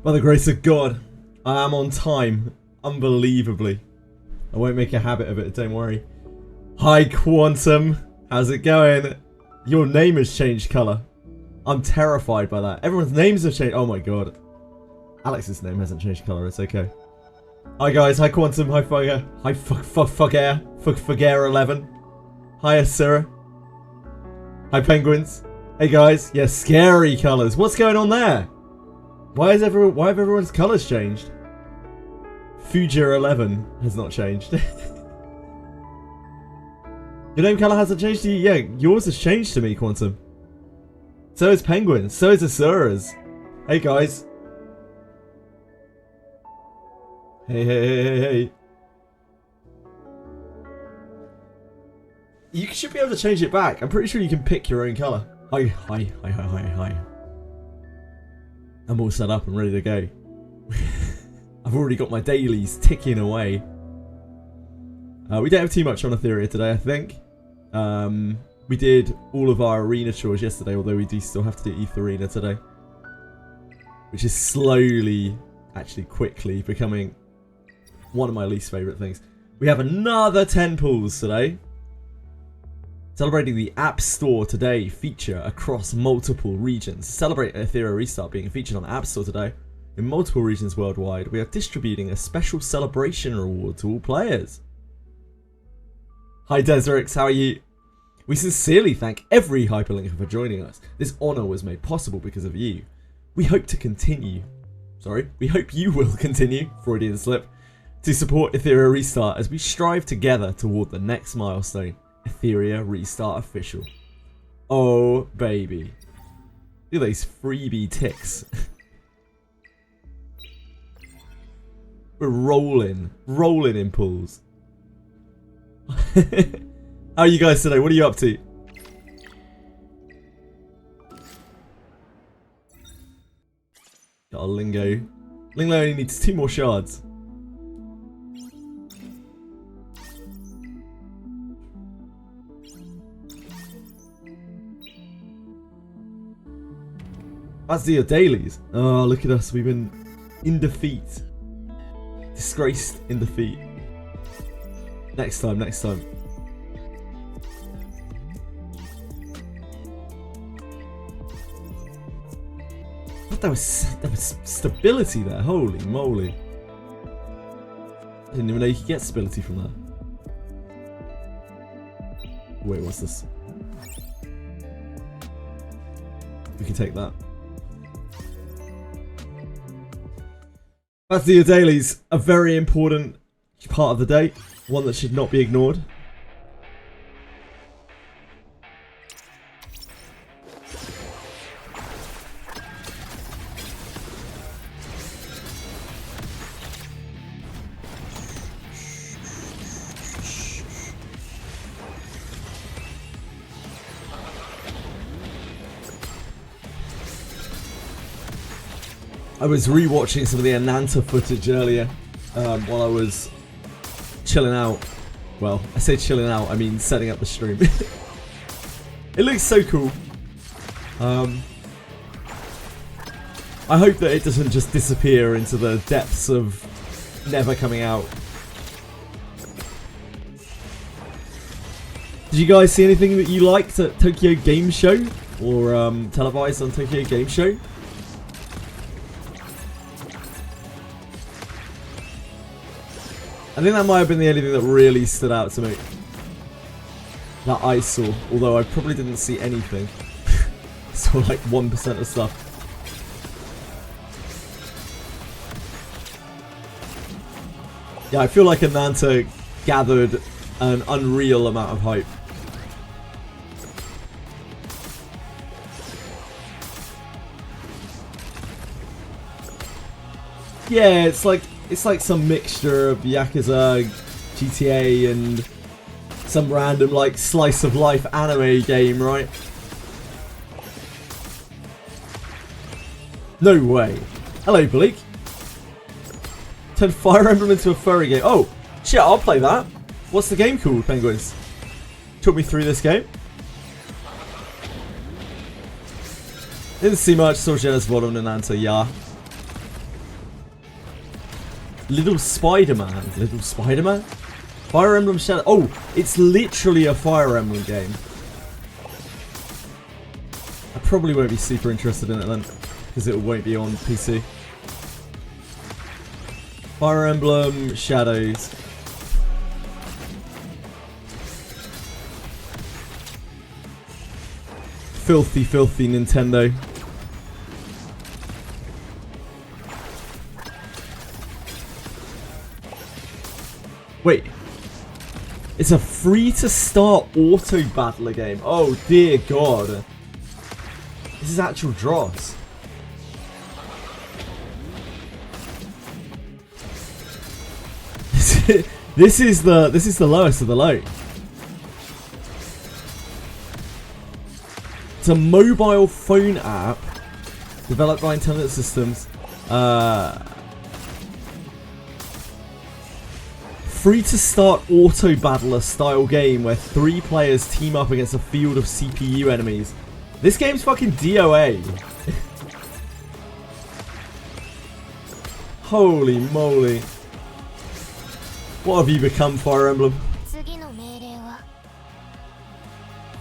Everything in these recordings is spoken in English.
By the grace of God, I am on time. Unbelievably. I won't make a habit of it, don't worry. Hi, Quantum. How's it going? Your name has changed colour. I'm terrified by that. Everyone's names have changed. Oh my god. Alex's name hasn't changed colour. It's okay. Hi guys. Hi Quantum. Hi Fugger. Hi Fugair 11. Hi Asura. Hi Penguins. Hey guys. Yeah, scary colours. What's going on there? Why have everyone's colours changed? Fuger 11 has not changed. Your name colour hasn't changed to you? Yeah, yours has changed to me, Quantum. So is Penguins. So is Asura's. Hey guys. Hey. You should be able to change it back. I'm pretty sure you can pick your own colour. Hi. I'm all set up and ready to go. I've already got my dailies ticking away. We don't have too much on Etheria today, I think. We did all of our arena chores yesterday, although we do still have to do Etheria today. Which is slowly, actually quickly, becoming one of my least favourite things. We have another 10 pulls today. Celebrating the App Store Today feature across multiple regions. Celebrate Etheria Restart being featured on the App Store today in multiple regions worldwide. We are distributing a special celebration reward to all players. Hi Deserix, how are you? We sincerely thank every hyperlinker for joining us. This honour was made possible because of you. We hope you will continue, Freudian slip, to support Etheria Restart as we strive together toward the next milestone, Etheria Restart Official. Oh, baby. Look at those freebie ticks. We're rolling in pools. How are you guys today? What are you up to? Got a Lingo. Lingo only needs 2 more shards. Let's do your dailies. Oh, look at us. We've been in defeat. Disgraced in defeat. Next time. But there was stability there. Holy moly. I didn't even know you could get stability from that. Wait, what's this? We can take that. That's the dailies. A very important part of the day. One that should not be ignored. I was rewatching some of the Ananta footage earlier while I was chilling out. Well, I say chilling out, I mean setting up the stream. It looks so cool. I hope that it doesn't just disappear into the depths of never coming out. Did you guys see anything that you liked at Tokyo Game Show? Or televised on Tokyo Game Show? I think that might have been the only thing that really stood out to me. That I saw, although I probably didn't see anything. I saw like 1% of stuff. Yeah, I feel like Ananta gathered an unreal amount of hype. Yeah, it's like some mixture of Yakuza, GTA, and some random like slice of life anime game, right? No way. Hello, Bleak. Turned Fire Emblem into a furry game. Oh, shit, I'll play that. What's the game called, Penguins? Talk me through this game. Didn't see much, saw Genesis Bottom and Ananta, yeah. Little Spider-Man. Little Spider-Man? Fire Emblem Shadow. Oh, it's literally a Fire Emblem game. I probably won't be super interested in it then, because it won't be on PC. Fire Emblem Shadows. Filthy, filthy Nintendo. Wait. It's a free-to-start auto battler game. Oh dear God. This is actual dross. This is the lowest of the low. It's a mobile phone app developed by Intelligent Systems. Free to start auto battler style game where 3 players team up against a field of CPU enemies. This game's fucking DOA. Holy moly. What have you become, Fire Emblem?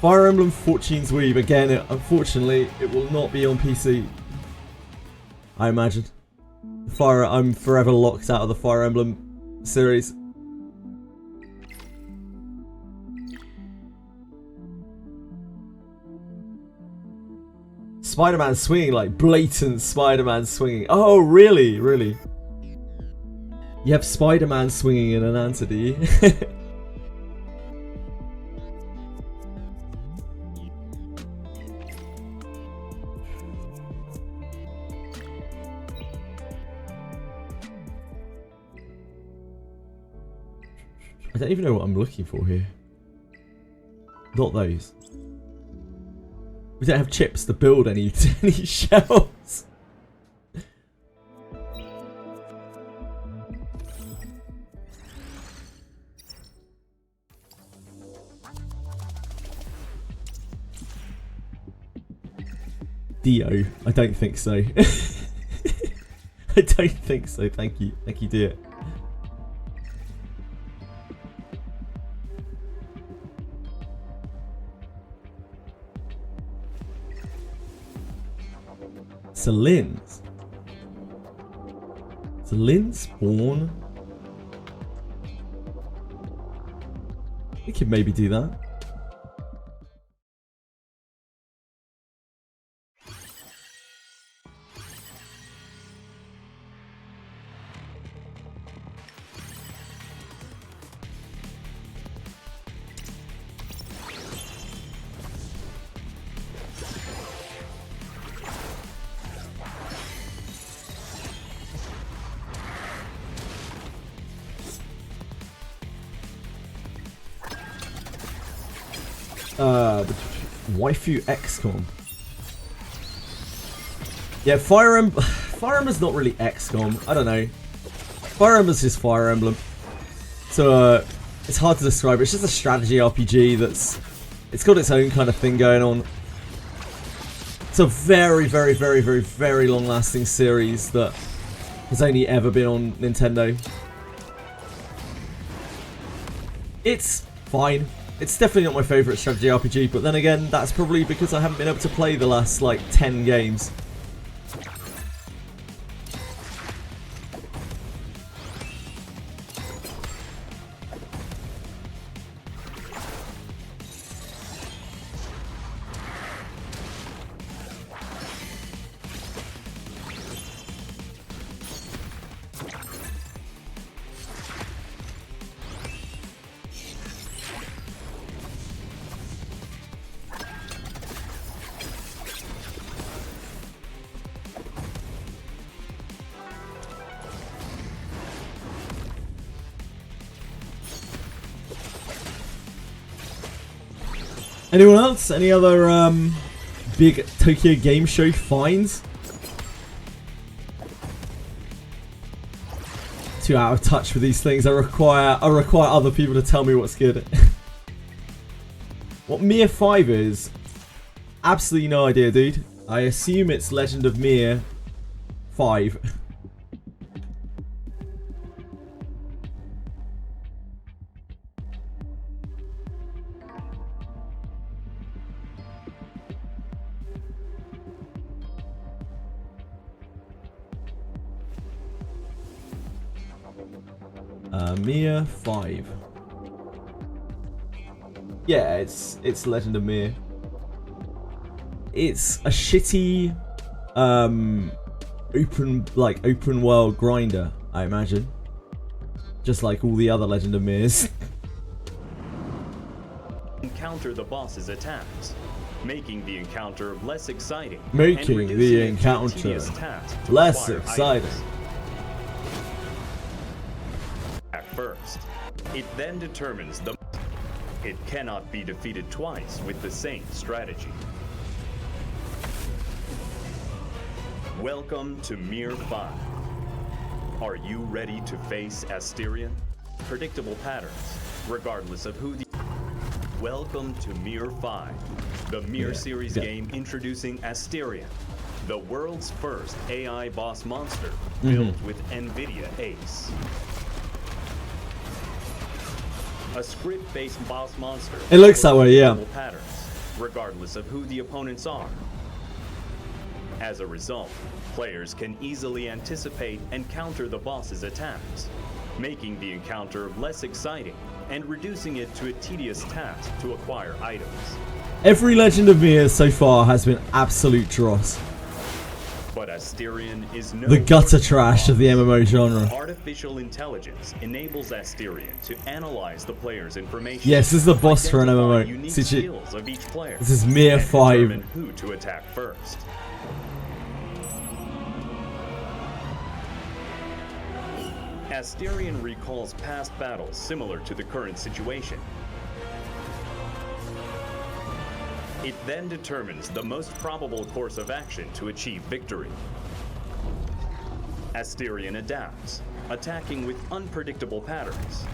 Fire Emblem Fortune's Weave. Again, unfortunately, it will not be on PC. I imagine. I'm forever locked out of the Fire Emblem series. Spider-Man swinging, like blatant Spider-Man swinging. Oh, really? Really? You have Spider-Man swinging in an answer, do you? I don't even know what I'm looking for here. Not those. We don't have chips to build any shells. Dio, I don't think so. I don't think so. Thank you, Dio. Celine spawn. We could maybe do that. Waifu XCOM. Yeah, Fire Emblem's not really XCOM. I don't know. Fire Emblem's just Fire Emblem. So it's hard to describe. It's just a strategy RPG it's got its own kind of thing going on. It's a very, very, very, very, very long-lasting series that has only ever been on Nintendo. It's fine. It's definitely not my favourite strategy RPG, but then again, that's probably because I haven't been able to play the last, like, 10 games. Anyone else? Any other big Tokyo Game Show finds? Too out of touch with these things. I require other people to tell me what's good. What Mir 5 is? Absolutely no idea, dude. I assume it's Legend of Mir 5. Mir 5. Yeah, it's Legend of Mir. It's a shitty open world grinder, I imagine. Just like all the other Legend of Mirs. Encounter the boss's attacks, making the encounter less exciting. Making the encounter less exciting. At first, it then determines the. It cannot be defeated twice with the same strategy. Welcome to Mir 5. Are you ready to face Asterion? Predictable patterns, regardless of who the... Welcome to Mir 5, the Mir series game introducing Asterion, the world's first AI boss monster built with NVIDIA Ace. A script-based boss monster. It looks that way, yeah. Patterns, regardless of who the opponents are. As a result, players can easily anticipate and counter the boss's attacks, making the encounter less exciting and reducing it to a tedious task to acquire items. Every Legend of Mir so far has been absolute dross. But Asterion is no the gutter trash of the MMO genre. Artificial intelligence enables Asterion to analyze the player's information. Yes, this is the boss for an MMO. Unique skills of each player. This is Mir 5. Determine who to attack first. Asterion recalls past battles similar to the current situation. It then determines the most probable course of action to achieve victory. Asterion adapts, attacking with unpredictable patterns.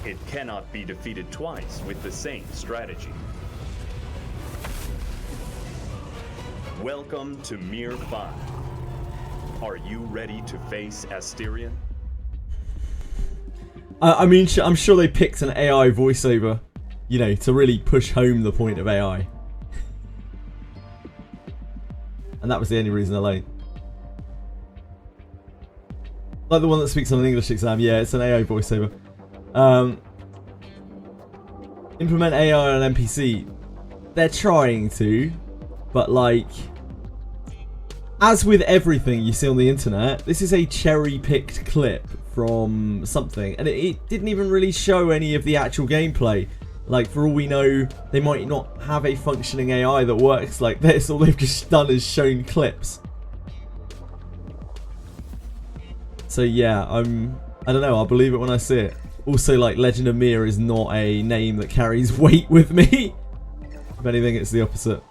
It cannot be defeated twice with the same strategy. Welcome to Mir 5. Are you ready to face Asterion? I mean, I'm sure they picked an AI voiceover, you know, to really push home the point of AI. And that was the only reason alone. Like the one that speaks on an English exam, yeah, it's an AI voiceover. Implement AI on an NPC. They're trying to, but like, as with everything you see on the internet, this is a cherry-picked clip from something, and it didn't even really show any of the actual gameplay. Like, for all we know, they might not have a functioning AI that works like this. All they've just done is shown clips. So yeah, I don't know, I'll believe it when I see it. Also, like, Legend of Mir is not a name that carries weight with me. If anything, it's the opposite.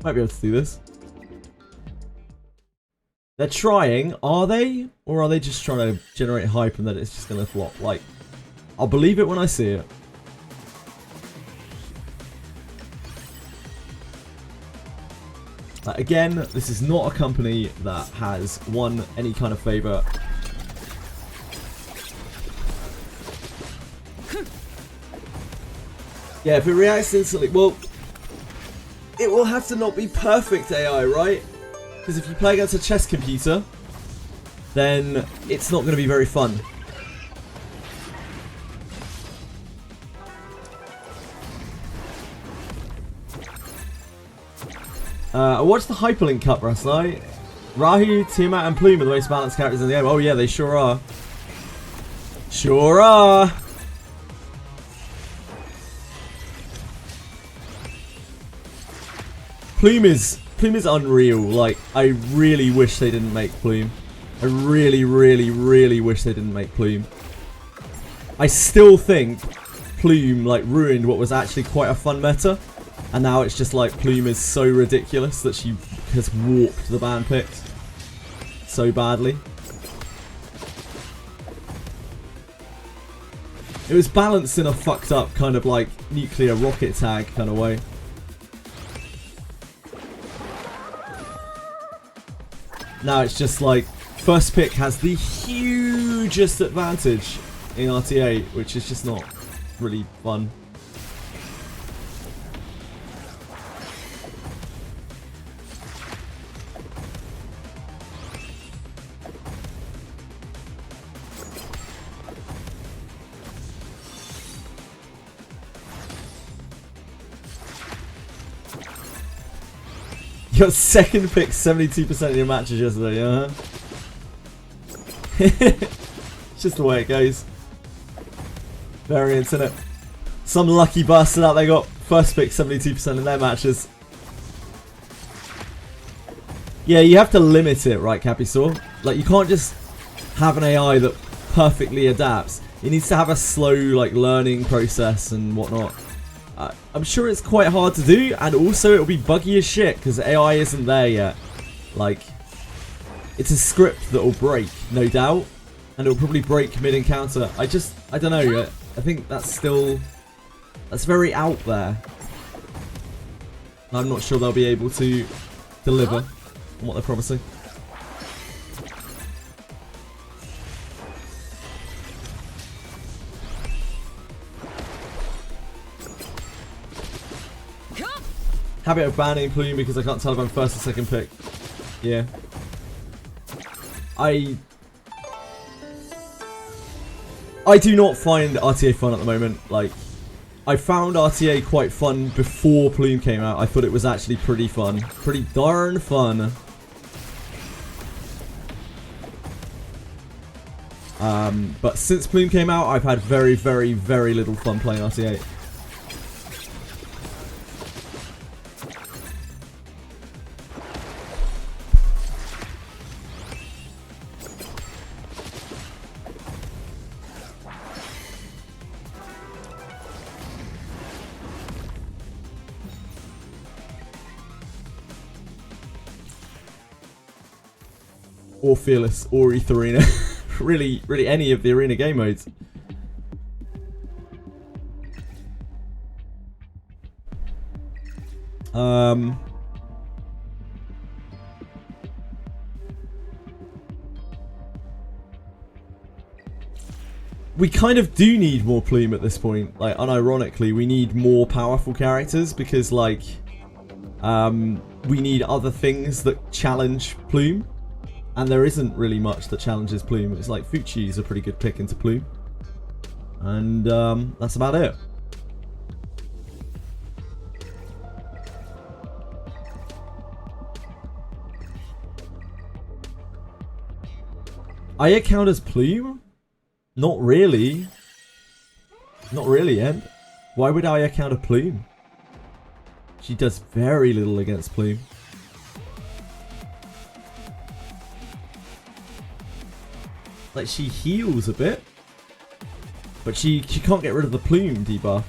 Might be able to do this. They're trying, are they? Or are they just trying to generate hype and that it's just going to flop? Like, I'll believe it when I see it. Again, this is not a company that has won any kind of favour. Yeah, if it reacts instantly, well, it will have to not be perfect AI, right? Because if you play against a chess computer, then it's not going to be very fun. I watched the Hyperlink Cup last night. Rahu, Tiamat and Plume are the most balanced characters in the game. Oh yeah, they sure are. Sure are. Plume is unreal. Like, I really wish they didn't make Plume. I really, really, really wish they didn't make Plume. I still think Plume, like, ruined what was actually quite a fun meta. And now it's just like Plume is so ridiculous that she has warped the ban picks so badly. It was balanced in a fucked up kind of like nuclear rocket tag kind of way. Now it's just like first pick has the hugest advantage in RTA, which is just not really fun. You got second pick 72% of your matches yesterday, yeah? It's just the way it goes. Variance, innit? Some lucky bastard out there got first pick 72% in their matches. Yeah, you have to limit it, right, Capisaur? Like, you can't just have an AI that perfectly adapts. It needs to have a slow, like, learning process and whatnot. I'm sure it's quite hard to do, and also it'll be buggy as shit, because AI isn't there yet. Like, it's a script that will break, no doubt, and it'll probably break mid-encounter. I don't know, I think that's very out there. I'm not sure they'll be able to deliver on what they're promising. Habit of banning Plume because I can't tell if I'm first or second pick. Yeah. I do not find RTA fun at the moment. Like, I found RTA quite fun before Plume came out. I thought it was actually pretty fun. Pretty darn fun. But since Plume came out, I've had very, very, very little fun playing RTA. Or Fearless, or Etheria. really any of the arena game modes. We kind of do need more Plume at this point. Like, unironically, we need more powerful characters because, like, we need other things that challenge Plume. And there isn't really much that challenges Plume. It's like Fuchi is a pretty good pick into Plume. And that's about it. Aya count as Plume? Not really. Not really, End. Why would Aya count a Plume? She does very little against Plume. Like, she heals a bit, but she can't get rid of the Plume debuff.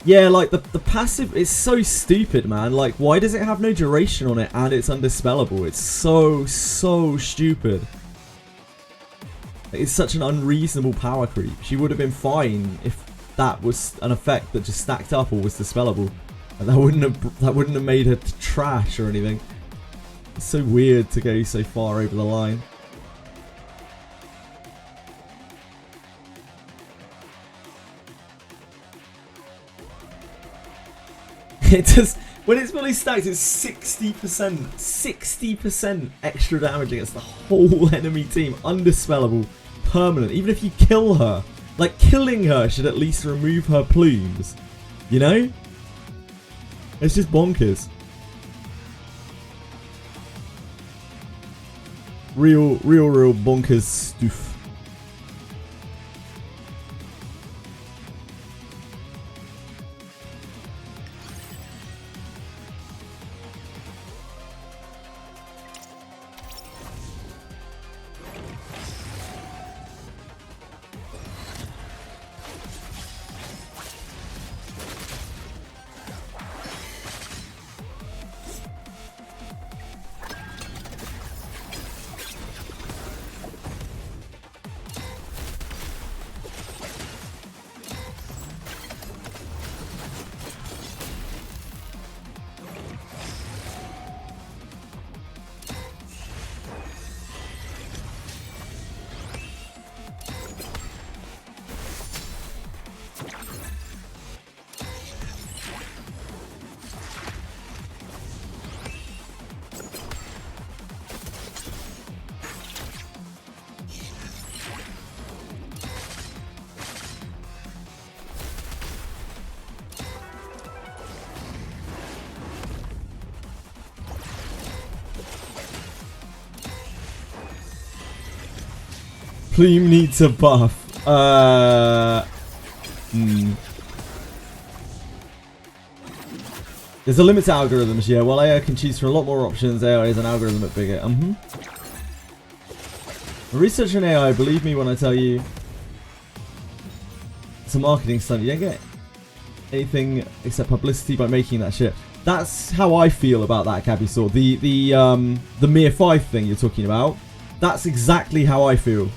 Yeah, like, the passive is so stupid, man. Like, why does it have no duration on it and it's undispellable? It's so stupid. It's such an unreasonable power creep. She would have been fine if that was an effect that just stacked up or was dispellable. And that wouldn't have made her trash or anything. It's so weird to go so far over the line. It does, when it's fully stacked, it's 60% extra damage against the whole enemy team. Undispellable, permanent. Even if you kill her, like, killing her should at least remove her plumes. You know? It's just bonkers. Real bonkers stuff. Plume needs a buff. There's a limit to algorithms, yeah. While AI can choose from a lot more options, AI is an algorithm at bigger. Research in AI, believe me when I tell you, it's a marketing stunt. You don't get anything except publicity by making that shit. That's how I feel about that, Cabusaur. The Mir 5 thing you're talking about. That's exactly how I feel.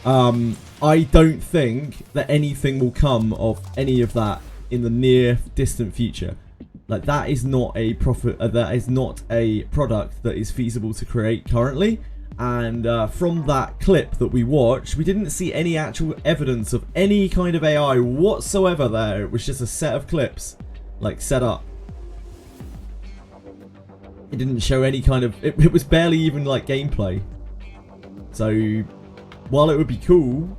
I don't think that anything will come of any of that in the near distant future. Like, that is not a that is not a product that is feasible to create currently. And from that clip that we watched, we didn't see any actual evidence of any kind of AI whatsoever there. It was just a set of clips, like, set up. It didn't show any kind of... It was barely even, like, gameplay. So, while it would be cool,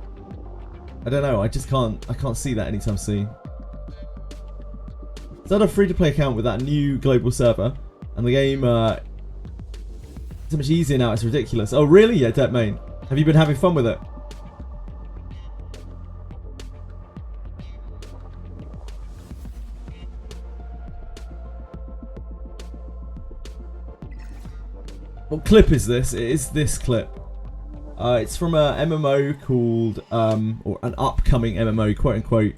I don't know, I can't see that anytime soon. It's not a free-to-play account with that new global server, and the game so much easier now, it's ridiculous. Oh really? Yeah, Deadmain. Have you been having fun with it? What clip is this? It is this clip. It's from a MMO called, or an upcoming MMO, quote unquote,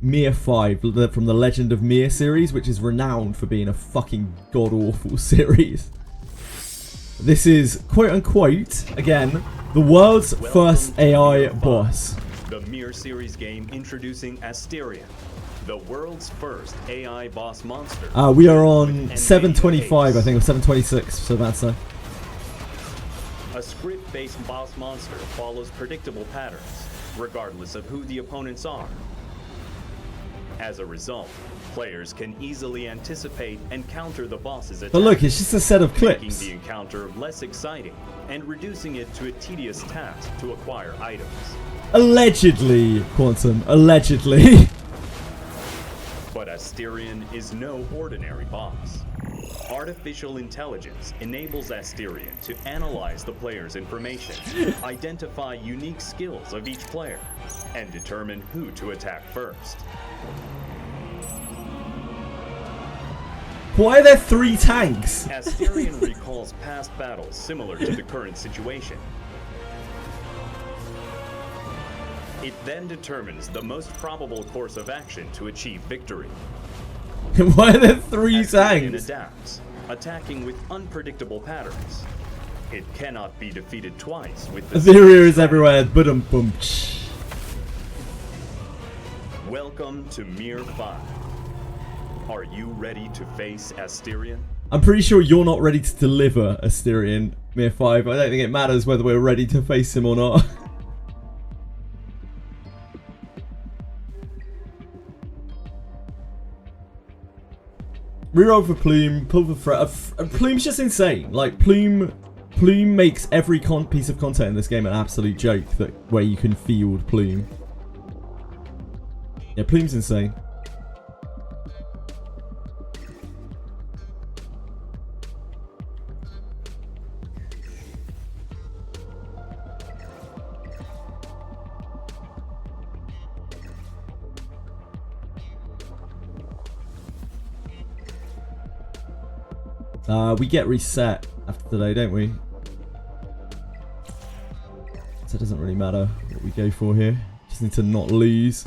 Mir 5, from the Legend of Mir series, which is renowned for being a fucking god-awful series. This is, quote unquote, again, the world's first AI boss. The Mir series game introducing Asteria, the world's first AI boss monster. We are on 725, I think, or 726, so that's so. A script-based boss monster follows predictable patterns, regardless of who the opponents are. As a result, players can easily anticipate and counter the boss's attacks. But look, it's just a set of clips. Making the encounter less exciting and reducing it to a tedious task to acquire items. Allegedly, Quantum. Allegedly. But Asterion is no ordinary boss. Artificial intelligence enables Asterion to analyze the player's information, identify unique skills of each player, and determine who to attack first. Why are there 3 tanks? Asterion recalls past battles similar to the current situation. It then determines the most probable course of action to achieve victory. Why are there 3 Asterion tanks? adapts, attacking with unpredictable patterns. It cannot be defeated twice with the Etheria is everywhere. Ba-dum-bum. Welcome to Mir 5. Are you ready to face Asterion? I'm pretty sure you're not ready to deliver Asterion, Mir 5. I don't think it matters whether we're ready to face him or not. Reroll for Plume, pull for Fred. Plume's just insane. Like, Plume makes every piece of content in this game an absolute joke where you can field Plume. Yeah, Plume's insane. We get reset after today, don't we? So it doesn't really matter what we go for here. Just need to not lose.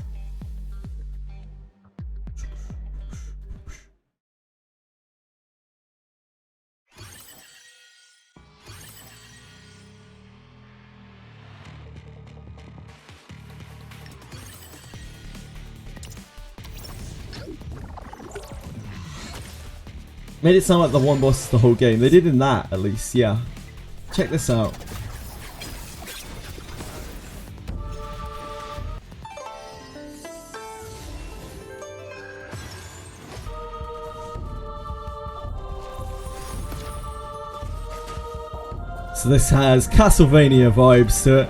Made it sound like the one boss the whole game. They did in that, at least, yeah. Check this out. So this has Castlevania vibes to it.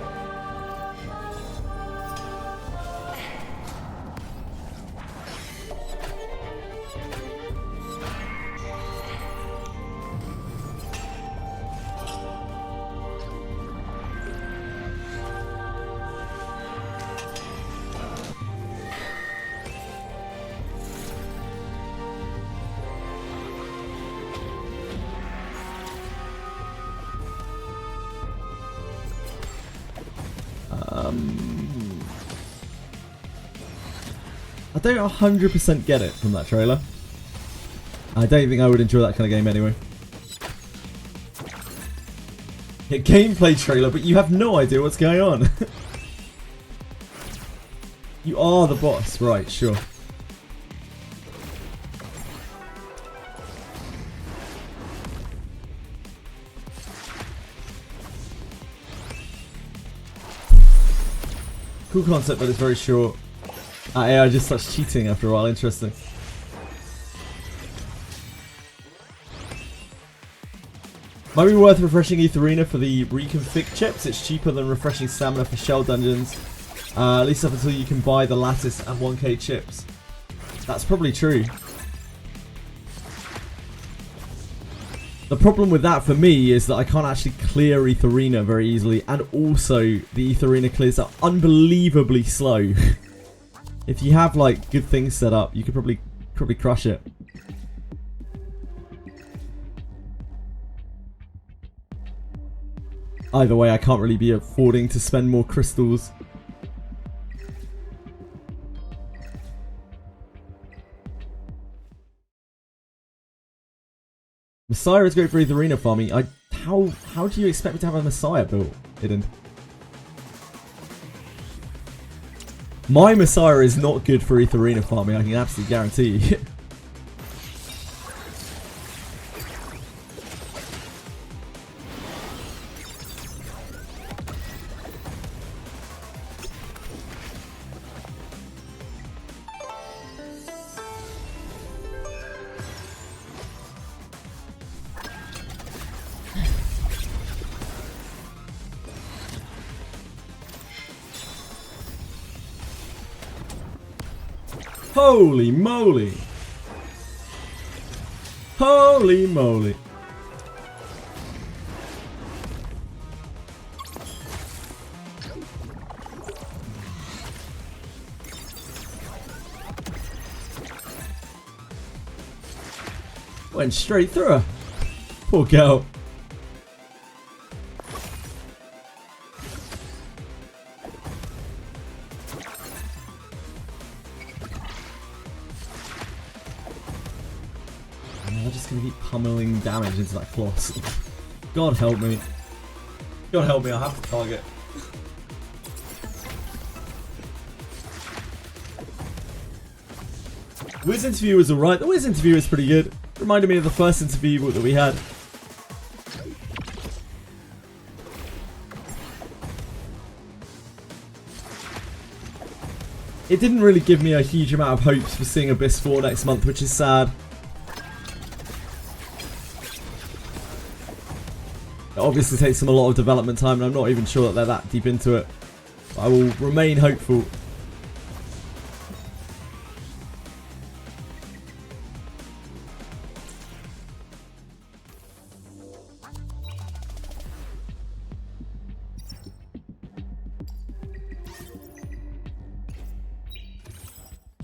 I don't 100% get it from that trailer. I don't think I would enjoy that kind of game anyway. Yeah, gameplay trailer, but you have no idea what's going on. You are the boss, right, sure. Cool concept, but it's very short. AI just starts cheating after a while. Interesting. Might be worth refreshing Etheria for the reconfig chips. It's cheaper than refreshing stamina for shell dungeons. At least up until you can buy the lattice and 1k chips. That's probably true. The problem with that for me is that I can't actually clear Etheria very easily, and also the Etheria clears are unbelievably slow. If you have like good things set up, you could probably crush it. Either way, I can't really be affording to spend more crystals. Messiah is great for Etheria farming. How do you expect me to have a Messiah built, Hidden? My Messiah is not good for Etheria farming, I can absolutely guarantee you. Holy moly! Holy moly! Went straight through her. Poor girl. I'm just gonna keep pummeling damage into that floss. God help me. God help me, I have to target. Wiz interview was alright. The Wiz interview is pretty good. Reminded me of the first interview that we had. It didn't really give me a huge amount of hopes for seeing Abyss 4 next month, which is sad. It obviously takes them a lot of development time, and I'm not even sure that they're that deep into it. But I will remain hopeful.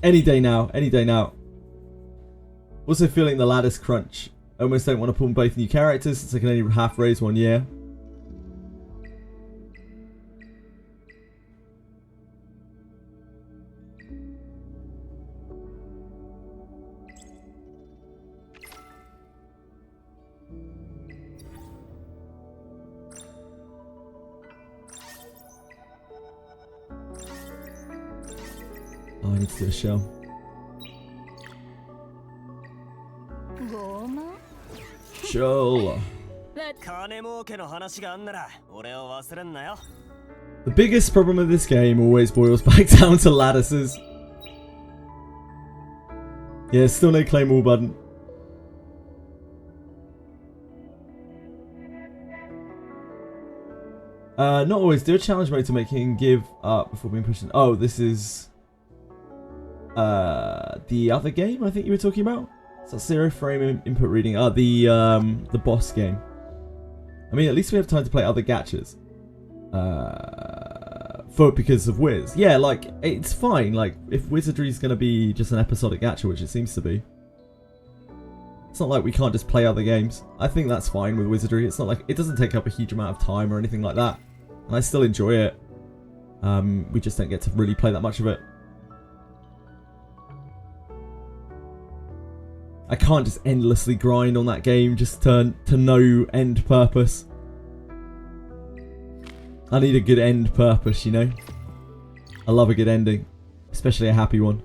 Any day now, any day now. Also feeling the lattice crunch. I almost don't want to pull both new characters since I can only half raise 1 year. Oh, I need to do a shell. Shell. The biggest problem of this game always boils back down to lattices. Yeah, still no claim all button. Not always. Do a challenge mode to make him give up before being pushed in. Oh, this is the other game I think you were talking about? Is that 0 frame input reading? The boss game. I mean, at least we have time to play other gachas. Because of Wiz. Yeah, like, it's fine. Like, if Wizardry is going to be just an episodic gacha, which it seems to be, it's not like we can't just play other games. I think that's fine with Wizardry. It's not like, it doesn't take up a huge amount of time or anything like that. And I still enjoy it. We just don't get to really play that much of it. I can't just endlessly grind on that game just to no end purpose. I need a good end purpose, you know? I love a good ending, especially a happy one.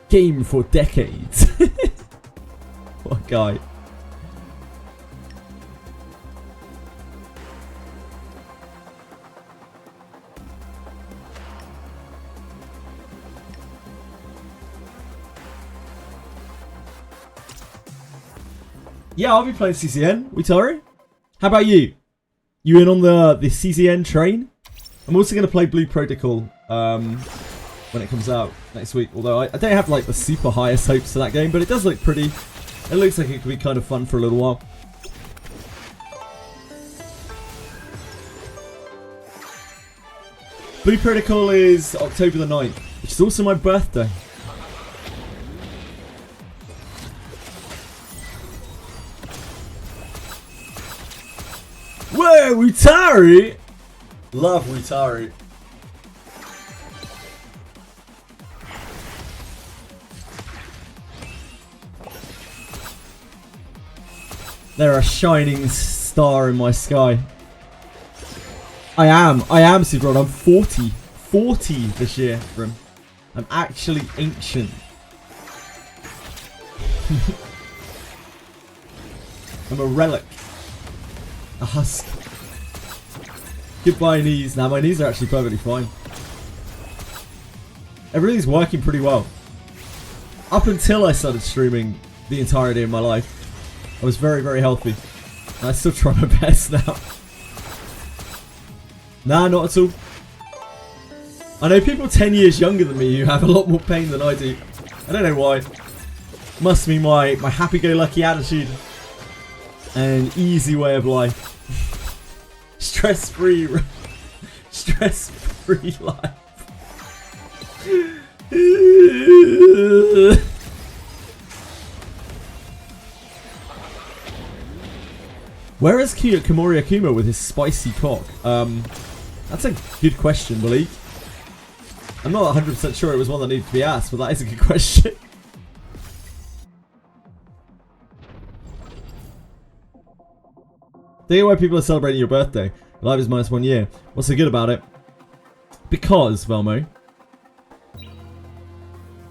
Game for decades. What a guy. Yeah, I'll be playing CCN. Witari. How about you? You in on the CCN train? I'm also going to play Blue Protocol when it comes out next week. Although I don't have like the super highest hopes for that game, but it does look pretty. It looks like it could be kind of fun for a little while. Blue Protocol is October the 9th, which is also my birthday. Whoa, Witari! Love Witari. They're a shining star in my sky. I am Super Rod. I'm 40 this year, Brim. I'm actually ancient. I'm a relic. A husk. Goodbye knees. Now my knees are actually perfectly fine. Everything's working pretty well. Up until I started streaming the entirety of my life, I was very, very healthy. And I still try my best now. Nah, not at all. I know people 10 years younger than me who have a lot more pain than I do. I don't know why. Must be my happy-go-lucky attitude and easy way of life. Stress-free life. Where is Komori Akuma with his spicy cock? That's a good question, Malik. I'm not 100% sure it was one that needed to be asked, but that is a good question. Do you know why people are celebrating your birthday? Life is minus 1 year. What's so good about it? Because, Velmo,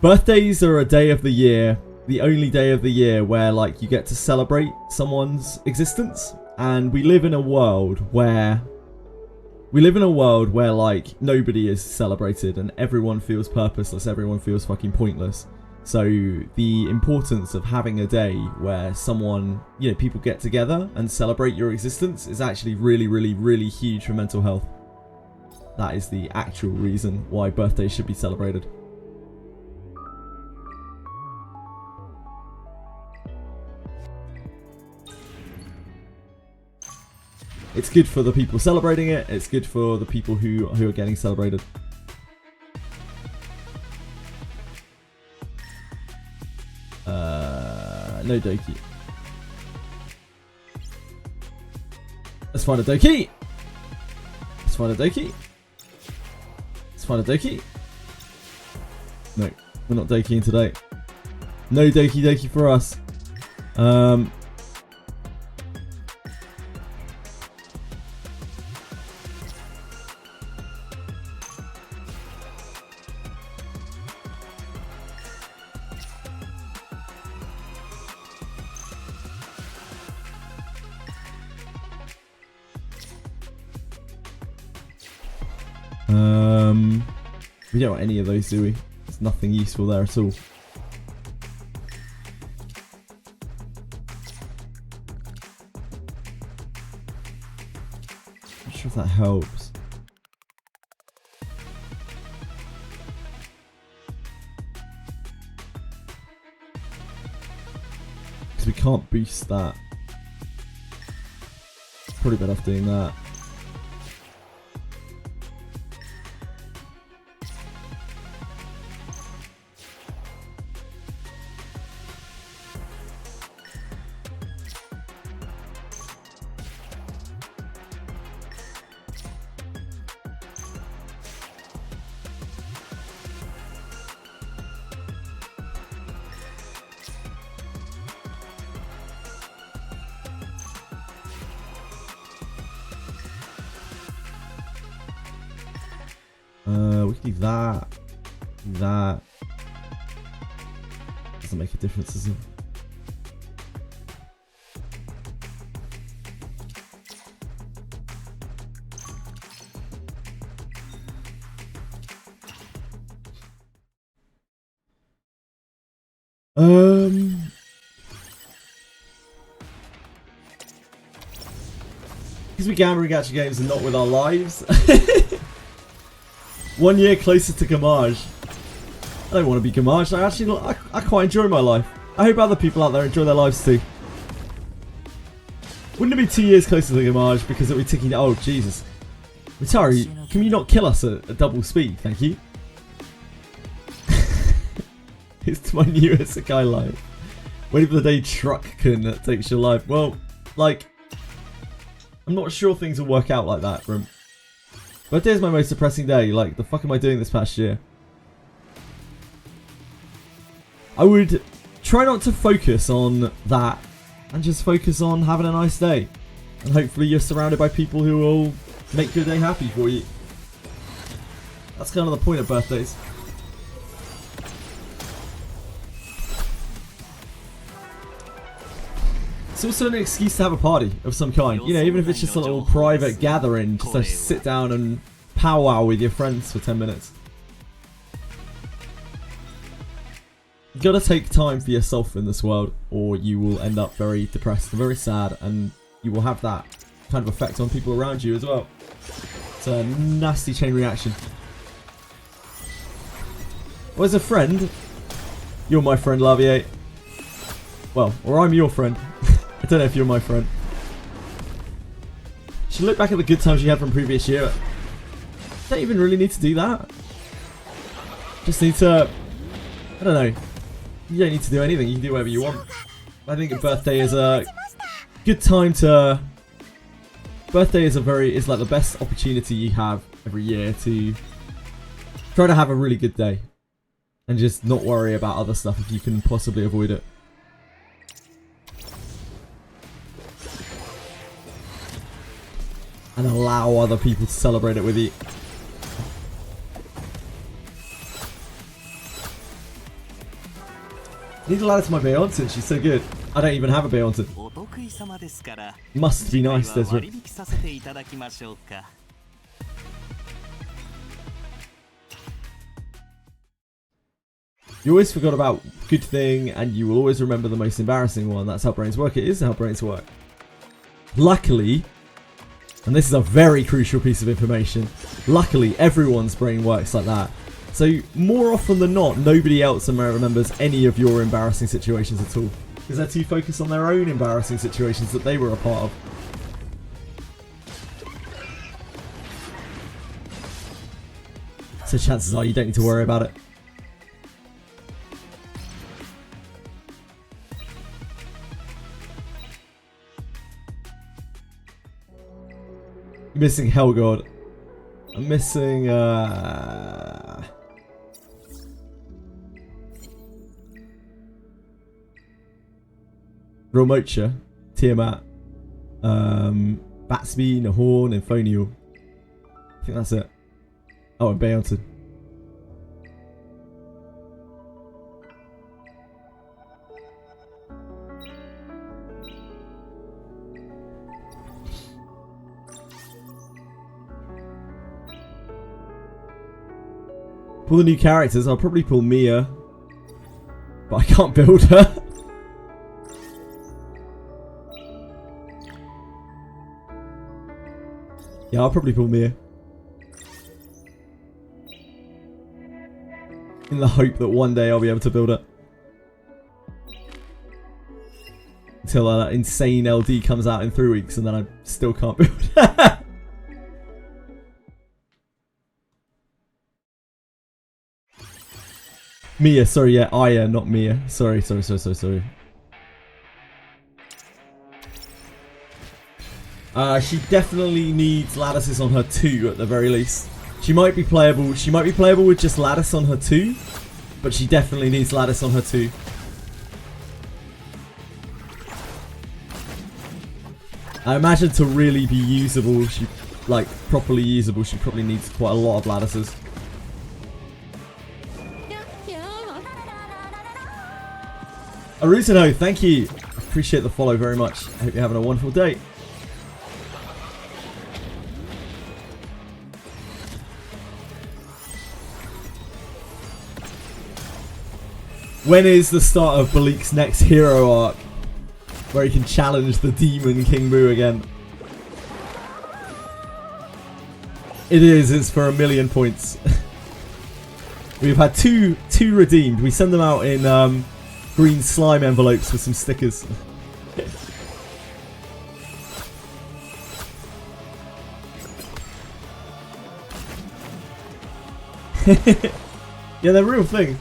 birthdays are a day of the year, the only day of the year where like you get to celebrate someone's existence. And we live in a world where like nobody is celebrated and everyone feels purposeless, everyone feels fucking pointless. So the importance of having a day where someone, you know, people get together and celebrate your existence is actually really, really, really huge for mental health. That is the actual reason why birthdays should be celebrated. It's good for the people celebrating it. It's good for the people who are getting celebrated. No Doki. Let's find a Doki. Let's find a Doki. Let's find a Doki. No, we're not Dokiing today. No Doki for us. We don't want any of those, do we? There's nothing useful there at all. I'm not sure if that helps. Because we can't boost that. Probably better off doing that. we can do that. Do that. Doesn't make a difference, does it? Because we gamble in gacha games and not with our lives. 1 year closer to Gamage. I don't want to be Gamage. I quite enjoy my life. I hope other people out there enjoy their lives too. Wouldn't it be 2 years closer to Gamage because it'll be ticking? Oh Jesus, Witari, can you not kill us at double speed? Thank you. It's my new Isekai life. Waiting for the day truck can takes your life. Well, like, I'm not sure things will work out like that, Brim. Birthday is my most depressing day. Like, the fuck am I doing this past year? I would try not to focus on that and just focus on having a nice day. And hopefully you're surrounded by people who will make your day happy for you. That's kind of the point of birthdays. It's also an excuse to have a party of some kind. You know, even if it's just a little private gathering, just to sit down and powwow with your friends for 10 minutes. You gotta take time for yourself in this world, or you will end up very depressed and very sad, and you will have that kind of effect on people around you as well. It's a nasty chain reaction. Well, as a friend, you're my friend, Lavier. Well, or I'm your friend. I don't know if you're my friend. Should look back at the good times you had from previous year. Don't even really need to do that. Just need to, I don't know. You don't need to do anything. You can do whatever you want. I think a birthday is a good time to. Birthday is like the best opportunity you have every year to try to have a really good day, and just not worry about other stuff if you can possibly avoid it. And allow other people to celebrate it with you. I need to add it to my Beyonce, she's so good. I don't even have a Beyonce. Must be nice, Desiree. You always forgot about good thing, and you will always remember the most embarrassing one. That's how brains work. It is how brains work. Luckily, and this is a very crucial piece of information, luckily everyone's brain works like that. So more often than not, nobody else remembers any of your embarrassing situations at all, because they're too focused on their own embarrassing situations that they were a part of. So chances are you don't need to worry about it. I'm missing Hellgod. I'm missing Romocha, Tiamat, Batsby, Nahorn, Infonio. I think that's it. Oh, and Beyonce. Pull the new characters. I'll probably pull Mia, but I can't build her. Yeah, I'll probably pull Mia. In the hope that one day I'll be able to build it. Until that insane LD comes out in 3 weeks and then I still can't build it. Mia, sorry, yeah, Aya, not Mia. Sorry. She definitely needs lattices on her 2 at the very least. She might be playable with just lattice on her 2, but she definitely needs lattice on her 2. I imagine to really be usable, properly usable, she probably needs quite a lot of lattices. Arutano, thank you. Appreciate the follow very much. I hope you're having a wonderful day. When is the start of Balik's next hero arc? Where he can challenge the demon King Boo again. It is, it's for 1,000,000 points. We've had two redeemed. We send them out in green slime envelopes with some stickers. Yeah, they're real thing.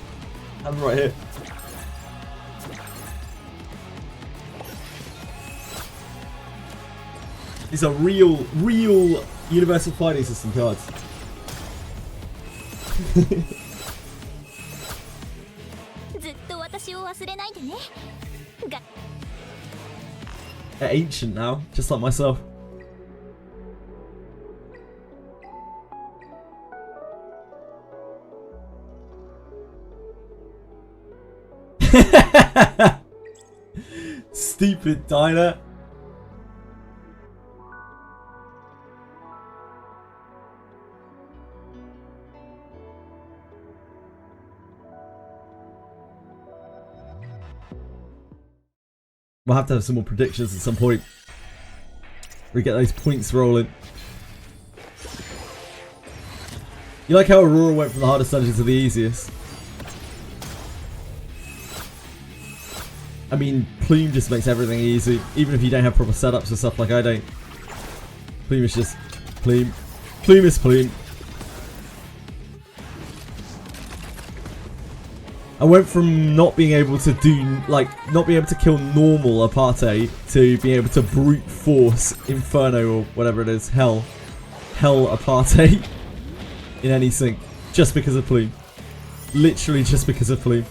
I'm right here. These are real Universal Fighting System cards. They're ancient now, just like myself. Stupid diner. We'll have to have some more predictions at some point. We get those points rolling. You like how Aurora went from the hardest dungeon to the easiest? I mean, Plume just makes everything easy, even if you don't have proper setups and stuff like I don't. Plume is just Plume. Plume is Plume. I went from not being able to do, like, not being able to kill normal Aparte to being able to brute force Inferno or whatever it is, Hell Aparte in any sync. Just because of Plume. Literally just because of Plume.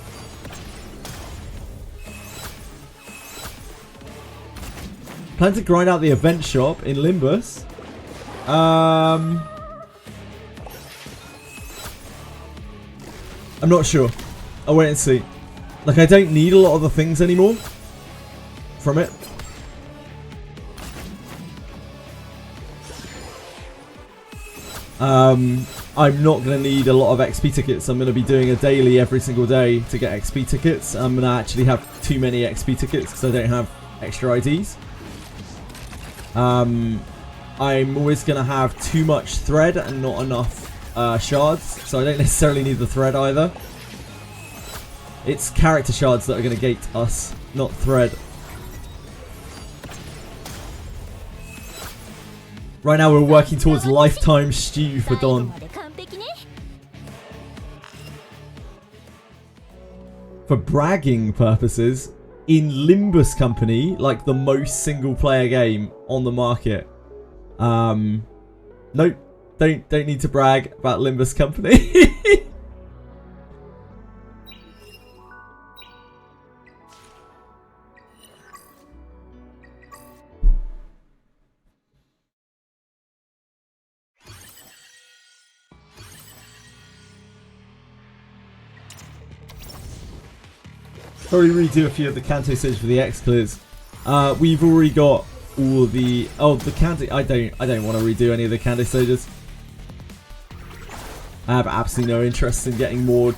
Plan to grind out the event shop in Limbus. I'm not sure. I'll wait and see. Like, I don't need a lot of the things anymore from it. I'm not going to need a lot of XP tickets. I'm going to be doing a daily every single day to get XP tickets. I'm going to actually have too many XP tickets because I don't have extra IDs. I'm always going to have too much thread and not enough shards. So I don't necessarily need the thread either. It's character shards that are going to gate us, not thread. Right now we're working towards lifetime stew for Don. For bragging purposes, in Limbus Company, like the most single player game on the market. Nope, don't need to brag about Limbus Company. Probably redo a few of the Kanto stages for the X clears. We've already got all the the Kanto. I don't want to redo any of the Kanto stages. I have absolutely no interest in getting more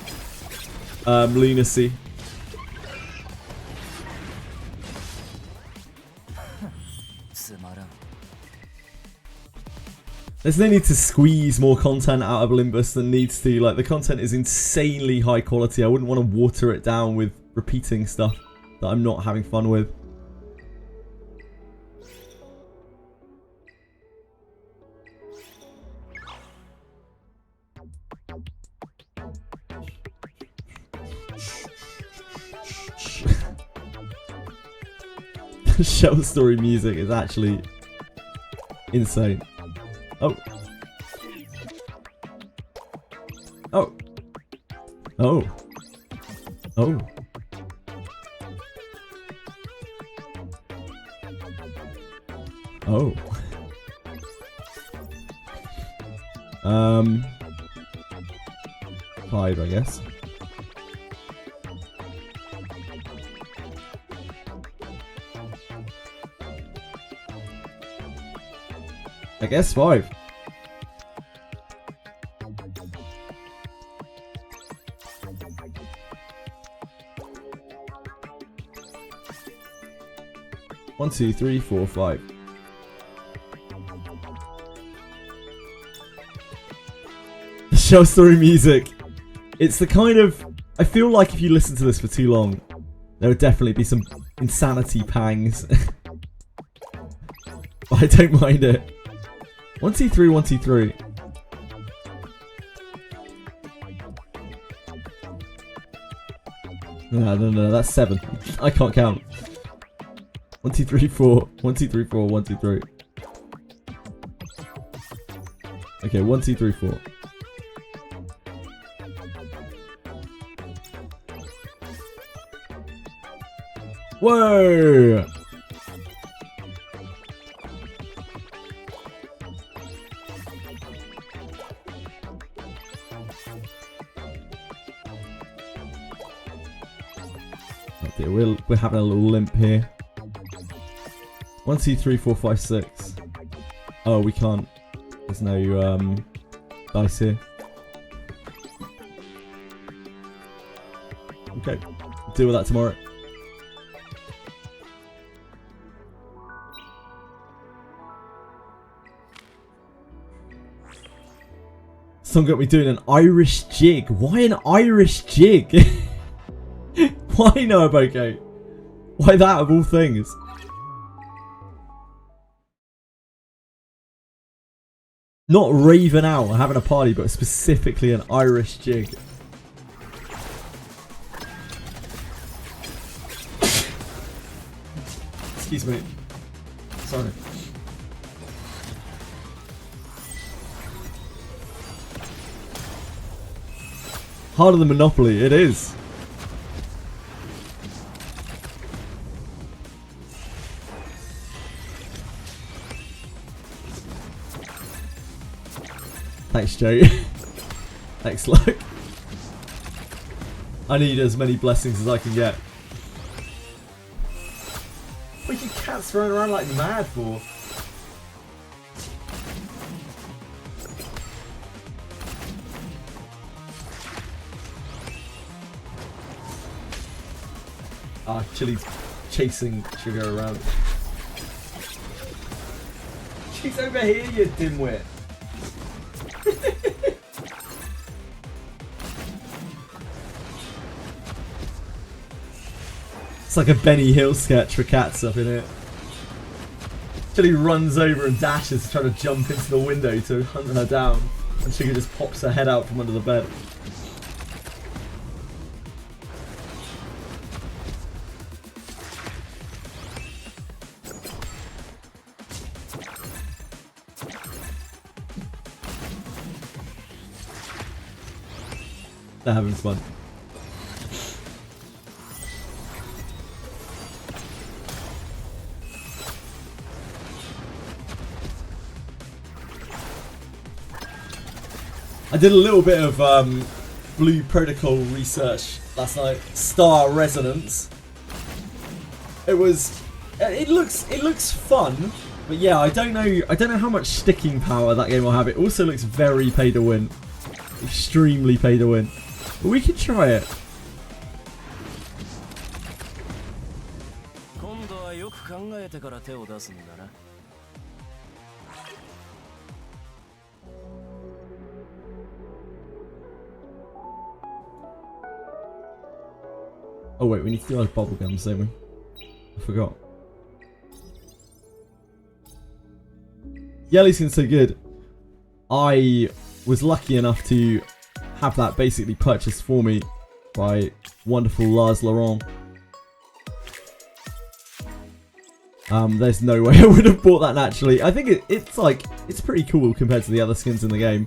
lunacy. There's no need to squeeze more content out of Limbus than needs to. Like, the content is insanely high quality. I wouldn't want to water it down with repeating stuff that I'm not having fun with. Shell story music is actually insane. Oh. Oh. Oh. Oh. Oh. 5, I guess. I guess 5. One, two, three, 4, 5. The shell story music. It's the kind of... I feel like if you listen to this for too long, there would definitely be some insanity pangs. But I don't mind it. 1, 2, 3, 1, 2, 3. No, that's 7. I can't count. 1, 2, 3, 4. 1, 2, 3, 4. 1, 2, 3. Okay, 1, 2, 3, 4. Whoa! Okay, we're having a little limp here. 1, 2, 3, 4, 5, 6. Oh, we can't. There's no dice here. Okay, deal with that tomorrow. Someone got me doing an Irish jig. Why an Irish jig? Why Noaboko? Why that of all things? Not raving out having a party, but specifically an Irish jig. Excuse me. Sorry. Harder than Monopoly, it is. Thanks, Joe. Thanks, luck. I need as many blessings as I can get. What are you cats running around like mad for? Ah, Chili's chasing Sugar around. She's over here, you dimwit. It's like a Benny Hill sketch for cats up in it. Chili runs over and dashes, trying to jump into the window to hunt her down, and Sugar just pops her head out from under the bed. They're having fun. I did a little bit of Blue Protocol research last night. Star Resonance. It looks fun, but yeah, I don't know how much sticking power that game will have. It also looks very pay to win, extremely pay to win. But we could try it. Oh wait, we need to do those bubble gums, don't we? I forgot. Yellow's been so good. I was lucky enough to have that basically purchased for me by wonderful Lars Laurent. There's no way I would have bought that naturally. I think it's pretty cool compared to the other skins in the game.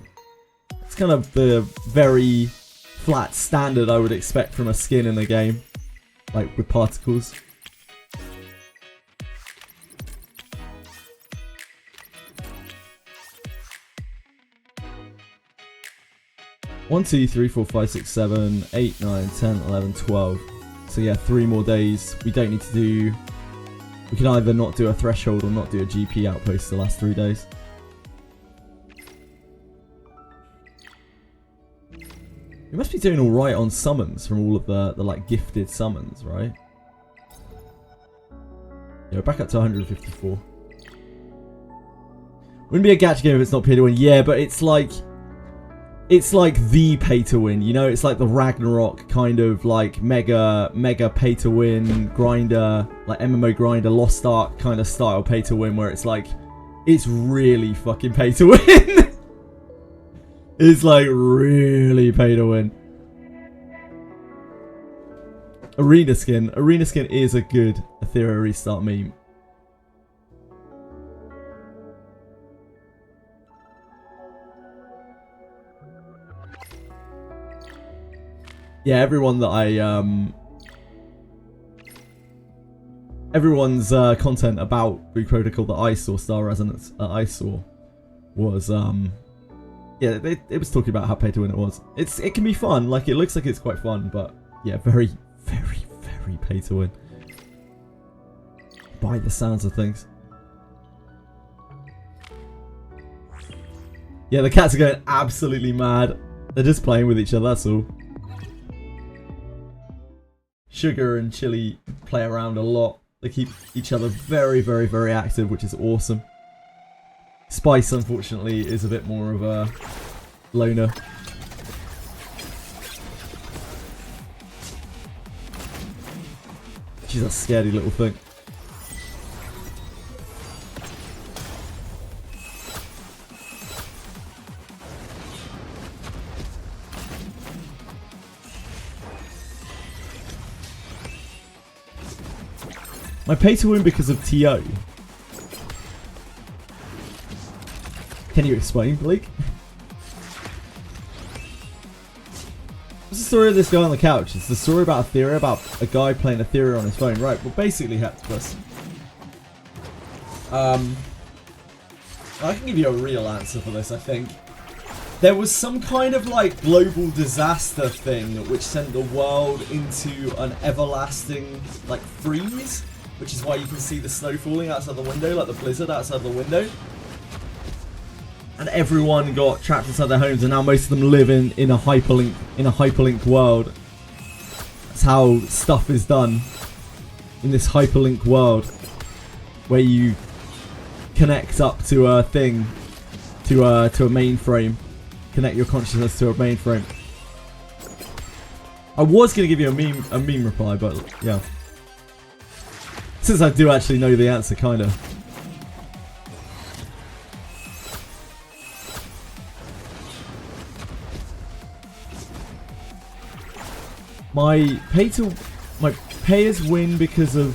It's kind of the very flat standard I would expect from a skin in the game, like with particles. One, 2, 3, 4, 5, 6, 7, 8, 9, 10, 11, 12. So yeah, 3 more days. We don't need to do... We can either not do a threshold or not do a GP outpost the last 3 days. You must be doing alright on summons from all of the like gifted summons, right? Yeah, we're back up to 154. Wouldn't be a gacha game if it's not pay to win. Yeah, but it's like the pay to win, you know? It's like the Ragnarok kind of like mega pay to win grinder, like MMO grinder, Lost Ark kind of style pay to win, where it's like, it's really fucking pay to win. It's like really pay to win. Arena skin is a good Etheria Restart meme. Yeah, everyone that everyone's content about Blue Protocol that I saw, Star Resonance, I saw, was yeah, it was talking about how pay to win it was. It can be fun, like it looks like it's quite fun, but yeah, very pay to win. By the sounds of things. Yeah, the cats are going absolutely mad. They're just playing with each other, that's all. Sugar and Chili play around a lot. They keep each other very active, which is awesome. Spice, unfortunately, is a bit more of a loner. She's a scaredy little thing. My pay to win because of TO. Can you explain, Blake? What's the story of this guy on the couch? It's the story about Etheria, about a guy playing Etheria on his phone. Right, well basically, Heptibus. I can give you a real answer for this, I think. There was some kind of like global disaster thing which sent the world into an everlasting like freeze, which is why you can see the snow falling outside the window, like the blizzard outside the window. And everyone got trapped inside their homes, and now most of them live in a hyperlink world. That's how stuff is done in this hyperlink world, where you connect up to a thing, to a mainframe, connect your consciousness to a mainframe. I was gonna give you a meme reply, but yeah, since I do actually know the answer, kinda. My payers win because of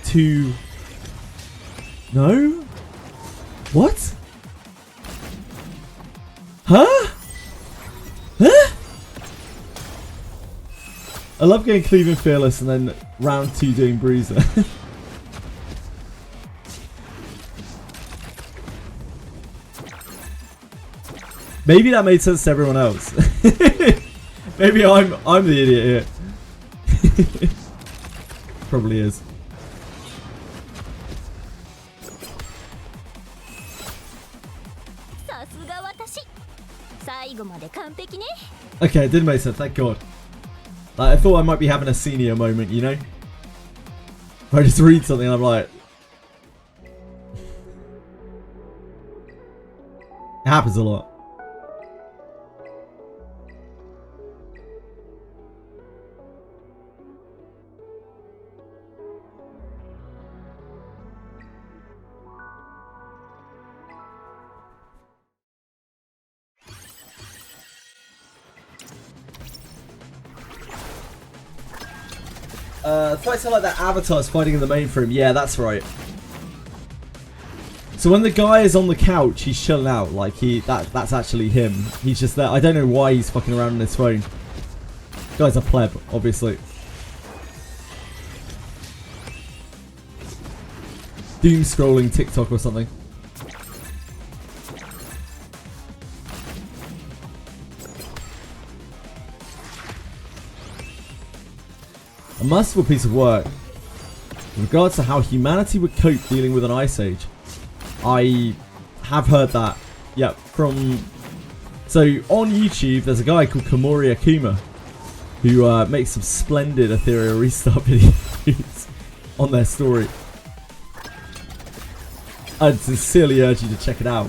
two. No? What? Huh? Huh? I love getting Cleveland Fearless and then round 2 doing Bruiser. Maybe that made sense to everyone else. Maybe I'm the idiot here. Probably is. Okay, it did make sense, thank God. Like, I thought I might be having a senior moment, you know? I just read something and I'm like... It happens a lot. Fights are like that avatars fighting in the mainframe. Yeah, that's right. So when the guy is on the couch, he's chilling out. Like that's actually him. He's just there. I don't know why he's fucking around on his phone. Guy's a pleb, obviously. Doom scrolling TikTok or something. A masterful piece of work. In regards to how humanity would cope dealing with an ice age. I have heard that, yep, from So on YouTube, there's a guy called Komori Akuma who makes some splendid Etheria Restart videos on their story. I'd sincerely urge you to check it out.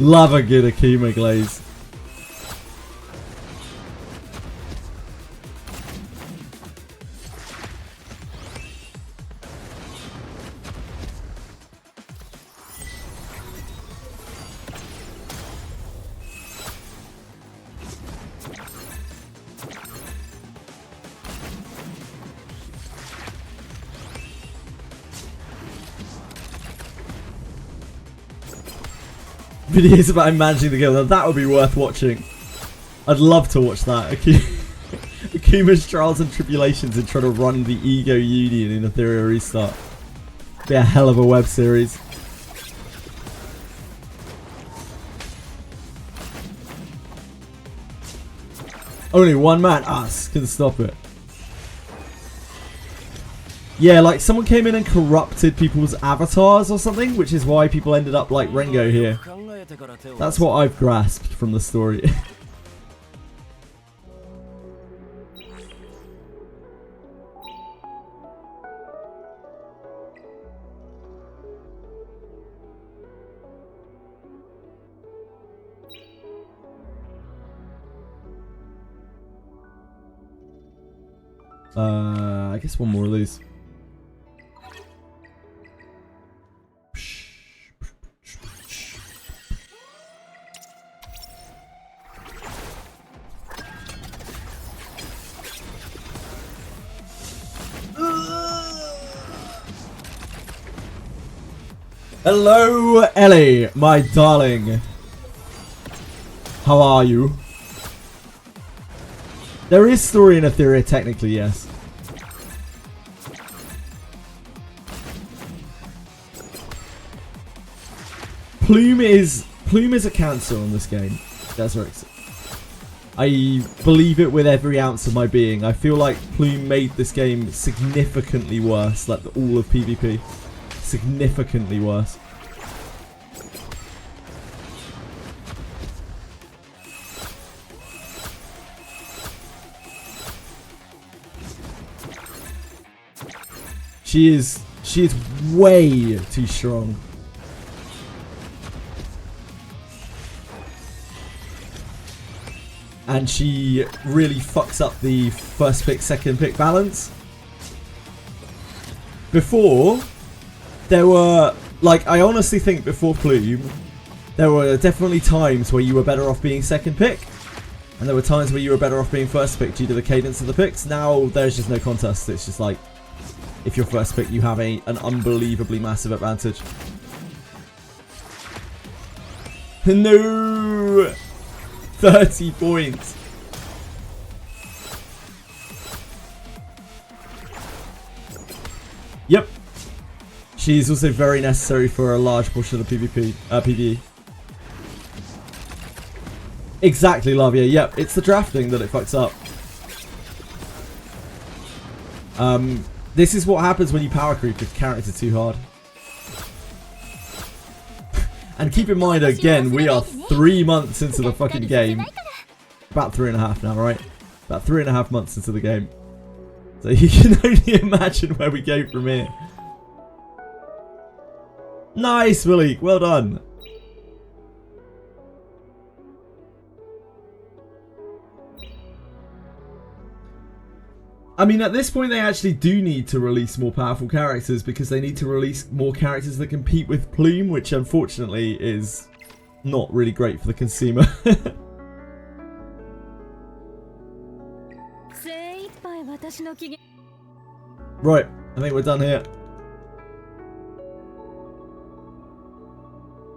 Love a good Akuma glaze. Videos about him managing the game. Now that would be worth watching. I'd love to watch that. Akuma's trials and tribulations in trying to run the Ego Union in Etheria Restart. Be a hell of a web series. Only one man, us, can stop it. Yeah, like someone came in and corrupted people's avatars or something, which is why people ended up like Rengo here. That's what I've grasped from the story. I guess one more of these. Hello, Ellie, my darling. How are you? There is story in Etheria, technically, yes. Plume is a cancer on this game. That's right. I believe it with every ounce of my being. I feel like Plume made this game significantly worse, like all of PvP. Significantly worse. She is way too strong. And she really fucks up the first pick, second pick balance. Before, there were, like, I honestly think before Plume, there were definitely times where you were better off being second pick. And there were times where you were better off being first pick due to the cadence of the picks. Now, there's just no contest. It's just like, if you're first pick, you have an unbelievably massive advantage. No! 30 points. Yep. She's also very necessary for a large portion of PvE. Exactly, Lavia. Yep, it's the drafting that it fucks up. This is what happens when you power creep if characters too hard. And keep in mind, again, we are 3 months into the fucking game. About 3.5 now, right? About 3.5 months into the game. So you can only imagine where we go from here. Nice, Willie. Well done. I mean, at this point, they actually do need to release more powerful characters because they need to release more characters that compete with Plume, which unfortunately is not really great for the consumer. Right, I think we're done here.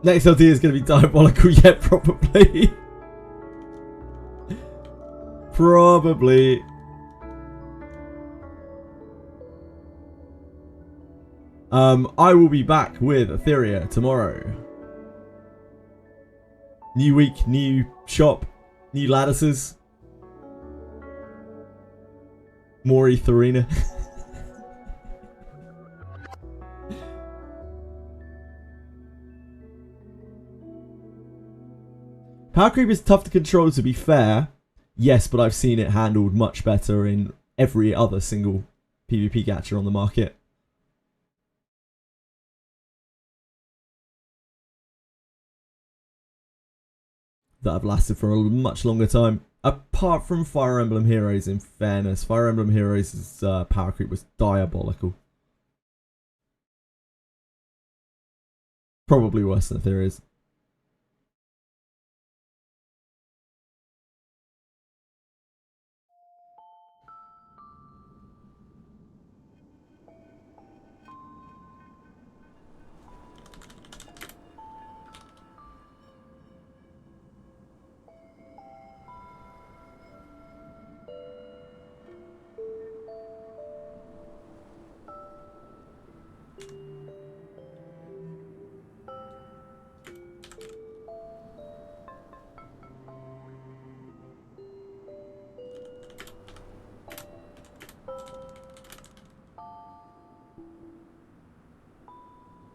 Next LD is going to be diabolical, yet probably. Probably. I will be back with Etheria tomorrow. New week, new shop, new lattices. More Etheria. Power creep is tough to control, to be fair. Yes, but I've seen it handled much better in every other single PvP gacha on the market. That have lasted for a much longer time. Apart from Fire Emblem Heroes, in fairness. Fire Emblem Heroes' power creep was diabolical. Probably worse than Etheria's.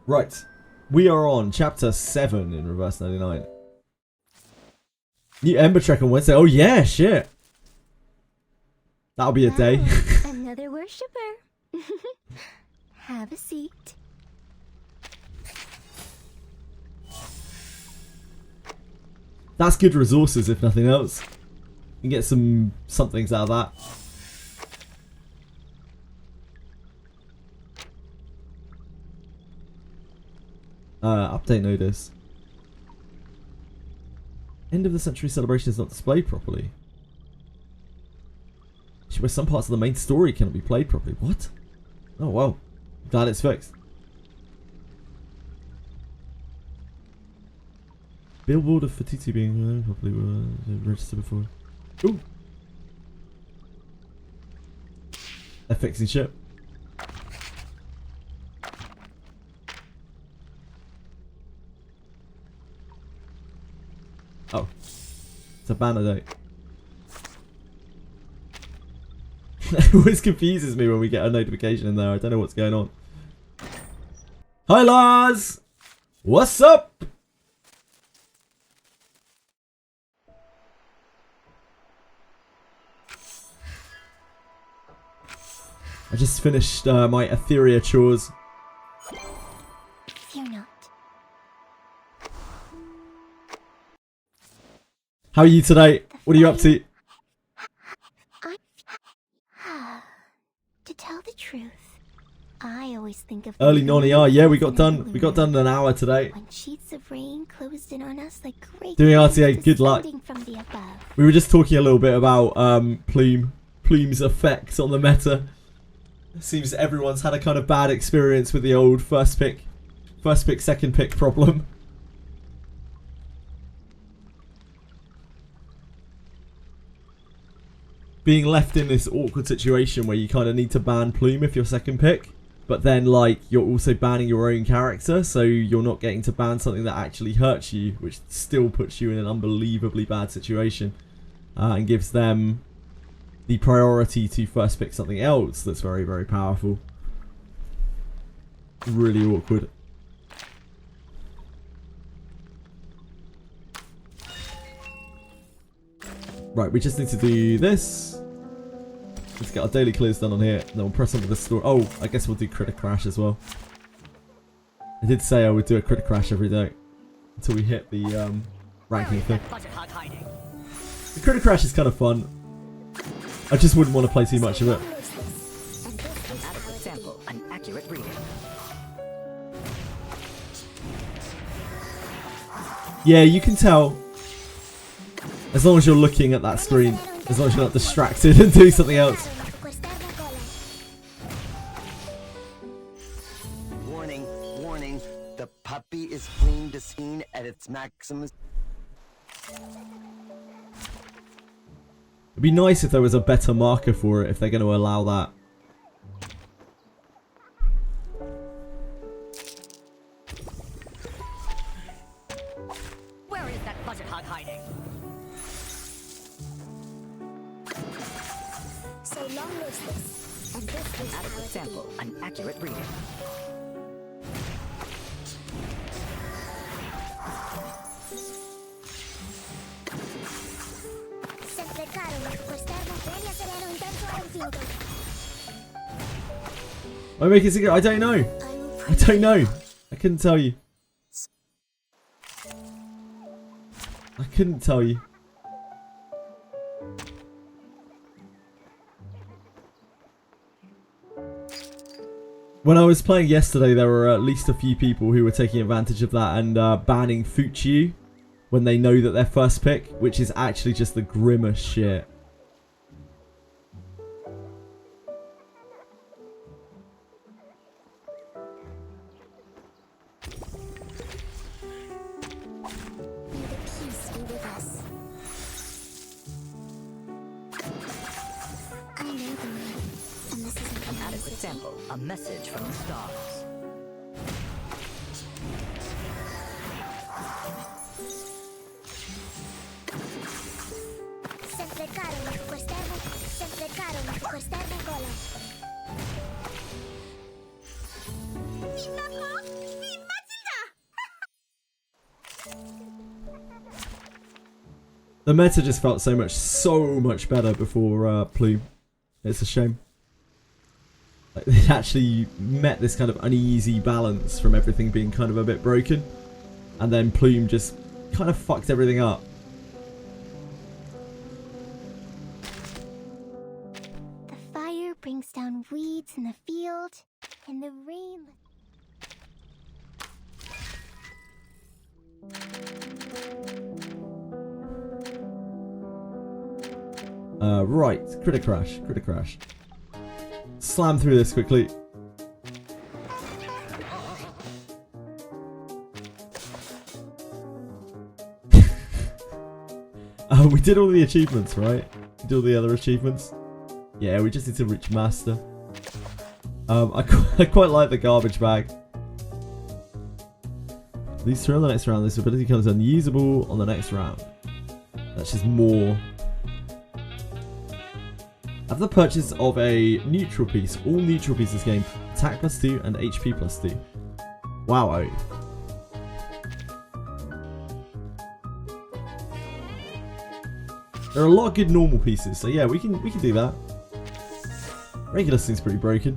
Right, we are on chapter 7 in Reverse 99. New Ember Trek on Wednesday. Oh yeah, shit. That'll be a day. Another worshipper. Have a seat. That's good resources, if nothing else. You can get somethings out of that. Update notice. End of the century celebration is not displayed properly. Where some parts of the main story cannot be played properly. What? Oh well. Glad it's fixed. Billboard of Fatiti being properly registered before. Ooh. They're fixing shit. Oh. It's a banner date. It always confuses me when we get a notification in there. I don't know what's going on. Hi Lars! What's up? I just finished my Etheria chores. Fear not. How are you today? What are you up to? To tell the truth, I always think of Early Nonny R. Yeah, we got done in an hour today. When sheets of rain closed in on us like great Doing RTA, good luck. from the above. We were just talking a little bit about Plume's effect on the meta. It seems everyone's had a kind of bad experience with the old first pick, second pick problem. Being left in this awkward situation where you kind of need to ban Plume if you're second pick, but then like you're also banning your own character, so you're not getting to ban something that actually hurts you, which still puts you in an unbelievably bad situation, and gives them the priority to first pick something else that's very, very powerful. Really awkward. Right, we just need to do this. Let's get our daily clears done on here, and then we'll press onto the store. Oh, I guess we'll do Critter Crash as well. I did say I would do a Critter Crash every day until we hit the ranking thing. The Critter Crash is kind of fun. I just wouldn't want to play too much of it. Sample, an accurate reading. Yeah, you can tell. As long as you're looking at that screen, as long as you're not distracted and doing something else. Warning, warning, the puppy is fleeing the scene at its maximum. It'd be nice if there was a better marker for it, if they're going to allow that. Where is that hog hiding. So long lives this. And this is Adequate sample, an accurate reading. Sempre caro, ma quest'erba media sereno in terzo è infinito. I make it secret. I don't know. I don't know. I couldn't tell you. I couldn't tell you. When I was playing yesterday, there were at least a few people who were taking advantage of that and banning Fuchiu when they know that they're first pick, which is actually just the grimmest shit. May the peace be with us. I know the way, and this isn't An adequate sample, a message from the stars. Sempre caro, ma quest'erba sempre caro, ma quest'erba cola. The meta just felt so much better before Plume. It's a shame. Like, they actually met this kind of uneasy balance from everything being kind of a bit broken, and then Plume just kind of fucked everything up. The fire brings down weeds in the field, and the rain. Right, critter crash. Slam through this quickly. We did all the achievements, right? We did all the other achievements. Yeah, we just need to reach master. I quite like the garbage bag. These three on the next round. This ability becomes unusable on the next round. That's just more. After the purchase of a neutral piece, all neutral pieces gain attack +2 and HP +2. Wow. There are a lot of good normal pieces, so yeah, we can do that. Regular seems pretty broken.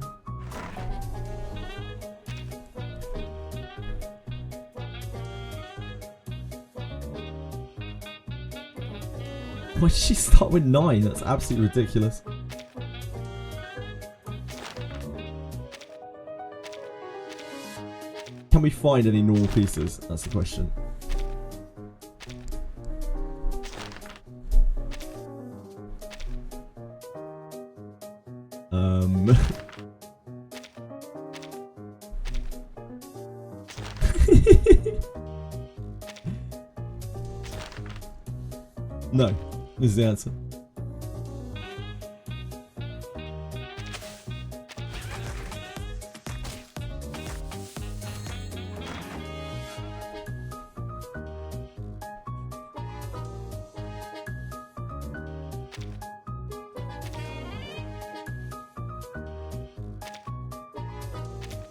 Why did she start with 9? That's absolutely ridiculous. Can we find any normal pieces? That's the question. No, this is the answer.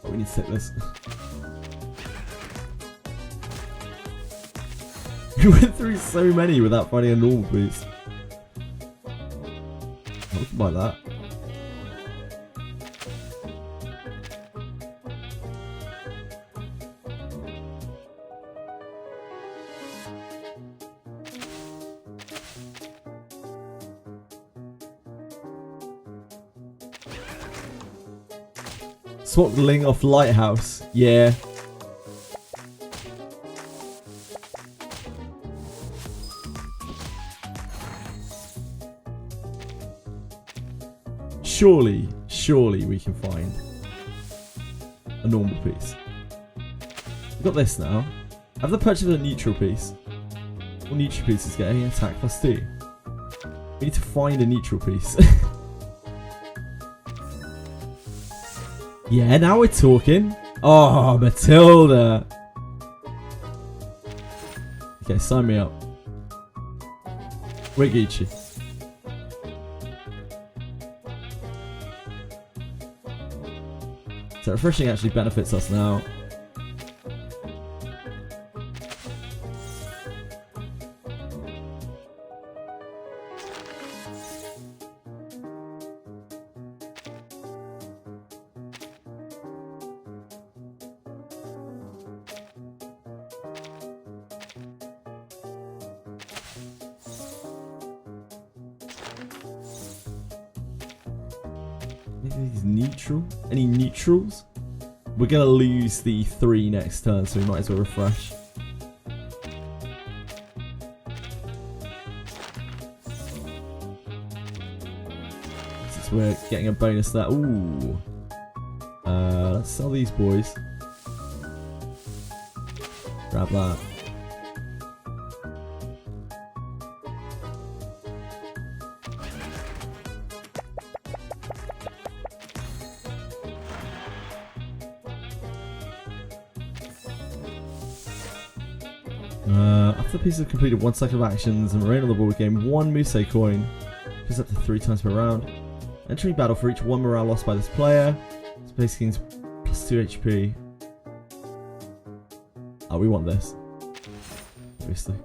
Oh, we need to take this. We went through so many without finding a normal piece. I can buy that. Swap the Ling off Lighthouse. Yeah. Surely we can find a normal piece. We've got this now. Have the purchase of a neutral piece. All neutral pieces get an attack +2. We need to find a neutral piece. Yeah, now we're talking. Oh, Matilda. Okay, sign me up. We're Gucci. So refreshing actually benefits us now. Any neutrals? We're gonna lose the 3 next turn, so we might as well refresh. Since we're getting a bonus there. Ooh. Let's sell these boys. Grab that. After the pieces have completed 1 cycle of actions and remain on the board, gain 1 Muse coin, which is up to 3 times per round. Entering battle for each 1 morale lost by this player. Space Kings plus 2 HP. Oh, we want this. Obviously.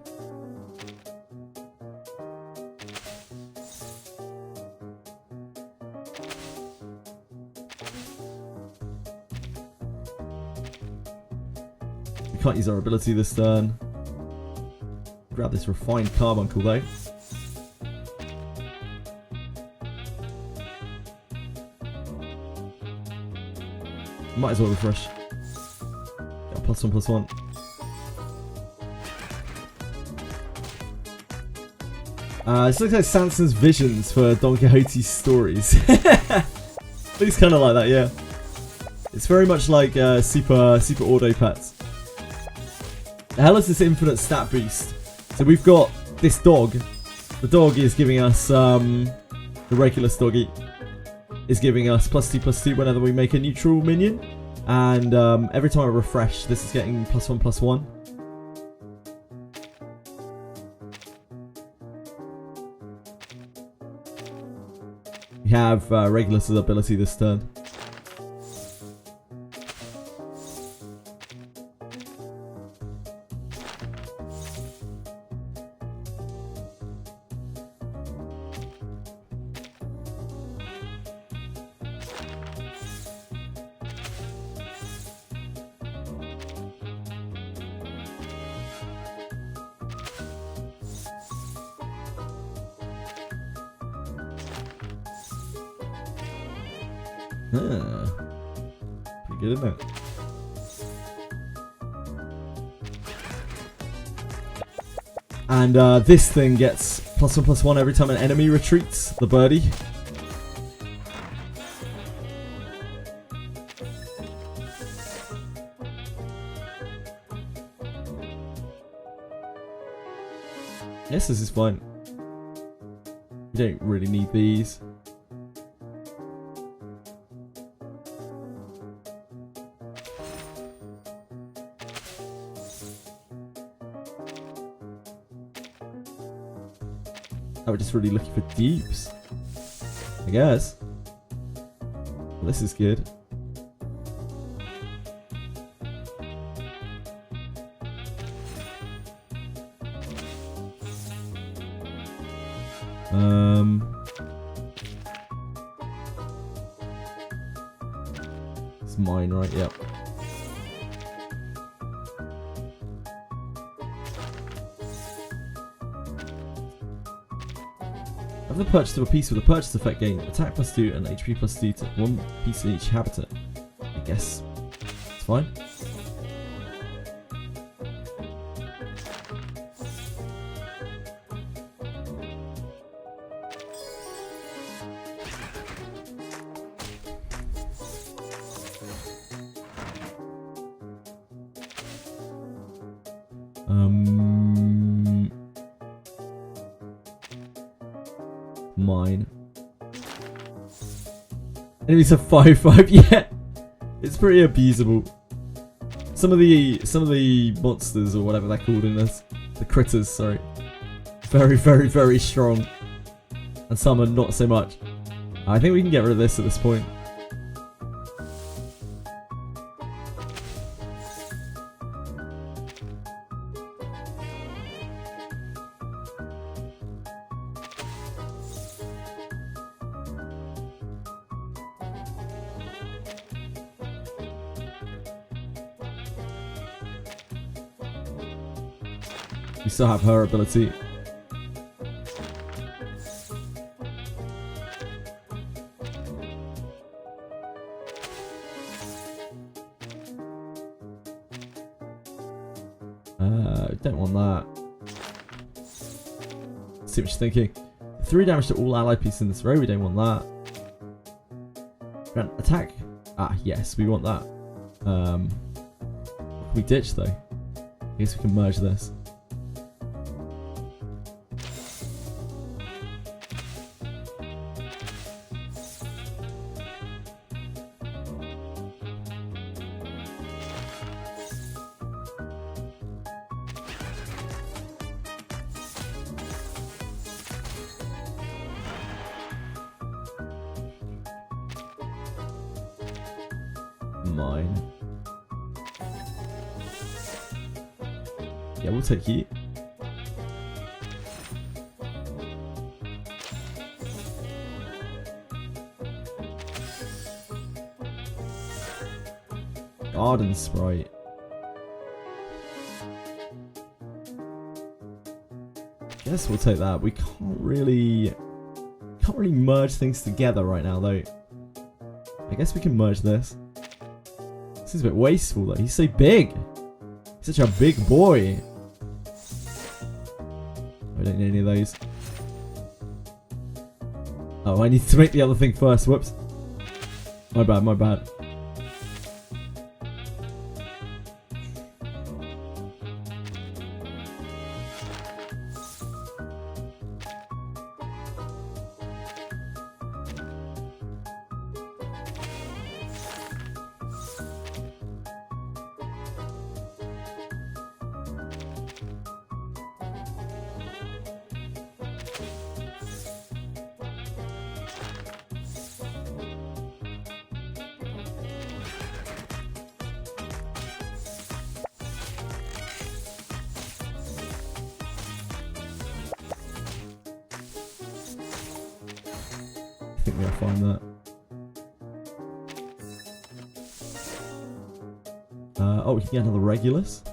We can't use our ability this turn. Grab this refined carbuncle though. Might as well refresh. Got +1/+1. This looks like Sanson's visions for Don Quixote's stories. Looks kind of like that, yeah. It's very much like Super Auto Pets. The hell is this infinite stat boost? So we've got this dog. The dog is giving us, the Regulus doggy is giving us +2/+2 whenever we make a neutral minion. And every time I refresh, this is getting +1/+1. We have Regulus' ability this turn. Pretty good, isn't it? And this thing gets +1/+1 every time an enemy retreats, the birdie. Yes, this is fine. We don't really need these. We're just really looking for dupes, I guess. Well, this is good. It's mine, right? Yep. The purchase of a piece with a purchase effect gain attack +2 and HP +2 to 1 piece in each habitat. I guess it's fine. Mine. Enemies have 5/5. Yeah, it's pretty abusable. Some of the monsters or whatever they're called in this, the critters. Sorry, very, very, very strong. And some are not so much. I think we can get rid of this at this point. We still have her ability. Don't want that. See what you're thinking. 3 damage to all allied pieces in this row. We don't want that. Grant attack. Ah, yes, we want that. What can we ditch though? I guess we can merge this. Mine. Yeah, we'll take you. Garden Sprite. Guess we'll take that. We can't really merge things together right now though. I guess we can merge this. This is a bit wasteful though. He's so big. He's such a big boy. I don't need any of those. Oh, I need to make the other thing first. Whoops. My bad, my bad. I think we'll find that. Oh, we can get another Regulus.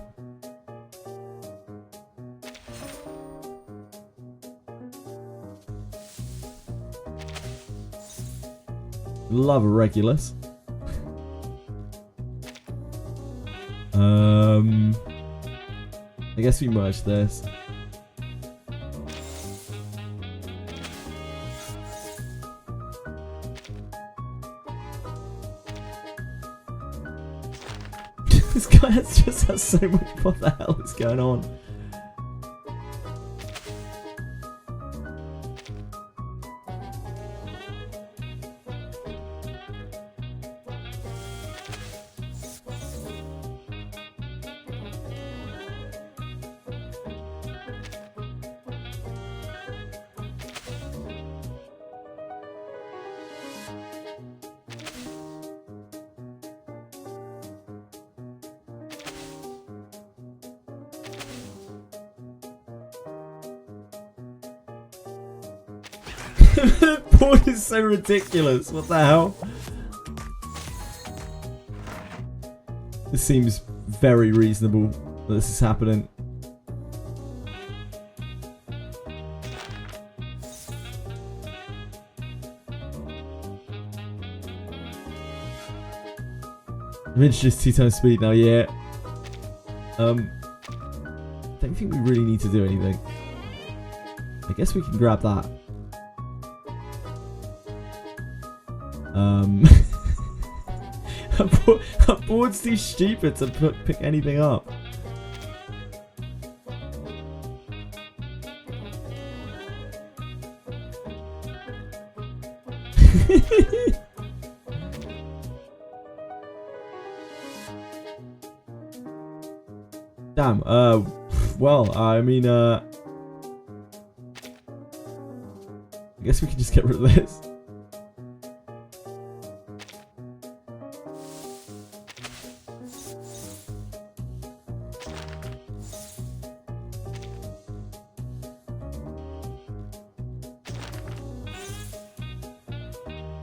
Love a Regulus. I guess we merge this. This guy just has so much. What the hell is going on? The board is so ridiculous. What the hell? This seems very reasonable that this is happening. I've introduced 2 times speed now, yeah. Don't think we really need to do anything. I guess we can grab that. Our board's too stupid to pick anything up. Damn, well, I mean, guess we can just get rid of this.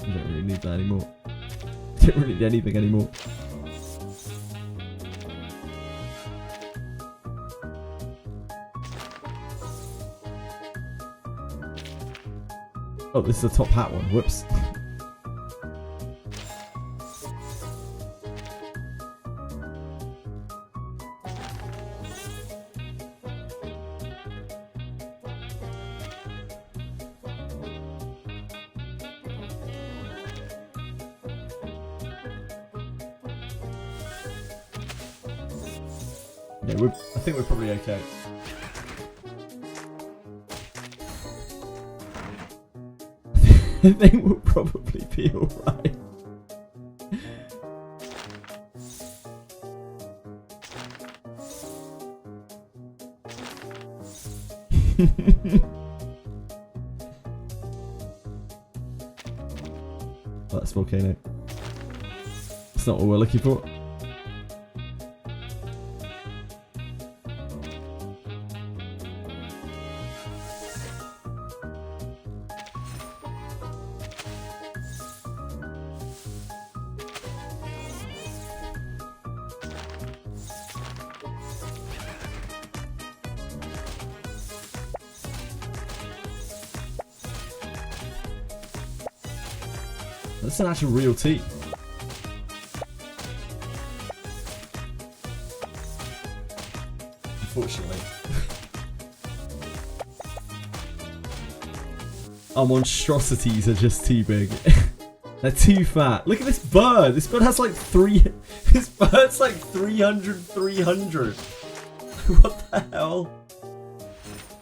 We don't really need that anymore. We don't really need anything anymore. Oh, this is the top hat one. Whoops. Yeah, I think we're probably okay. I think we'll probably be alright. Oh, that's volcano. That's not what we're looking for. That's an actual real tea. Unfortunately. Our monstrosities are just too big. They're too fat. Look at this bird. This bird has like this bird's like 300. What the hell?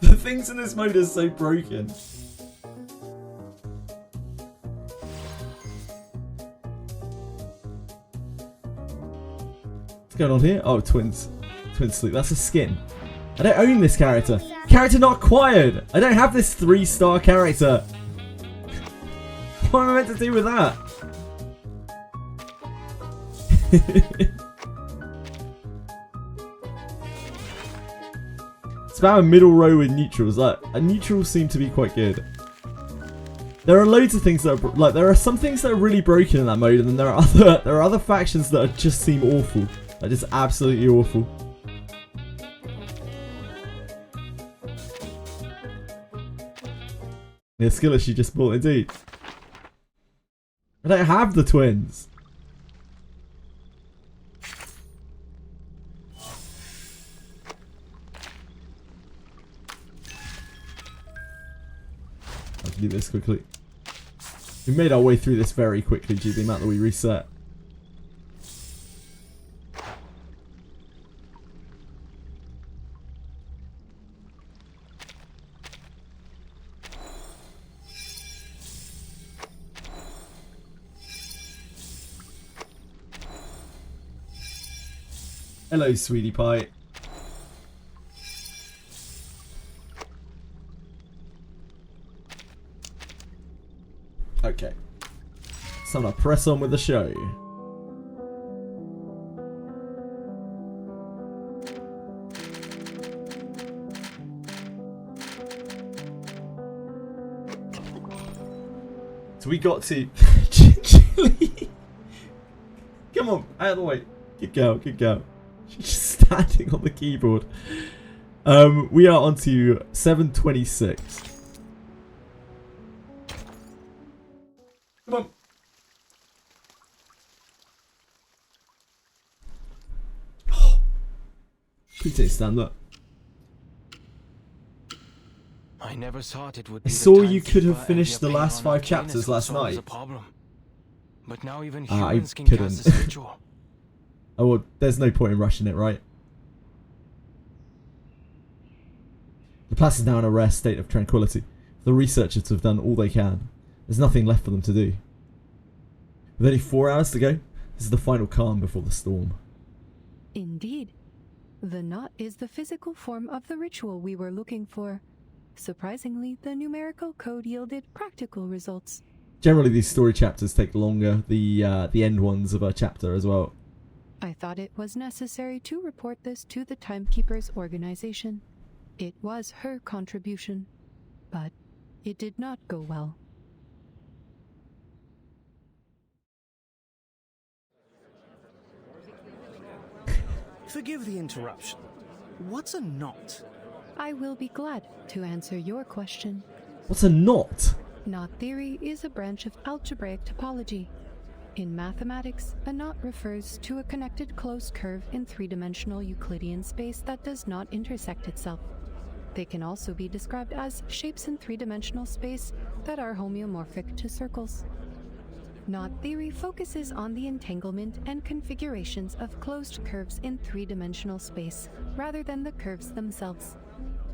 The things in this mode are so broken. What's going on here? Oh, twins. Twin sleep. That's a skin. I don't own this character. Character not acquired. I don't have this 3-star character. What am I meant to do with that? Spam a middle row with neutrals. Like, neutrals seem to be quite good. There are loads of things that are like there are some things that are really broken in that mode, and then there are other factions that are, just seem awful. Like just absolutely awful. Yeah, Skillet you just bought indeed. I don't have the twins. I can do this quickly. We made our way through this very quickly due to the amount that we reset. Hello, sweetie pie. Okay. So I'm gonna press on with the show. So we got to Chili. Come on, out of the way. Good girl, good girl. She's just standing on the keyboard. We are on to 726. Come on. Oh. Please don't stand up. I never thought it would I be saw you could have finished the last 5 chapters last night. But now even I humans can couldn't. cast this ritual. Oh, well, there's no point in rushing it, right? The place is now in a rare state of tranquility. The researchers have done all they can. There's nothing left for them to do. With only 4 hours to go, this is the final calm before the storm. Indeed. The knot is the physical form of the ritual we were looking for. Surprisingly, the numerical code yielded practical results. Generally, these story chapters take longer, the end ones of a chapter as well. I thought it was necessary to report this to the Timekeeper's organization. It was her contribution, but it did not go well. Forgive the interruption. What's a knot? I will be glad to answer your question. What's a knot? Knot theory is a branch of algebraic topology. In mathematics, a knot refers to a connected closed curve in three-dimensional Euclidean space that does not intersect itself. They can also be described as shapes in three-dimensional space that are homeomorphic to circles. Knot theory focuses on the entanglement and configurations of closed curves in three-dimensional space, rather than the curves themselves.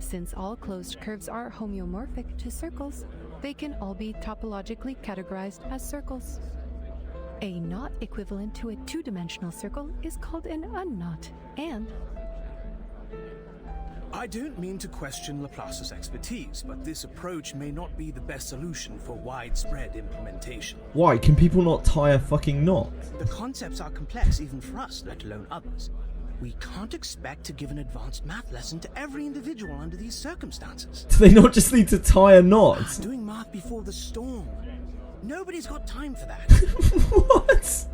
Since all closed curves are homeomorphic to circles, they can all be topologically categorized as circles. A knot equivalent to a two-dimensional circle is called an unknot, and... I don't mean to question Laplace's expertise, but this approach may not be the best solution for widespread implementation. Why? Can people not tie a fucking knot? The concepts are complex even for us, let alone others. We can't expect to give an advanced math lesson to every individual under these circumstances. Do they not just need to tie a knot? Doing math before the storm. Nobody's got time for that. What?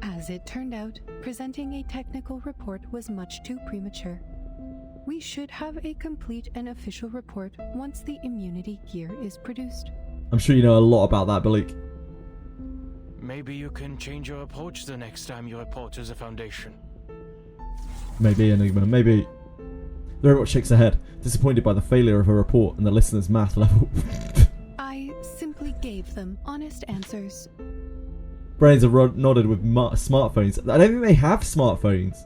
As it turned out, presenting a technical report was much too premature. We should have a complete and official report once the immunity gear is produced. I'm sure you know a lot about that, Balik. Maybe you can change your approach the next time you report to the Foundation. Maybe, Enigma, maybe. The robot shakes her head, disappointed by the failure of her report and the listener's math level. I simply gave them honest answers. Brains are nodded with smartphones. I don't think they have smartphones.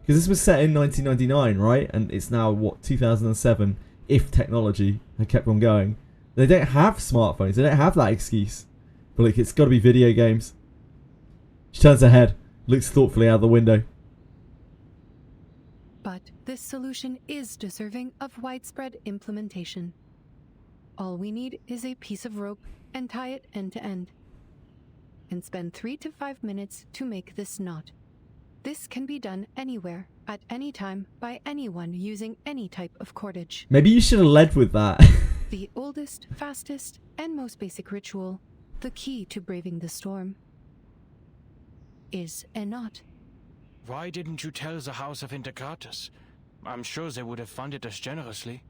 Because this was set in 1999, right? And it's now, what, 2007, if technology had kept on going. They don't have smartphones. They don't have that excuse. But like, it's got to be video games. She turns her head, looks thoughtfully out the window. But this solution is deserving of widespread implementation. All we need is a piece of rope and tie it end to end. And spend 3 to 5 minutes to make this knot. This can be done anywhere, at any time, by anyone using any type of cordage. Maybe you should have led with that. The oldest, fastest, and most basic ritual, the key to braving the storm, is a knot. Why didn't you tell the House of Intercartus? I'm sure they would have funded us generously.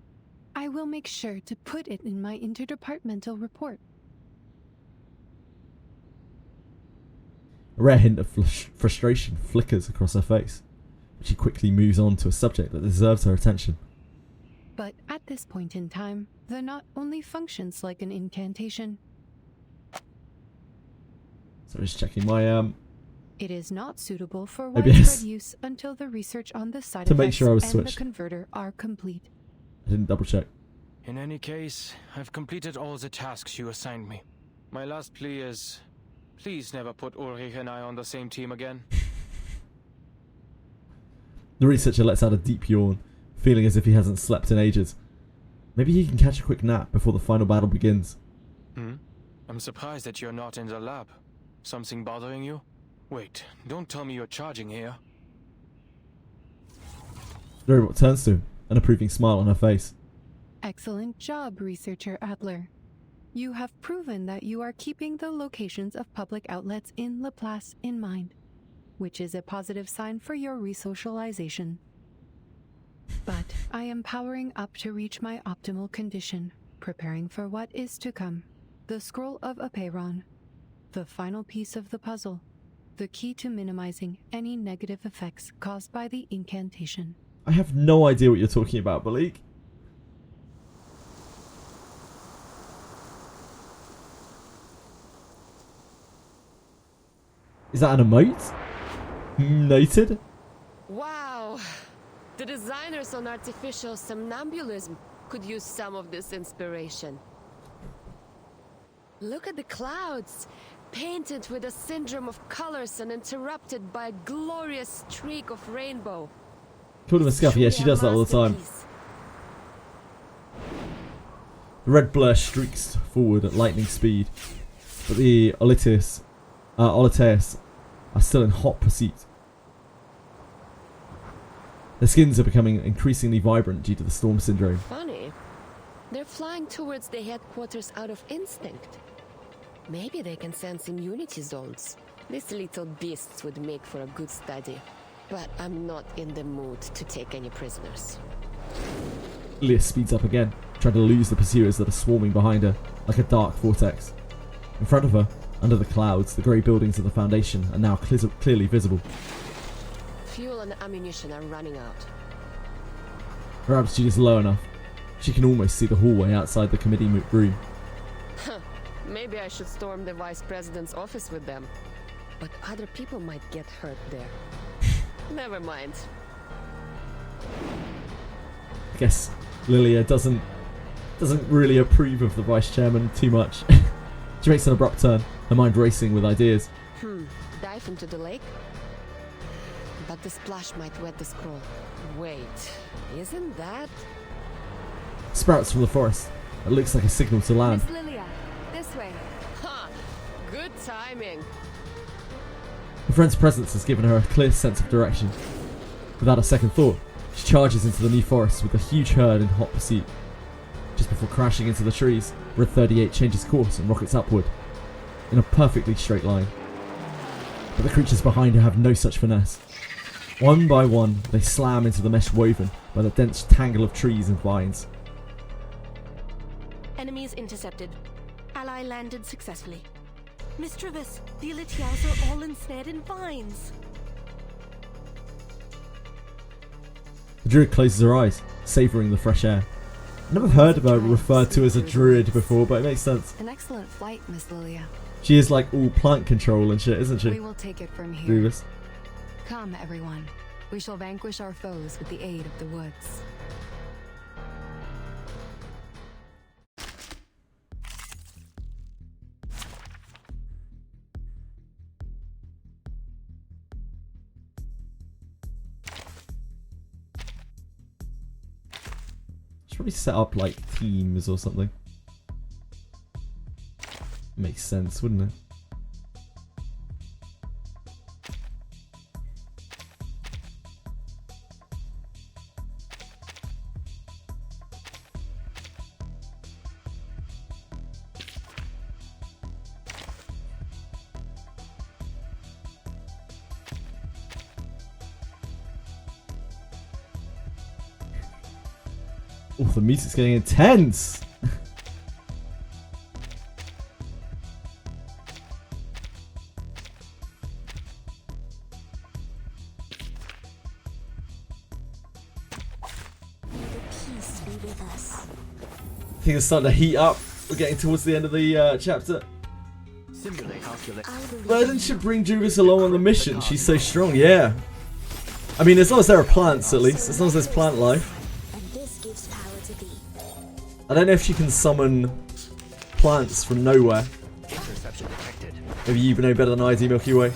I will make sure to put it in my interdepartmental report. A rare hint of frustration flickers across her face, but she quickly moves on to a subject that deserves her attention. But at this point in time, the knot only functions like an incantation. So just checking my It is not suitable for OBS. widespread use until the research on the side To make effects sure I was and switched. the converter are complete. I didn't double check. In any case, I've completed all the tasks you assigned me. My last plea is, please never put Ulrich and I on the same team again. The researcher lets out a deep yawn, feeling as if he hasn't slept in ages. Maybe he can catch a quick nap before the final battle begins. I'm surprised that you're not in the lab. Something bothering you? Wait, don't tell me you're charging here. The robot turns to him, an approving smile on her face. Excellent job, Researcher Adler. You have proven that you are keeping the locations of public outlets in Laplace in mind, which is a positive sign for your resocialization. But I am powering up to reach my optimal condition, preparing for what is to come. The Scroll of Apeiron, the final piece of the puzzle, the key to minimizing any negative effects caused by the incantation. I have no idea what you're talking about, Balik. Is that an emote? Noted? Wow! The designers on artificial somnambulism could use some of this inspiration. Look at the clouds, painted with a syndrome of colors and interrupted by a glorious streak of rainbow. Called him a scuffy, yeah, she does that all the time. The red blur streaks forward at lightning speed, but the Oliteus are still in hot pursuit. Their skins are becoming increasingly vibrant due to the storm syndrome. Funny. They're flying towards the headquarters out of instinct. Maybe they can sense immunity zones. These little beasts would make for a good study. But I'm not in the mood to take any prisoners. Lilia speeds up again, trying to lose the pursuers that are swarming behind her, like a dark vortex. In front of her, under the clouds, the grey buildings of the Foundation are now clearly visible. Fuel and ammunition are running out. Her altitude is low enough. She can almost see the hallway outside the committee room. Maybe I should storm the Vice President's office with them. But other people might get hurt there. Never mind. I guess Lilia doesn't really approve of the Vice Chairman too much. She makes an abrupt turn, her mind racing with ideas. Dive into the lake? But the splash might wet the scroll. Wait, isn't that... Sprouts from the forest. It looks like a signal to land. Miss Lilia, this way. Ha! Good timing. Her friend's presence has given her a clear sense of direction. Without a second thought, she charges into the new forest with a huge herd in hot pursuit. Just before crashing into the trees, Red 38 changes course and rockets upward, in a perfectly straight line. But the creatures behind her have no such finesse. One by one, they slam into the mesh woven by the dense tangle of trees and vines. Enemies intercepted. Ally landed successfully. Miss Travis, the Elitials are all ensnared in vines. The druid closes her eyes, savouring the fresh air. I've never heard of her referred to as a druid before, but it makes sense. An excellent flight, Miss Lilia. She is like all plant control and shit, isn't she? We will take it from here. Druidess. Come, everyone. We shall vanquish our foes with the aid of the woods. Should probably set up like teams or something. Makes sense, wouldn't it? Oh, the music's getting intense! I think it's starting to heat up. We're getting towards the end of the chapter. Why didn't she bring Juvis along on the mission? She's so strong, yeah. I mean, as long as there are plants, at least. As long as there's plant life. I don't know if she can summon plants from nowhere. Maybe you know better than I do, Milky Way.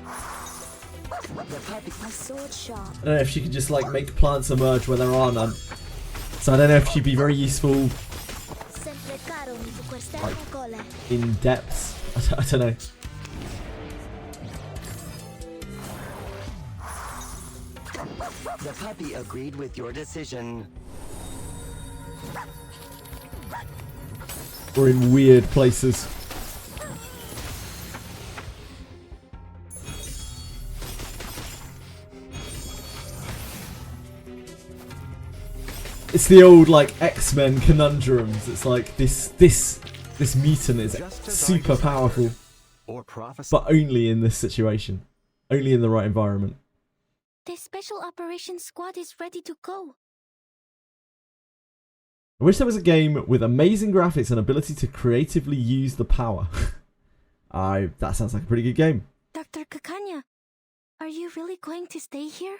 I don't know if she can just like make plants emerge where there are none. So I don't know if she'd be very useful like, in depth. I don't know. The puppy agreed with your decision. Or in weird places. It's the old like X-Men conundrums. It's like this mutant is super powerful, but only in this situation, only in the right environment. The special operations squad is ready to go. I wish there was a game with amazing graphics and ability to creatively use the power. That sounds like a pretty good game. Dr. Kakanya, are you really going to stay here?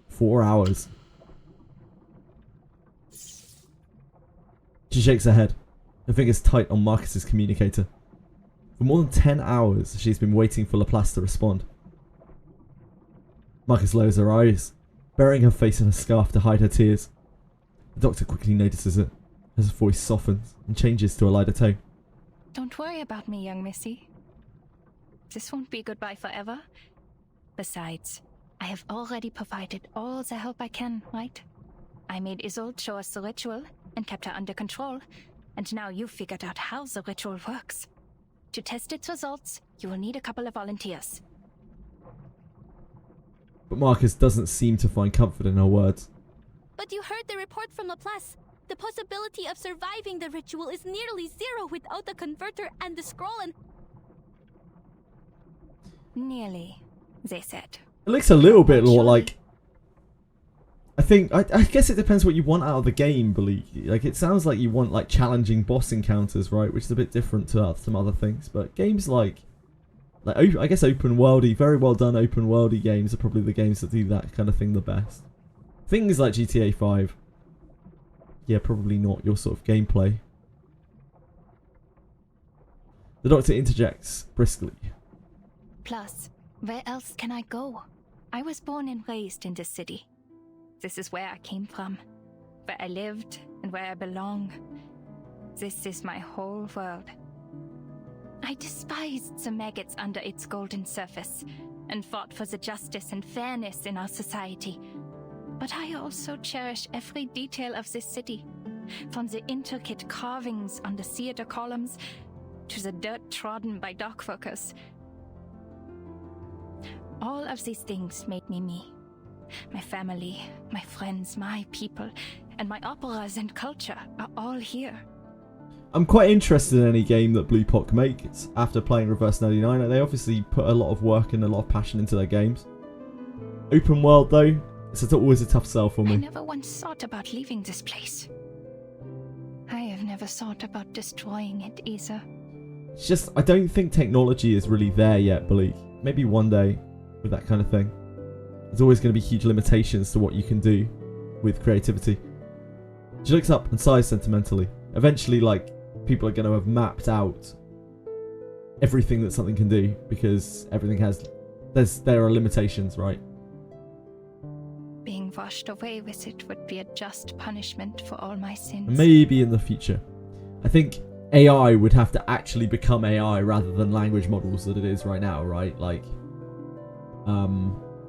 4 hours. She shakes her head, her fingers tight on Marcus's communicator. For more than 10 hours, she's been waiting for Laplace to respond. Marcus lowers her eyes, burying her face in a scarf to hide her tears. The doctor quickly notices it, as her voice softens and changes to a lighter tone. Don't worry about me, young missy. This won't be goodbye forever. Besides, I have already provided all the help I can, right? I made Isolde show us the ritual and kept her under control, and now you've figured out how the ritual works. To test its results, you will need a couple of volunteers. But Marcus doesn't seem to find comfort in her words. But you heard the report from Laplace. The possibility of surviving the ritual is nearly zero without the converter and the scroll and... Nearly, they said. It looks a little bit more like... I guess it depends what you want out of the game, Bleak. Like, it sounds like you want, like, challenging boss encounters, right? Which is a bit different to some other things. But games like I guess open worldy, very well done open worldy games are probably the games that do that kind of thing the best. Things like GTA 5, yeah, probably not your sort of gameplay. The doctor interjects briskly. Plus, where else can I go? I was born and raised in this city. This is where I came from, where I lived and where I belong. This is my whole world. I despised the maggots under its golden surface and fought for the justice and fairness in our society. But I also cherish every detail of this city, from the intricate carvings on the theater columns to the dirt trodden by dock workers. All of these things made me me. My family, my friends, my people, and my operas and culture are all here. I'm quite interested in any game that Blue Pot makes after playing Reverse 99. They obviously put a lot of work and a lot of passion into their games. Open world though, it's always a tough sell for me. I never once thought about leaving this place. I have never thought about destroying it either. It's just, I don't think technology is really there yet, Bleak. Maybe one day with that kind of thing. There's always going to be huge limitations to what you can do with creativity. She looks up and sighs sentimentally. Eventually, like, people are going to have mapped out everything that something can do because everything has... There are limitations, right? Being washed away with it would be a just punishment for all my sins. Maybe in the future. I think AI would have to actually become AI rather than language models that it is right now, right? Like,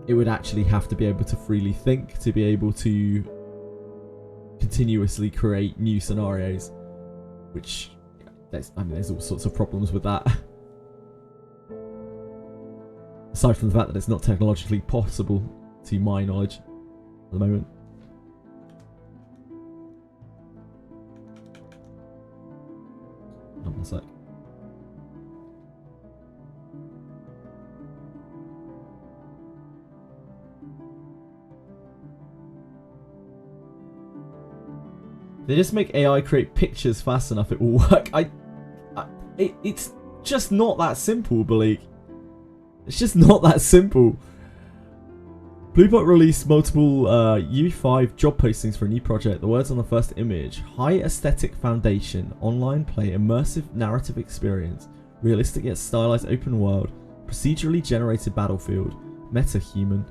it would actually have to be able to freely think, to be able to continuously create new scenarios, which, there's all sorts of problems with that. Aside from the fact that it's not technologically possible, to my knowledge, at the moment. One sec. They just make AI create pictures fast enough, it will work. It's just not that simple, Bleak. It's just not that simple. Bluebot released multiple UE5 job postings for a new project. The words on the first image: high aesthetic foundation, online play, immersive narrative experience, realistic yet stylized open world, procedurally generated battlefield, meta-human,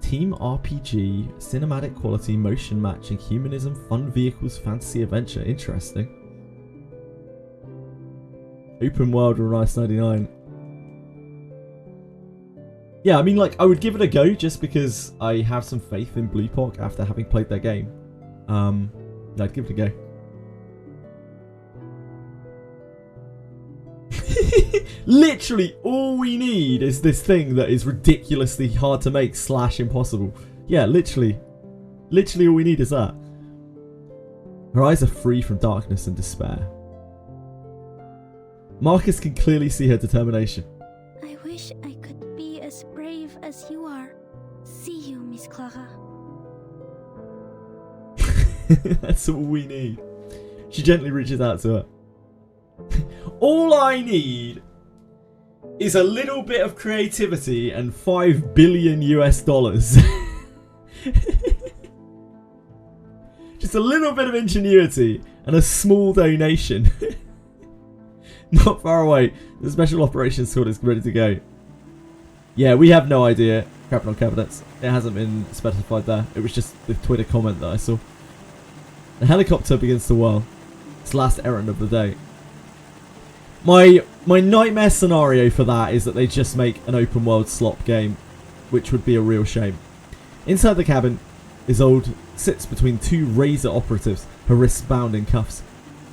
team RPG, cinematic quality, motion matching, humanism, fun vehicles, fantasy adventure. Interesting. Open world with Rice 99. Yeah, I mean, like, I would give it a go just because I have some faith in Bluepock after having played their game. I'd give it a go. Literally, all we need is this thing that is ridiculously hard to make / impossible. Yeah, literally. Literally all we need is that. Her eyes are free from darkness and despair. Marcus can clearly see her determination. I wish I could be as brave as you are. See you, Miss Clara. That's all we need. She gently reaches out to her. All I need is a little bit of creativity and $5 billion US. Just a little bit of ingenuity and a small donation. Not far away, the Special Operations Squad is ready to go. Yeah, we have no idea. Crap on cabinets. It hasn't been specified there. It was just the Twitter comment that I saw. The helicopter begins to whirl. It's last errand of the day. My nightmare scenario for that is that they just make an open world slop game, which would be a real shame. Inside the cabin, Isolde sits between two Razor operatives, her wrists bound in cuffs.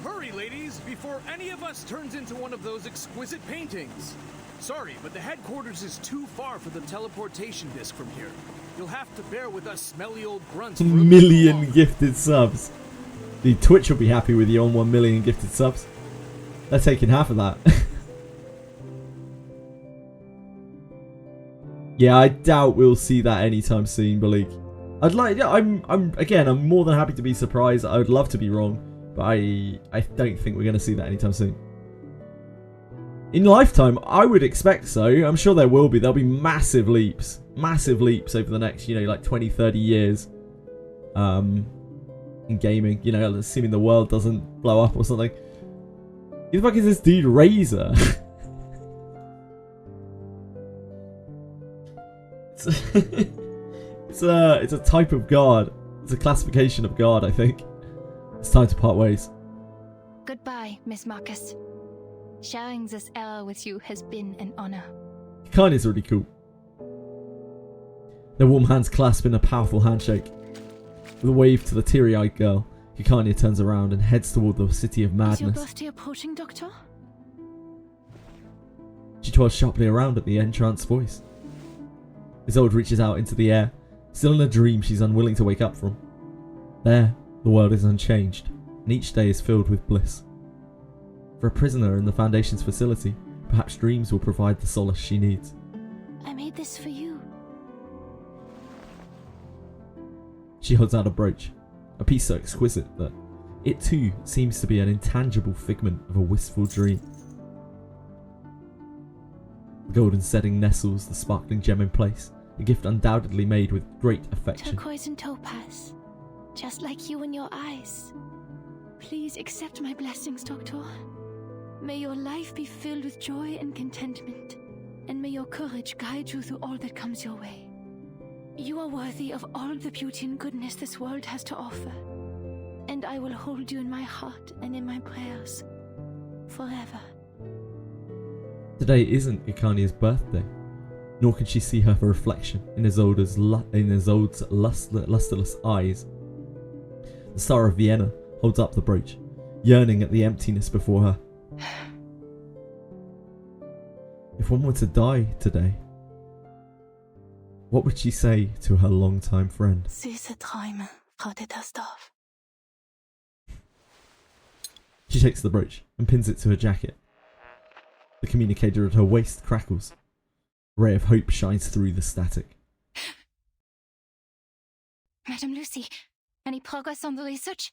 Hurry, ladies, before any of us turns into one of those exquisite paintings. Sorry, but the headquarters is too far for the teleportation disc from here. You'll have to bear with us smelly old grunts. Million gifted subs. The Twitch will be happy with you on 1 million gifted subs. They're taking half of that. Yeah, I doubt we'll see that anytime soon, Malik. I'd like, yeah, I'm more than happy to be surprised. I would love to be wrong, but I don't think we're going to see that anytime soon. In lifetime, I would expect so. I'm sure there will be. There'll be massive leaps over the next, like 20, 30 years. In gaming, assuming the world doesn't blow up or something. Who the fuck is this dude, Razor? It's a type of guard. It's a classification of guard, I think. It's time to part ways. Goodbye, Miss Marcus. Sharing this era with you has been an honor. Kikani's really cool. Their warm hands clasp in a powerful handshake. With a wave to the teary-eyed girl, Kikania turns around and heads toward the city of madness. Is your birthday approaching, Doctor? She twirls sharply around at the entranced voice. Isolde reaches out into the air, still in a dream she's unwilling to wake up from. There, the world is unchanged, and each day is filled with bliss. For a prisoner in the Foundation's facility, perhaps dreams will provide the solace she needs. I made this for you. She holds out a brooch, a piece so exquisite that it too seems to be an intangible figment of a wistful dream. The golden setting nestles the sparkling gem in place, a gift undoubtedly made with great affection. Turquoise and topaz, just like you and your eyes. Please accept my blessings, Doctor. May your life be filled with joy and contentment, and may your courage guide you through all that comes your way. You are worthy of all the beauty and goodness this world has to offer, and I will hold you in my heart and in my prayers forever. Today isn't Ikania's birthday, nor can she see her reflection in Isolde's lustreless eyes. The Star of Vienna holds up the brooch, yearning at the emptiness before her. If one were to die today, what would she say to her longtime friend? Süße Träume, Frau Dittersdorf. She takes the brooch and pins it to her jacket. The communicator at her waist crackles. A ray of hope shines through the static. Madam Lucy, any progress on the research?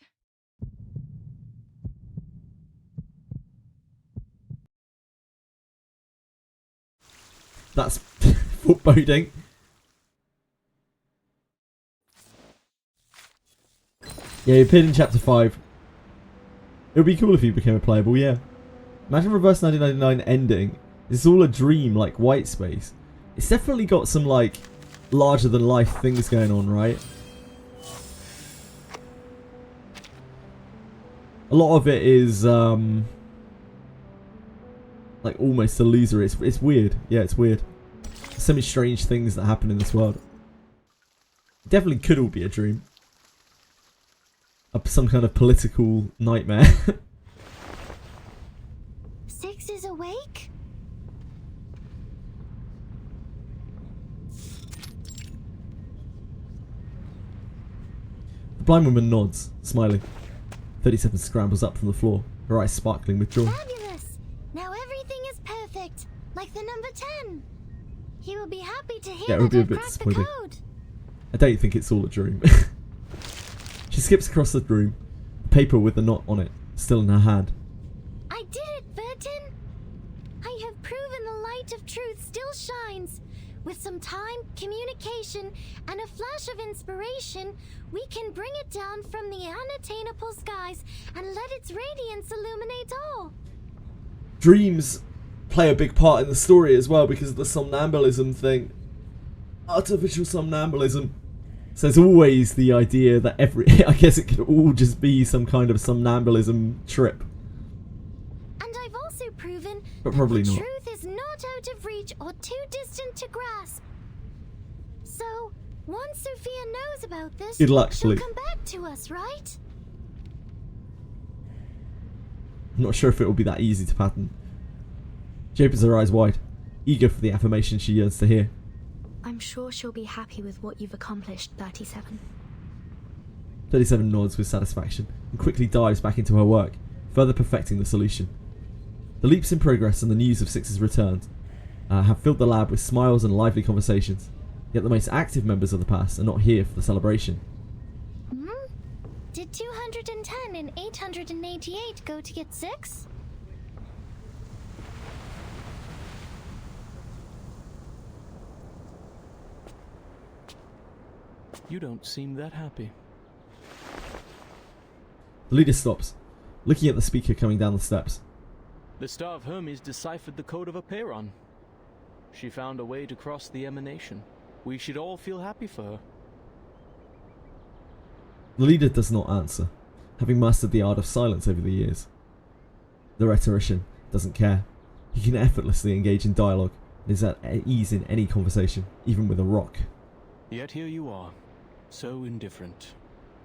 That's foreboding. Yeah, you appeared in Chapter 5. It would be cool if you became a playable, yeah. Imagine Reverse 1999 ending. It's all a dream, like White Space. It's definitely got some, like, larger-than-life things going on, right? A lot of it is, like, almost illusory. It's weird. Yeah, it's weird. There's so many strange things that happen in this world. It definitely could all be a dream. Some kind of political nightmare. Six is awake? The blind woman nods, smiling. 37 scrambles up from the floor, her eyes sparkling with joy. Fabulous! Now everything is perfect, like the number 10. He will be happy to hear Yeah, it would that be a I've bit cracked the disappointing. code. I don't think it's all a dream. She skips across the room, a paper with the knot on it, still in her hand. I did it, Burton! I have proven the light of truth still shines. With some time, communication, and a flash of inspiration, we can bring it down from the unattainable skies and let its radiance illuminate all. Dreams play a big part in the story as well because of the somnambulism thing. Artificial somnambulism. So there's always the idea that I guess it could all just be some kind of somnambulism trip. And I've also proven But probably that the not. truth is not out of reach or too distant to grasp. So, once Sophia knows about this, Good luck, she'll Sleep. come back to us, right? I'm not sure if it will be that easy to pattern. She opens her eyes wide, eager for the affirmation she yearns to hear. I'm sure she'll be happy with what you've accomplished, 37. 37 nods with satisfaction and quickly dives back into her work, further perfecting the solution. The leaps in progress and the news of Six's return have filled the lab with smiles and lively conversations, yet the most active members of the past are not here for the celebration. Did 210 and 888 go to get 6? You don't seem that happy. The leader stops, looking at the speaker coming down the steps. The Star of Hermes deciphered the code of Aperon. She found a way to cross the emanation. We should all feel happy for her. The leader does not answer, having mastered the art of silence over the years. The rhetorician doesn't care. He can effortlessly engage in dialogue and is at ease in any conversation, even with a rock. Yet here you are, so indifferent.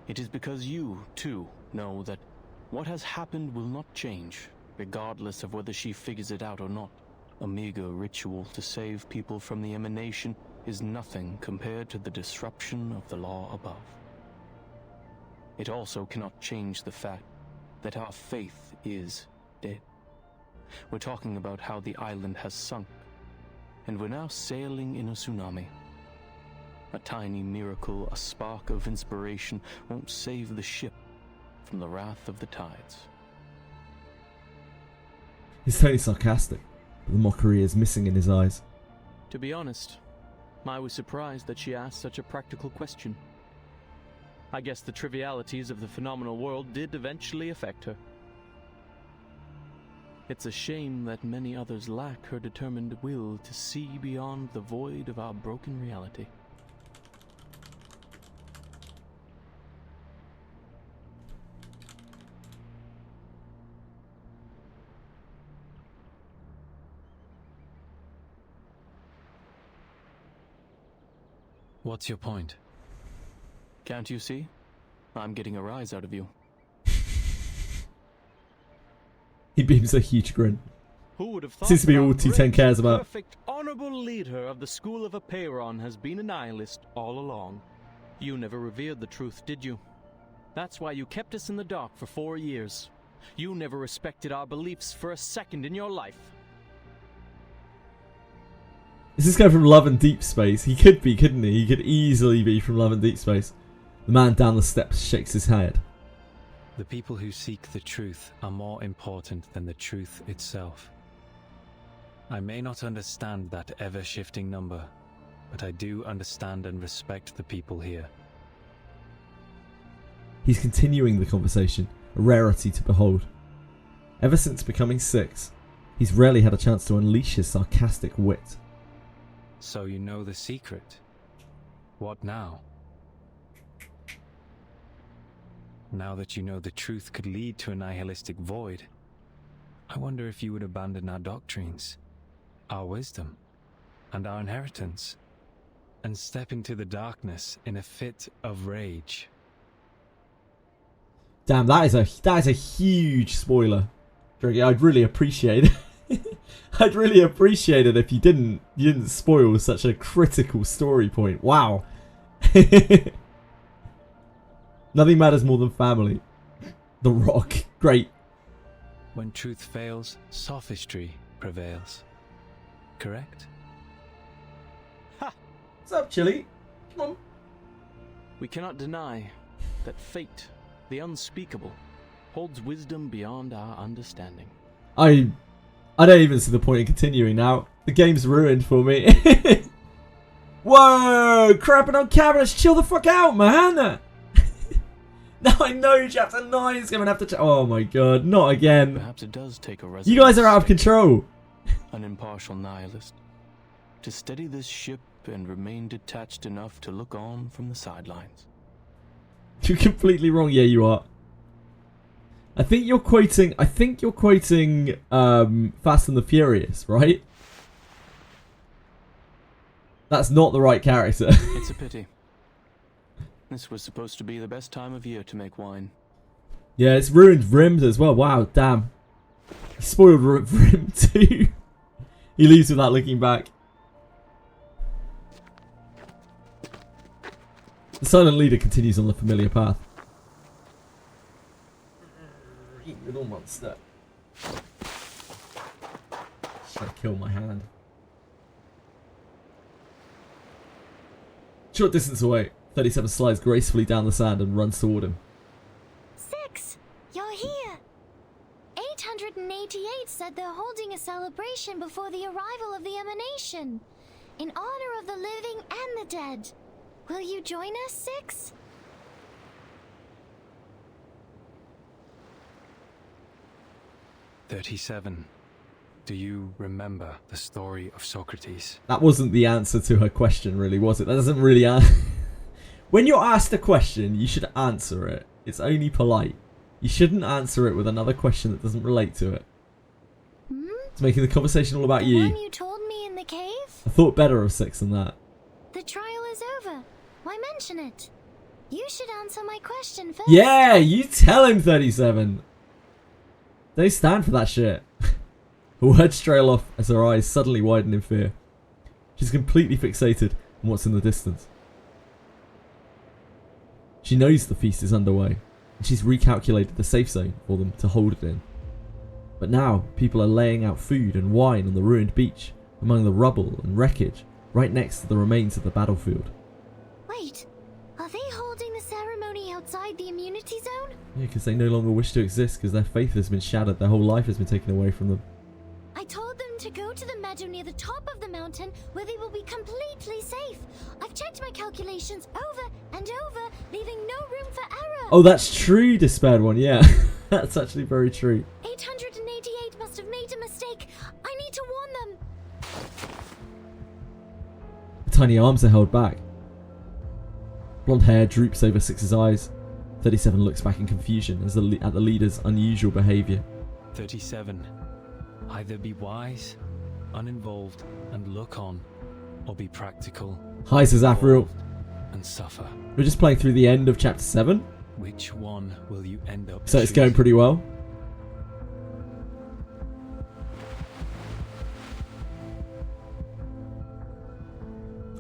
It is because you, too, know that what has happened will not change, regardless of whether she figures it out or not. A meager ritual to save people from the emanation is nothing compared to the disruption of the law above. It also cannot change the fact that our faith is dead. We're talking about how the island has sunk, and we're now sailing in a tsunami. A tiny miracle, a spark of inspiration, won't save the ship from the wrath of the tides. His tone is sarcastic, but the mockery is missing in his eyes. To be honest, I was surprised that she asked such a practical question. I guess the trivialities of the phenomenal world did eventually affect her. It's a shame that many others lack her determined will to see beyond the void of our broken reality. What's your point? Can't you see? I'm getting a rise out of you. He beams a huge grin. Who would have thought Seems to be that all our 210 great, cares about. Perfect, honorable leader of the school of Aperon has been a nihilist all along. You never revered the truth, did you? That's why you kept us in the dark for 4 years. You never respected our beliefs for a second in your life. Is this guy from Love and Deep Space? He could be, couldn't he? He could easily be from Love and Deep Space. The man down the steps shakes his head. The people who seek the truth are more important than the truth itself. I may not understand that ever-shifting number, but I do understand and respect the people here. He's continuing the conversation, a rarity to behold. Ever since becoming 6, he's rarely had a chance to unleash his sarcastic wit. So you know the secret. What now? Now that you know the truth could lead to a nihilistic void, I wonder if you would abandon our doctrines, our wisdom, and our inheritance, and step into the darkness in a fit of rage. Damn, that is a huge spoiler. I'd really appreciate it. I'd really appreciate it if you didn't spoil such a critical story point. Wow. Nothing matters more than family. The Rock. Great. When truth fails, sophistry prevails. Correct? Ha! What's up, Chili? Come on. We cannot deny that fate, the unspeakable, holds wisdom beyond our understanding. I don't even see the point in continuing now. The game's ruined for me. Whoa! Crapping on cabinets. Chill the fuck out, man. Now I know chapter 9 is going to have to... Oh my god, not again. Perhaps it does take a You guys are out of control. An impartial nihilist. To steady this ship and remain detached enough to look on from the sidelines. You're completely wrong. Yeah, you are. I think you're quoting Fast and the Furious, right? That's not the right character. It's a pity. This was supposed to be the best time of year to make wine. Yeah, it's ruined Rims as well. Wow, damn. He spoiled Rim too. He leaves without looking back. The silent leader continues on the familiar path. Little monster. Should I kill my hand? Short distance away, 37 slides gracefully down the sand and runs toward him. 6, you're here. 888 said they're holding a celebration before the arrival of the emanation, in honor of the living and the dead. Will you join us, 6? "37. Do you remember the story of Socrates?" That wasn't the answer to her question, really, was it? That doesn't really answer. When you're asked a question, you should answer it. It's only polite. You shouldn't answer it with another question that doesn't relate to it. It's making the conversation all about you. The one you told me in the cave? I thought better of 6 than that. The trial is over. Why mention it? You should answer my question first. Yeah, you tell him, 37. They stand for that shit. Her words trail off as her eyes suddenly widen in fear. She's completely fixated on what's in the distance. She knows the feast is underway, and she's recalculated the safe zone for them to hold it in. But now, people are laying out food and wine on the ruined beach, among the rubble and wreckage, right next to the remains of the battlefield. Wait, are they holding the ceremony outside the immunity zone? Yeah, because they no longer wish to exist, because their faith has been shattered, their whole life has been taken away from them. I told them to go to the meadow near the top of the mountain, where they will be completely safe. I've checked my calculations over and over, leaving no room for error. Oh, that's true, Despaired One, yeah. That's actually very true. 888 must have made a mistake. I need to warn them. The tiny arms are held back. Blonde hair droops over 6's eyes. 37 looks back in confusion as at the leader's unusual behaviour. 37. Either be wise, uninvolved, and look on, or be practical. Hi, says Afriel. And suffer. We're just playing through the end of chapter 7. Which one will you end up So it's going pretty well.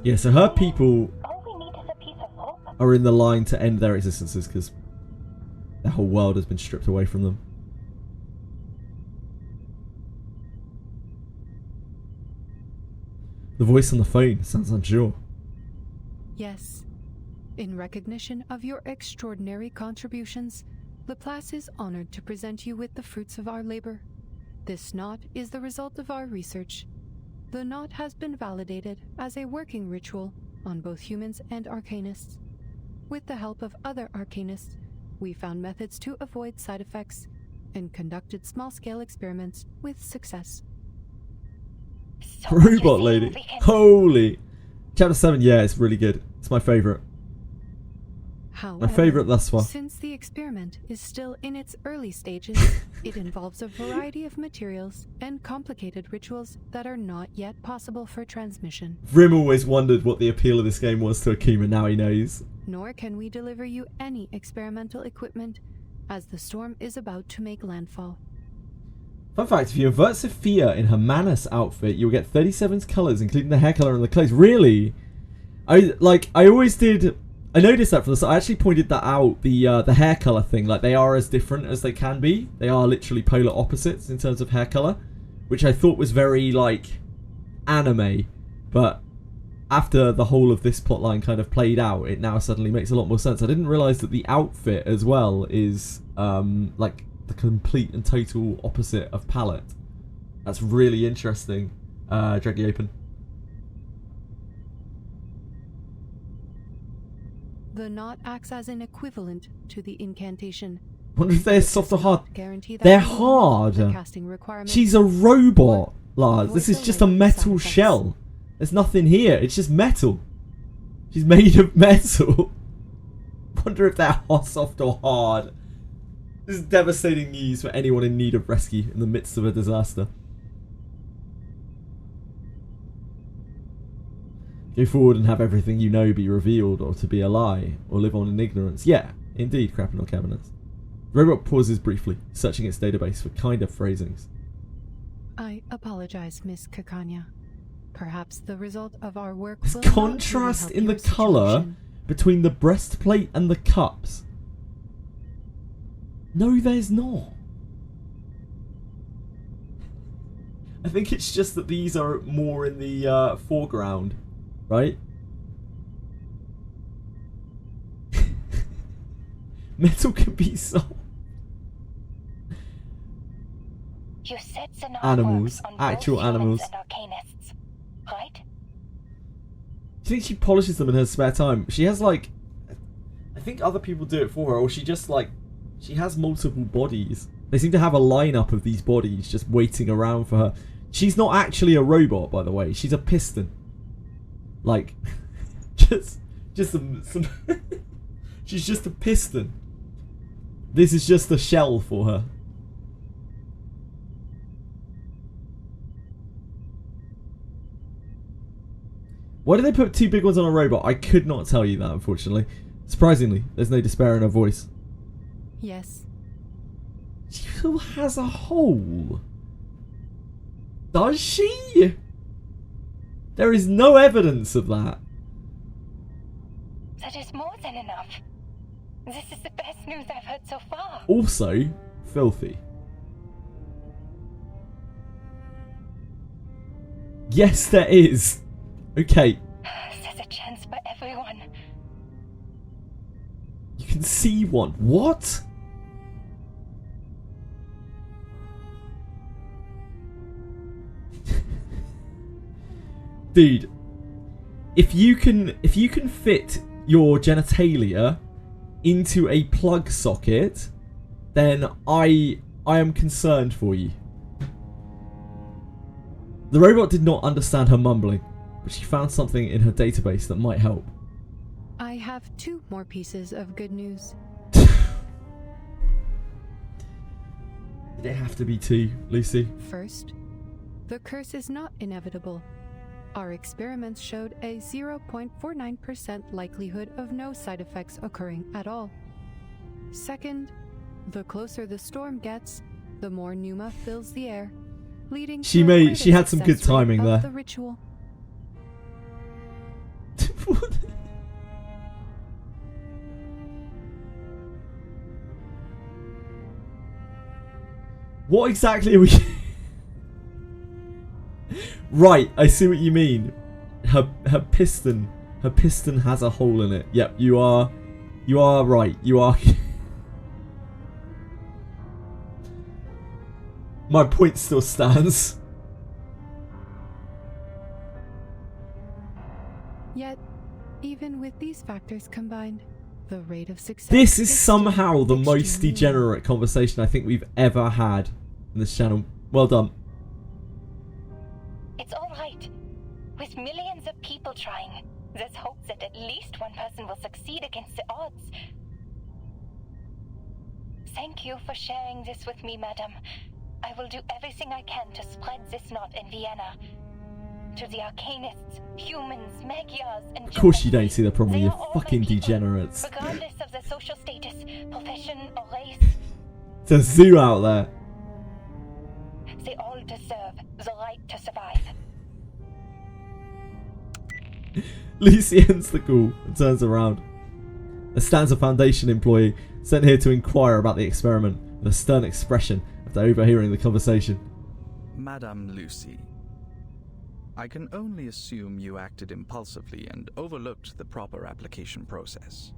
Yeah, so her people are in the line to end their existences because their whole world has been stripped away from them. The voice on the phone sounds unsure. Yes. In recognition of your extraordinary contributions, Laplace is honored to present you with the fruits of our labor. This knot is the result of our research. The knot has been validated as a working ritual on both humans and arcanists. With the help of other arcanists, we found methods to avoid side effects and conducted small-scale experiments with success. So Robot lady. Holy. Chapter 7, yeah, it's really good. It's my favourite. However, My favourite thus far. Since the experiment is still in its early stages, it involves a variety of materials and complicated rituals that are not yet possible for transmission. Vrim always wondered what the appeal of this game was to Akuma, now he knows. Nor can we deliver you any experimental equipment, as the storm is about to make landfall. Fun fact, if you invert Sophia in her Manus outfit, you'll get 37's colours, including the hair colour and the clothes. Really? I always did... I noticed that from the start. I actually pointed that out, the hair colour thing. Like, they are as different as they can be. They are literally polar opposites in terms of hair colour, which I thought was very, like, anime. But after the whole of this plotline kind of played out, it now suddenly makes a lot more sense. I didn't realise that the outfit as well is, like, the complete and total opposite of palette. That's really interesting. Drag the open. The knot acts as an equivalent to the incantation. Wonder if they're soft or hard. Guarantee that They're the hard. casting requirements She's a robot, Lars. avoid This is the just a likely metal side effects. shell. There's nothing here. It's just metal. She's made of metal. Wonder if they're soft or hard. This is devastating news for anyone in need of rescue in the midst of a disaster. Go forward and have everything you know be revealed, or to be a lie, or live on in ignorance. Yeah, indeed, Crapinal Cabinets. The robot pauses briefly, searching its database for kinder phrasings. I apologize, Miss Kakanya. Perhaps the result of our work There's will not contrast really in the help your colour situation. between the breastplate and the cups. No, there's not. I think it's just that these are more in the foreground, right? Metal can be soft. You said Xenon Animals, works on actual both animals. humans and arcanists, right? Do you think she polishes them in her spare time? She has like, I think other people do it for her, or she just like, she has multiple bodies. They seem to have a lineup of these bodies just waiting around for her. She's not actually a robot, by the way. She's a piston. Like, just some she's just a piston. This is just a shell for her. Why did they put two big ones on a robot? I could not tell you that, unfortunately. Surprisingly, there's no despair in her voice. Yes. She still has a hole. Does she? There is no evidence of that. That is more than enough. This is the best news I've heard so far. Also, filthy. Yes, there is. Okay. There's a chance for everyone. You can see one. What? Dude, if you can fit your genitalia into a plug socket, then I am concerned for you. The robot did not understand her mumbling, but she found something in her database that might help. I have 2 more pieces of good news. Did it have to be 2, Lucy? First, the curse is not inevitable. Our experiments showed a 0.49% likelihood of no side effects occurring at all. Second, the closer the storm gets, the more pneuma fills the air, leading She to a may- greater she had some good success rate timing of there. The ritual. What exactly are we... Right, I see what you mean. Her piston has a hole in it. Yep, you are right. You are. My point still stands. Yet, even with these factors combined, the rate of success... This is still somehow the most extremely degenerate conversation I think we've ever had in this channel. Well done. It's all right. With millions of people trying, there's hope that at least one person will succeed against the odds. Thank you for sharing this with me, madam. I will do everything I can to spread this knot in Vienna. To the arcanists, humans, Magyars, and Of course you don't see the problem, They you are all my fucking people, degenerates. regardless of their social status, profession, or race. There's a zoo out there. They all deserve the right to survive. Lucy ends the call and turns around. There stands a Foundation employee sent here to inquire about the experiment with a stern expression after overhearing the conversation. Madame Lucy, I can only assume you acted impulsively and overlooked the proper application process.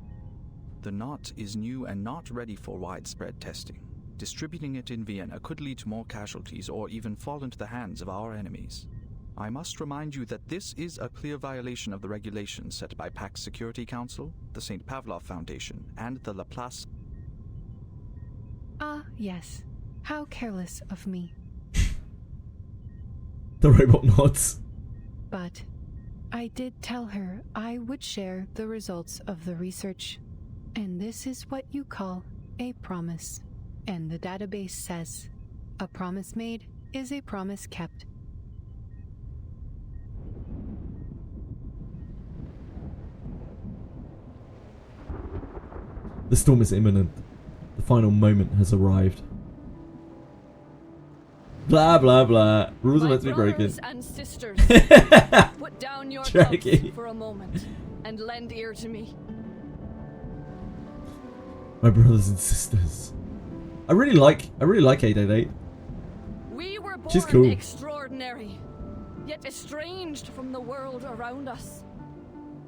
The knot is new and not ready for widespread testing. Distributing it in Vienna could lead to more casualties or even fall into the hands of our enemies. I must remind you that this is a clear violation of the regulations set by Pax Security Council, the St. Pavlov Foundation, and the Laplace. Ah, yes. How careless of me. The robot nods. But I did tell her I would share the results of the research. And this is what you call a promise. And the database says, a promise made is a promise kept. The storm is imminent. The final moment has arrived. Blah blah blah. Rules are meant to be broken. Brothers and sisters, put down your Tricky. cups for a moment and lend ear to me. My brothers and sisters. I really like 888. We were born She's cool. extraordinary, yet estranged from the world around us.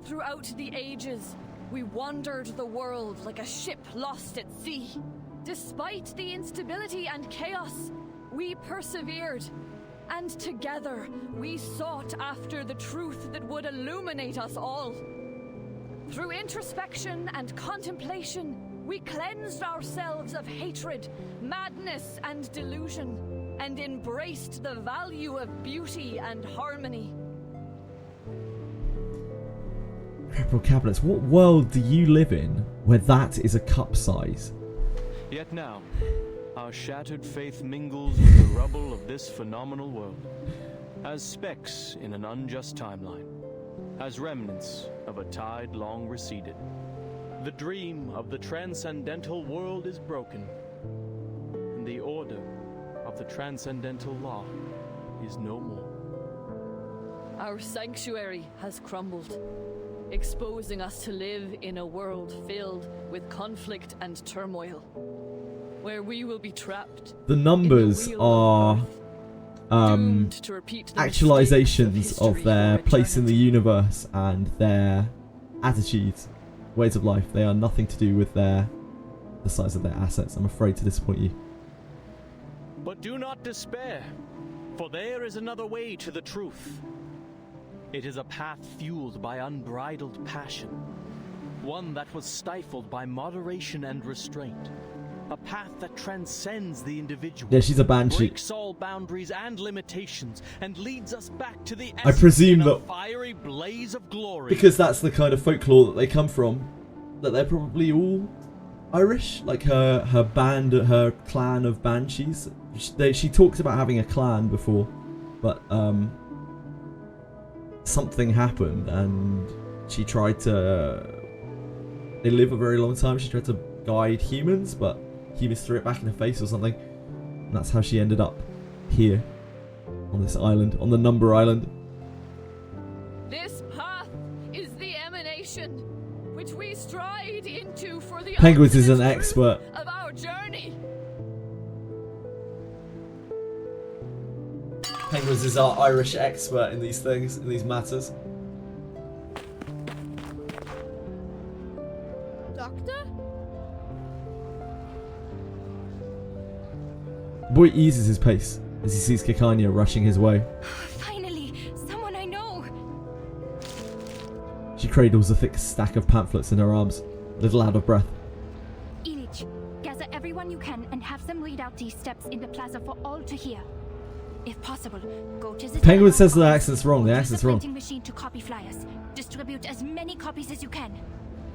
Throughout the ages, we wandered the world like a ship lost at sea. Despite the instability and chaos, we persevered, and together we sought after the truth that would illuminate us all. Through introspection and contemplation, we cleansed ourselves of hatred, madness, and delusion, and embraced the value of beauty and harmony. Purple cabinets. What world do you live in where that is a cup size? Yet now, our shattered faith mingles with the rubble of this phenomenal world, as specks in an unjust timeline, as remnants of a tide long receded. The dream of the transcendental world is broken, and the order of the transcendental law is no more. Our sanctuary has crumbled, exposing us to live in a world filled with conflict and turmoil, where we will be trapped. The numbers are actualizations of their place in the universe and their attitudes, ways of life. They are nothing to do with the size of their assets. I'm afraid to disappoint you. But do not despair, for there is another way to the truth. It is a path fueled by unbridled passion, one that was stifled by moderation and restraint, a path that transcends the individual. Yeah, she's a banshee. Breaks all boundaries and limitations, and leads us back to the I presume in a that fiery blaze of glory. because that's the kind of folklore that they come from, that they're probably all Irish. Like her band, her clan of banshees. She talked about having a clan before, but something happened and she tried to. They live a very long time. She tried to guide humans, but humans threw it back in her face or something. And that's how she ended up here on this island, on the Number Island. This path is the emanation which we stride into for the Penguins is an ultimate expert. truth of our journey. Penguins is our Irish expert in these things, in these matters. Doctor? The boy eases his pace as he sees Kikanya rushing his way. Finally, someone I know. She cradles a thick stack of pamphlets in her arms, a little out of breath. Ilich, gather everyone you can and have them read out these steps in the plaza for all to hear. If possible, go to the Penguin telephone says the office, accent's wrong. The use accent's the wrong. printing machine to copy flyers. Distribute as many copies as you can.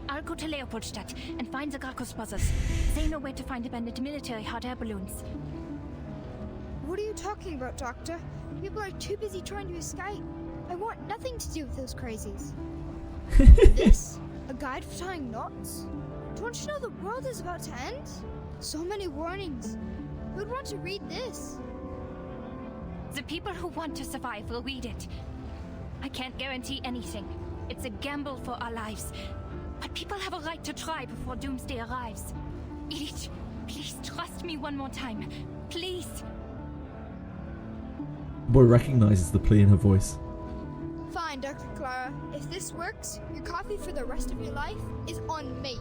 I'll go to Leopoldstadt and find the Gracchus brothers. They know where to find abandoned military hot air balloons. What are you talking about, Doctor? People are too busy trying to escape. I want nothing to do with those crazies. This? A guide for tying knots? Don't you know the world is about to end? So many warnings. Who'd want to read this? The people who want to survive will read it. I can't guarantee anything. It's a gamble for our lives. But people have a right to try before doomsday arrives. Ilich, please trust me one more time. Please. The boy recognizes the plea in her voice. Fine, Dr. Clara. If this works, your coffee for the rest of your life is on me.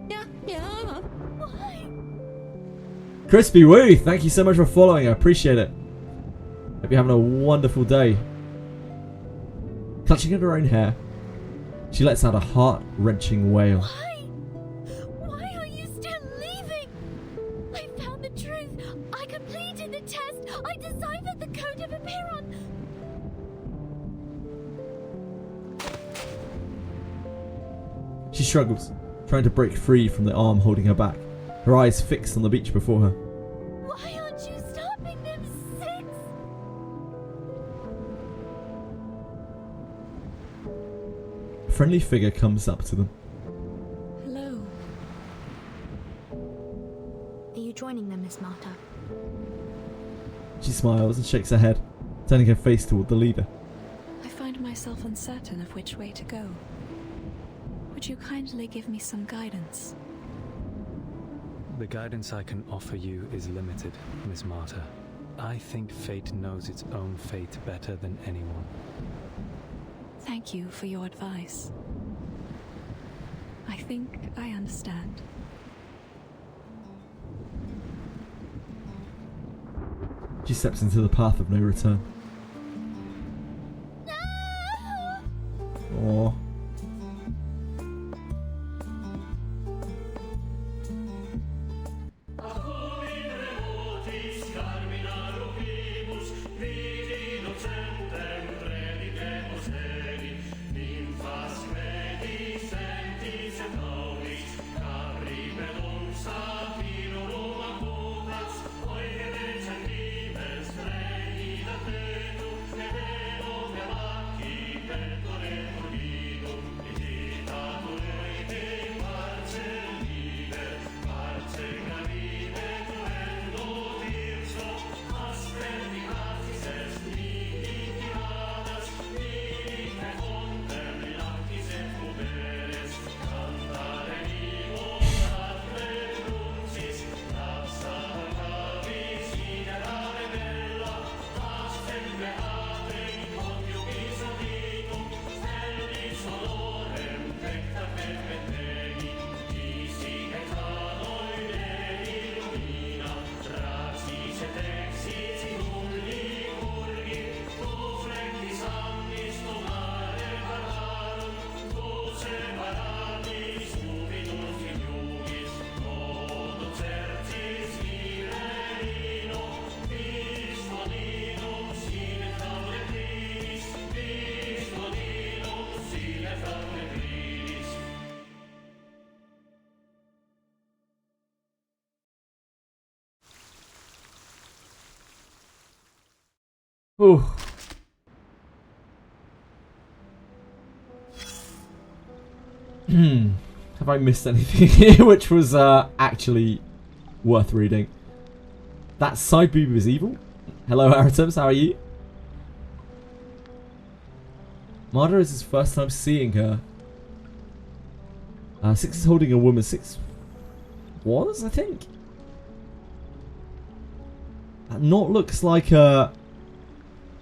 Yeah. Crispy Woo, thank you so much for following. I appreciate it. Hope you're having a wonderful day. Clutching at her own hair, she lets out a heart-wrenching wail. Why are you still leaving? I found the truth. I completed the test. I deciphered the code of Apiron. She struggles, trying to break free from the arm holding her back, her eyes fixed on the beach before her. Why aren't you stopping them, Six? A friendly figure comes up to them. Hello. Are you joining them, Miss Marta? She smiles and shakes her head, turning her face toward the leader. I find myself uncertain of which way to go. Would you kindly give me some guidance? The guidance I can offer you is limited, Miss Marta. I think fate knows its own fate better than anyone. Thank you for your advice. I think I understand. She steps into the path of no return. Aww. Ooh. Have I missed anything here which was actually worth reading? That side boob is evil? Hello, Aritems, how are you? Marta is his first time seeing her. Six is holding a woman. Six was, I think. That not looks like a...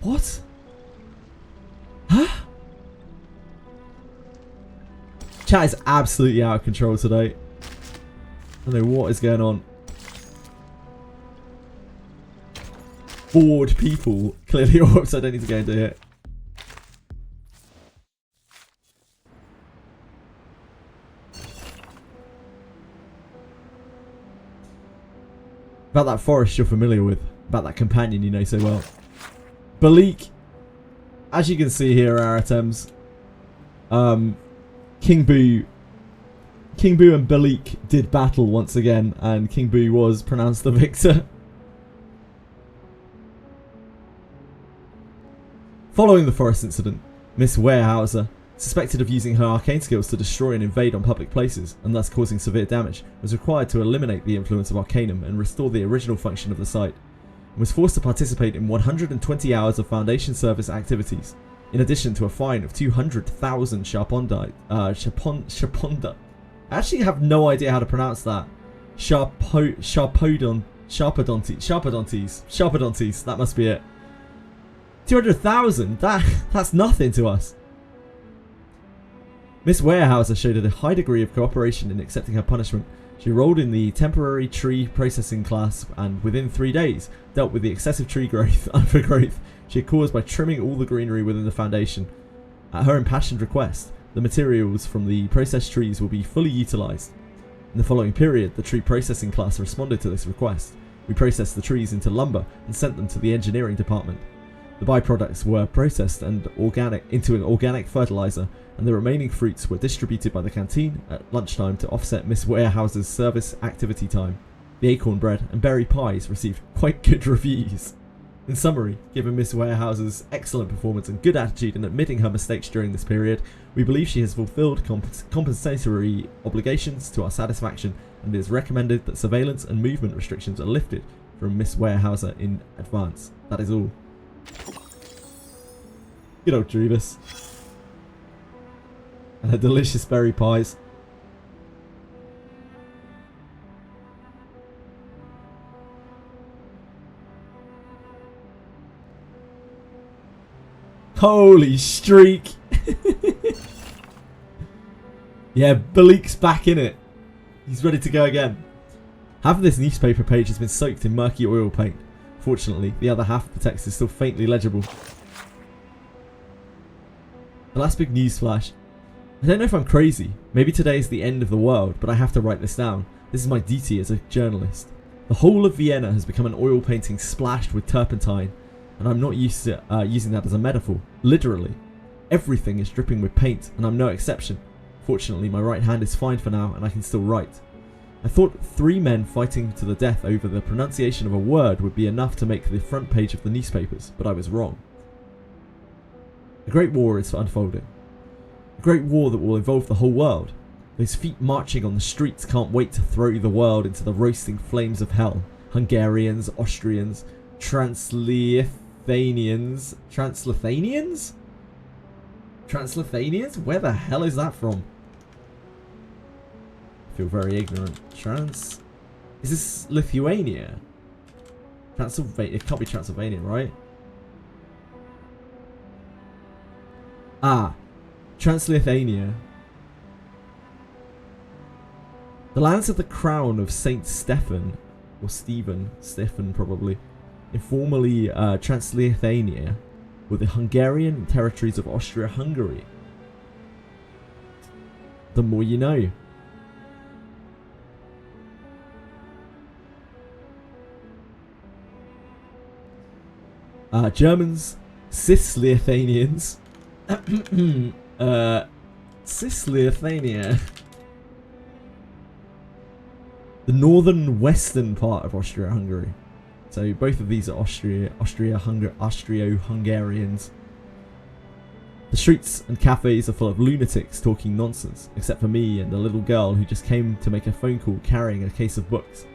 What? Huh? Chat is absolutely out of control today. I don't know what is going on. Bored people clearly orbs. I don't need to go into it. About that forest you're familiar with. About that companion you know so well. Balik. As you can see here, Aritems. King Boo and Balik did battle once again, and King Boo was pronounced the victor. Following the forest incident, Miss Weyerhaeuser, suspected of using her arcane skills to destroy and invade on public places, and thus causing severe damage, was required to eliminate the influence of Arcanum and restore the original function of the site, and was forced to participate in 120 hours of Foundation service activities, in addition to a fine of 200,000 Sharponda. I actually have no idea how to pronounce that. Sharpodontes, that must be it. 200,000? That's nothing to us. Miss Weyerhaeuser showed a high degree of cooperation in accepting her punishment. She enrolled in the temporary tree processing class and within 3 days dealt with the excessive tree overgrowth she had caused by trimming all the greenery within the foundation. At her impassioned request, the materials from the processed trees will be fully utilised. In the following period, the tree processing class responded to this request. We processed the trees into lumber and sent them to the engineering department. The byproducts were processed and into an organic fertiliser, and the remaining fruits were distributed by the canteen at lunchtime to offset Miss Warehouse's service activity time. The acorn bread and berry pies received quite good reviews. In summary, given Miss Warehouse's excellent performance and good attitude in admitting her mistakes during this period, we believe she has fulfilled compensatory obligations to our satisfaction, and it is recommended that surveillance and movement restrictions are lifted from Miss Warehouser in advance. That is all. Good old Drevis. And her delicious berry pies. Holy streak! Yeah, Balik's back in it. He's ready to go again. Half of this newspaper page has been soaked in murky oil paint. Fortunately, the other half of the text is still faintly legible. The last big news flash. I don't know if I'm crazy. Maybe today is the end of the world, but I have to write this down. This is my duty as a journalist. The whole of Vienna has become an oil painting splashed with turpentine, and I'm not used to using that as a metaphor. Literally. Everything is dripping with paint, and I'm no exception. Fortunately, my right hand is fine for now, and I can still write. I thought 3 men fighting to the death over the pronunciation of a word would be enough to make the front page of the newspapers, but I was wrong. A great war is unfolding. A great war that will involve the whole world. Those feet marching on the streets can't wait to throw the world into the roasting flames of hell. Hungarians, Austrians, Translithanians? Translithanians? Where the hell is that from? I feel very ignorant. Is this Lithuania? Transylvania? It can't be Transylvania, right? Ah, Translithania. The lands of the crown of Saint Stephen, or Stephen probably, informally Translithania, were the Hungarian territories of Austria-Hungary. The more you know. Germans, Cisleithanians, Cisleithania, the northern western part of Austria-Hungary. So both of these are Austro-Hungarians. The streets and cafes are full of lunatics talking nonsense, except for me and a little girl who just came to make a phone call carrying a case of books.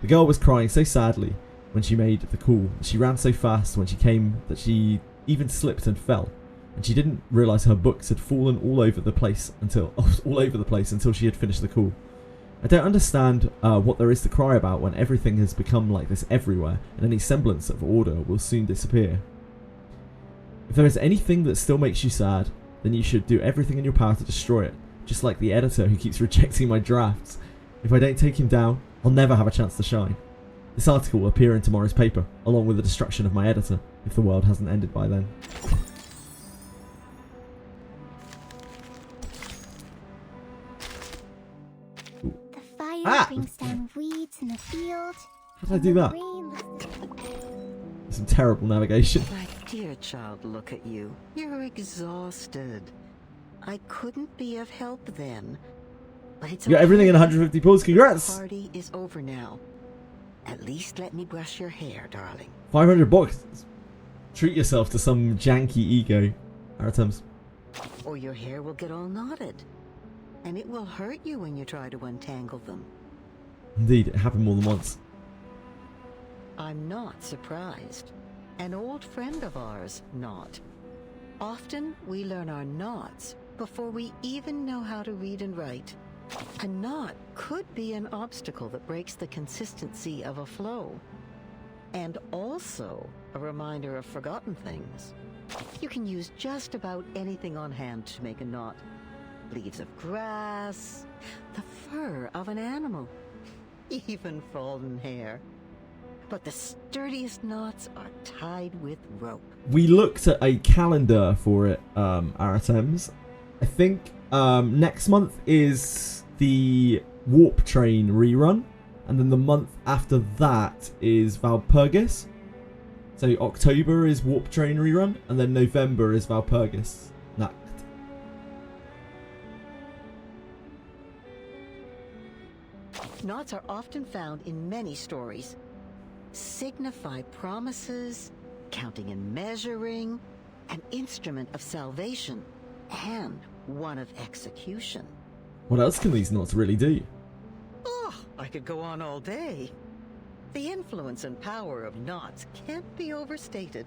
The girl was crying so sadly when she made the call. She ran so fast when she came that she even slipped and fell, and she didn't realise her books had fallen all over the place until she had finished the call. I don't understand what there is to cry about when everything has become like this everywhere, and any semblance of order will soon disappear. If there is anything that still makes you sad, then you should do everything in your power to destroy it, just like the editor who keeps rejecting my drafts. If I don't take him down, I'll never have a chance to shine. This article will appear in tomorrow's paper, along with the destruction of my editor, if the world hasn't ended by then. The fire brings down weeds in the field. How did I do that? Some terrible navigation. My dear child, look at you. You're exhausted. I couldn't be of help then. But it's You got everything in 150 pulls. Congrats! The party is over now. At least let me brush your hair, darling. 500 bucks. Treat yourself to some janky ego. Aritems. Or your hair will get all knotted. And it will hurt you when you try to untangle them. Indeed, it happened more than once. I'm not surprised. An old friend of ours, not. Often we learn our knots before we even know how to read and write. A knot could be an obstacle that breaks the consistency of a flow. And also a reminder of forgotten things. You can use just about anything on hand to make a knot. leaves of grass, the fur of an animal, even fallen hair. But the sturdiest knots are tied with rope. We looked at a calendar for it, Aratems. I think next month is the Warp Train rerun, and then the month after that is Valpurgis. So October is Warp Train rerun, and then November is Valpurgis. Nacht. Knots are often found in many stories. Signify promises, counting and measuring, an instrument of salvation, and one of execution. What else can these knots really do? Oh, I could go on all day. The influence and power of knots can't be overstated.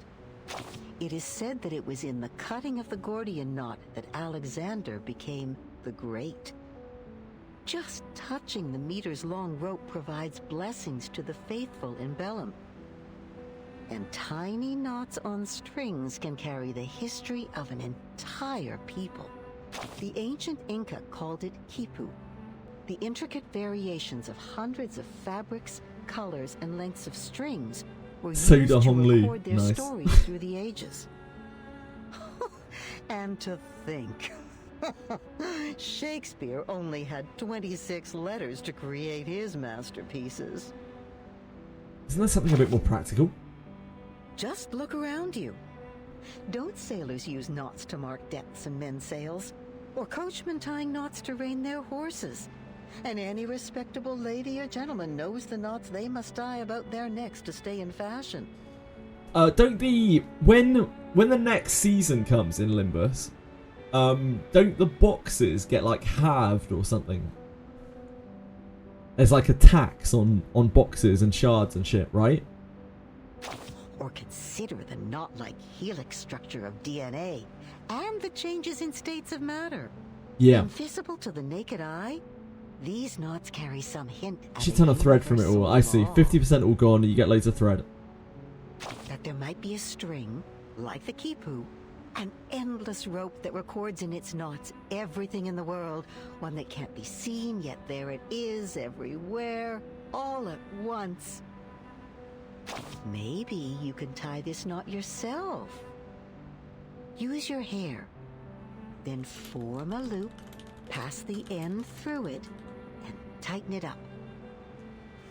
It is said that it was in the cutting of the Gordian knot that Alexander became the Great. Just touching the meters-long rope provides blessings to the faithful in Bellum. And tiny knots on strings can carry the history of an entire people. The ancient Inca called it quipu. The intricate variations of hundreds of fabrics, colors, and lengths of strings were used to record their stories through the ages. And to think, Shakespeare only had 26 letters to create his masterpieces. Isn't there something a bit more practical? Just look around you. Don't sailors use knots to mark depths and mend sails? Or coachmen tying knots to rein their horses? And any respectable lady or gentleman knows the knots they must tie about their necks to stay in fashion. When the next season comes in Limbus, don't the boxes get like halved or something? There's like a tax on boxes and shards and shit, right? Or consider the knot-like helix structure of DNA and the changes in states of matter. Yeah. Invisible to the naked eye, these knots carry some hint at Shit ton of thread from it all. I see. 50% all gone and you get loads of thread. That there might be a string, like the quipu, an endless rope that records in its knots everything in the world, one that can't be seen, yet there it is, everywhere, all at once. Maybe you can tie this knot yourself. Use your hair, then form a loop, pass the end through it, and tighten it up.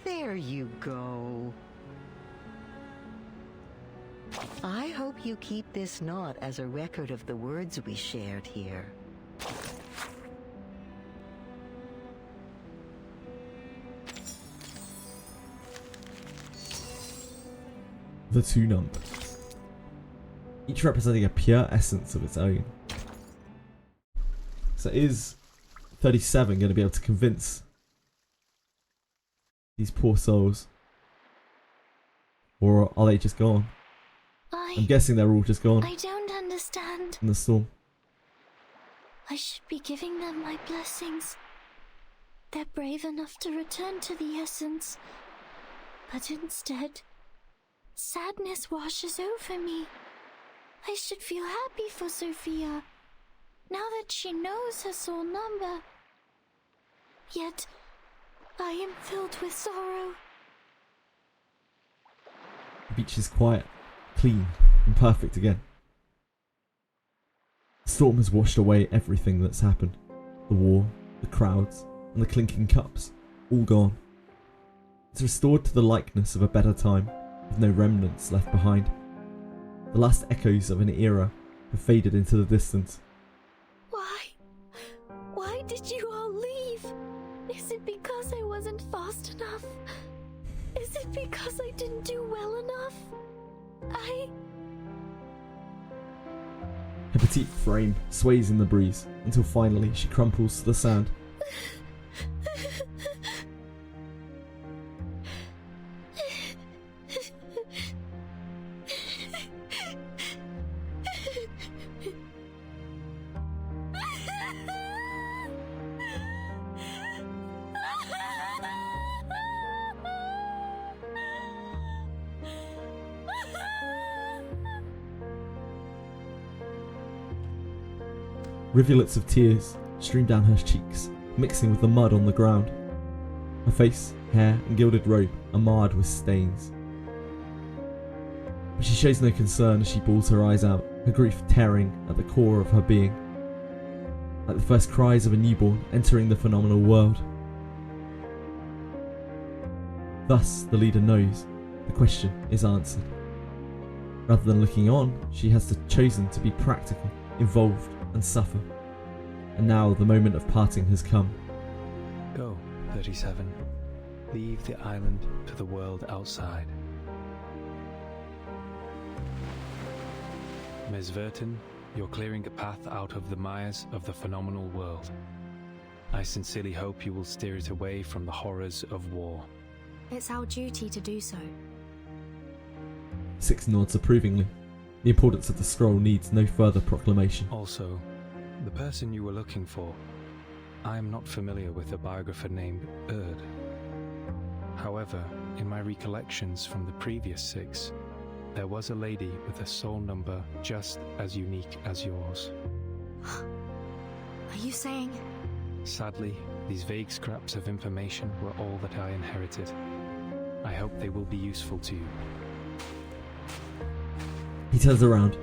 There you go. I hope you keep this knot as a record of the words we shared here. The two numbers, each representing a pure essence of its own. So is 37 going to be able to convince these poor souls? Or are they just gone? I'm guessing they're all just gone. I don't understand. In the storm. I should be giving them my blessings. They're brave enough to return to the essence. But instead, sadness washes over me. I should feel happy for Sophia, now that she knows her soul number. Yet, I am filled with sorrow. The beach is quiet, clean, and perfect again. The storm has washed away everything that's happened. The war, the crowds, and the clinking cups, all gone. It's restored to the likeness of a better time, with no remnants left behind. The last echoes of an era have faded into the distance. Why did you all leave? Is it because I wasn't fast enough? Is it because I didn't do well enough? Her petite frame sways in the breeze until finally she crumples to the sand. Rivulets of tears streamed down her cheeks, mixing with the mud on the ground. Her face, hair, and gilded robe are marred with stains. But she shows no concern as she bawls her eyes out, her grief tearing at the core of her being, like the first cries of a newborn entering the phenomenal world. Thus, the leader knows the question is answered. Rather than looking on, she has chosen to be practical, involved, and suffer. And now the moment of parting has come. Go, 37. Leave the island to the world outside. Ms. Verton, you're clearing a path out of the mires of the phenomenal world. I sincerely hope you will steer it away from the horrors of war. It's our duty to do so. 6 nods approvingly. The importance of the scroll needs no further proclamation. Also, the person you were looking for, I am not familiar with a biographer named Erd. However, in my recollections from the previous 6, there was a lady with a soul number just as unique as yours. Are you saying? Sadly, these vague scraps of information were all that I inherited. I hope they will be useful to you. He turns around.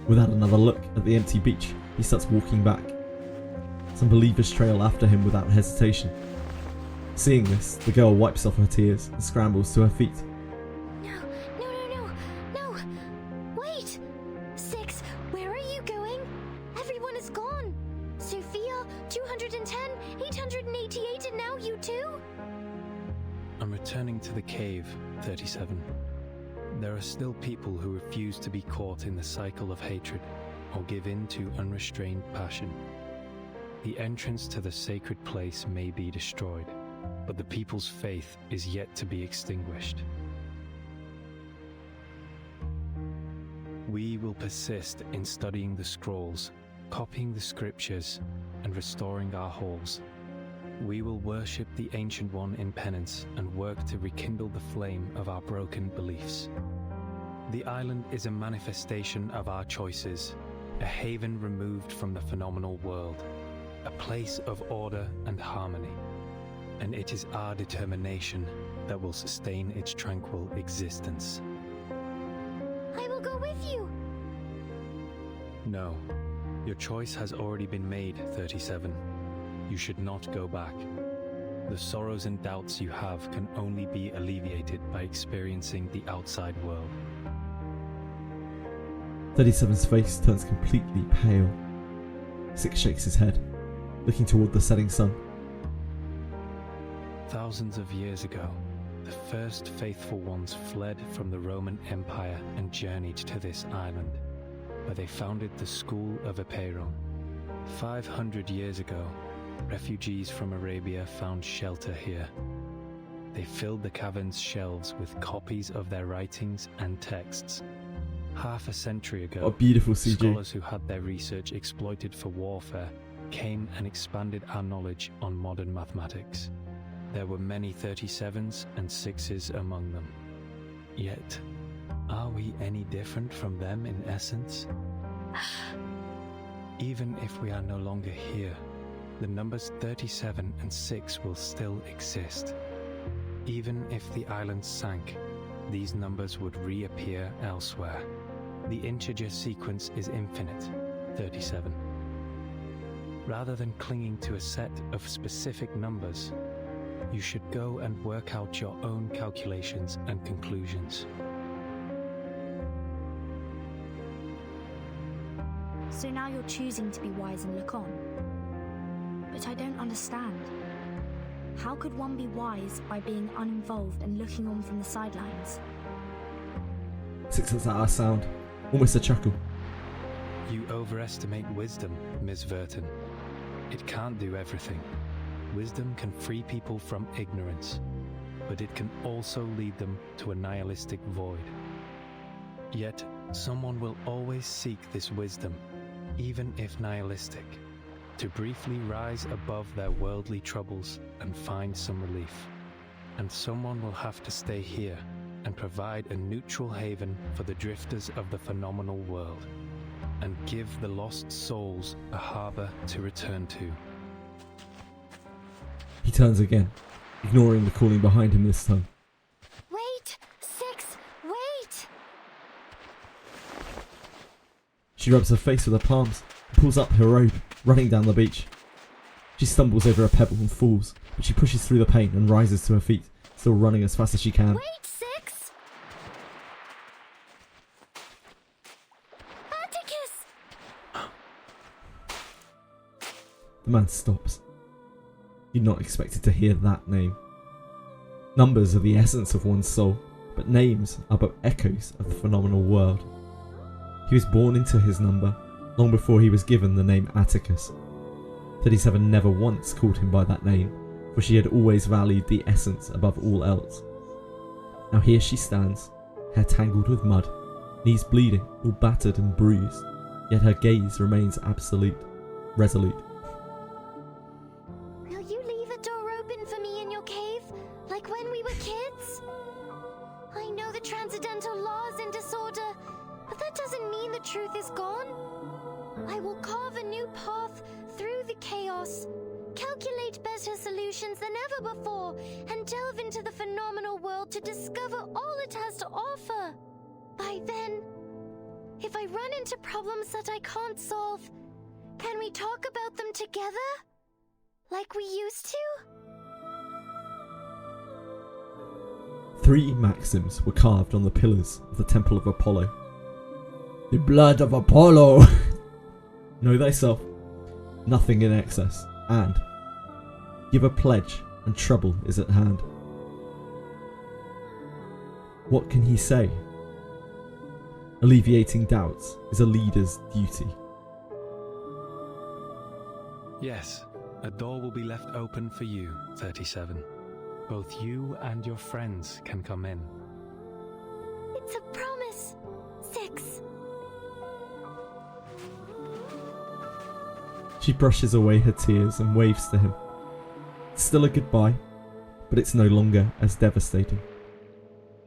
Without another look at the empty beach, he starts walking back. Some believers trail after him without hesitation. Seeing this, the girl wipes off her tears and scrambles to her feet. No! Wait! 6, where are you going? Everyone is gone! Sophia, 210, 888, and now you too? I'm returning to the cave, 37. There are still people who refuse to be caught in the cycle of hatred or give in to unrestrained passion. The entrance to the sacred place may be destroyed, but the people's faith is yet to be extinguished. We will persist in studying the scrolls, copying the scriptures, and restoring our halls. We will worship the Ancient One in penance and work to rekindle the flame of our broken beliefs. The island is a manifestation of our choices, a haven removed from the phenomenal world, a place of order and harmony. And it is our determination that will sustain its tranquil existence. I will go with you! No, your choice has already been made, 37. You should not go back. The sorrows and doubts you have can only be alleviated by experiencing the outside world. 37's face turns completely pale. 6 shakes his head, looking toward the setting sun. Thousands of years ago, the first faithful ones fled from the Roman Empire and journeyed to this island, where they founded the School of Epeiron. 500 years ago, refugees from Arabia found shelter here. They filled the cavern's shelves with copies of their writings and texts. Half a century ago, what beautiful CG. Scholars who had their research exploited for warfare came and expanded our knowledge on modern mathematics. There were many 37s and 6s among them. Yet, are we any different from them in essence? Even if we are no longer here, the numbers 37 and 6 will still exist. Even if the island sank, these numbers would reappear elsewhere. The integer sequence is infinite, 37. Rather than clinging to a set of specific numbers, you should go and work out your own calculations and conclusions. So now you're choosing to be wise and look on. But I don't understand. How could one be wise by being uninvolved and looking on from the sidelines? 6 lets out a sound, almost a chuckle. You overestimate wisdom, Ms. Verton. It can't do everything. Wisdom can free people from ignorance, but it can also lead them to a nihilistic void. Yet, someone will always seek this wisdom, even if nihilistic, to briefly rise above their worldly troubles and find some relief. And someone will have to stay here and provide a neutral haven for the drifters of the phenomenal world, and give the lost souls a harbor to return to. He turns again, ignoring the calling behind him this time. Wait! Six! Wait! She rubs her face with her palms and pulls up her robe, running down the beach. She stumbles over a pebble and falls, but she pushes through the pain and rises to her feet, still running as fast as she can. Wait, Six! Atticus! The man stops. You'd not expected to hear that name. Numbers are the essence of one's soul, but names are but echoes of the phenomenal world. He was born into his number, long before he was given the name Atticus. 37 never once called him by that name, for she had always valued the essence above all else. Now here she stands, hair tangled with mud, knees bleeding, all battered and bruised, yet her gaze remains absolute, resolute. Will you leave a door open for me in your cave, like when we were kids? I know the transcendental law is in disorder, but that doesn't mean the truth is gone. I will carve a new path through the chaos, calculate better solutions than ever before, and delve into the phenomenal world to discover all it has to offer. By then, if I run into problems that I can't solve, can we talk about them together? Like we used to? 3 maxims were carved on the pillars of the Temple of Apollo. The blood of Apollo! Know thyself, nothing in excess, and give a pledge, and trouble is at hand. What can he say? Alleviating doubts is a leader's duty. Yes, a door will be left open for you, 37. Both you and your friends can come in. It's a promise, 6. She brushes away her tears and waves to him. It's still a goodbye, but it's no longer as devastating.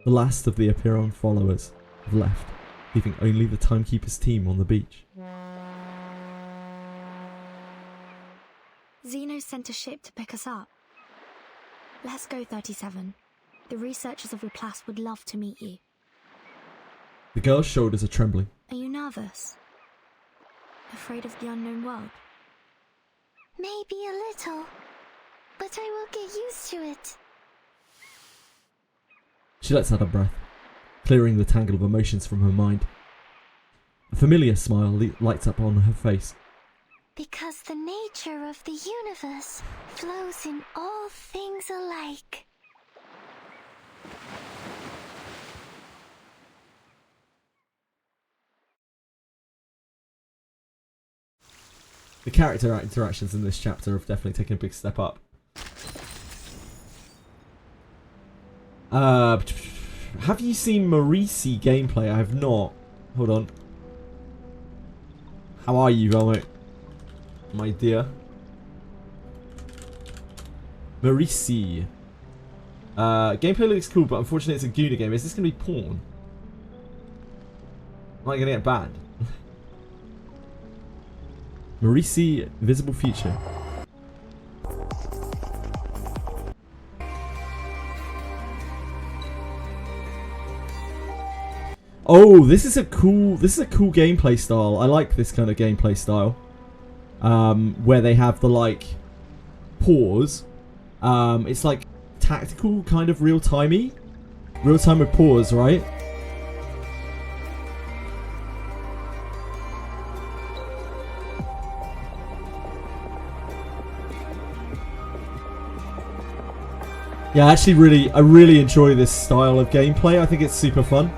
The last of the Etheria followers have left, leaving only the Timekeeper's team on the beach. Zeno sent a ship to pick us up. Let's go, 37. The researchers of Laplace would love to meet you. The girl's shoulders are trembling. Are you nervous? Afraid of the unknown world? Maybe a little, but I will get used to it. She lets out a breath, clearing the tangle of emotions from her mind. A familiar smile lights up on her face. Because the nature of the universe flows in all things alike. The character interactions in this chapter have definitely taken a big step up. Have you seen Marisi gameplay? I have not. Hold on. How are you, Velvet? My dear. Marisi. Gameplay looks cool, but unfortunately it's a Gouda game. Is this going to be porn? Am I going to get banned? Marisi, Visible Future. Oh, this is a cool gameplay style. I like this kind of gameplay style. Where they have the like pause. It's like tactical, kind of real-timey. Real-time with pause, right? Yeah, I really enjoy this style of gameplay. I think it's super fun.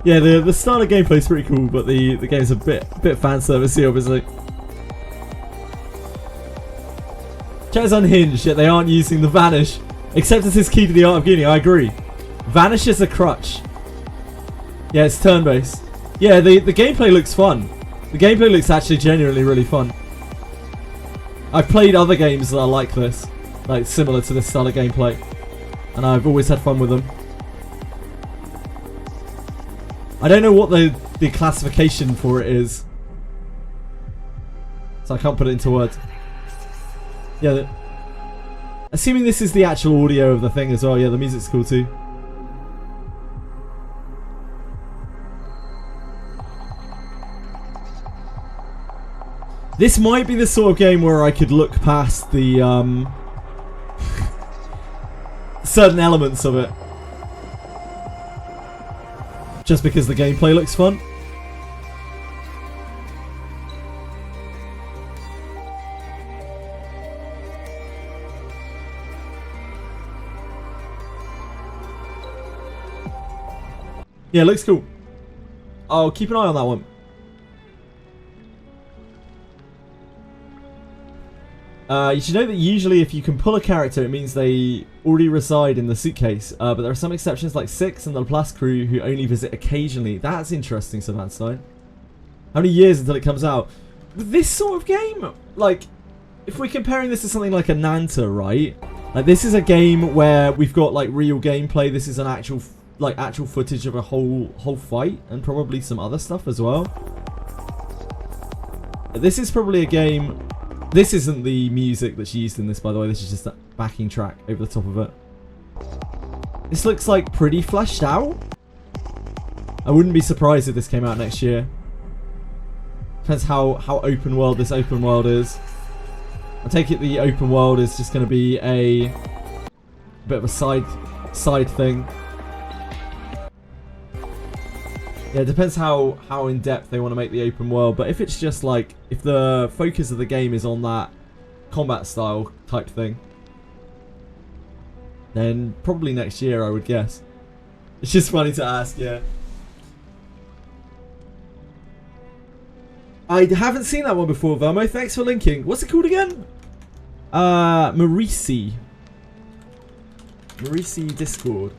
Yeah, the style of gameplay is pretty cool, but the game's a bit fan servicey, obviously. Chat is unhinged, yet they aren't using the vanish. Acceptance is key to the art of gaming. I agree. Vanish is a crutch. Yeah, it's turn-based. Yeah, the gameplay looks fun. The gameplay looks actually genuinely really fun. I've played other games that are like this, like similar to this style of gameplay, and I've always had fun with them. I don't know what the classification for it is, so I can't put it into words. Yeah, assuming this is the actual audio of the thing as well. Yeah, the music's cool too. This might be the sort of game where I could look past the certain elements of it, just because the gameplay looks fun. Yeah, it looks cool. I'll keep an eye on that one. You should know that usually if you can pull a character, it means they already reside in the suitcase. But there are some exceptions like Six and the Laplace crew who only visit occasionally. That's interesting, Savannstein. How many years until it comes out? With this sort of game, like, if we're comparing this to something like a Nanta, right? Like, this is a game where we've got, like, real gameplay. This is an actual footage of a whole fight, and probably some other stuff as well. This is probably a game... This isn't the music that's used in this, by the way. This is just that backing track over the top of it. This looks like pretty fleshed out. I wouldn't be surprised if this came out next year. Depends how open world this open world is. I take it the open world is just going to be a bit of a side thing. Yeah, it depends how in depth they want to make the open world, but if it's just like, if the focus of the game is on that combat style type thing, then probably next year, I would guess. It's just funny to ask, yeah. I haven't seen that one before, Vermo. Thanks for linking. What's it called again? Marisi. Marisi Discord.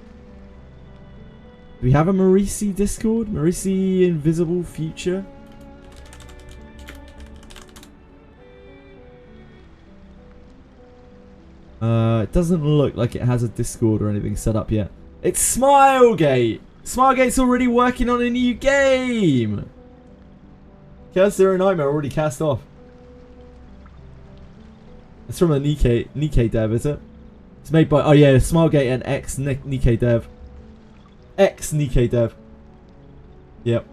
Do we have a Marisi Discord? Marisi Invisible Future? It doesn't look like it has a Discord or anything set up yet. It's Smilegate! Smilegate's already working on a new game! Chaos Zero Nightmare already cast off. It's from a Nikkei dev, is it? It's made by, oh yeah, Smilegate and ex-Nikkei dev. Ex-Nikkei dev. Yep.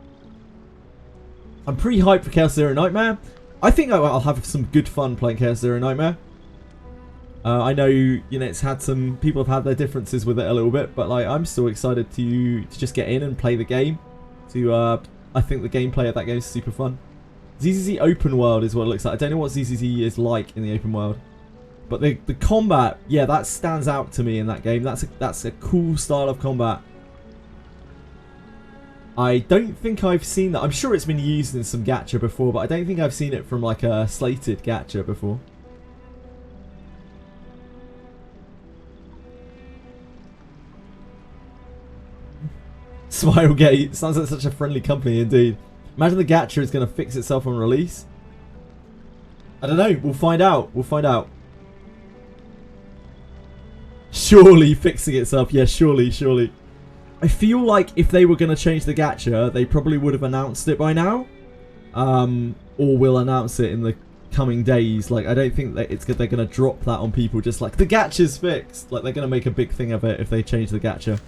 I'm pretty hyped for Chaos Zero Nightmare. I think I'll have some good fun playing Chaos Zero Nightmare. I know, you know, it's had some... People have had their differences with it a little bit, but like, I'm still excited to just get in and play the game. I think the gameplay of that game is super fun. ZZZ open world is what it looks like. I don't know what ZZZ is like in the open world. But the combat, yeah, that stands out to me in that game. That's a cool style of combat. I don't think I've seen that. I'm sure it's been used in some gacha before, but I don't think I've seen it from like a slated gacha before. Smilegate sounds like such a friendly company indeed. Imagine the gacha is going to fix itself on release. I don't know. We'll find out. We'll find out. Surely fixing itself. Yeah, surely, surely. I feel like if they were going to change the gacha, they probably would have announced it by now. Or will announce it in the coming days. Like, I don't think that they're going to drop that on people just like, the gacha's fixed. Like, they're going to make a big thing of it if they change the gacha.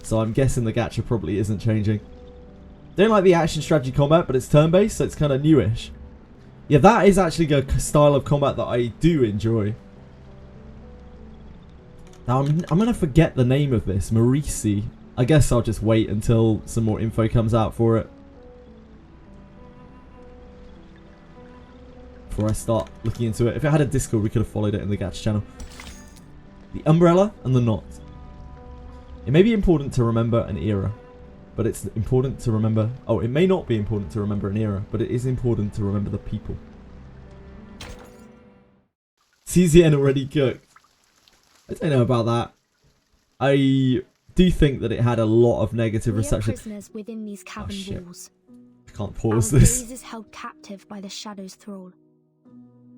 So I'm guessing the gacha probably isn't changing. Don't like the action strategy combat, but it's turn-based, so it's kind of newish. Yeah, that is actually a style of combat that I do enjoy. Now, I'm going to forget the name of this. Marisi. I guess I'll just wait until some more info comes out for it. Before I start looking into it. If it had a Discord, we could have followed it in the gacha channel. The umbrella and the knot. It may be important to remember an era, but it's important to remember... Oh, it may not be important to remember an era, but it is important to remember the people. CZN already cooked. I don't know about that. I do think that it had a lot of negative We are reception. prisoners within these cavern walls. I can't pause Our this. gaze is held captive by the shadow's thrall.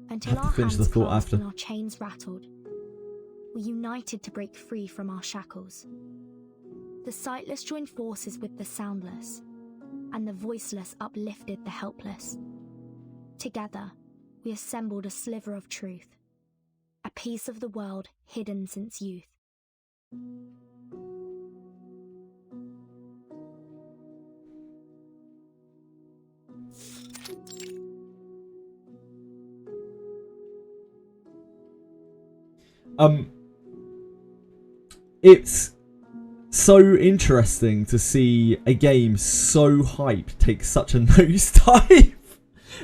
I Until have to our finish hands the thought clasped after. and our chains rattled, we united to break free from our shackles. The sightless joined forces with the soundless, and the voiceless uplifted the helpless. Together, we assembled a sliver of truth, a piece of the world hidden since youth. It's so interesting to see a game so hyped take such a nosedive.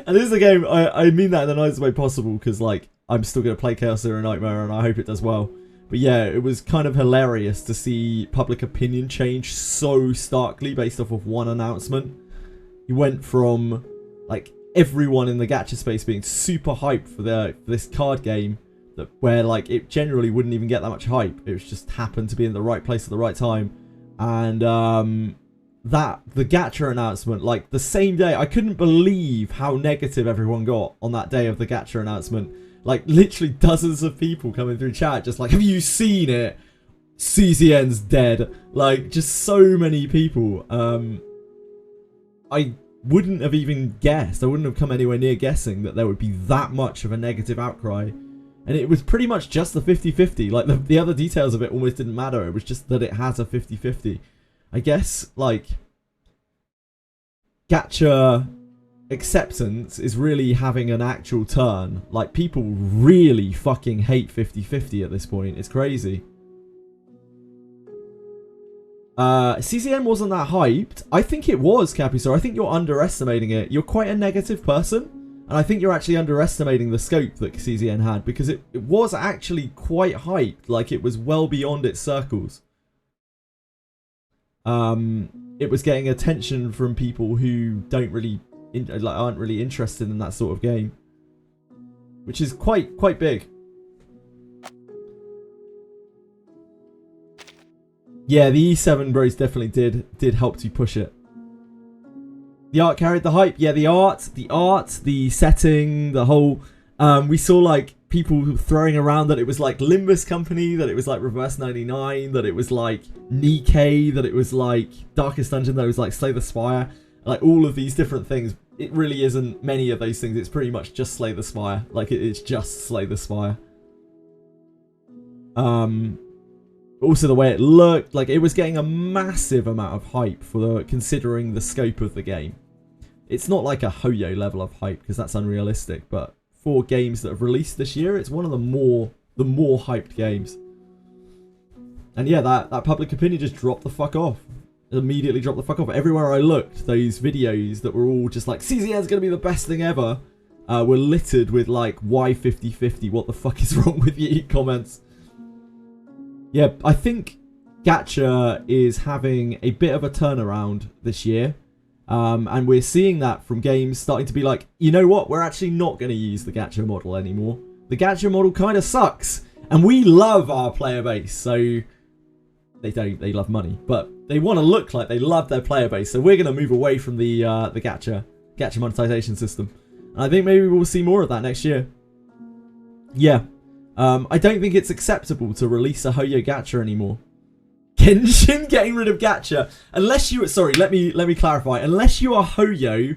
And this is a game, I mean that in the nicest way possible, because like I'm still going to play Chaos Zero Nightmare and I hope it does well. But yeah, it was kind of hilarious to see public opinion change so starkly based off of one announcement. You went from like everyone in the gacha space being super hyped for this card game, where like it generally wouldn't even get that much hype. It was just happened to be in the right place at the right time. And the gacha announcement, like the same day, I couldn't believe how negative everyone got on that day of the gacha announcement. Like literally dozens of people coming through chat just like, have you seen it? CZN's dead. Like just so many people. I wouldn't have even guessed. I wouldn't have come anywhere near guessing that there would be that much of a negative outcry. And it was pretty much just the 50-50. Like, the other details of it almost didn't matter. It was just that it has a 50-50. I guess, like, gacha acceptance is really having an actual turn. Like, people really fucking hate 50-50 at this point. It's crazy. CCN wasn't that hyped. I think it was, Capisor. I think you're underestimating it. You're quite a negative person. And I think you're actually underestimating the scope that CZN had, because it was actually quite hyped. Like, it was well beyond its circles. It was getting attention from people who don't really, aren't really interested in that sort of game, which is quite big. Yeah, the E7 bros definitely did help to push it. The art carried the hype. Yeah, the art, the setting, the whole... we saw, like, people throwing around that it was, like, Limbus Company, that it was, like, Reverse 99, that it was, like, Nikkei, that it was, like, Darkest Dungeon, that it was, like, Slay the Spire. Like, all of these different things. It really isn't many of those things. It's pretty much just Slay the Spire. Like, it's just Slay the Spire. Also, the way it looked, like, it was getting a massive amount of hype for considering the scope of the game. It's not like a Hoyo level of hype, because that's unrealistic, but for games that have released this year, it's one of the more hyped games. And yeah, that public opinion just dropped the fuck off. It immediately dropped the fuck off. Everywhere I looked, those videos that were all just like, CZN's gonna be the best thing ever, were littered with like, why 50-50? What the fuck is wrong with you? Comments. Yeah, I think gacha is having a bit of a turnaround this year. And we're seeing that from games starting to be like, you know what? We're actually not going to use the gacha model anymore. The gacha model kind of sucks. And we love our player base. So they don't. They love money. But they want to look like they love their player base. So we're going to move away from the gacha monetization system. And I think maybe we'll see more of that next year. Yeah. I don't think it's acceptable to release a Hoyo gacha anymore. Genshin getting rid of gacha, unless you... Sorry, let me clarify. Unless you are Hoyo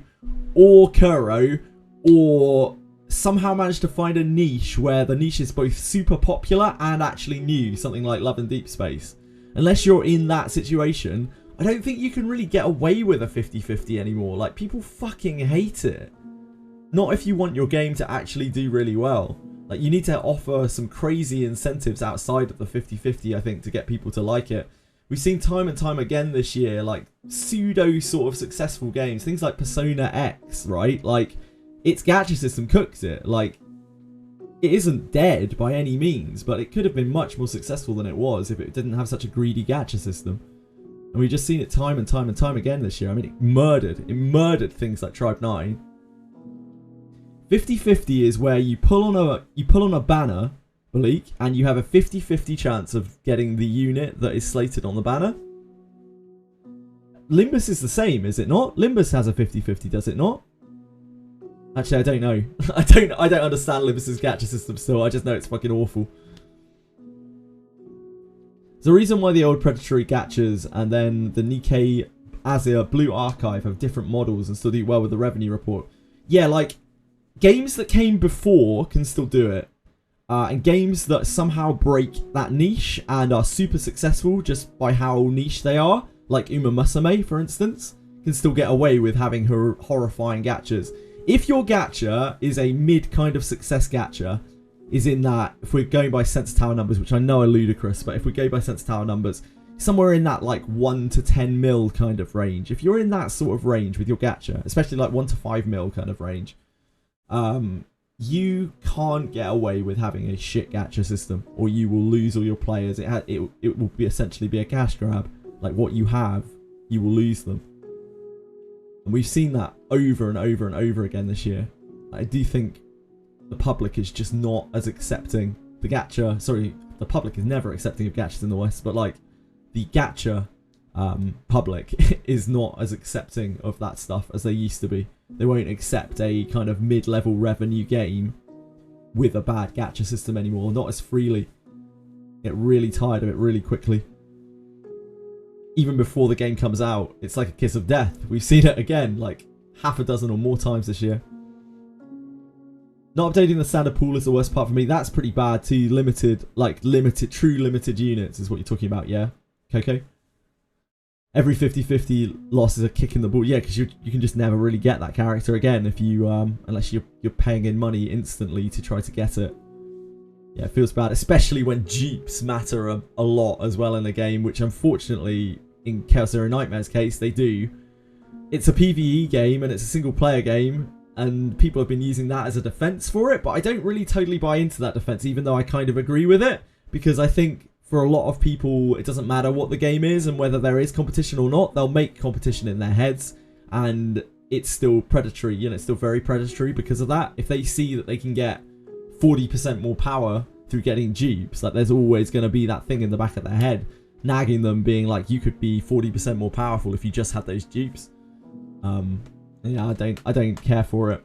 or Kuro, or somehow managed to find a niche where the niche is both super popular and actually new, something like Love and Deep Space. Unless you're in that situation, I don't think you can really get away with a 50-50 anymore. Like, people fucking hate it. Not if you want your game to actually do really well. Like, you need to offer some crazy incentives outside of the 50-50, I think, to get people to like it. We've seen time and time again this year, like, pseudo sort of successful games. Things like Persona X, right? Like, its gacha system cooks it. Like, it isn't dead by any means, but it could have been much more successful than it was if it didn't have such a greedy gacha system. And we've just seen it time and time and time again this year. I mean, it murdered things like Tribe 9. 50-50 is where you pull on a banner, bleak, and you have a 50-50 chance of getting the unit that is slated on the banner. Limbus is the same, is it not? Limbus has a 50-50, does it not? Actually, I don't know. I don't understand Limbus's gacha system still. I just know it's fucking awful. There's a reason why the old Predatory gachas and then the Nikkei Azure Blue Archive have different models and still do well with the revenue report. Yeah, like, games that came before can still do it. And games that somehow break that niche and are super successful just by how niche they are, like Uma Musume, for instance, can still get away with having her horrifying gachas. If your gacha is a mid kind of success gacha, is in that, if we're going by Sensor Tower numbers, which I know are ludicrous, but if we go by Sensor Tower numbers, somewhere in that like 1 to 10 mil kind of range. If you're in that sort of range with your gacha, especially like 1 to 5 mil kind of range, you can't get away with having a shit gacha system, or you will lose all your players. It will be essentially be a cash grab. Like what you have, you will lose them. And we've seen that over and over and over again this year. I do think the public is just not as accepting. The public is never accepting of gachas in the West, but like the gacha public is not as accepting of that stuff as they used to be. They won't accept a kind of mid-level revenue game with a bad gacha system anymore, not as freely. Get really tired of it really quickly. Even before the game comes out, it's like a kiss of death. We've seen it again, like half a dozen or more times this year. Not updating the standard pool is the worst part for me. That's pretty bad too. True limited units is what you're talking about, yeah? Coco? Every 50-50 loss is a kick in the ball. Yeah, because you can just never really get that character again if you unless you're paying in money instantly to try to get it. Yeah, it feels bad, especially when dupes matter a lot as well in the game, which unfortunately in Chaos Zero Nightmare's case they do. It's a PvE game and it's a single player game, and people have been using that as a defense for it, but I don't really totally buy into that defense, even though I kind of agree with it, because I think for a lot of people it doesn't matter what the game is and whether there is competition or not. They'll make competition in their heads, and it's still predatory, you know, it's still very predatory because of that. If they see that they can get 40% more power through getting dupes, like there's always going to be that thing in the back of their head nagging them, being like, you could be 40% more powerful if you just had those dupes. Yeah, I don't care for it.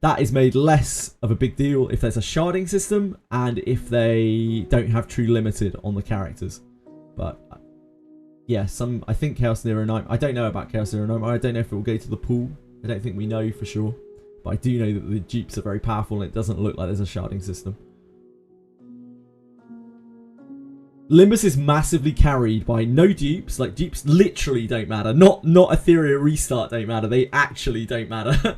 That is made less of a big deal if there's a sharding system and if they don't have true limited on the characters. But yeah, I think Chaos Zero Nightmare, I don't know about Chaos Zero Nightmare. I don't know if it will go to the pool. I don't think we know for sure. But I do know that the dupes are very powerful and it doesn't look like there's a sharding system. Limbus is massively carried by no dupes. Like, dupes literally don't matter. Not Etheria Restart don't matter. They actually don't matter.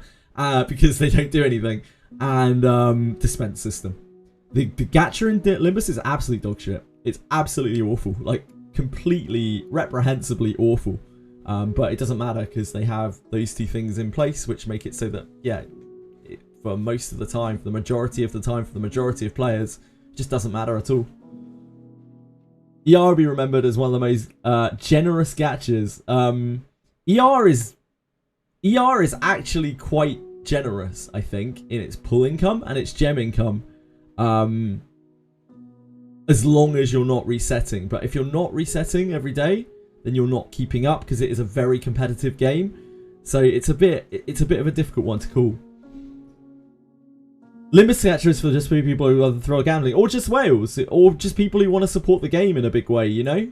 Because they don't do anything. And dispense system. The gacha in Limbus is absolute dog shit. It's absolutely awful. Like, completely, reprehensibly awful. But it doesn't matter because they have those two things in place, which make it so that, yeah, for most of the time, for the majority of the time, for the majority of players, it just doesn't matter at all. ER will be remembered as one of the most generous gachas. ER is actually quite generous, I think, in its pull income and its gem income. As long as you're not resetting. But if you're not resetting every day, then you're not keeping up because it is a very competitive game. So it's a bit of a difficult one to call. Limbus gacha is for just people who love to throw gambling, or just whales, or just people who want to support the game in a big way, you know?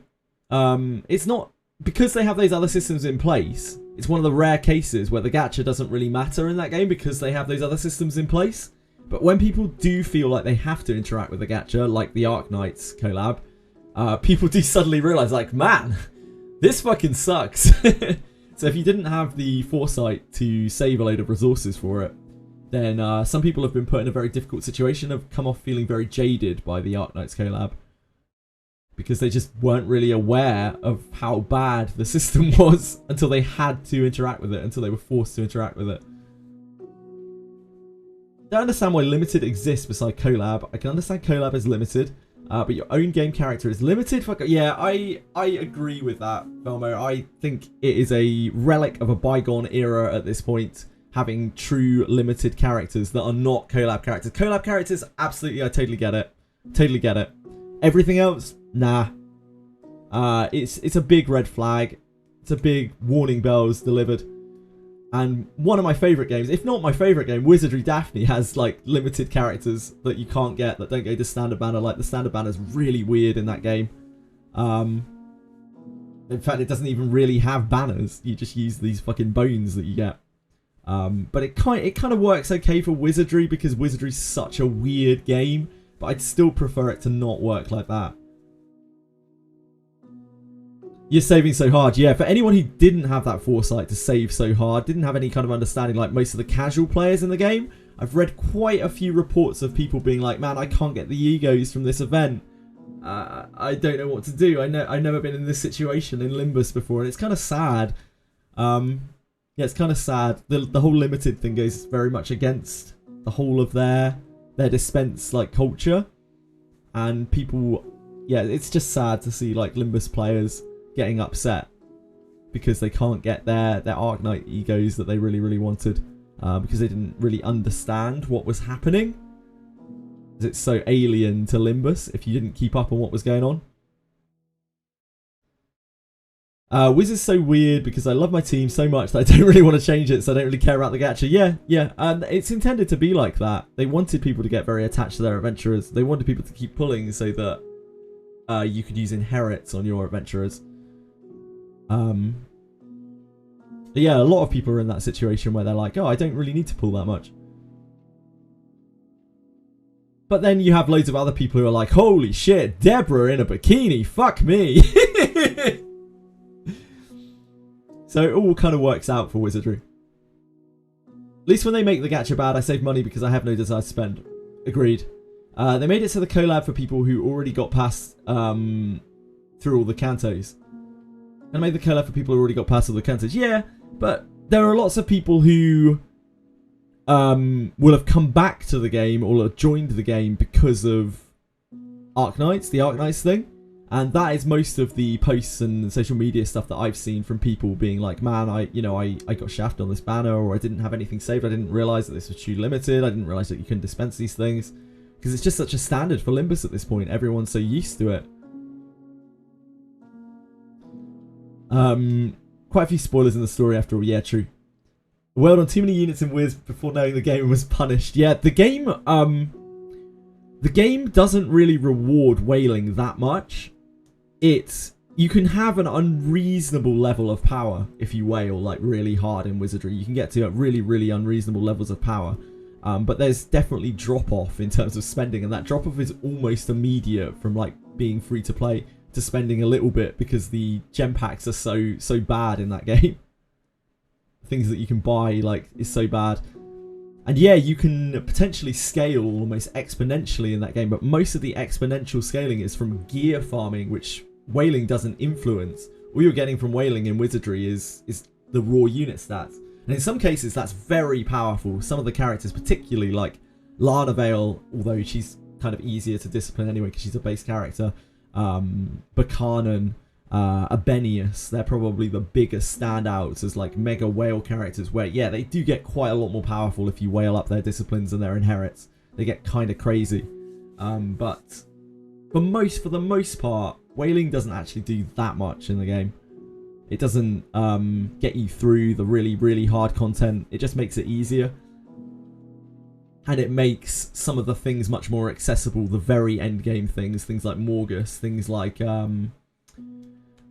It's not, because they have those other systems in place, it's one of the rare cases where the gacha doesn't really matter in that game because they have those other systems in place. But when people do feel like they have to interact with the gacha, like the Arc Knights collab, people do suddenly realise, like, man, this fucking sucks. So if you didn't have the foresight to save a load of resources for it, then some people have been put in a very difficult situation, have come off feeling very jaded by the Arc Knights collab. Because they just weren't really aware of how bad the system was until they had to interact with it, until they were forced to interact with it. I don't understand why limited exists beside collab. I can understand collab is limited, but your own game character is limited. Fuck yeah, I agree with that, Velmo. I think it is a relic of a bygone era at this point. having true limited characters that are not collab characters. Collab characters, absolutely, I totally get it. Totally get it. Everything else, nah. It's a big red flag. It's a big warning bells delivered. And one of my favourite games, if not my favourite game, Wizardry Daphne, has like limited characters that you can't get, that don't go to standard banner. Like the standard banner is really weird in that game. In fact, it doesn't even really have banners. You just use these fucking bones that you get. But it kind of works okay for Wizardry because Wizardry's such a weird game. But I'd still prefer it to not work like that. You're saving so hard. Yeah, for anyone who didn't have that foresight to save so hard, didn't have any kind of understanding like most of the casual players in the game, I've read quite a few reports of people being like, man, I can't get the egos from this event. I don't know what to do. I've never been in this situation in Limbus before, and it's kind of sad. Yeah, it's kind of sad. The whole limited thing goes very much against the whole of their dispense like culture, and people, yeah, it's just sad to see like Limbus players getting upset because they can't get their Arknight egos that they really wanted, because they didn't really understand what was happening. It's so alien to Limbus if you didn't keep up on what was going on. Wiz is so weird because I love my team so much that I don't really want to change it, so I don't really care about the gacha. Yeah, and it's intended to be like that. They wanted people to get very attached to their adventurers. They wanted people to keep pulling so that you could use inherits on your adventurers. Yeah, a lot of people are in that situation where they're like, oh, I don't really need to pull that much. But then you have loads of other people who are like, holy shit, Deborah in a bikini, fuck me. So it all kind of works out for Wizardry. At least when they make the gacha bad, I save money because I have no desire to spend. Agreed. They made it to the collab for people who already got past through all the cantos. And made the collab for people who already got past all the cantos. Yeah, but there are lots of people who will have come back to the game or have joined the game because of Arknights, the Arknights thing. And that is most of the posts and social media stuff that I've seen from people being like, man, I got shafted on this banner, or I didn't have anything saved. I didn't realise that this was too limited. I didn't realise that you couldn't dispense these things. Because it's just such a standard for Limbus at this point. Everyone's so used to it. Quite a few spoilers in the story after all. Yeah, true. World on too many units in Wiz before knowing the game was punished. Yeah, the game doesn't really reward whaling that much. You can have an unreasonable level of power if you whale like really hard in Wizardry. You can get to really unreasonable levels of power. But there's definitely drop off in terms of spending, and that drop off is almost immediate from like being free to play to spending a little bit because the gem packs are so bad in that game. Things that you can buy like is so bad. And yeah, you can potentially scale almost exponentially in that game, but most of the exponential scaling is from gear farming, which whaling doesn't influence. All you're getting from whaling in Wizardry is the raw unit stats. And in some cases, that's very powerful. Some of the characters, particularly like Lana Vale, although she's kind of easier to discipline anyway because she's a base character, Buchanan, Abenius, they're probably the biggest standouts as like mega whale characters where, yeah, they do get quite a lot more powerful if you whale up their disciplines and their inherits. They get kind of crazy. But for the most part, whaling doesn't actually do that much in the game. It doesn't get you through the really hard content. It just makes it easier. And it makes some of the things much more accessible, the very end game things like Morgus, things like the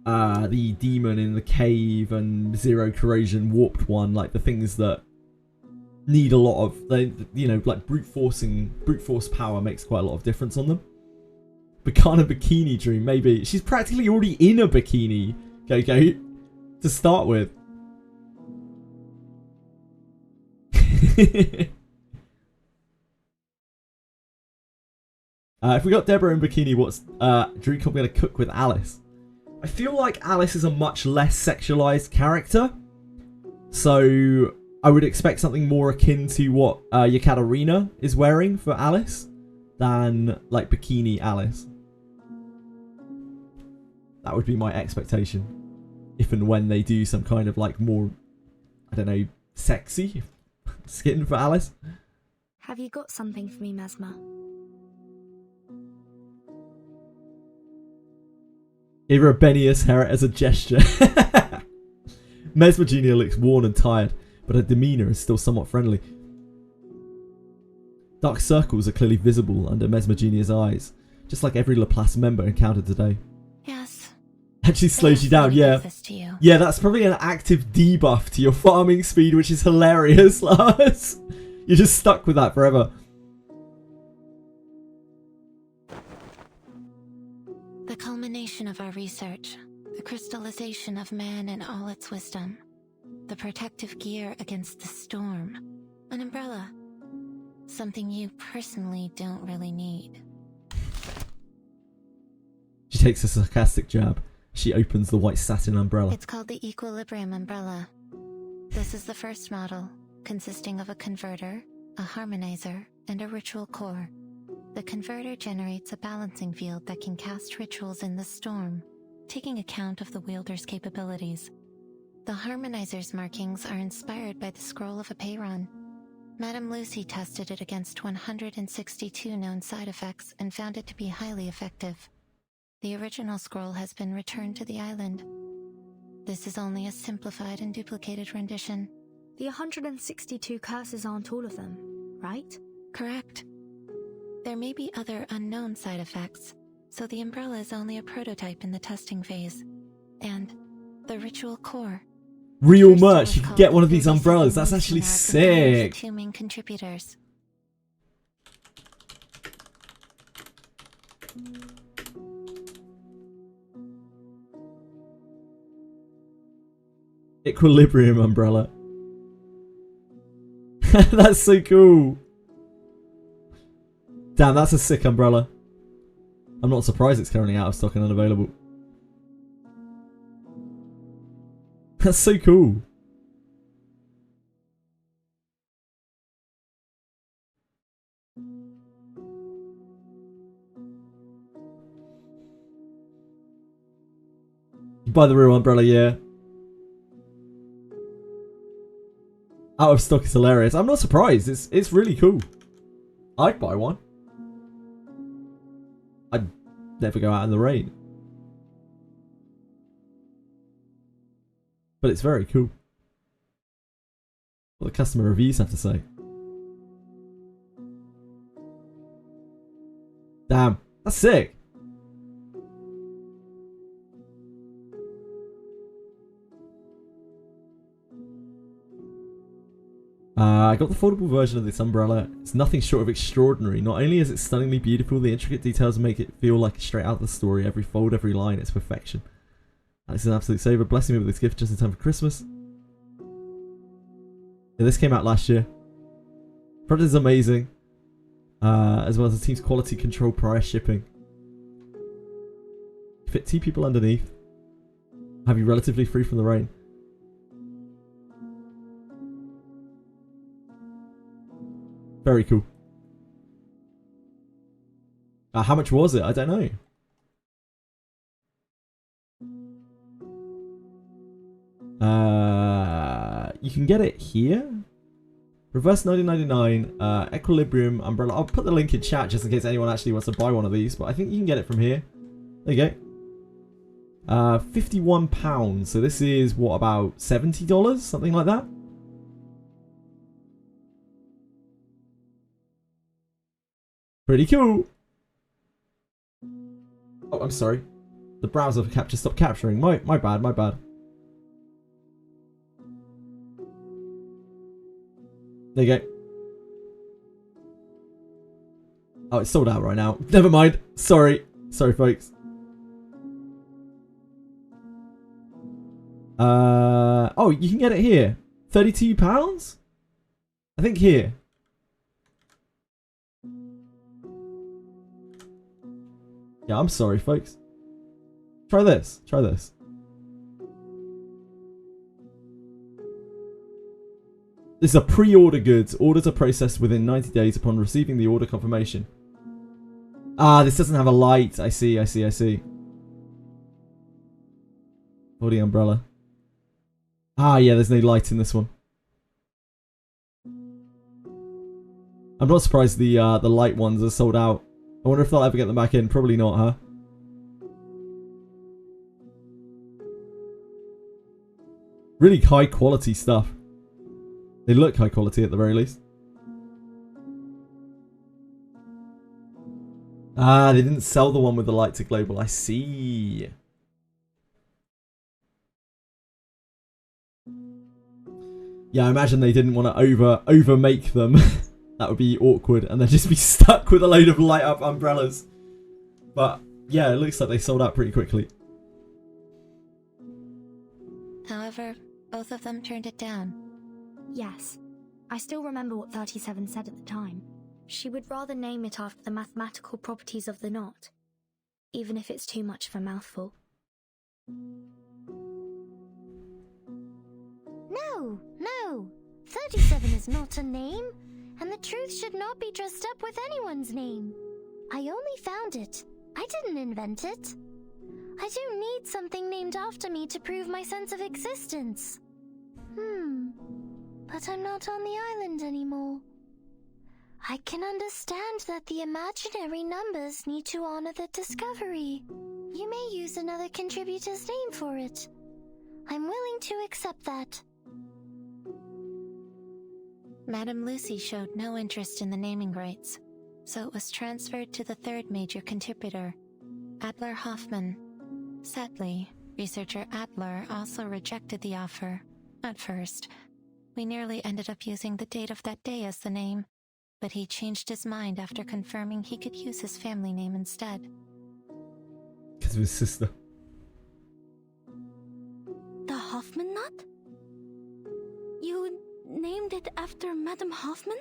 demon in the cave and Zero Corrosion Warped One, like the things that need a lot of, like brute force power makes quite a lot of difference on them. Bacana Bikini Dream, maybe. She's practically already in a bikini, go, to start with. If we got Deborah in bikini, what's Drew going to cook with Alice? I feel like Alice is a much less sexualized character, so I would expect something more akin to what Yekaterina is wearing for Alice than like bikini Alice. That would be my expectation if and when they do some kind of like more, I don't know, sexy, skin for Alice. Have you got something for me, Mesmer? Gave her a Benius Herret as a gesture. Mesmer Junior looks worn and tired, but her demeanour is still somewhat friendly. Dark circles are clearly visible under Mesmer Junior's eyes, just like every Laplace member encountered today. Yes. Actually slows you down, yeah. Yeah, that's probably an active debuff to your farming speed, which is hilarious, Lars. You're just stuck with that forever. The culmination of our research, the crystallization of man in all its wisdom, the protective gear against the storm, an umbrella, something you personally don't really need. She takes a sarcastic jab. She opens the white satin umbrella. It's called the Equilibrium umbrella. This is the first model, consisting of a converter, a harmonizer, and a ritual core. The converter generates a balancing field that can cast rituals in the storm, taking account of the wielder's capabilities. The harmonizer's markings are inspired by the scroll of a Peyron. Madame Lucy tested it against 162 known side effects and found it to be highly effective. The original scroll has been returned to the island. This is only a simplified and duplicated rendition. The 162 curses aren't all of them, right? Correct. There may be other unknown side effects, so the umbrella is only a prototype in the testing phase. And the ritual core. Real merch, you can get one of these umbrellas. That's actually sick. Two main contributors. Equilibrium umbrella. That's so cool. Damn, that's a sick umbrella. I'm not surprised it's currently out of stock and unavailable. That's so cool. You buy the real umbrella, yeah. Out of stock is hilarious. I'm not surprised. It's really cool. I'd buy one. I'd never go out in the rain. But it's very cool. What the customer reviews have to say. Damn, that's sick. I got the foldable version of this umbrella. It's nothing short of extraordinary. Not only is it stunningly beautiful, the intricate details make it feel like straight out of the story. Every fold, every line, it's perfection. It's an absolute saver, blessing me with this gift just in time for Christmas. Yeah, this came out last year. Product is amazing, as well as the team's quality control prior shipping. Fit 2 people underneath. Have you relatively free from the rain. Very cool. How much was it? I don't know. You can get it here. Reverse 1999 Equilibrium umbrella. I'll put the link in chat just in case anyone actually wants to buy one of these, but I think you can get it from here. There you go. £51. So this is what, about $70? Something like that. Pretty cool. Oh, I'm sorry. The browser capture stopped capturing. My bad, my bad. There you go. Oh, it's sold out right now. Never mind. Sorry. Sorry, folks. Oh, you can get it here. £32? I think here. Yeah, I'm sorry, folks. Try this. Try this. This is a pre-order goods. Orders are processed within 90 days upon receiving the order confirmation. Ah, this doesn't have a light. I see, I see, I see. Or the umbrella. Ah, yeah, there's no light in this one. I'm not surprised the light ones are sold out. I wonder if they'll ever get them back in. Probably not, huh? Really high quality stuff. They look high quality at the very least. Ah, they didn't sell the one with the light to global. I see. Yeah, I imagine they didn't want to over make them. That would be awkward, and they'd just be stuck with a load of light up umbrellas. But yeah, it looks like they sold out pretty quickly. However, both of them turned it down. Yes. I still remember what 37 said at the time. She would rather name it after the mathematical properties of the knot, even if it's too much of a mouthful. No, no. 37 is not a name, and the truth should not be dressed up with anyone's name. I only found it. I didn't invent it. I do need something named after me to prove my sense of existence. But I'm not on the island anymore. I can understand that the imaginary numbers need to honor the discovery. You may use another contributor's name for it. I'm willing to accept that. Madame Lucy showed no interest in the naming rights, so it was transferred to the third major contributor, Adler Hoffman. Sadly, researcher Adler also rejected the offer. At first, we nearly ended up using the date of that day as the name, but he changed his mind after confirming he could use his family name instead. Because of his sister. The Hoffman knot? You named it after Madame Hoffman?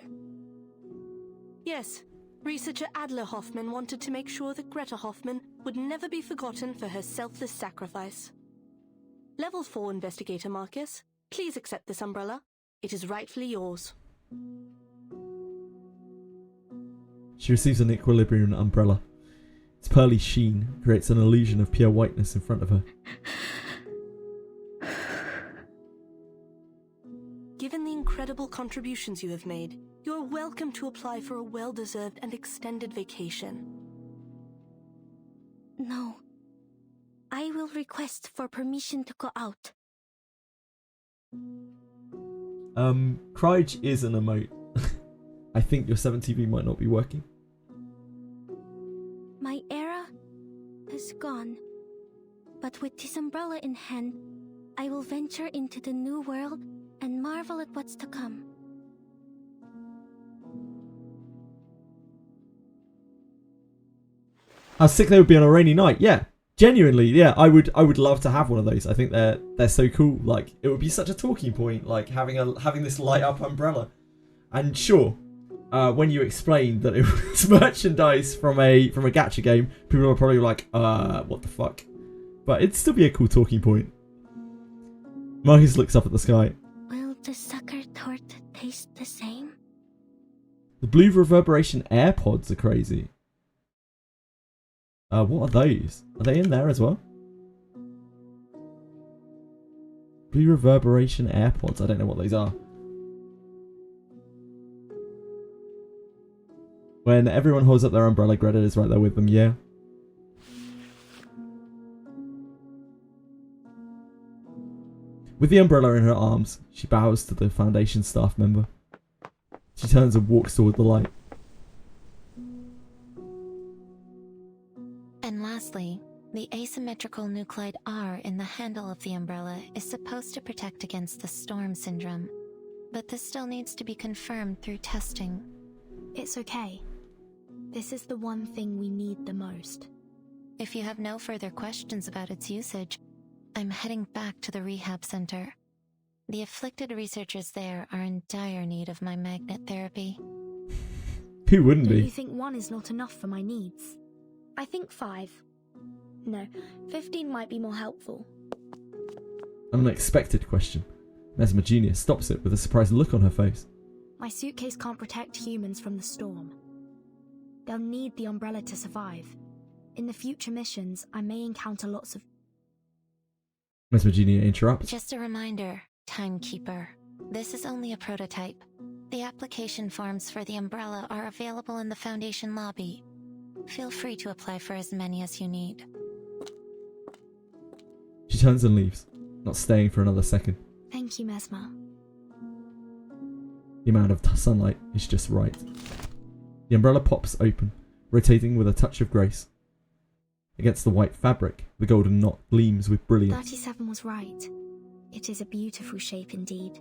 Yes. Researcher Adler Hoffman wanted to make sure that Greta Hoffman would never be forgotten for her selfless sacrifice. Level 4 Investigator Marcus, please accept this umbrella. It is rightfully yours. She receives an equilibrium umbrella. Its pearly sheen creates an illusion of pure whiteness in front of her. Given the incredible contributions you have made, you are welcome to apply for a well-deserved and extended vacation. No. I will request for permission to go out. Cryge is an emote. I think your 7TV might not be working. My era is gone. But with this umbrella in hand, I will venture into the new world and marvel at what's to come. How sick they would be on a rainy night. Yeah, genuinely. Yeah, I would love to have one of those. I think they're so cool. Like, it would be such a talking point, like having this light up umbrella. And sure, when you explained that it was merchandise from a gacha game, people are probably like, what the fuck? But it'd still be a cool talking point. Marcus looks up at the sky. Will the sucker tort taste the same? The blue reverberation AirPods are crazy. What are those? Are they in there as well? Blue reverberation AirPods. I don't know what those are. When everyone holds up their umbrella, Greta is right there with them, yeah. With the umbrella in her arms, she bows to the Foundation staff member. She turns and walks toward the light. And lastly, the asymmetrical nuclide R in the handle of the umbrella is supposed to protect against the storm syndrome, but this still needs to be confirmed through testing. It's okay. This is the one thing we need the most. If you have no further questions about its usage, I'm heading back to the rehab center. The afflicted researchers there are in dire need of my magnet therapy. Who wouldn't be? Don't you think 1 is not enough for my needs? I think 5. No, 15 might be more helpful. An unexpected question. Mesmer Jr. stops it with a surprised look on her face. My suitcase can't protect humans from the storm. They'll need the umbrella to survive. In the future missions, I may encounter lots of... Mesmer Jr. interrupts. Just a reminder, Timekeeper. This is only a prototype. The application forms for the umbrella are available in the Foundation lobby. Feel free to apply for as many as you need. She turns and leaves, not staying for another second. Thank you, Mesmer. The amount of sunlight is just right. The umbrella pops open, rotating with a touch of grace. Against the white fabric, the golden knot gleams with brilliance. 37 was right. It is a beautiful shape indeed.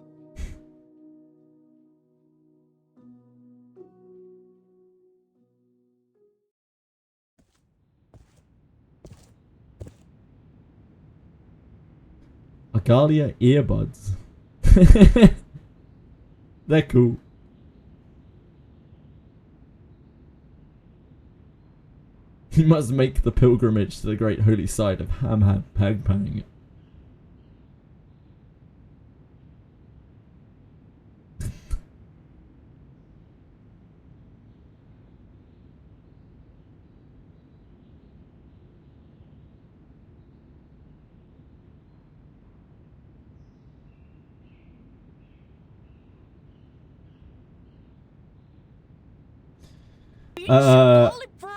Agalia earbuds. They're cool. You must make the pilgrimage to the great holy site of Hamhad Pagpang.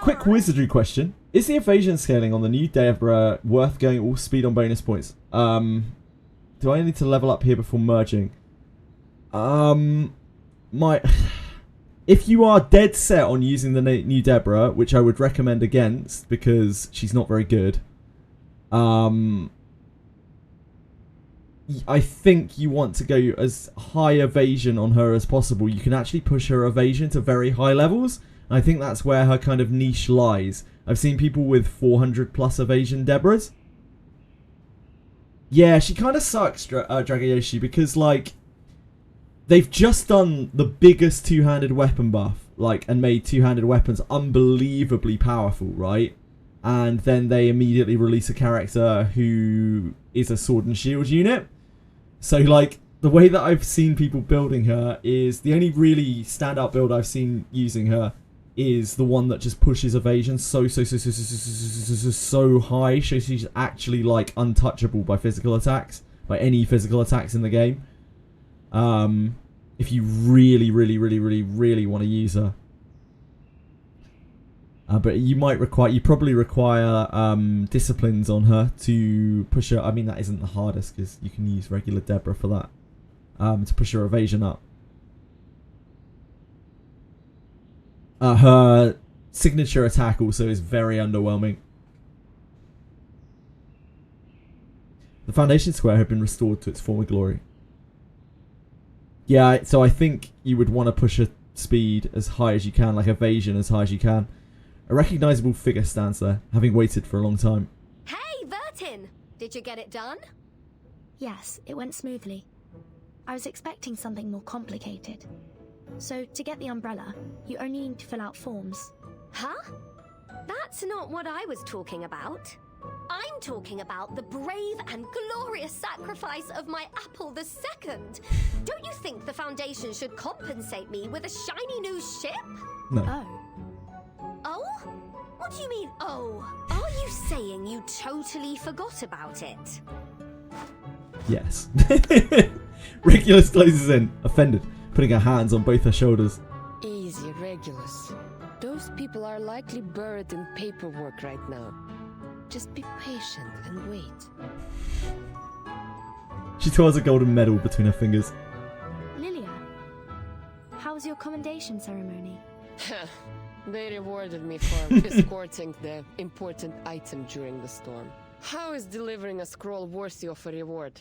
Quick wizardry question. Is the evasion scaling on the new Deborah worth going all speed on bonus points? Do I need to level up here before merging? If you are dead set on using the new Deborah, which I would recommend against because she's not very good, I think you want to go as high evasion on her as possible. You can actually push her evasion to very high levels. I think that's where her kind of niche lies. I've seen people with 400 plus evasion Deborahs. Yeah, she kind of sucks, Dragayoshi, because, like, they've just done the biggest two-handed weapon buff, like, and made two-handed weapons unbelievably powerful, right? And then they immediately release a character who is a sword and shield unit. So, like, the way that I've seen people building her is the only really standout build I've seen using her is the one that just pushes evasion so high, so she's actually like untouchable by physical attacks, by any physical attacks in the game. If you really want to use her, but you probably require disciplines on her to push her. I mean, that isn't the hardest because you can use regular Deborah for that, to push her evasion up. Her signature attack also is very underwhelming. The Foundation Square had been restored to its former glory. Yeah, so I think you would want to push her speed as high as you can, like evasion as high as you can. A recognisable figure stands there, having waited for a long time. Hey, Vertin! Did you get it done? Yes, it went smoothly. I was expecting something more complicated. So, to get the umbrella, you only need to fill out forms. Huh? That's not what I was talking about. I'm talking about the brave and glorious sacrifice of my apple II. Don't you think the Foundation should compensate me with a shiny new ship? No. Oh? What do you mean, oh? Are you saying you totally forgot about it? Yes. Regulus closes in, offended, putting her hands on both her shoulders. Easy, Regulus. Those people are likely buried in paperwork right now. Just be patient and wait. She twirls a golden medal between her fingers. Lilia, how was your commendation ceremony? They rewarded me for escorting the important item during the storm. How is delivering a scroll worthy of a reward?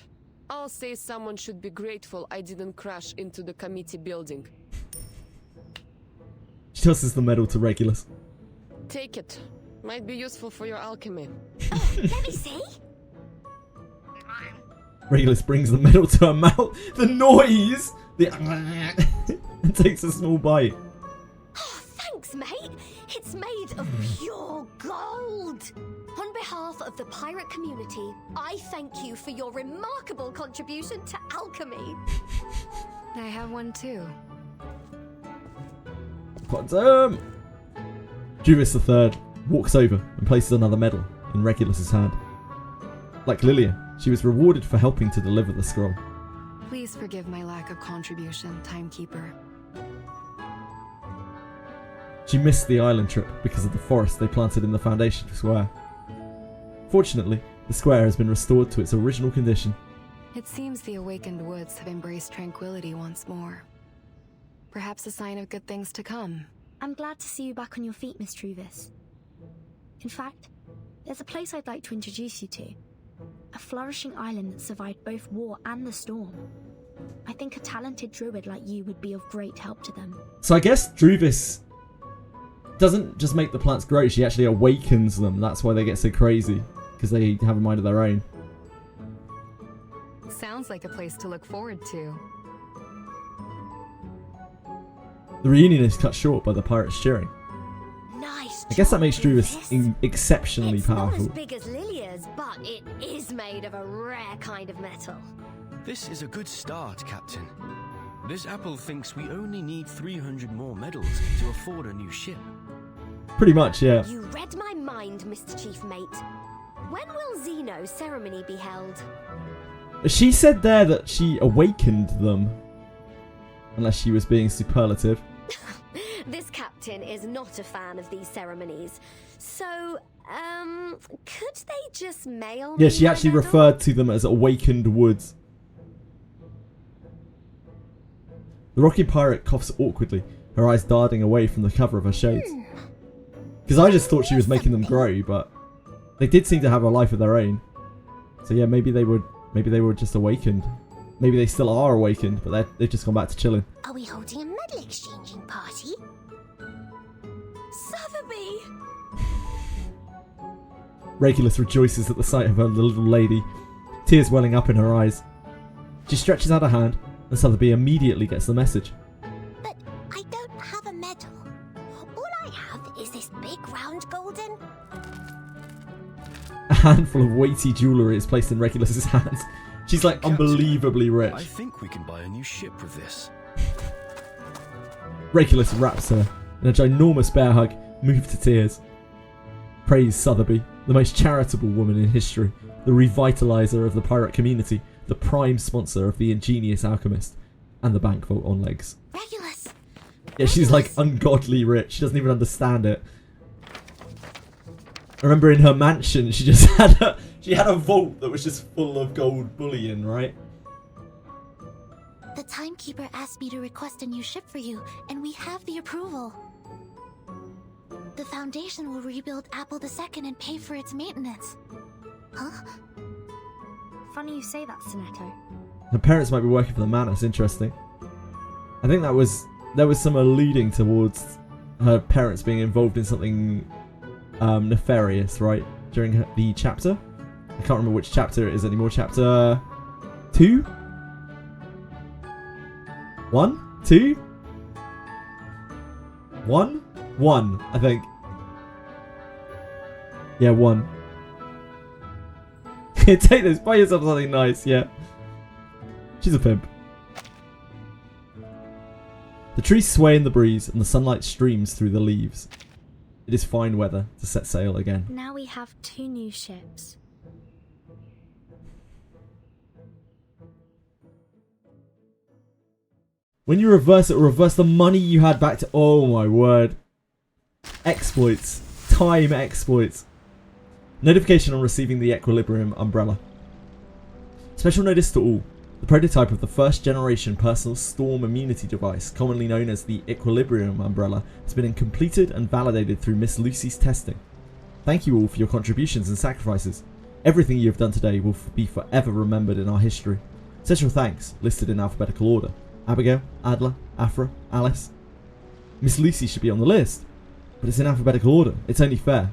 I'll say someone should be grateful I didn't crash into the committee building. She tosses the medal to Regulus. Take it. Might be useful for your alchemy. Oh, let me see. Regulus brings the medal to her mouth. The noise! And takes a small bite. Oh, thanks, mate. It's made of pure gold. On behalf of the pirate community, I thank you for your remarkable contribution to alchemy. I have one too. Quantum! Juvis III walks over and places another medal in Regulus's hand. Like Lilia, she was rewarded for helping to deliver the scroll. Please forgive my lack of contribution, Timekeeper. She missed the island trip because of the forest they planted in the Foundation Square. Fortunately, the square has been restored to its original condition. It seems the awakened woods have embraced tranquility once more. Perhaps a sign of good things to come. I'm glad to see you back on your feet, Miss Truvis. In fact, there's a place I'd like to introduce you to. A flourishing island that survived both war and the storm. I think a talented druid like you would be of great help to them. So I guess Druvis doesn't just make the plants grow, she actually awakens them. That's why they get so crazy, because they have a mind of their own. Sounds like a place to look forward to. The reunion is cut short by the pirates cheering. Nice. I guess that makes Druvis exceptionally powerful. Not as big as Lilia's, but it is made of a rare kind of metal. This is a good start, Captain. This apple thinks we only need 300 more medals to afford a new ship. Pretty much, yeah. You read my mind, Mr. Chief Mate. When will Xeno's ceremony be held? She said there that she awakened them. Unless she was being superlative. This captain is not a fan of these ceremonies. So, could they just mail me Yeah, she actually medal? referred to them as awakened woods. The rocking pirate coughs awkwardly, her eyes darting away from the cover of her shades. Because I just thought she was making them grow, but they did seem to have a life of their own. So yeah, maybe they were just awakened. Maybe they still are awakened, but they've just gone back to chilling. Are we holding a medal exchanging party? Sotheby! Regulus rejoices at the sight of her little lady, tears welling up in her eyes. She stretches out a hand, and Sotheby immediately gets the message. But I don't have a medal. All I have is this big round golden... A handful of weighty jewellery is placed in Regulus's hands. She's like unbelievably rich. I think we can buy a new ship with this. Regulus wraps her in a ginormous bear hug, moved to tears. Praise Sotheby, the most charitable woman in history, the revitalizer of the pirate community, the prime sponsor of the ingenious alchemist, and the bank vault on legs. Regulus! Yeah, she's like ungodly rich. She doesn't even understand it. I remember in her mansion, she just had a vault that was just full of gold bullion, right? The timekeeper asked me to request a new ship for you, and we have the approval. The Foundation will rebuild Apple II and pay for its maintenance. Huh? Funny you say that, Sonetto. Her parents might be working for the manor. It's interesting. I think there was some alluding towards her parents being involved in something nefarious, right? During the chapter. I can't remember which chapter it is anymore. Chapter 2? 1? 2? 1? 1, I think. Yeah, 1. Take this, buy yourself something nice, yeah. She's a pimp. The trees sway in the breeze and the sunlight streams through the leaves. It is fine weather to set sail again. Now we have 2 new ships. When you reverse it, will reverse the money you had back to... Oh my word. Exploits. Time exploits. Notification on receiving the Equilibrium umbrella. Special notice to all. The prototype of the first generation personal storm immunity device, commonly known as the Equilibrium umbrella, has been completed and validated through Miss Lucy's testing. Thank you all for your contributions and sacrifices. Everything you have done today will be forever remembered in our history. Special thanks, listed in alphabetical order. Abigail, Adler, Afra, Alice. Miss Lucy should be on the list, but it's in alphabetical order. It's only fair.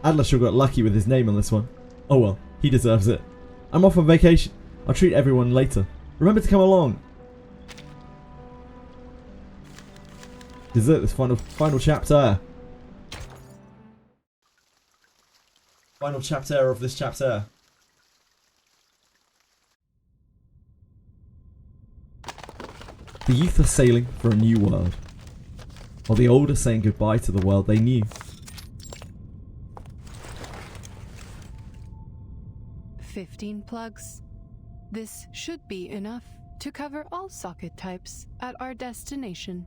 Adler sure got lucky with his name on this one. Oh well, he deserves it. I'm off on vacation. I'll treat everyone later. Remember to come along. This is it, this final chapter. Final chapter of this chapter. The youth are sailing for a new world, while the old are saying goodbye to the world they knew. 15 plugs. This should be enough to cover all socket types at our destination.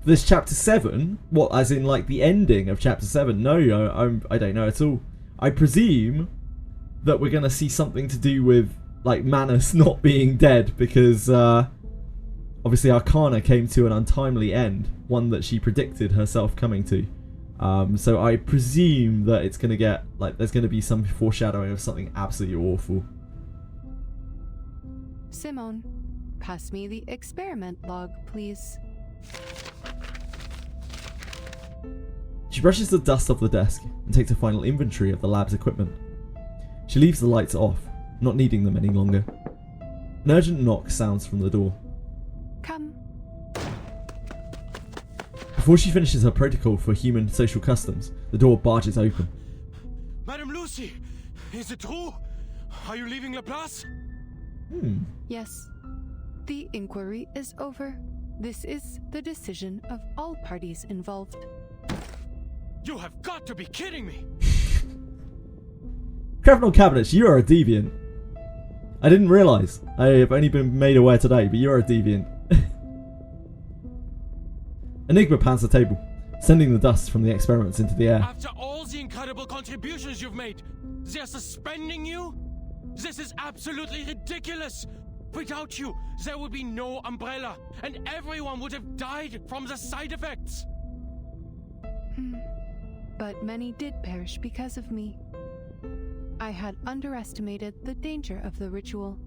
this chapter 7? What, as in like the ending of chapter 7? No, I don't know at all. I presume that we're going to see something to do with like Manus not being dead, because obviously Arcana came to an untimely end, one that she predicted herself coming to. So I presume that it's going to get, like, there's going to be some foreshadowing of something absolutely awful. Simone, pass me the experiment log, please. She brushes the dust off the desk and takes a final inventory of the lab's equipment. She leaves the lights off, not needing them any longer. An urgent knock sounds from the door. Come. Before she finishes her protocol for human social customs, the door barges open. Madame Lucy, is it true? Are you leaving Laplace? Yes. The inquiry is over. This is the decision of all parties involved. You have got to be kidding me! Criminal Cabinets, you are a deviant. I didn't realise. I have only been made aware today, but you are a deviant. Enigma pans the table, sending the dust from the experiments into the air. After all the incredible contributions you've made, they're suspending you? This is absolutely ridiculous! Without you, there would be no umbrella, and everyone would have died from the side effects! But many did perish because of me. I had underestimated the danger of the ritual,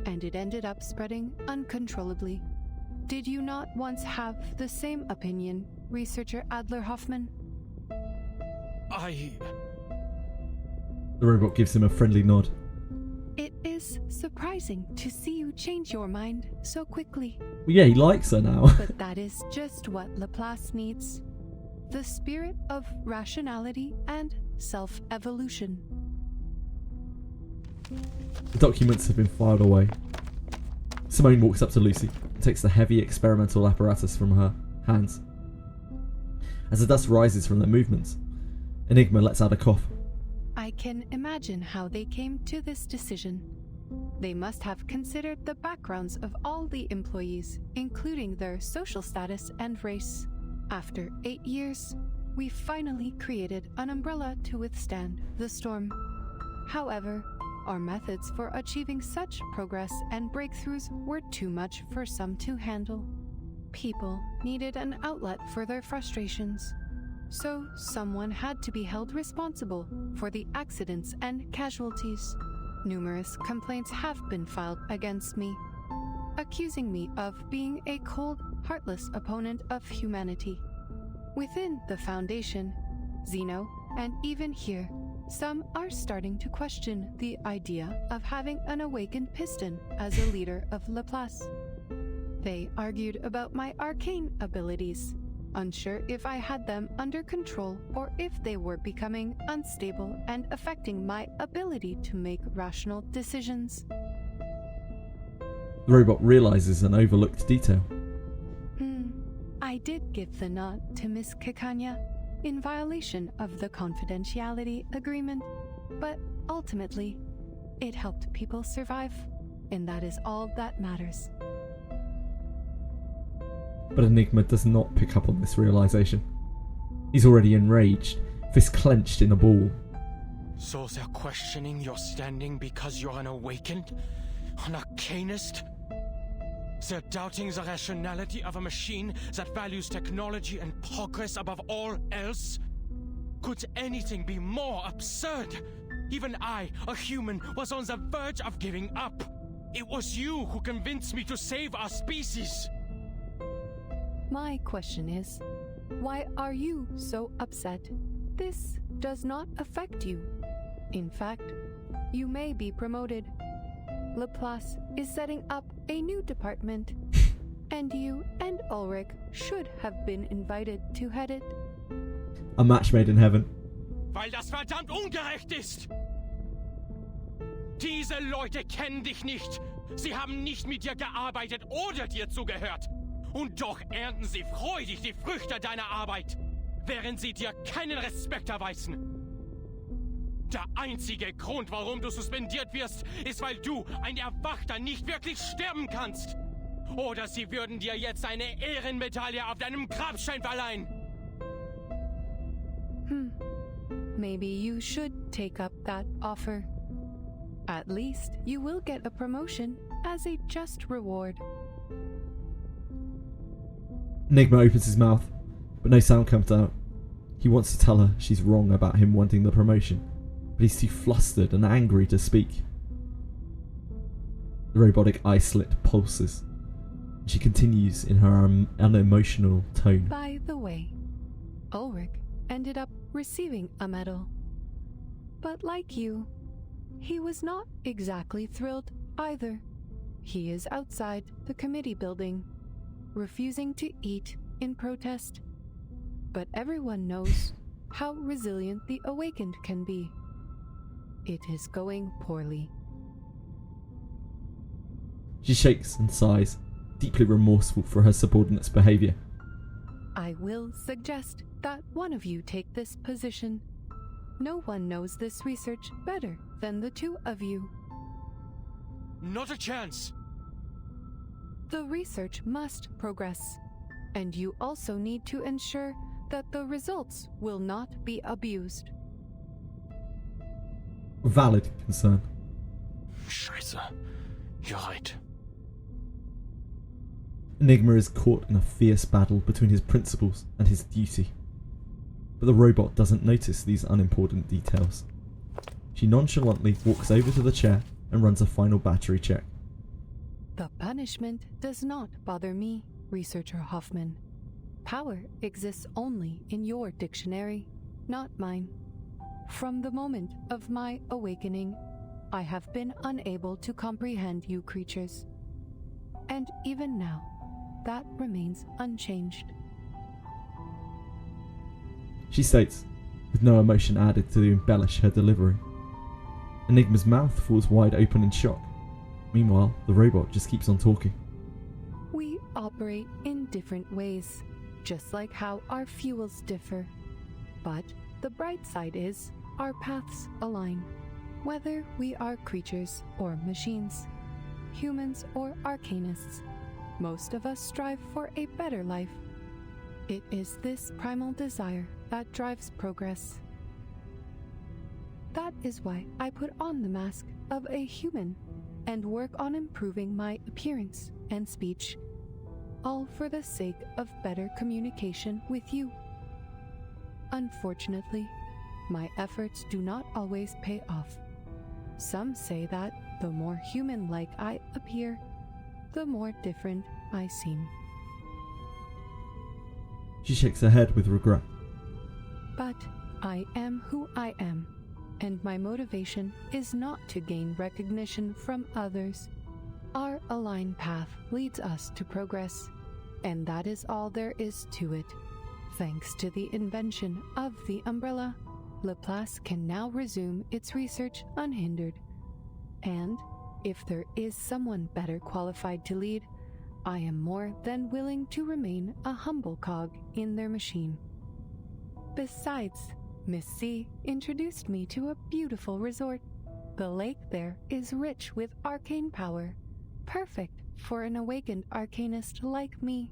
and it ended up spreading uncontrollably. Did you not once have the same opinion, researcher Adler Hoffman? The robot gives him a friendly nod. It is surprising to see you change your mind so quickly. Well, yeah, he likes her now. But that is just what Laplace needs. The spirit of rationality and self-evolution. The documents have been filed away. Simone walks up to Lucy and takes the heavy experimental apparatus from her hands. As the dust rises from their movements, Enigma lets out a cough. I can imagine how they came to this decision. They must have considered the backgrounds of all the employees, including their social status and race. After 8 years, we finally created an umbrella to withstand the storm. However, our methods for achieving such progress and breakthroughs were too much for some to handle. People needed an outlet for their frustrations. So someone had to be held responsible for the accidents and casualties. Numerous complaints have been filed against me, accusing me of being a cold, heartless opponent of humanity. Within the Foundation, Xeno, and even here, some are starting to question the idea of having an awakened piston as a leader of Laplace. They argued about my arcane abilities, unsure if I had them under control or if they were becoming unstable and affecting my ability to make rational decisions. The robot realizes an overlooked detail. I did give the nod to Miss Kikanya in violation of the confidentiality agreement, but ultimately, it helped people survive, and that is all that matters. But Enigma does not pick up on this realization. He's already enraged, fist clenched in a ball. So they're questioning your standing because you're an awakened? An arcanist? They're doubting the rationality of a machine that values technology and progress above all else? Could anything be more absurd? Even I, a human, was on the verge of giving up. It was you who convinced me to save our species. My question is, why are you so upset? This does not affect you. In fact, you may be promoted. Laplace is setting up a new department, and you and Ulrich should have been invited to head it. A match made in heaven. Weil das verdammt ungerecht ist! Diese Leute kennen dich nicht. Sie haben nicht mit dir gearbeitet oder dir zugehört. Und doch ernten sie freudig die Früchte deiner Arbeit, während sie dir keinen Respekt erweisen. Der einzige Grund, warum du suspendiert wirst, ist, weil du, ein Erwachter, nicht wirklich sterben kannst. Oder sie würden dir jetzt eine Ehrenmedaille auf deinem Grabstein verleihen. Maybe you should take up that offer. At least you will get a promotion as a just reward. Enigma opens his mouth, but no sound comes out. He wants to tell her she's wrong about him wanting the promotion, but he's too flustered and angry to speak. The robotic eye slit pulses. She continues in her unemotional tone. By the way, Ulrich ended up receiving a medal. But like you, he was not exactly thrilled either. He is outside the committee building, refusing to eat in protest. But everyone knows how resilient the Awakened can be. It is going poorly. She shakes and sighs, deeply remorseful for her subordinate's behaviour. I will suggest that one of you take this position. No one knows this research better than the two of you. Not a chance. The research must progress, and you also need to ensure that the results will not be abused. Valid concern. Scheiße. You're right. Enigma is caught in a fierce battle between his principles and his duty. But the robot doesn't notice these unimportant details. She nonchalantly walks over to the chair and runs a final battery check. The punishment does not bother me, Researcher Hoffman. Power exists only in your dictionary, not mine. From the moment of my awakening, I have been unable to comprehend you creatures. And even now, that remains unchanged. She states, with no emotion added to embellish her delivery. Enigma's mouth falls wide open in shock. Meanwhile, the robot just keeps on talking. We operate in different ways, just like how our fuels differ. But the bright side is, our paths align. Whether we are creatures or machines, humans or arcanists, most of us strive for a better life. It is this primal desire that drives progress. That is why I put on the mask of a human and work on improving my appearance and speech, all for the sake of better communication with you. Unfortunately, my efforts do not always pay off. Some say that the more human-like I appear, the more different I seem. She shakes her head with regret. But I am who I am, and my motivation is not to gain recognition from others. Our aligned path leads us to progress, and that is all there is to it. Thanks to the invention of the umbrella, Laplace can now resume its research unhindered. And if there is someone better qualified to lead, I am more than willing to remain a humble cog in their machine. Besides, Miss C introduced me to a beautiful resort. The lake there is rich with arcane power, perfect for an awakened arcanist like me.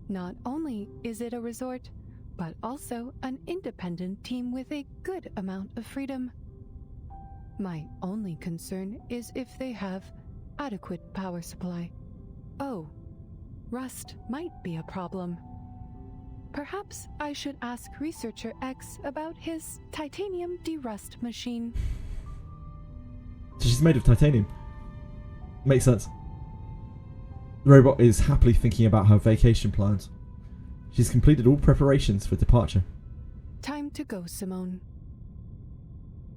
Not only is it a resort, but also an independent team with a good amount of freedom. My only concern is if they have adequate power supply. Oh, rust might be a problem. Perhaps I should ask Researcher X about his titanium derust machine. So she's made of titanium. Makes sense. The robot is happily thinking about her vacation plans. She's completed all preparations for departure. Time to go, Simone.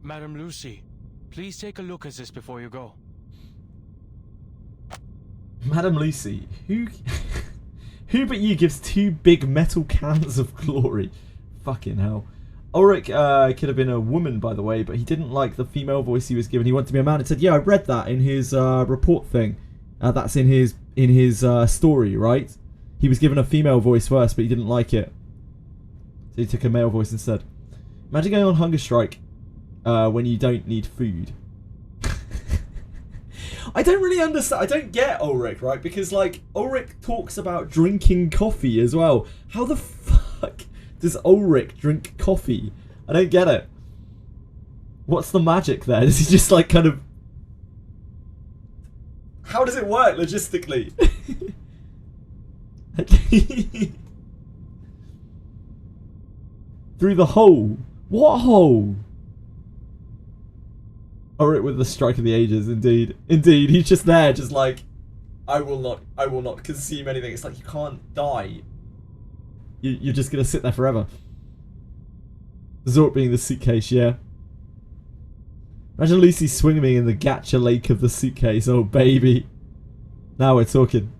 Madam Lucy, please take a look at this before you go. Madam Lucy, who but you gives two big metal cans of glory? Fucking hell. Ulrich could have been a woman, by the way, but he didn't like the female voice he was given. He wanted to be a man. It said, yeah, I read that in his report thing. That's in his story, right? He was given a female voice first, but he didn't like it. So he took a male voice instead. Imagine going on hunger strike when you don't need food. I don't really understand. I don't get Ulrich, right? Because, like, Ulrich talks about drinking coffee as well. How the fuck does Ulrich drink coffee? I don't get it. What's the magic there? Does he just, like, kind of... How does it work logistically? Through the hole. What hole? Ulrich with the strike of the ages, indeed. Indeed, he's just there, just like, I will not consume anything. It's like, you can't die. You're just gonna sit there forever. Zort being the suitcase, yeah. Imagine Lucy swimming in the gacha lake of the suitcase. Oh, baby. Now we're talking.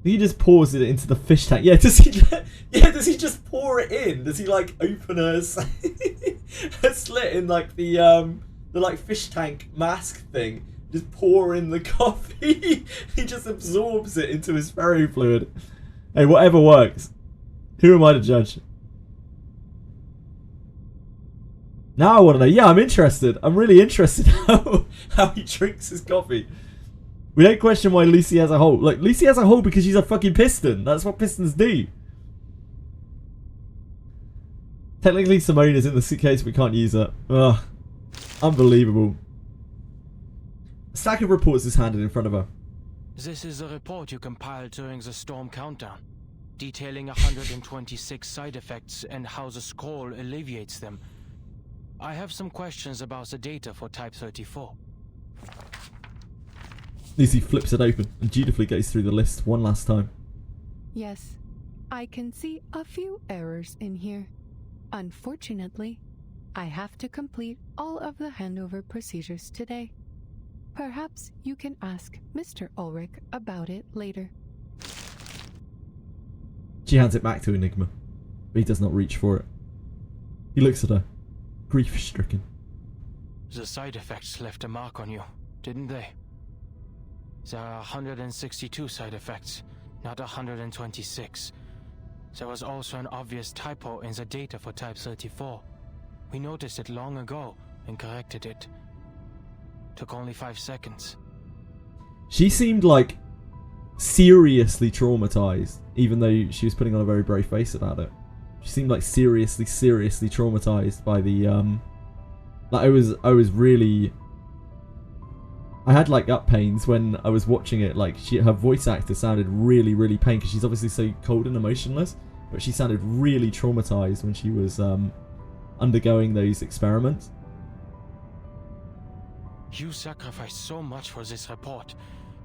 He just pours it into the fish tank. Yeah, does he just pour it in? Does he like open a slit in like the like fish tank mask thing? Just pour in the coffee. He just absorbs it into his ferro fluid. Hey, whatever works. Who am I to judge? Now I want to know. Yeah, I'm interested. I'm really interested how he drinks his coffee. We don't question why Lucy has a hole. Like, Lucy has a hole because she's a fucking piston. That's what pistons do. Technically, Simone is in the suitcase, but we can't use her. Ugh. Unbelievable. A stack of reports is handed in front of her. This is a report you compiled during the storm countdown, detailing 126 side effects and how the scroll alleviates them. I have some questions about the data for Type 34. Lucy flips it open and dutifully goes through the list one last time. Yes, I can see a few errors in here. Unfortunately, I have to complete all of the handover procedures today. Perhaps you can ask Mr. Ulrich about it later. She hands it back to Enigma, but he does not reach for it. He looks at her, grief-stricken. The side effects left a mark on you, didn't they? There are 162 side effects, not 126. There was also an obvious typo in the data for Type 34. We noticed it long ago and corrected it. Took only 5 seconds. She seemed like seriously traumatized, even though she was putting on a very brave face about it. She seemed like seriously traumatized by the like I was really, I had like gut pains when I was watching it. Like her voice actor sounded really pained because she's obviously so cold and emotionless, but she sounded really traumatized when she was undergoing those experiments. You sacrificed so much for this report,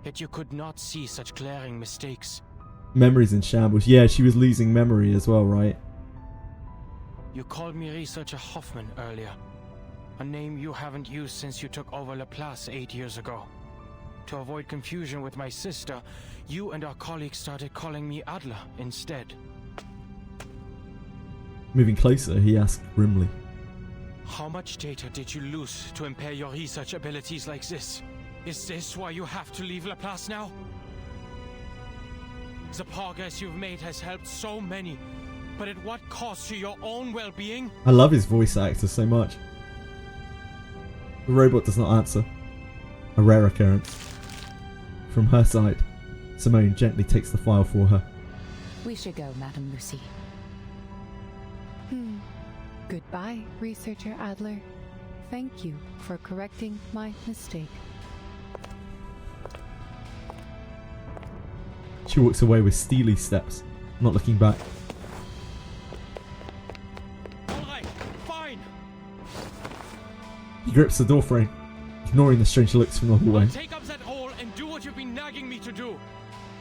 yet you could not see such glaring mistakes. Memories in shambles. Yeah, she was losing memory as well, right? You called me Researcher Hoffman earlier, a name you haven't used since you took over Laplace 8 years ago. To avoid confusion with my sister, you and our colleagues started calling me Adler instead. Moving closer, he asked grimly, How much data did you lose to impair your research abilities like this? Is this why you have to leave Laplace now? The progress you've made has helped so many, but at what cost to your own well-being? I love his voice actor so much. The robot does not answer. A rare occurrence. From her side, Simone gently takes the file for her. We should go, Madame Lucy. Goodbye, Researcher Adler. Thank you for correcting my mistake. She walks away with steely steps, not looking back. Alright, fine. He grips the doorframe, ignoring the strange looks from the hallway. I'll take up that role and do what you've been nagging me to do.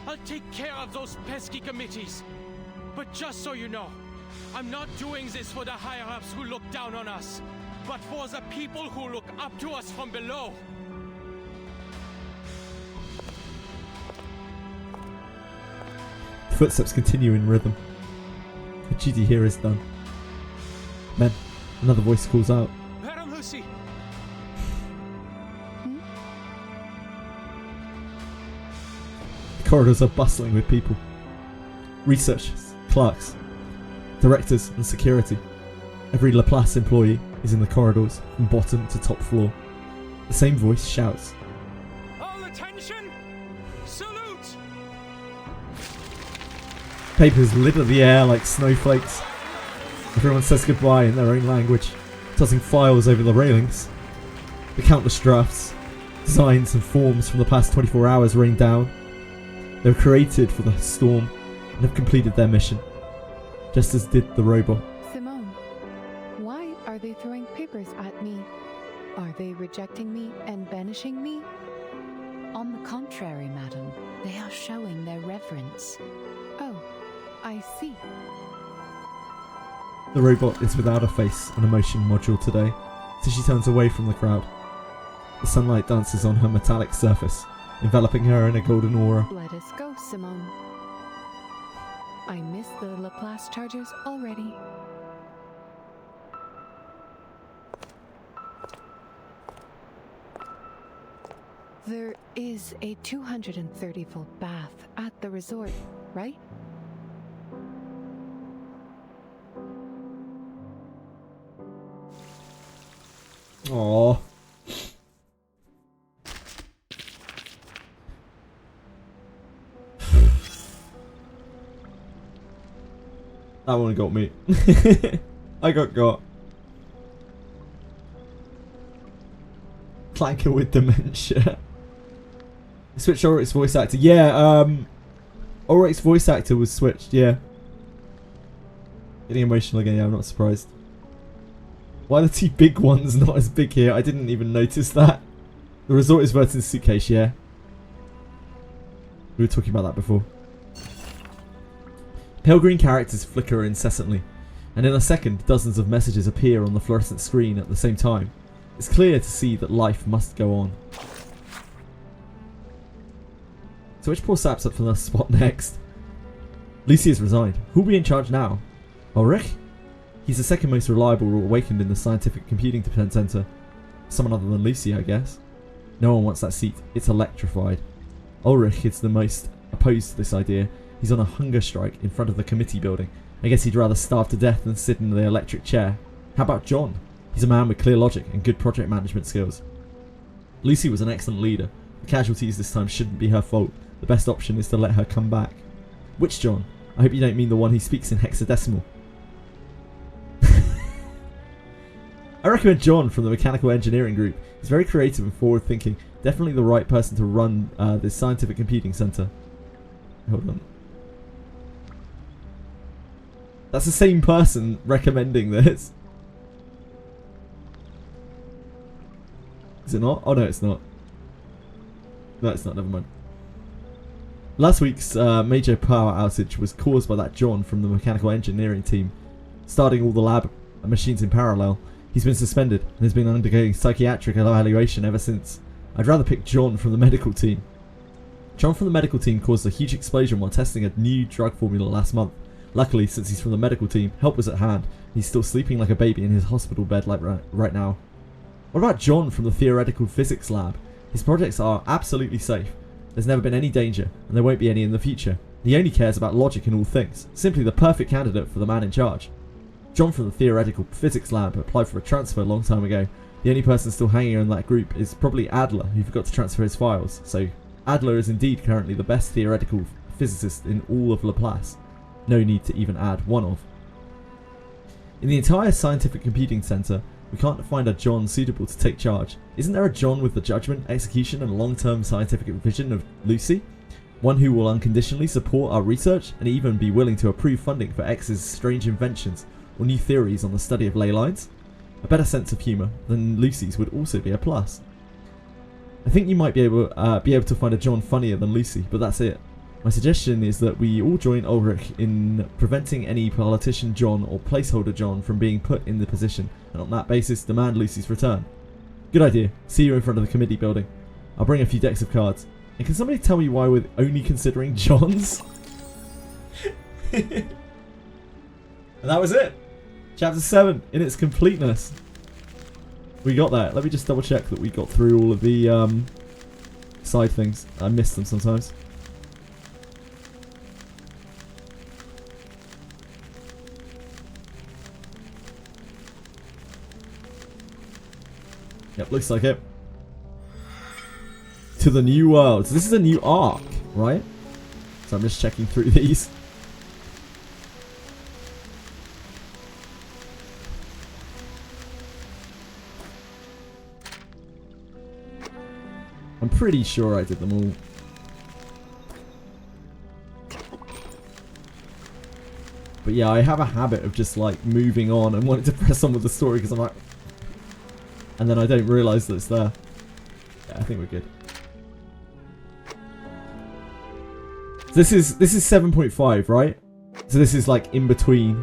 I'll take care of those pesky committees. But just so you know, I'm not doing this for the higher-ups who look down on us, but for the people who look up to us from below. Footsteps continue in rhythm. The duty here is done. Then, another voice calls out. Madame Lucy! The corridors are bustling with people. Researchers, clerks, directors and security. Every Laplace employee is in the corridors from bottom to top floor. The same voice shouts. All attention! Salute! Papers litter the air like snowflakes. Everyone says goodbye in their own language, tossing files over the railings. The countless drafts, designs and forms from the past 24 hours rain down. They were created for the storm and have completed their mission, just as did the robot. Simone, why are they throwing papers at me? Are they rejecting me and banishing me? On the contrary, madam, they are showing their reverence. Oh, I see. The robot is without a face and emotion module today, so she turns away from the crowd. The sunlight dances on her metallic surface, enveloping her in a golden aura. Let us go, Simone. I miss the Laplace chargers already. There is a 230-volt bath at the resort, right? Aww. That one got me. I got. Clanker with dementia. Switch Ulrich's voice actor. Yeah, Ulrich's voice actor was switched, yeah. Getting emotional again, yeah, I'm not surprised. Why are the two big ones not as big here? I didn't even notice that. The resort is Vertin's suitcase, yeah. We were talking about that before. Pale green characters flicker incessantly, and in a second dozens of messages appear on the fluorescent screen at the same time. It's clear to see that life must go on. So which poor sap's up for the spot next? Lucy has resigned. Who'll be in charge now? Ulrich? He's the second most reliable awakened in the Scientific Computing Center. Someone other than Lucy, I guess. No one wants that seat. It's electrified. Ulrich is the most opposed to this idea. He's on a hunger strike in front of the committee building. I guess he'd rather starve to death than sit in the electric chair. How about John? He's a man with clear logic and good project management skills. Lucy was an excellent leader. The casualties this time shouldn't be her fault. The best option is to let her come back. Which John? I hope you don't mean the one who speaks in hexadecimal. I recommend John from the Mechanical Engineering Group. He's very creative and forward thinking. Definitely the right person to run this Scientific Computing Center. Hold on. That's the same person recommending this. Is it not? Oh no, it's not. No, it's not. Never mind. Last week's major power outage was caused by that John from the mechanical engineering team, starting all the lab machines in parallel. He's been suspended and has been undergoing psychiatric evaluation ever since. I'd rather pick John from the medical team. John from the medical team caused a huge explosion while testing a new drug formula last month. Luckily, since he's from the medical team, help was at hand. He's still sleeping like a baby in his hospital bed like right now. What about John from the theoretical physics lab? His projects are absolutely safe. There's never been any danger, and there won't be any in the future. He only cares about logic in all things. Simply the perfect candidate for the man in charge. John from the theoretical physics lab applied for a transfer a long time ago. The only person still hanging in that group is probably Adler, who forgot to transfer his files. So Adler is indeed currently the best theoretical physicist in all of Laplace. No need to even add one of. In the entire Scientific Computing Center, we can't find a John suitable to take charge. Isn't there a John with the judgment, execution and long-term scientific vision of Lucy? One who will unconditionally support our research and even be willing to approve funding for X's strange inventions or new theories on the study of ley lines? A better sense of humour than Lucy's would also be a plus. I think you might be able to find a John funnier than Lucy, but that's it. My suggestion is that we all join Ulrich in preventing any politician John or placeholder John from being put in the position, and on that basis demand Lucy's return. Good idea. See you in front of the committee building. I'll bring a few decks of cards. And can somebody tell me why we're only considering Johns? And that was it. Chapter 7 in its completeness. We got that. Let me just double check that we got through all of the side things. I missed them sometimes. Yep, looks like it. to the new world. So this is a new arc, right? So I'm just checking through these. I'm pretty sure I did them all. But yeah, I have a habit of just like moving on and wanting to press on with the story because I'm like... And then I don't realise that it's there. Yeah, I think we're good. This is 7.5, right? So this is like in between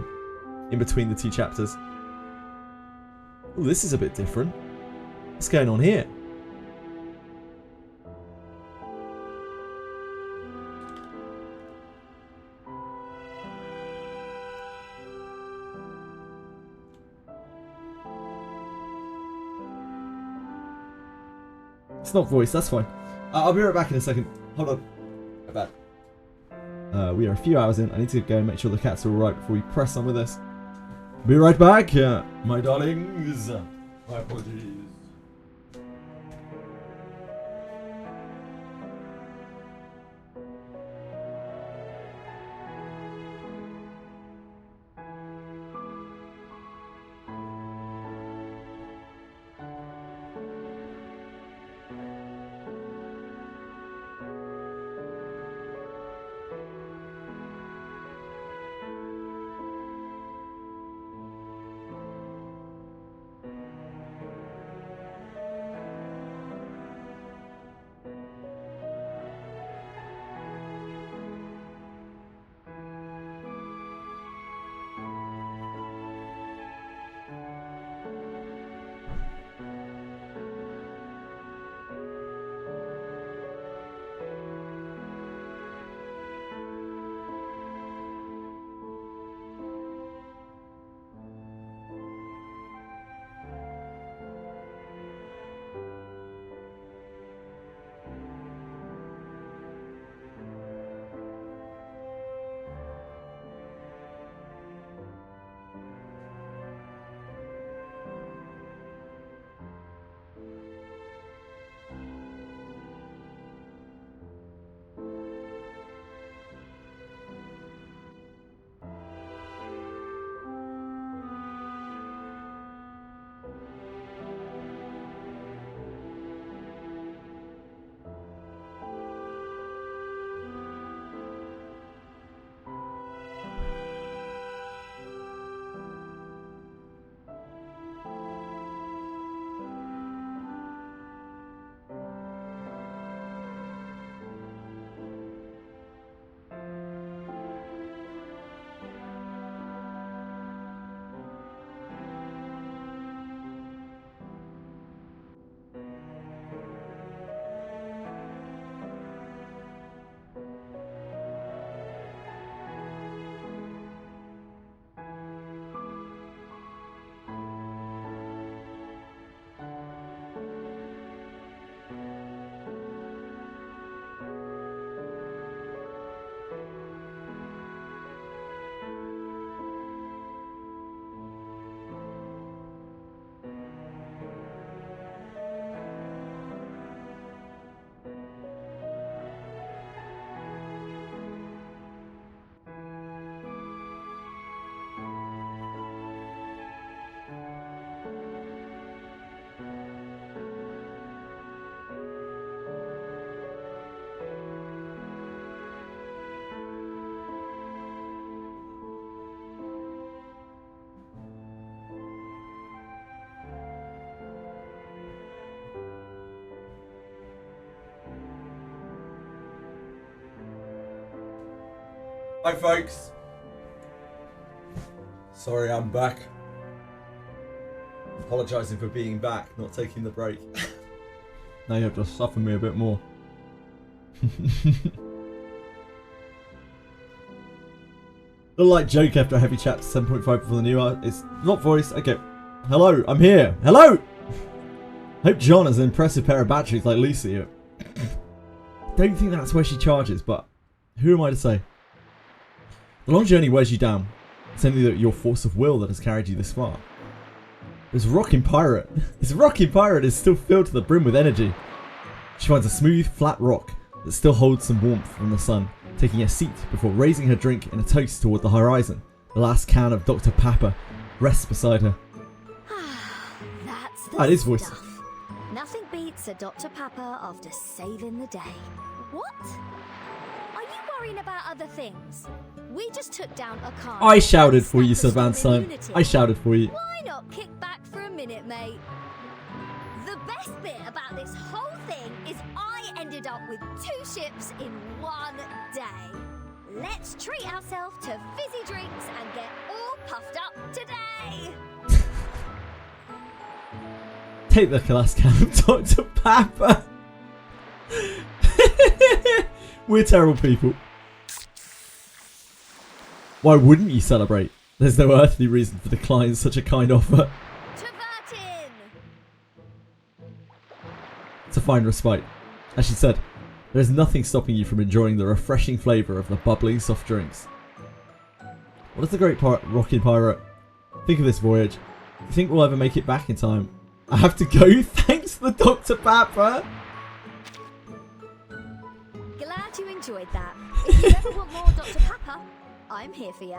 the two chapters. Oh, this is a bit different. What's going on here? It's not voice, that's fine. I'll be right back in a second. Hold on. Right back. We are a few hours in. I need to go and make sure the cats are alright before we press on with this. Be right back, my darlings. My apologies. Hi folks. Sorry, I'm back. Apologising for being back, not taking the break. Now you have to suffer me a bit more. The light joke after a heavy chat to 7.5 for the new art is not voice. Okay. Hello, I'm here. Hello! Hope John has an impressive pair of batteries like Lucy. Don't think that's where she charges, but who am I to say? The long journey wears you down. It's only your force of will that has carried you this far. This rocking pirate is still filled to the brim with energy. She finds a smooth, flat rock that still holds some warmth from the sun, taking a seat before raising her drink in a toast toward the horizon. The last can of Dr. Papa rests beside her. That's it is voice. stuff. Nothing beats a Dr. Papa after saving the day. What? Are you worrying about other things? We just took down a car. I shouted for you, Sir Van Syme. I shouted for you. Why not kick back for a minute, mate? The best bit about this whole thing is I ended up with 2 ships in one day. Let's treat ourselves to fizzy drinks and get all puffed up today. Take the last can of Dr. Papa. We're terrible people. Why wouldn't you celebrate? There's no earthly reason for declining such a kind offer. To find respite. As she said, there is nothing stopping you from enjoying the refreshing flavour of the bubbling soft drinks. What is the great rocking pirate? Think of this voyage. Do you think we'll ever make it back in time? I have to go, thanks for the Dr. Papa! Glad you enjoyed that. If you ever want more Dr. Papa, I'm here for you.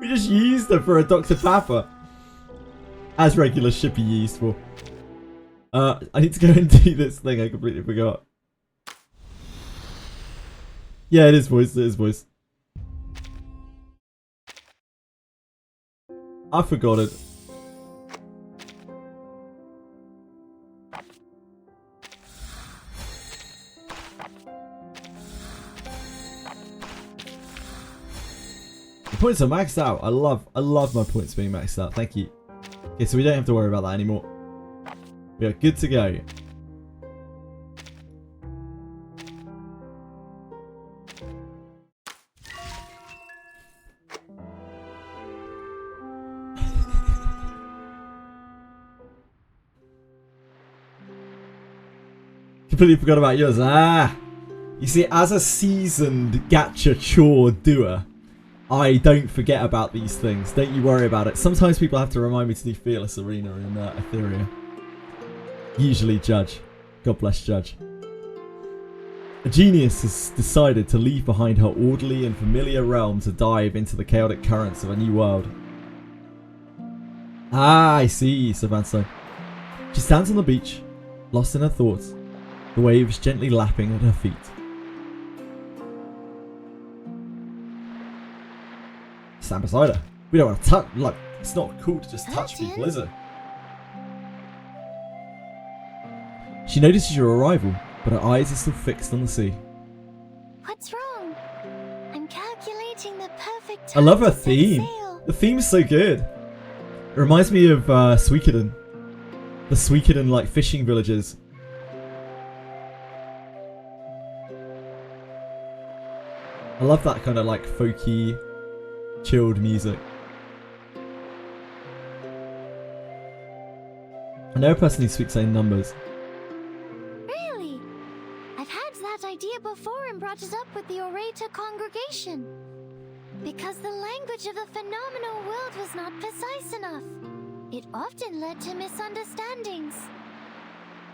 We just used her for a Dr. Papa. As regular should be used for. I need to go and do this thing I completely forgot. Yeah, it is voice, it is voice. I forgot it. The points are maxed out. I love my points being maxed out. Thank you. Okay, so we don't have to worry about that anymore. We are good to go. Completely forgot about yours. You see, as a seasoned gacha chore doer, I don't forget about these things. Don't you worry about it. Sometimes people have to remind me to do Fearless Arena in Etheria. Usually Judge. God bless Judge. A genius has decided to leave behind her orderly and familiar realm to dive into the chaotic currents of a new world. I see, Sir Van Syme. She stands on the beach, lost in her thoughts, the waves gently lapping at her feet. Stand beside her. We don't want to touch. Like, it's not cool to just touch people, is it? She notices your arrival, but her eyes are still fixed on the sea. What's wrong? I'm calculating the perfect I time love her to set theme. sail. The theme's so good. It reminds me of Suikoden. The Suikoden like fishing villages. I love that kind of like folky, chilled music. I know a person who speaks in numbers. Really? I've had that idea before and brought it up with the orator congregation. Because the language of the phenomenal world was not precise enough. It often led to misunderstandings.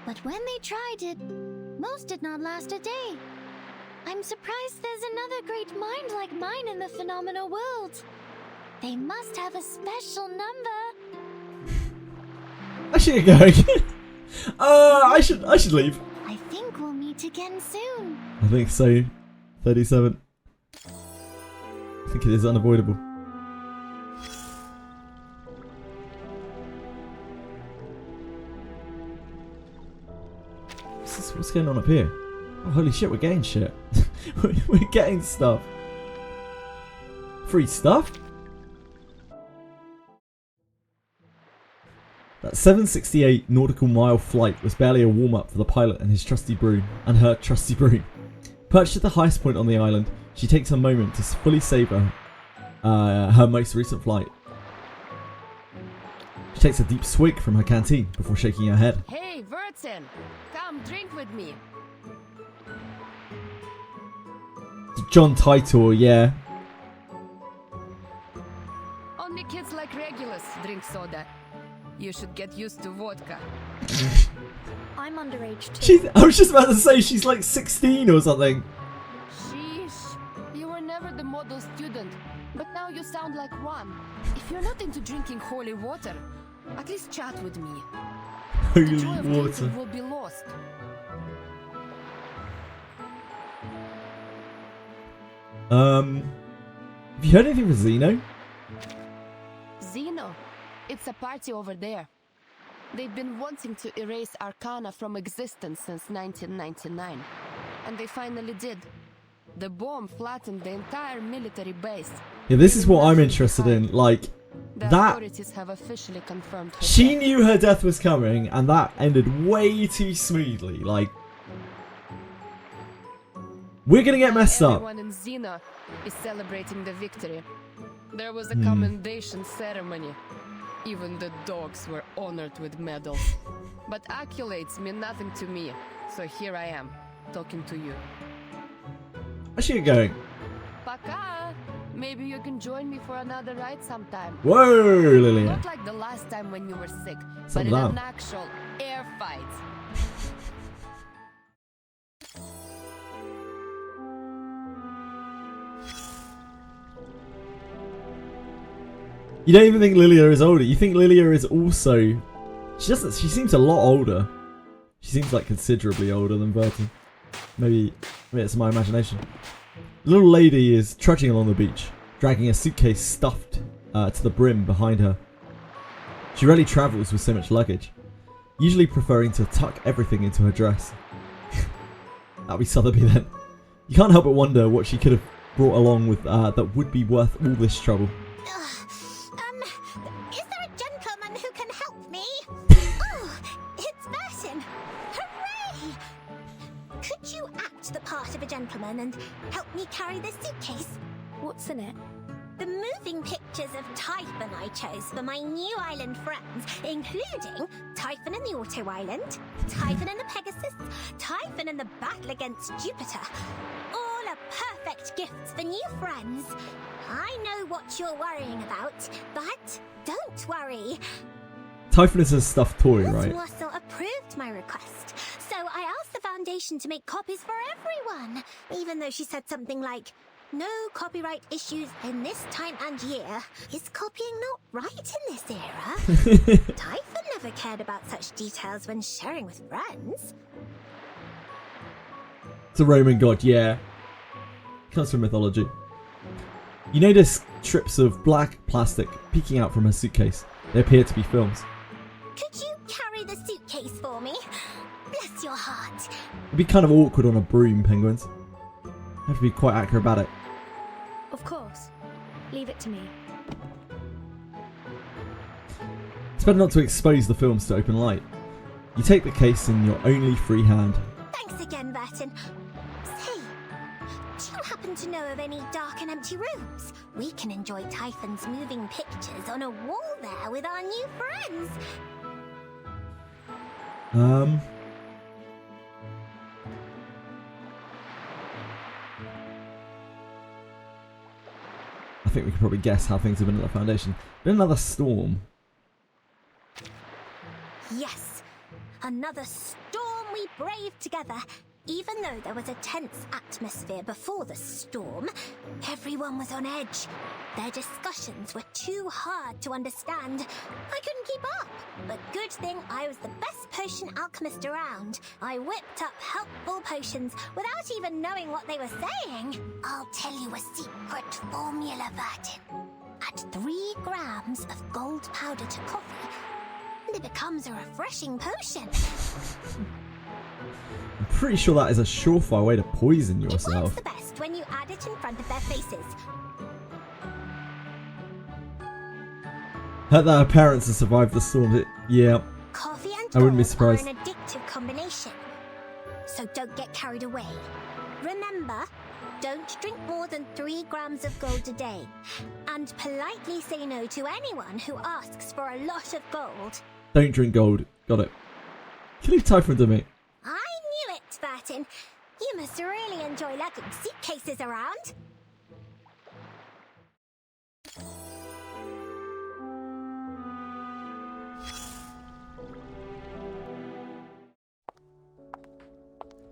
But when they tried it, most did not last a day. I'm surprised there's another great mind like mine in the phenomenal world. They must have a special number. I should get going. I should leave. I think we'll meet again soon. I think so. 37. I think it is unavoidable. What's going on up here? Oh, holy shit, we're getting shit. We're getting stuff. Free stuff? That 768 nautical mile flight was barely a warm-up for the pilot and his trusty broom, and her trusty broom. Perched at the highest point on the island, she takes a moment to fully savour her most recent flight. She takes a deep swig from her canteen before shaking her head. Hey, Vertin, come drink with me. John Titor, yeah. Only kids like Regulus drink soda. You should get used to vodka. I'm underage too. I was just about to say she's like 16 or something. Sheesh. You were never the model student, but now you sound like one. If you're not into drinking holy water, at least chat with me. The joy Holy of water. dating will be lost. Have you heard anything from Zeno? Zeno, it's a party over there. They've been wanting to erase Arcana from existence since 1999. And they finally did. The bomb flattened the entire military base. Yeah, this is what I'm interested in. Like, The that... authorities have officially confirmed her She death. knew her death was coming, and that ended way too smoothly. Like... We're gonna get messed up. Everyone in Xena is celebrating the victory. There was a commendation ceremony. Even the dogs were honored with medals. But accolades mean nothing to me, so here I am, talking to you. Where's she going? Paka! Maybe you can join me for another ride sometime. Whoa, Lilia. Not like the last time when you were sick, Settle but in down. an actual air fight. You don't even think Lilia is older. You think Lilia is also... She seems a lot older. She seems like considerably older than Vertin. Maybe it's my imagination. The little lady is trudging along the beach, dragging a suitcase stuffed to the brim behind her. She rarely travels with so much luggage, usually preferring to tuck everything into her dress. That'd be Sotheby then. You can't help but wonder what she could have brought along with that would be worth all this trouble. Is there a gentleman who can help me? Oh, it's Merton! Hooray! Could you act the part of a gentleman and help me carry this suitcase? What's in it? The moving pictures of Typhon I chose for my new island friends, including Typhon and the Auto Island, Typhon and the Pegasus, Typhon and the battle against Jupiter. All are perfect gifts for new friends. I know what you're worrying about, but don't worry. Typhon is a stuffed toy, right? Russell approved my request, so I asked the Foundation to make copies for everyone, even though she said something like, no copyright issues in this time and year. Is copying not right in this era? Typhon never cared about such details when sharing with friends. It's a Roman god, yeah. Comes from mythology. You notice strips of black plastic peeking out from her suitcase. They appear to be films. Could you carry the suitcase for me? Bless your heart. It'd be kind of awkward on a broom, penguins. Have to be quite acrobatic. Of course. Leave it to me. It's better not to expose the films to open light. You take the case in your only free hand. Thanks again, Burton. Say, do you happen to know of any dark and empty rooms? We can enjoy Typhon's moving pictures on a wall there with our new friends. I think we can probably guess how things have been at the Foundation. Been another storm. Yes, another storm we braved together. Even though there was a tense atmosphere before the storm, everyone was on edge. Their discussions were too hard to understand. I couldn't keep up. But good thing I was the best potion alchemist around. I whipped up helpful potions without even knowing what they were saying. I'll tell you a secret formula, Burton. Add 3 grams of gold powder to coffee, and it becomes a refreshing potion. I'm pretty sure that is a surefire way to poison yourself. The best when you add it in front of their faces. Heard that her parents have survived the storm. Yeah. Coffee and I wouldn't be gold surprised. are an addictive combination. So don't get carried away. Remember, don't drink more than 3 grams of gold a day. And politely say no to anyone who asks for a lot of gold. Don't drink gold. Got it. Can you Typhon to me? I knew it, Burton. You must really enjoy lugging suitcases around.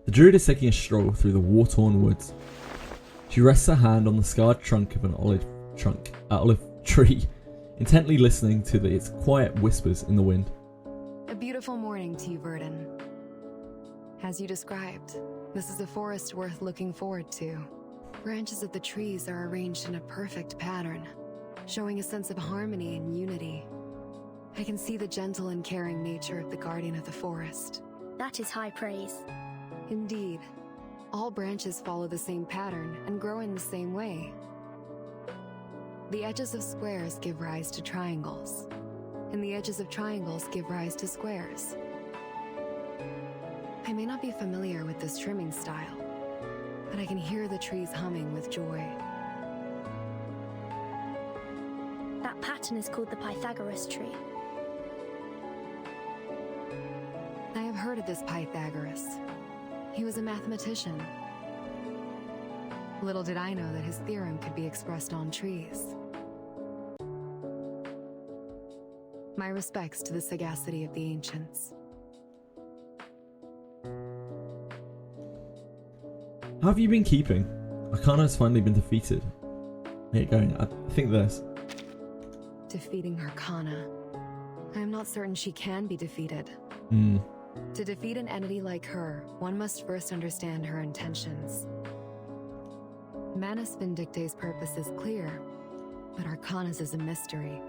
The druid is taking a stroll through the war-torn woods. She rests her hand on the scarred trunk of an olive tree, intently listening to its quiet whispers in the wind. A beautiful morning to you, Verdon. As you described, this is a forest worth looking forward to. Branches of the trees are arranged in a perfect pattern, showing a sense of harmony and unity. I can see the gentle and caring nature of the guardian of the forest. That is high praise. Indeed. All branches follow the same pattern and grow in the same way. The edges of squares give rise to triangles, and the edges of triangles give rise to squares. I may not be familiar with this trimming style, but I can hear the trees humming with joy. That pattern is called the Pythagoras tree. I have heard of this Pythagoras. He was a mathematician. Little did I know that his theorem could be expressed on trees. My respects to the sagacity of the ancients. How have you been keeping? Arcana has finally been defeated. Get going. I think this. Defeating Arcana. I am not certain she can be defeated. To defeat an entity like her, one must first understand her intentions. Manus Vindicte's purpose is clear, but Arcana's is a mystery.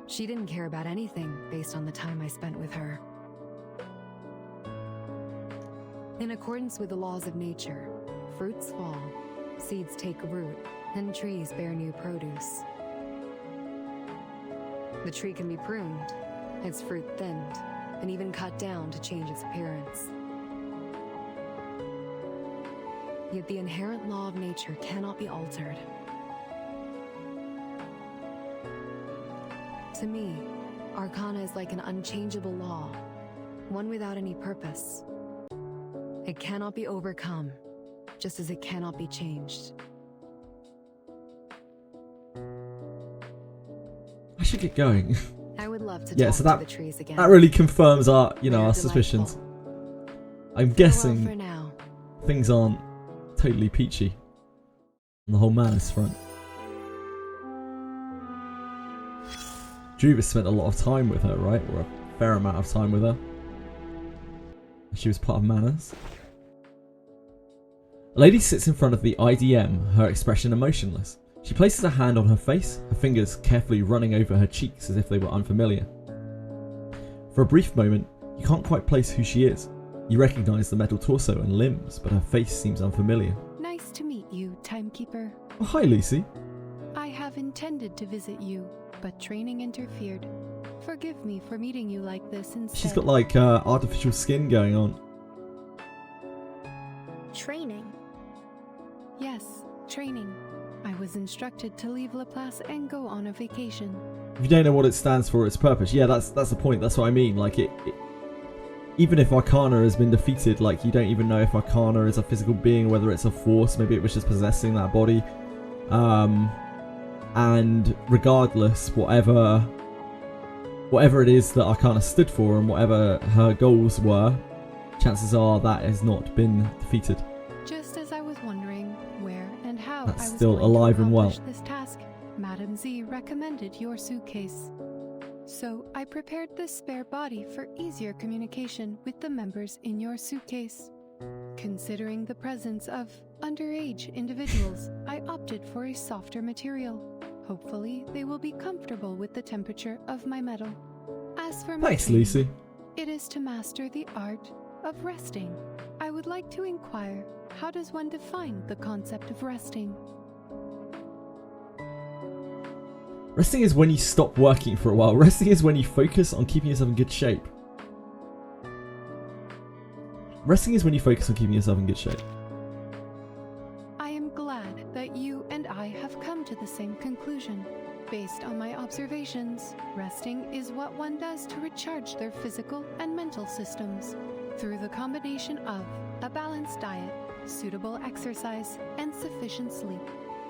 She didn't care about anything based on the time I spent with her. In accordance with the laws of nature, fruits fall, seeds take root, and trees bear new produce. The tree can be pruned, its fruit thinned, and even cut down to change its appearance. Yet the inherent law of nature cannot be altered. To me, Arcana is like an unchangeable law, one without any purpose. It cannot be overcome, just as it cannot be changed. I should get going. I would love to yeah, talk so that, to the trees again. that really confirms our, our suspicions. I'm guessing for now. Things aren't totally peachy on the whole Manus front. Druvis spent a lot of time with her, right? Or a fair amount of time with her. She was part of Manus. A lady sits in front of the IDM, her expression emotionless. She places a hand on her face, her fingers carefully running over her cheeks as if they were unfamiliar. For a brief moment, you can't quite place who she is. You recognise the metal torso and limbs, but her face seems unfamiliar. Nice to meet you, Timekeeper. Oh, hi, Lucy. I have intended to visit you, but training interfered. Forgive me for meeting you like this instead. She's got like artificial skin going on. Training? Yes, training. I was instructed to leave Laplace and go on a vacation. If you don't know what it stands for, its purpose. Yeah, that's the point. That's what I mean. Like even if Arcana has been defeated, like you don't even know if Arcana is a physical being, whether it's a force. Maybe it was just possessing that body. And regardless, whatever it is that Arcana stood for and whatever her goals were, chances are that has not been defeated. Just as I was wondering where and how That's I was still going alive to and well. accomplish this task, Madame Z recommended your suitcase. So I prepared this spare body for easier communication with the members in your suitcase. Considering the presence of underage individuals, I opted for a softer material. Hopefully, they will be comfortable with the temperature of my metal. As for my Thanks, training, Lucy. it is to master the art of resting. I would like to inquire, how does one define the concept of resting? Resting is when you stop working for a while. Resting is when you focus on keeping yourself in good shape. Resting is when you focus on keeping yourself in good shape. I am glad that you and I have come to the same conclusion. Based on my observations, resting is what one does to recharge their physical and mental systems through the combination of a balanced diet, suitable exercise, and sufficient sleep.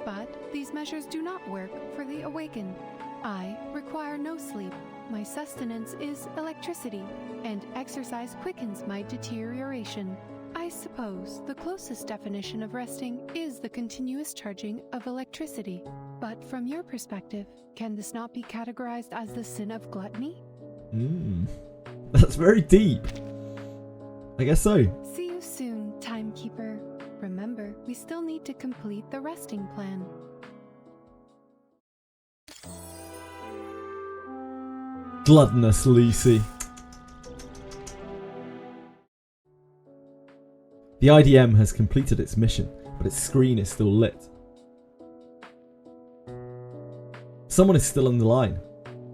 But these measures do not work for the awakened. I require no sleep, My sustenance is electricity, and exercise quickens my deterioration. I suppose the closest definition of resting is the continuous charging of electricity. But from your perspective, can this not be categorized as the sin of gluttony? That's very deep. I guess so. See you soon, timekeeper. Remember, we still need to complete the resting plan. Gluttonous Lucy. The IDM has completed its mission, but its screen is still lit. Someone is still on the line.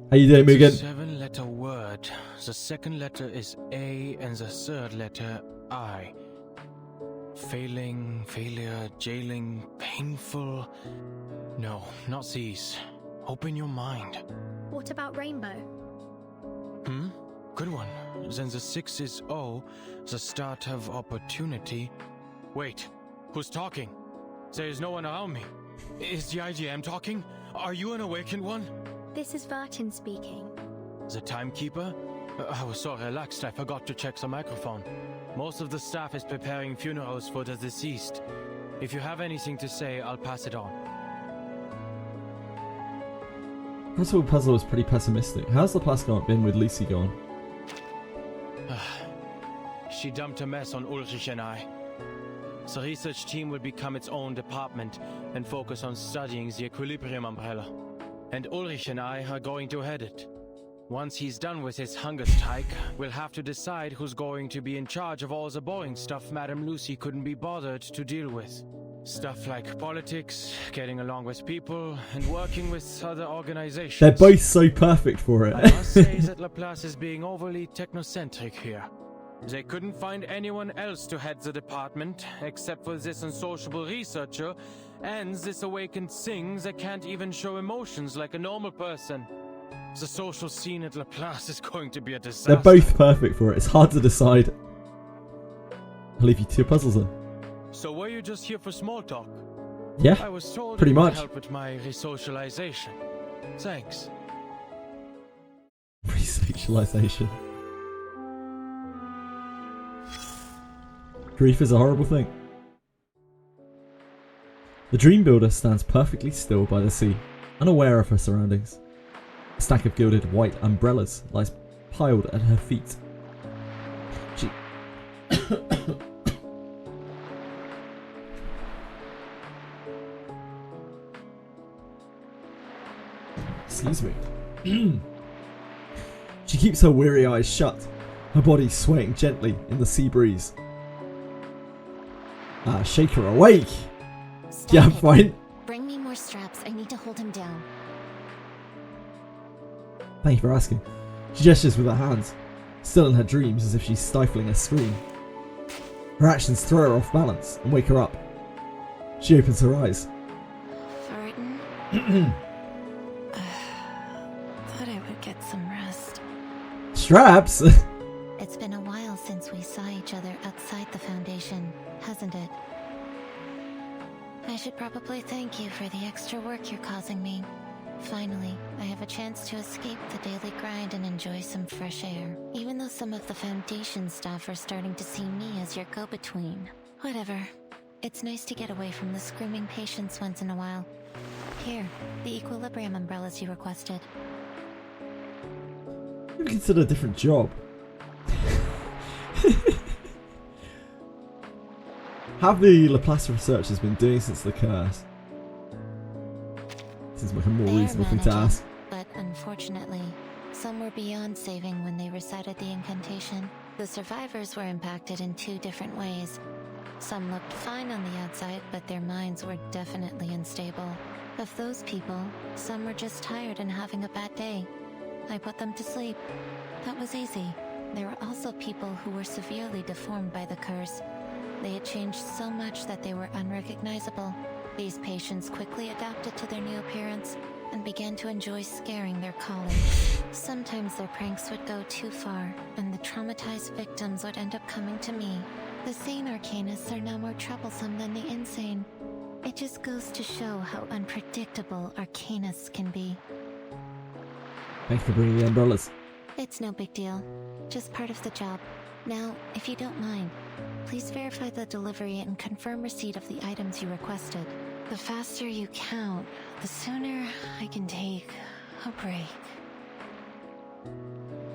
How you doing, Mugen? It's a 7-letter word. The second letter is A and the third letter I. Failing, failure, jailing, painful. No, not these. Open your mind. What about rainbow? Good one. Then the 6 is O, the start of opportunity. Wait, who's talking? There is no one around me. Is the IGM talking? Are you an awakened one? This is Vertin speaking. The timekeeper? I was so relaxed I forgot to check the microphone. Most of the staff is preparing funerals for the deceased. If you have anything to say, I'll pass it on. Possible Puzzle was pretty pessimistic. How's the plasma been with Lucy gone? She dumped a mess on Ulrich and I. The research team will become its own department and focus on studying the Equilibrium umbrella. And Ulrich and I are going to head it. Once he's done with his Hungerstrike, we'll have to decide who's going to be in charge of all the boring stuff Madame Lucy couldn't be bothered to deal with. Stuff like politics, getting along with people, and working with other organizations. They're both so perfect for it. I must say that Laplace is being overly technocentric here. They couldn't find anyone else to head the department, except for this unsociable researcher, and this awakened thing that can't even show emotions like a normal person. The social scene at Laplace is going to be a disaster. They're both perfect for it. It's hard to decide. I'll leave you to your puzzles then. So were you just here for small talk? Yeah, I was told pretty it would much. help with my resocialization. Thanks. Resocialization. Grief is a horrible thing. The Dream Builder stands perfectly still by the sea, unaware of her surroundings. A stack of gilded white umbrellas lies piled at her feet. She... Excuse me. She keeps her weary eyes shut, her body swaying gently in the sea breeze. Shake her awake! Stop Yeah, I'm it. fine. Bring me more straps. I need to hold him down. Thank you for asking. She gestures with her hands, still in her dreams as if she's stifling a scream. Her actions throw her off balance and wake her up. She opens her eyes. Vertin? Thought I would get some rest. Straps? It's been a while since we saw each other outside the Foundation, hasn't it? I should probably thank you for the extra work you're causing me. Finally, I have a chance to escape the daily grind and enjoy some fresh air. Even though some of the Foundation staff are starting to see me as your go-between. Whatever. It's nice to get away from the screaming patients once in a while. Here, the Equilibrium umbrellas you requested. Maybe consider a different job. How have the Laplace researchers been doing since the curse? Seems like a more reasonable thing to ask. But unfortunately, some were beyond saving when they recited the incantation. The survivors were impacted in 2 different ways. Some looked fine on the outside, but their minds were definitely unstable. Of those people, some were just tired and having a bad day. I put them to sleep. That was easy. There were also people who were severely deformed by the curse. They had changed so much that they were unrecognizable. These patients quickly adapted to their new appearance and began to enjoy scaring their colleagues. Sometimes their pranks would go too far, and the traumatized victims would end up coming to me. The sane arcanists are now more troublesome than the insane. It just goes to show how unpredictable arcanists can be. Thanks for bringing the umbrellas. It's no big deal. Just part of the job. Now, if you don't mind, please verify the delivery and confirm receipt of the items you requested. The faster you count, the sooner I can take a break.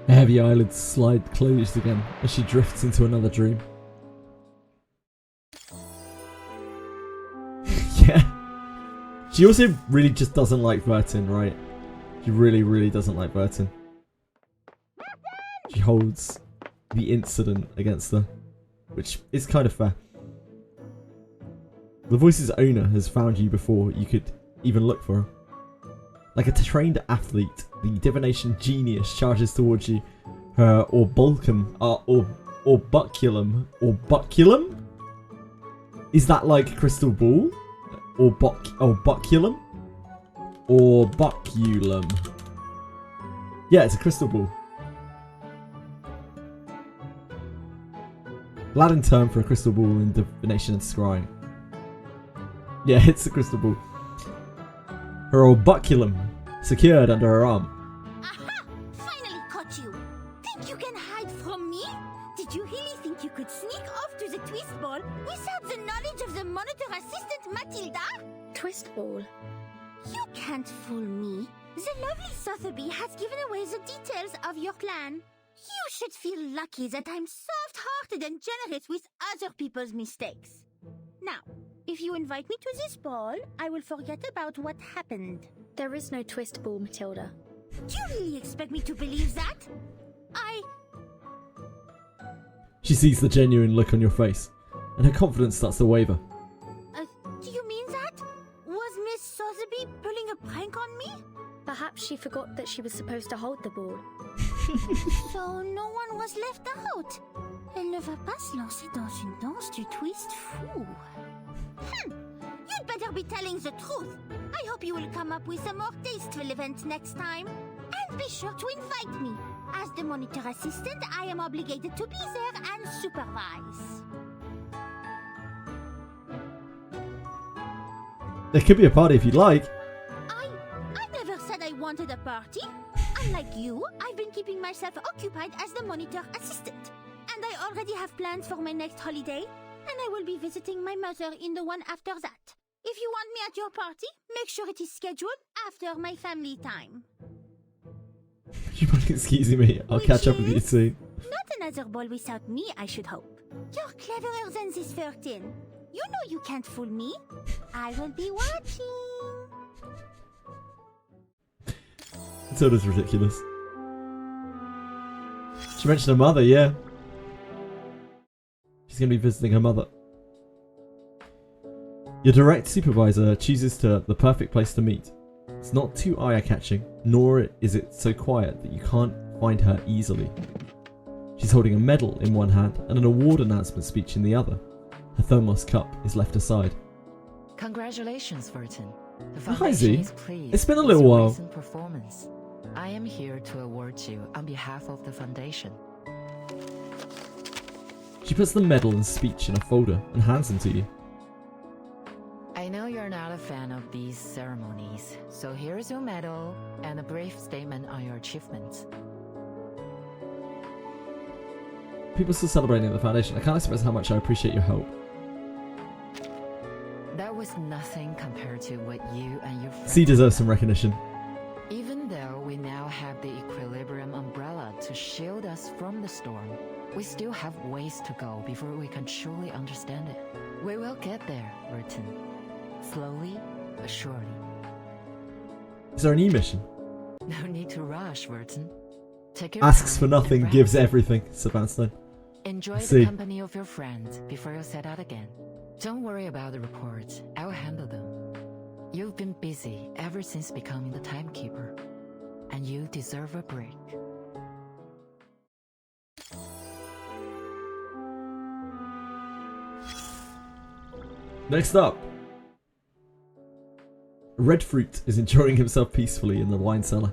Her heavy eyelids slide closed again as she drifts into another dream. Yeah. She also really just doesn't like Vertin, right? She really, really doesn't like Vertin. She holds the incident against her, which is kind of fair. The Voice's owner has found you before you could even look for her. Like a trained athlete, the divination genius charges towards you. Her orbuculum. Is that like a crystal ball? Orbuculum? Orbuculum. Yeah, it's a crystal ball. Latin term for a crystal ball in divination and scrying. Yeah, it's a crystal ball. Her orbuculum, secured under her arm. Aha! Finally caught you! Think you can hide from me? Did you really think you could sneak off to the twist ball without the knowledge of the monitor assistant Matilda? Twist ball? You can't fool me. The lovely Sotheby has given away the details of your plan. You should feel lucky that I'm soft-hearted and generous with other people's mistakes. Now, if you invite me to this ball, I will forget about what happened. There is no twist ball, Matilda. Do you really expect me to believe that? She sees the genuine look on your face, and her confidence starts to waver. Do you mean that? Was Miss Sotheby pulling a prank on me? Perhaps she forgot that she was supposed to hold the ball. So no one was left out. Elle ne va pas se lancer dans une danse du twist fou. You'd better be telling the truth. I hope you will come up with a more tasteful event next time. And be sure to invite me. As the monitor assistant, I am obligated to be there and supervise. There could be a party if you'd like. I never said I wanted a party. Unlike you, I've been keeping myself occupied as the monitor assistant. And I already have plans for my next holiday. And I will be visiting my mother in the one after that. If you want me at your party, make sure it is scheduled after my family time. You mind excusing me? I'll catch up with you soon. Not another ball without me, I should hope. You're cleverer than this 13. You know you can't fool me. I will be watching. Matilda's ridiculous. She mentioned her mother, yeah. She's going to be visiting her mother. Your direct supervisor chooses the perfect place to meet. It's not too eye-catching, nor is it so quiet that you can't find her easily. She's holding a medal in one hand and an award announcement speech in the other. Her thermos cup is left aside. Congratulations, Vertin. The Hi, Z. foundation is pleased It's been a with little your while. recent performance. I am here to award you on behalf of the foundation. She puts the medal and speech in a folder and hands them to you. I know you're not a fan of these ceremonies, so here's your medal and a brief statement on your achievements. People still celebrating at the foundation. I can't express how much I appreciate your help. That was nothing compared to what you and your friends C deserves some recognition. Even though we now have the Equilibrium umbrella to shield us from the storm, we still have ways to go before we can truly understand it. We will get there, Vertin. Slowly, but surely. Is there an E-mission? No need to rush, Vertin. Take your Asks time for nothing, and gives rest. everything, Sebastian. Enjoy I the see. company of your friends before you set out again. Don't worry about the reports. I'll handle them. You've been busy ever since becoming the timekeeper, and you deserve a break. Next up, Redfruit is enjoying himself peacefully in the wine cellar.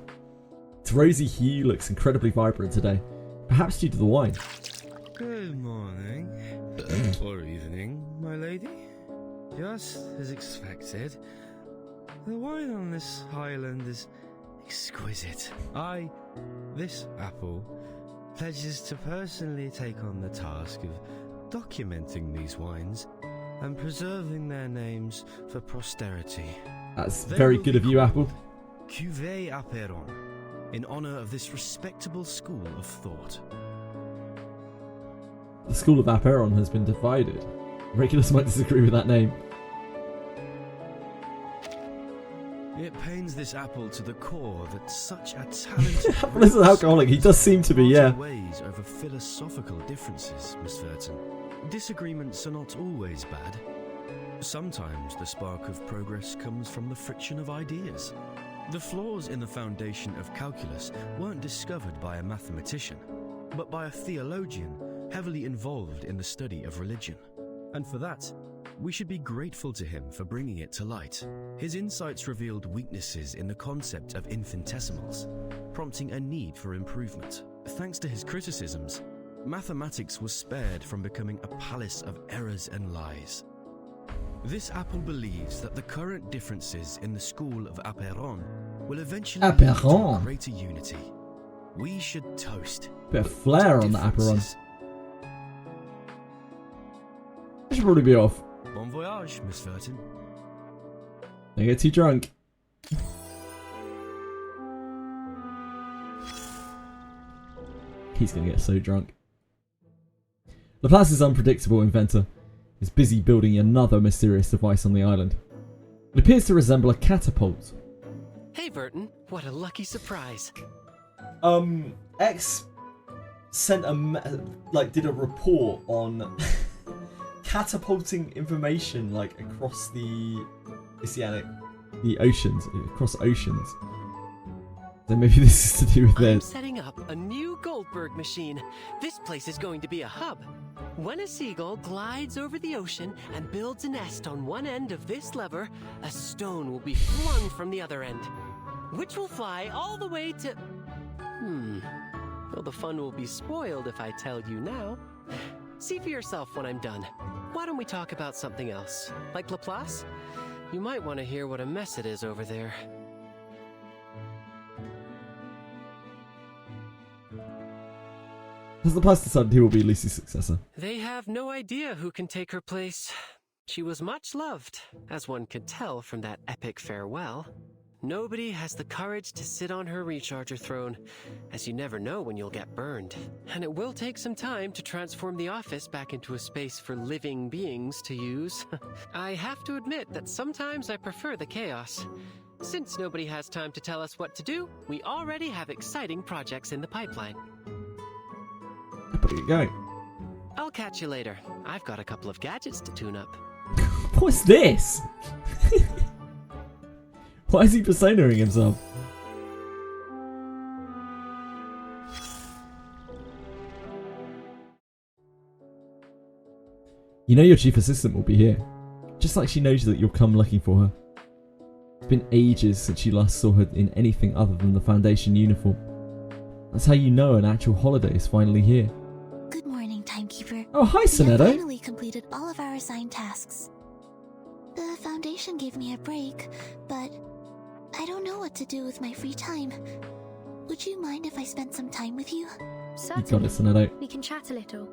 Its rosy hue looks incredibly vibrant today, perhaps due to the wine. Good morning. Or evening, my lady. Just as expected. The wine on this island is exquisite. This apple, pledges to personally take on the task of documenting these wines and preserving their names for posterity. That's very good of you, Apple. Cuvée Apéron, in honor of this respectable school of thought. The school of Aperon has been divided. Regulus might disagree with that name. It pains this apple to the core that such a talented... Apple is an alcoholic, he does seem to be, yeah. ...ways over philosophical differences, Miss Verton. Disagreements are not always bad. Sometimes the spark of progress comes from the friction of ideas. The flaws in the foundation of calculus weren't discovered by a mathematician, but by a theologian heavily involved in the study of religion. And for that, we should be grateful to him for bringing it to light. His insights revealed weaknesses in the concept of infinitesimals, prompting a need for improvement. Thanks to his criticisms, mathematics was spared from becoming a palace of errors and lies. This apple believes that the current differences in the school of Apéron will eventually lead to greater unity. We should toast. Bit of flair on the Apéron. I should probably be off. Bon voyage, Miss Verton. Don't get too drunk. He's gonna get so drunk. Laplace's unpredictable inventor is busy building another mysterious device on the island. It appears to resemble a catapult. Hey Burton, what a lucky surprise. X sent did a report on catapulting information across the oceans, across oceans. So maybe this is to do with I'm it. setting up a new Goldberg machine. This place is going to be a hub. When a seagull glides over the ocean and builds a nest on one end of this lever, a stone will be flung from the other end, which will fly all the way to... Well, the fun will be spoiled if I tell you now. See for yourself when I'm done. Why don't we talk about something else? Like Laplace? You might want to hear what a mess it is over there. Has Laplace decided he will be Lucy's successor? They have no idea who can take her place. She was much loved, as one could tell from that epic farewell. Nobody has the courage to sit on her recharger throne, as you never know when you'll get burned. And it will take some time to transform the office back into a space for living beings to use. I have to admit that sometimes I prefer the chaos. Since nobody has time to tell us what to do, we already have exciting projects in the pipeline. I better get going. I'll catch you later. I've got a couple of gadgets to tune up. What's this? Why is he personaing himself? You know your chief assistant will be here. Just like she knows that you'll come looking for her. It's been ages since you last saw her in anything other than the Foundation uniform. That's how you know an actual holiday is finally here. Good morning, Timekeeper. Oh, hi, We Sonetto. have finally completed all of our assigned tasks. The Foundation gave me a break, but I don't know what to do with my free time. Would you mind if I spent some time with you? You got it, Sonetto. We can chat a little.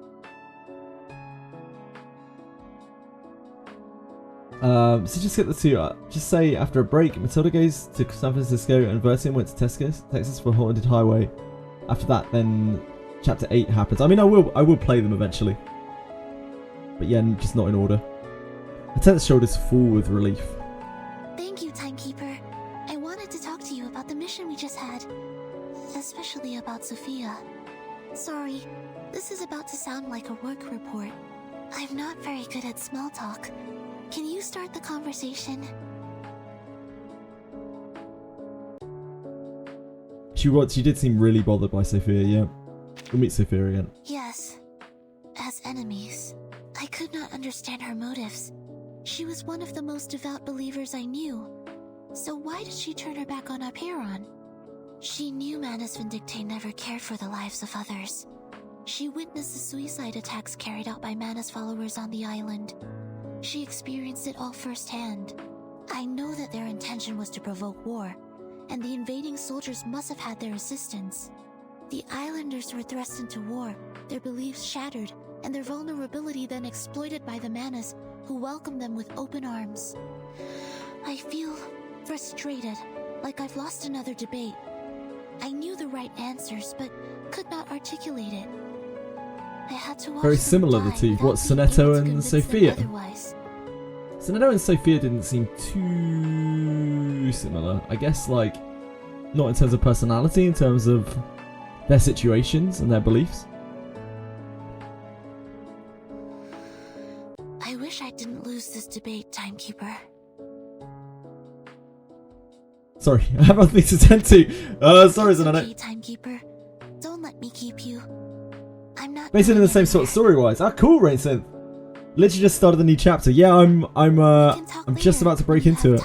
So just get the two. Just say after a break, Matilda goes to San Francisco and Vertian went to Texas for Haunted Highway. After that, then Chapter 8 happens. I mean, I will play them eventually, but yeah, just not in order. Her tense shoulders full with relief. Thank you, Timekeeper. I wanted to talk to you about the mission we just had, especially about Sophia. Sorry, this is about to sound like a work report. I'm not very good at small talk. Can you start the conversation? She did seem really bothered by Sophia, yeah. We'll meet Sophia again. Yes. As enemies. I could not understand her motives. She was one of the most devout believers I knew. So why did she turn her back on Apeiron? She knew Manus Vindictae never cared for the lives of others. She witnessed the suicide attacks carried out by Manus followers on the island. She experienced it all firsthand. I know that their intention was to provoke war, and the invading soldiers must have had their assistance. The islanders were thrust into war, their beliefs shattered, and their vulnerability then exploited by the Manas, who welcomed them with open arms. I feel frustrated, like I've lost another debate. I knew the right answers, but could not articulate it. I had to watch Very them similar, the die two. without What, being able Sonetto to and convince them Sophia? otherwise. Sonetto and Sophia didn't seem too similar. I guess, like, not in terms of personality, in terms of their situations and their beliefs. I wish I didn't lose this debate, Timekeeper. Sorry, I have other things to tend to. Sorry, Sonetto. Okay, Timekeeper. Don't let me keep you. I'm not. Basically in the same sort of story-wise. Ah, cool, Rainsynth. Literally just started the new chapter. Yeah, I'm just about to break into it.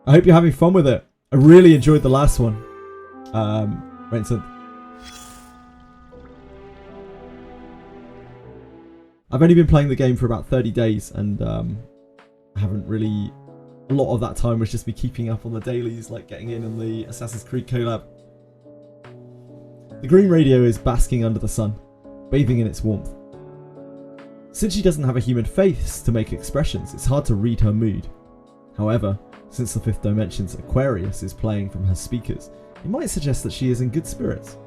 I hope you're having fun with it. I really enjoyed the last one. Rainsynth. I've only been playing the game for about 30 days and I haven't really... A lot of that time was just me keeping up on the dailies, like getting in on the Assassin's Creed collab. The green radio is basking under the sun, bathing in its warmth. Since she doesn't have a human face to make expressions, it's hard to read her mood. However, since the fifth dimension's Aquarius is playing from her speakers, it might suggest that she is in good spirits.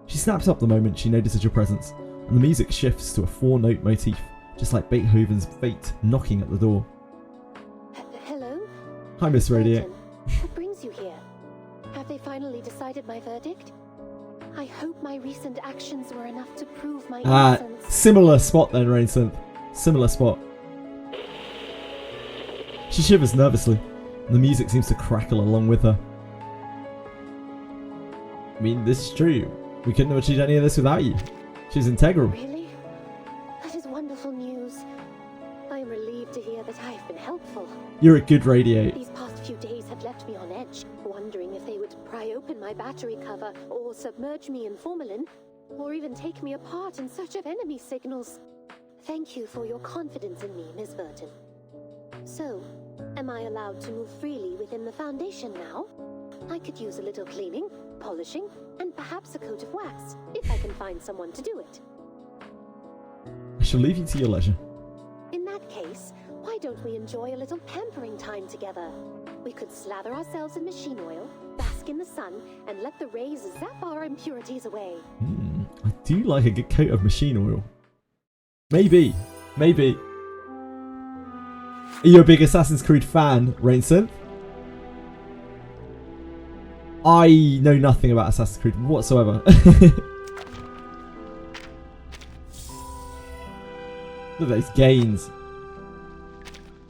She snaps up the moment she notices your presence, and the music shifts to a 4-note motif, just like Beethoven's Fate knocking at the door. Hello? Hi, Miss Radio. What brings you here? Have they finally decided my verdict? I hope my recent actions were enough to prove my innocence. Similar spot then, Rainsynth. Similar spot. She shivers nervously, and the music seems to crackle along with her. I mean, this is true. We couldn't have achieved any of this without you. She's integral. Really? That is wonderful news. I am relieved to hear that I have been helpful. You're a good radio. These past few days have left me on edge, wondering if they would pry open my battery cover, or submerge me in formalin, or even take me apart in search of enemy signals. Thank you for your confidence in me, Miss Burton. So, am I allowed to move freely within the Foundation now? I could use a little cleaning, polishing, and perhaps a coat of wax, if I can find someone to do it. I shall leave you to your leisure. In that case, why don't we enjoy a little pampering time together? We could slather ourselves in machine oil, bask in the sun, and let the rays zap our impurities away. I do like a good coat of machine oil. Maybe. Maybe. Are you a big Assassin's Creed fan, Rainsynth? I know nothing about Assassin's Creed whatsoever. Look at those gains.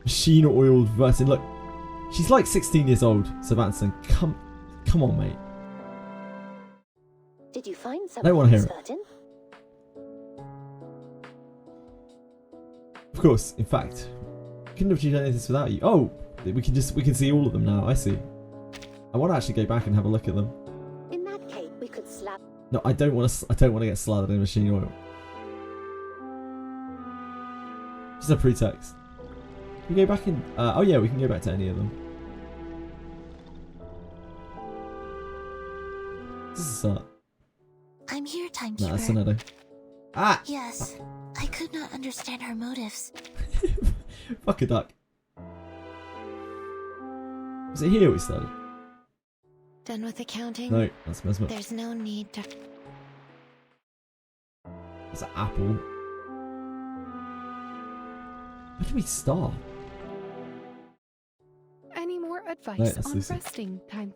Machine oiled version. Look, she's like 16 years old, Savanson. Come on, mate. Did you find I don't want to hear it. Of course, in fact, couldn't have achieved any of this without you. Oh, we can see all of them now. I see. I want to actually go back and have a look at them. In that case, we could slap. No, I don't want to get slathered in machine oil. Just a pretext. Can we go back in? Oh yeah, we can go back to any of them. This is a start. I'm here, Timekeeper. Nah, that's another. Ah! Yes, I could not understand her motives. Fuck a duck. Was it here we started? Done with the counting? No, that's Mesmer. There's no need to... That's an apple. Where do we start? Any more advice No, that's on Lucy. resting time?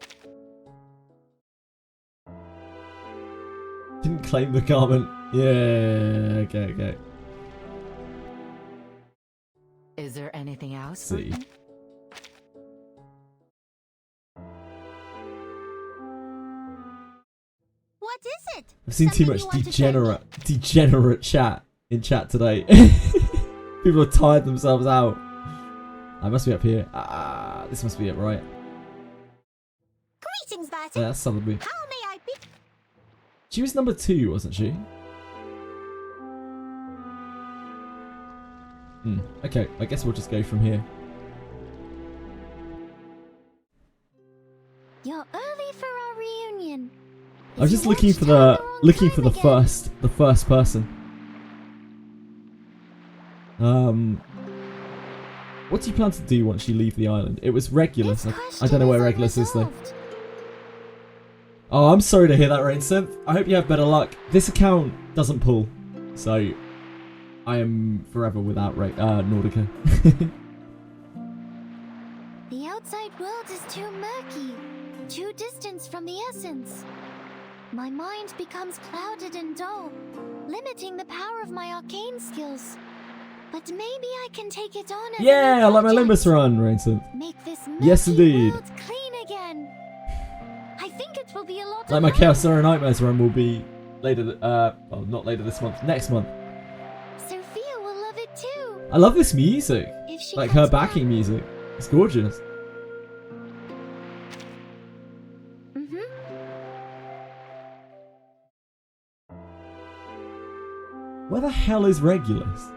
Didn't claim the garment. Yeah, okay. Is there anything else? See. What is it? I've seen too much degenerate chat in chat today. People have tired themselves out. I must be up here. This must be it, right? Greetings, Bertie. Yeah, that's some of me. How may I be? She was number 2, wasn't she? Okay, I guess we'll just go from here. You're early for our reunion. I was just looking for the first person. What do you plan to do once you leave the island? It was Regulus. I don't know where Regulus is though. Oh, I'm sorry to hear that, Rainsynth. I hope you have better luck. This account doesn't pull, so I am forever without Nordica. The outside world is too murky, too distant from the essence. My mind becomes clouded and dull, limiting the power of my arcane skills. But maybe I can take it on as Yeah, I like my Limbus run, Rainsynth. Make this Yes, indeed. world clean again. I think it will be a lot Like of my fun. Chaos Zero Nightmares run will be later. Well, not later this month. Next month. Sophia will love it too. I love this music. If she Like comes her backing music. It's gorgeous. Where the hell is Regulus?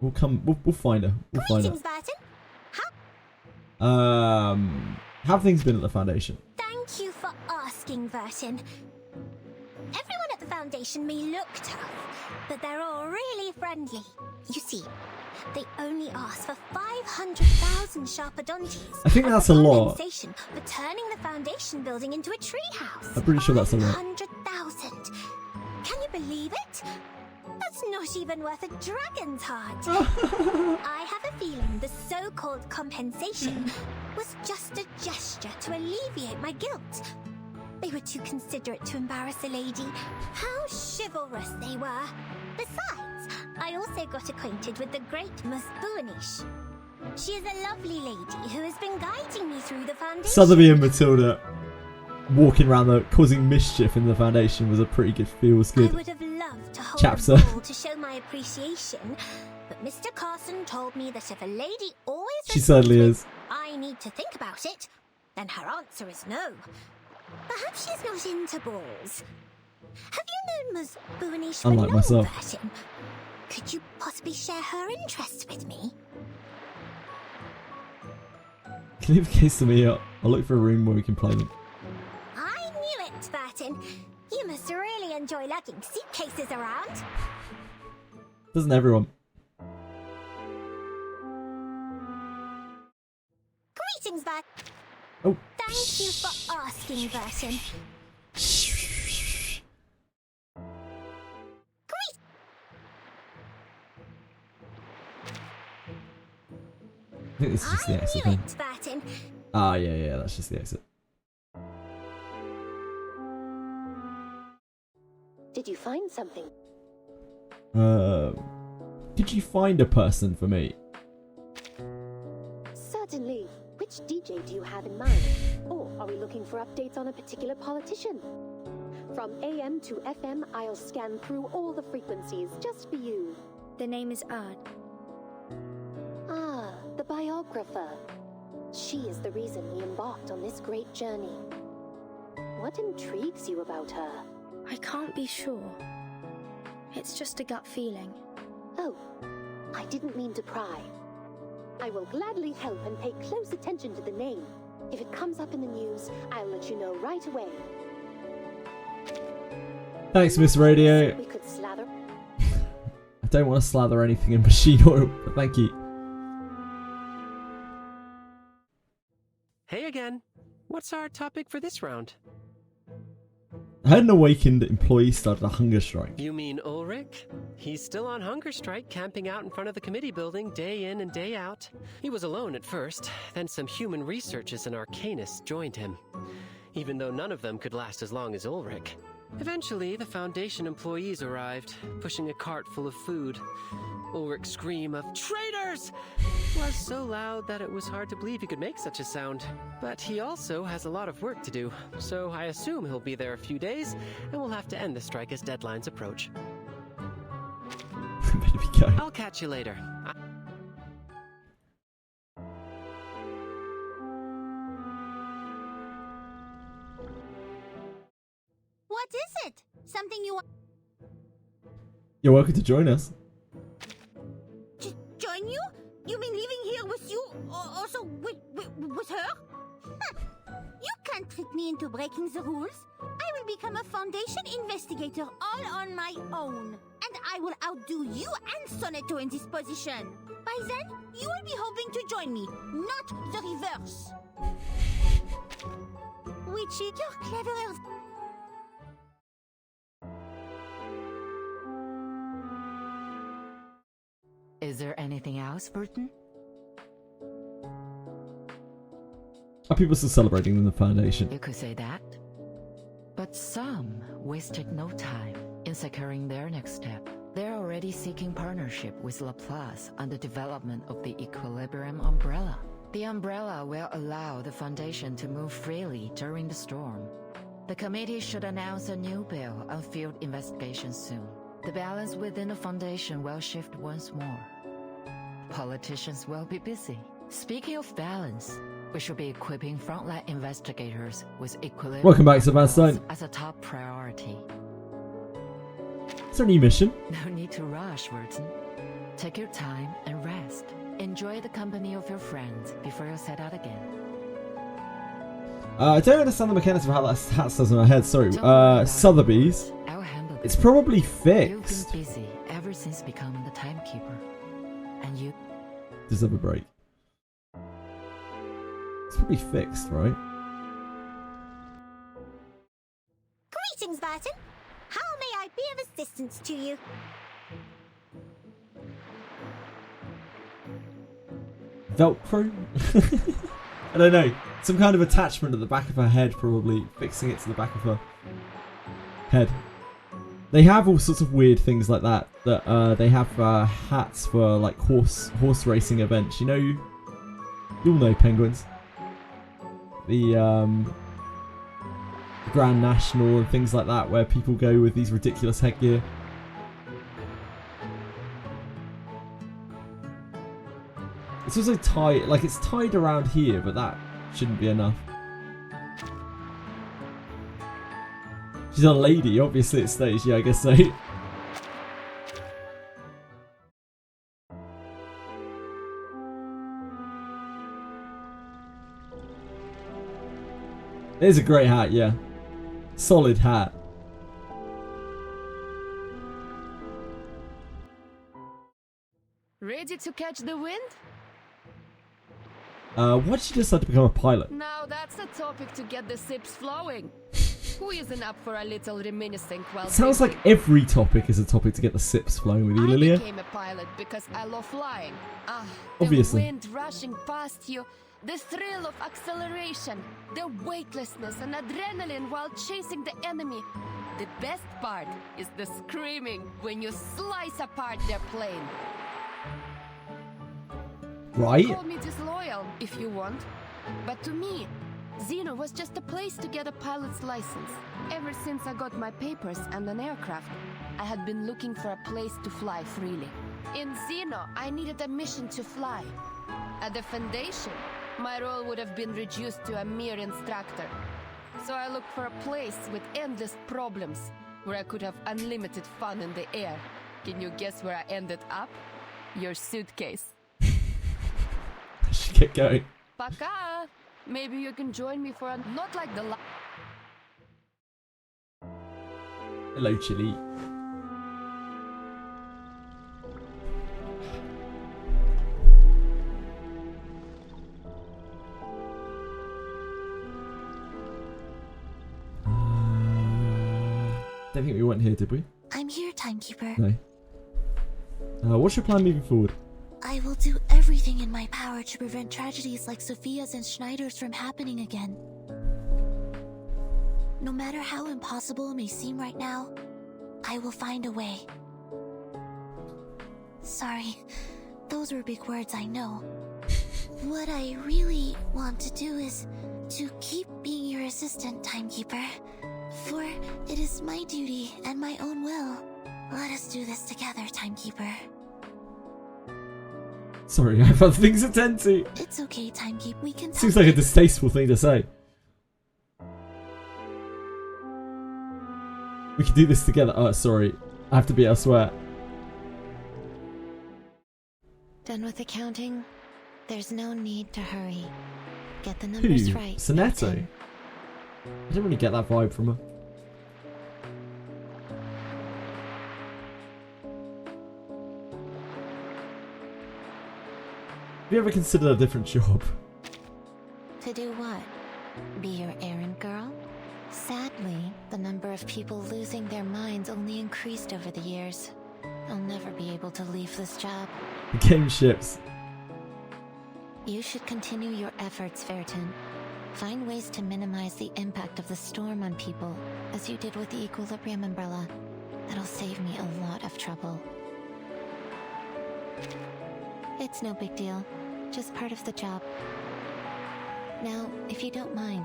We'll find her. We'll find her. How have things been at the Foundation? Thank you for asking, Vertin. Everyone at the Foundation may look tough, but they're all really friendly. You see, they only ask for 500,000 Sharpodontes. I think that's a lot. Compensation for turning the Foundation building into a treehouse. I'm pretty sure that's a lot. 500,000. Can you believe it? That's not even worth a dragon's heart. I have a feeling the so-called compensation was just a gesture to alleviate my guilt. They were too considerate to embarrass a lady. How chivalrous they were. Besides, I also got acquainted with the great Miss Buanish. She is a lovely lady who has been guiding me through the Foundation. Sotheby and Matilda walking around causing mischief in the Foundation was a pretty good feels good. I would have loved to hold chapter. a ball to show my appreciation, but Mr. Carson told me that if a lady always She certainly is. I need to think about it, then her answer is no. Perhaps she's not into balls. Have you known Ms. Buanish for Unlike long, myself. Vertin? Could you possibly share her interests with me? Can you leave a case to me? I'll look for a room where we can play them. I knew it, Vertin. You must really enjoy lugging suitcases around. Doesn't everyone? Greetings, Vertin. Oh. Thank you for asking, Vertin. I think this is just the exit knew thing. it, Vertin. Ah, yeah, that's just the exit. Did you find something? Did you find a person for me? Certainly. Which DJ do you have in mind? Or are we looking for updates on a particular politician? From AM to FM, I'll scan through all the frequencies just for you. The name is Erd. Ah, the biographer. She is the reason we embarked on this great journey. What intrigues you about her? I can't be sure. It's just a gut feeling. Oh, I didn't mean to pry. I will gladly help and pay close attention to the name. If it comes up in the news, I'll let you know right away. Thanks, Miss Radio. We could slather. I don't want to slather anything in machine oil, but thank you. Hey again. What's our topic for this round? I heard an awakened employee started a hunger strike. You mean Ulrich? He's still on hunger strike, camping out in front of the committee building day in and day out. He was alone at first, then some human researchers and arcanists joined him, even though none of them could last as long as Ulrich. Eventually, the Foundation employees arrived, pushing a cart full of food. Ulrich's scream of "Traitors!" was so loud that it was hard to believe he could make such a sound. But he also has a lot of work to do, so I assume he'll be there a few days, and we'll have to end the strike as deadlines approach. Better be going. I'll catch you later. What is it? Something you want? You're welcome to join us. Join you? You mean living here with you? Also with her? You can't trick me into breaking the rules. I will become a Foundation investigator all on my own. And I will outdo you and Sonetto in this position. By then, you will be hoping to join me, not the reverse. Which is your cleverer. Is there anything else, Burton? Are people still celebrating in the Foundation? You could say that. But some wasted no time in securing their next step. They're already seeking partnership with Laplace on the development of the Equilibrium umbrella. The umbrella will allow the Foundation to move freely during the storm. The committee should announce a new bill on field investigation soon. The balance within the Foundation will shift once more. Politicians will be busy. Speaking of balance, we should be equipping frontline investigators with equilibrium. Welcome back, Sebastian. As a top priority. Is there a new mission? No need to rush, Burton. Take your time and rest. Enjoy the company of your friends before you set out again. I don't understand the mechanics of how that says in my head. Sorry. Sotheby's. It's probably fixed. You've been busy ever since becoming the timekeeper. And you deserve a break. It's probably fixed, right? Greetings, Barton. How may I be of assistance to you? Velcro? I don't know. Some kind of attachment at the back of her head, probably. Fixing it to the back of her head. They have all sorts of weird things like that. That they have hats for like horse racing events. You know, you'll know penguins. The Grand National and things like that, where people go with these ridiculous headgear. It's also tied, like it's tied around here, but that shouldn't be enough. She's a lady, obviously it stays, yeah, I guess so. It is a great hat, yeah. Solid hat. Ready to catch the wind? Why'd she decide to become a pilot? Now that's a topic to get the sips flowing. Who isn't up for a little reminiscing while Sounds like every topic is a topic to get the sips flowing with you, Lilia. I became a pilot because I love flying. Obviously. The wind rushing past you, the thrill of acceleration, the weightlessness and adrenaline while chasing the enemy. The best part is the screaming when you slice apart their plane. Right? Call me disloyal if you want, but to me, Xeno was just a place to get a pilot's license. Ever since I got my papers and an aircraft, I had been looking for a place to fly freely. In Xeno, I needed a mission to fly. At the Foundation, my role would have been reduced to a mere instructor. So I looked for a place with endless problems, where I could have unlimited fun in the air. Can you guess where I ended up? Your suitcase. I should get going. Paka! Maybe you can join me for a not like the Hello, Chili. Don't think we went here, did we? I'm here, Timekeeper. No. What's your plan moving forward? I will do everything in my power to prevent tragedies like Sophia's and Schneider's from happening again. No matter how impossible it may seem right now, I will find a way. Sorry, those were big words, I know. What I really want to do is to keep being your assistant, Timekeeper. For it is my duty and my own will. Let us do this together, Timekeeper. Sorry, I have other things to tend to. It's okay, Timekeeper. We can. Seems like a distasteful thing to say. We can do this together. Oh, sorry. I have to be elsewhere. Done with the counting? There's no need to hurry. Get the numbers Who? right. Sonetto? I didn't really get that vibe from her. Have you ever considered a different job? To do what? Be your errand girl? Sadly, the number of people losing their minds only increased over the years. I'll never be able to leave this job. The game ships. You should continue your efforts, Verton. Find ways to minimize the impact of the storm on people, as you did with the Equilibrium umbrella. That'll save me a lot of trouble. It's no big deal. Just part of the job. Now, if you don't mind,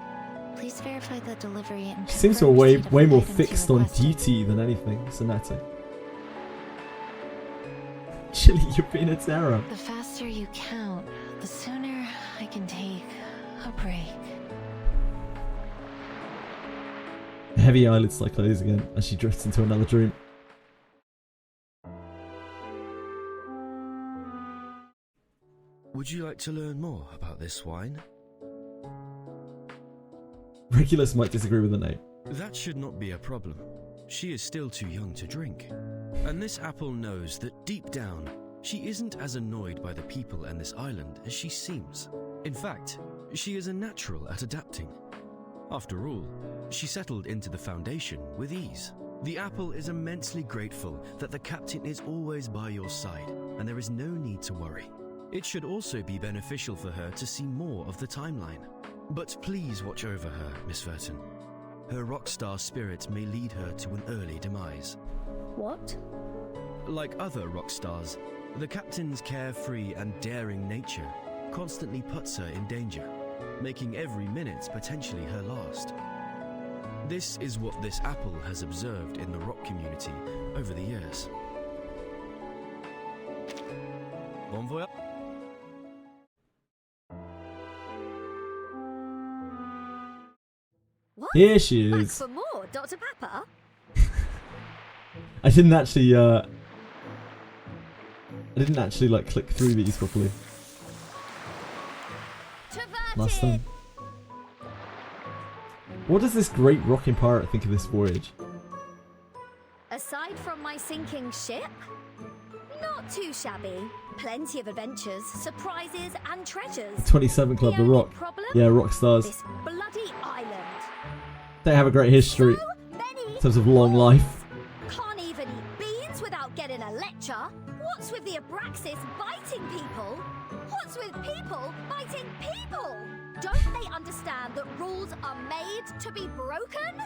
please verify the delivery and She seems to be way more fixed on duty than anything, Sonetto. Chili, you're being a terror. The faster you count, the sooner I can take a break. The heavy eyelids start closing again as she drifts into another dream. Would you like to learn more about this wine? Regulus might disagree with the name. That should not be a problem. She is still too young to drink. And this apple knows that deep down, she isn't as annoyed by the people and this island as she seems. In fact, she is a natural at adapting. After all, she settled into the Foundation with ease. The apple is immensely grateful that the captain is always by your side, and there is no need to worry. It should also be beneficial for her to see more of the timeline. But please watch over her, Miss Verton. Her rock star spirit may lead her to an early demise. What? Like other rock stars, the captain's carefree and daring nature constantly puts her in danger, making every minute potentially her last. This is what this apple has observed in the rock community over the years. Bon voyage. What? Here she Back is. for more, Dr. Pepper? I didn't actually like click through these properly. Last time. What does this great rocking pirate think of this voyage? Aside from my sinking ship? Not too shabby. Plenty of adventures, surprises, and treasures. 27 Club, The Rock. Yeah, rock stars. This bloody island. They have a great history in terms of long life. Can't even eat beans without getting a lecture. What's with the Abraxas biting people? What's with people biting people? Don't they understand that rules are made to be broken?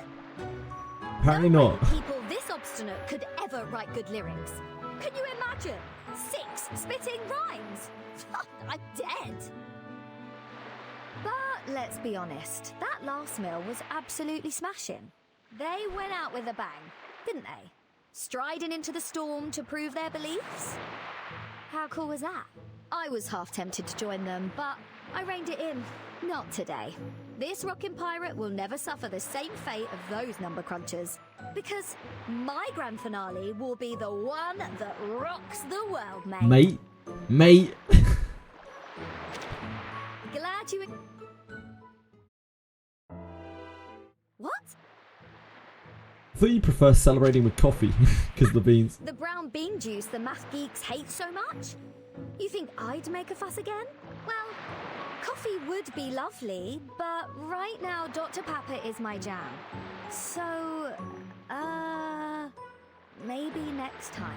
Apparently not. People this obstinate could ever write good lyrics. Can you imagine? 6 spitting rhymes. I'm dead. But let's be honest, that last mill was absolutely smashing. They went out with a bang, didn't they? Striding into the storm to prove their beliefs? How cool was that? I was half tempted to join them, but I reined it in. Not today. This rockin' pirate will never suffer the same fate of those number crunchers. Because my grand finale will be the one that rocks the world, mate. Mate. Glad you... What? I thought you prefer celebrating with coffee because of the beans. The brown bean juice the math geeks hate so much? You think I'd make a fuss again? Well, coffee would be lovely, but right now Dr. Pepper is my jam. So, maybe next time.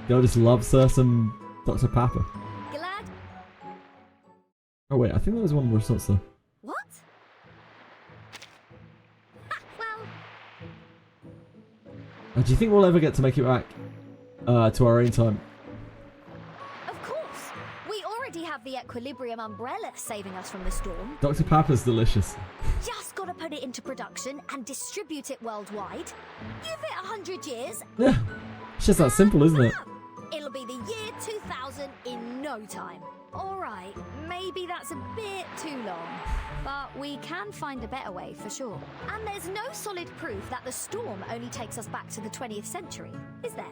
Girl just loves her some Dr. Pepper. Glad... Oh wait, I think there was one more response though. What? Do you think we'll ever get to make it back to our own time? Of course. We already have the Equilibrium umbrella saving us from the storm. Dr. Pepper's delicious. Just gotta put it into production and distribute it worldwide. Give it 100 years. Yeah, it's just that simple, isn't it? It'll be the year 2000 in no time. Alright, maybe that's a bit too long, but we can find a better way for sure. And there's no solid proof that the storm only takes us back to the 20th century, is there?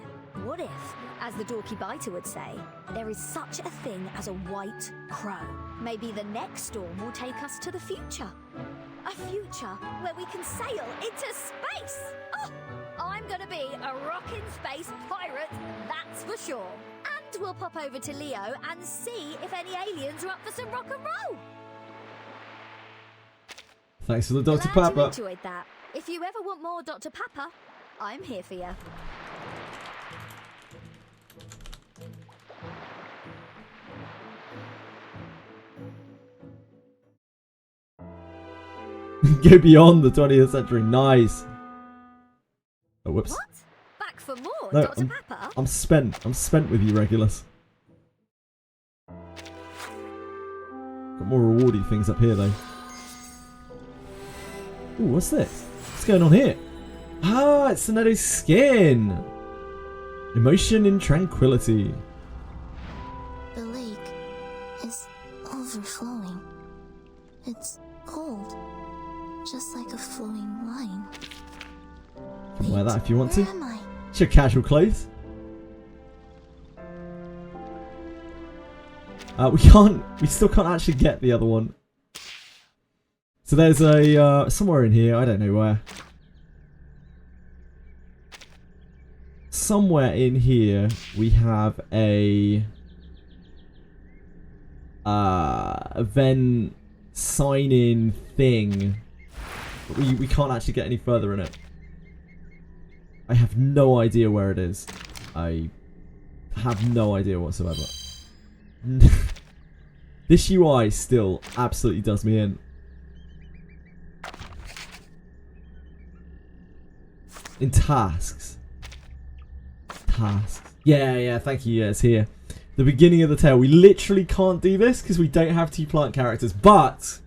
What What if, as the Dorky Biter would say, there is such a thing as a white crow? Maybe the next storm will take us to the future. A future where we can sail into space! Oh, I'm gonna be a rockin' space pirate, that's for sure. And we'll pop over to Leo and see if any aliens are up for some rock and roll. Thanks for the Dr. Glad you Pepper. enjoyed that. If you ever want more Dr. Pepper, I'm here for you. Go beyond the 20th century. Nice. Oh, whoops. What? Back for more, No, Dr. Pepper? I'm spent. I'm spent with you, Regulus. Got more rewardy things up here, though. Ooh, what's this? What's going on here? Ah, it's Sonetto's skin. Emotion in tranquility. The lake is overflowing. It's cold, just like a flowing line. You can wear that if you want to. Where am I? It's your casual clothes. We still can't actually get the other one. So there's a, somewhere in here, I don't know where. Somewhere in here, we have a then sign-in thing. But we can't actually get any further in it. I have no idea where it is. I have no idea whatsoever. This UI still absolutely does me in. In tasks. Tasks. Yeah, thank you. Yeah, it's here. The beginning of the tale. We literally can't do this because we don't have 2 plant characters. But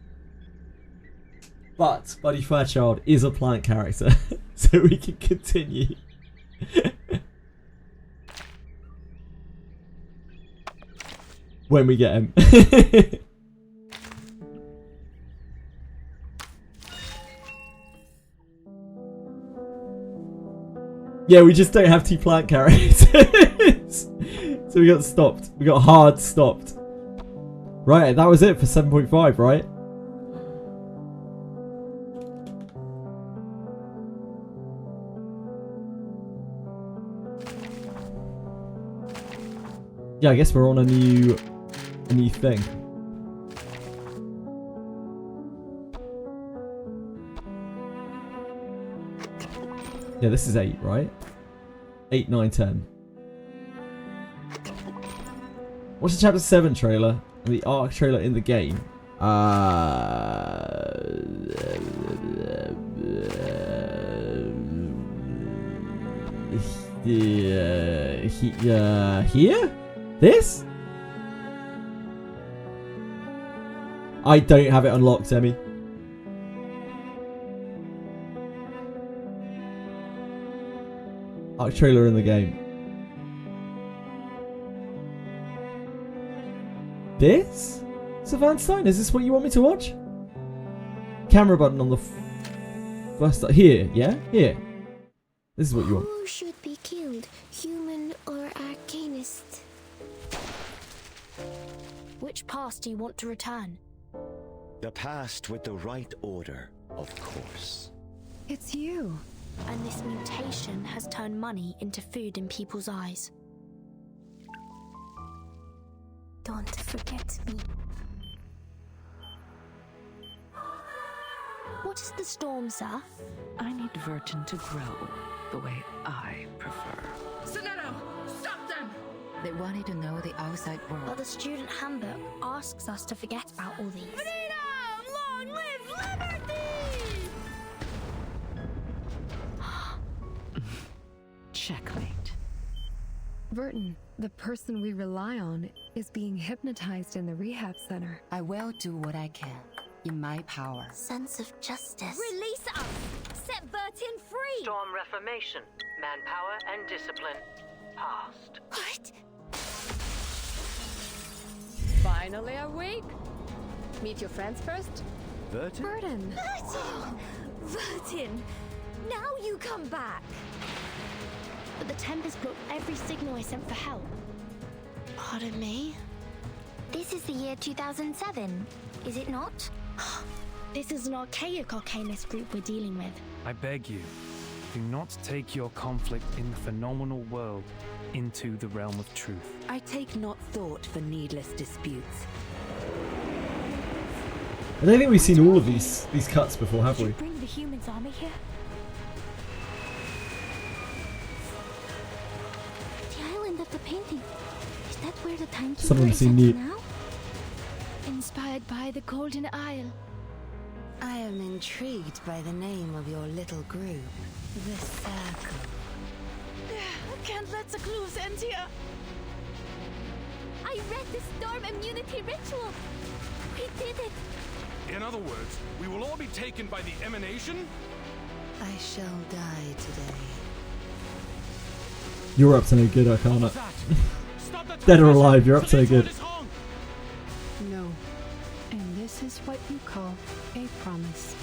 Buddy Fairchild is a plant character. So we can continue. When we get him. Yeah, we just don't have 2 plant characters. So we got stopped. We got hard stopped. Right, that was it for 7.5, right? Yeah, I guess we're on a new thing. Yeah, this is 8, right? 8, 9, 10. What's the chapter 7 trailer and the arc trailer in the game? Here? This? I don't have it unlocked, Emmy. Arc trailer in the game. This? Savant Stein, is this what you want me to watch? Camera button on the first... Here, yeah? Here. This is what you want. Who should be killed, human or arcanist? Which past do you want to return? The past with the right order, of course. It's you. And this mutation has turned money into food in people's eyes. Don't forget me. What is the storm, sir? I need Vertin to grow the way I prefer. Sonetto, stop them! They wanted to know the outside world. But the student handbook asks us to forget about all these. Freedom! Long live liberty! Checkmate. Vertin, the person we rely on, is being hypnotized in the rehab center. I will do what I can in my power. Sense of justice. Release us! Set Vertin free! Storm reformation, manpower and discipline. Past. What? Finally awake. Meet your friends first. Vertin? Vertin! Now you come back! but the Tempest blocked every signal I sent for help. Pardon me? This is the year 2007, is it not? This is an archaic arcanist group we're dealing with. I beg you, do not take your conflict in the phenomenal world into the realm of truth. I take not thought for needless disputes. I don't think we've seen all of these cuts before, have we? Did you bring the humans' army here? The island of the painting. Is that where the timekeeper Some of them is seem at neat. now? Inspired by the Golden Isle. I am intrigued by the name of your little group, the Circle. I can't let the clues end here. I read the storm immunity ritual. We did it. In other words, we will all be taken by the emanation? I shall die today. You're up to no good, Arcana. Dead or alive, you're up to no good. No. And this is what you call a promise.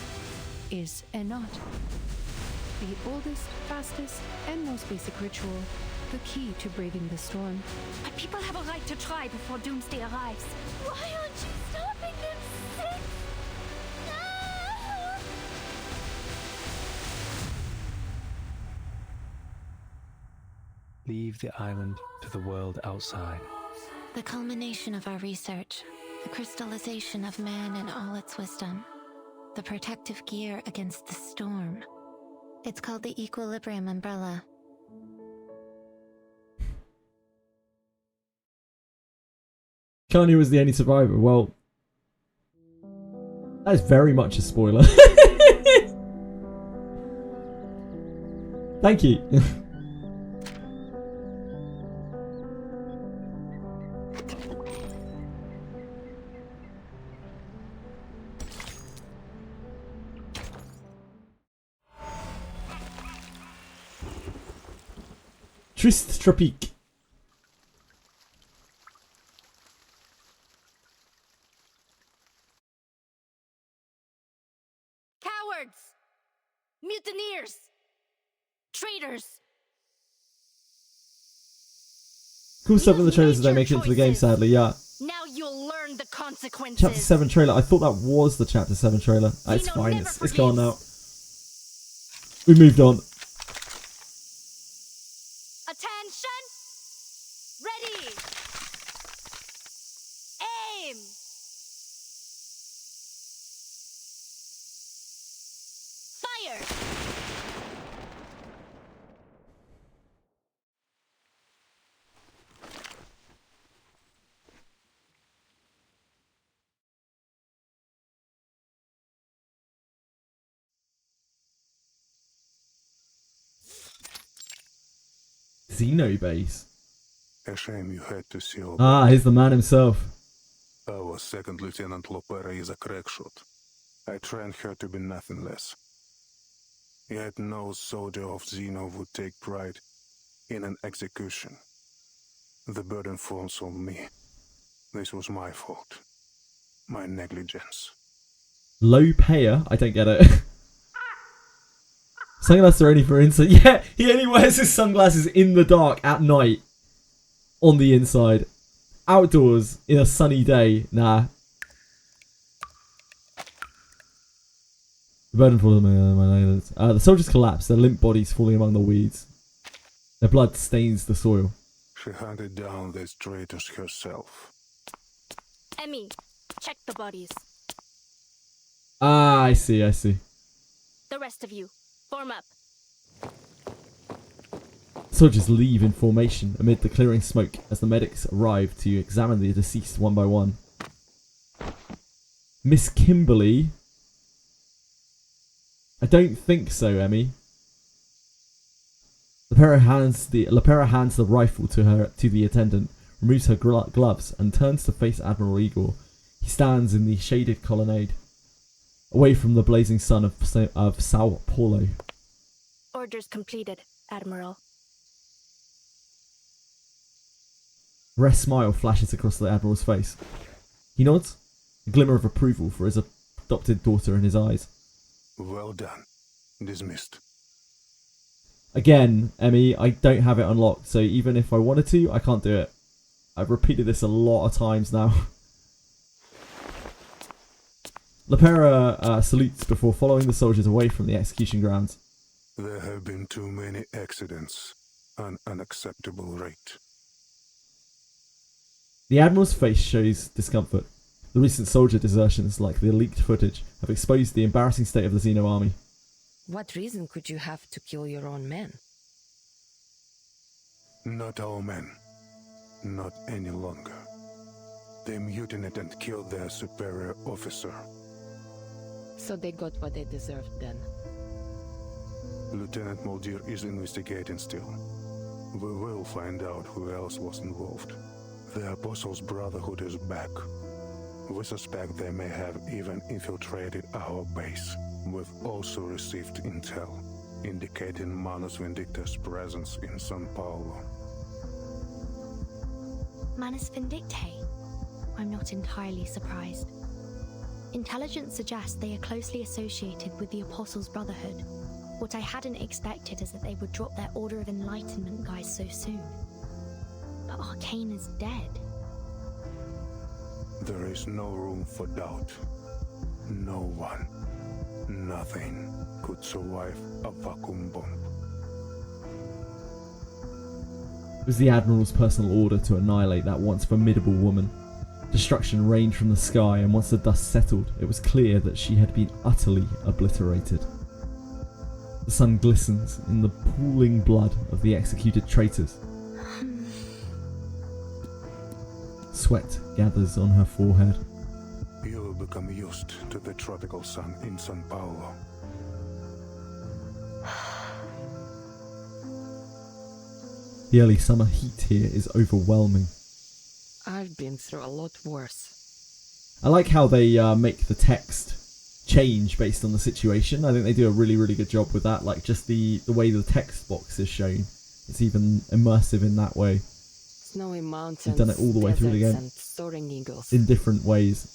Is and not. The oldest, fastest, and most basic ritual. The key to braving the storm. But people have a right to try before doomsday arrives. Why aren't you stopping them, Six? Ah! Leave the island to the world outside. The culmination of our research, the crystallization of man and all its wisdom, the protective gear against the storm. It's called the Equilibrium Umbrella. Kanye was the only survivor. Well, that is very much a spoiler. Thank you. Triste Tropique. Cowards! Mutineers! Traitors! Cool stuff in the trailers as they make it into the game, sadly, yeah. Now you'll learn the consequences. Chapter 7 trailer. I thought that was the Chapter 7 trailer. It's fine, it's gone now. We moved on. Attention! Ready! Aim! Fire! Xenobase. A shame you had to see all Ah, he's the man himself. Our second Lieutenant Lopera is a crackshot. I trained her to be nothing less. Yet no soldier of Xeno would take pride in an execution. The burden falls on me. This was my fault. My negligence. Low payer? I don't get it. Sunglasses are only for inside. Yeah, he only wears his sunglasses in the dark at night. On the inside. Outdoors, in a sunny day. Nah. The burden falls on my eyelids. The soldiers collapse, their limp bodies falling among the weeds. Their blood stains the soil. She hunted down these traitors herself. Emmy, check the bodies. Ah, I see, I see. The rest of you, form up. Soldiers leave in formation amid the clearing smoke as the medics arrive to examine the deceased one by one. Miss Kimberly? I don't think so, Emmy. Lepera hands the rifle to the attendant, removes her gloves, and turns to face Admiral Igor. He stands in the shaded colonnade, away from the blazing sun of Sao Paulo. Orders completed, Admiral. A rare smile flashes across the Admiral's face. He nods, a glimmer of approval for his adopted daughter in his eyes. Well done. Dismissed. Again, Emmy, I don't have it unlocked, so even if I wanted to, I can't do it. I've repeated this a lot of times now. Lepera salutes before following the soldiers away from the execution grounds. There have been too many accidents. An unacceptable rate. The Admiral's face shows discomfort. The recent soldier desertions, like the leaked footage, have exposed the embarrassing state of the Xeno army. What reason could you have to kill your own men? Not our men. Not any longer. They mutinied and killed their superior officer. So they got what they deserved then. Lieutenant Muldir is investigating still. We will find out who else was involved. The Apostles' Brotherhood is back. We suspect they may have even infiltrated our base. We've also received intel indicating Manus Vindicta's presence in São Paulo. Manus Vindictae? I'm not entirely surprised. Intelligence suggests they are closely associated with the Apostles' Brotherhood. What I hadn't expected is that they would drop their Order of Enlightenment guys so soon. But Arcane is dead. There is no room for doubt. No one, nothing could survive a vacuum bomb. It was the Admiral's personal order to annihilate that once formidable woman. Destruction rained from the sky, and once the dust settled, it was clear that she had been utterly obliterated. The sun glistens in the pooling blood of the executed traitors. Sweat gathers on her forehead. You will become used to the tropical sun in São Paulo. The early summer heat here is overwhelming. I've been through a lot worse. I like how they make the text change based on the situation. I think they do a really, really good job with that. Like just the way the text box is shown. It's even immersive in that way. Snowy mountains, They've done it all the way through again. And soaring eagles. In different ways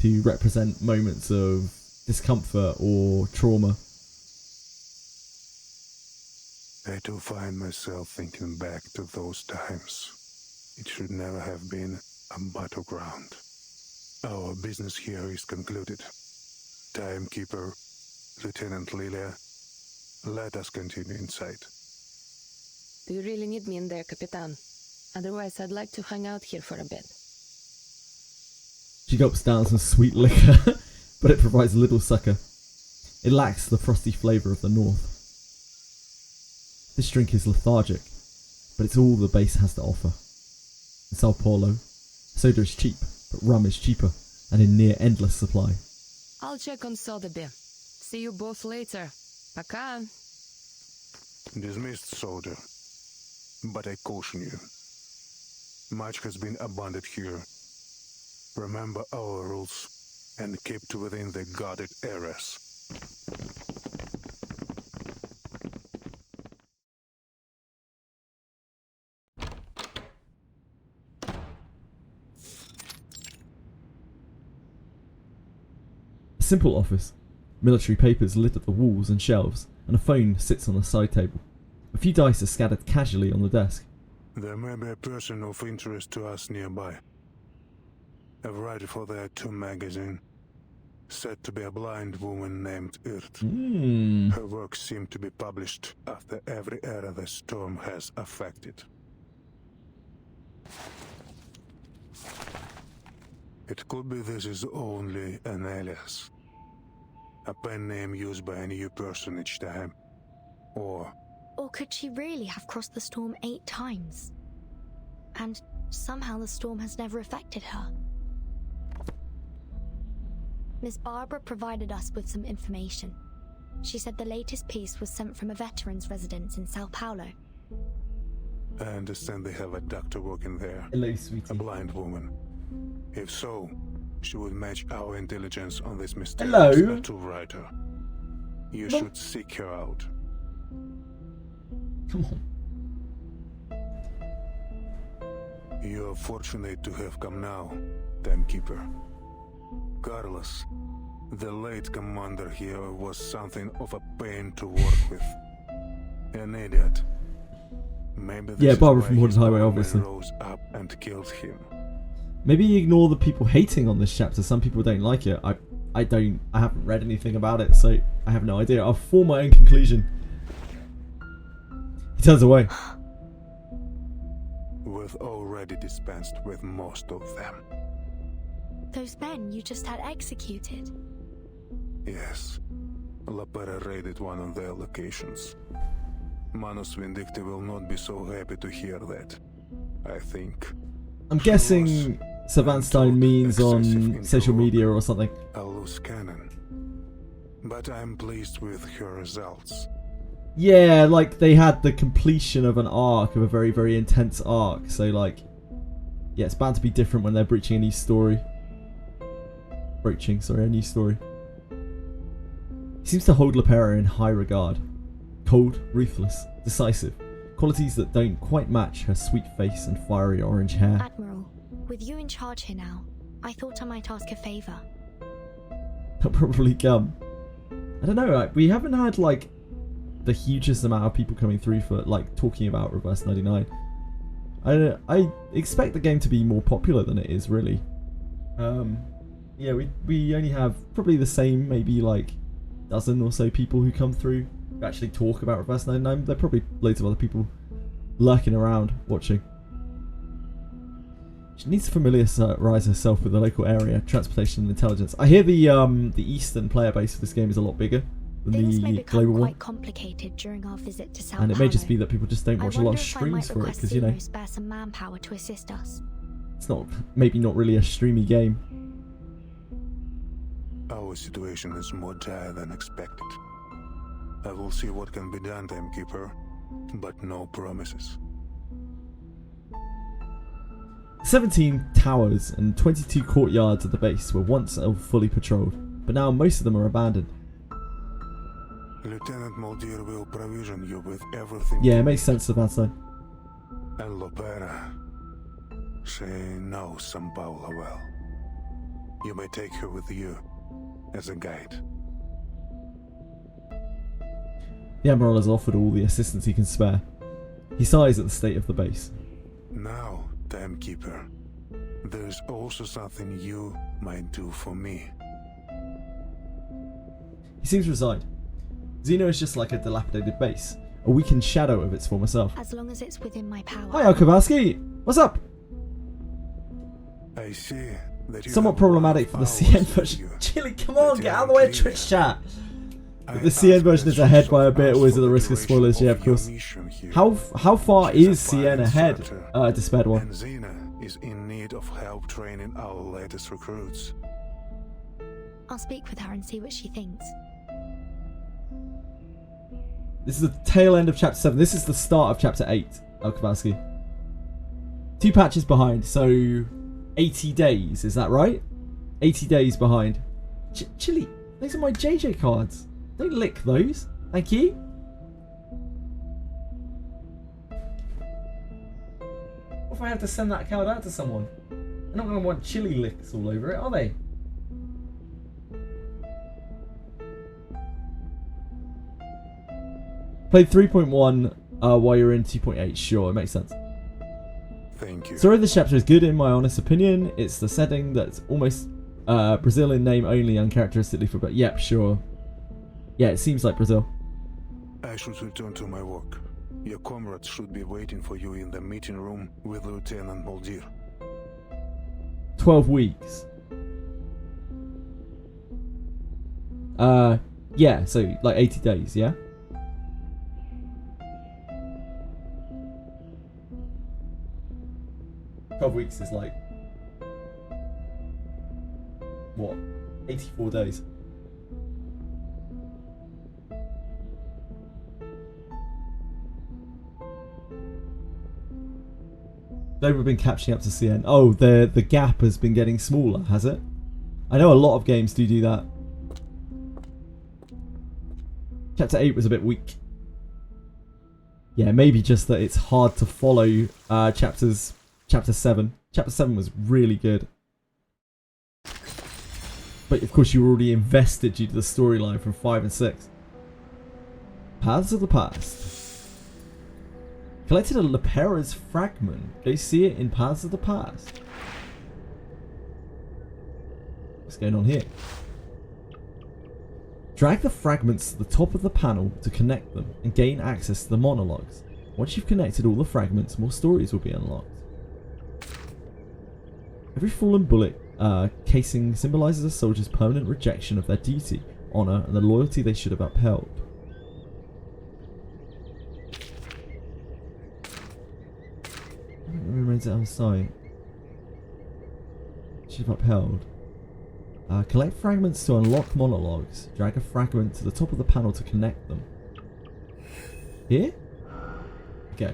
to represent moments of discomfort or trauma. I do find myself thinking back to those times. It should never have been a battleground. Our business here is concluded. Timekeeper, Lieutenant Lilia, let us continue inside. Do you really need me in there, Capitan? Otherwise, I'd like to hang out here for a bit. She gulps down some sweet liquor, but it provides little succor. It lacks the frosty flavour of the north. This drink is lethargic, but it's all the base has to offer. In Sao Paulo, soda is cheap, but rum is cheaper, and in near endless supply. I'll check on Sotheby. See you both later. Пока. Dismissed, soldier. But I caution you. Much has been abandoned here. Remember our rules, and keep to within the guarded areas. A simple office. Military papers litter the walls and shelves, and a phone sits on the side table. A few dice are scattered casually on the desk. There may be a person of interest to us nearby. A writer for their Tomb magazine. Said to be a blind woman named Irt. Her works seem to be published after every era the storm has affected. It could be this is only an alias. A pen name used by a new person each time. Or could she really have crossed the storm 8 times? And somehow the storm has never affected her. Miss Barbara provided us with some information. She said the latest piece was sent from a veteran's residence in Sao Paulo. I understand they have a doctor working there. Hello, sweetie. A blind woman. If so, she would match our intelligence on this mysterious tattoo writer. You should seek her out. Come on. You are fortunate to have come now, Timekeeper. Carlos, the late commander here, was something of a pain to work with. An idiot. Maybe this Yeah, is Barbara why from Haunted his Highway, army obviously. rose up and killed him. Maybe ignore the people hating on this chapter. Some people don't like it. I haven't read anything about it, so I have no idea. I'll form my own conclusion. He turns away. We've already dispensed with most of them. Those men you just had executed. Yes. Lapera raided one of their locations. Manus Vindicti will not be so happy to hear that, I think. I'm guessing Savanstein means on social media or something. A loose cannon. But I'm pleased with her results. Yeah, like they had the completion of an arc, of a very, very intense arc. So like, yeah, it's bound to be different when they're breaching a new story. A new story. He seems to hold Lapera in high regard. Cold, ruthless, decisive. Qualities that don't quite match her sweet face and fiery orange hair. Admiral, with you in charge here now, I thought I might ask a favour. That'll probably come. I don't know, we haven't had like the hugest amount of people coming through for like talking about Reverse 99. I expect the game to be more popular than it is, really. Yeah, we only have probably the same, maybe like dozen or so people who come through who actually talk about Reverse 99. There are probably loads of other people lurking around watching. She needs to familiarise herself with the local area, transportation and intelligence. I hear the eastern player base for this game is a lot bigger than Things may the become global quite one. complicated during our visit to Sao And it Paulo. may just be that people just don't watch a lot of I streams for it, request because you know, Zeno spare some manpower to assist us. it's not maybe not really a streamy game. Our situation is more dire than expected. I will see what can be done, Timekeeper, but no promises. 17 towers and 22 courtyards at the base were once fully patrolled, but now most of them are abandoned. Lieutenant Muldir will provision you with everything. Yeah, it makes sense, Savanstein. And Lopera, she knows São Paulo well. You may take her with you as a guide. The Admiral has offered all the assistance he can spare. He sighs at the state of the base. Now, Timekeeper, there's also something you might do for me. He seems resigned. Zeno is just like a dilapidated base, a weakened shadow of its former self. As long as it's within my power. Hi, Alkowalski! What's up? I see that you Somewhat have problematic for the CN version. Chili, come on, get out of the way, Twitch chat! If the CN version is ahead by a bit, always at the risk of spoilers, yeah, of course. How far is CN ahead, Despaired One? And Xena is in need of help training our latest recruits. I'll speak with her and see what she thinks. This is the tail end of Chapter 7. This is the start of Chapter 8, Alkowalski. 2 patches behind, so 80 days, is that right? 80 days behind. Chili, those are my JJ cards. Don't lick those. Thank you. What if I have to send that card out to someone? They're not going to want chili licks all over it, are they? Played 3.1 while you're in 2.8. Sure, it makes sense. Thank you. Story of this chapter is good in my honest opinion. It's the setting that's almost Brazil in name only, uncharacteristically for... But yep, sure. Yeah, it seems like Brazil. I should return to my work. Your comrades should be waiting for you in the meeting room with Lieutenant Muldir. 12 weeks. Yeah, so like 80 days, yeah? Weeks is like what? 84 days. They've been catching up to CN. Oh, the gap has been getting smaller, has it? I know a lot of games do that. Chapter 8 was a bit weak. Yeah, maybe just that it's hard to follow Chapter 7. Chapter 7 was really good. But of course you were already invested due to the storyline from 5 and 6. Paths of the Past. Collected a Lepera's fragment. Go see it in Paths of the Past. What's going on here? Drag the fragments to the top of the panel to connect them and gain access to the monologues. Once you've connected all the fragments, more stories will be unlocked. Every fallen bullet casing symbolises a soldier's permanent rejection of their duty, honour and the loyalty they should have upheld. Remains outside. Should have upheld. Collect fragments to unlock monologues. Drag a fragment to the top of the panel to connect them. Here? Okay.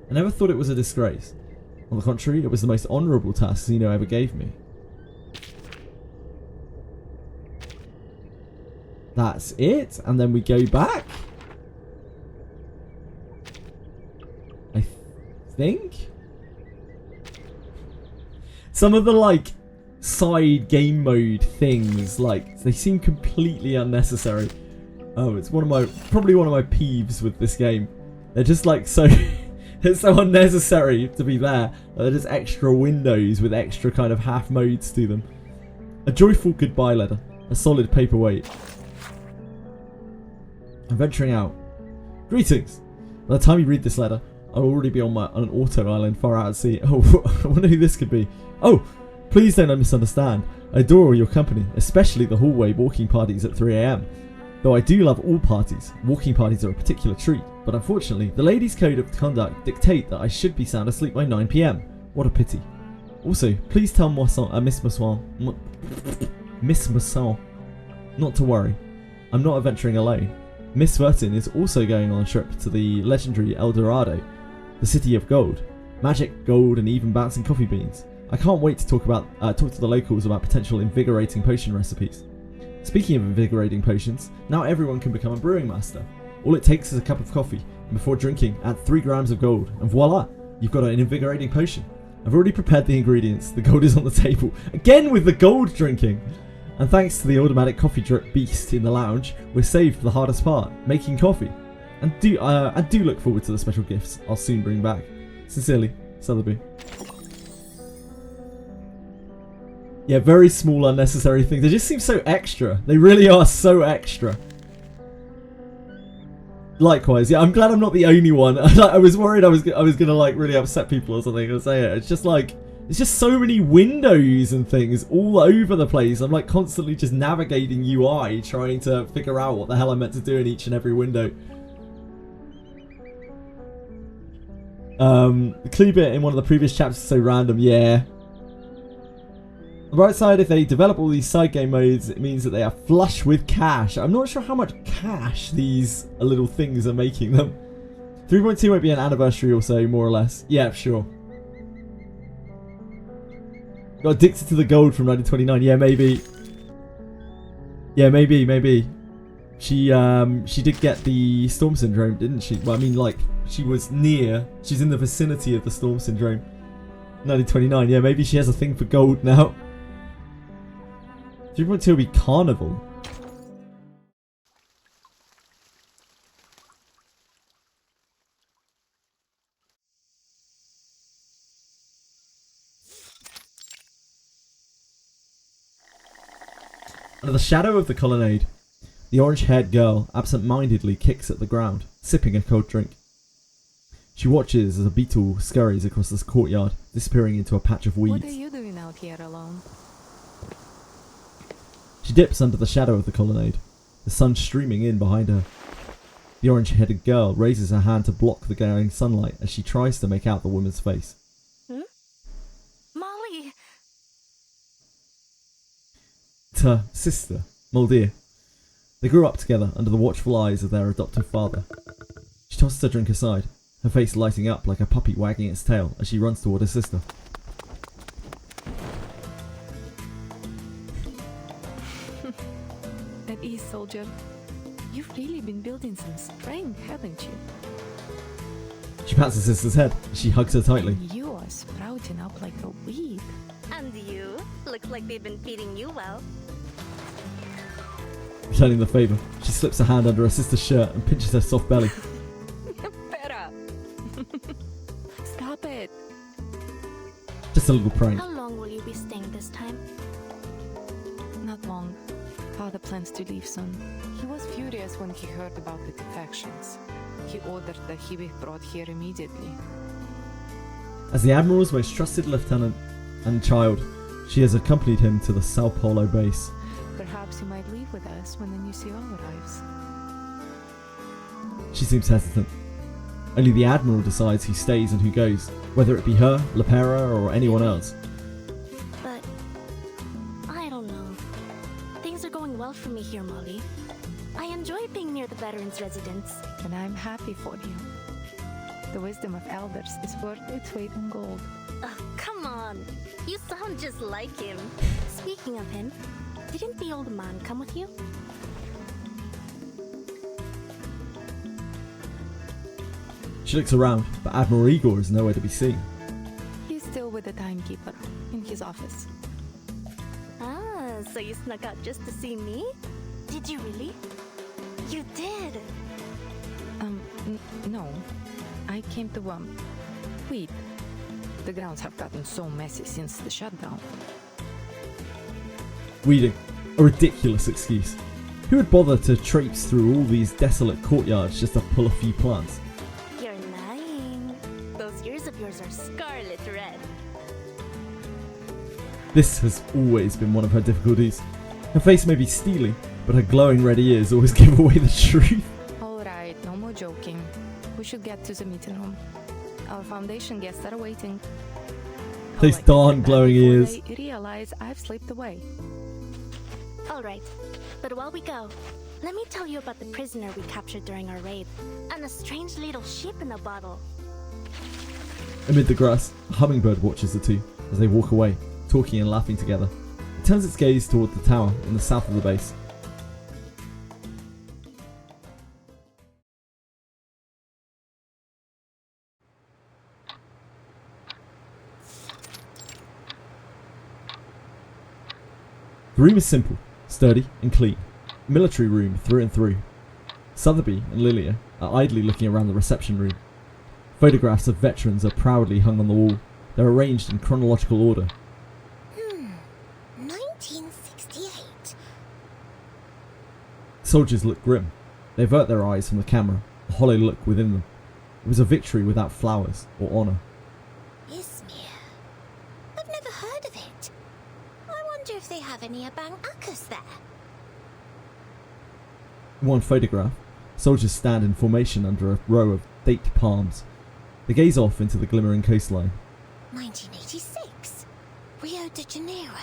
I never thought it was a disgrace. On the contrary, it was the most honourable task Xeno ever gave me. That's it? And then we go back? I think? Some of the, like, side game mode things, like, they seem completely unnecessary. Oh, it's probably one of my peeves with this game. They're just, like, so... it's so unnecessary to be there. They're just extra windows with extra kind of half modes to them. A joyful goodbye letter. A solid paperweight. I'm venturing out. Greetings! By the time you read this letter, I'll already be on an auto island far out at sea. Oh, I wonder who this could be. Oh, please don't misunderstand. I adore your company, especially the hallway walking parties at 3 AM. Though I do love all parties, walking parties are a particular treat. But unfortunately, the ladies' code of conduct dictate that I should be sound asleep by 9 PM. What a pity. Also, please tell Miss Moisson not to worry. I'm not adventuring alone. Miss Vertin is also going on a trip to the legendary El Dorado, the city of gold. Magic, gold, and even bouncing coffee beans. I can't wait to talk to the locals about potential invigorating potion recipes. Speaking of invigorating potions, now everyone can become a brewing master. All it takes is a cup of coffee, and before drinking, add 3 grams of gold, and voila, you've got an invigorating potion. I've already prepared the ingredients, the gold is on the table, again with the gold drinking! And thanks to the automatic coffee drip beast in the lounge, we're saved for the hardest part, making coffee. And I do look forward to the special gifts I'll soon bring back. Sincerely, Sotheby. Yeah, very small unnecessary things. They just seem so extra. They really are so extra. Likewise, yeah, I'm glad I'm not the only one. I was worried I was gonna like really upset people or something and say it. It's just like, it's just so many windows and things all over the place. I'm like constantly just navigating UI, trying to figure out what the hell I'm meant to do in each and every window. The clue bit in one of the previous chapters is so random, yeah. On the right side, if they develop all these side game modes, it means that they are flush with cash. I'm not sure how much cash these little things are making them. 3.2 might be an anniversary or so, more or less. Yeah, sure. Got addicted to the gold from 1929. Yeah, maybe. Yeah, maybe. She did get the Storm Syndrome, didn't she? Well, I mean, like, she's in the vicinity of the Storm Syndrome. 1929, yeah, maybe she has a thing for gold now. 3.2 will be Carnival. Under the shadow of the colonnade, the orange-haired girl absent-mindedly kicks at the ground, sipping a cold drink. She watches as a beetle scurries across this courtyard, disappearing into a patch of weeds. What are you doing out here alone? She dips under the shadow of the colonnade, the sun streaming in behind her. The orange-headed girl raises her hand to block the glaring sunlight as she tries to make out the woman's face. Hmm? Molly! It's her sister, Muldeer. They grew up together under the watchful eyes of their adoptive father. She tosses her drink aside, her face lighting up like a puppy wagging its tail as she runs toward her sister. At ease, soldier. You've really been building some strength, haven't you? She pats her sister's head as she hugs her tightly. You are sprouting up like a weed. And you? Looks like they've been feeding you well. Returning the favour, she slips her hand under her sister's shirt and pinches her soft belly. Better. Just a little prank. How long will you be staying this time? Not long. Father plans to leave soon. He was furious when he heard about the defections. He ordered that he be brought here immediately. As the Admiral's most trusted lieutenant and child, she has accompanied him to the Sao Paulo base. Perhaps you might leave with us when the new CO arrives. She seems hesitant. Only the Admiral decides who stays and who goes, whether it be her, Lepera, or anyone else. But I don't know. Things are going well for me here, Molly. I enjoy being near the veterans' residence. And I'm happy for you. The wisdom of elders is worth its weight in gold. Oh, come on. You sound just like him. Speaking of him, didn't the old man come with you? She looks around, but Admiral Igor is nowhere to be seen. He's still with the timekeeper, in his office. Ah, so you snuck out just to see me? Did you really? You did? No. I came to, weed. The grounds have gotten so messy since the shutdown. Weeding. A ridiculous excuse. Who would bother to traipse through all these desolate courtyards just to pull a few plants? You're lying. Those ears of yours are scarlet red. This has always been one of her difficulties. Her face may be steely, but her glowing red ears always give away the truth. Alright, no more joking. We should get to the meeting room. Our Foundation guests are waiting. Those darn glowing ears. They realize I've slipped away. Alright, but while we go, let me tell you about the prisoner we captured during our raid, and a strange little ship in a bottle. Amid the grass, a hummingbird watches the two as they walk away, talking and laughing together. It turns its gaze toward the tower in the south of the base. The room is simple, sturdy and clean. A military room through and through. Sotheby and Lilia are idly looking around the reception room. Photographs of veterans are proudly hung on the wall. They're arranged in chronological order. 1968. Soldiers look grim. They avert their eyes from the camera, a hollow look within them. It was a victory without flowers or honour. Izmir. I've never heard of it. I wonder if they have any Abang Akas there. In one photograph, soldiers stand in formation under a row of date palms. They gaze off into the glimmering coastline. 1986. Rio de Janeiro.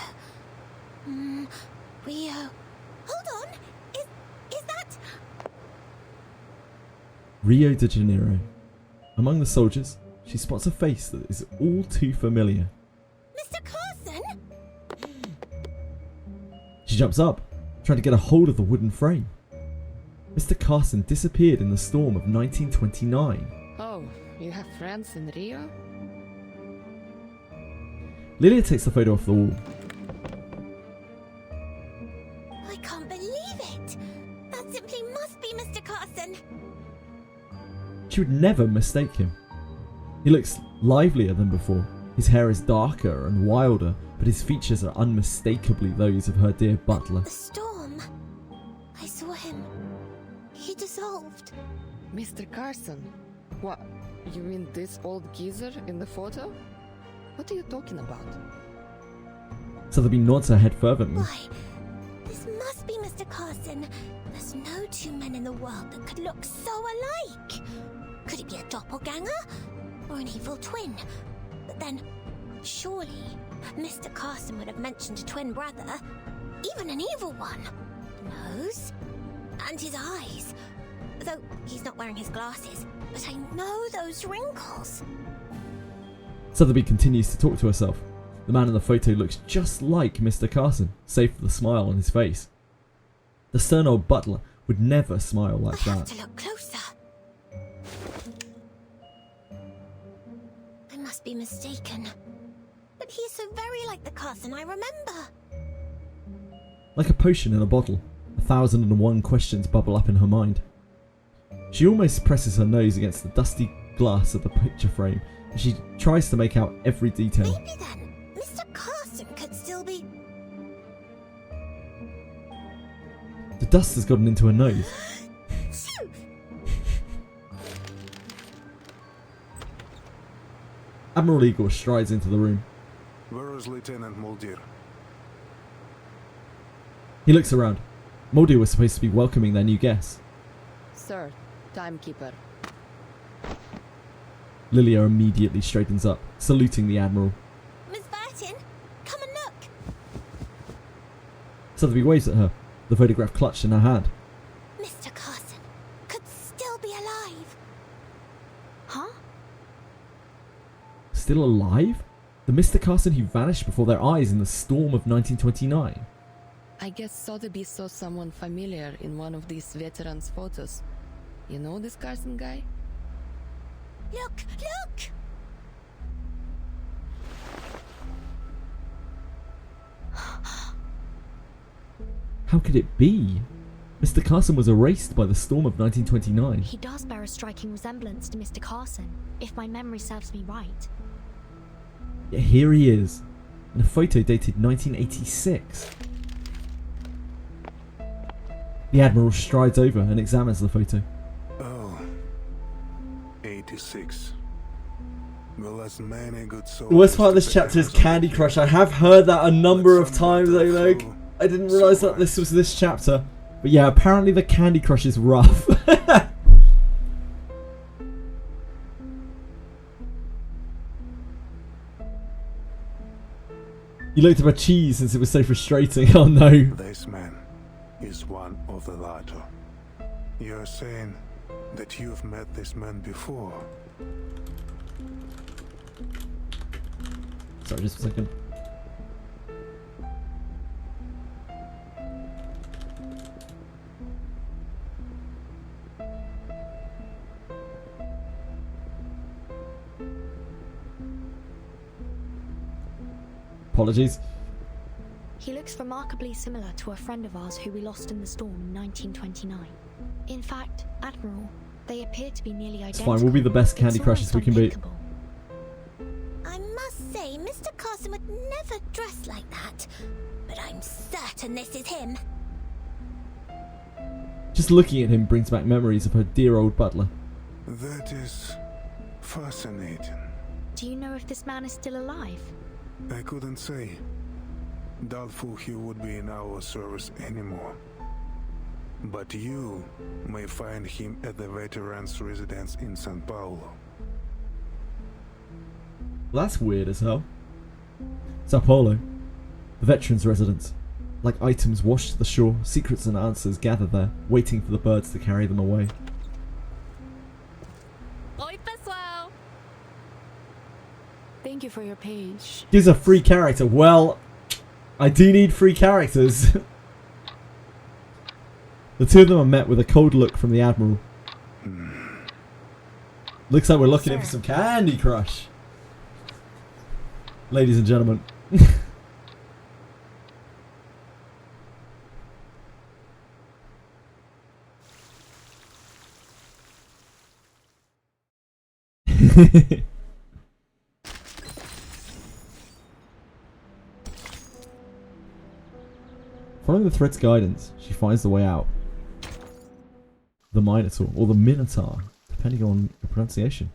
Rio. Hold on. Is that... Rio de Janeiro. Among the soldiers, she spots a face that is all too familiar. Mr. Carson? She jumps up, trying to get a hold of the wooden frame. Mr. Carson disappeared in the storm of 1929. Oh, you have friends in Rio? Lilia takes the photo off the wall. I can't believe it. That simply must be Mr. Carson. She would never mistake him. He looks livelier than before. His hair is darker and wilder, but his features are unmistakably those of her dear butler. The storm. I saw him. He dissolved. Mr. Carson? What? You mean this old geezer in the photo? What are you talking about? Sotheby nods her head fervently. Why, this must be Mr. Carson. There's no two men in the world that could look so alike. Could it be a doppelganger? Or an evil twin? But then, surely, Mr. Carson would have mentioned a twin brother. Even an evil one. Nose. And his eyes. Though he's not wearing his glasses. But I know those wrinkles. Sotheby continues to talk to herself. The man in the photo looks just like Mr. Carson, save for the smile on his face. The stern old butler would never smile like that. I have to look closer. I must be mistaken. But he is so very like the Carson I remember. Like a potion in a bottle, 1,001 questions bubble up in her mind. She almost presses her nose against the dusty glass of the picture frame as she tries to make out every detail. Maybe then, could still be... The dust has gotten into her nose. Admiral Igor strides into the room. Where is Lieutenant Muldir? He looks around. Muldir was supposed to be welcoming their new guests. Sir, timekeeper. Lilia immediately straightens up, saluting the Admiral. Miss Burton, come and look. Sotheby waves at her, the photograph clutched in her hand. Mr. Carson could still be alive. Huh? Still alive? The Mr. Carson who vanished before their eyes in the storm of 1929? I guess Sotheby saw someone familiar in one of these veterans' photos. You know this Carson guy? Look, look! How could it be? Mr. Carson was erased by the storm of 1929. He does bear a striking resemblance to Mr. Carson, if my memory serves me right. Yet here he is, in a photo dated 1986. The Admiral strides over and examines the photo. Oh, 86. Well, that's many good souls. The worst part of this chapter is Candy Crush. I have heard that a number of times, Oleg. I didn't realise that this was this chapter. But yeah, apparently the Candy Crush is rough. You looked at my cheese since it was so frustrating. Oh no. This man is one of the latter. You're saying that you've met this man before? Sorry, just a second. Apologies. He looks remarkably similar to a friend of ours who we lost in the storm in 1929. In fact, Admiral, they appear to be nearly identical. It's fine, we'll be the best Candy Crushes we can be. I must say, Mr. Carson would never dress like that. But I'm certain this is him. Just looking at him brings back memories of her dear old butler. That is fascinating. Do you know if this man is still alive? I couldn't say. Doubtful he would be in our service anymore. But you may find him at the veterans' residence in Sao Paulo. Well, that's weird as hell. Sao Paulo, the veterans' residence. Like items washed to the shore, secrets and answers gather there, waiting for the birds to carry them away. Oi, pessoal! Thank you for your page. Gives a free character. Well, I do need free characters. The two of them are met with a cold look from the Admiral. Looks like we're looking in for some Candy Crush. Ladies and gentlemen. Following the thread's guidance, she finds the way out. The Minotaur, or the Minotaur, depending on the pronunciation.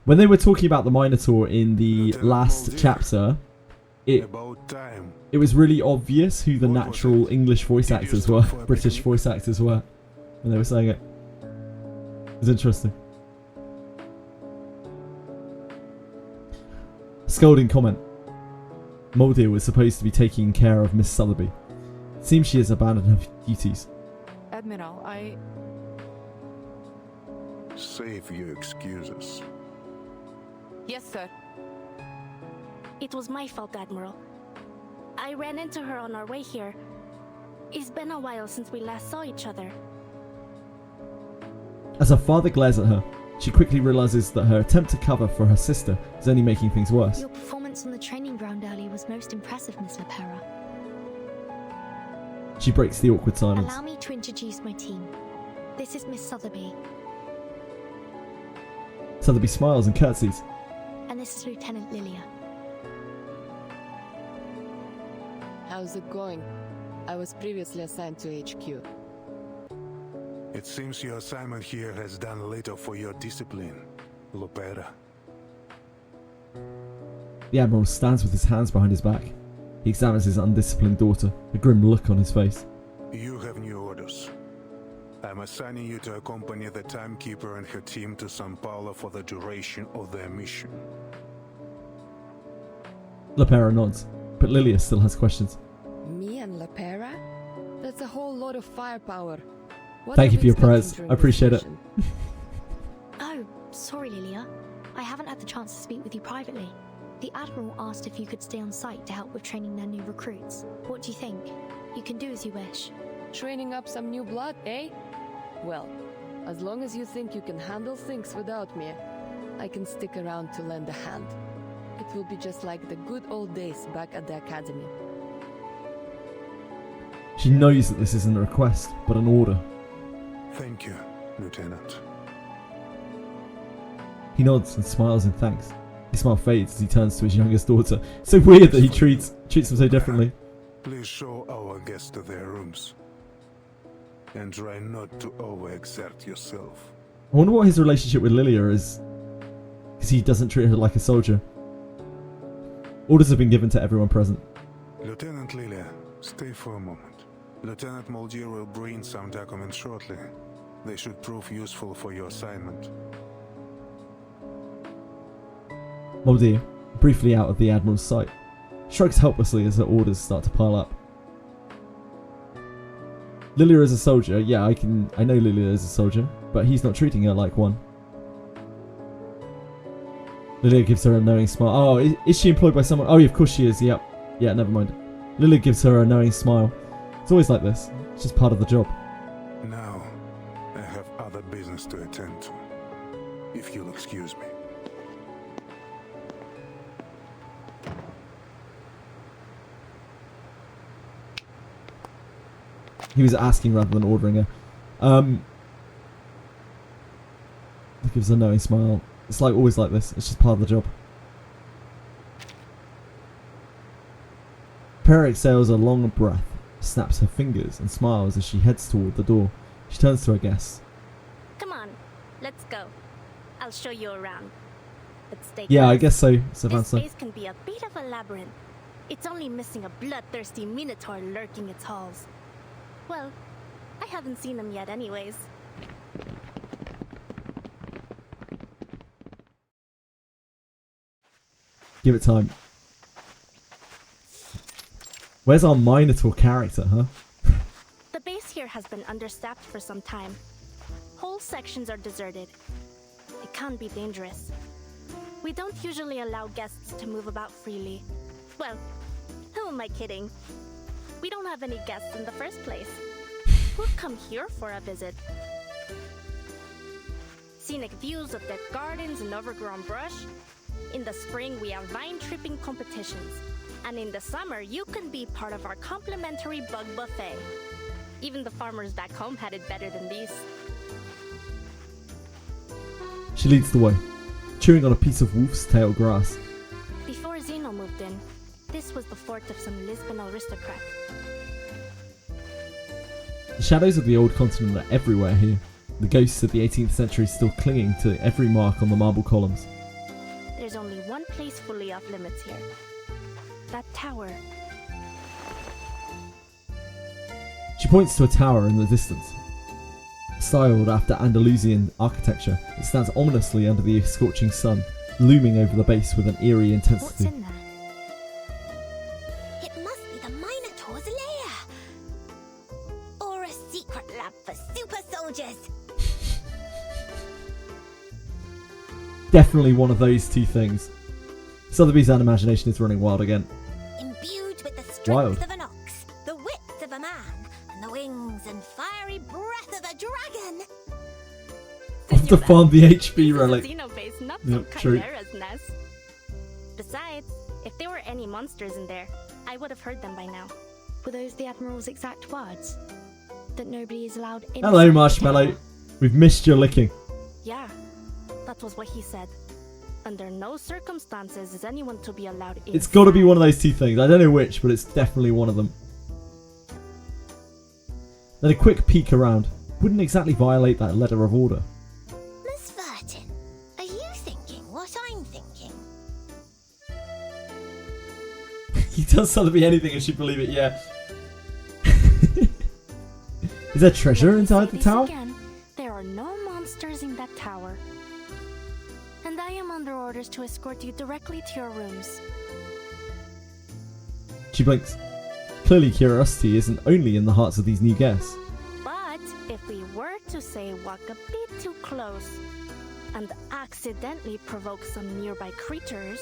When they were talking about the Minotaur in the last chapter, it was really obvious who the natural English voice actors were, British voice actors were, when they were saying it. It was interesting. Scolding comment. Muldir was supposed to be taking care of Miss Sotheby. It seems she has abandoned her duties. Admiral, Save your excuses. Yes, sir. It was my fault, Admiral. I ran into her on our way here. It's been a while since we last saw each other. As her father glares at her, she quickly realizes that her attempt to cover for her sister is only making things worse. Your performance on the training ground earlier was most impressive, Miss Lepera. She breaks the awkward silence. Allow me to introduce my team. This is Miss Sotheby. Sotheby smiles and curtsies. And this is Lieutenant Lilia. How's it going? I was previously assigned to HQ. It seems your assignment here has done little for your discipline, Lopera. The Admiral stands with his hands behind his back. He examines his undisciplined daughter, a grim look on his face. You have new orders. I'm assigning you to accompany the Timekeeper and her team to Sao Paulo for the duration of their mission. Lepera nods, but Lilia still has questions. Me and Lepera? That's a whole lot of firepower. What Thank are you for we your prayers. expecting I during appreciate this it. mission? Oh, sorry, Lilia. I haven't had the chance to speak with you privately. The Admiral asked if you could stay on site to help with training their new recruits. What do you think? You can do as you wish. Training up some new blood, eh? Well, as long as you think you can handle things without me, I can stick around to lend a hand. It will be just like the good old days back at the Academy. She knows that this isn't a request, but an order. Thank you, Lieutenant. He nods and smiles in thanks. His smile fades as he turns to his youngest daughter. So weird that he treats them so differently. Please show our guests to their rooms. And try not to overexert yourself. I wonder what his relationship with Lilia is. Because he doesn't treat her like a soldier. Orders have been given to everyone present. Lieutenant Lilia, stay for a moment. Lieutenant Moldier will bring some documents shortly. They should prove useful for your assignment. Moldier, briefly out of the Admiral's sight, shrugs helplessly as her orders start to pile up. Lilia is a soldier. Yeah, I know Lilia is a soldier, but he's not treating her like one. Lilia gives her a knowing smile. Oh, is she employed by someone? Oh, yeah, of course she is. Yep. Yeah, never mind. Lilia gives her a knowing smile. It's always like this. It's just part of the job. Now, I have other business to attend to. If you'll excuse me. He was asking rather than ordering her. He gives her a knowing smile. It's like always like this. It's just part of the job. Pera exhales a long breath, snaps her fingers, and smiles as she heads toward the door. She turns to her guests. Come on, let's go. I'll show you around. But stay Yeah, I close. guess so, This Savannah. space can be a bit of a labyrinth. It's only missing a bloodthirsty minotaur lurking its halls. Well, I haven't seen him yet anyways. Give it time. Where's our Minotaur character, huh? The base here has been understaffed for some time. Whole sections are deserted. It can be dangerous. We don't usually allow guests to move about freely. Well, who am I kidding? We don't have any guests in the first place. Who'd come here for a visit? Scenic views of dead gardens and overgrown brush. In the spring, we have vine-tripping competitions. And in the summer, you can be part of our complimentary bug buffet. Even the farmers back home had it better than these. She leads the way, chewing on a piece of wolf's tail grass. Before Zeno moved in, this was the fort of some Lisbon aristocrat. The shadows of the old continent are everywhere here. The ghosts of the 18th century still clinging to every mark on the marble columns. There's only one place fully off limits here. That tower. She points to a tower in the distance. Styled after Andalusian architecture, it stands ominously under the scorching sun, looming over the base with an eerie intensity. What's in there? It must be the Minotaur's lair. Or a secret lab for super soldiers. Definitely one of those two things. Sotheby's imagination is running wild again. Imbued with the strength Wild. of an ox, the wits of a man, and the wings and fiery breath of a dragon. Off to farm the HP relic. Xeno base, not Yep, some true. chimera's nest. Besides, if there were any monsters in there, I would have heard them by now. Were those the Admiral's exact words? That nobody is allowed in? Hello, Marshmallow. We've missed your licking. Yeah, That was what he said. Under no circumstances is anyone to be allowed in. It's got to be one of those two things. I don't know which, but it's definitely one of them. Then a quick peek around. Wouldn't exactly violate that letter of order. Miss Vertin, are you thinking what I'm thinking? He does sound to be anything, and she'd believe it, yeah. Is there treasure inside the tower? Again, there are no monsters in that tower. And I am under orders to escort you directly to your rooms. She blinks. Clearly curiosity isn't only in the hearts of these new guests. But if we were to say walk a bit too close and accidentally provoke some nearby creatures...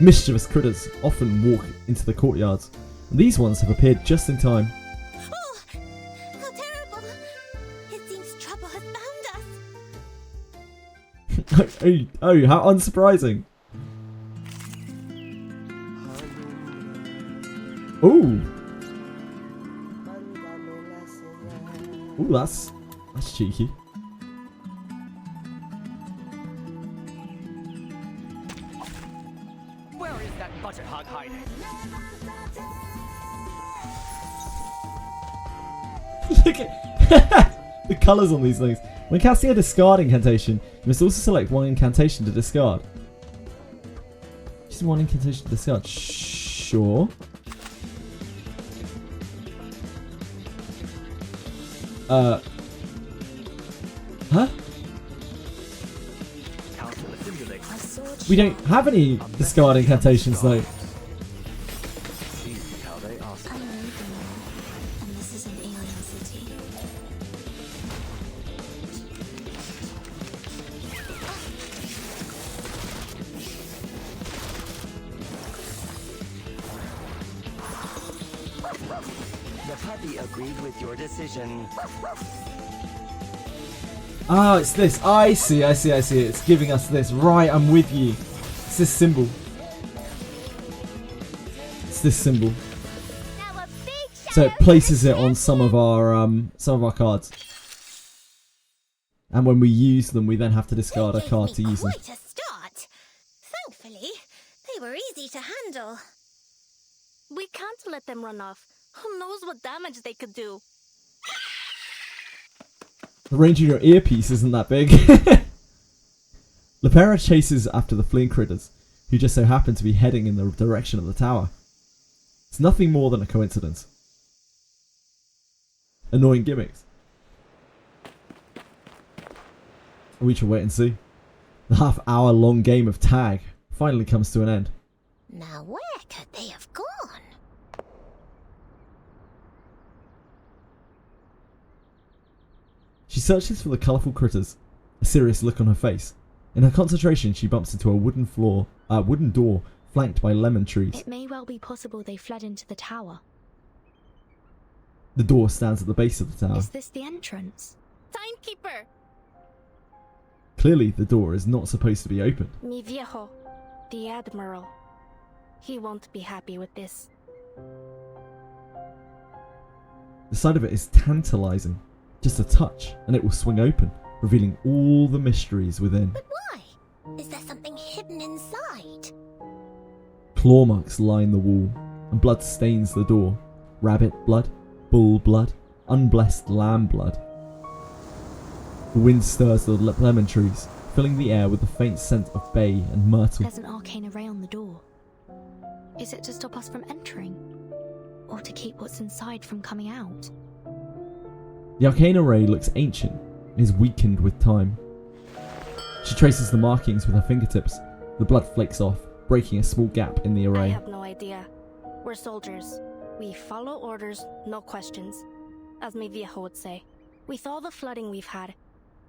Mischievous critters often walk into the courtyards, and these ones have appeared just in time. Oh, how terrible! It seems trouble has found us. Oh, how unsurprising. Ooh. Ooh, that's cheeky. Where is that budget hog hiding? Look at the colours on these things. When casting a discard incantation, you must also select one incantation to discard. Just one incantation to discard. Sure. Huh? We don't have any discard incantations though. The puppy agreed with your decision. Ah, it's this. I see. It's giving us this. Right, I'm with you. It's this symbol. It's this symbol. So it places it on some of our cards. And when we use them, we then have to discard a card to use them. Quite a start. Thankfully, they were easy to handle. We can't let them run off. Who knows what damage they could do? The range of your earpiece isn't that big. Lepera chases after the fleeing critters, who just so happen to be heading in the direction of the tower. It's nothing more than a coincidence. Annoying gimmicks. We shall wait and see. The half-hour-long game of tag finally comes to an end. Now where could they have gone? She searches for the colourful critters, a serious look on her face. In her concentration, she bumps into a wooden door flanked by lemon trees. It may well be possible they fled into the tower. The door stands at the base of the tower. Is this the entrance? Timekeeper! Clearly, the door is not supposed to be opened. Mi viejo, the Admiral. He won't be happy with this. The sight of it is tantalising. Just a touch, and it will swing open, revealing all the mysteries within. But why? Is there something hidden inside? Claw marks line the wall, and blood stains the door. Rabbit blood, bull blood, unblessed lamb blood. The wind stirs the lemon trees, filling the air with the faint scent of bay and myrtle. There's an arcane array on the door. Is it to stop us from entering? Or to keep what's inside from coming out? The arcane array looks ancient and is weakened with time. She traces the markings with her fingertips. The blood flakes off, breaking a small gap in the array. I have no idea. We're soldiers. We follow orders, no questions. As mi viejo would say. With all the flooding we've had,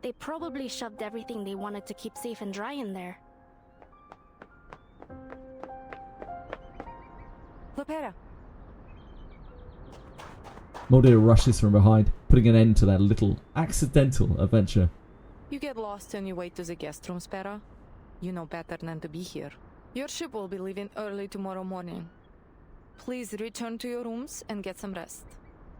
they probably shoved everything they wanted to keep safe and dry in there. Lepera. Moldir rushes from behind, putting an end to their little accidental adventure. You get lost on your way to the guest room, Spera. You know better than to be here. Your ship will be leaving early tomorrow morning. Please return to your rooms and get some rest.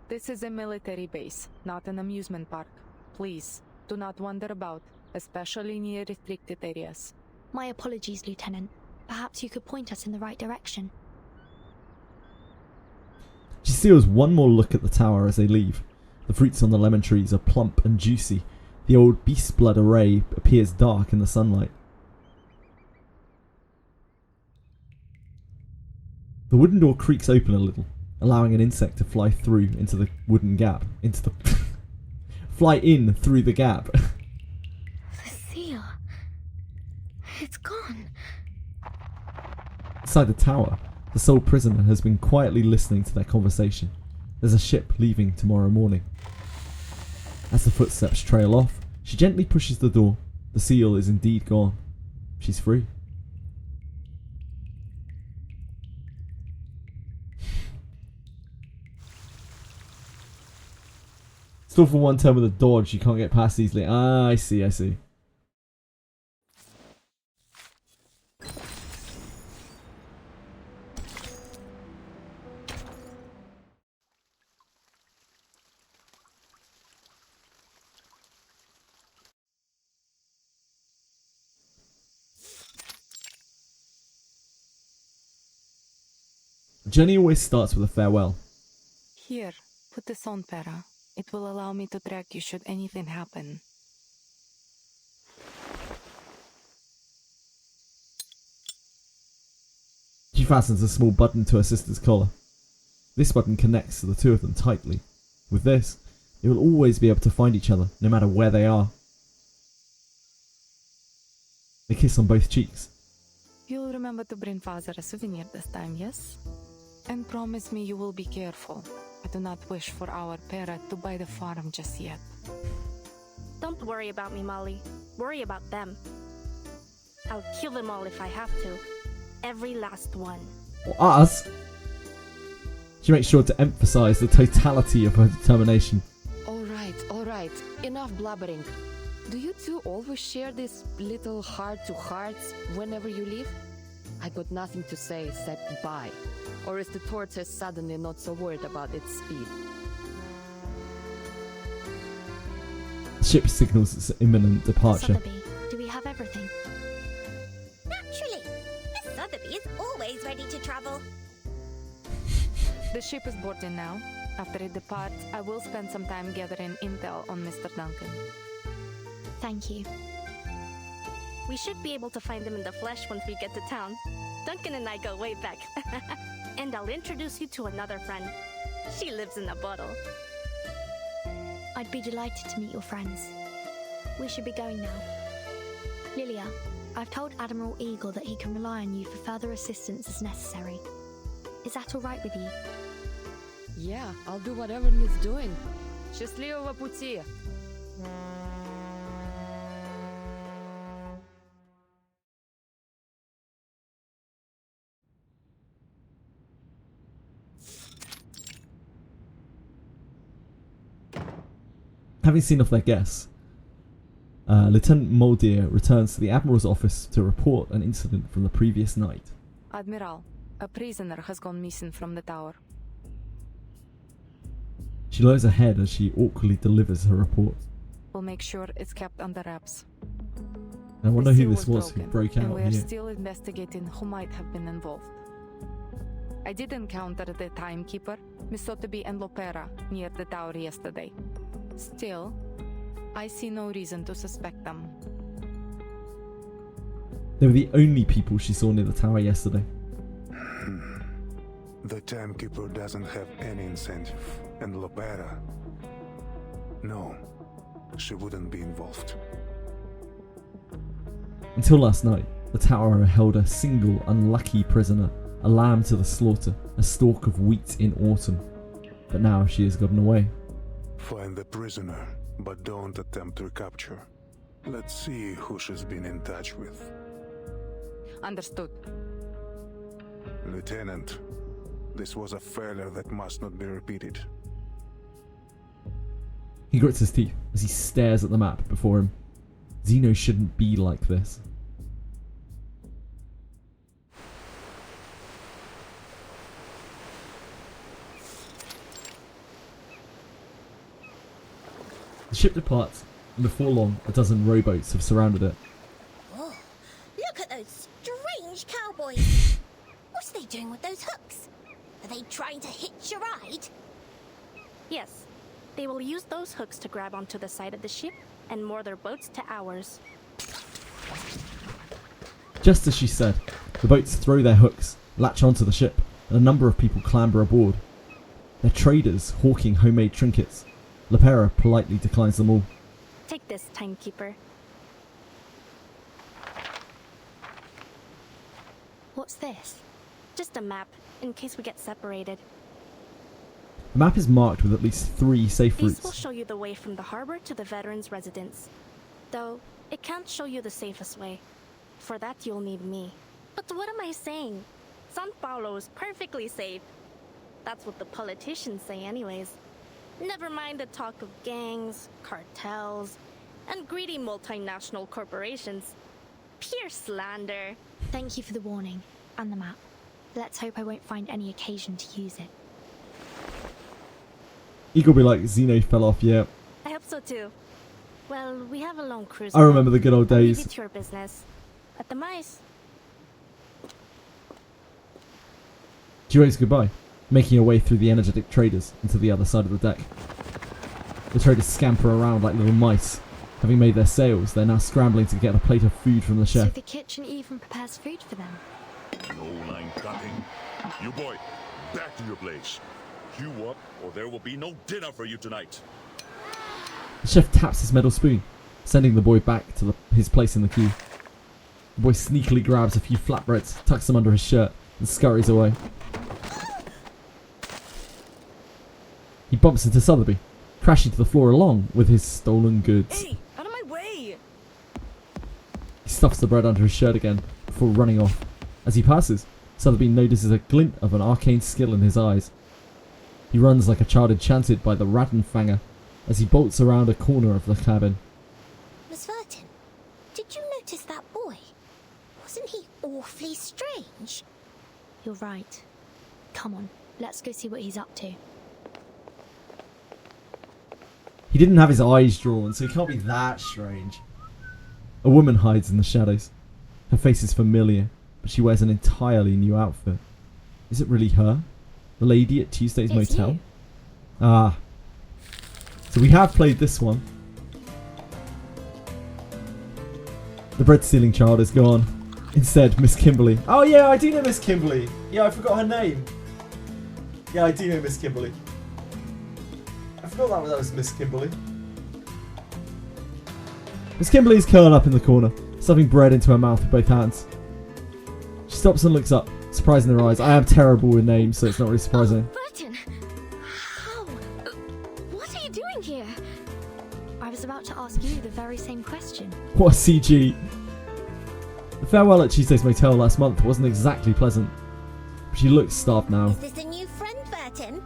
This is a military base, not an amusement park. Please. Do not wander about, especially near restricted areas. My apologies, Lieutenant. Perhaps you could point us in the right direction. She steals one more look at the tower as they leave. The fruits on the lemon trees are plump and juicy. The old beast blood array appears dark in the sunlight. The wooden door creaks open a little, allowing an insect to fly through into the wooden gap. Fly in through the gap. The seal. It's gone. Inside the tower, the sole prisoner has been quietly listening to their conversation. There's a ship leaving tomorrow morning. As the footsteps trail off, she gently pushes the door. The seal is indeed gone. She's free. Still for one turn with a dodge, you can't get past easily. Ah, I see, I see. The journey always starts with a farewell. Here, put this on, Para. It will allow me to track you should anything happen. She fastens a small button to her sister's collar. This button connects the two of them tightly. With this, they will always be able to find each other, no matter where they are. They kiss on both cheeks. You'll remember to bring father a souvenir this time, yes? And promise me you will be careful. I do not wish for our parrot to buy the farm just yet. Don't worry about me, Molly. Worry about them. I'll kill them all if I have to. Every last one. Or us? She makes sure to emphasize the totality of her determination. All right. Enough blabbering. Do you two always share these little heart-to-hearts whenever you leave? I got nothing to say except bye. Or is the tortoise suddenly not so worried about its speed? The ship signals its imminent departure. Sotheby, do we have everything? Naturally. Miss Sotheby is always ready to travel. The ship is boarding now. After it departs, I will spend some time gathering intel on Mr. Duncan. Thank you. We should be able to find them in the flesh once we get to town. Duncan and I go way back. And I'll introduce you to another friend. She lives in a bottle. I'd be delighted to meet your friends. We should be going now. Lilia, I've told Admiral Eagle that he can rely on you for further assistance as necessary. Is that all right with you? Yeah, I'll do whatever needs doing. Счастливого пути! Having seen off their guests, Lieutenant Moldier returns to the Admiral's office to report an incident from the previous night. Admiral, a prisoner has gone missing from the tower. She lowers her head as she awkwardly delivers her report. We'll make sure it's kept under wraps. I wonder The who seal this was who broken, broke and out we're here. still investigating who might have been involved. I did encounter the timekeeper, Miss Sotheby and Lopera, near the tower yesterday. Still, I see no reason to suspect them. They were the only people she saw near the tower yesterday. The timekeeper doesn't have any incentive, and Lopera... No, she wouldn't be involved. Until last night, the tower held a single unlucky prisoner, a lamb to the slaughter, a stalk of wheat in autumn. But now she has gotten away. Find the prisoner, but don't attempt recapture. Let's see who she's been in touch with. Understood. Lieutenant, this was a failure that must not be repeated. He grits his teeth as he stares at the map before him. Xeno shouldn't be like this. The ship departs, and before long, a dozen rowboats have surrounded it. Oh, look at those strange cowboys. What's they doing with those hooks? Are they trying to hitch a ride? Yes, they will use those hooks to grab onto the side of the ship and moor their boats to ours. Just as she said, the boats throw their hooks, latch onto the ship, and a number of people clamber aboard. They're traders hawking homemade trinkets. Lepera politely declines them all. Take this, timekeeper. What's this? Just a map, in case we get separated. The map is marked with at least 3 safe These will routes. show you the way from the harbor to the veterans' residence. Though, it can't show you the safest way. For that, you'll need me. But what am I saying? San Paulo's perfectly safe. That's what the politicians say anyways. Never mind the talk of gangs, cartels, and greedy multinational corporations. Pure slander. Thank you for the warning, and the map. Let's hope I won't find any occasion to use it. Eagle be like, Zeno fell off, yeah. I hope so too. Well, we have a long cruise. I remember the good old I'll leave days. it to your business. At the mice. She waves goodbye, making her way through the energetic traders into the other side of the deck. The traders scamper around like little mice. Having made their sails, they're now scrambling to get a plate of food from the So chef. the kitchen even prepares food for them. No line cutting. You boy, back to your place. You up, or there will be no dinner for you tonight. The chef taps his metal spoon, sending the boy back to his place in the queue. The boy sneakily grabs a few flatbreads, tucks them under his shirt, and scurries away. He bumps into Sotheby, crashing to the floor along with his stolen goods. Hey, out of my way! He stuffs the bread under his shirt again before running off. As he passes, Sotheby notices a glint of an arcane skill in his eyes. He runs like a child enchanted by the Radenfanger as he bolts around a corner of the cabin. Miss Vertin, did you notice that boy? Wasn't he awfully strange? You're right. Come on, let's go see what he's up to. He didn't have his eyes drawn, so he can't be that strange. A woman hides in the shadows. Her face is familiar, but she wears an entirely new outfit. Is it really her? The lady at Tuesday's It's Motel? you. Ah. So we have played this one. The bread-stealing child is gone. Instead, Miss Kimberly. Oh yeah, I do know Miss Kimberly. Yeah, I forgot her name. Yeah, I do know Miss Kimberly. I forgot that was Miss Kimberly. Miss Kimberly is curled up in the corner, stuffing bread into her mouth with both hands. She stops and looks up, surprised in her eyes. I am terrible with names, so it's not really surprising. Burton! How? What are you doing here? I was about to ask you the very same question. What a CG. The farewell at Tuesday's Motel last month wasn't exactly pleasant. But she looks starved now. Is this a new friend, Vertin?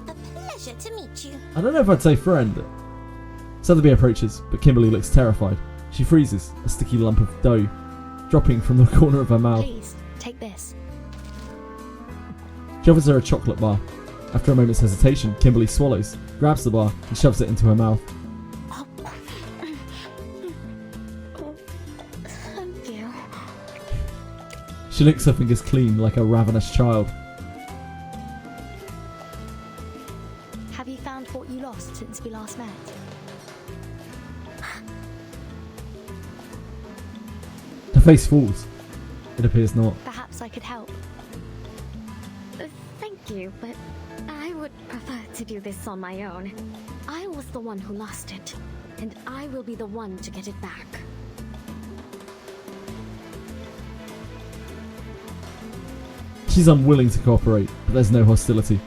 A pleasure to meet you. I don't know if I'd say friend. Sotheby approaches, but Kimberly looks terrified. She freezes, a sticky lump of dough dropping from the corner of her mouth. Please, take this. She offers her a chocolate bar. After a moment's hesitation, Kimberly swallows, grabs the bar, and shoves it into her mouth. Thank you. She licks her fingers clean like a ravenous child. Have you found what you lost since we last met? Her face falls. It appears not. Perhaps I could help. Thank you, but I would prefer to do this on my own. I was the one who lost it, and I will be the one to get it back. She's unwilling to cooperate, but there's no hostility.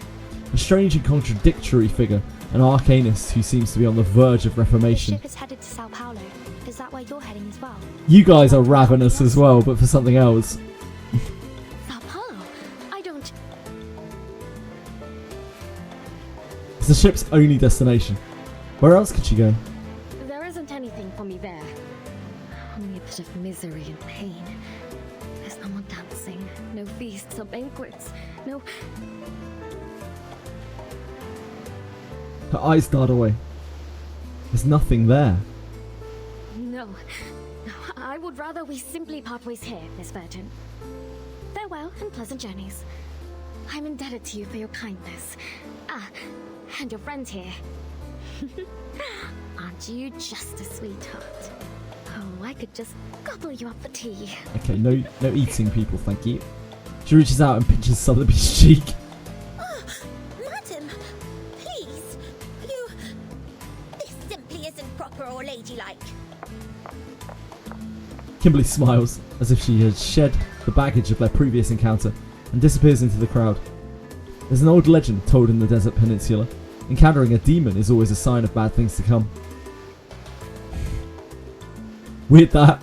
A strange and contradictory figure, an arcanist who seems to be on the verge of The reformation. ship is headed to Sao Paulo. Is that where you're heading as well? You guys are ravenous as well, but for something else. Sao Paulo? I don't... It's the ship's only destination. Where else could she go? There isn't anything for me there. Only a bit of misery and pain. There's no more dancing, no feasts or banquets, no... Her eyes dart away. There's nothing there. no. I would rather we simply part ways here, Miss Burton. Farewell and pleasant journeys. I'm indebted to you for your kindness. Ah, and your friend here. Aren't you just a sweetheart? Oh, I could just gobble you up for tea. Okay, no eating, people, thank you. She reaches out and pinches Sotheby's cheek. Oh, madam, please, you... This simply isn't proper or ladylike. Kimberly smiles, as if she has shed the baggage of their previous encounter, and disappears into the crowd. There's an old legend told in the Desert Peninsula. Encountering a demon is always a sign of bad things to come. Weird that.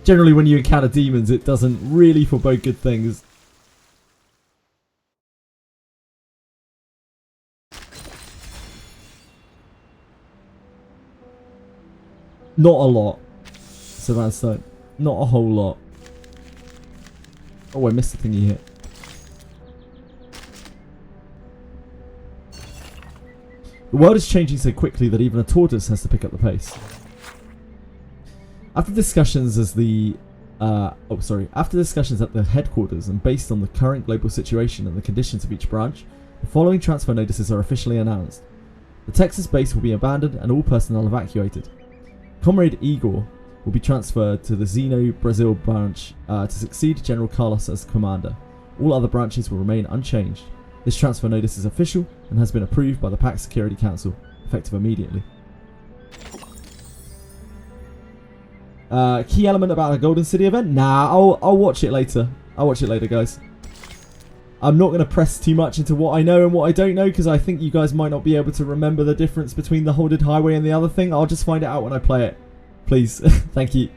Generally when you encounter demons, it doesn't really forebode good things. Not a lot. Savannah Stone. Not a whole lot. Oh, I missed the thingy here. The world is changing so quickly that even a tortoise has to pick up the pace. After discussions at the headquarters and based on the current global situation and the conditions of each branch, the following transfer notices are officially announced. The Texas base will be abandoned and all personnel evacuated. Comrade Igor will be transferred to the Zeno Brazil branch to succeed General Carlos as commander. All other branches will remain unchanged. This transfer notice is official and has been approved by the Pact Security Council, effective immediately. Key element about a Golden City event? Nah, I'll watch it later. I'll watch it later, guys. I'm not going to press too much into what I know and what I don't know, because I think you guys might not be able to remember the difference between the Hoarded Highway and the other thing. I'll just find it out when I play it. Please. Thank you.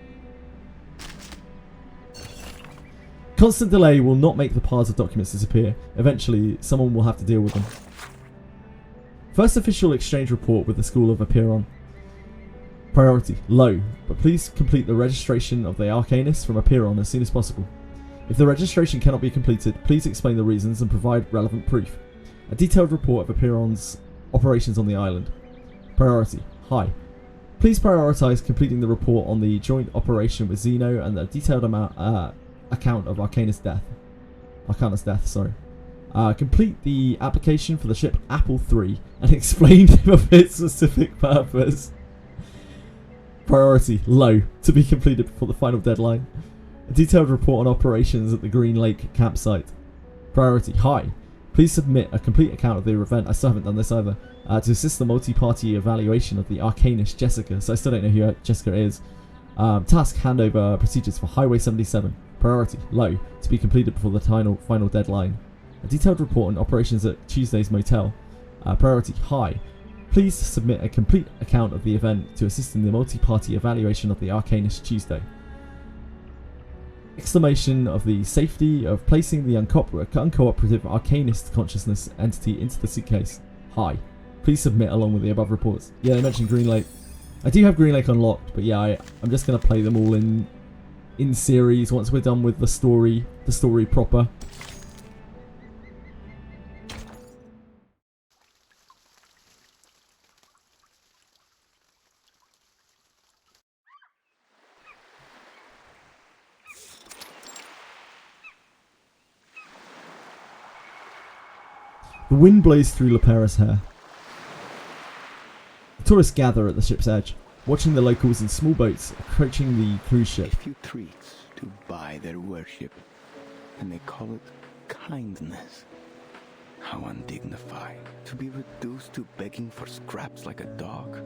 Constant delay will not make the piles of documents disappear. Eventually, someone will have to deal with them. First official exchange report with the School of Apiron. Priority, low, but please complete the registration of the Arcanist from Apiron as soon as possible. If the registration cannot be completed, please explain the reasons and provide relevant proof. A detailed report of Apiron's operations on the island. Priority, high. Please prioritize completing the report on the joint operation with Zeno and the detailed account of Arcanist death. Complete the application for the ship Apple III and explain of its specific purpose. Priority, low, to be completed before the final deadline. A detailed report on operations at the Green Lake campsite. Priority, high. Please submit a complete account of the event. I still haven't done this either. To assist the multi-party evaluation of the Arcanist Jessica. So I still don't know who Jessica is. Task handover procedures for Highway 77. Priority, low, to be completed before the final deadline. A detailed report on operations at Tuesday's motel. Priority, high. Please submit a complete account of the event to assist in the multi-party evaluation of the Arcanist Tuesday. Exclamation of the safety of placing the uncooperative Arcanist consciousness entity into the suitcase. High. Please submit along with the above reports. Yeah, they mentioned Green Lake. I do have Green Lake unlocked, but yeah, I'm just going to play them all in series once we're done with the story proper. The wind blows through Lepera's hair. The tourists gather at the ship's edge, watching the locals in small boats approaching the cruise ship. A few treats to buy their worship, and they call it kindness. How undignified to be reduced to begging for scraps like a dog.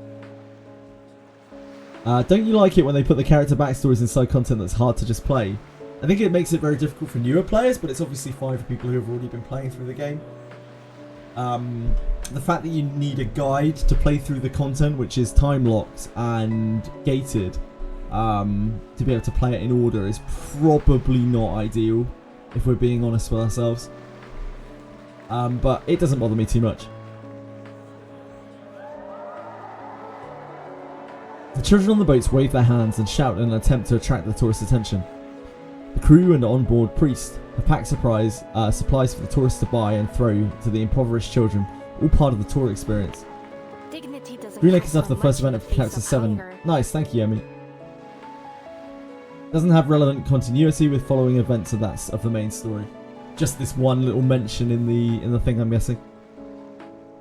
Don't you like it when they put the character backstories inside content that's hard to just play? I think it makes it very difficult for newer players, but it's obviously fine for people who have already been playing through the game. The fact that you need a guide to play through the content, which is time-locked and gated, to be able to play it in order is probably not ideal, if we're being honest with ourselves. But it doesn't bother me too much. The children on the boats wave their hands and shout in an attempt to attract the tourists' attention. The crew and onboard priest have packed supplies for the tourists to buy and throw to the impoverished children, all part of the tour experience. Green Lake is after the first event of Chapter 7. Nice, thank you, Emmy. Doesn't have relevant continuity with following events of the main story. Just this one little mention in the thing, I'm guessing.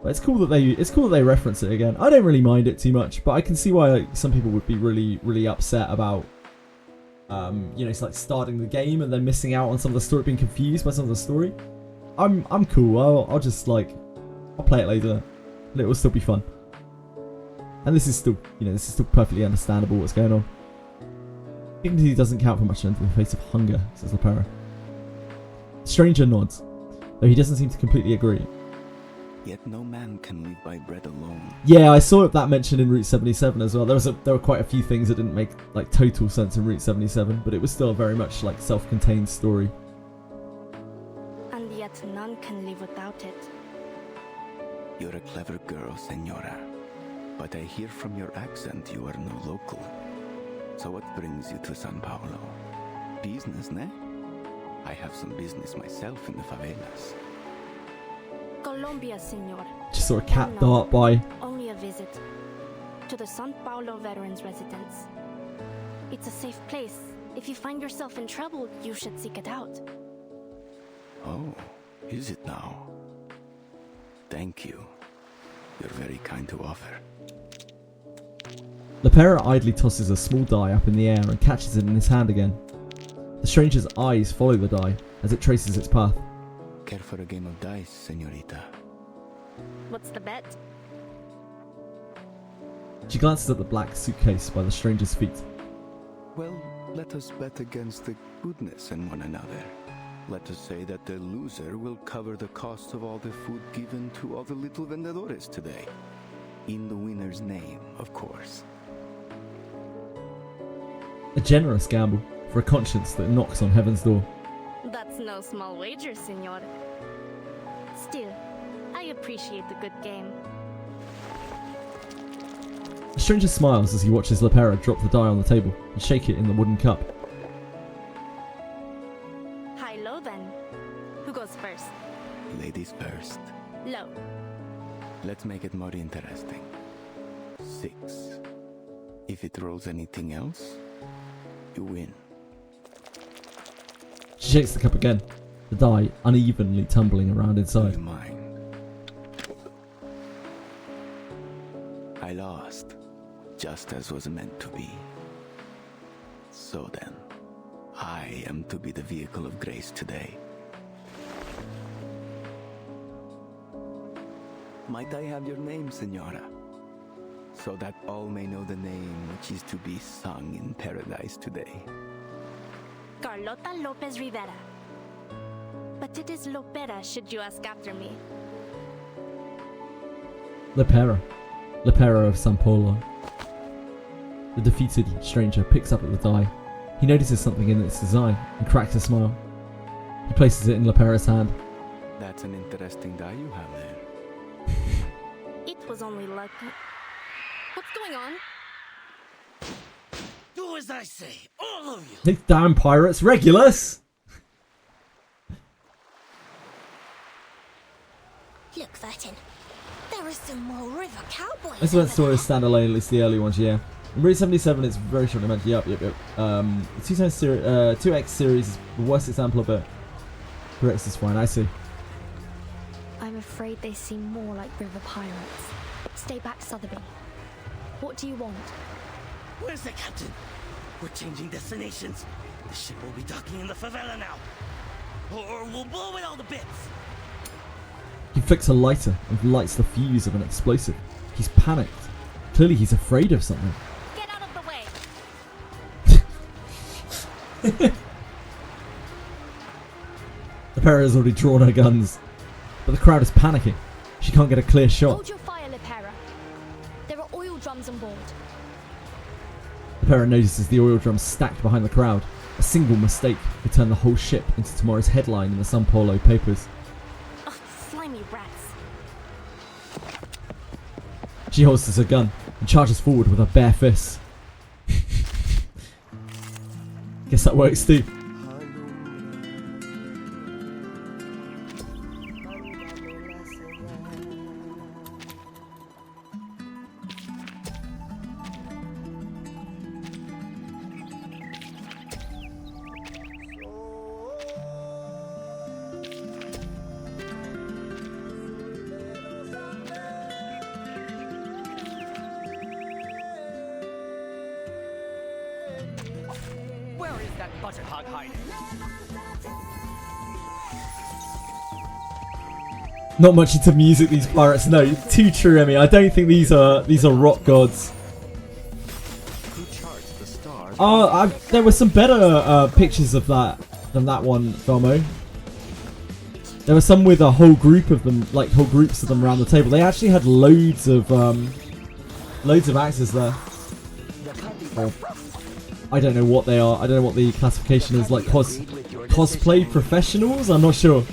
But it's cool that they reference it again. I don't really mind it too much, but I can see why like, some people would be really upset about you know, it's like starting the game and then missing out on some of the story, being confused by some of the story. I'm cool. I'll just like I'll play it later, and it will still be fun. And this is still, you know, this is still perfectly understandable what's going on. Dignity doesn't count for much in the face of hunger, says Lepera. The stranger nods, though he doesn't seem to completely agree. Yet no man can live by bread alone. Yeah, I saw that mentioned in Route 77 as well. There were quite a few things that didn't make like total sense in Route 77, but it was still very much like self-contained story. And yet none can live without it. You're a clever girl, Senora. But I hear from your accent you are no local. So what brings you to San Paulo? Business, ne? I have some business myself in the favelas. Colombia, senor. Just saw a cat dart by. Only a visit to the San Paulo Veterans Residence. It's a safe place. If you find yourself in trouble, you should seek it out. Oh, is it now? Thank you. You're very kind to offer. Lepera idly tosses a small die up in the air and catches it in his hand again. The stranger's eyes follow the die as it traces its path. Care for a game of dice, senorita? What's the bet? She glances at the black suitcase by the stranger's feet. Well, let us bet against the goodness in one another. Let us say that the loser will cover the cost of all the food given to all the little vendedores today. In the winner's name, of course. A generous gamble for a conscience that knocks on heaven's door. That's no small wager, senor. Still, I appreciate the good game. The stranger smiles as he watches Lepera drop the die on the table and shake it in the wooden cup. High-low then. Who goes first? Ladies first. Low. Let's make it more interesting. 6. If it rolls anything else, you win. She shakes the cup again, the die unevenly tumbling around inside. I lost, just as was meant to be. So then, I am to be the vehicle of grace today. Might I have your name, Senora? So that all may know the name which is to be sung in paradise today. Carlota Lopez Rivera. But it is Lopera should you ask after me. Lepera. Lepera of San Paulo. The defeated stranger picks up at the die. He notices something in its design and cracks a smile. He places it in Lepera's hand. That's an interesting die you have there. It was only luck. What's going on? Do as I say, all of you! These damn pirates, Regulus! Look, Vertin. There are some more river cowboys. This one's sort of standalone, at least the early ones, yeah. In Route 77, it's very shortly mentioned. Yep. The 2X series is the worst example of it. The rest is fine, I see. I'm afraid they seem more like river pirates. Stay back, Sotheby. What do you want? Where's the captain? We're changing destinations. The ship will be docking in the favela now. Or we'll blow it all to bits. He flicks a lighter and lights the fuse of an explosive. He's panicked. Clearly he's afraid of something. Get out of the way! Lepera has already drawn her guns, but the crowd is panicking. She can't get a clear shot. Hold your fire, Lepera. There are oil drums on board. Lepera notices the oil drums stacked behind the crowd. A single mistake could turn the whole ship into tomorrow's headline in the San Paulo papers. Ugh, slimy rats. She holsters her gun and charges forward with her bare fists. Guess that works too. Where is that butterhog hiding? Not much into music, these pirates. No, too true, Emmy. I don't think these are rock gods. There were some better pictures of that than that one, Velmo. There were some with a whole group of them, like whole groups of them around the table. They actually had loads of actors there. Or, I don't know what they are. I don't know what the classification is. Like cosplay professionals? I'm not sure.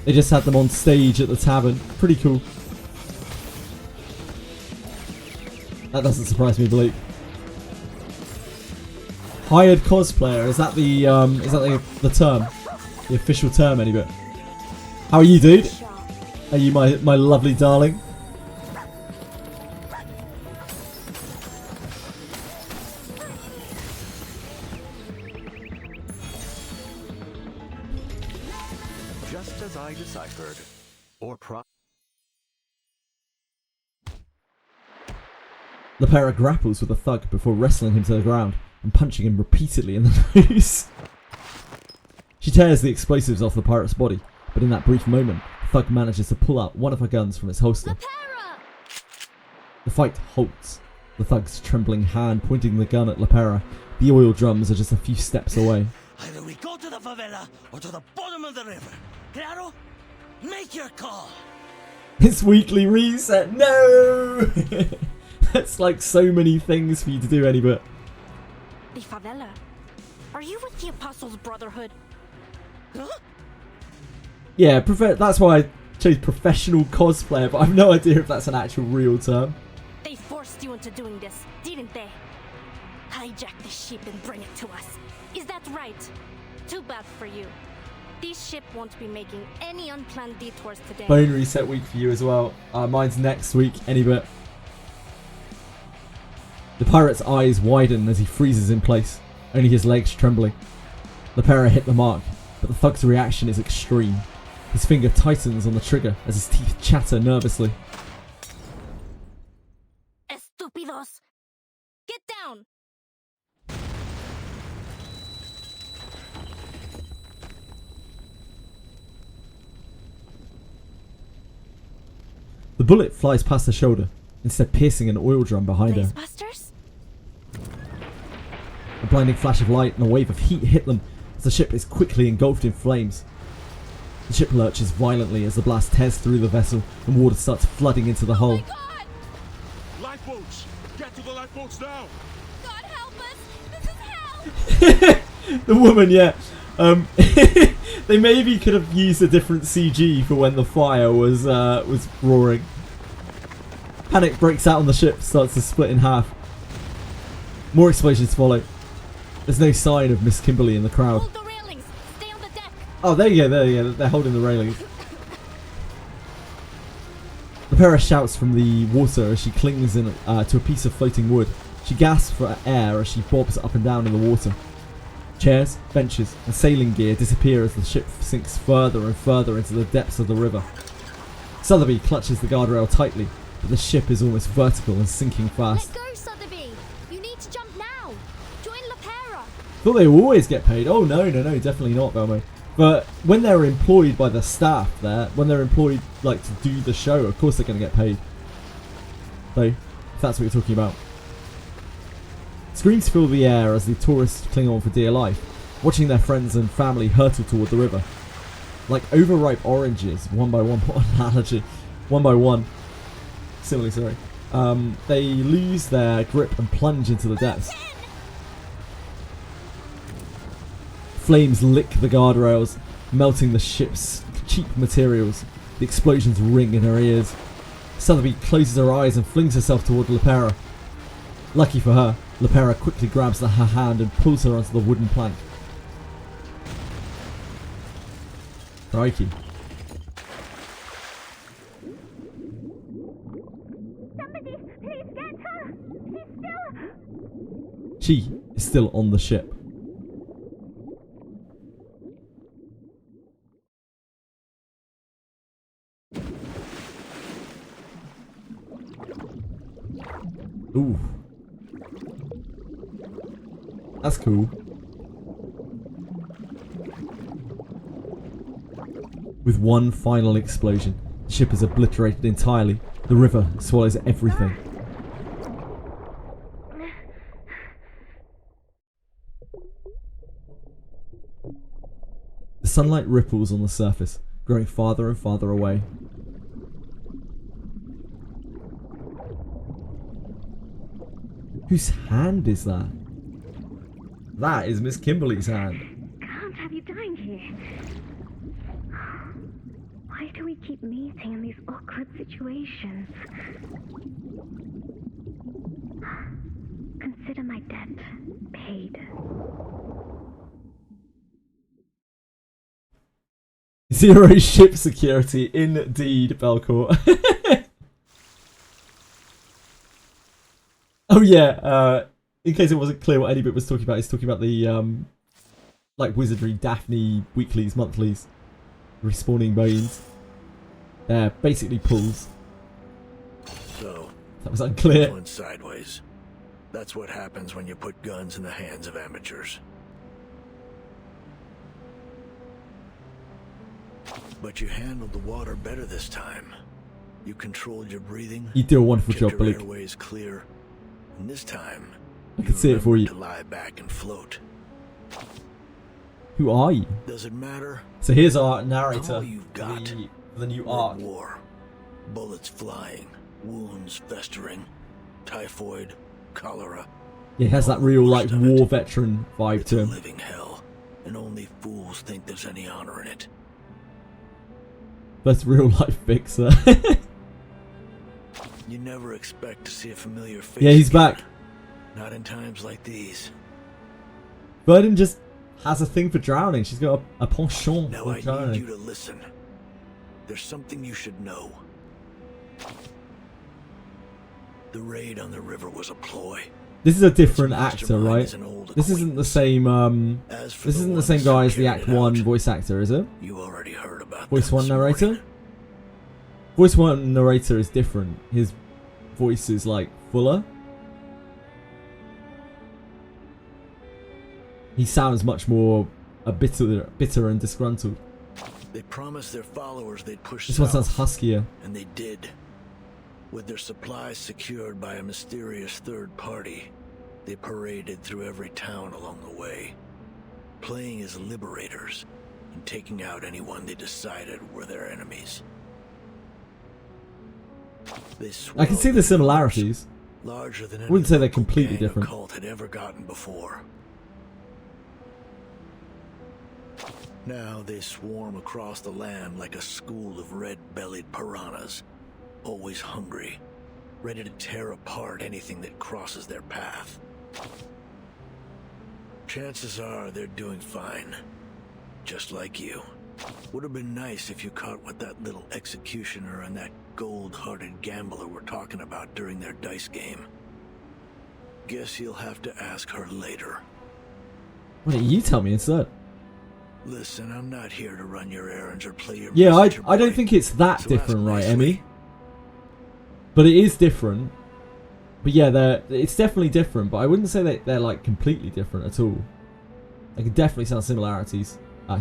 They just had them on stage at the tavern. Pretty cool. That doesn't surprise me, Blake. Hired cosplayer, is that the term? The official term, any bit? How are you, dude? Are you my lovely darling? Just as I deciphered, or Lepera grapples with the thug before wrestling him to the ground and punching him repeatedly in the nose. She tears the explosives off the pirate's body, but in that brief moment, the thug manages to pull out one of her guns from its holster. Lepera! The fight halts, the thug's trembling hand pointing the gun at Lepera. The oil drums are just a few steps away. Either we go to the favela or to the bottom of the river. Claro? Make your call. It's weekly reset. No! That's like so many things for you to do, Annie, but... The favela? Are you with the Apostles' Brotherhood? Huh? Yeah, that's why I chose professional cosplayer, but I have no idea if that's an actual real term. They forced you into doing this, didn't they? Hijack the ship and bring it to us. Is that right? Too bad for you. This ship won't be making any unplanned detours today. Bone reset week for you as well. Mine's next week, any bit. The pirate's eyes widen as he freezes in place, only his legs trembling. Lepera hit the mark, but the thug's reaction is extreme. His finger tightens on the trigger as his teeth chatter nervously. Estúpidos! Get down! The bullet flies past her shoulder, instead piercing an oil drum behind her. A blinding flash of light and a wave of heat hit them as the ship is quickly engulfed in flames. The ship lurches violently as the blast tears through the vessel and water starts flooding into the hull. Lifeboats! Get to the lifeboats now! God help us! This is hell! The woman, yeah. They maybe could have used a different CG for when the fire was roaring. Panic breaks out on the ship, starts to split in half. More explosions follow. There's no sign of Miss Kimberly in the crowd. Hold the railings. Stay on the deck. Oh, there you go. They're holding the railings. Lepera shouts from the water as she clings in to a piece of floating wood. She gasps for air as she bobs up and down in the water. Chairs, benches, and sailing gear disappear as the ship sinks further and further into the depths of the river. Sotheby clutches the guardrail tightly, but the ship is almost vertical and sinking fast. Let go, Sotheby! You need to jump now! Join Lepera! Thought they always get paid. Oh no, definitely not, Velmo. But when they're employed by the staff there, when they're employed like to do the show, of course they're going to get paid. So, if that's what you're talking about. Screams fill the air as the tourists cling on for dear life, watching their friends and family hurtle toward the river. Like overripe oranges, one by one, what analogy, one by one. Similarly, sorry. They lose their grip and plunge into the depths. Flames lick the guardrails, melting the ship's cheap materials. The explosions ring in her ears. Sotheby closes her eyes and flings herself toward Lepera. Lucky for her, Lepera quickly grabs her hand and pulls her onto the wooden plank. Crikey. Somebody, please get her! She is still on the ship. Ooh. That's cool. With one final explosion, the ship is obliterated entirely. The river swallows everything. The sunlight ripples on the surface, growing farther and farther away. Whose hand is that? That is Miss Kimberly's hand. Can't have you dying here. Why do we keep meeting in these awkward situations? Consider my debt paid. Zero ship security, indeed, Belcourt. Oh yeah, in case it wasn't clear what any bit was talking about, he's talking about the like Wizardry, Daphne, weeklies, monthlies, respawning bones. They're basically pulls. So that was unclear. Went sideways. That's what happens when you put guns in the hands of amateurs. But you handled the water better this time. You controlled your breathing. You do a wonderful job, your Billy. Airways clear. And this time, I can see it for you. to lie back and float. Who are you? Does it matter? So here's our narrator. All you've got. For the new arc. War. Bullets flying. Wounds festering. Typhoid. Cholera. Yeah, he has that real like war veteran vibe to him. Living hell. And only fools think there's any honor in it. That's real life fixer. You never expect to see a familiar face. Yeah, he's again. back. Not in times like these. Burden just has a thing for drowning. She's got a penchant Now for I drowning. need you to listen. There's something you should know. The raid on the river was a ploy. This is a different actor, right? This isn't the same. This isn't the same guy as the Act 1 voice actor, is it? You already heard about Voice 1 narrator? Voice 1 narrator is different. His voice is like fuller. He sounds much more bitter and disgruntled. They promised their followers they'd push This one south, sounds huskier. and they did. With their supplies secured by a mysterious third party, they paraded through every town along the way, playing as liberators and taking out anyone they decided were their enemies. They I can see the similarities. larger than I any wouldn't say they're local completely gang or different. cult had ever gotten before. Now they swarm across the land like a school of red-bellied piranhas, always hungry, ready to tear apart anything that crosses their path. Chances are they're doing fine, just like you. Would have been nice if you caught what that little executioner and that gold-hearted gambler were talking about during their dice game. Guess you'll have to ask her later. Why don't you tell me instead? Listen, I'm not here to run your errands or play your Yeah, messenger I don't boy. think it's that So different, ask right, nicely. Emmy? But it is different. But yeah, it's definitely different. But I wouldn't say that they're like completely different at all. I can definitely sound similarities. I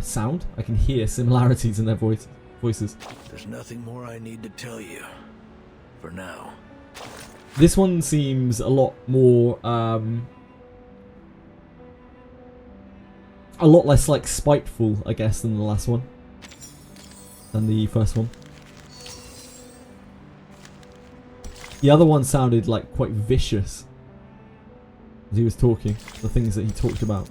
can hear similarities in their voices. There's nothing more I need to tell you. For now. This one seems a lot more, a lot less like spiteful, I guess, than the last one. Than the first one. The other one sounded like quite vicious as he was talking, the things that he talked about.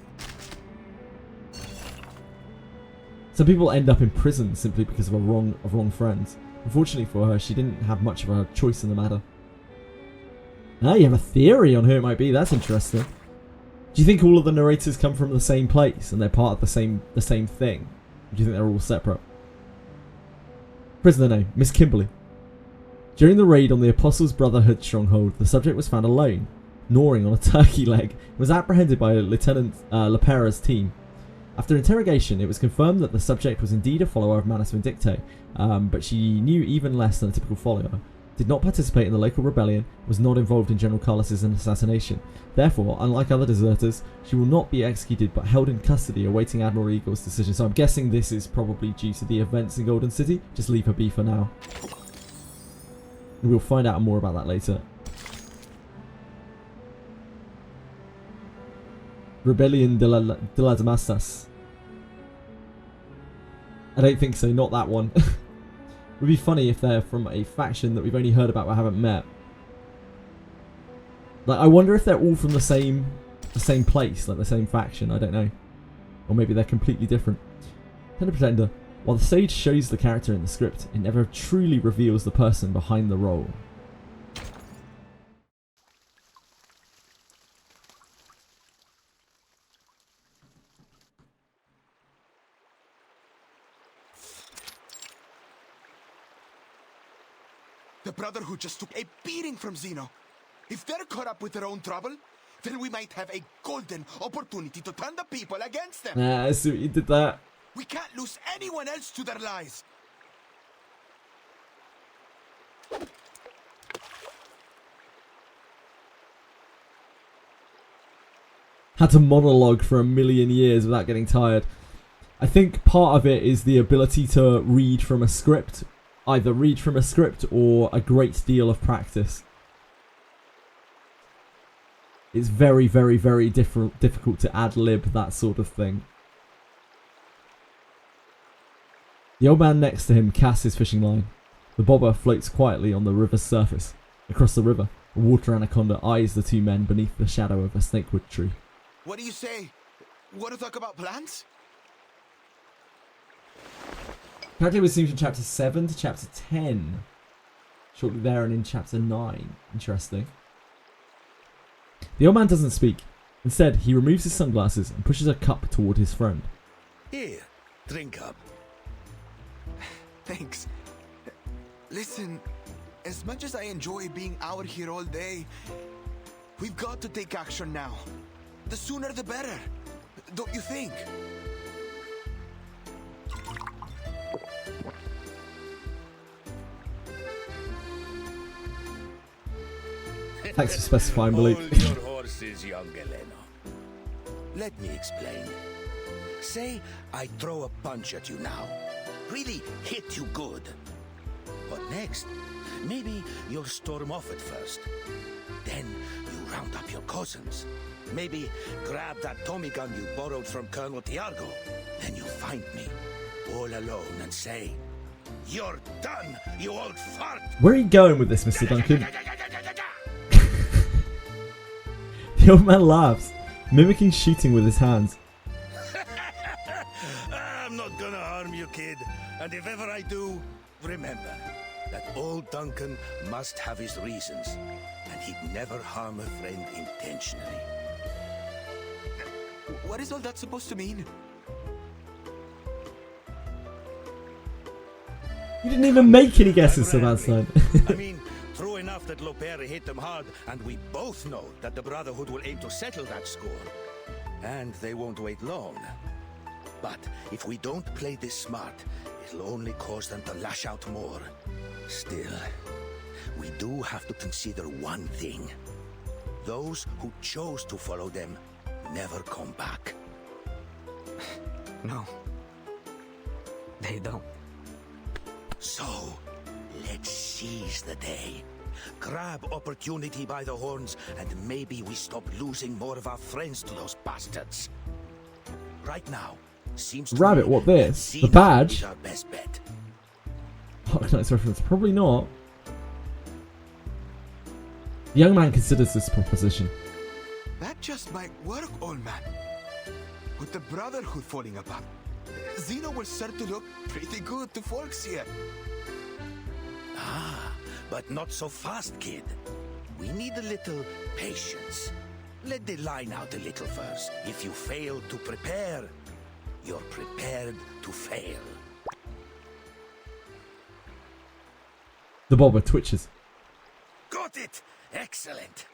Some people end up in prison simply because of wrong friends. Unfortunately for her, she didn't have much of a choice in the matter. Ah, you have a theory on who it might be. That's interesting. Do you think all of the narrators come from the same place and they're part of the same thing? Or do you think they're all separate? Prisoner name, Miss Kimberly. During the raid on the Apostles' Brotherhood stronghold, the subject was found alone, gnawing on a turkey leg, and was apprehended by Lieutenant Lepera's team. After interrogation, it was confirmed that the subject was indeed a follower of Manus Vindictae, but she knew even less than a typical follower. did not participate in the local rebellion, was not involved in General Carlos's assassination. Therefore, unlike other deserters, she will not be executed but held in custody awaiting Admiral Eagle's decision. So I'm guessing this is probably due to the events in Golden City. Just leave her be for now. We'll find out more about that later. Rebellion de las Masas. I don't think so, not that one. It would be funny if they're from a faction that we've only heard about but haven't met. Like, I wonder if they're all from the same place, like the same faction, I don't know. Or maybe they're completely different. Tender Pretender. While the stage shows the character in the script, it never truly reveals the person behind the role. The Brotherhood just took a beating from Xeno. If they're caught up with their own trouble, then we might have a golden opportunity to turn the people against them. I see what you did there. We can't lose anyone else to their lies. Had to monologue for a million years without getting tired. I think part of it is the ability to read from a script. Either read from a script or a great deal of practice. It's very, very, very difficult to ad-lib that sort of thing. The old man next to him casts his fishing line. The bobber floats quietly on the river's surface. Across the river, a water anaconda eyes the two men beneath the shadow of a snakewood tree. What do you say? Want to talk about plans? Apparently we seem from chapter 7 to chapter 10. Shortly there and in chapter 9. Interesting. The old man doesn't speak. Instead, he removes his sunglasses and pushes a cup toward his friend. Here, drink up. Thanks. Listen, as much as I enjoy being out here all day, we've got to take action now. The sooner the better. Don't you think? Thanks for specifying, believe. Hold your horses, young Elena. Let me explain. Say I throw a punch at you now. Really hit you good. What next? Maybe you'll storm off at first. Then you round up your cousins. Maybe grab that Tommy gun you borrowed from Colonel Tiargo. Then you find me, all alone, and say, "You're done, you old fart." Where are you going with this, Mr. Duncan? The old man laughs, mimicking shooting with his hands. I'm not gonna harm you, kid. And if ever I do, remember that old Duncan must have his reasons, and he'd never harm a friend intentionally. What is all that supposed to mean? You didn't even make any guesses, Sebastian. I mean, true enough that Lopere hit them hard, and we both know that the Brotherhood will aim to settle that score. And they won't wait long. But if we don't play this smart, it'll only cause them to lash out more. Still, we do have to consider one thing. Those who chose to follow them never come back. No. They don't. So, let's seize the day. Grab opportunity by the horns, and maybe we stop losing more of our friends to those bastards. Right now, seems to Rabbit, me what this? that The Xena badge? is our best bet. Hot Knight's reference. Probably not. The young man considers this proposition. That just might work, old man. With the Brotherhood falling apart, Xeno will start to look pretty good to folks here. Ah, but not so fast, kid. We need a little patience. Let the line out a little first. If you fail to prepare, you're prepared to fail. The bobber twitches. Got it! Excellent!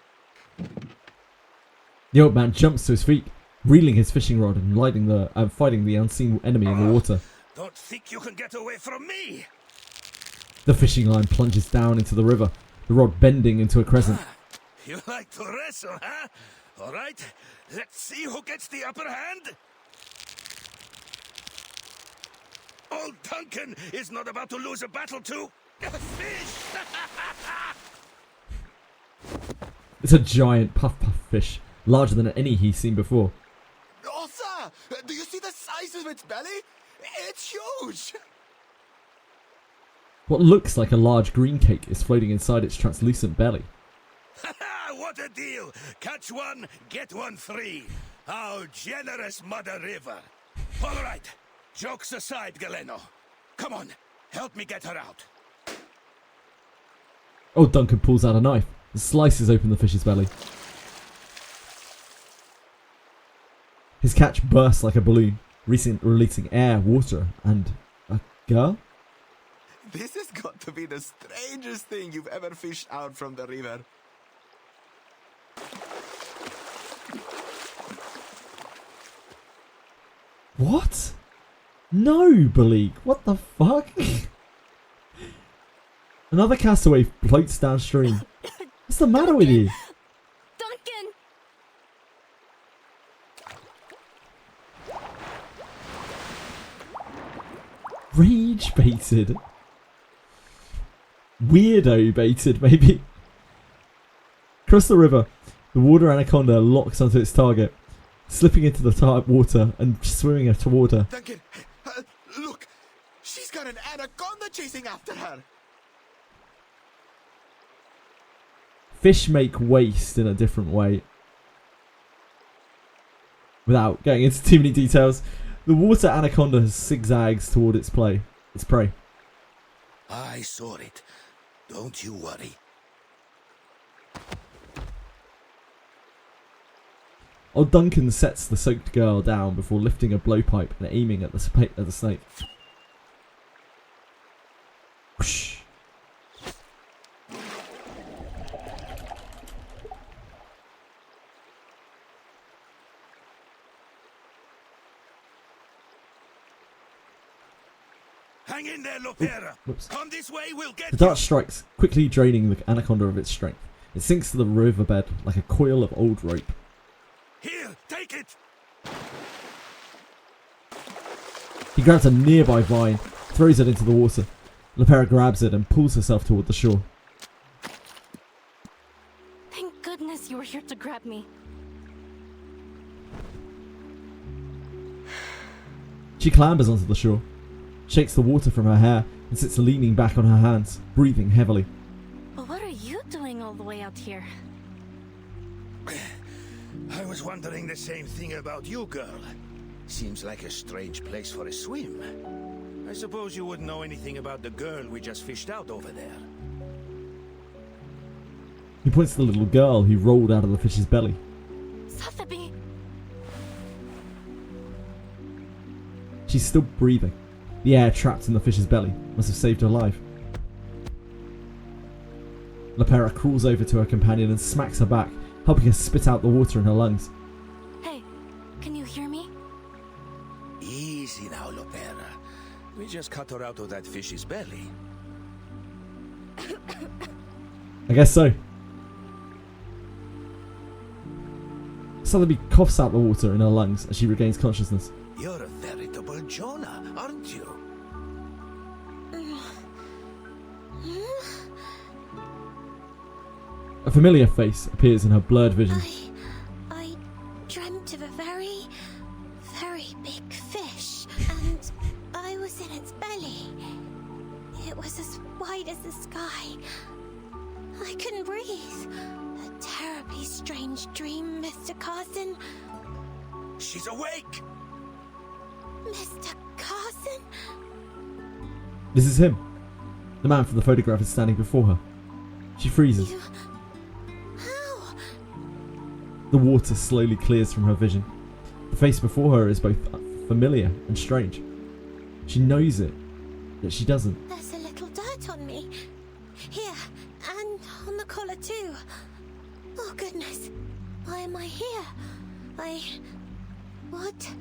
The old man jumps to his feet, reeling his fishing rod and fighting the unseen enemy in the water. Don't think you can get away from me! The fishing line plunges down into the river, the rod bending into a crescent. You like to wrestle, huh? All right, let's see who gets the upper hand. Old Duncan is not about to lose a battle to a fish. It's a giant puff fish, larger than any he's seen before. Osa, do you see the size of its belly? It's huge. What looks like a large green cake is floating inside its translucent belly. What a deal! Catch one, get one free. How generous, Mother River. All right, jokes aside, Galeno. Come on, help me get her out. Old Duncan pulls out a knife and slices open the fish's belly. His catch bursts like a balloon, releasing air, water, and a girl? This has got to be the strangest thing you've ever fished out from the river. What? No, Bleak. What the fuck? Another castaway floats downstream. What's the matter with you? Duncan! Rage baited. Weirdo baited, maybe. Across the river, the water anaconda locks onto its target, slipping into the water and swimming her toward her. Duncan, look! She's got an anaconda chasing after her! Fish make waste in a different way. Without going into too many details, the water anaconda zigzags toward its prey. I saw it. Don't you worry. Old Duncan sets the soaked girl down before lifting a blowpipe and aiming at the snake. Whoosh. Hang in there, Lopera. Come this way, we'll get The dart strikes, quickly draining the anaconda of its strength. It sinks to the riverbed like a coil of old rope. Here, take it. He grabs a nearby vine, throws it into the water. Lopera grabs it and pulls herself toward the shore. Thank goodness you were here to grab me. She clambers onto the shore, shakes the water from her hair, and sits leaning back on her hands, breathing heavily. But what are you doing all the way out here? I was wondering the same thing about you, girl. Seems like a strange place for a swim. I suppose you wouldn't know anything about the girl we just fished out over there. He points to the little girl who rolled out of the fish's belly. Sotheby! She's still breathing. The air trapped in the fish's belly must have saved her life. Lopera crawls over to her companion and smacks her back, helping her spit out the water in her lungs. Hey, can you hear me? Easy now, Lopera. We just cut her out of that fish's belly. I guess so. Sotheby coughs out the water in her lungs as she regains consciousness. You're a veritable Jonah, aren't you? A familiar face appears in her blurred vision. I dreamt of a very, very big fish, and I was in its belly. It was as wide as the sky. I couldn't breathe. A terribly strange dream, Mr. Carson. She's awake! Mr. Carson? This is him. The man from the photograph is standing before her. She freezes. How? The water slowly clears from her vision. The face before her is both familiar and strange. She knows it, yet she doesn't. There's a little dirt on me. Here, and on the collar too. Oh goodness, why am I here? What?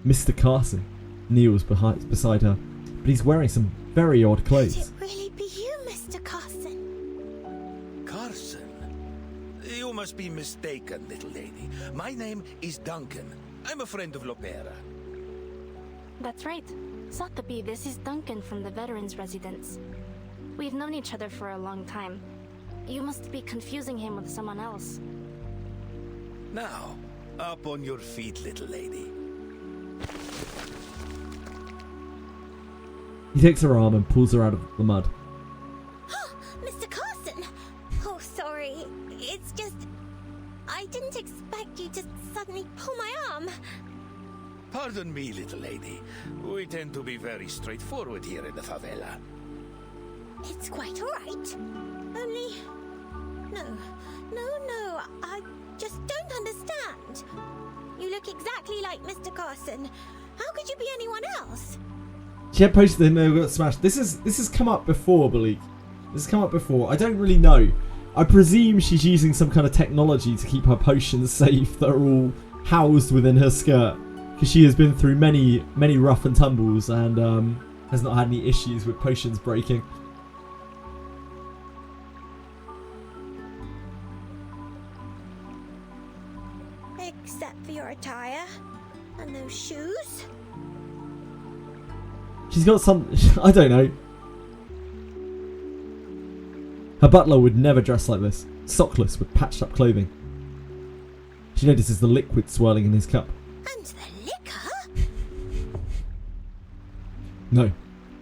Mr. Carson kneels beside her, but he's wearing some Very odd Could clothes. it really be you, Mr. Carson? Carson? You must be mistaken, little lady. My name is Duncan. I'm a friend of Lopera. That's right. Sotheby, this is Duncan from the Veterans Residence. We've known each other for a long time. You must be confusing him with someone else. Now, up on your feet, little lady. He takes her arm and pulls her out of the mud. Mr. Carson! Oh, sorry. It's just... I didn't expect you to suddenly pull my arm. Pardon me, little lady. We tend to be very straightforward here in the favela. It's quite alright. Only... No, I just don't understand. You look exactly like Mr. Carson. How could you be anyone else? She had posted him and got smashed. This has come up before, Balik. This has come up before. I don't really know. I presume she's using some kind of technology to keep her potions safe that are all housed within her skirt. Because she has been through many rough and tumbles and has not had any issues with potions breaking. Except for your attire and those shoes. She's got some... I don't know. Her butler would never dress like this. Sockless with patched up clothing. She notices the liquid swirling in his cup. And the liquor? No.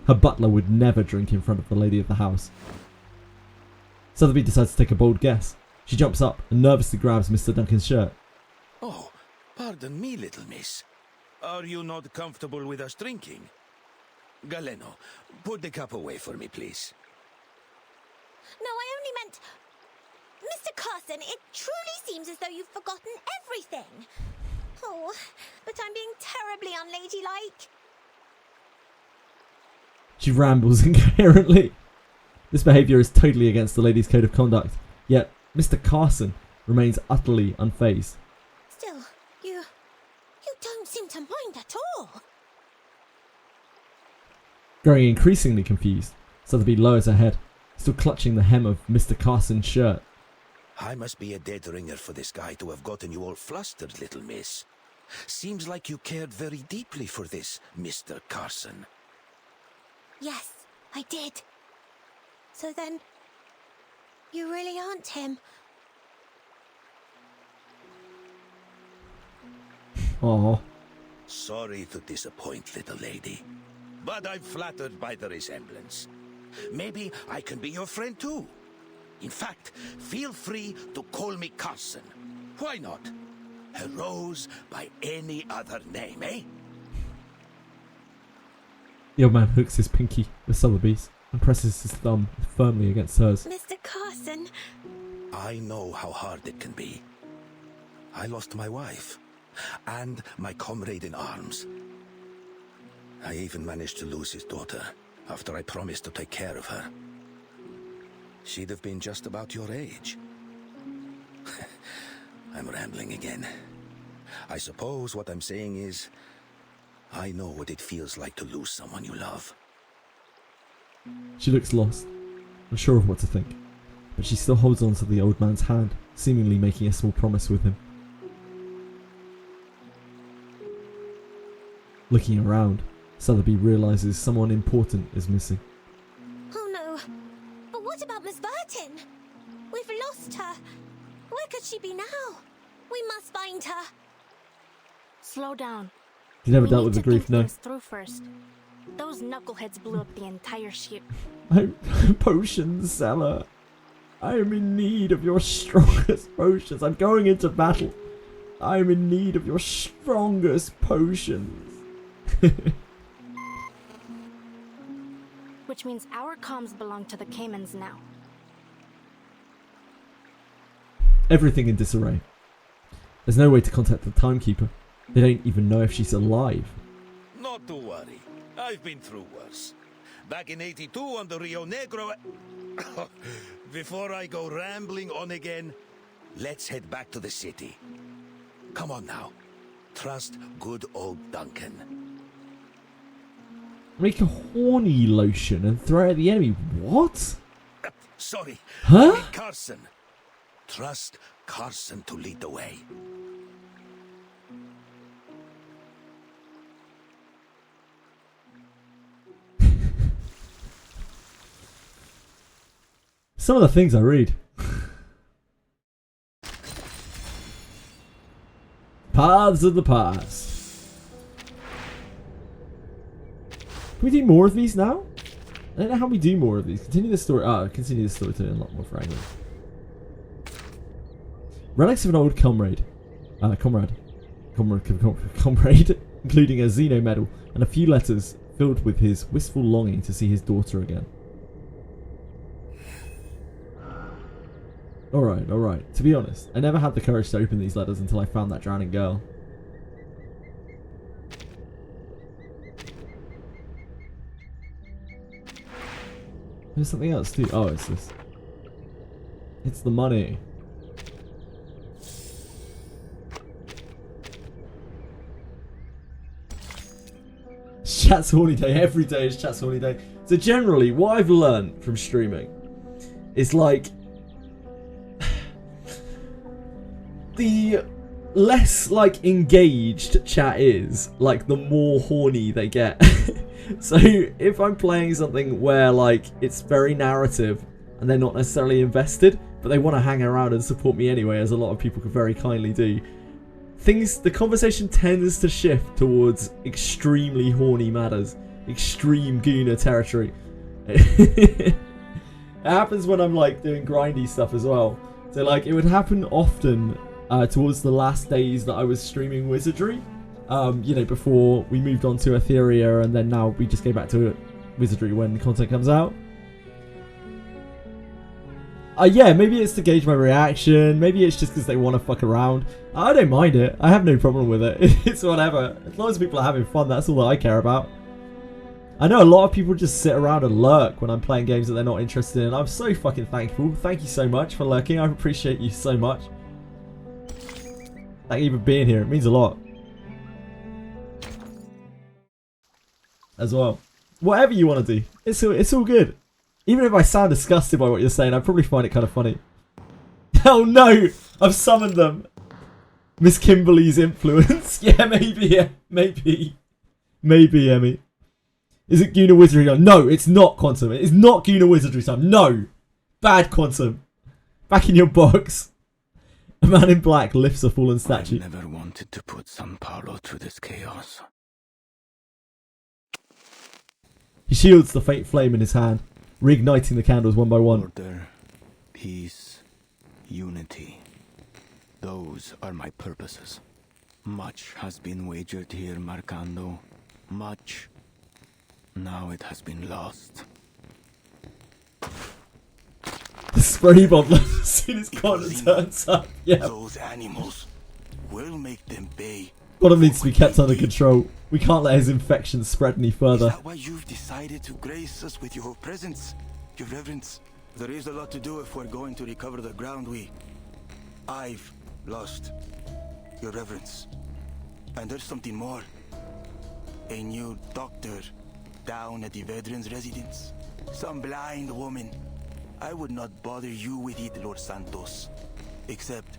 Her butler would never drink in front of the lady of the house. Sotheby decides to take a bold guess. She jumps up and nervously grabs Mr. Duncan's shirt. Oh, pardon me, little miss. Are you not comfortable with us drinking? Galeno, put the cup away for me, please. No, I only meant... Mr. Carson, it truly seems as though you've forgotten everything. Oh, but I'm being terribly unladylike. She rambles incoherently. This behaviour is totally against the lady's code of conduct. Yet, Mr. Carson remains utterly unfazed. Still, you don't seem to mind at all. Growing increasingly confused, Sotheby lowers her head, still clutching the hem of Mr. Carson's shirt. I must be a dead ringer for this guy to have gotten you all flustered, little miss. Seems like you cared very deeply for this Mr. Carson. Yes, I did. So then, you really aren't him. Aww. Sorry to disappoint, little lady. But I'm flattered by the resemblance. Maybe I can be your friend too. In fact, feel free to call me Carson. Why not? A rose by any other name, eh? The old man hooks his pinky with Sotheby's and presses his thumb firmly against hers. Mr. Carson. I know how hard it can be. I lost my wife and my comrade in arms. I even managed to lose his daughter after I promised to take care of her. She'd have been just about your age. I'm rambling again. I suppose what I'm saying is, I know what it feels like to lose someone you love. She looks lost, unsure of what to think, but she still holds on to the old man's hand, seemingly making a small promise with him. Looking around, Sotheby realises someone important is missing. Oh no. But what about Miss Burton? We've lost her. Where could she be now? We must find her. Slow down. He never We dealt need with the to grief, think no. things through first. Those knuckleheads blew up the entire ship. Potion seller. I am in need of your strongest potions. I'm going into battle. I am in need of your strongest potions. Which means our comms belong to the Caymans now. Everything in disarray. There's no way to contact the timekeeper. They don't even know if she's alive. Not to worry. I've been through worse. Back in '82 on the Rio Negro... Before I go rambling on again, let's head back to the city. Come on now. Trust good old Duncan. Make a horny lotion and throw it at the enemy. What? Sorry. Huh? Carson. Trust Carson to lead the way. Some of the things I read. Paths of the past. Can we do more of these now? I don't know how we do more of these. Continue the story. Continue the story to unlock more fragments. Relics of an old comrade, including a Xeno medal and a few letters filled with his wistful longing to see his daughter again. Alright, alright. To be honest, I never had the courage to open these letters until I found that drowning girl. There's something else too. Oh, it's this. It's the money. Chat's horny day. Every day is chat's horny day. So generally, what I've learned from streaming is like the less like engaged chat is, like the more horny they get. So if I'm playing something where like it's very narrative and they're not necessarily invested, but they want to hang around and support me anyway, as a lot of people could very kindly do, the conversation tends to shift towards extremely horny matters, extreme Gooner territory. It happens when I'm like doing grindy stuff as well. So like it would happen often towards the last days that I was streaming Wizardry. You know, before we moved on to Etheria, and then now we just go back to Wizardry when the content comes out. Yeah, maybe it's to gauge my reaction. Maybe it's just because they want to fuck around. I don't mind it. I have no problem with it. It's whatever. As long as people are having fun, that's all that I care about. I know a lot of people just sit around and lurk when I'm playing games that they're not interested in. I'm so fucking thankful. Thank you so much for lurking. I appreciate you so much. Thank you for being here. It means a lot. As well. Whatever you want to do. It's all good. Even if I sound disgusted by what you're saying, I probably find it kind of funny. Oh no! I've summoned them! Miss Kimberly's influence. Yeah, maybe, yeah. Maybe. Maybe, Emmy. Is it Gooner Wizardry time? No, it's not Quantum. It is not Gooner Wizardry time. No! Bad Quantum. Back in your box. A man in black lifts a fallen statue. I never wanted to put San Paulo through this chaos. He shields the faint flame in his hand, reigniting the candles one by one. Order, peace, unity. Those are my purposes. Much has been wagered here, Marcando. Much. Now it has been lost. The spray bomb as soon as Connor turns up. Yeah. Those animals will make them pay. Connor needs to be kept under control. We can't let his infection spread any further. Is that why you've decided to grace us with your presence, your reverence? There is a lot to do if we're going to recover the ground I've lost, your reverence. And there's something more. A new doctor down at the veterans' residence. Some blind woman. I would not bother you with it, Lord Santos. Except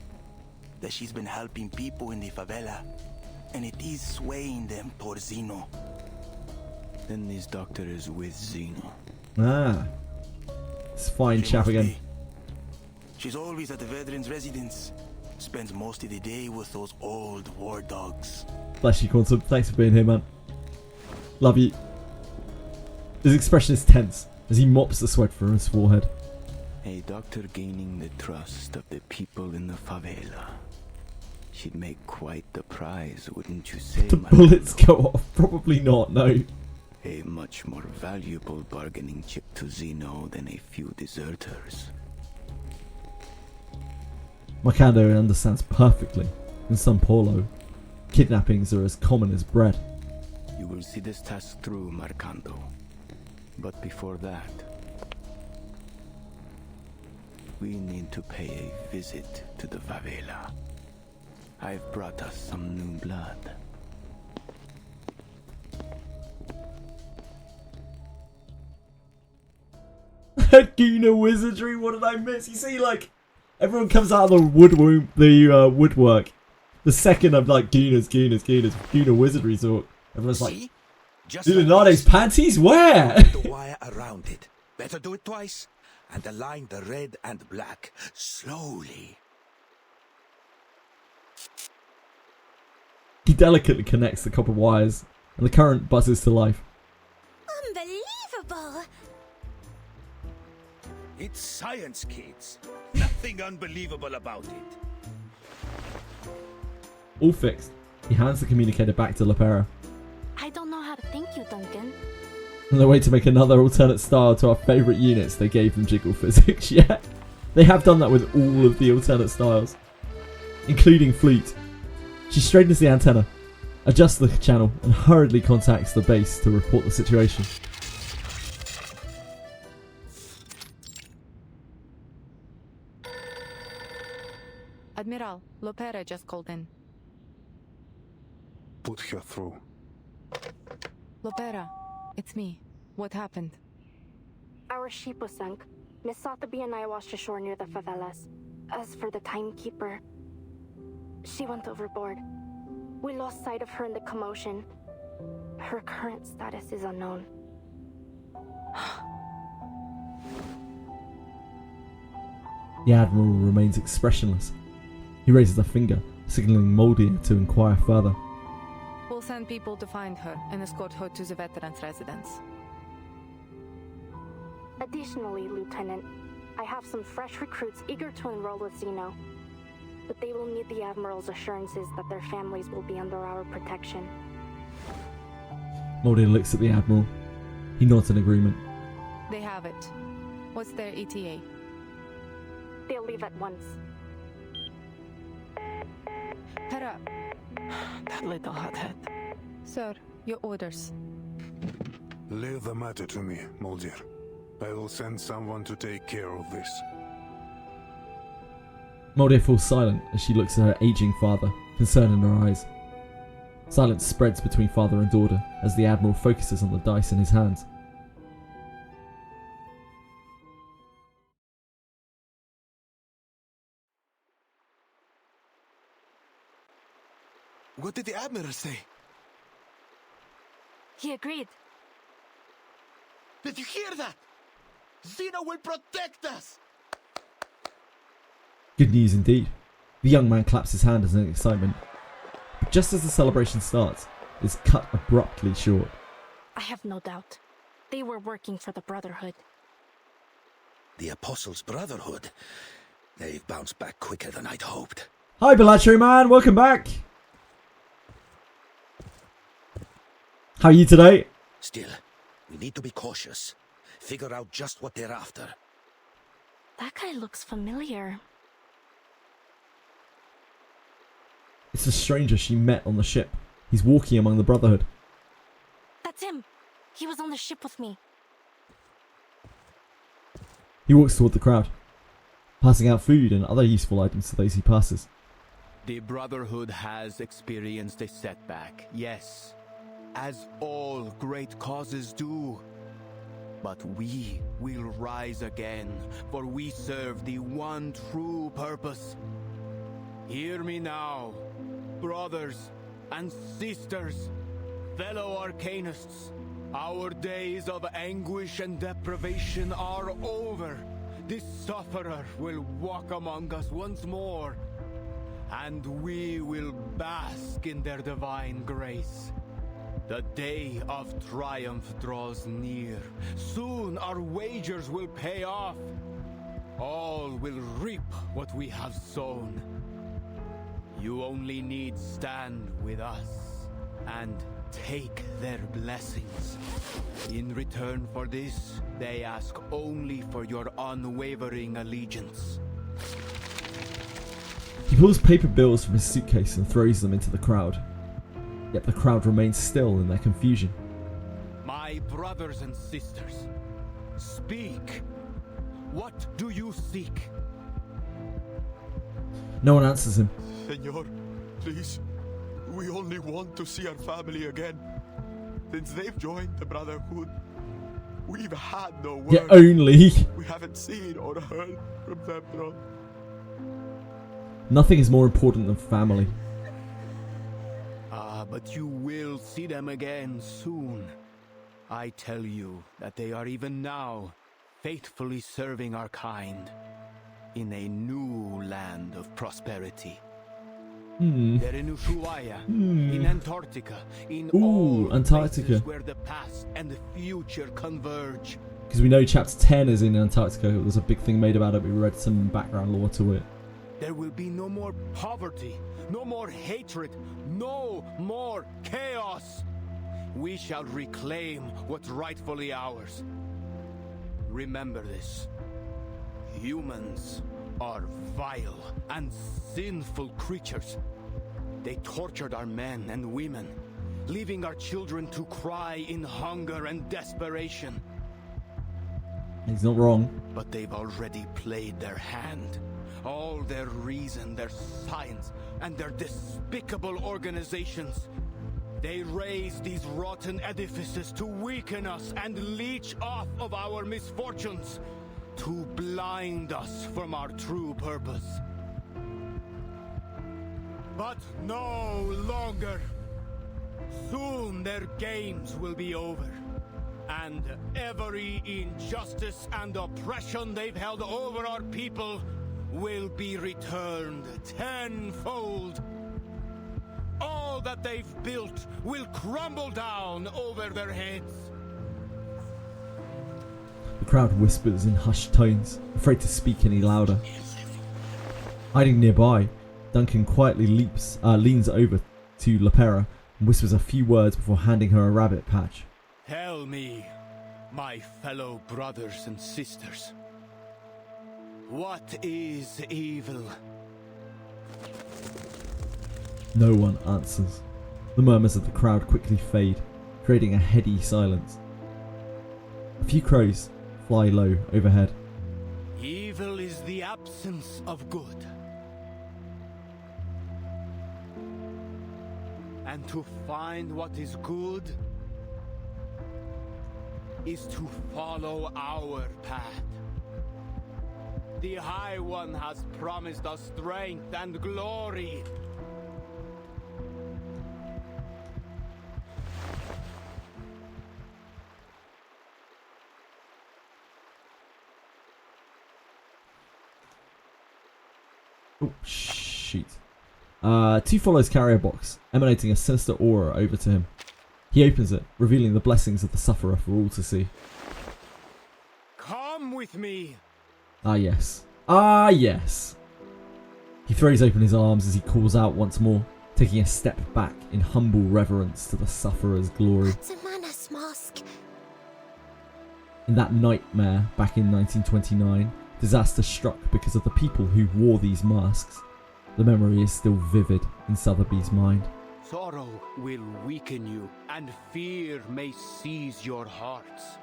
that she's been helping people in the favela. And it is swaying them towards Xeno. Then this doctor is with Xeno. Ah. It's fine chap again. She's always at the veterans' residence. Spends most of the day with those old war dogs. Bless you, Quantum. Thanks for being here, man. Love you. His expression is tense as he mops the sweat from his forehead. A doctor gaining the trust of the people in the favela. She'd make quite the prize, wouldn't you say, The bullets go off. Probably not, no. A much more valuable bargaining chip to Xeno than a few deserters. Marcando understands perfectly. In San Paulo, kidnappings are as common as bread. You will see this task through, Marcando. But before that, we need to pay a visit to the favela. I've brought us some new blood. said Guna Wizardry. What did I miss? You see, like, everyone comes out of the woodwork. The second I'm like, Guna Wizardry talk. Everyone's like, Illuminate's panties? Where? The wire around it. Better do it twice. And align the red and black. Slowly. He delicately connects the copper wires, and the current buzzes to life. Unbelievable! It's science, kids. Nothing unbelievable about it. All fixed. He hands the communicator back to Lepera. I don't know how to thank you, Duncan. On their way to make another alternate style to our favourite units, they gave them jiggle physics. Yeah, they have done that with all of the alternate styles, including Fleet. She straightens the antenna, adjusts the channel, and hurriedly contacts the base to report the situation. Admiral, Lopera just called in. Put her through. Lopera, it's me. What happened? Our ship was sunk. Miss Sotheby and I washed ashore near the favelas. As for the timekeeper, she went overboard. We lost sight of her in the commotion. Her current status is unknown. The Admiral remains expressionless. He raises a finger, signaling Moldier to inquire further. We'll send people to find her and escort her to the veterans' residence. Additionally, Lieutenant, I have some fresh recruits eager to enroll with Xeno. But they will need the Admiral's assurances that their families will be under our protection. Moldier looks at the Admiral. He nods in agreement. They have it. What's their ETA? They'll leave at once. Hera. That little hothead. Sir, your orders. Leave the matter to me, Moldier. I will send someone to take care of this. Moldier falls silent as she looks at her aging father, concern in her eyes. Silence spreads between father and daughter as the Admiral focuses on the dice in his hands. What did the Admiral say? He agreed. Did you hear that? Xeno will protect us! Good news indeed. The young man claps his hand in excitement. But just as the celebration starts, it's cut abruptly short. I have no doubt. They were working for the Brotherhood. The Apostles' Brotherhood? They've bounced back quicker than I'd hoped. Hi, Bellatrix man, welcome back! How are you today? Still, we need to be cautious. Figure out just what they're after. That guy looks familiar. It's the stranger she met on the ship. He's walking among the Brotherhood. That's him. He was on the ship with me. He walks toward the crowd, passing out food and other useful items to those he passes. The Brotherhood has experienced a setback, yes, as all great causes do. But we will rise again, for we serve the one true purpose. Hear me now, brothers and sisters, fellow Arcanists. Our days of anguish and deprivation are over. The sufferer will walk among us once more, and we will bask in their divine grace. The day of triumph draws near. Soon our wagers will pay off. All will reap what we have sown. You only need stand with us and take their blessings. In return for this, they ask only for your unwavering allegiance. He pulls paper bills from his suitcase and throws them into the crowd. Yet the crowd remains still in their confusion. My brothers and sisters, speak. What do you seek? No one answers him. Senor, please. We only want to see our family again. Since they've joined the Brotherhood, We've had no word. Yeah, only. We haven't seen or heard from them, bro. Nothing is more important than family. But you will see them again soon. I tell you that they are even now faithfully serving our kind in a new land of prosperity. They're in Ushuaia, in Antarctica, in all Antarctica. places where the past and the future converge. Because we know Chapter 10 is in Antarctica. There's a big thing made about it. We read some background lore to it. There will be no more poverty, no more hatred, no more chaos. We shall reclaim what's rightfully ours. Remember this. Humans are vile and sinful creatures. They tortured our men and women, leaving our children to cry in hunger and desperation. He's not wrong. But they've already played their hand. All their reason, their science, and their despicable organizations. They raise these rotten edifices to weaken us and leech off of our misfortunes, to blind us from our true purpose. But no longer. Soon their games will be over, and every injustice and oppression they've held over our people will be returned tenfold. All that they've built will crumble down over their heads. The crowd whispers in hushed tones, afraid to speak any louder. Hiding nearby, Duncan quietly leans over to Lepera and whispers a few words before handing her a rabbit patch. Tell me, my fellow brothers and sisters, what is evil? No one answers. The murmurs of the crowd quickly fade, creating a heady silence. A few crows fly low overhead. Evil is the absence of good. And to find what is good is to follow our path. The High One has promised us strength and glory. Oh, shoot. Two follows carry a box, emanating a sinister aura over to him. He opens it, revealing the blessings of the sufferer for all to see. Come with me. Ah, yes. Ah, yes. He throws open his arms as he calls out once more, taking a step back in humble reverence to the sufferer's glory. It's a Manus mask. In that nightmare back in 1929, disaster struck because of the people who wore these masks. The memory is still vivid in Sotheby's mind. Sorrow will weaken you, and fear may seize your hearts.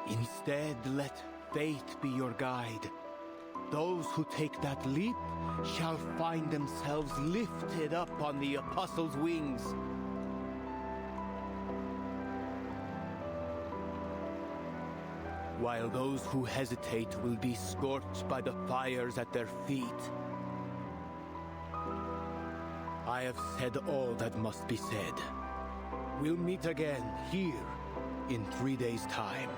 Instead, let faith be your guide. Those who take that leap shall find themselves lifted up on the apostles' wings. While those who hesitate will be scorched by the fires at their feet. I have said all that must be said. We'll meet again here in 3 days' time.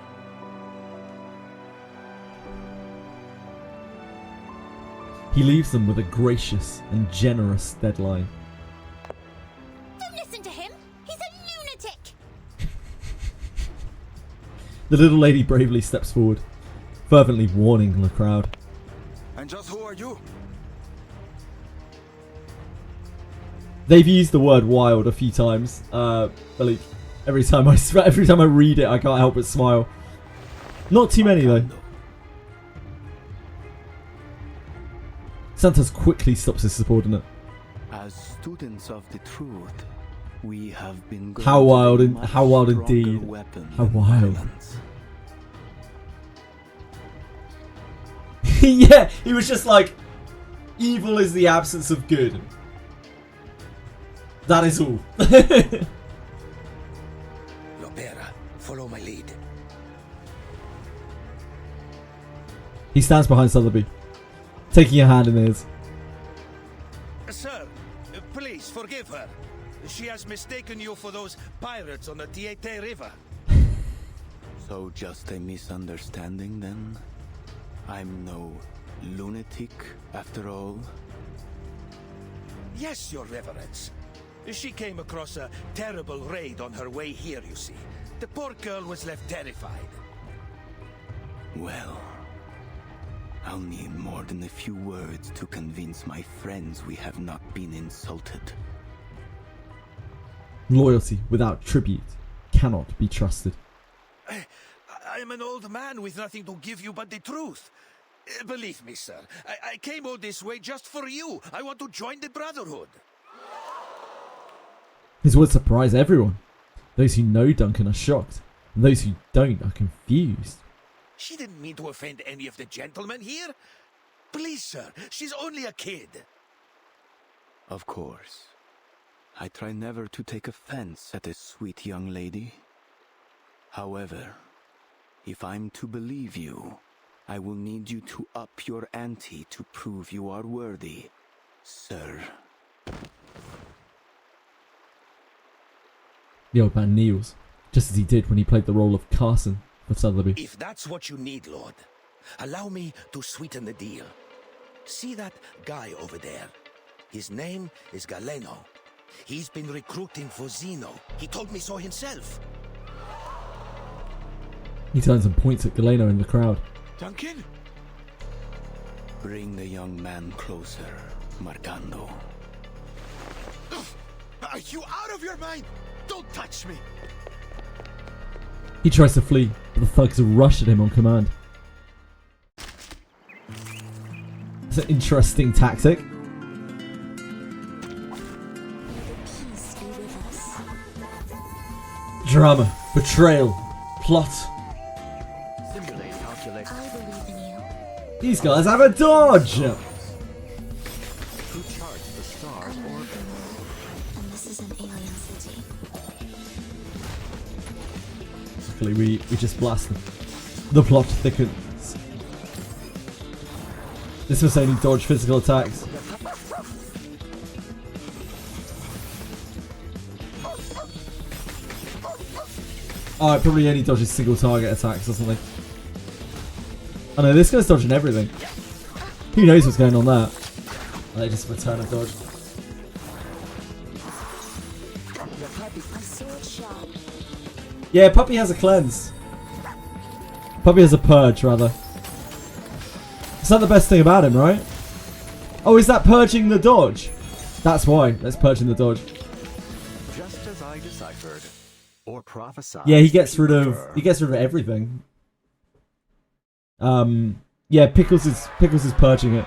He leaves them with a gracious and generous deadline. Don't listen to him! He's a lunatic! The little lady bravely steps forward, fervently warning the crowd. And just who are you? They've used the word wild a few times. Like every time I read it, I can't help but smile. Not too many though. Santos quickly stops his subordinate. As students of the truth, we have been how wild indeed. How wild. Yeah, he was just like, evil is the absence of good. That is all. Lopera, follow my lead. He stands behind Sotheby, taking a hand in his. Sir, please forgive her. She has mistaken you for those pirates on the Tietê River. So just a misunderstanding then? I'm no lunatic after all? Yes, your reverence. She came across a terrible raid on her way here, you see. The poor girl was left terrified. Well, I'll need more than a few words to convince my friends we have not been insulted. Loyalty without tribute cannot be trusted. I'm an old man with nothing to give you but the truth. Believe me, sir, I came all this way just for you. I want to join the Brotherhood. His words surprise everyone. Those who know Duncan are shocked, and those who don't are confused. She didn't mean to offend any of the gentlemen here. Please, sir, she's only a kid. Of course. I try never to take offense at a sweet young lady. However, if I'm to believe you, I will need you to up your ante to prove you are worthy, sir. The old man kneels, just as he did when he played the role of Carson for Sotheby. If that's what you need, Lord, allow me to sweeten the deal. See that guy over there? His name is Galeno. He's been recruiting for Zeno. He told me so himself. He turns and points at Galeno in the crowd. Duncan? Bring the young man closer, Marcando. Are you out of your mind? Don't touch me! He tries to flee, but the thugs rush at him on command. It's an interesting tactic. Drama, betrayal, plot. These guys have a dodge! And this is an alien city. Luckily, we just blast them. The plot thickens. This must only dodge physical attacks. Oh, it probably only dodges single target attacks or something. Oh no, this guy's dodging everything. Who knows what's going on there? Oh, they just return a dodge. Yeah, Puppy has a cleanse. Puppy has a purge, rather. It's not the best thing about him, right? Oh, is that purging the dodge? That's why. That's purging the dodge. Just as I deciphered, or prophesied. Yeah, he gets rid of everything. Yeah, Pickles is purging it.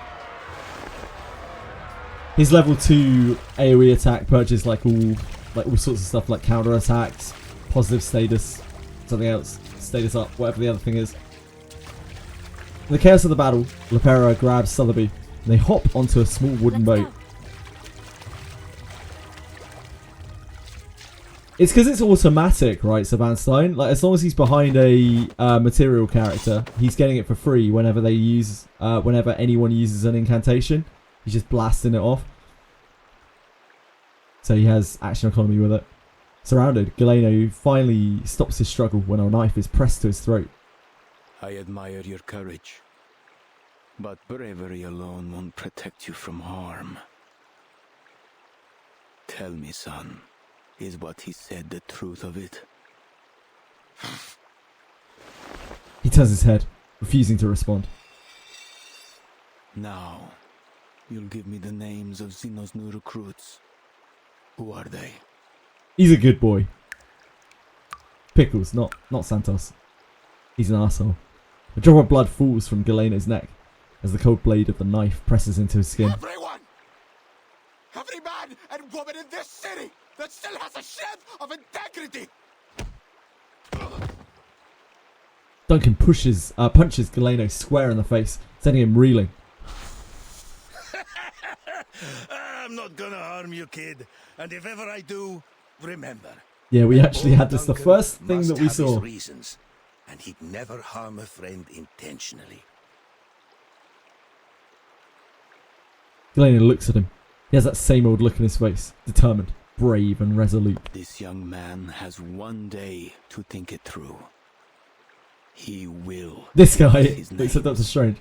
His level 2 AoE attack purges like all sorts of stuff, like counter attacks, positive status, something else, status up, whatever the other thing is. In the chaos of the battle, Lepera grabs Sotheby and they hop onto a small wooden boat. It's because it's automatic, right, Sebastian? Like, as long as he's behind a material character, he's getting it for free whenever they use, whenever anyone uses an incantation. He's just blasting it off. So he has action economy with it. Surrounded, Galeno finally stops his struggle when a knife is pressed to his throat. I admire your courage, but bravery alone won't protect you from harm. Tell me, son. Is what he said the truth of it? He turns his head, refusing to respond. Now, you'll give me the names of Zeno's new recruits. Who are they? He's a good boy. Pickles, not Santos. He's an arsehole. A drop of blood falls from Galeno's neck as the cold blade of the knife presses into his skin. Everyone! Every man and woman in this city that still has a shred of integrity! Duncan punches Galeno square in the face, sending him reeling. I'm not gonna harm you, kid. And if ever I do, remember. Yeah, we actually had this the first thing that we saw. Reasons, and he'd never harm a friend intentionally. Galeno looks at him. He has that same old look in his face. Determined, brave and resolute. This young man has one day to think it through. He will. This guy looks at Dr. Strange.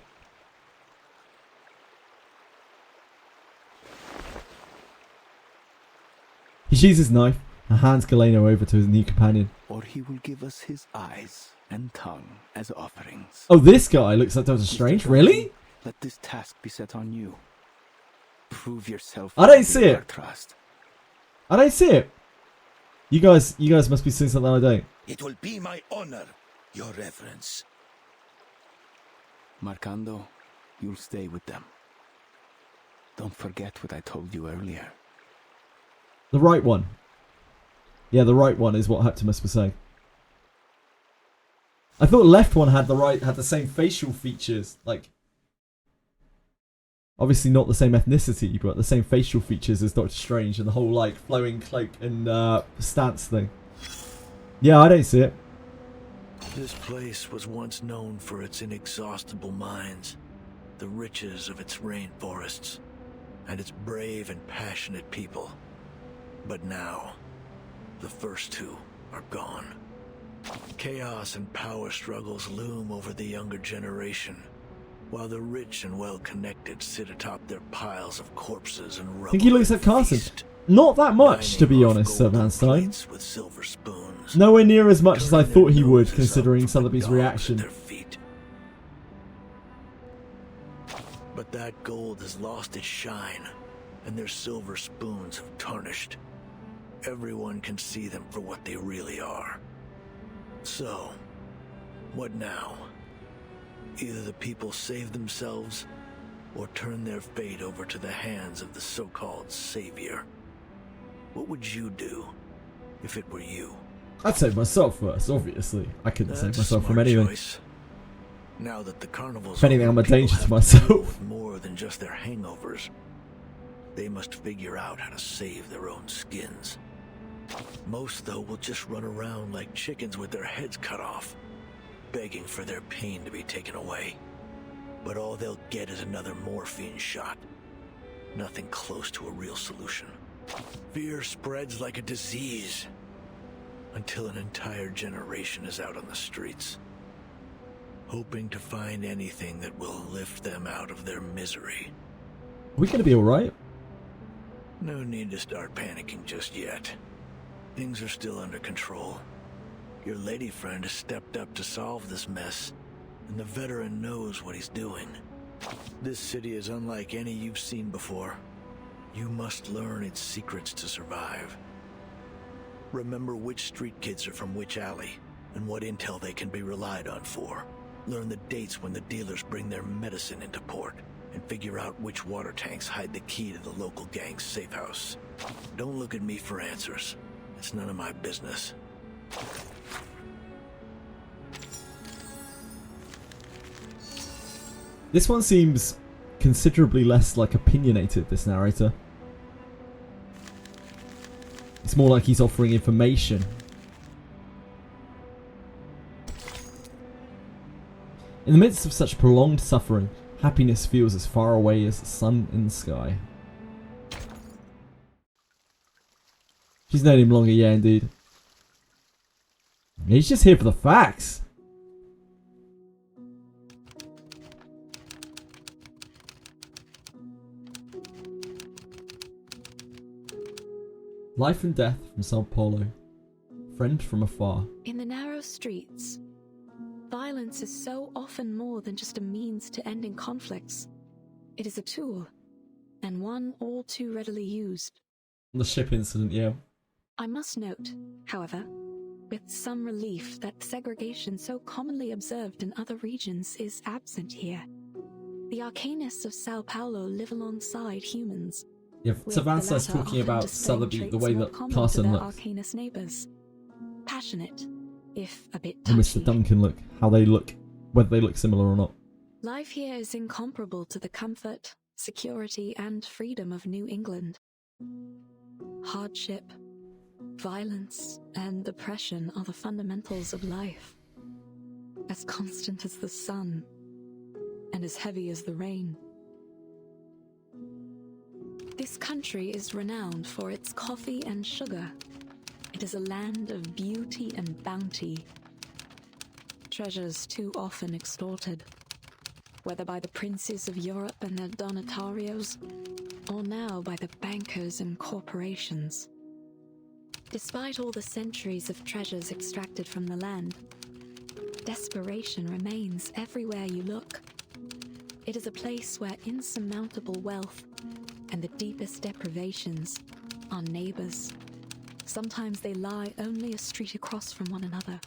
He sheathes his knife and hands Galeno over to his new companion. Or he will give us his eyes and tongue as offerings. Oh, this guy looks like Dr. Strange? Really? Let this task be set on you. Prove yourself. I don't see it. Trust. I don't see it. You guys must be seeing something I don't. It will be my honor, your reverence. Marcando, you'll stay with them. Don't forget what I told you earlier. The right one. Yeah, the right one is what Heptimus was saying. I thought left one had the same facial features, like obviously not the same ethnicity, but the same facial features as Doctor Strange and the whole like flowing cloak and stance thing. Yeah, I don't see it. This place was once known for its inexhaustible mines, the riches of its rainforests, and its brave and passionate people. But now, the first two are gone. Chaos and power struggles loom over the younger generation, while the rich and well-connected sit atop their piles of corpses and rubble. I think he looks like Carson. Not that much, to be honest, Sir Van Stein. With silver spoons. Nowhere near as much as I thought he would, considering Sotheby's reaction. But that gold has lost its shine, and their silver spoons have tarnished. Everyone can see them for what they really are. So, what now? Either the people save themselves, or turn their fate over to the hands of the so-called savior. What would you do, if it were you? I'd save myself first, obviously. I couldn't save myself from anything. Choice. Now that the carnival's if anything, I'm a danger to have myself. deal with more than just their hangovers. They must figure out how to save their own skins. Most, though, will just run around like chickens with their heads cut off, begging for their pain to be taken away. But all they'll get is another morphine shot. Nothing close to a real solution. Fear spreads like a disease, until an entire generation is out on the streets, hoping to find anything that will lift them out of their misery. Are we gonna be alright? No need to start panicking just yet. Things are still under control. Your lady friend has stepped up to solve this mess, and the veteran knows what he's doing. This city is unlike any you've seen before. You must learn its secrets to survive. Remember which street kids are from which alley, and what intel they can be relied on for. Learn the dates when the dealers bring their medicine into port, and figure out which water tanks hide the key to the local gang's safe house. Don't look at me for answers. It's none of my business. This one seems considerably less like opinionated, this narrator. It's more like he's offering information. In the midst of such prolonged suffering, happiness feels as far away as the sun in the sky. She's known him longer, yeah, indeed. He's just here for the facts. Life and death from Sao Paulo. Friend from afar. In the narrow streets, violence is so often more than just a means to ending conflicts. It is a tool, and one all too readily used. The ship incident, yeah. I must note, however, with some relief that segregation so commonly observed in other regions is absent here. The arcanists of Sao Paulo live alongside humans. Yeah, Savannah's talking about Sotheby, the way that Carson looks. Arcanist neighbors. Passionate, if a bit And touchy. Mr. Duncan look, how they look, whether they look similar or not. Life here is incomparable to the comfort, security, and freedom of New England. Hardship, violence, and oppression are the fundamentals of life. As constant as the sun, and as heavy as the rain. country is renowned for its coffee and sugar. It is a land of beauty and bounty. Treasures too often extorted, whether by the princes of Europe and their donatarios, or now by the bankers and corporations. Despite all the centuries of treasures extracted from the land, desperation remains everywhere you look. It is a place where insurmountable wealth and the deepest deprivations are neighbors. Sometimes they lie only a street across from one another.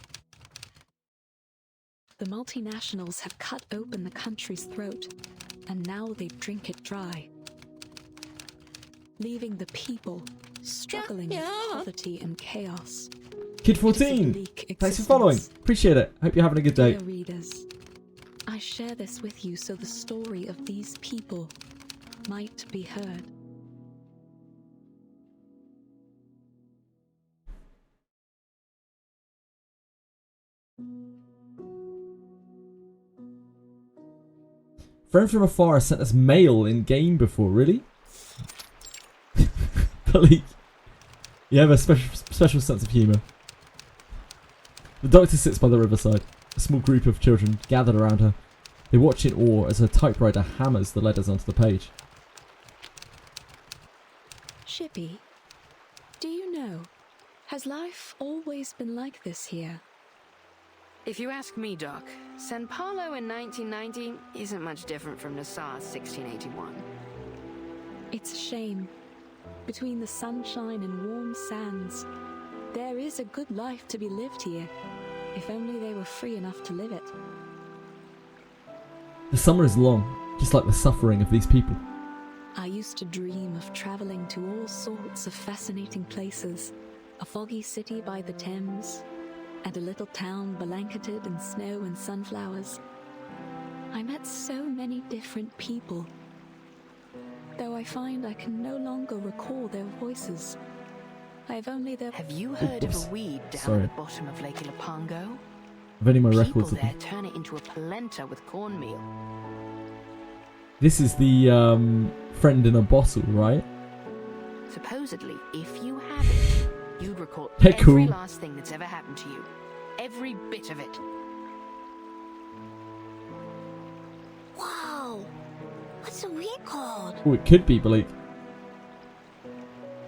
The multinationals have cut open the country's throat, and now they drink it dry, leaving the people struggling with poverty and chaos. Kid 14, thanks for following. Appreciate it. Hope you're having a good day. Dear readers, I share this with you so the story of these people might be heard. Friend from afar has sent us mail in game before, really? Like, you have a special sense of humour. The doctor sits by the riverside. A small group of children gathered around her. They watch in awe as her typewriter hammers the letters onto the page. Shippy, do you know, has life always been like this here? If you ask me, Doc, San Paulo in 1990 isn't much different from Nassau's 1681. It's a shame. Between the sunshine and warm sands, there is a good life to be lived here, if only they were free enough to live it. The summer is long, just like the suffering of these people. I used to dream of traveling to all sorts of fascinating places. A foggy city by the Thames, and a little town blanketed in snow and sunflowers. I met so many different people, though I find I can no longer recall their voices. I have only their... Have you heard of a weed down at the bottom of Lake Ilopango? I've only my People records of there them. turn it into a polenta with cornmeal. This is the friend in a bottle, right? Supposedly, if you have it, you'd recall Hey, every cool. last thing that's ever happened to you. Every bit of it. Wow! What's a weed called? Oh, it could be, Blake.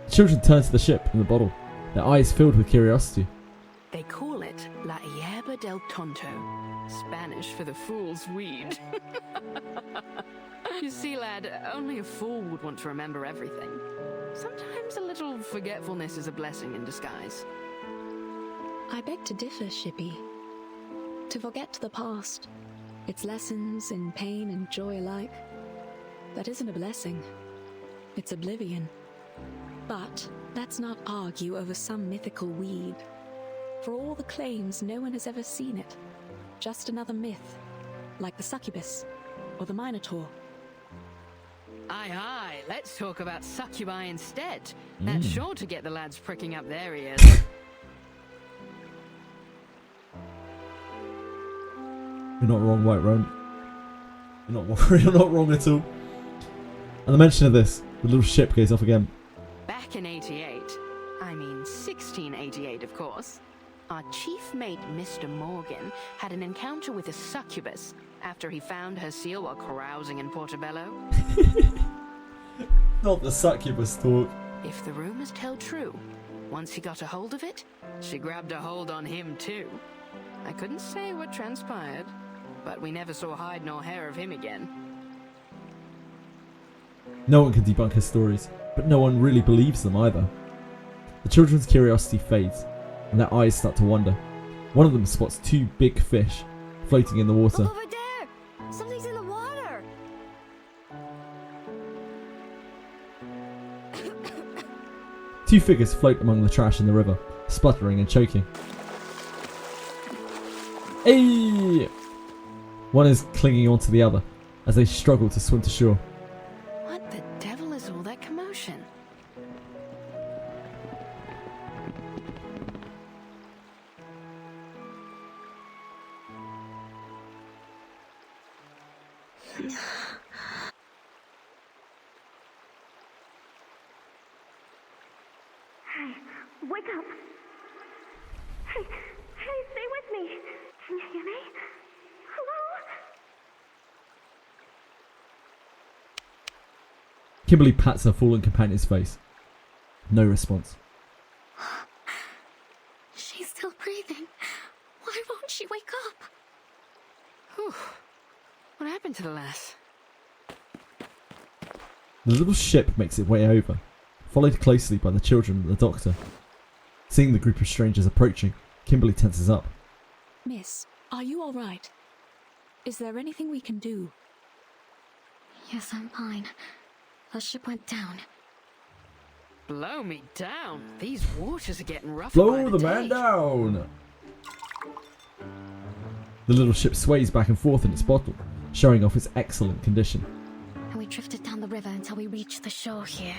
The children turn to the ship and the bottle, their eyes filled with curiosity. They call it La Hierba del Tonto, Spanish for the fool's weed. You see, lad, only a fool would want to remember everything. Sometimes a little forgetfulness is a blessing in disguise. I beg to differ, Shippy. To forget the past, its lessons in pain and joy alike, that isn't a blessing. It's oblivion. But let's not argue over some mythical weed. For all the claims, no one has ever seen it. Just another myth, like the succubus or the minotaur. Aye, let's talk about succubi instead. That's sure to get the lads pricking up their ears. You're not wrong, White Roan. You're not wrong at all. And the mention of this, the little ship goes off again. Back in 88, I mean 1688 of course, our chief mate Mr. Morgan had an encounter with a succubus after he found her seal while carousing in Portobello. Not the succubus talk. If the rumors tell true, once he got a hold of it, she grabbed a hold on him too. I couldn't say what transpired, but we never saw hide nor hair of him again. No one can debunk her stories, but no one really believes them either. The children's curiosity fades, and their eyes start to wander. One of them spots two big fish floating in the water. Over there! Something's in the water! Two figures float among the trash in the river, spluttering and choking. Hey! One is clinging onto the other as they struggle to swim to shore. What the devil is all that commotion? Wake up! Hey, stay with me! Can you hear me? Hello? Kimberly pats her fallen companion's face. No response. She's still breathing. Why won't she wake up? Whew. What happened to the lass? The little ship makes its way over, followed closely by the children and the doctor. Seeing the group of strangers approaching, Kimberly tenses up. Miss, are you alright? Is there anything we can do? Yes, I'm fine. The ship went down. Blow me down. These waters are getting rougher. Blow the man down! The little ship sways back and forth in its bottom, showing off its excellent condition. And we drifted down the river until we reached the shore here.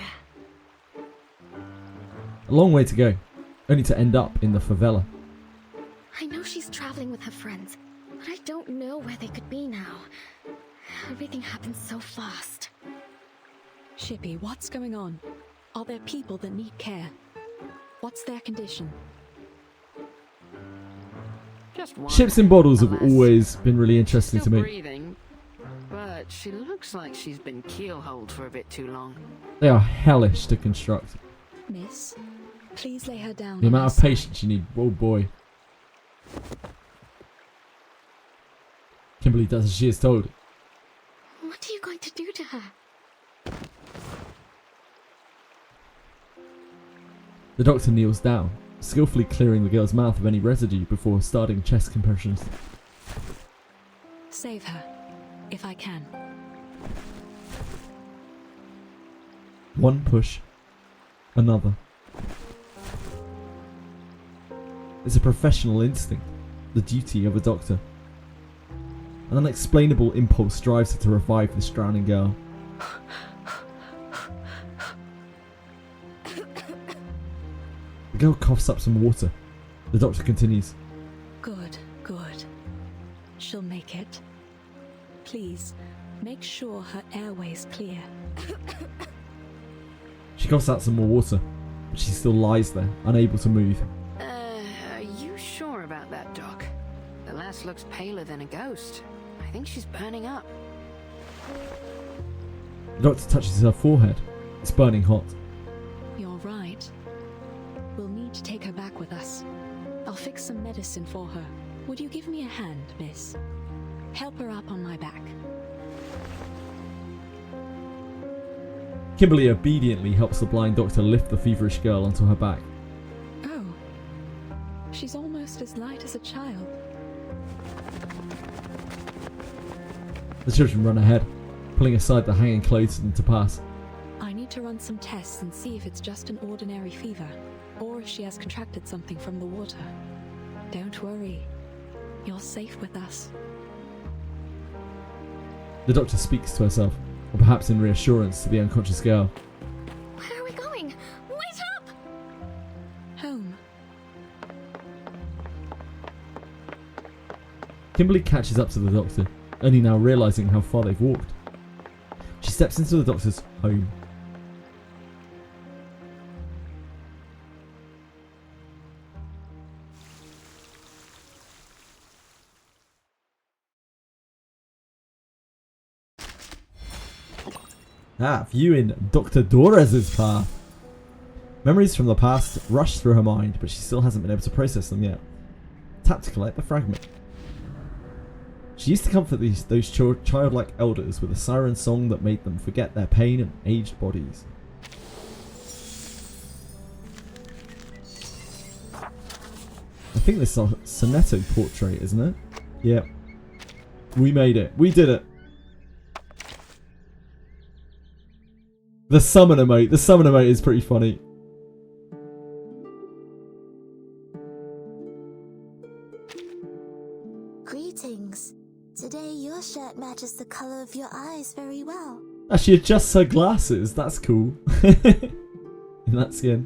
A long way to go, only to end up in the favela. I know she's traveling with her friends, but I don't know where they could be now. Everything happened so fast. Shippy, what's going on? Are there people that need care? What's their condition? Just one. Ships in bottles have always been really interesting to me. Breathing, but she looks like she's been keelholed for a bit too long. They are hellish to construct. Miss, please lay her down. The amount of patience you need, oh boy. Kimberly does as she is told. What are you going to do to her? The doctor kneels down, skillfully clearing the girl's mouth of any residue before starting chest compressions. Save her, if I can. One push, another. It's a professional instinct, the duty of a doctor. An unexplainable impulse drives her to revive this drowning girl. The girl coughs up some water. The doctor continues. Good, good. She'll make it. Please, make sure her airway's clear. She coughs out some more water, but she still lies there, unable to move. Are you sure about that, Doc? The lass looks paler than a ghost. I think she's burning up. The doctor touches her forehead. It's burning hot. You're right. We'll need to take her back with us. I'll fix some medicine for her. Would you give me a hand, miss? Help her up on my back. Kimberly obediently helps the blind doctor lift the feverish girl onto her back. Oh, she's almost as light as a child. The children run ahead, pulling aside the hanging clothes for them to pass. I need to run some tests and see if it's just an ordinary fever, or if she has contracted something from the water. Don't worry. You're safe with us. The doctor speaks to herself, or perhaps in reassurance to the unconscious girl. Where are we going? Wait up! Home. Kimberly catches up to the doctor, only now realising how far they've walked. She steps into the doctor's home. Viewing Dr. Doraz's path. Memories from the past rush through her mind, but she still hasn't been able to process them yet. Tap to collect the fragment. She used to comfort those childlike elders with a siren song that made them forget their pain and aged bodies. I think this is a Sonetto portrait, isn't it? Yep. We made it. We did it. The summon emote. The summon emote is pretty funny. Greetings. Today your shirt matches the color of your eyes very well. She adjusts her glasses. That's cool. In that skin.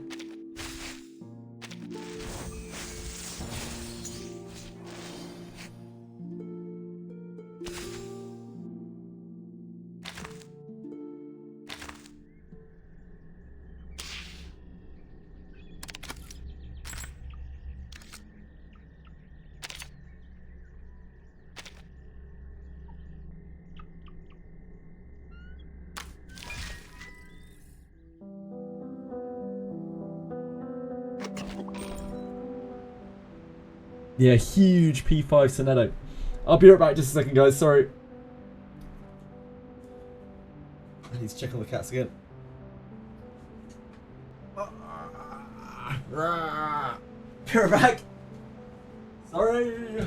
Yeah, huge P5 Sonetto. I'll be right back just a second, guys. Sorry. I need to check on the cats again. Be right back. Sorry.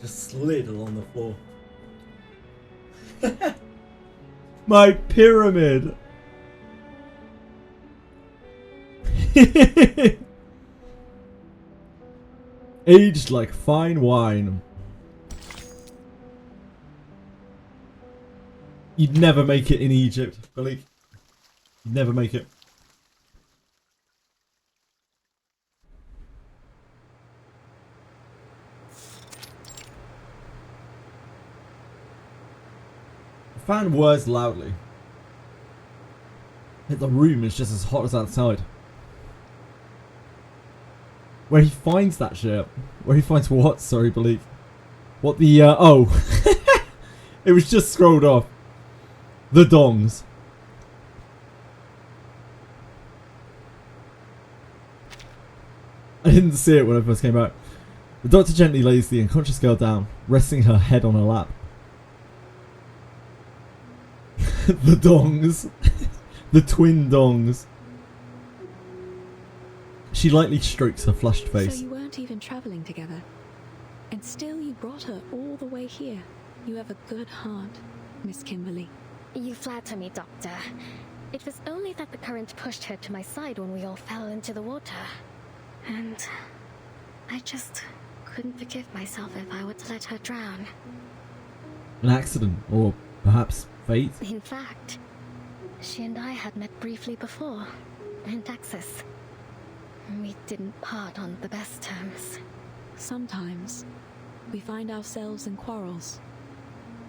Just slid along the floor. My pyramid! Aged like fine wine. You'd never make it in Egypt, believe. You'd never make it. The fan whirs loudly. Yet the room is just as hot as outside. Where he finds that shit. Where he finds what? Sorry, believe. What the, oh. It was just scrolled off. The dongs. I didn't see it when I first came out. The doctor gently lays the unconscious girl down, resting her head on her lap. The dongs. The twin dongs. She lightly strokes her flushed face. So you weren't even travelling together. And still you brought her all the way here. You have a good heart, Miss Kimberly. You flatter me, Doctor. It was only that the current pushed her to my side when we all fell into the water. And I just couldn't forgive myself if I were to let her drown. An accident, or perhaps fate? In fact, she and I had met briefly before, in Texas. We didn't part on the best terms. Sometimes we find ourselves in quarrels,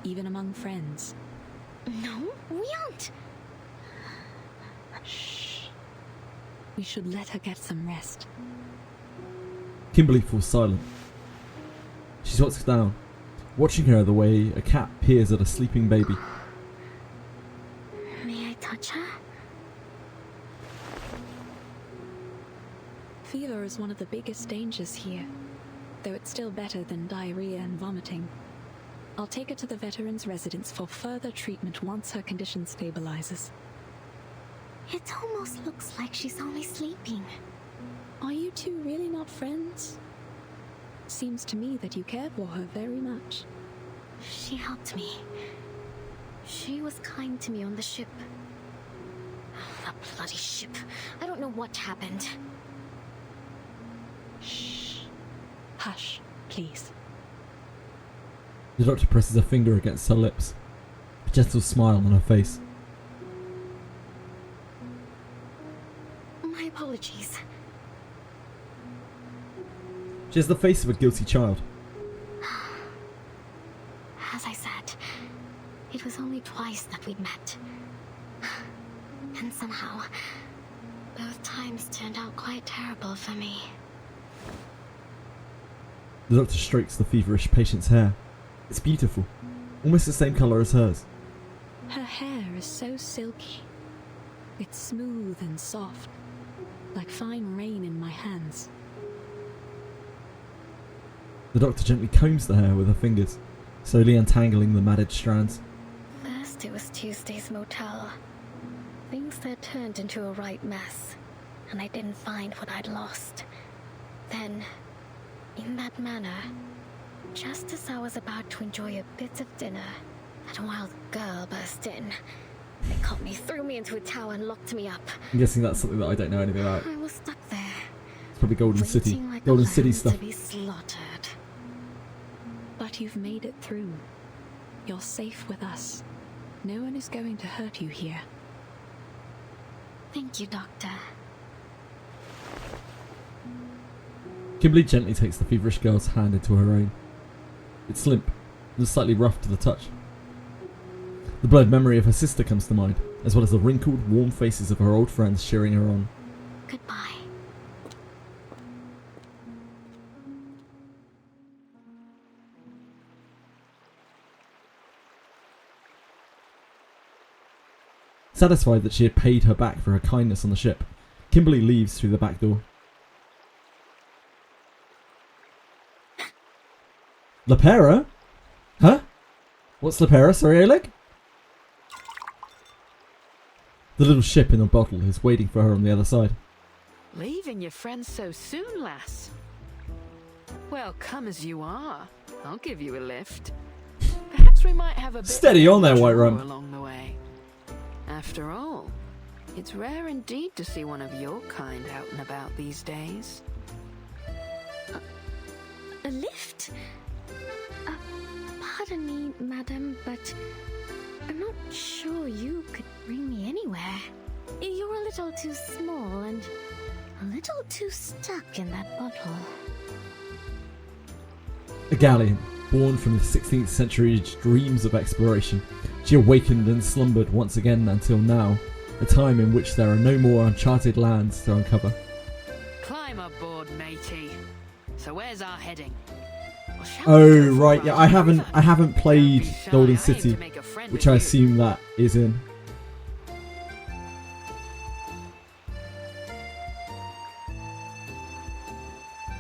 even among friends. No, we aren't. Shh. We should let her get some rest. Kimberly falls silent. She squats down, watching her the way a cat peers at a sleeping baby. May I touch her? Fever is one of the biggest dangers here, though it's still better than diarrhea and vomiting. I'll take her to the veterans' residence for further treatment once her condition stabilizes. It almost looks like she's only sleeping. Are you two really not friends? Seems to me that you care for her very much. She helped me. She was kind to me on the ship. The bloody ship. I don't know what happened. Shh. Hush, please. The doctor presses a finger against her lips, a gentle smile on her face. My apologies. She has the face of a guilty child. As I said, it was only twice that we'd met. And somehow, both times turned out quite terrible for me. The doctor strokes the feverish patient's hair. It's beautiful, almost the same colour as hers. Her hair is so silky. It's smooth and soft, like fine rain in my hands. The doctor gently combs the hair with her fingers, slowly untangling the matted strands. First it was Tuesday's motel. Things there turned into a right mess, and I didn't find what I'd lost. Then, in that manner, just as I was about to enjoy a bit of dinner, that wild girl burst in. They caught me, threw me into a tower and locked me up. I'm guessing that's something that I don't know anything about. I was stuck there. It's probably Golden City. Like Golden City stuff. To be slaughtered. But you've made it through. You're safe with us. No one is going to hurt you here. Thank you, Doctor. Kimberly gently takes the feverish girl's hand into her own. It's limp and slightly rough to the touch. The blurred memory of her sister comes to mind, as well as the wrinkled, warm faces of her old friends cheering her on. Goodbye. Satisfied that she had paid her back for her kindness on the ship, Kimberly leaves through the back door. Lepera? Huh? What's Lepera? Sorry, Oleg? The little ship in a bottle is waiting for her on the other side. Leaving your friends so soon, lass? Well, come as you are. I'll give you a lift. Perhaps we might have a bit Steady on there, White Rum. along the way. After all, it's rare indeed to see one of your kind out and about these days. A lift? Pardon me, madam, but I'm not sure you could bring me anywhere. You're a little too small and a little too stuck in that bottle. A galleon, born from the 16th century's dreams of exploration, she awakened and slumbered once again until now, a time in which there are no more uncharted lands to uncover. Climb aboard, matey. So where's our heading? Oh right, yeah, I haven't played Golden City, which I assume that is in.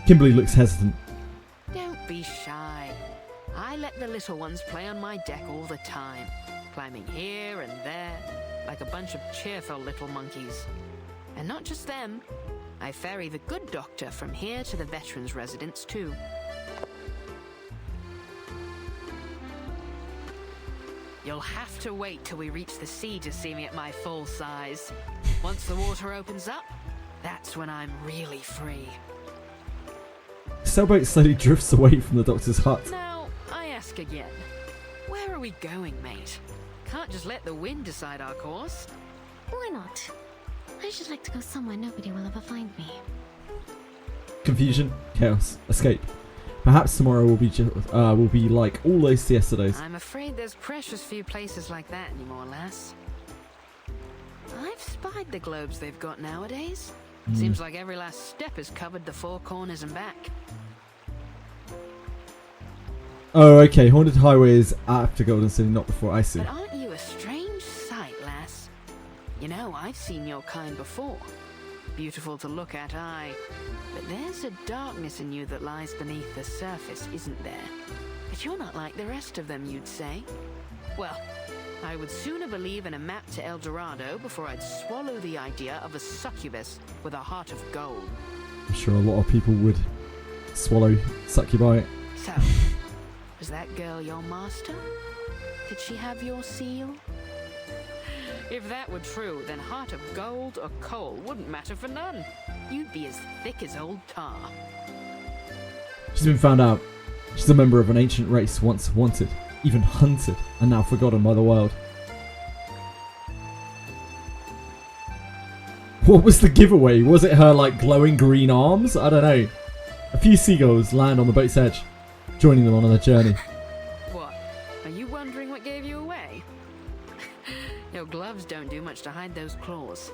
Kimberly looks hesitant. Don't be shy. I let the little ones play on my deck all the time, climbing here and there, like a bunch of cheerful little monkeys. And not just them. I ferry the good doctor from here to the veterans' residence too. You'll have to wait till we reach the sea to see me at my full size. Once the water opens up, that's when I'm really free. Sailboat slowly drifts away from the doctor's hut. Now, I ask again. Where are we going, mate? Can't just let the wind decide our course. Why not? I should like to go somewhere nobody will ever find me. Confusion, chaos, escape. Perhaps tomorrow will be like all those yesterdays. I'm afraid there's precious few places like that anymore, lass. I've spied the globes they've got nowadays. Seems like every last step has covered the four corners and back. Oh, okay. Haunted Highway is after Golden City, not before. I see. But aren't you a strange sight, lass? You know, I've seen your kind before. Beautiful to look at, aye. But there's a darkness in you that lies beneath the surface, isn't there? But you're not like the rest of them, you'd say. Well, I would sooner believe in a map to El Dorado before I'd swallow the idea of a succubus with a heart of gold. I'm sure a lot of people would swallow succubi. So, was that girl your master? Did she have your seal? If that were true, then heart of gold or coal wouldn't matter for none. You'd be as thick as old tar. She's been found out. She's a member of an ancient race once wanted, even hunted, and now forgotten by the world. What was the giveaway? Was it her, like, glowing green arms? I don't know. A few seagulls land on the boat's edge, joining them on their journey. What? Are you wondering what gave you away? Your gloves don't do much to hide those claws.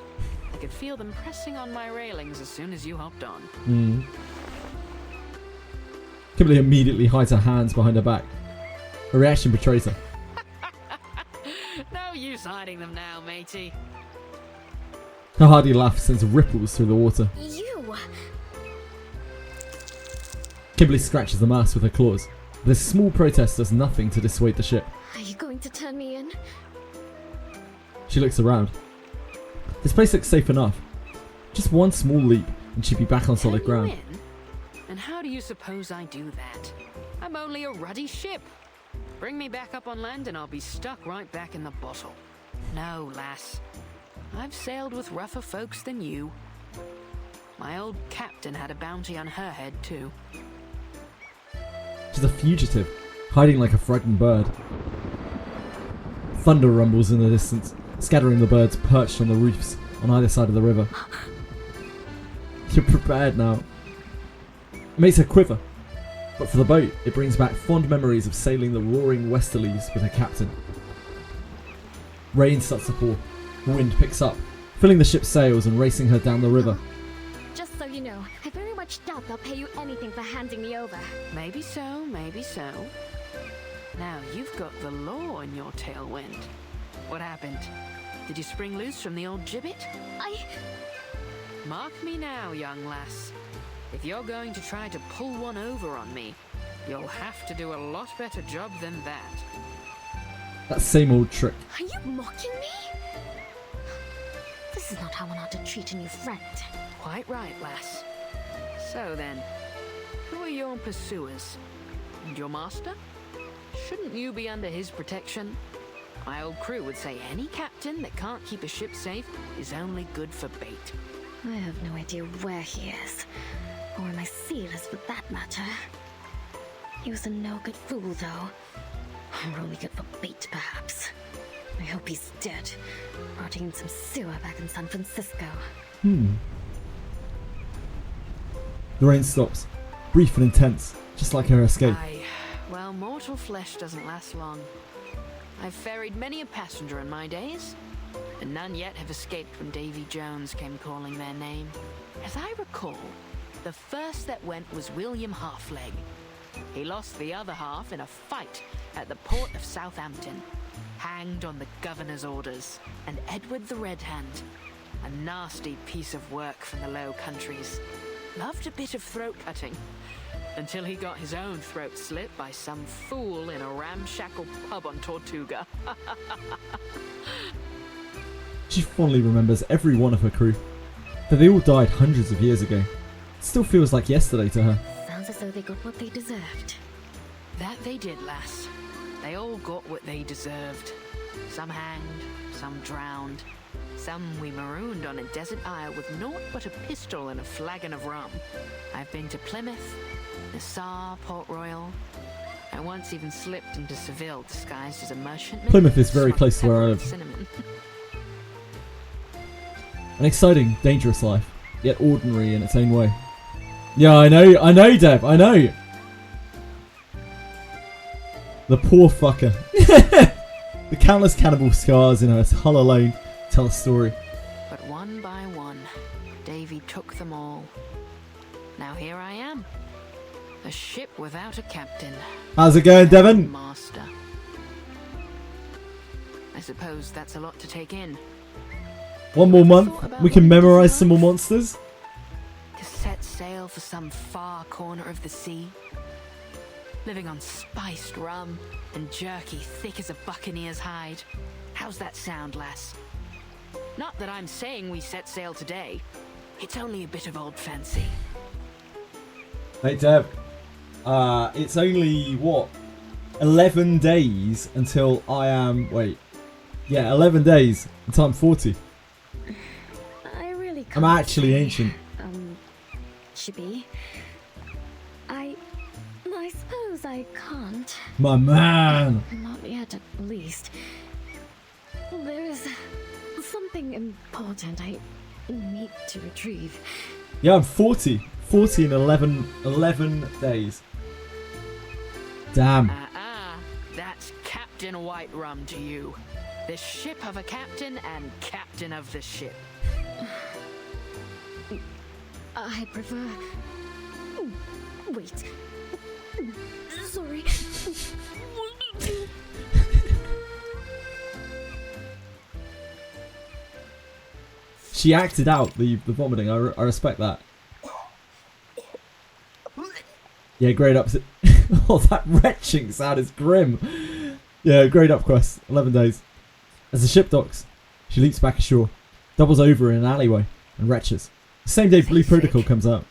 I could feel them pressing on my railings as soon as you hopped on. Kimberly immediately hides her hands behind her back. Her reaction betrays her. No use hiding them now, matey. Her hearty laugh sends ripples through the water. You! Kimberly scratches the mast with her claws. This small protest does nothing to dissuade the ship. Are you going to turn me in? She looks around. This place looks safe enough. Just one small leap and she'd be back on solid ground. And how do you suppose I do that? I'm only a ruddy ship. Bring me back up on land and I'll be stuck right back in the bottle. No, lass. I've sailed with rougher folks than you. My old captain had a bounty on her head too. She's a fugitive, hiding like a frightened bird. Thunder rumbles in the distance, scattering the birds perched on the roofs on either side of the river. You're prepared now. It makes her quiver, but for the boat, it brings back fond memories of sailing the roaring westerlies with her captain. Rain starts to pour, the wind picks up, filling the ship's sails and racing her down the river. Just so you know, I very much doubt they'll pay you anything for handing me over. Maybe so, maybe so. Now you've got the law in your tailwind. What happened? Did you spring loose from the old gibbet? Mark me now, young lass. If you're going to try to pull one over on me, you'll have to do a lot better job than that. That same old trick. Are you mocking me? This is not how one ought to treat a new friend. Quite right, lass. So then, who are your pursuers? And your master? Shouldn't you be under his protection? My old crew would say any captain that can't keep a ship safe is only good for bait. I have no idea where he is, or where my seal is for that matter. He was a no-good fool, though. Or only good for bait, perhaps. I hope he's dead, rotting in some sewer back in San Francisco. The rain stops, brief and intense, just like her escape. Aye, well, mortal flesh doesn't last long. I've ferried many a passenger in my days, and none yet have escaped when Davy Jones came calling their name. As I recall, the first that went was William Halfleg. He lost the other half in a fight at the port of Southampton, hanged on the governor's orders. And Edward the Red Hand, a nasty piece of work from the Low Countries, loved a bit of throat cutting, until he got his own throat slit by some fool in a ramshackle pub on Tortuga. She fondly remembers every one of her crew, though they all died hundreds of years ago. It still feels like yesterday to her. Sounds as though they got what they deserved. That they did, lass. They all got what they deserved. Some hanged, some drowned, some we marooned on a desert isle with naught but a pistol and a flagon of rum. I've been to Plymouth, Nassau, Port Royal. I once even slipped into Seville disguised as a merchantman. Plymouth is very close to where I live. Cinnamon. An exciting, dangerous life, yet ordinary in its own way. Yeah, I know, Deb, I know. The poor fucker. The countless cannibal scars in her hull alone tell a story. But one by one, Davy took them all. Now here I am, a ship without a captain. How's it going, Devon? Master. I suppose that's a lot to take in. One more month, we can memorize some more monsters. To set sail for some far corner of the sea, living on spiced rum and jerky thick as a buccaneer's hide. How's that sound, lass? Not that I'm saying we set sail today. It's only a bit of old fancy. Hey, Deb. It's only, what, 11 days until I am... Wait. Yeah, 11 days until I'm 40. I really can't. I'm actually ancient. Chibi. I suppose I can't. My man! Not yet, at least. There's something important I need to retrieve. Yeah, I'm 40. 40 in 11 days. Damn. That's Captain White Rum to you. The ship of a captain and captain of the ship. I prefer... Wait. Sorry. She acted out the vomiting. I respect that. Yeah, grade up. Oh, that retching sound is grim. Yeah, grade up quest. 11 days. As the ship docks, she leaps back ashore, doubles over in an alleyway, and retches. The same day Blue Protocol comes out.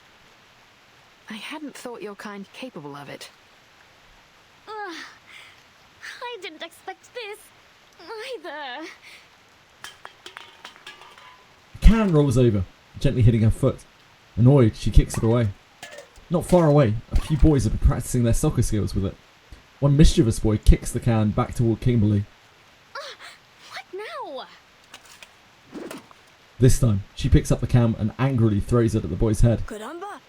I hadn't thought your kind capable of it. I didn't expect this either. The can rolls over, gently hitting her foot. Annoyed, she kicks it away. Not far away, a few boys have been practicing their soccer skills with it. One mischievous boy kicks the can back toward Kimberly. What now? This time, she picks up the can and angrily throws it at the boy's head. Caramba!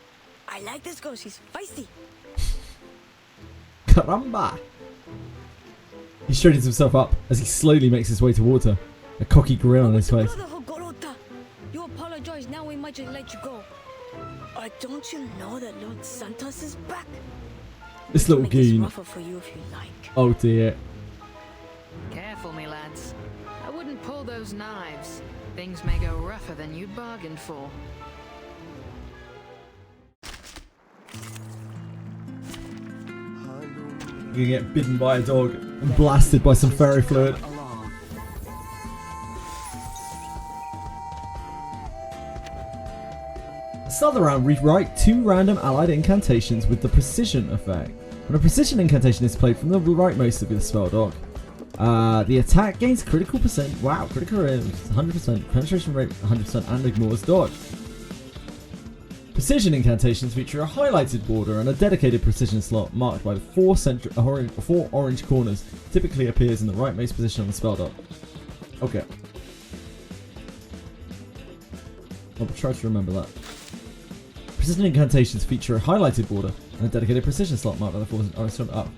I like this girl, she's feisty. Caramba! He straightens himself up as he slowly makes his way towards her, a cocky grin on his face. You apologize, now we might just let you go. Don't you know that Lord Santos is back? This little goon. Rougher for you if you like. Oh dear. Careful, me lads. I wouldn't pull those knives. Things may go rougher than you bargained for. You're gonna get bitten by a dog and blasted by some fairy fluid. Start the round, rewrite 2 random allied incantations with the precision effect. When a precision incantation is played from the rightmost of the spell dock, the attack gains critical percent. Wow, critical rate 100%, penetration rate 100%, and ignores dodge. Precision incantations feature a highlighted border and a dedicated precision slot marked by the four orange corners. Typically appears in the rightmost position on the spell dock. Okay. I'll try to remember that. Precision incantations feature a highlighted border and a dedicated precision slot marked by the four orange corners. Oh.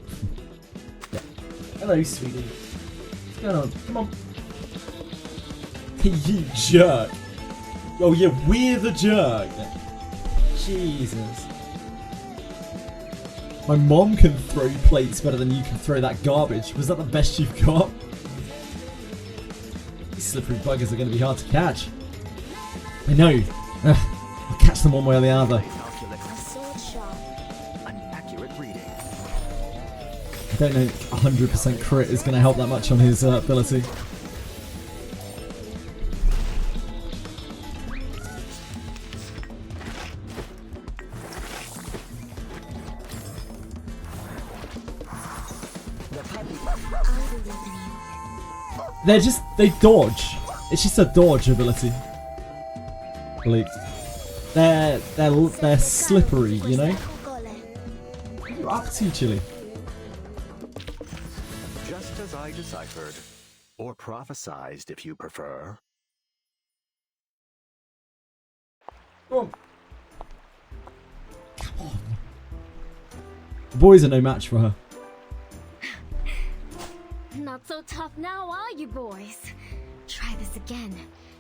Yeah. Hello, sweetie. What's going on? Come on. You jerk. Oh yeah, we're the jerk. Jesus. My mom can throw plates better than you can throw that garbage. Was that the best you've got? These slippery buggers are going to be hard to catch. I know. I'll catch them one way or the other. I don't know 100% crit is going to help that much on his ability. They dodge. It's just a dodge ability. Like, they're slippery, you know? What are you up to, Chili? Just as I deciphered, or prophesized if you prefer. Come on. Come on. The boys are no match for her. Not so tough now, are you, boys? Try this again,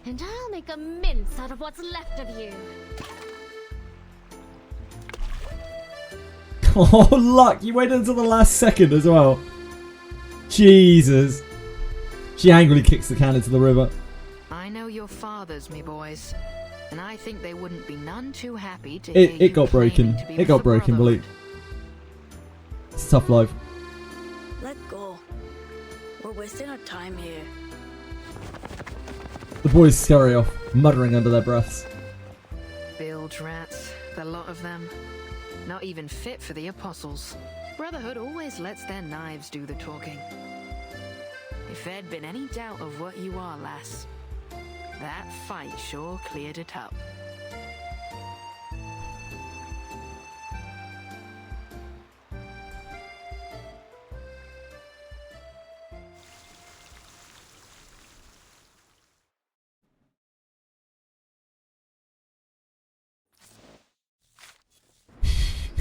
and I'll make a mince out of what's left of you. Oh, luck! You waited until the last second as well. Jesus. She angrily kicks the can into the river. I know your fathers, me boys, and I think they wouldn't be none too happy to It got broken. It got broken, believe. It's a tough life. Let go. We're wasting our time here. The boys scurry off, muttering under their breaths. Bilge rats, the lot of them. Not even fit for the apostles. Brotherhood always lets their knives do the talking. If there'd been any doubt of what you are, lass, that fight sure cleared it up.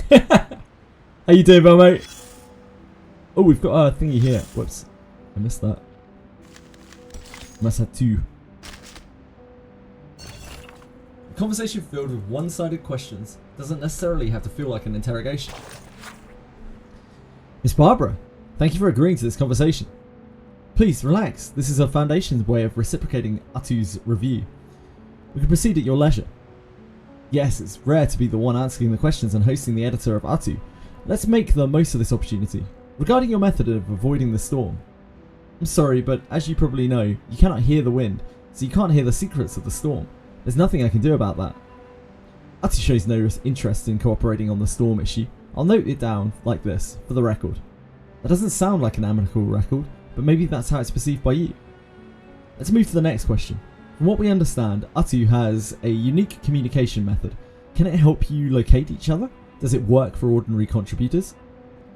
How you doing, Bell, mate? Oh, we've got a thingy here. Whoops. I missed that. Must have two. A conversation filled with one-sided questions doesn't necessarily have to feel like an interrogation. Miss Barbara, thank you for agreeing to this conversation. Please, relax. This is a Foundation's way of reciprocating Atu's review. We can proceed at your leisure. Yes, it's rare to be the one asking the questions and hosting the editor of Atu. Let's make the most of this opportunity. Regarding your method of avoiding the storm. I'm sorry, but as you probably know, you cannot hear the wind, so you can't hear the secrets of the storm. There's nothing I can do about that. Atu shows no interest in cooperating on the storm issue. I'll note it down like this, for the record. That doesn't sound like an amicable record, but maybe that's how it's perceived by you. Let's move to the next question. From what we understand, Atu has a unique communication method. Can it help you locate each other? Does it work for ordinary contributors?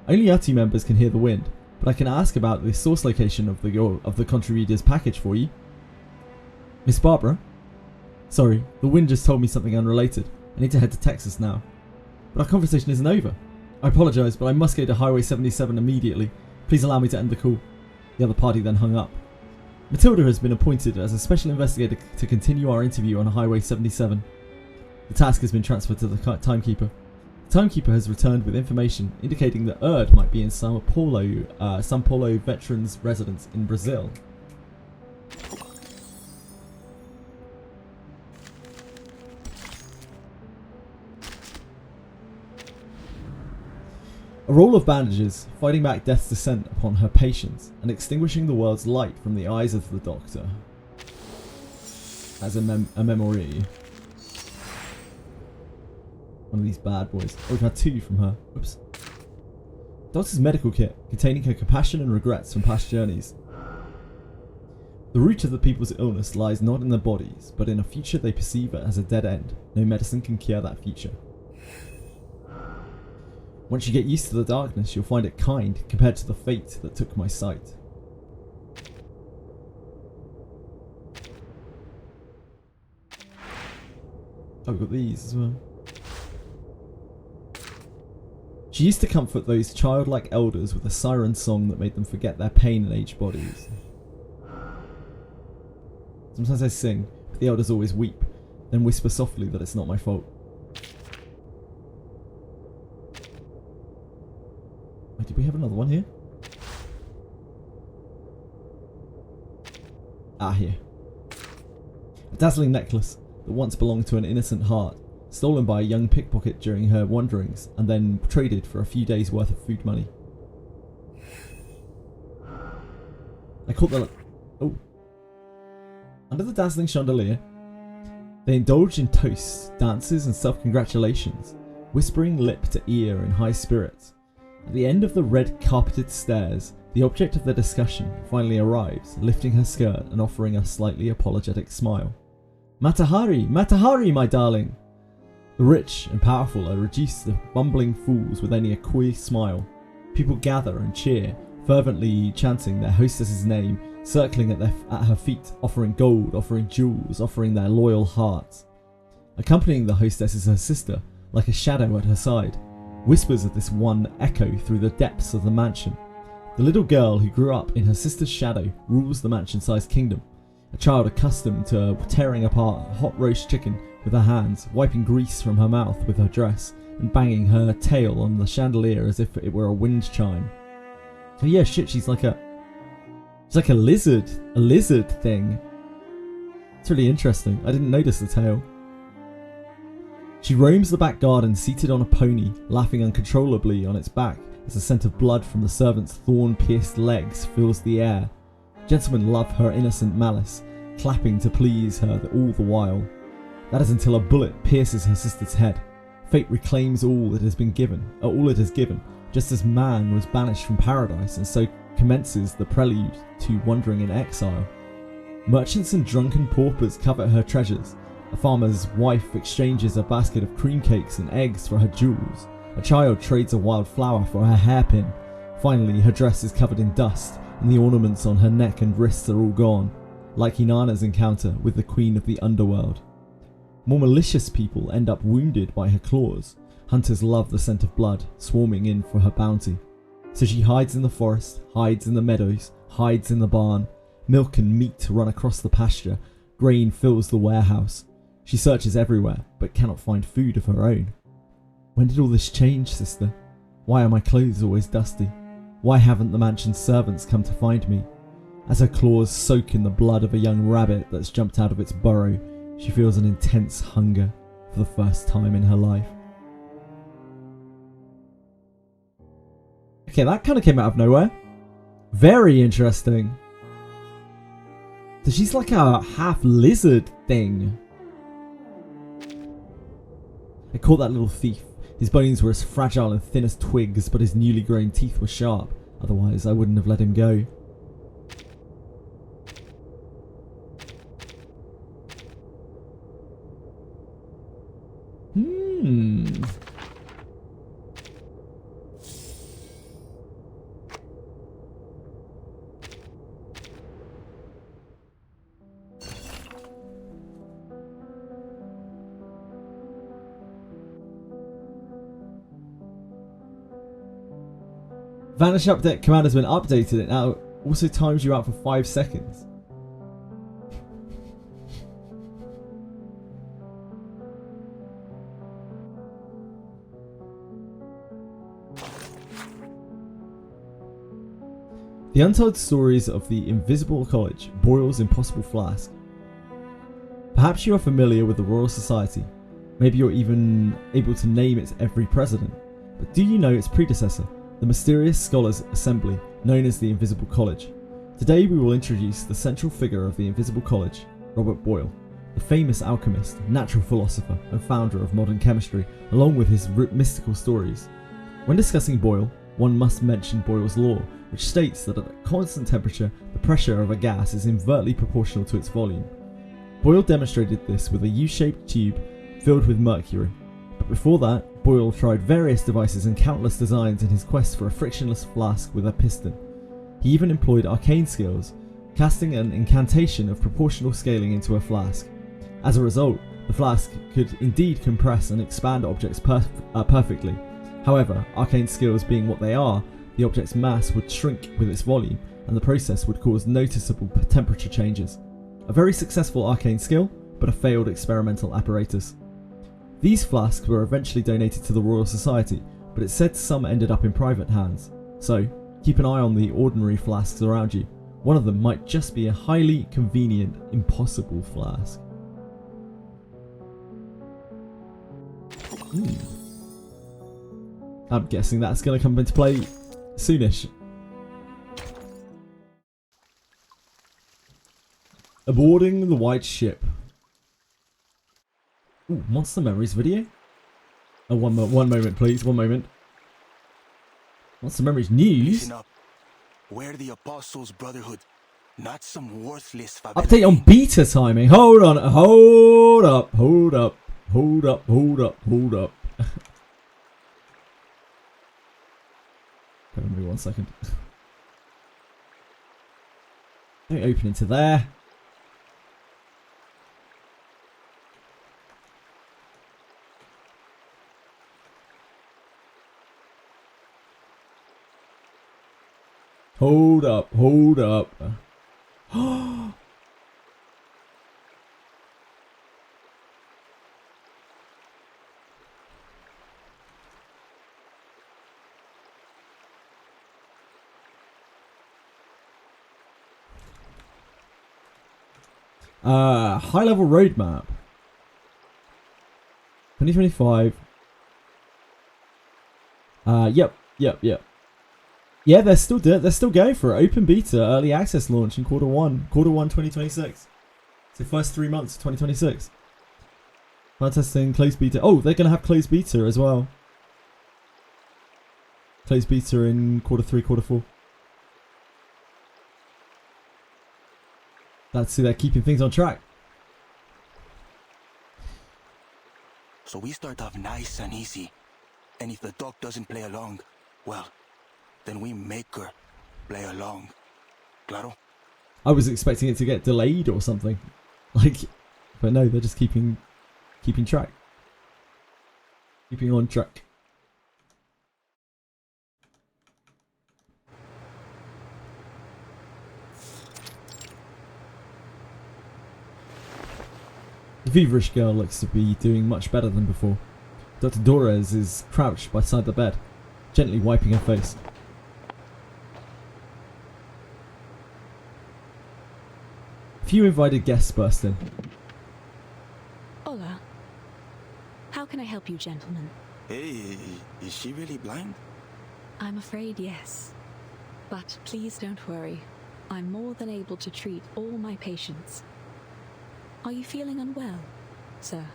Only Atu members can hear the wind, but I can ask about the source location of the contributor's package for you. Miss Barbara? Sorry, the wind just told me something unrelated. I need to head to Texas now. But our conversation isn't over. I apologise, but I must go to Highway 77 immediately. Please allow me to end the call. The other party then hung up. Matilda has been appointed as a special investigator to continue our interview on Highway 77. The task has been transferred to the timekeeper. The timekeeper has returned with information indicating that Erd might be in Sao Paulo veterans residence in Brazil. A roll of bandages, fighting back death's descent upon her patients and extinguishing the world's light from the eyes of the doctor. As a memory. One of these bad boys. Oh, we've had two from her. Whoops. Doctor's medical kit, containing her compassion and regrets from past journeys. The root of the people's illness lies not in their bodies, but in a future they perceive it as a dead end. No medicine can cure that future. Once you get used to the darkness, you'll find it kind compared to the fate that took my sight. Oh, we've got these as well. She used to comfort those childlike elders with a siren song that made them forget their pain and aged bodies. Sometimes I sing, but the elders always weep, then whisper softly that it's not my fault. Wait, did we have another one here? Ah, here. A dazzling necklace that once belonged to an innocent heart, stolen by a young pickpocket during her wanderings, and then traded for a few days' worth of food money. I caught the... Oh. Under the dazzling chandelier, they indulged in toasts, dances, and self-congratulations, whispering lip to ear in high spirits. At the end of the red-carpeted stairs, the object of their discussion finally arrives, lifting her skirt and offering a slightly apologetic smile. "Matahari! Matahari, my darling!" The rich and powerful are reduced to bumbling fools with only a coy smile. People gather and cheer, fervently chanting their hostess's name, circling at her feet, offering gold, offering jewels, offering their loyal hearts. Accompanying the hostess is her sister, like a shadow at her side. Whispers of this one echo through the depths of the mansion. The little girl who grew up in her sister's shadow rules the mansion-sized kingdom. A child accustomed to tearing apart hot roast chicken with her hands, wiping grease from her mouth with her dress, and banging her tail on the chandelier as if it were a wind chime. Oh yeah, shit, she's like a lizard thing. It's really interesting. I didn't notice the tail. She roams the back garden seated on a pony, laughing uncontrollably on its back as the scent of blood from the servant's thorn-pierced legs fills the air. Gentlemen love her innocent malice, clapping to please her all the while. That is until a bullet pierces her sister's head. Fate reclaims all it has given, just as man was banished from paradise, and so commences the prelude to wandering in exile. Merchants and drunken paupers covet her treasures. A farmer's wife exchanges a basket of cream cakes and eggs for her jewels. A child trades a wild flower for her hairpin. Finally, her dress is covered in dust, and the ornaments on her neck and wrists are all gone, like Inanna's encounter with the queen of the underworld. More malicious people end up wounded by her claws. Hunters love the scent of blood, swarming in for her bounty. So she hides in the forest, hides in the meadows, hides in the barn. Milk and meat run across the pasture. Grain fills the warehouse. She searches everywhere, but cannot find food of her own. When did all this change, sister? Why are my clothes always dusty? Why haven't the mansion's servants come to find me? As her claws soak in the blood of a young rabbit that's jumped out of its burrow, she feels an intense hunger for the first time in her life. Okay, that kind of came out of nowhere. Very interesting. So she's like a half lizard thing. I caught that little thief. His bones were as fragile and thin as twigs, but his newly grown teeth were sharp. Otherwise, I wouldn't have let him go. Vanish update command has been updated. It now also times you out for 5 seconds. The Untold Stories of the Invisible College, Boyle's Impossible Flask. Perhaps you are familiar with the Royal Society. Maybe you're even able to name its every president. But do you know its predecessor? The mysterious scholars' assembly, known as the Invisible College. Today we will introduce the central figure of the Invisible College, Robert Boyle, the famous alchemist, natural philosopher, and founder of modern chemistry, along with his mystical stories. When discussing Boyle, one must mention Boyle's law, which states that at a constant temperature, the pressure of a gas is inversely proportional to its volume. Boyle demonstrated this with a U-shaped tube filled with mercury. But before that, Boyle tried various devices and countless designs in his quest for a frictionless flask with a piston. He even employed arcane skills, casting an incantation of proportional scaling into a flask. As a result, the flask could indeed compress and expand objects perfectly. However, arcane skills being what they are, the object's mass would shrink with its volume, and the process would cause noticeable temperature changes. A very successful arcane skill, but a failed experimental apparatus. These flasks were eventually donated to the Royal Society, but it's said some ended up in private hands. So, keep an eye on the ordinary flasks around you. One of them might just be a highly convenient, impossible flask. I'm guessing that's going to come into play soonish. Aboarding the White Ship. Ooh, Monster Memories video? Oh, one moment please, one moment. Monster Memories news? Listen up. We're the Apostles' Brotherhood, not some worthless Update on beta timing. Hold on, hold up, hold up, hold up, hold up, hold up. Give me 1 second. Don't open into there. Hold up, hold up. High level roadmap. 2025. Yep. Yeah, they're still going for it. Open beta, early access launch in quarter one 2026. So first 3 months, 2026. Flight testing, closed beta. Oh, they're gonna have closed beta as well. Closed beta in quarter 3, quarter 4. That's see, they're keeping things on track. So we start off nice and easy. And if the dog doesn't play along, well, then we make her play along. Claro? I was expecting it to get delayed or something. But no, they're just keeping track. Keeping on track. The feverish girl looks to be doing much better than before. Dr. Dorez is crouched beside the bed, gently wiping her face. A few invited guests burst in. Hola. How can I help you, gentlemen? Hey, is she really blind? I'm afraid yes. But please don't worry. I'm more than able to treat all my patients. Are you feeling unwell, sir?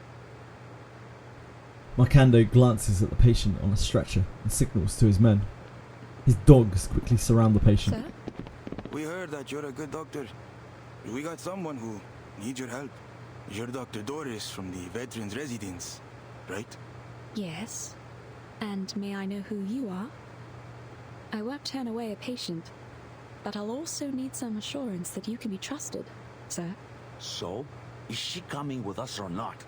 Marcando glances at the patient on a stretcher and signals to his men. His dogs quickly surround the patient. Sir? We heard that you're a good doctor. We got someone who needs your help. You're Dr. Doris from the Veterans Residence, right? Yes. And may I know who you are? I won't turn away a patient, but I'll also need some assurance that you can be trusted, sir. So, is she coming with us or not?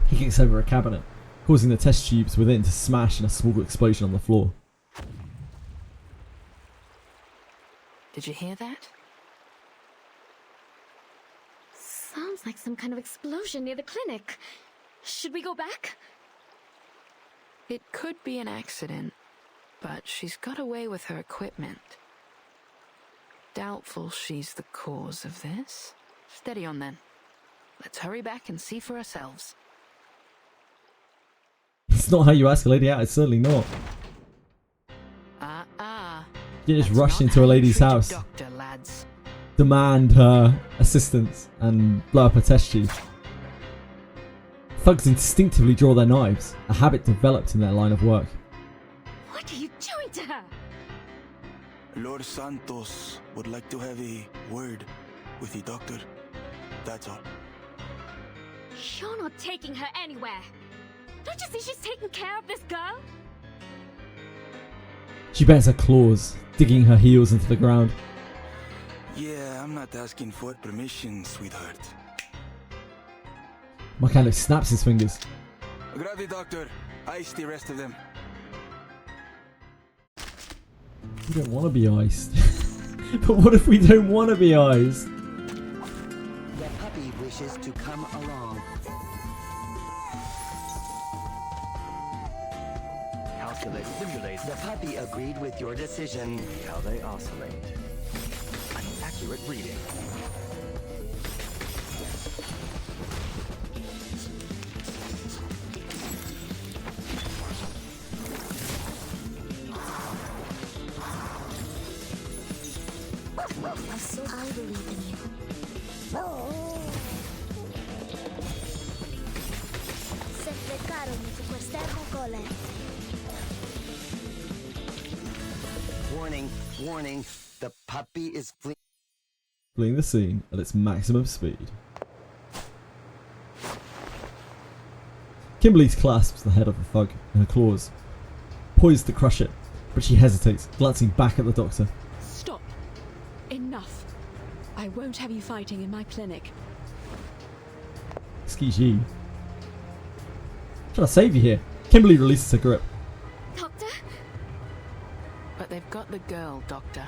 He kicks over a cabinet, causing the test tubes within to smash in a small explosion on the floor. Did you hear that? Sounds like some kind of explosion near the clinic. Should we go back? It could be an accident, but she's got away with her equipment. Doubtful she's the cause of this. Steady on then. Let's hurry back and see for ourselves. It's not how you ask a lady out, it's certainly not. You just rush into a lady's house, Doctor, lads. demand her assistance, and blow up a test tube. Thugs instinctively draw their knives, a habit developed in their line of work. Lord Santos would like to have a word with the doctor. That's all. You're not taking her anywhere. Don't you see she's taking care of this girl? She bares her claws, digging her heels into the ground. Yeah, I'm not asking for permission, sweetheart. Mechanic snaps his fingers. Grab the doctor. Ice the rest of them. We don't want to be iced. But what if we don't want to be iced? The puppy wishes to come along. Calculus simulates. The puppy agreed with your decision. How they oscillate. An accurate reading. I believe in you. Se fregarono su quest'ermo gole. Warning, warning. The puppy is Fleeing the scene at its maximum speed. Kimberly clasps the head of the thug in her claws, poised to crush it, but she hesitates, glancing back at the doctor. Stop. Enough. I won't have you fighting in my clinic. Excuse you. Trying to save you here. Kimberly releases her grip. Doctor? But they've got the girl, Doctor.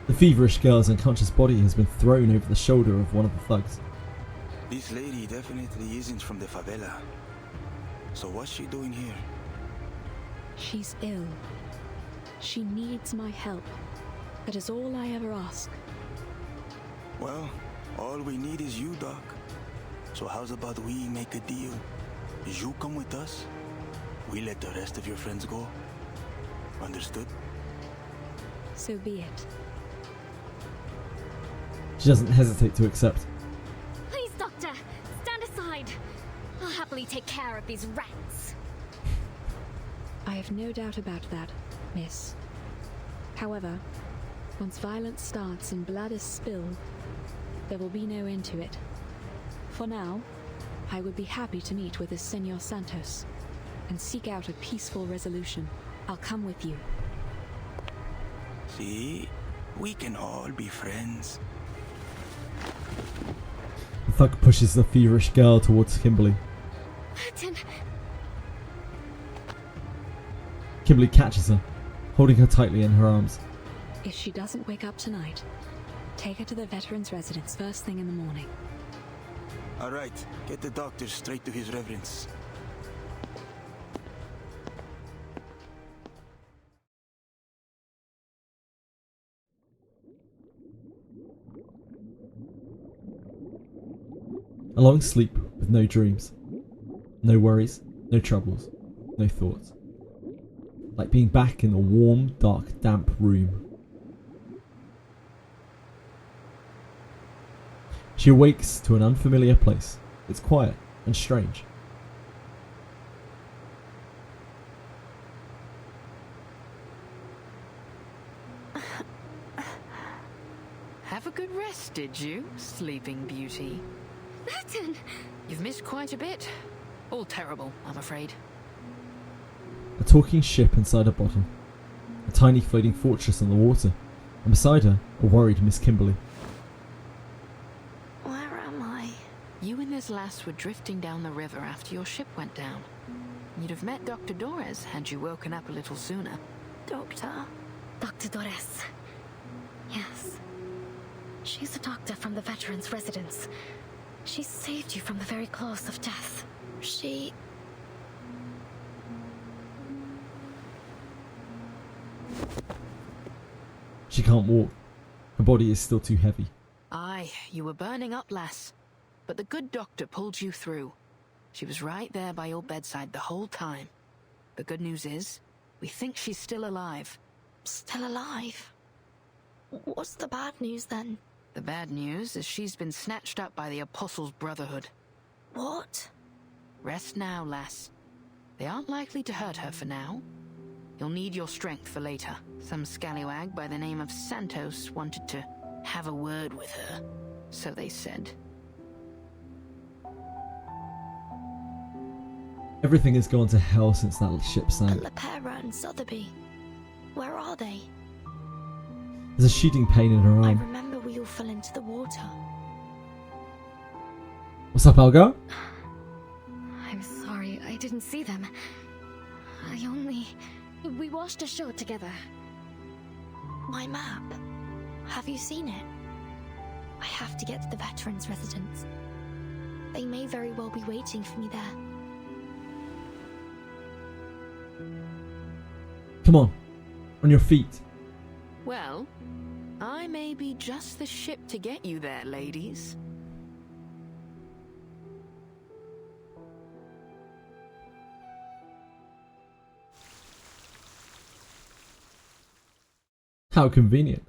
The feverish girl's unconscious body has been thrown over the shoulder of one of the thugs. This lady definitely isn't from the favela. So what's she doing here? She's ill. She needs my help. That is all I ever ask. Well, all we need is you, Doc. So how's about we make a deal? You come with us, we let the rest of your friends go. Understood? So be it. She doesn't hesitate to accept. Please, Doctor, stand aside. I'll happily take care of these rats. I have no doubt about that, miss. However, once violence starts and blood is spilled, there will be no end to it. For now, I would be happy to meet with this Senor Santos and seek out a peaceful resolution. I'll come with you. See? We can all be friends. The thug pushes the feverish girl towards Kimberly. Martin. Kimberly catches her, holding her tightly in her arms. If she doesn't wake up tonight, take her to the veteran's residence first thing in the morning. All right, get the doctor straight to his reverence. A long sleep with no dreams. No worries, no troubles, no thoughts. Like being back in a warm, dark, damp room. She awakes to an unfamiliar place. It's quiet and strange. Have a good rest, did you, Sleeping Beauty? Martin! You've missed quite a bit. All terrible, I'm afraid. A talking ship inside a bottle. A tiny floating fortress on the water. And beside her, a worried Miss Kimberly. Where am I? You and this lass were drifting down the river after your ship went down. You'd have met Dr. Dores had you woken up a little sooner. Doctor? Dr. Dores. Yes. She's a doctor from the veteran's residence. She saved you from the very claws of death. She... She can't walk. Her body is still too heavy. Aye, you were burning up, lass. But the good doctor pulled you through. She was right there by your bedside the whole time. The good news is, we think she's still alive. Still alive? What's the bad news then? The bad news is she's been snatched up by the Apostles' Brotherhood. What? Rest now, lass. They aren't likely to hurt her for now. You'll need your strength for later. Some scallywag by the name of Santos wanted to have a word with her, so they said. Everything has gone to hell since that ship sank. Lepera and Sotheby. Where are they? There's a shooting pain in her I arm. remember we all fell into the water. What's up, Elgar? I'm sorry, I didn't see them. We washed ashore together. My map. Have you seen it? I have to get to the veterans' residence. They may very well be waiting for me there. Come on. On your feet. Well, I may be just the ship to get you there, ladies. How convenient.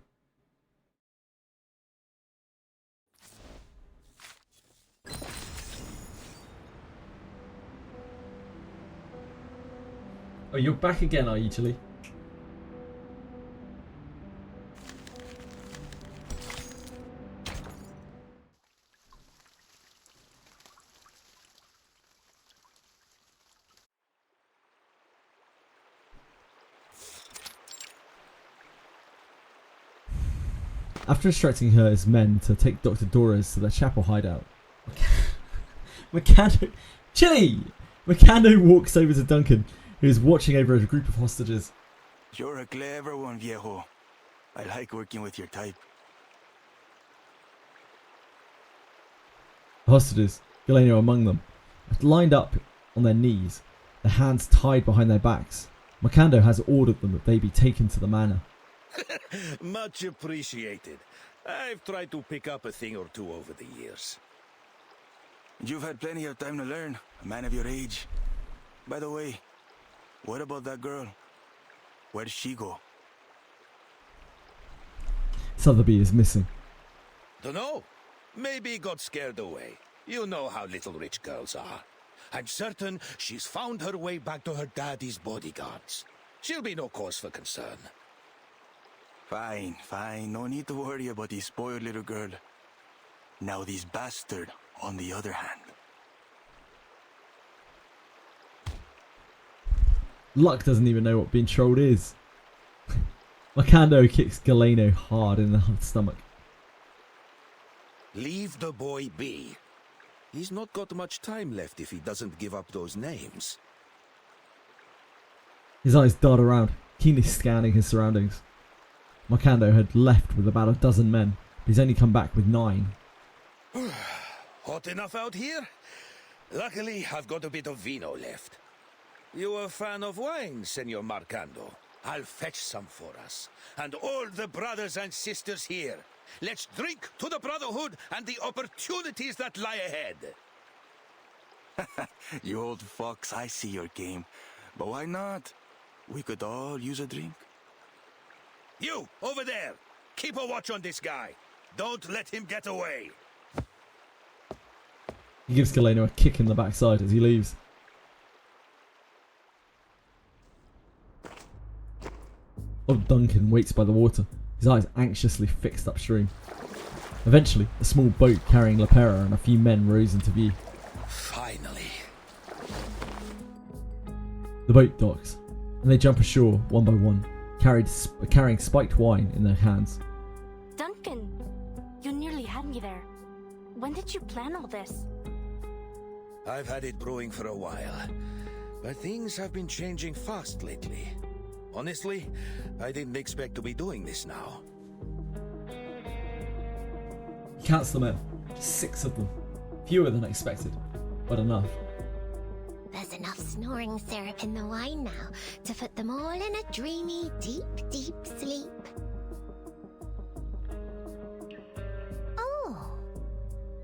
Oh, you're back again, are you, Chili? After instructing her as men to take Dr. Dora's to their chapel hideout, Macando walks over to Duncan, who is watching over a group of hostages. You're a clever one, viejo. I like working with your type. The hostages, Galeno among them, are lined up on their knees, their hands tied behind their backs. Macando has ordered them that they be taken to the manor. Much appreciated. I've tried to pick up a thing or two over the years. You've had plenty of time to learn, a man of your age. By the way, what about that girl? Where'd she go? Sotheby is missing. Dunno. Maybe got scared away. You know how little rich girls are. I'm certain she's found her way back to her daddy's bodyguards. She'll be no cause for concern. Fine, fine. No need to worry about this spoiled little girl. Now this bastard, on the other hand. Luck doesn't even know what being trolled is. Macando kicks Galeno hard in the stomach. Leave the boy be. He's not got much time left if he doesn't give up those names. His eyes dart around, keenly scanning his surroundings. Macando had left with about a dozen men, but he's only come back with 9. Hot enough out here? Luckily, I've got a bit of vino left. You a fan of wine, Senor Marcando? I'll fetch some for us. And all the brothers and sisters here. Let's drink to the Brotherhood and the opportunities that lie ahead. You old fox, I see your game. But why not? We could all use a drink. You, over there! Keep a watch on this guy. Don't let him get away. He gives Galeno a kick in the backside as he leaves. Old Duncan waits by the water, his eyes anxiously fixed upstream. Eventually, a small boat carrying Lepera and a few men rows into view. Finally. The boat docks, and they jump ashore one by one, carrying spiked wine in their hands. Duncan, you nearly had me there. When did you plan all this? I've had it brewing for a while, but things have been changing fast lately. Honestly, I didn't expect to be doing this now. He counts the men, 6 of them. Fewer than expected, but enough. There's enough snoring syrup in the wine now to put them all in a dreamy, deep, deep sleep. Oh,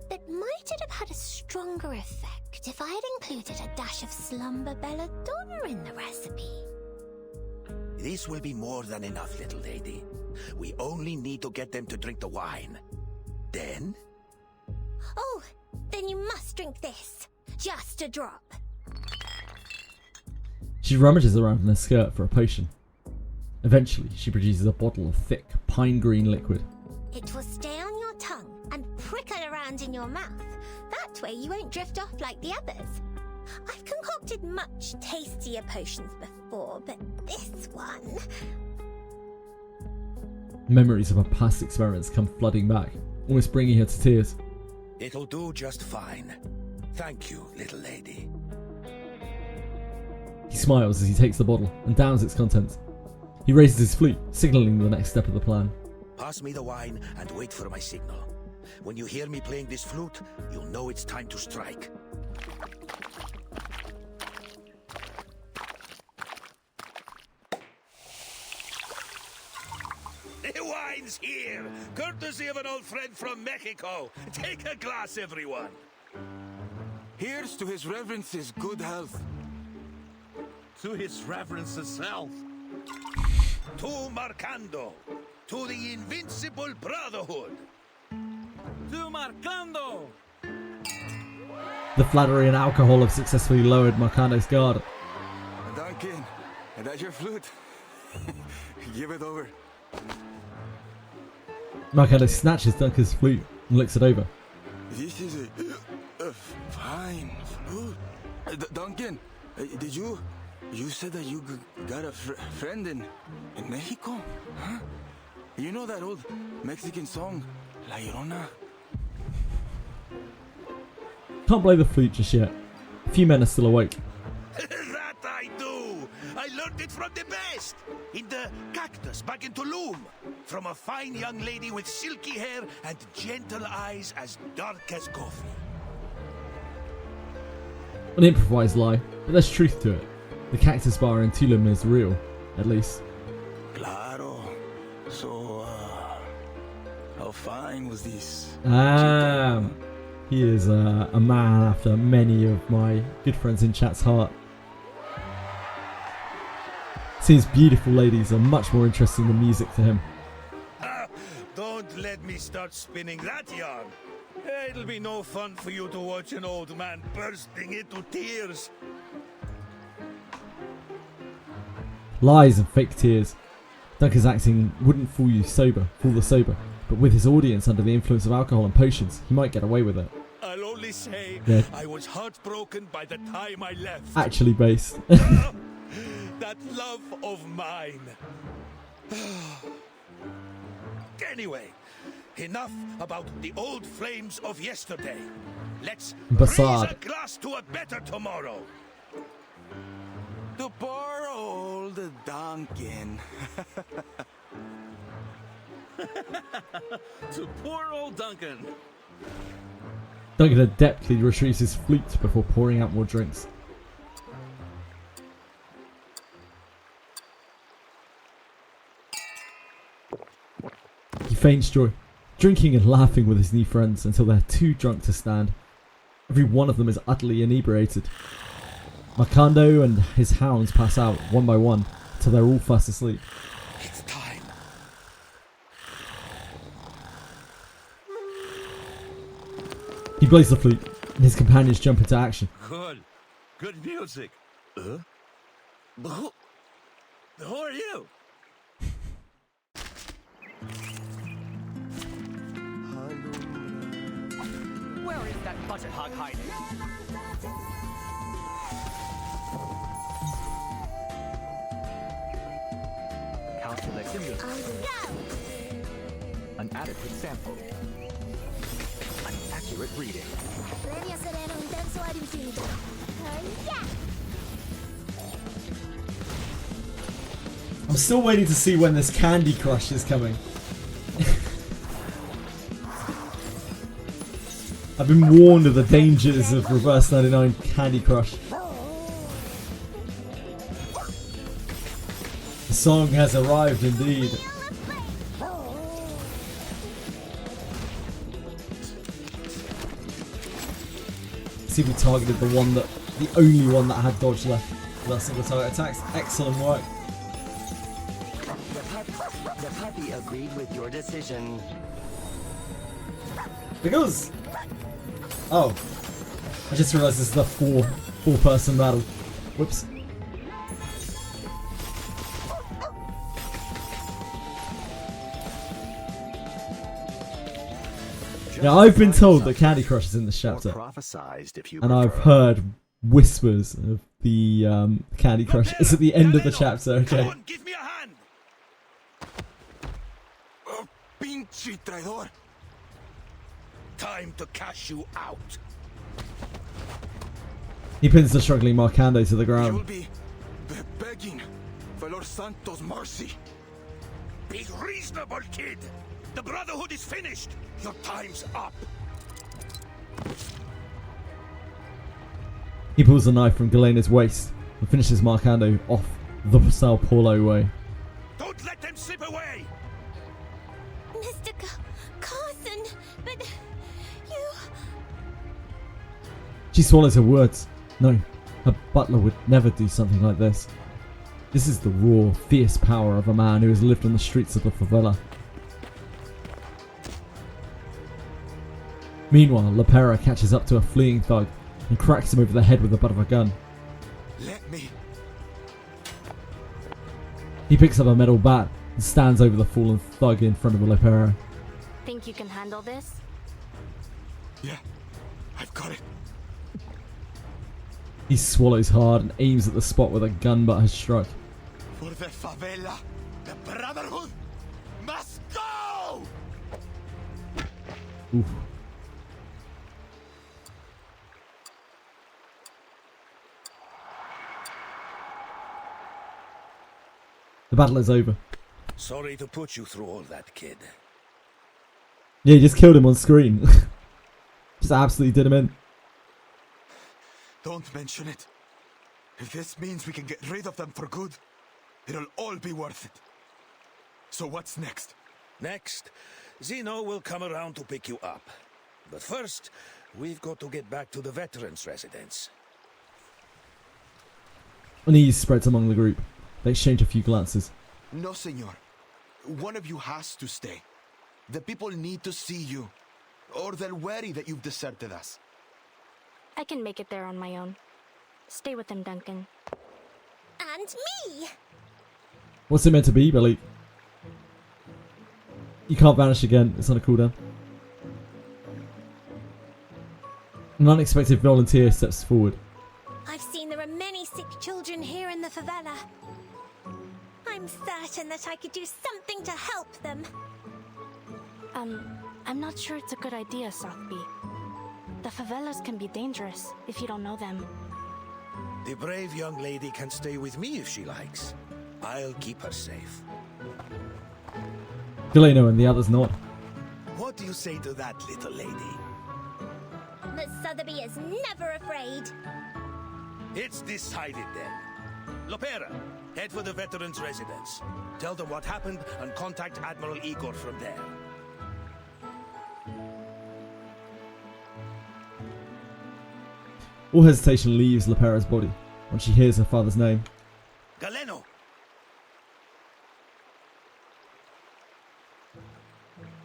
but might it have had a stronger effect if I had included a dash of slumber belladonna in the recipe? This will be more than enough, little lady. We only need to get them to drink the wine. Then? Oh, then you must drink this. Just a drop. She rummages around in her skirt for a potion, Eventually, she produces a bottle of thick, pine green liquid. It will stay on your tongue and prickle around in your mouth. That way you won't drift off like the others. I've concocted much tastier potions before, but this one... Memories of her past experiments come flooding back, almost bringing her to tears. It'll do just fine. Thank you, little lady. He smiles as he takes the bottle and downs its contents. He raises his flute, signalling the next step of the plan. Pass me the wine and wait for my signal. When you hear me playing this flute, you'll know it's time to strike. The wine's here, courtesy of an old friend from Mexico. Take a glass, everyone. Here's to His Reverence's good health. To His Reverence's health. To Marcando. To the Invincible Brotherhood. To Marcando! The flattery and alcohol have successfully lowered Marcando's guard. Duncan, is that your flute? Give it over. Marcando snatches Duncan's flute and looks it over. This is a fine flute. Duncan, did you said that you got a friend in Mexico? Huh? You know that old Mexican song, La Llorona? Can't play the flute just yet. A few men are still awake. That I do! I learned it from the best! In the cactus back in Tulum. From a fine young lady with silky hair and gentle eyes as dark as coffee. An improvised lie, but there's truth to it. The cactus bar in Tulum is real, at least. Claro. So, how fine was this? He is a man after many of my good friends in chat's heart. Seems beautiful ladies are much more interesting than music to him. Don't let me start spinning that yarn. It'll be no fun for you to watch an old man bursting into tears. Lies and fake tears. Duncan's acting wouldn't fool the sober, but with his audience under the influence of alcohol and potions, he might get away with it. I'll only say I was heartbroken by the time I left. Actually based. That love of mine. Anyway, enough about the old flames of yesterday. Let's raise a glass to a better tomorrow. To poor old Duncan. To poor old Duncan. Duncan adeptly retrieves his flute before pouring out more drinks. He feigns joy, drinking and laughing with his new friends until they're too drunk to stand. Every one of them is utterly inebriated. Marcando and his hounds pass out one by one until they're all fast asleep. It's time. He plays the flute, and his companions jump into action. Good music. Who are you? Where is that budget hog hiding? Calculate simulate. An adequate sample. An accurate reading. I'm still waiting to see when this Candy Crush is coming. I've been warned of the dangers of Reverse 99 Candy Crush. The song has arrived indeed. See, we targeted the only one that had dodge left with our single target attacks. Excellent work. The puppy agreed with your decision. Because oh, I just realised this is the four-person battle. Whoops. Now, I've been told that Candy Crush is in this chapter. And I've heard whispers of the Candy Crush. It's at the end of the chapter, okay? Come on, give me a hand. Oh, pinche traidor. Time to cash you out. He pins the struggling Marcando to the You'll ground. be begging for Lord Santos' mercy. Be reasonable, kid. The Brotherhood is finished. Your time's up. He pulls the knife from Galena's waist and finishes Marcando off the Sao Paulo way. Don't let them slip away. Mr. Carson, but you... She swallows her words. No, her butler would never do something like this. This is the raw, fierce power of a man who has lived on the streets of the favela. Meanwhile, La Pera catches up to a fleeing thug and cracks him over the head with the butt of a gun. Let me. He picks up a metal bat and stands over the fallen thug in front of La Pera. Think you can handle this? Yeah, I've got it. He swallows hard and aims at the spot where the gun butt has struck. For the favela, the Brotherhood must go! Oof. The battle is over. Sorry to put you through all that, kid. Yeah, he just killed him on screen. Just absolutely did him in. Don't mention it. If this means we can get rid of them for good, it'll all be worth it. So what's next? Next, Zeno will come around to pick you up. But first, we've got to get back to the veterans' residence. Unease spreads among the group. They exchange a few glances. No, senor. One of you has to stay. The people need to see you, or they'll worry that you've deserted us. I can make it there on my own. Stay with them, Duncan. And me! What's it meant to be, Billy? You can't vanish again. It's on a cooldown. An unexpected volunteer steps forward. I've seen there are many sick children here in the favela. I'm certain that I could do something to help them. I'm not sure it's a good idea, Sotheby. The favelas can be dangerous if you don't know them. The brave young lady can stay with me if she likes. I'll keep her safe. Galeno and the others nod. What do you say to that, little lady? Miss Sotheby is never afraid. It's decided then. Lopera, head for the veterans' residence. Tell them what happened and contact Admiral Igor from there. All hesitation leaves Lepera's body when she hears her father's name. Galeno!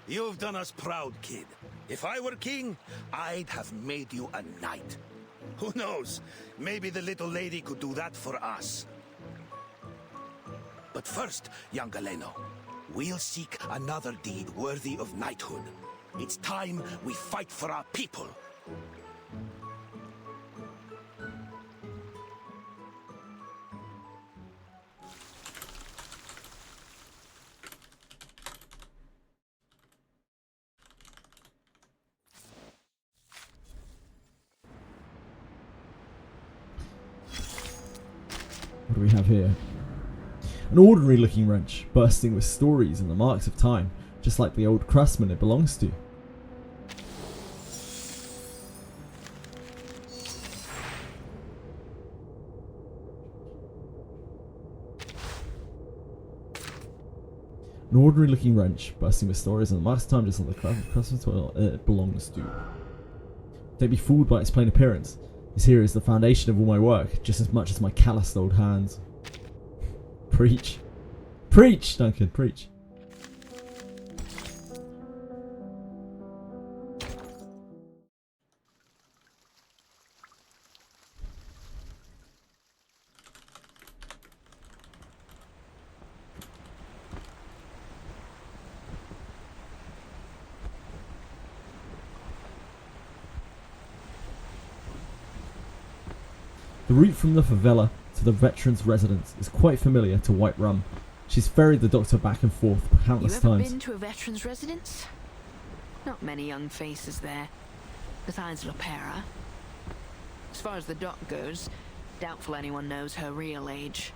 You've done us proud, kid. If I were king, I'd have made you a knight. Who knows? Maybe the little lady could do that for us. But first, young Galeno, we'll seek another deed worthy of knighthood. It's time we fight for our people. What do we have here? An ordinary looking wrench, bursting with stories and the marks of time, just like the old craftsman it belongs to. An ordinary looking wrench, bursting with stories and the marks of time, just like the craftsman it belongs to. Don't be fooled by its plain appearance. This here is the foundation of all my work, just as much as my calloused old hands. Preach. Preach, Duncan, preach. The route from the favela to the veterans' residence is quite familiar to White Rum. She's ferried the doctor back and forth countless You ever times. been to a veterans' residence? Not many young faces there, besides Lopera. As far as the doc goes, doubtful anyone knows her real age.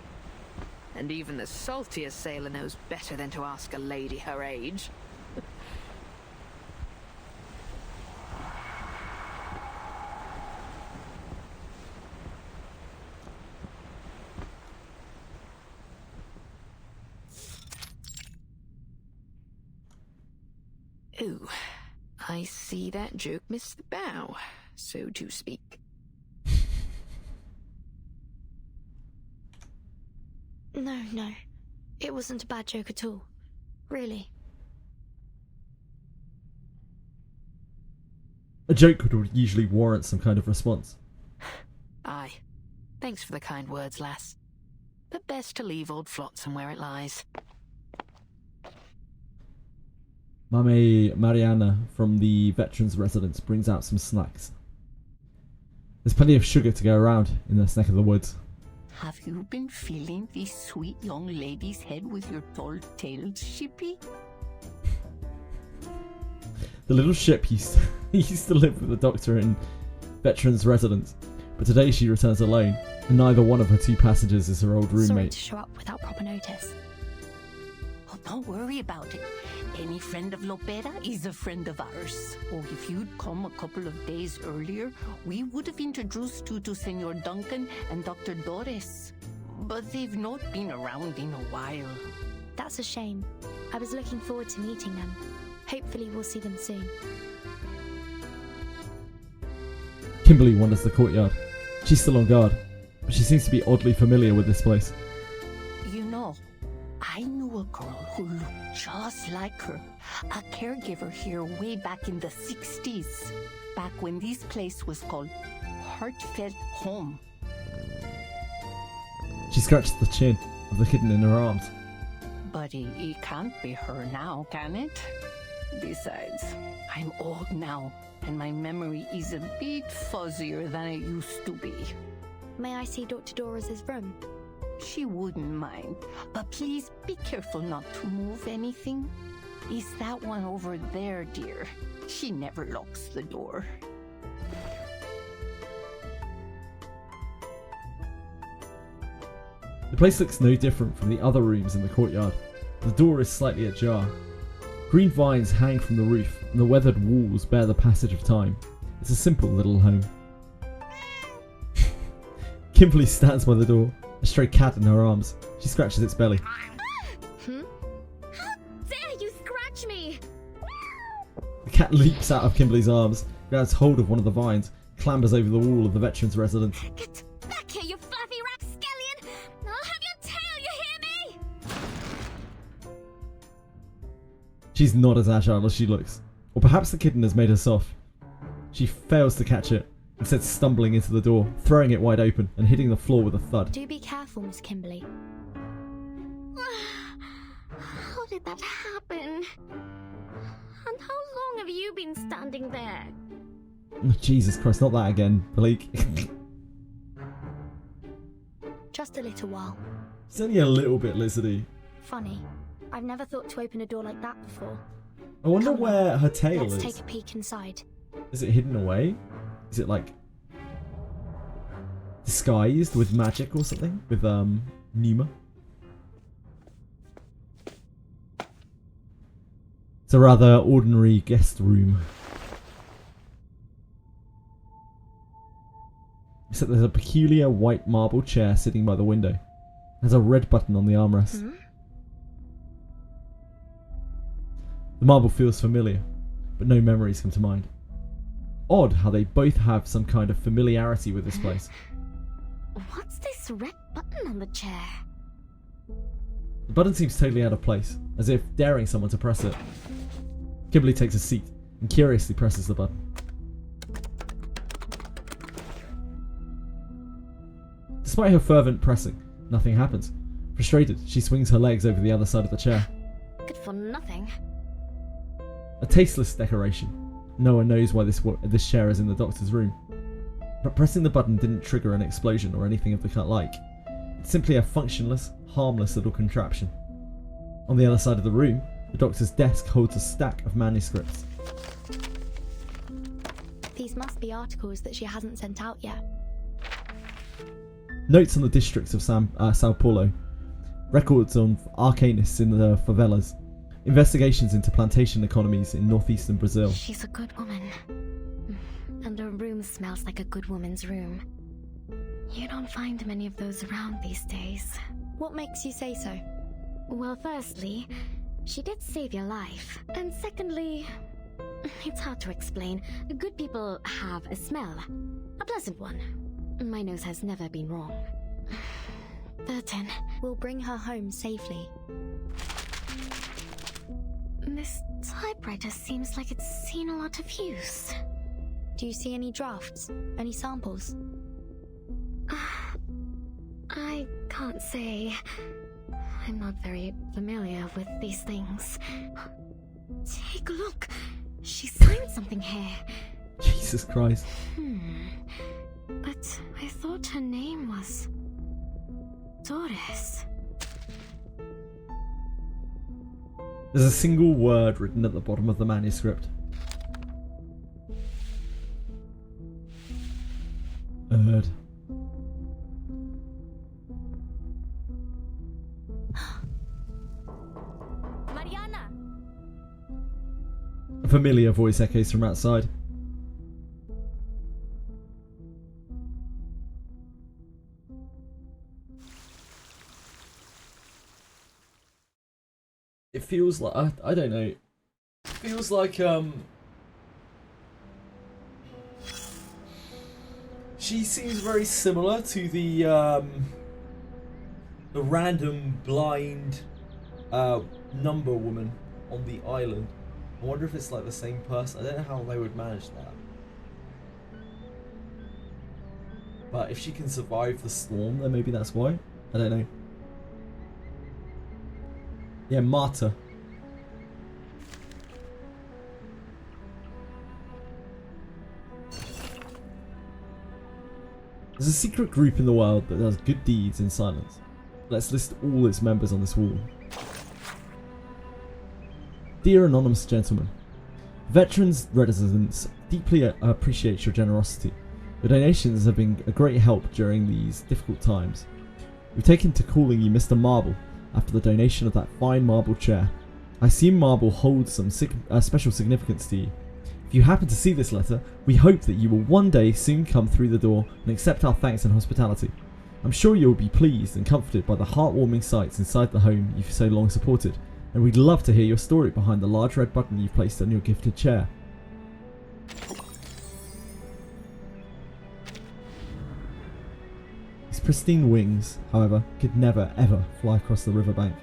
And even the saltiest sailor knows better than to ask a lady her age. Ooh, I see that joke missed the bow, so to speak. No. It wasn't a bad joke at all. Really. A joke would usually warrant some kind of response. Aye. Thanks for the kind words, lass. But best to leave old Flotsam where it lies. Mame Mariana from the veterans' residence brings out some snacks. There's plenty of sugar to go around in this neck of the woods. Have you been feeling this sweet young lady's head with your tall tails, Shippy? The little ship used to live with the doctor in veterans' residence, but today she returns alone, and neither one of her two passengers is her old Sorry roommate. to show up without proper notice. Oh, don't worry about it. Any friend of Lopera is a friend of ours. Oh, if you'd come a couple of days earlier, we would have introduced you to Senor Duncan and Dr. Doris. But they've not been around in a while. That's a shame. I was looking forward to meeting them. Hopefully we'll see them soon. Kimberly wanders the courtyard. She's still on guard, but she seems to be oddly familiar with this place. You know, I knew a girl who looked just like her. A caregiver here way back in the 60s. Back when this place was called Heartfelt Home. She scratches the chin of the kitten in her arms. But it can't be her now, can it? Besides, I'm old now, and my memory is a bit fuzzier than it used to be. May I see Dr. Doris's room? She wouldn't mind, but please be careful not to move anything. It's that one over there, dear. She never locks the door. The place looks no different from the other rooms in the courtyard. The door is slightly ajar. Green vines hang from the roof, and the weathered walls bear the passage of time. It's a simple little home. Kimberly stands by the door, a stray cat in her arms. She scratches its belly. How dare you scratch me! The cat leaps out of Kimberly's arms, grabs hold of one of the vines, clambers over the wall of the veterans' residence. Get back here, you fluffy rapscallion! I'll have your tail, you hear me? She's not as agile as she looks. Or perhaps the kitten has made her soft. She fails to catch it, instead stumbling into the door, throwing it wide open and hitting the floor with a thud. Do be careful, Miss Kimberly. How did that happen? And how long have you been standing there? Oh, Jesus Christ, not that again, Blake. Just a little while. It's only a little bit lizardy. Funny. I've never thought to open a door like that before. I wonder where her tail Let's is. take a peek inside. Is it hidden away? Is it like disguised with magic or something? With Numa? It's a rather ordinary guest room. Except there's a peculiar white marble chair sitting by the window. There's a red button on the armrest. The marble feels familiar, but no memories come to mind. Odd how they both have some kind of familiarity with this place. What's this red button on the chair? The button seems totally out of place, as if daring someone to press it. Kimberly takes a seat and curiously presses the button. Despite her fervent pressing, nothing happens. Frustrated, she swings her legs over the other side of the chair. Good for nothing. A tasteless decoration. No one knows why this chair is in the doctor's room. but pressing the button didn't trigger an explosion or anything of the like. It's simply a functionless, harmless little contraption. On the other side of the room, the doctor's desk holds a stack of manuscripts. These must be articles that she hasn't sent out yet. Notes on the districts of Sao Paulo. Records on arcanists in the favelas. Investigations into plantation economies in northeastern Brazil. She's a good woman. And her room smells like a good woman's room. You don't find many of those around these days. What makes you say so? Well, firstly, she did save your life. And secondly, it's hard to explain. Good people have a smell. A pleasant one. My nose has never been wrong. Burton. We'll bring her home safely. This typewriter seems like it's seen a lot of use. Do you see any drafts? Any samples? I can't say. I'm not very familiar with these things. Take a look. She signed something here. Jesus Christ. But I thought her name was Doris. There's a single word written at the bottom of the manuscript. Erd. Mariana! A familiar voice echoes from outside. It feels like, I don't know, it feels like, she seems very similar to the random blind, number woman on the island. I wonder if it's like the same person. I don't know how they would manage that. But if she can survive the storm, then maybe that's why. I don't know. Yeah, Marta. There's a secret group in the world that does good deeds in silence. Let's list all its members on this wall. Dear anonymous gentlemen, veterans residents deeply appreciate your generosity. Your donations have been a great help during these difficult times. We've taken to calling you Mr. Marble after the donation of that fine marble chair. I assume marble holds some special significance to you. If you happen to see this letter, we hope that you will one day soon come through the door and accept our thanks and hospitality. I'm sure you will be pleased and comforted by the heartwarming sights inside the home you've so long supported, and we'd love to hear your story behind the large red button you've placed on your gifted chair. His pristine wings, however, could never ever fly across the riverbank.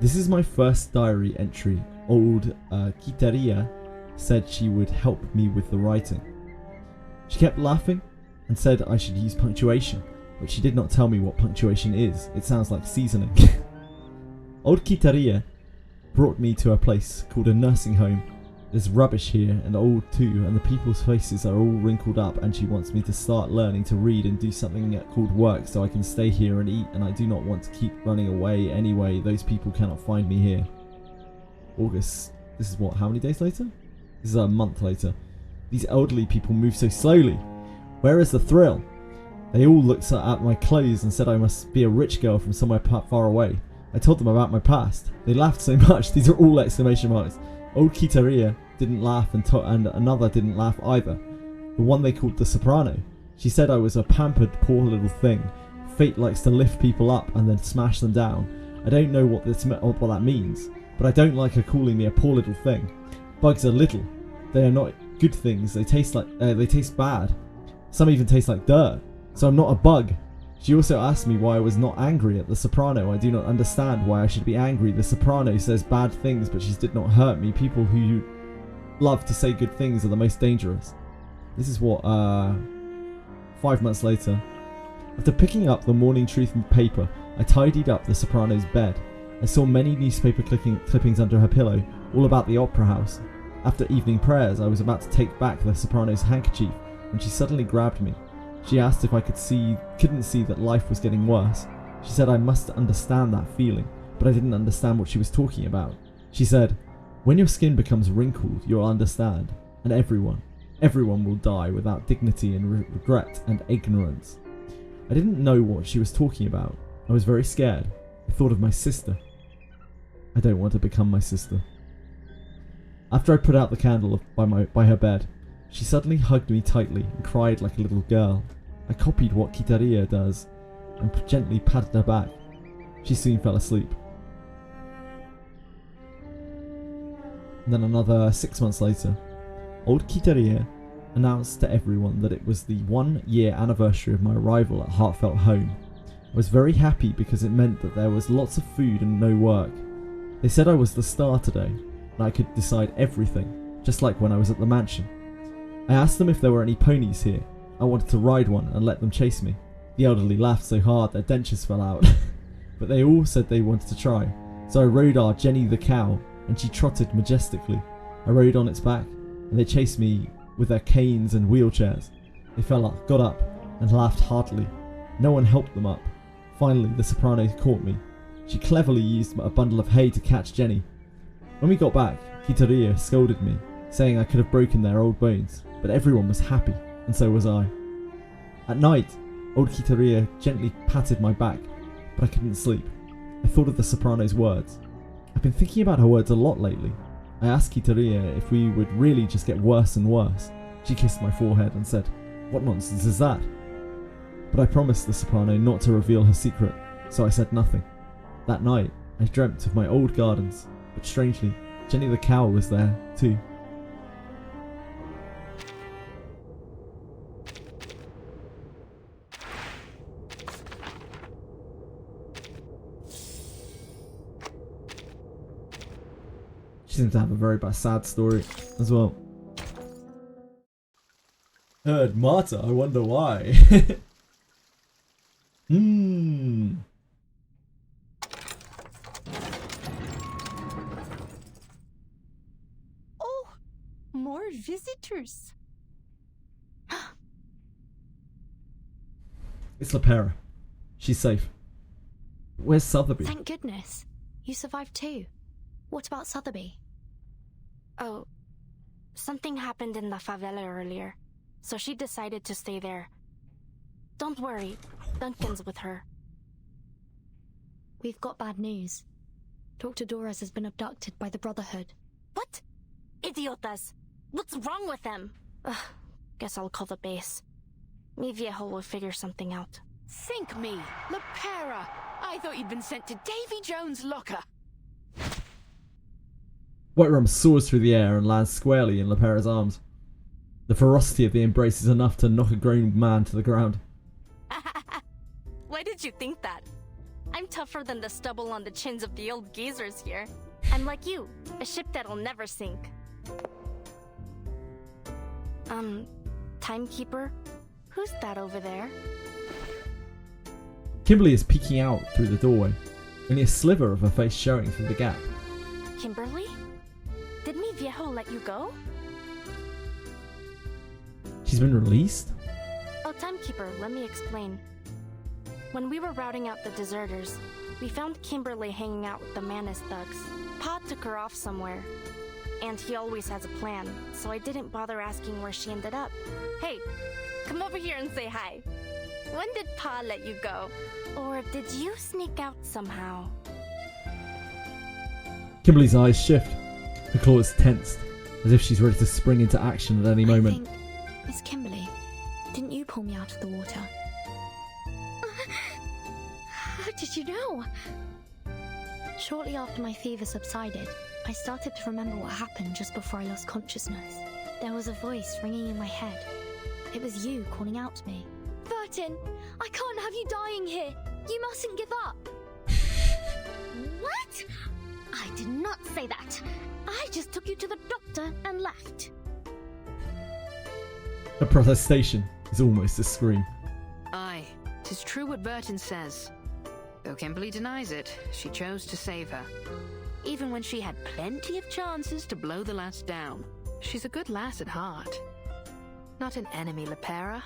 This is my first diary entry. Old Etheria said she would help me with the writing. She kept laughing and said I should use punctuation, but she did not tell me what punctuation is. It sounds like seasoning. Old Etheria brought me to a place called a nursing home. There's rubbish here and old too, and the people's faces are all wrinkled up, and she wants me to start learning to read and do something called work so I can stay here and eat, and I do not want to keep running away anyway. Those people cannot find me here. August. This is what, how many days later? This is a month later. These elderly people move so slowly. Where is the thrill? They all looked at my clothes and said I must be a rich girl from somewhere far away. I told them about my past. They laughed so much. These are all exclamation marks. Old Etheria didn't laugh, and another didn't laugh either. The one they called the soprano. She said I was a pampered poor little thing. Fate likes to lift people up and then smash them down. I don't know what that means, but I don't like her calling me a poor little thing. Bugs are little. They are not good things. They taste bad. Some even taste like dirt. So I'm not a bug. She also asked me why I was not angry at the soprano. I do not understand why I should be angry. The soprano says bad things, but she did not hurt me. People who love to say good things are the most dangerous. This is what, 5 months later. After picking up the Morning Truth paper, I tidied up the soprano's bed. I saw many newspaper clippings under her pillow, all about the opera house. After evening prayers, I was about to take back the soprano's handkerchief when she suddenly grabbed me. She asked if I couldn't see that life was getting worse. She said I must understand that feeling, but I didn't understand what she was talking about. She said, "When your skin becomes wrinkled, you'll understand, and everyone will die without dignity and regret and ignorance." I didn't know what she was talking about. I was very scared. I thought of my sister. I don't want to become my sister. After I put out the candle by her bed, she suddenly hugged me tightly and cried like a little girl. I copied what Etheria does and gently patted her back. She soon fell asleep. And then another 6 months later, old Etheria announced to everyone that it was the 1-year anniversary of my arrival at Heartfelt Home. I was very happy because it meant that there was lots of food and no work. They said I was the star today, and I could decide everything, just like when I was at the mansion. I asked them if there were any ponies here. I wanted to ride one and let them chase me. The elderly laughed so hard their dentures fell out, but they all said they wanted to try. So I rode our Jenny the cow, and she trotted majestically. I rode on its back, and they chased me with their canes and wheelchairs. They got up, and laughed heartily. No one helped them up. Finally, the soprano caught me. She cleverly used a bundle of hay to catch Jenny. When we got back, Etheria scolded me, saying I could have broken their old bones, but everyone was happy, and so was I. At night, old Etheria gently patted my back, but I couldn't sleep. I thought of the soprano's words. I've been thinking about her words a lot lately. I asked Etheria if we would really just get worse and worse. She kissed my forehead and said, "What nonsense is that?" But I promised the soprano not to reveal her secret, so I said nothing. That night, I dreamt of my old gardens, but strangely, Jenny the cow was there too. She seems to have a very sad story as well. Heard Marta, I wonder why. Oh, more visitors. It's Lepera. She's safe. Where's Sotheby? Thank goodness. You survived too. What about Sotheby? Oh, something happened in the favela earlier, so she decided to stay there. Don't worry, Duncan's with her. We've got bad news. Dr. Doras has been abducted by the Brotherhood. What? Idiotas! What's wrong with them? Ugh, guess I'll call the base. Mi viejo will figure something out. Sink me, Lepera! I thought you'd been sent to Davy Jones' locker. White Rum soars through the air and lands squarely in Lepera's arms. The ferocity of the embrace is enough to knock a grown man to the ground. Why did you think that? I'm tougher than the stubble on the chins of the old geezers here. I'm like you, a ship that'll never sink. Timekeeper? Who's that over there? Kimberly is peeking out through the doorway, only a sliver of her face showing through the gap. Kimberly? Did mi viejo let you go? She's been released? Oh, Timekeeper, let me explain. When we were routing out the deserters, we found Kimberly hanging out with the Manus thugs. Pa took her off somewhere, and he always has a plan, so I didn't bother asking where she ended up. Hey, come over here and say hi. When did Pa let you go? Or did you sneak out somehow? Kimberly's eyes shift. Her claws tensed, as if she's ready to spring into action at any moment. Miss Kimberly, didn't you pull me out of the water? How did you know? Shortly after my fever subsided, I started to remember what happened just before I lost consciousness. There was a voice ringing in my head. It was you calling out to me. The Vertin, I can't have you dying here. You mustn't give up. What? I did not say that. I just took you to the doctor and left. Her protestation is almost a scream. Aye, 'tis true what Vertin says. Though Kimberly denies it, she chose to save her. Even when she had plenty of chances to blow the lass down. She's a good lass at heart. Not an enemy, Lepera.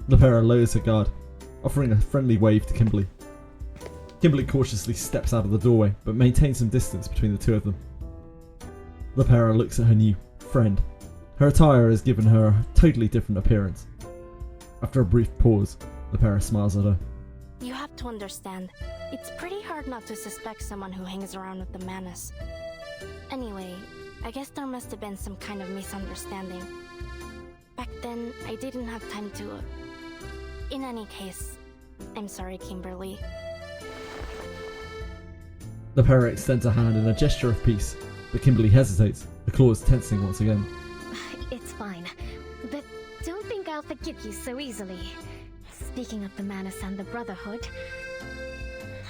Lepera lowers her guard, offering a friendly wave to Kimberly. Kimberly cautiously steps out of the doorway, but maintains some distance between the two of them. Lepera looks at her new friend. Her attire has given her a totally different appearance. After a brief pause, Lepera smiles at her. You have to understand, it's pretty hard not to suspect someone who hangs around with the Manus. Anyway, I guess there must have been some kind of misunderstanding. Back then, I didn't have time to... In any case, I'm sorry, Kimberly. Lepera extends a hand in a gesture of peace, but Kimberly hesitates, the claws tensing once again. It's fine, but don't think I'll forgive you so easily. Speaking of the Manus and the Brotherhood,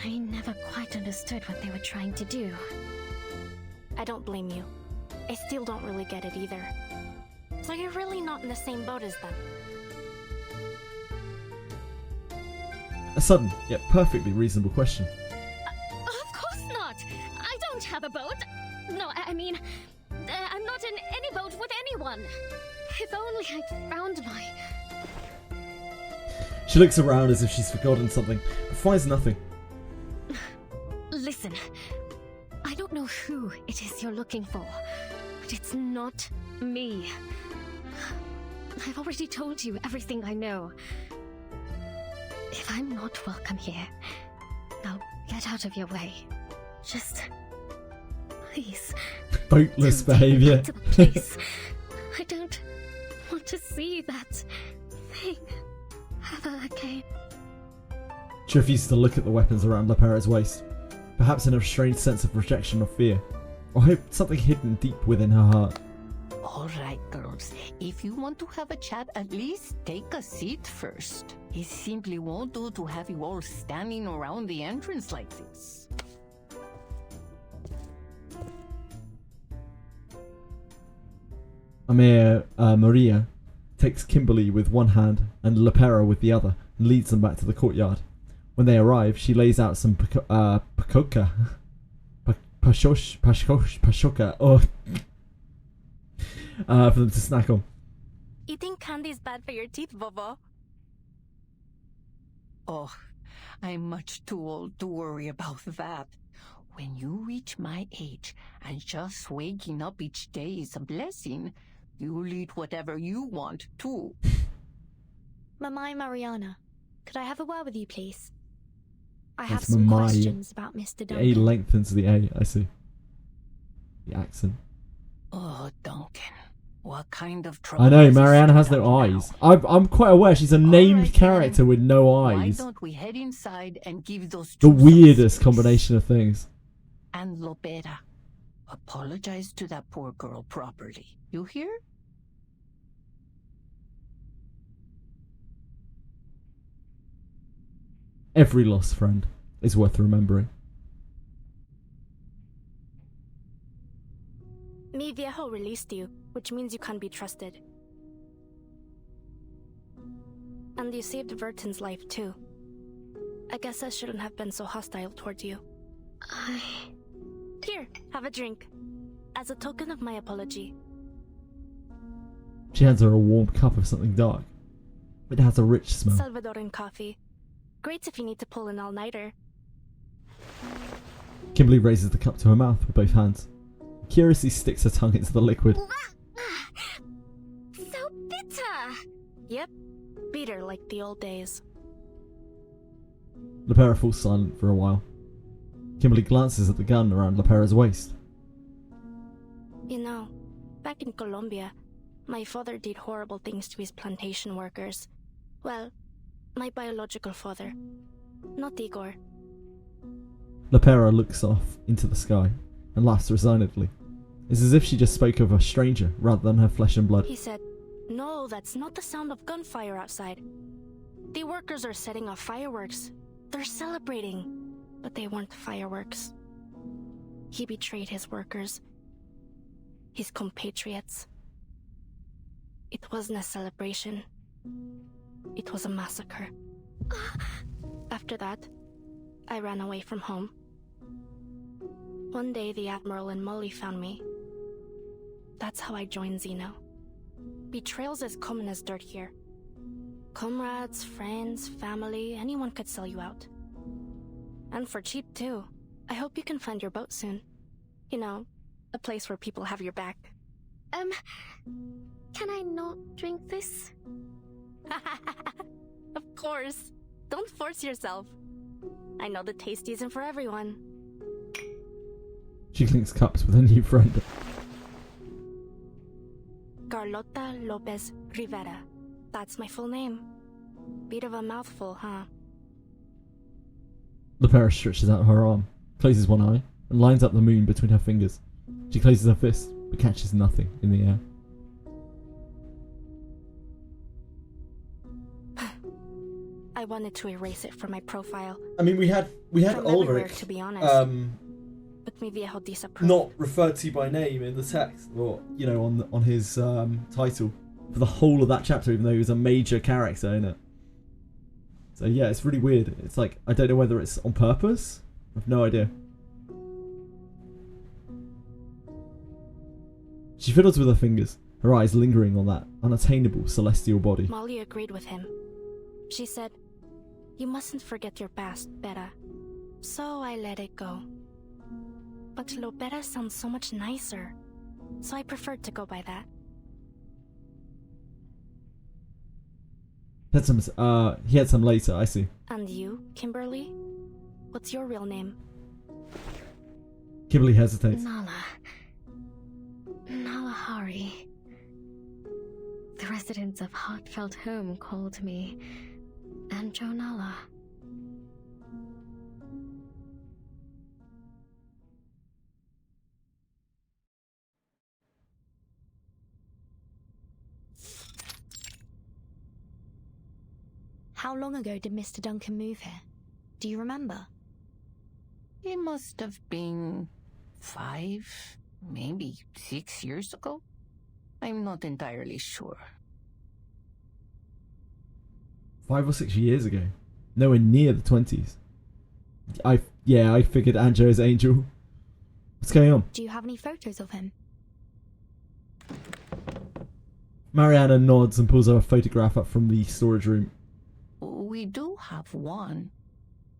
I never quite understood what they were trying to do. I don't blame you. I still don't really get it either. So you're really not in the same boat as them? A sudden, yet perfectly reasonable question. Of course not! I don't have a boat! No, I mean, I'm not in any boat with anyone! If only I'd found my... She looks around as if she's forgotten something, but finds nothing. Listen, I don't know who it is you're looking for, but it's not me. I've already told you everything I know. If I'm not welcome here, I'll get out of your way. Just... please... Boatless behaviour. To the place. I don't want to see that thing ever again. She refuses to look at the weapons around Lepera's waist, perhaps in a strange sense of rejection or fear, or hope something hidden deep within her heart. All right, girls. If you want to have a chat, at least take a seat first. It simply won't do to have you all standing around the entrance like this. Maria takes Kimberly with one hand and Lepera with the other and leads them back to the courtyard. When they arrive, she lays out some pashoka for them to snack on. Eating candy is bad for your teeth, Bobo. Oh, I'm much too old to worry about that. When you reach my age and just waking up each day is a blessing, you'll eat whatever you want, too. Mamai Mariana, could I have a word with you, please? I That's have some Mamai. questions about Mr. The Duncan. A lengthens the A, I see. The accent. Oh, Duncan. What kind of trouble? I know, has Mariana this has no done eyes. I'm quite aware she's a named character with no Why eyes. don't we head inside and give those The two weirdest combination of things. And Lopera, apologize to that poor girl properly. You hear? Every lost friend is worth remembering. Mi Viejo released you, which means you can't be trusted. And you saved Vertin's life too. I guess I shouldn't have been so hostile towards you. Here, have a drink. As a token of my apology. She hands her a warm cup of something dark. It has a rich smell. Salvadoran coffee. Great if you need to pull an all-nighter. Kimberly raises the cup to her mouth with both hands. Curiously sticks her tongue into the liquid. So bitter! Yep, bitter like the old days. Lepera falls silent for a while. Kimberly glances at the gun around Lepera's waist. You know, back in Colombia, my father did horrible things to his plantation workers. Well, my biological father. Not Igor. Lepera looks off into the sky and laughs resignedly. It's as if she just spoke of a stranger rather than her flesh and blood. He said, "No, that's not the sound of gunfire outside. The workers are setting off fireworks. They're celebrating, but they weren't fireworks. He betrayed his workers, his compatriots. It wasn't a celebration. It was a massacre." After that, I ran away from home. One day, the Admiral and Molly found me. That's how I joined Xeno. Betrayal's as common as dirt here. Comrades, friends, family, anyone could sell you out. And for cheap, too. I hope you can find your boat soon. You know, a place where people have your back. Can I not drink this? Of course. Don't force yourself. I know the taste isn't for everyone. She clinks cups with her new friend. Carlota Lopez Rivera. That's my full name. Bit of a mouthful, huh? Lepera stretches out her arm, closes one eye, and lines up the moon between her fingers. She closes her fist, but catches nothing in the air. I wanted to erase it from my profile. I mean, we had From everywhere, Ulrich, to be honest. But mi viejo disapproved. not referred to by name in the text, or you know, on his title for the whole of that chapter, even though he was a major character in it. So yeah, it's really weird. It's like, I don't know whether it's on purpose. I have no idea. She fiddles with her fingers, her eyes lingering on that unattainable celestial body. Molly agreed with him. She said, "You mustn't forget your past, Beta." So I let it go. But Lopera sounds so much nicer, so I preferred to go by that. He had some later, I see. And you, Kimberly? What's your real name? Kimberly hesitates. Nala Hari. The residents of Heartfelt Home called me Anjo Nala. How long ago did Mr. Duncan move here? Do you remember? It must have been 5, maybe 6 years ago. I'm not entirely sure. 5 or 6 years ago. Nowhere near the 20s. I figured Anjo is Angel. What's going on? Do you have any photos of him? Mariana nods and pulls a photograph up from the storage room. We do have one,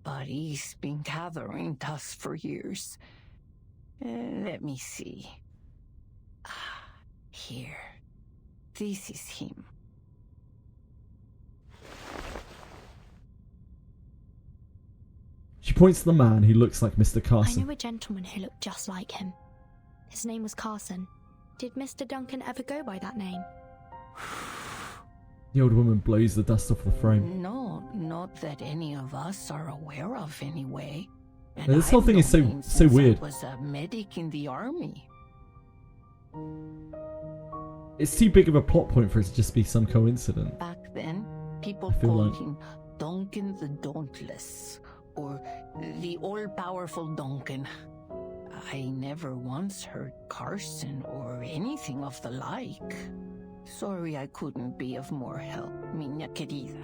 but he's been gathering dust for years. Let me see. Here. This is him. She points to the man who looks like Mr. I Carson. knew a gentleman who looked just like him. His name was Carson. Did Mr. Duncan ever go by that name? The old woman blows the dust off the frame. No, not that any of us are aware of anyway. And Now, this whole thing is so weird. I was a medic in the army. It's too big of a plot point for it to just be some coincidence. Back then, people I feel called like- him Duncan the Dauntless, or the all-powerful Duncan. I never once heard Carson or anything of the like. Sorry I couldn't be of more help, miña querida.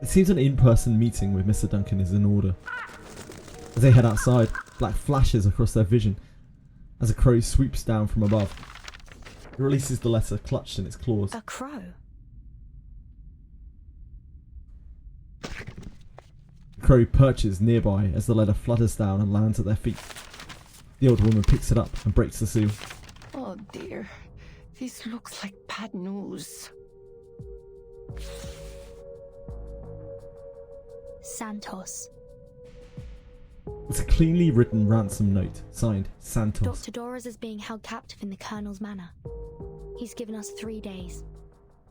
It seems an in-person meeting with Mr. Duncan is in order. As they head outside, black flashes across their vision as a crow swoops down from above. It releases the letter clutched in its claws. A crow? The crow perches nearby as the letter flutters down and lands at their feet. The old woman picks it up and breaks the seal. Oh dear, this looks like bad news. Santos. It's a cleanly written ransom note, signed Santos. Dr. Doras is being held captive in the Colonel's manor. He's given us 3 days.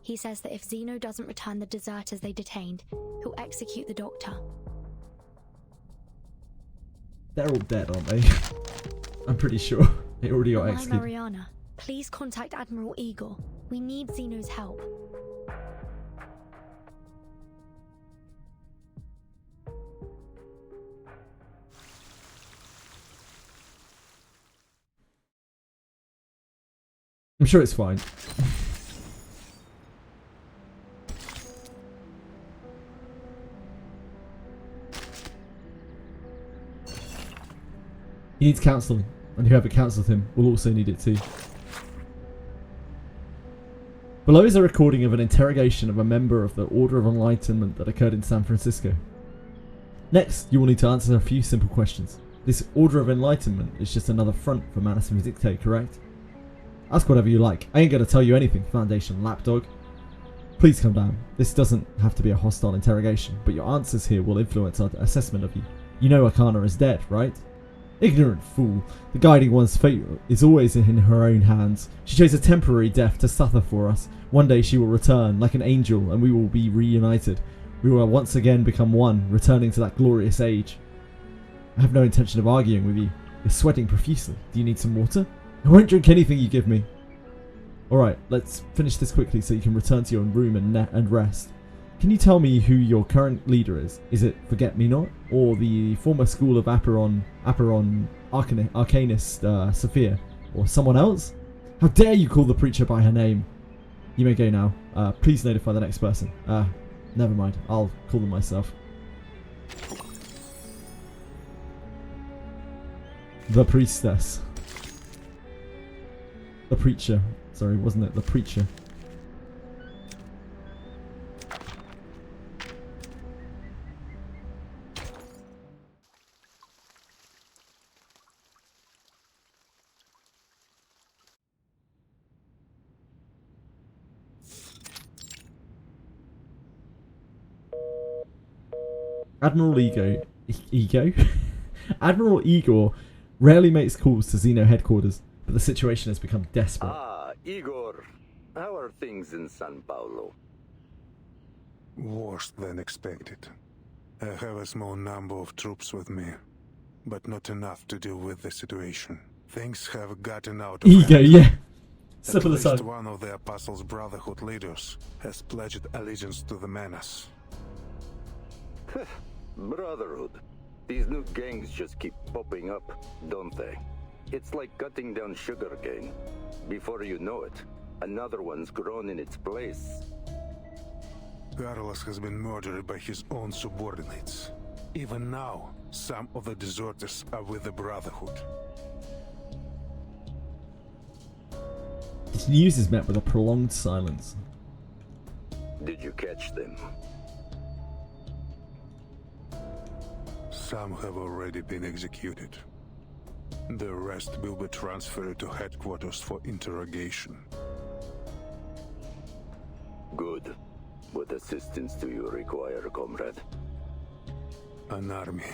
He says that if Zeno doesn't return the deserters they detained, he'll execute the doctor. They're all dead, aren't they? I'm pretty sure they already got executed. Mariana, please contact Admiral Igor. We need Zeno's help. I'm sure it's fine. He needs counselling, and whoever counsels him will also need it too. Below is a recording of an interrogation of a member of the Order of Enlightenment that occurred in San Francisco. Next, you will need to answer a few simple questions. This Order of Enlightenment is just another front for Manus Vindicte, correct? Ask whatever you like. I ain't gonna tell you anything, Foundation lapdog. Please calm down. This doesn't have to be a hostile interrogation, but your answers here will influence our assessment of you. You know Arcana is dead, right? Ignorant fool. The Guiding One's fate is always in her own hands. She chose a temporary death to suffer for us. One day she will return, like an angel, and we will be reunited. We will once again become one, returning to that glorious age. I have no intention of arguing with you. You're sweating profusely. Do you need some water? I won't drink anything you give me. Alright, let's finish this quickly so you can return to your room and rest. Can you tell me who your current leader is? Is it Forget-Me-Not? Or the former school of Arcanist Sophia? Or someone else? How dare you call the preacher by her name? You may go now. Please notify the next person. Never mind. I'll call them myself. The priestess. The preacher. Sorry, wasn't it? The preacher. Admiral Admiral Igor rarely makes calls to Xeno headquarters, but the situation has become desperate. Ah, Igor. How are things in San Paulo? Worse than expected. I have a small number of troops with me, but not enough to deal with the situation. Things have gotten out of Ego, hand. yeah. At least one of the Apostles' Brotherhood leaders has pledged allegiance to the Manus. Brotherhood. These new gangs just keep popping up, don't they? It's like cutting down sugarcane. Before you know it, another one's grown in its place. Carlos has been murdered by his own subordinates. Even now, some of the deserters are with the Brotherhood. This news is met with a prolonged silence. Did you catch them? Some have already been executed. The rest will be transferred to headquarters for interrogation. Good. What assistance do you require, comrade? An army.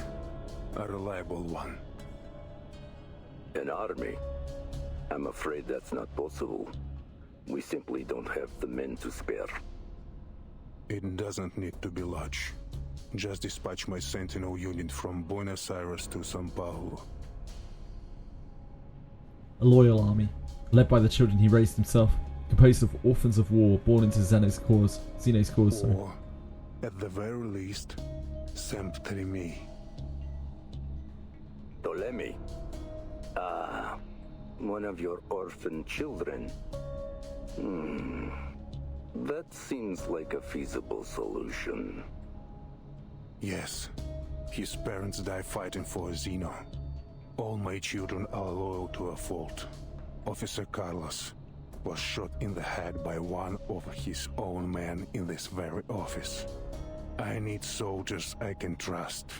A reliable one. An army? I'm afraid that's not possible. We simply don't have the men to spare. It doesn't need to be large. Just dispatch my Sentinel unit from Buenos Aires to São Paulo. A loyal army, led by the children he raised himself, composed of orphans of war born into Xeno's cause. Or, at the very least, Semprimi. Ptolemy? Ah, one of your orphan children. That seems like a feasible solution. Yes. His parents died fighting for Xeno. All my children are loyal to a fault. Officer Carlos was shot in the head by one of his own men in this very office. I need soldiers I can trust.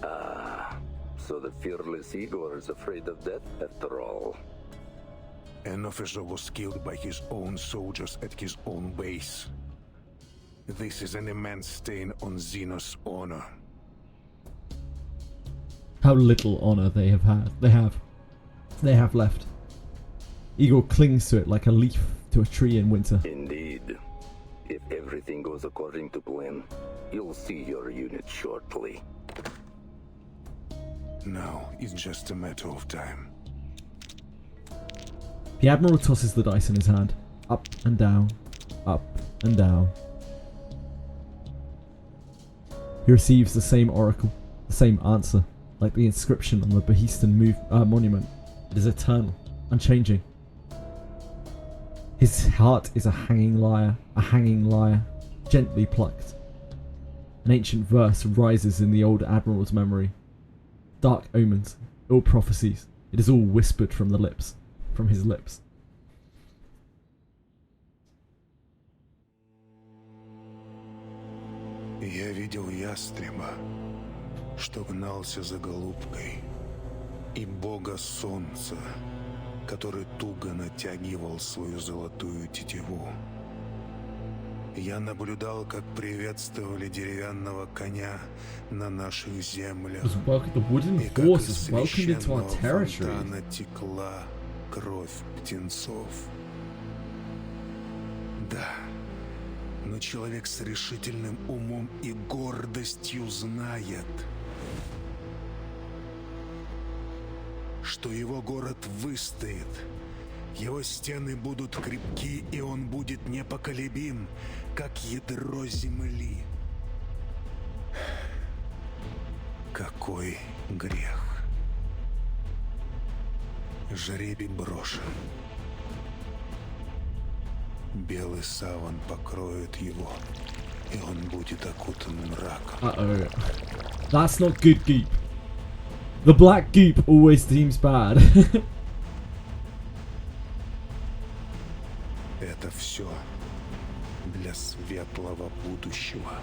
Ah, so the fearless Igor is afraid of death after all. An officer was killed by his own soldiers at his own base. This is an immense stain on Xeno's honor. How little honor they have left. Igor clings to it like a leaf to a tree in winter. Indeed. If everything goes according to plan, you'll see your unit shortly. Now it's just a matter of time. The Admiral tosses the dice in his hand. Up and down. Up and down. He receives the same oracle. The same answer. Like the inscription on the Behistan monument. It is eternal. Unchanging. His heart is a hanging lyre. A hanging lyre. Gently plucked. An ancient verse rises in the old Admiral's memory. Dark omens. Ill prophecies. It is all whispered from the lips. From his lips. Я видел ястреба, что гнался за голубкой, и бога солнца, который туго натягивал свою золотую тетиву. Я наблюдал, как приветствовали деревянного коня на наших землях, и как из священного фонтана текла кровь птенцов. Да, но человек с решительным умом и гордостью знает, что его город выстоит, его стены будут крепки, и он будет непоколебим, как ядро земли. Какой грех! Жребий брошен. Белый саван покроет его, и он будет окутан мраком. Uh-oh. That's not good, Goop. The black goop always seems bad. Это все для светлого будущего.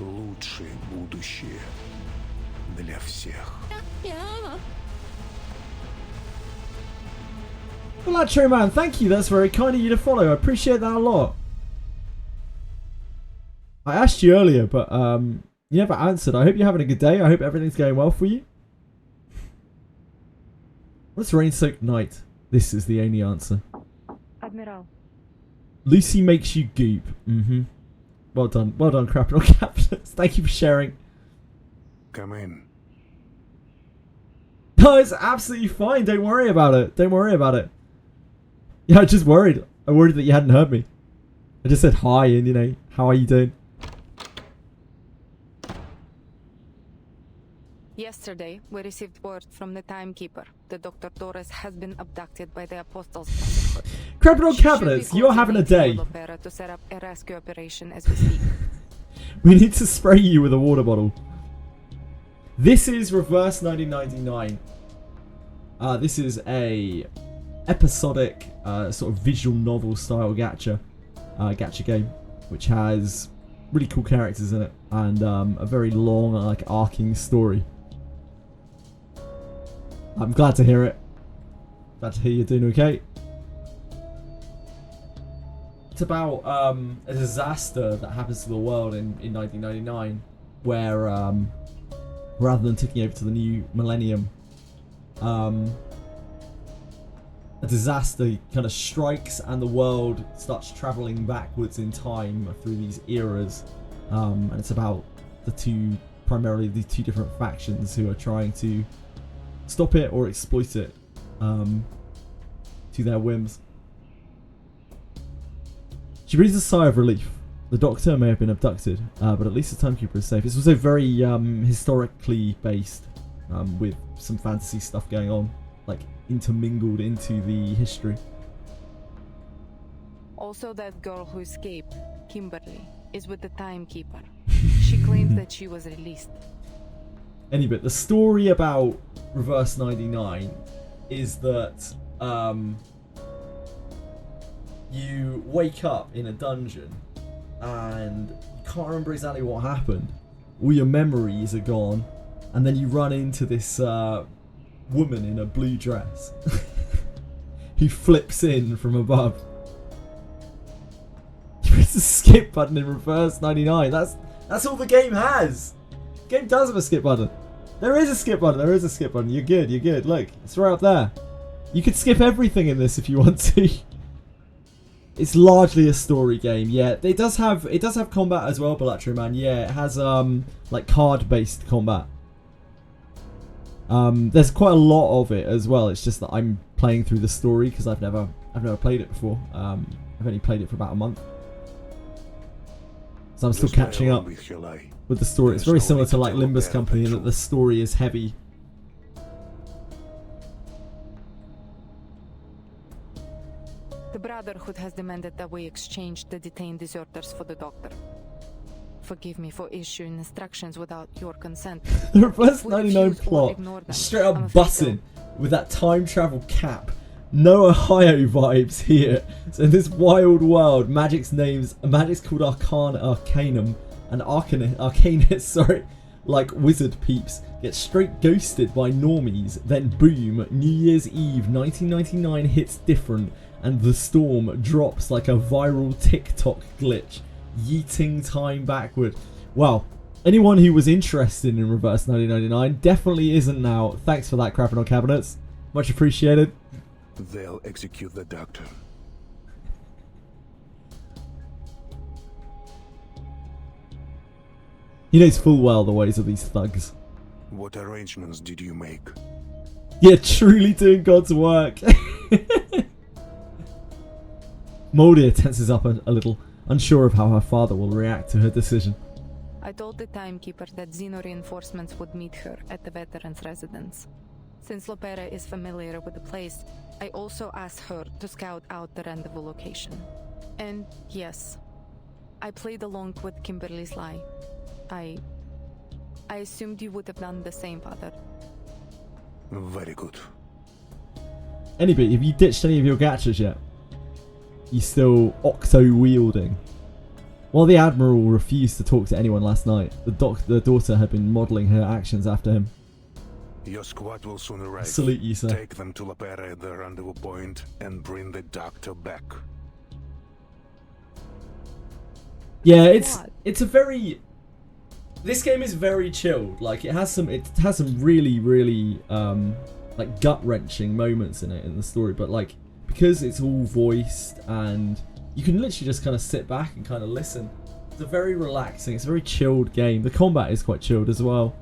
Лучшее будущее для всех. Well, Lacho Man, thank you. That's very kind of you to follow. I appreciate that a lot. I asked you earlier, but you never answered. I hope you're having a good day. I hope everything's going well for you. What's rain-soaked night? This is the only answer. Admiral. Lucy makes you goop. Mm-hmm. Well done, Crapple Captains. Thank you for sharing. Come in. No, it's absolutely fine. Don't worry about it. Don't worry about it. Yeah, I just worried. I worried that you hadn't heard me. I just said hi and, you know, how are you doing? Yesterday, we received word from the Timekeeper that Dr. Torres has been abducted by the Apostles. Crapple Cabinets, you're having a day. To set up a rescue operation as we speak. We need to spray you with a water bottle. This is Reverse 1999. This is a episodic sort of visual novel style gacha game, which has really cool characters in it and a very long, like, arcing story. I'm glad to hear it. Glad to hear you're doing okay. It's about a disaster that happens to the world in 1999, where rather than taking over to the new millennium, a disaster kind of strikes and the world starts traveling backwards in time through these eras, and it's about primarily the two different factions who are trying to stop it or exploit it to their whims. She breathes a sigh of relief. The Doctor may have been abducted, but at least the Timekeeper is safe. It's also very historically based, with some fantasy stuff going on, like intermingled into the history. Also, that girl who escaped, Kimberly, is with the Timekeeper. She claims that she was released. Anyway, the story about Reverse 99 is that you wake up in a dungeon and you can't remember exactly what happened. All your memories are gone, and then you run into this woman in a blue dress who flips in from above. There's a skip button in Reverse 99. That's all the game has. The game does have a skip button. There is a skip button. There is a skip button. You're good. You're good. Look, it's right up there. You could skip everything in this if you want to. It's largely a story game. Yeah, it does have combat as well, Balatro Man. Yeah, it has like card-based combat. There's quite a lot of it as well. It's just that I'm playing through the story because I've never played it before. I've only played it for about a month, so I'm still catching up with the story. It's very similar to like Limbus Company in that the story is heavy. The Brotherhood has demanded that we exchange the detained deserters for the doctor. Forgive me for issuing instructions without your consent. The Reverse 99 plot is straight up bussin' with that time travel cap. No Ohio vibes here. So in this wild world, magic's called Arcanum and Arcanus, sorry, like wizard peeps, get straight ghosted by normies. Then boom, New Year's Eve 1999 hits different and the storm drops like a viral TikTok glitch, yeeting time backward. Well, anyone who was interested in Reverse 1999 definitely isn't now. Thanks for that, Crappenel Cabinets. Much appreciated. They'll execute the doctor. He knows full well the ways of these thugs. What arrangements did you make? Yeah, truly doing God's work. Moldia tenses up a little, unsure of how her father will react to her decision. I told the timekeeper that Xeno reinforcements would meet her at the veteran's residence. Since Lopera is familiar with the place, I also asked her to scout out the rendezvous location. And yes, I played along with Kimberly's lie. I assumed you would have done the same, Father. Very good. Anybody, have you ditched any of your gachas yet? You still octo-wielding? While the Admiral refused to talk to anyone last night, the daughter had been modelling her actions after him. Your squad will soon arrive. Salute you, sir. Take them to Lopera at the rendezvous point and bring the doctor back. Yeah, it's a very... This game is very chilled. Like it has some really like gut-wrenching moments in it in the story, but like because it's all voiced and you can literally just kind of sit back and kind of listen. It's a very relaxing, it's a very chilled game. The combat is quite chilled as well.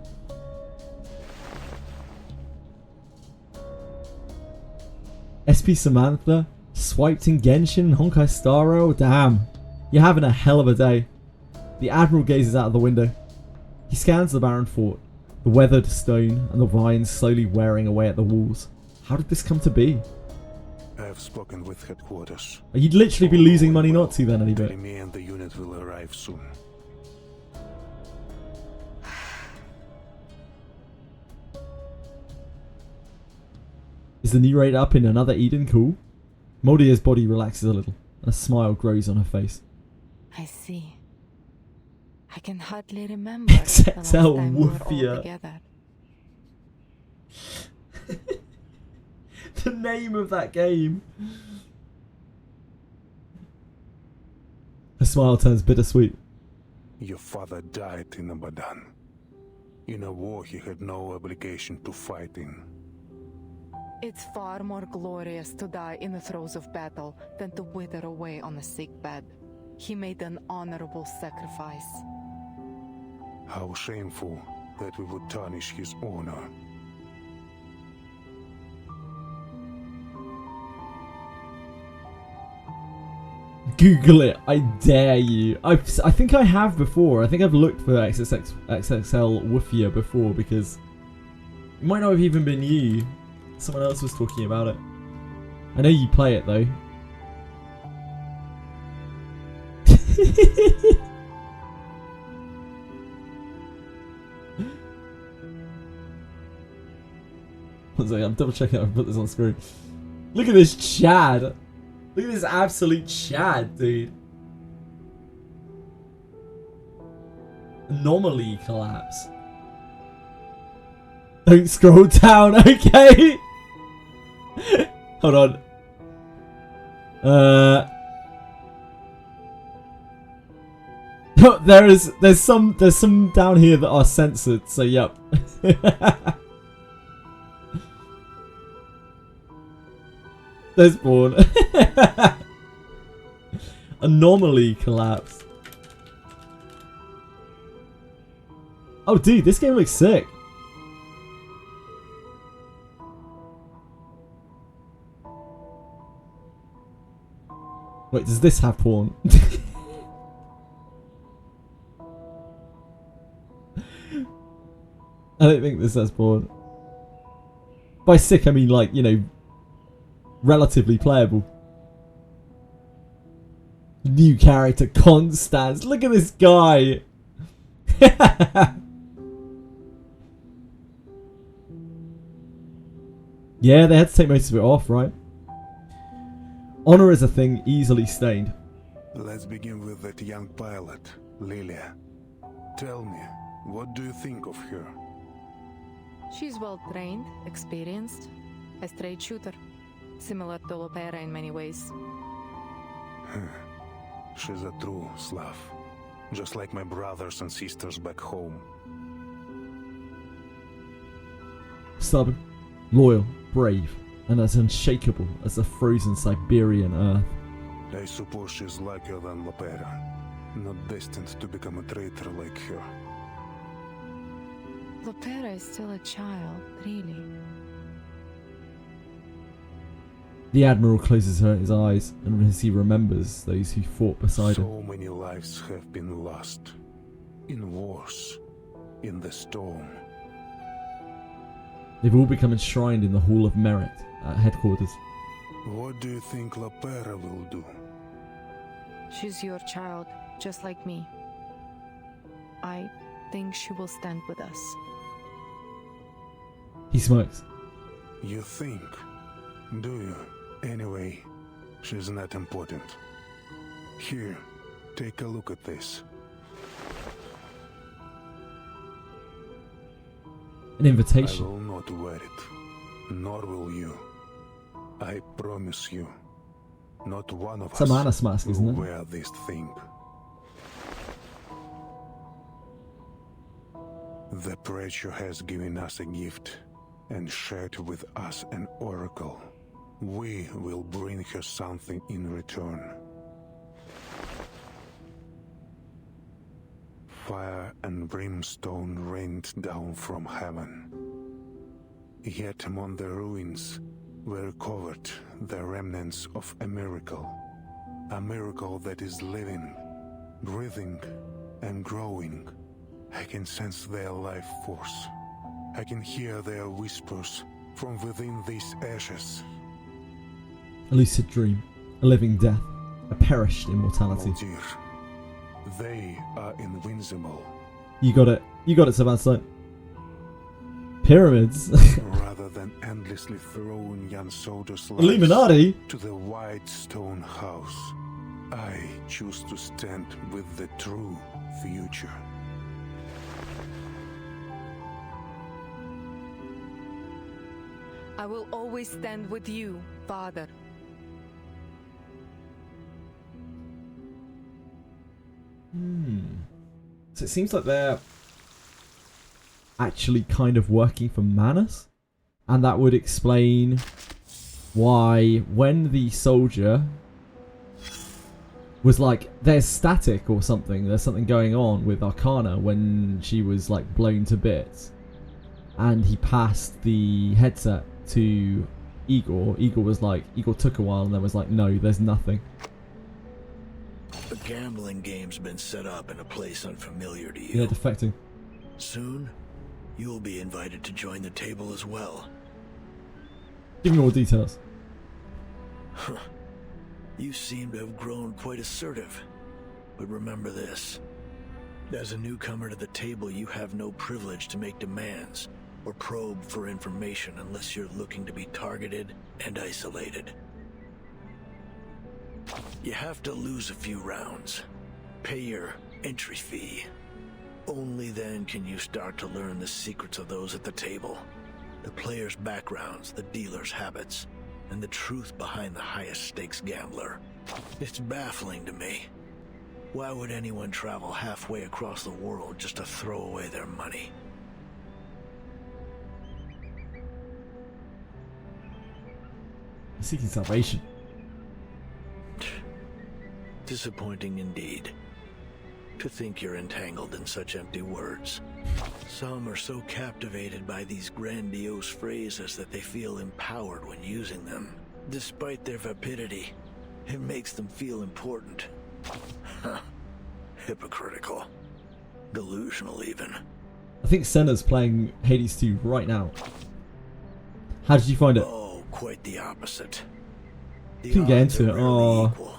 SP Samantha, swiped in Genshin, Honkai Star Rail, damn. You're having a hell of a day. The Admiral gazes out of the window. He scans the barren fort, the weathered stone and the vines slowly wearing away at the walls. How did this come to be? I have spoken with headquarters. You'd literally be losing money not to then, any bit. Me and the unit will arrive soon. Is the new raid up in another Eden? Cool. Moldia's body relaxes a little, and a smile grows on her face. I see. I can hardly remember the last time we were all together. The name of that game. Her smile turns bittersweet. Your father died in Abadan. In a war he had no obligation to fight in. It's far more glorious to die in the throes of battle than to wither away on a sick bed. He made an honorable sacrifice. How shameful that we would tarnish his honor. Google it, I dare you. I think I have before. I think I've looked for XXL Woofia before because it might not have even been you. Someone else was talking about it. I know you play it though. One second, I'm double checking if I put this on screen. Look at this Chad. Look at this absolute Chad, dude. Anomaly collapse. Don't scroll down, okay? Hold on. There's some down here that are censored, so yep. There's Born. Anomaly collapse. Oh dude, this game looks sick. Wait, does this have porn? I don't think this has porn. By sick, I mean like, you know, relatively playable. New character, Constance. Look at this guy. Yeah, they had to take most of it off, right? Honor is a thing easily stained. Let's begin with that young pilot, Lilia. Tell me, what do you think of her? She's well trained, experienced, a straight shooter, similar to Lopera in many ways. She's a true Slav, just like my brothers and sisters back home. Stubborn, loyal, brave, and as unshakable as the frozen Siberian earth. I suppose she's luckier than Lopera, not destined to become a traitor like her. Lopera is still a child, really. The Admiral closes his eyes and as he remembers those who fought beside him. So many lives have been lost. In wars. In the storm. They've all become enshrined in the Hall of Merit at headquarters. What do you think Lopera will do? She's your child, just like me. I think she will stand with us. He smokes. You think? Do you? Anyway, she's not important. Here, take a look at this. An invitation. I will not wear it, nor will you. I promise you, not one of It's a us Manus mask, will isn't it? wear this thing. The preacher has given us a gift and shared with us an oracle. We will bring her something in return. Fire and brimstone rained down from heaven. Yet among the ruins were covered the remnants of a miracle that is living, breathing, and growing. I can sense their life force. I can hear their whispers from within these ashes. A lucid dream, a living death, a perished immortality. Oh dear. They are invincible. You got it. You got it, Sebastian. Pyramids. Rather than endlessly throwing young soldiers' lives Illuminati. to the white stone house, I choose to stand with the true future. I will always stand with you, Father. So it seems like they're actually kind of working for Manus, and that would explain why when the soldier was like, there's static or something, there's something going on with Arcana when she was like blown to bits, and he passed the headset to Igor. Igor took a while and then was like, no, there's nothing. The gambling game's been set up in a place unfamiliar to you. Yeah, defecting. Soon, you'll be invited to join the table as well. Give me more details. Huh. You seem to have grown quite assertive. But remember this. As a newcomer to the table, you have no privilege to make demands or probe for information unless you're looking to be targeted and isolated. You have to lose a few rounds. Pay your entry fee. Only then can you start to learn the secrets of those at the table. The players' backgrounds, the dealers' habits, and the truth behind the highest stakes gambler. It's baffling to me. Why would anyone travel halfway across the world just to throw away their money? Seeking salvation. Disappointing indeed. To think you're entangled in such empty words. Some are so captivated by these grandiose phrases that they feel empowered when using them. Despite their vapidity, it makes them feel important. Hypocritical. Delusional even. I think Senna's playing Hades 2 right now. How did you find it? Oh, quite the opposite. The Couldn't get odds into are it. rarely Oh. equal.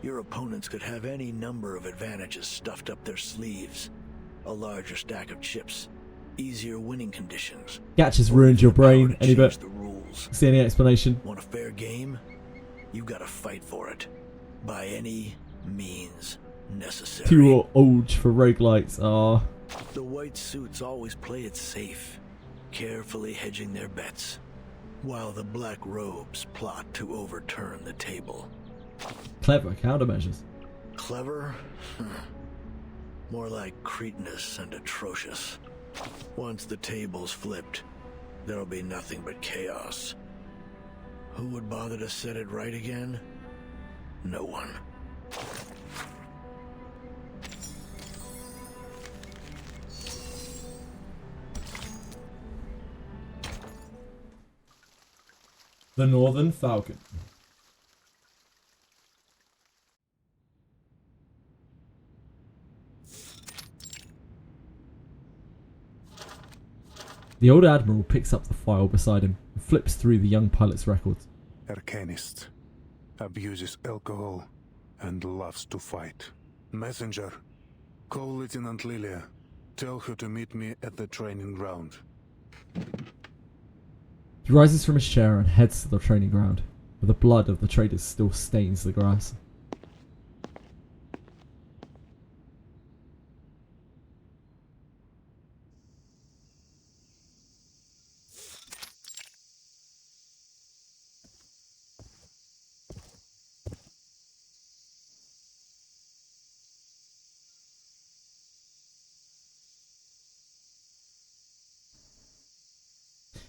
Your opponents could have any number of advantages stuffed up their sleeves. A larger stack of chips, easier winning conditions. Gatch has ruined your brain. Any bit? The rules. See any explanation? Want a fair game? You gotta fight for it. By any means necessary. Too old for roguelites. Ah. The white suits always play it safe, carefully hedging their bets, while the black robes plot to overturn the table. Clever countermeasures. Clever? More like cretinous and atrocious. Once the table's flipped, there'll be nothing but chaos. Who would bother to set it right again? No one. The Northern Falcon. The old admiral picks up the file beside him and flips through the young pilot's records. Arcanist. Abuses alcohol and loves to fight. Messenger. Call Lieutenant Lilia. Tell her to meet me at the training ground. He rises from his chair and heads to the training ground, where the blood of the traders still stains the grass.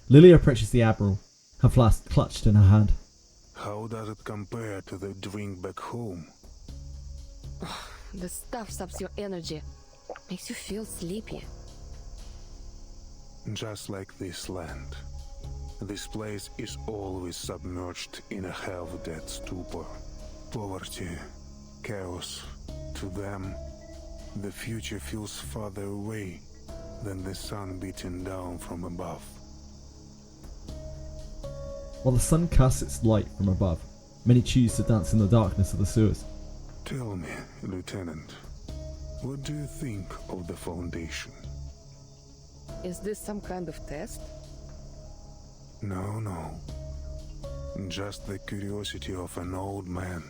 Lily approaches the admiral, her flask clutched in her hand. How does it compare to the drink back home? The stuff saps your energy. Makes you feel sleepy. Just like this land. This place is always submerged in a half-dead stupor. Poverty, chaos. To them, the future feels farther away than the sun beating down from above. While the sun casts its light from above, many choose to dance in the darkness of the sewers. Tell me, Lieutenant, what do you think of the Foundation? Is this some kind of test? No. Just the curiosity of an old man.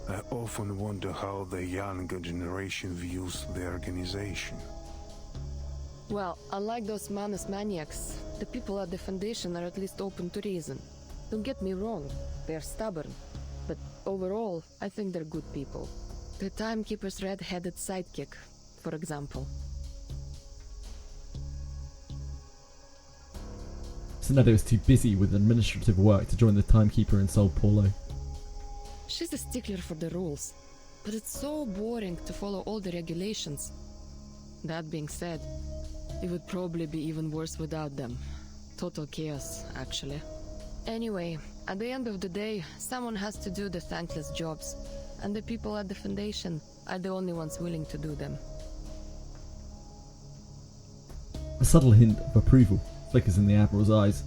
I often wonder how the younger generation views the organization. Well, unlike those Manus maniacs, the people at the Foundation are at least open to reason. Don't get me wrong, they're stubborn. But overall, I think they're good people. The Timekeeper's red-headed sidekick, for example. Sinead is too busy with administrative work to join the Timekeeper in Sao Paulo. She's a stickler for the rules, but it's so boring to follow all the regulations. That being said, it would probably be even worse without them. Total chaos, actually. Anyway, at the end of the day, someone has to do the thankless jobs, and the people at the Foundation are the only ones willing to do them. A subtle hint of approval flickers in the Admiral's eyes.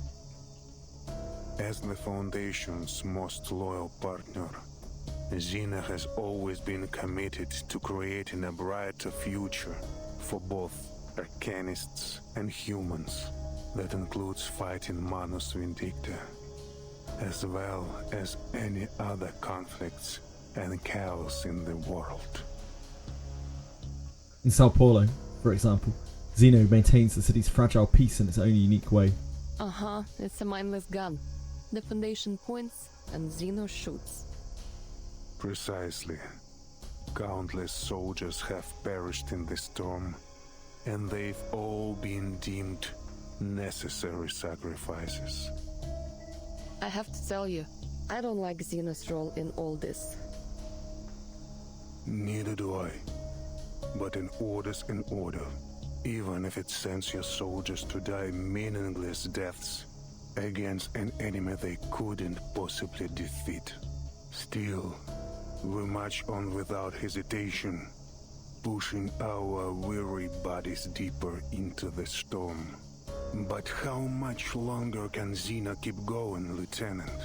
As the Foundation's most loyal partner, Xena has always been committed to creating a brighter future for both Arcanists and humans. That includes fighting Manus Vindicta, as well as any other conflicts and chaos in the world. In Sao Paulo, for example, Zeno maintains the city's fragile peace in its own unique way. Uh-huh, it's a mindless gun. The Foundation points and Zeno shoots. Precisely. Countless soldiers have perished in this storm, and they've all been deemed necessary sacrifices. I have to tell you, I don't like Xena's role in all this. Neither do I. But an order's an order, even if it sends your soldiers to die meaningless deaths against an enemy they couldn't possibly defeat. Still, we march on without hesitation, pushing our weary bodies deeper into the storm. But how much longer can Xena keep going, Lieutenant?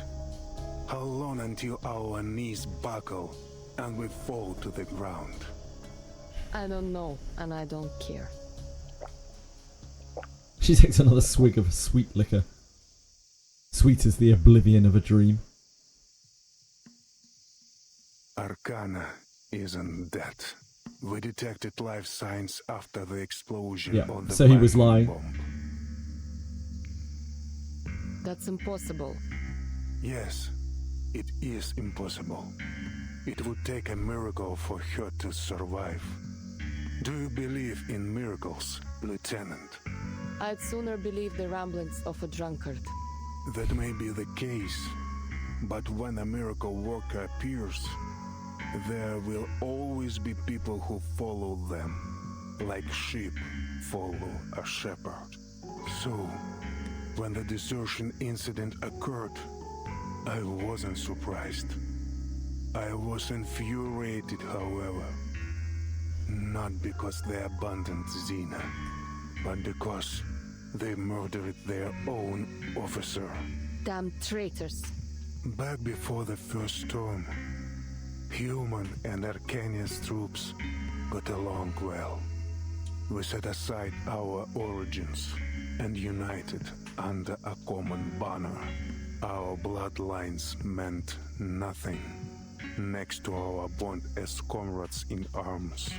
How long until our knees buckle and we fall to the ground? I don't know, and I don't care. She takes another swig of sweet liquor. Sweet as the oblivion of a dream. Arcana isn't that. We detected life signs after the explosion on the so he was lying. bomb. That's impossible. Yes, it is impossible. It would take a miracle for her to survive. Do you believe in miracles, Lieutenant? I'd sooner believe the ramblings of a drunkard. That may be the case, but when a miracle worker appears, there will always be people who follow them, like sheep follow a shepherd. So, when the desertion incident occurred, I wasn't surprised. I was infuriated, however. Not because they abandoned Xena, but because they murdered their own officer. Damn traitors. Back before the first storm, Human and Arcania's troops got along well. We set aside our origins and united under a common banner. Our bloodlines meant nothing next to our bond as comrades in arms.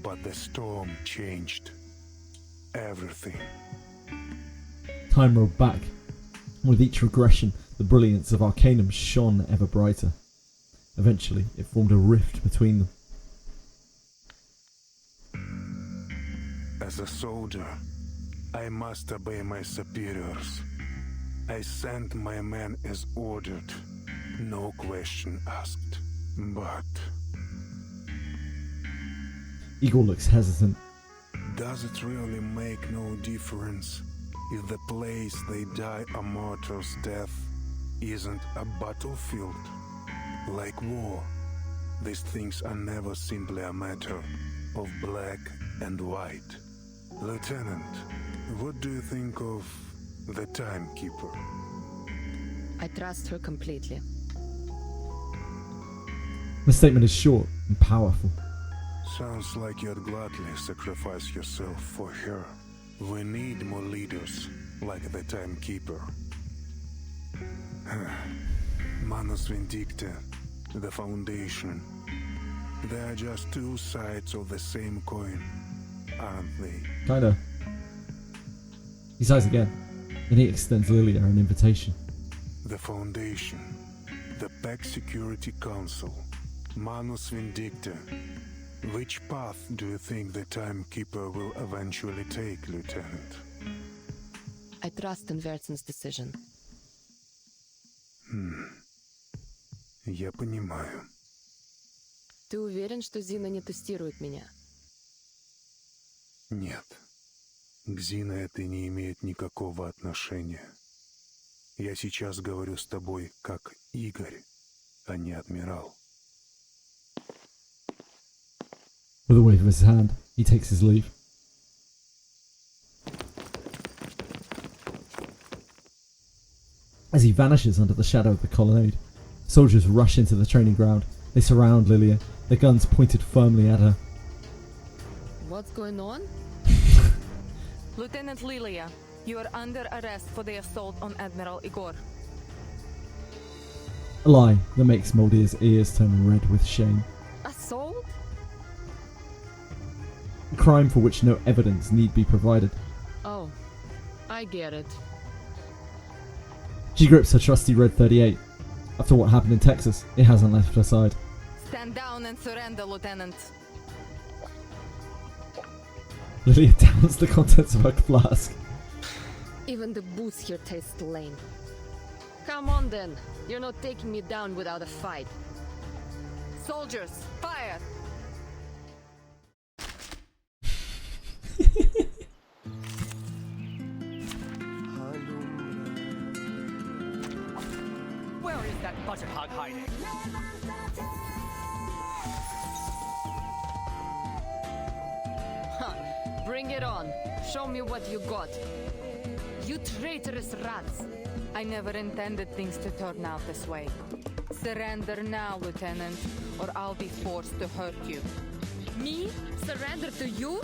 But the storm changed everything. Time rolled back. With each regression, the brilliance of Arcanum shone ever brighter. Eventually, it formed a rift between them. As a soldier, I must obey my superiors. I sent my men as ordered, no question asked. But Igor looks hesitant. does it really make no difference if the place they die a martyr's death isn't a battlefield? Like war, these things are never simply a matter of black and white. Lieutenant, what do you think of the Timekeeper? I trust her completely. The statement is short and powerful. Sounds like you'd gladly sacrifice yourself for her. We need more leaders like the Timekeeper. Manus Vindicta, the Foundation. They are just two sides of the same coin, aren't they? Kinda. He sighs again, and he extends Lilia an invitation. The Foundation, the PEC Security Council, Manus Vindicta. Which path do you think the Timekeeper will eventually take, Lieutenant? I trust in Vertzen's decision. Я понимаю. Ты уверен, что Зина не тестирует меня? Нет. К Зина это не имеет никакого отношения. Я сейчас говорю с тобой как Игорь, а не адмирал. With a wave of his hand, he takes his leave. As he vanishes under the shadow of the colonnade, soldiers rush into the training ground. They surround Lilia, their guns pointed firmly at her. What's going on? Lieutenant Lilia, you are under arrest for the assault on Admiral Igor. A lie that makes Moldier's ears turn red with shame. Assault? A crime for which no evidence need be provided. Oh, I get it. She grips her trusty red 38. After what happened in Texas, it hasn't left her side. Stand down and surrender, Lieutenant. Lilia downs the contents of her flask. Even the booze here taste lame. Come on then. You're not taking me down without a fight. Soldiers, fire! Where is that butter hog hiding? Huh. Bring it on. Show me what you got. You traitorous rats. I never intended things to turn out this way. Surrender now, Lieutenant, or I'll be forced to hurt you. Me? Surrender to you?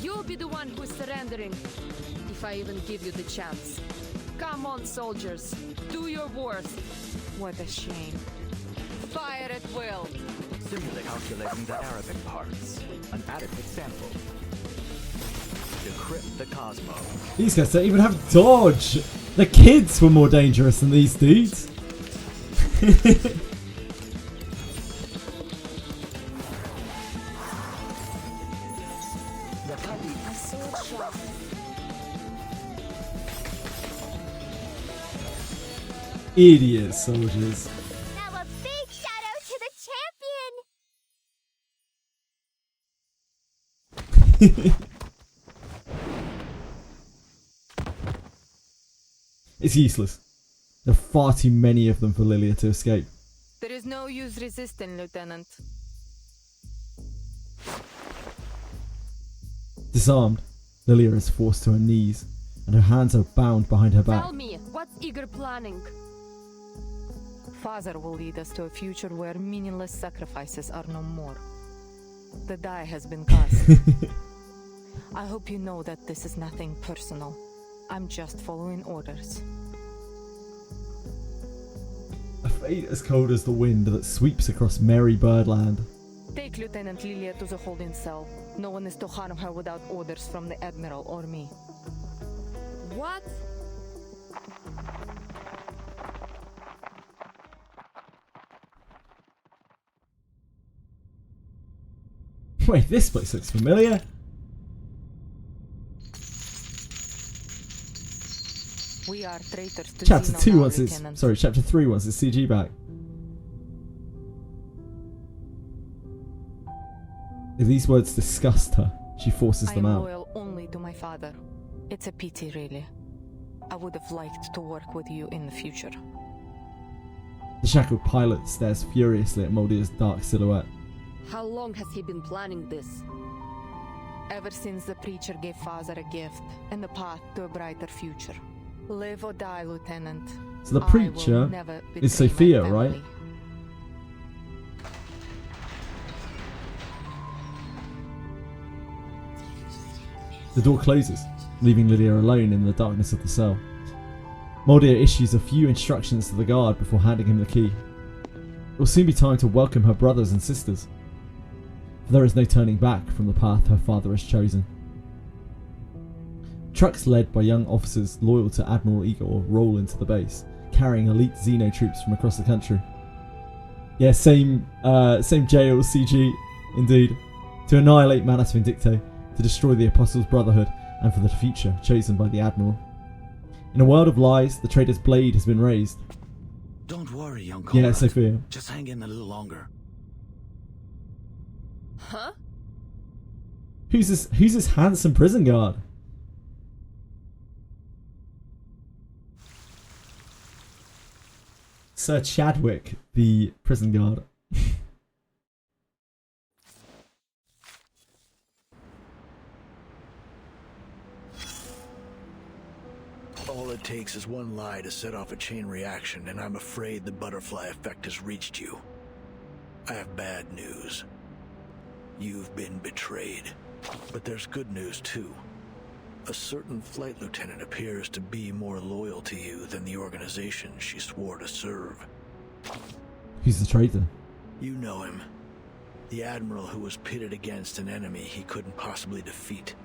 You'll be the one who's surrendering. If I even give you the chance. Come on, soldiers. Do your worst. What a shame. Fire at will. Simply calculating the Arabic parts. An adequate sample. Decrypt the cosmos. These guys don't even have dodge. The kids were more dangerous than these dudes. Idiot soldiers. Now a big shadow to the champion! It's useless. There are far too many of them for Lilia to escape. There is no use resisting, Lieutenant. Disarmed, Lilia is forced to her knees, and her hands are bound behind her back. Tell me, what's Igor planning? Father will lead us to a future where meaningless sacrifices are no more. The die has been cast. I hope you know that this is nothing personal. I'm just following orders. A fate as cold as the wind that sweeps across merry birdland. Take Lieutenant Lilia to the holding cell. No one is to harm her without orders from the Admiral or me. What? Wait, this place looks familiar. We are traitors to Chapter Xeno 2 now, wants its... Lieutenant. Sorry, Chapter 3 wants its CG back. If these words disgust her, she forces them I'm out. loyal only to my father. It's a pity, really. I would have liked to work with you in the future. The shackled pilot stares furiously at Moldia's dark silhouette. How long has he been planning this? Ever since the preacher gave father a gift and the path to a brighter future. Live or die, Lieutenant. So the I will preacher never is betray my Sophia, family. right? The door closes, leaving Lilia alone in the darkness of the cell. Moldia issues a few instructions to the guard before handing him the key. It will soon be time to welcome her brothers and sisters. For there is no turning back from the path her father has chosen. Trucks led by young officers loyal to Admiral Igor roll into the base, carrying elite Xeno troops from across the country. Yeah, same jail CG, indeed. To annihilate Manus Vindicto, to destroy the Apostles' Brotherhood, and for the future chosen by the Admiral. In a world of lies, the traitor's blade has been raised. Don't worry, young comrade. Yeah, Sophia. Just hang in a little longer. Huh? Who's this handsome prison guard? Sir Chadwick, the prison guard. All it takes is one lie to set off a chain reaction, and I'm afraid the butterfly effect has reached you. I have bad news. You've been betrayed. But there's good news, too. A certain flight lieutenant appears to be more loyal to you than the organization she swore to serve. Who's the traitor? You know him. The Admiral who was pitted against an enemy he couldn't possibly defeat.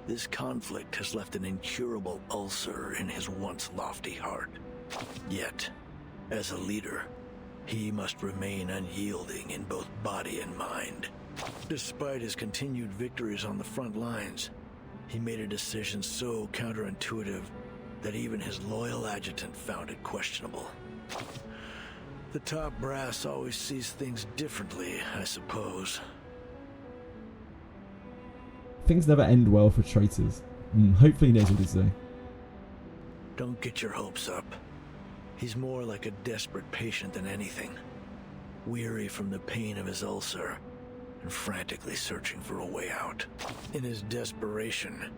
This conflict has left an incurable ulcer in his once lofty heart. Yet, as a leader, He must remain unyielding in both body and mind. Despite his continued victories on the front lines, he made a decision so counterintuitive that even his loyal adjutant found it questionable. The top brass always sees things differently, I suppose. Things never end well for traitors. Hopefully he knows what he's doing. Don't get your hopes up. He's more like a desperate patient than anything. Weary from the pain of his ulcer and frantically searching for a way out. In his desperation,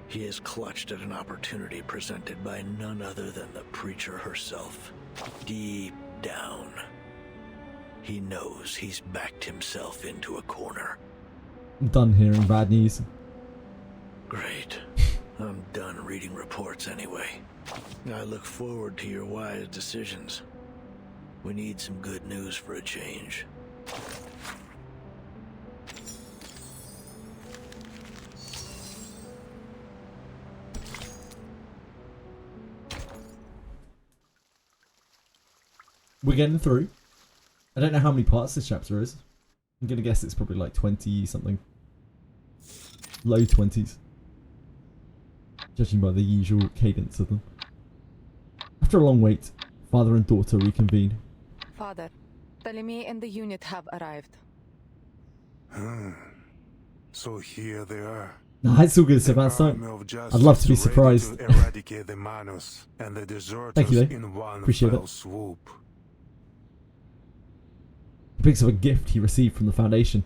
he has clutched at an opportunity presented by none other than the preacher herself. Deep down, he knows he's backed himself into a corner. I'm done hearing bad news. Great. I'm done reading reports anyway. I look forward to your wise decisions. We need some good news for a change. We're getting through. I don't know how many parts this chapter is. I'm gonna guess it's probably like 20 something. Low 20s. Judging by the usual cadence of them. After a long wait, father and daughter reconvene. Father, Ptolemy and the unit have arrived. So here they are. Nah, it's all good, Sebastian. I'd love to be surprised. To eradicate the Manus and the deserters Thank you, in one appreciate fell it. swoop. He picks up a gift he received from the Foundation.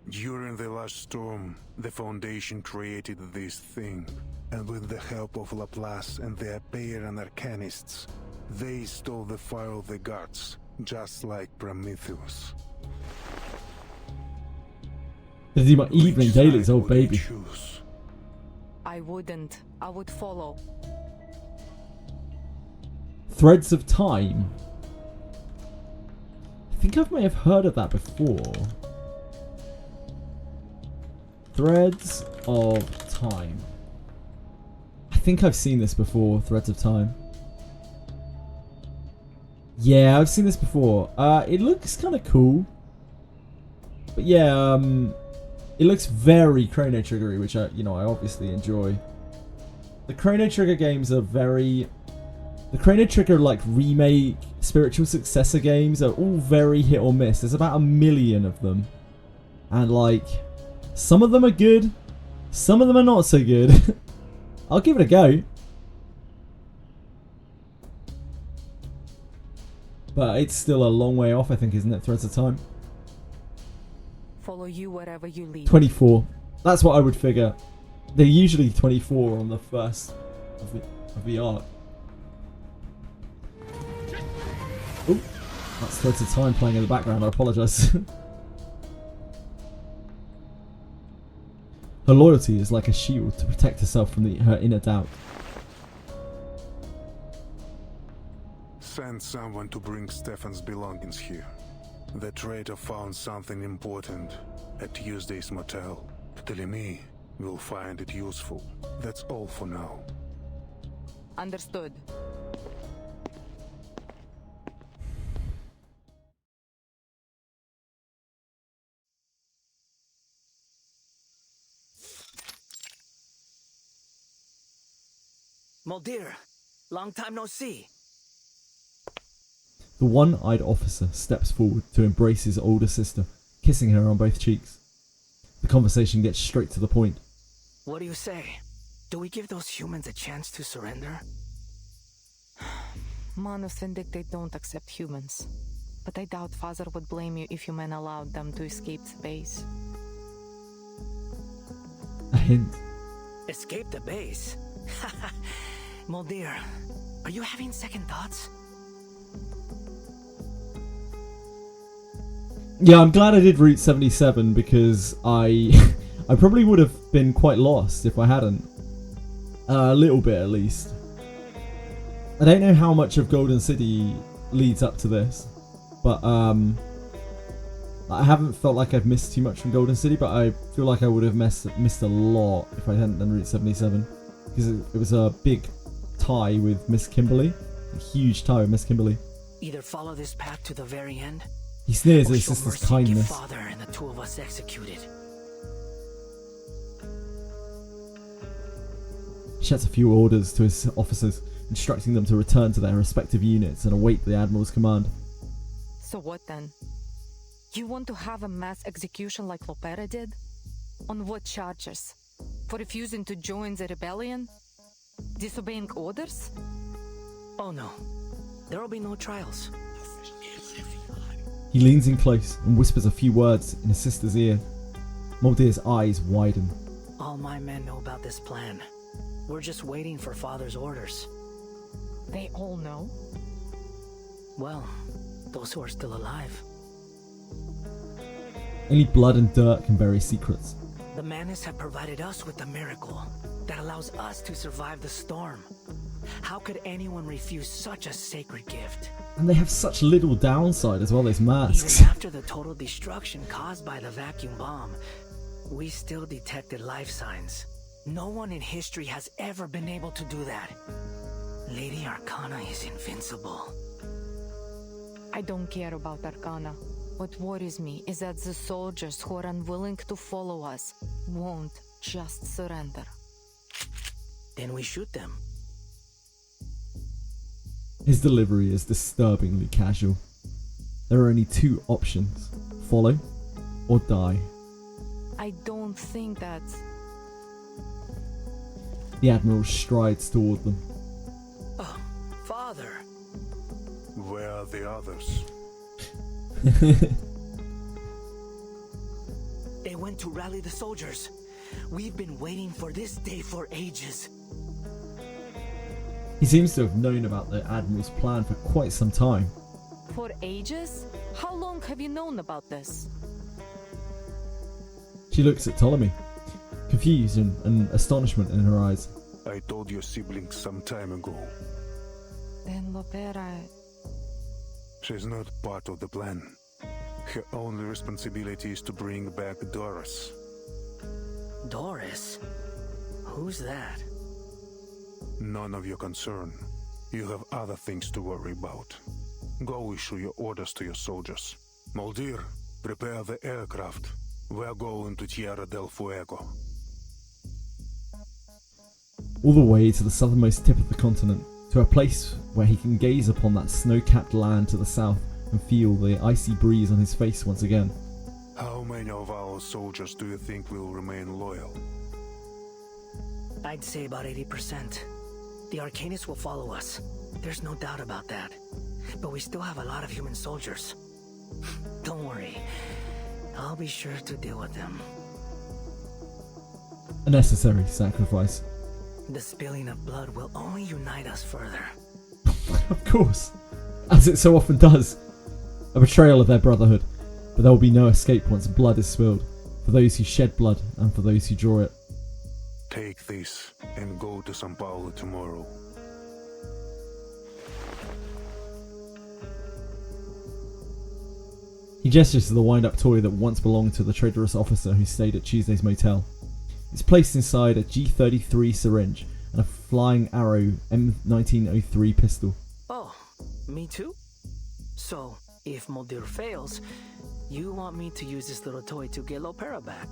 During the last storm, the Foundation created this thing, and with the help of Laplace and the Etheria Arcanists, they stole the fire of the gods, just like Prometheus. This is my evening dailies, old baby. I wouldn't. I would follow. Threads of Time. I think I may have heard of that before. Threads of Time. I think I've seen this before, Threads of Time. Yeah, I've seen this before. It looks kind of cool. But yeah, it looks very Chrono Trigger-y, which I obviously enjoy. The Chrono Trigger games are very... The Chrono Trigger like remake, spiritual successor games are all very hit or miss. There's about 1 million of them. And like, some of them are good, some of them are not so good. I'll give it a go. But it's still a long way off, I think, isn't it? Threads of Time. Follow you wherever you lead. 24. That's what I would figure. They're usually 24 on the first of the arc. Oh, that's Threads of Time playing in the background. I apologise. Her loyalty is like a shield to protect herself from her inner doubt. Send someone to bring Stefan's belongings here. The traitor found something important at Tuesday's motel. Ptolemy will find it useful. That's all for now. Understood. Muldir, long time no see. The one-eyed officer steps forward to embrace his older sister, kissing her on both cheeks. The conversation gets straight to the point. What do you say? Do we give those humans a chance to surrender? Manus Vindicate don't accept humans. But I doubt Father would blame you if you men allowed them to escape the base. A hint. Escape the base? Muldir, are you having second thoughts? Yeah, I'm glad I did Route 77 because I probably would have been quite lost if I hadn't. A little bit at least. I don't know how much of Golden City leads up to this, but I haven't felt like I've missed too much from Golden City, but I feel like I would have missed a lot if I hadn't done Route 77 because it was a big tie with Miss Kimberly a huge tie with Miss Kimberly. Either follow this path to the very end, He sneers at or his show sister's mercy and get kindness. father and the two of us executed. He shouts a few orders to his officers, instructing them to return to their respective units and await the Admiral's command. So what then? You want to have a mass execution like Lopera did? On what charges? For refusing to join the rebellion? Disobeying orders? Oh no, there will be no trials. He leans in close and whispers a few words in his sister's ear. Moldir's eyes widen. All my men know about this plan. We're just waiting for father's orders. They all know? Well, those who are still alive. Only blood and dirt can bury secrets. The Manus have provided us with a miracle that allows us to survive the storm. How could anyone refuse such a sacred gift? And they have such little downside as well, those masks. Even after the total destruction caused by the vacuum bomb, we still detected life signs. No one in history has ever been able to do that. Lady Arcana is invincible. I don't care about Arcana. What worries me is that the soldiers who are unwilling to follow us won't just surrender. Then we shoot them. His delivery is disturbingly casual. There are only two options: follow or die. I don't think that's... The Admiral strides toward them. Oh, father. Where are the others? They went to rally the soldiers. We've been waiting for this day for ages. He seems to have known about the Admiral's plan for quite some time. For ages? How long have you known about this? She looks at Ptolemy, confusion and astonishment in her eyes. I told your siblings some time ago. Then Lopera... She's not part of the plan. Her only responsibility is to bring back Doris. Doris? Who's that? None of your concern. You have other things to worry about. Go issue your orders to your soldiers. Moldir, prepare the aircraft. We're going to Tierra del Fuego. All the way to the southernmost tip of the continent, to a place where he can gaze upon that snow-capped land to the south and feel the icy breeze on his face once again. How many of our soldiers do you think will remain loyal? I'd say about 80%. The Arcanists will follow us. There's no doubt about that. But we still have a lot of human soldiers. Don't worry. I'll be sure to deal with them. A necessary sacrifice. The spilling of blood will only unite us further. Of course, as it so often does. A betrayal of their brotherhood, but there will be no escape once blood is spilled, for those who shed blood and for those who draw it. Take this and go to São Paulo tomorrow. He gestures to the wind-up toy that once belonged to the traitorous officer who stayed at Tuesday's motel. It's placed inside a G33 syringe and a Flying Arrow M1903 pistol. Oh, me too? So, if Moldir fails, you want me to use this little toy to get Lopera back?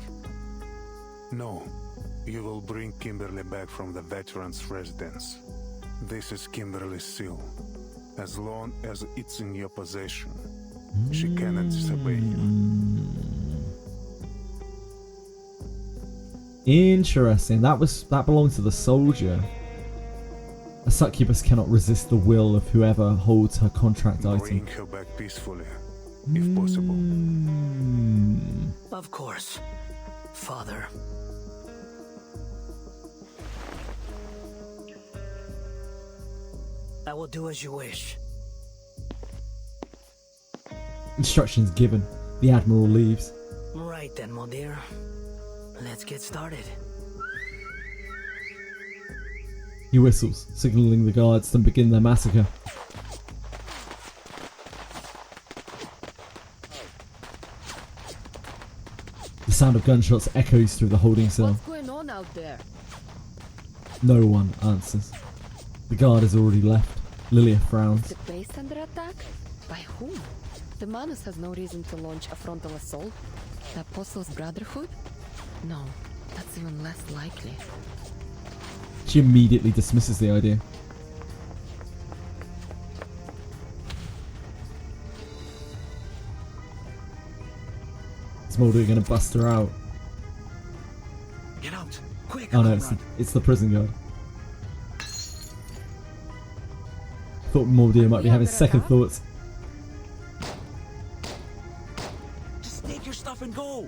No, you will bring Kimberly back from the veterans' residence. This is Kimberly's seal. As long as it's in your possession, she cannot disobey you. Interesting. That belonged to the soldier. A succubus cannot resist the will of whoever holds her contract item. Bring her back peacefully, if possible. Of course, Father. I will do as you wish. Instructions given. The Admiral leaves. Right then, Moldir. Let's get started. He whistles, signaling the guards to begin their massacre. The sound of gunshots echoes through the holding cell. What's going on out there? No one answers. The guard has already left, Lilia frowns. The base under attack? By whom? The Manus has no reason to launch a frontal assault. The Apostles' Brotherhood? No, that's even less likely. She immediately dismisses the idea. Is Mulder gonna bust her out? Get out! Quick! Oh no, it's the prison guard. Thought Mulder might be having second thoughts. Just take your stuff and go!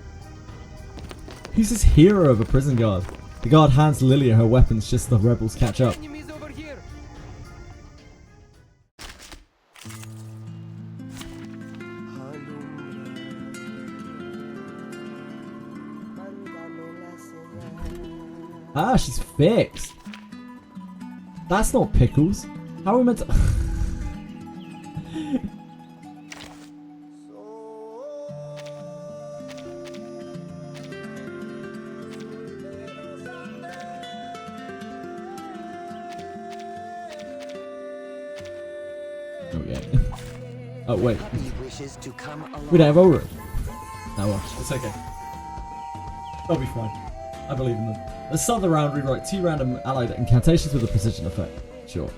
Who's this hero of a prison guard? The guard hands Lilia her weapons just as the rebels catch up. Enemies over here. Ah, she's fixed. That's not pickles. How are we meant to... Oh yeah. Oh wait. We don't have a room. Oh well, it's okay. They'll be fine. I believe in them. Let's start the round. Rewrite 2 random allied incantations with a precision effect. Sure.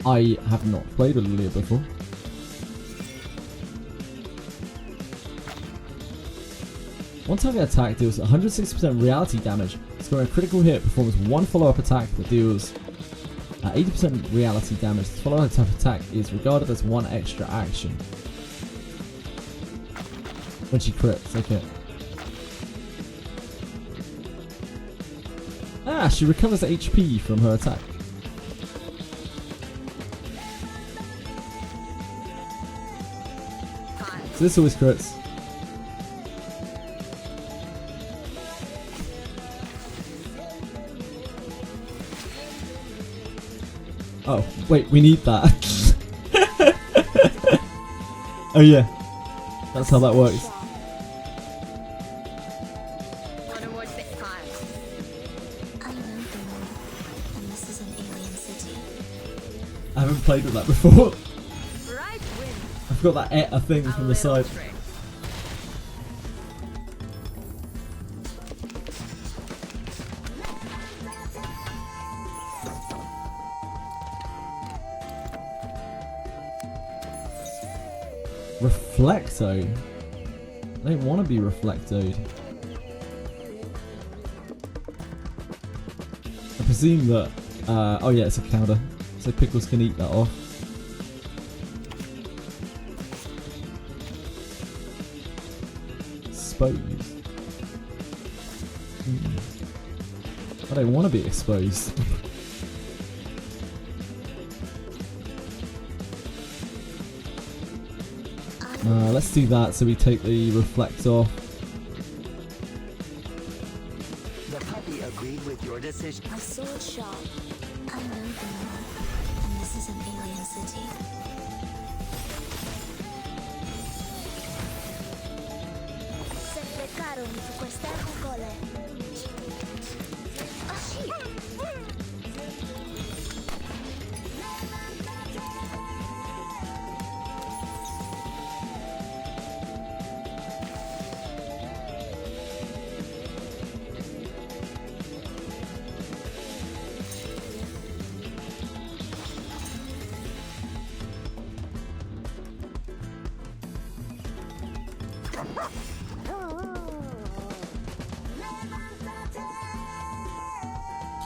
I have not played with Lilia before. One target attack deals 160% reality damage. Scoring a critical hit performs one follow-up attack that deals 80% reality damage. The follow-up attack is regarded as one extra action. When she crits, okay. Ah, she recovers HP from her attack. So this always crits. Oh, wait, we need that. Oh yeah, that's how that works. I haven't played with that before. I've got that ETA thing from the side. Reflecto? I don't want to be reflectoed. I presume that... oh yeah, it's a counter. So Pickles can eat that off. Exposed. I don't want to be exposed. Let's do that so we take the reflect off. The puppy agreed with your decision. A sword shop. Unknown phenomenon. And this is an alien city. Se beccarono su queste arcole. Ah, sì.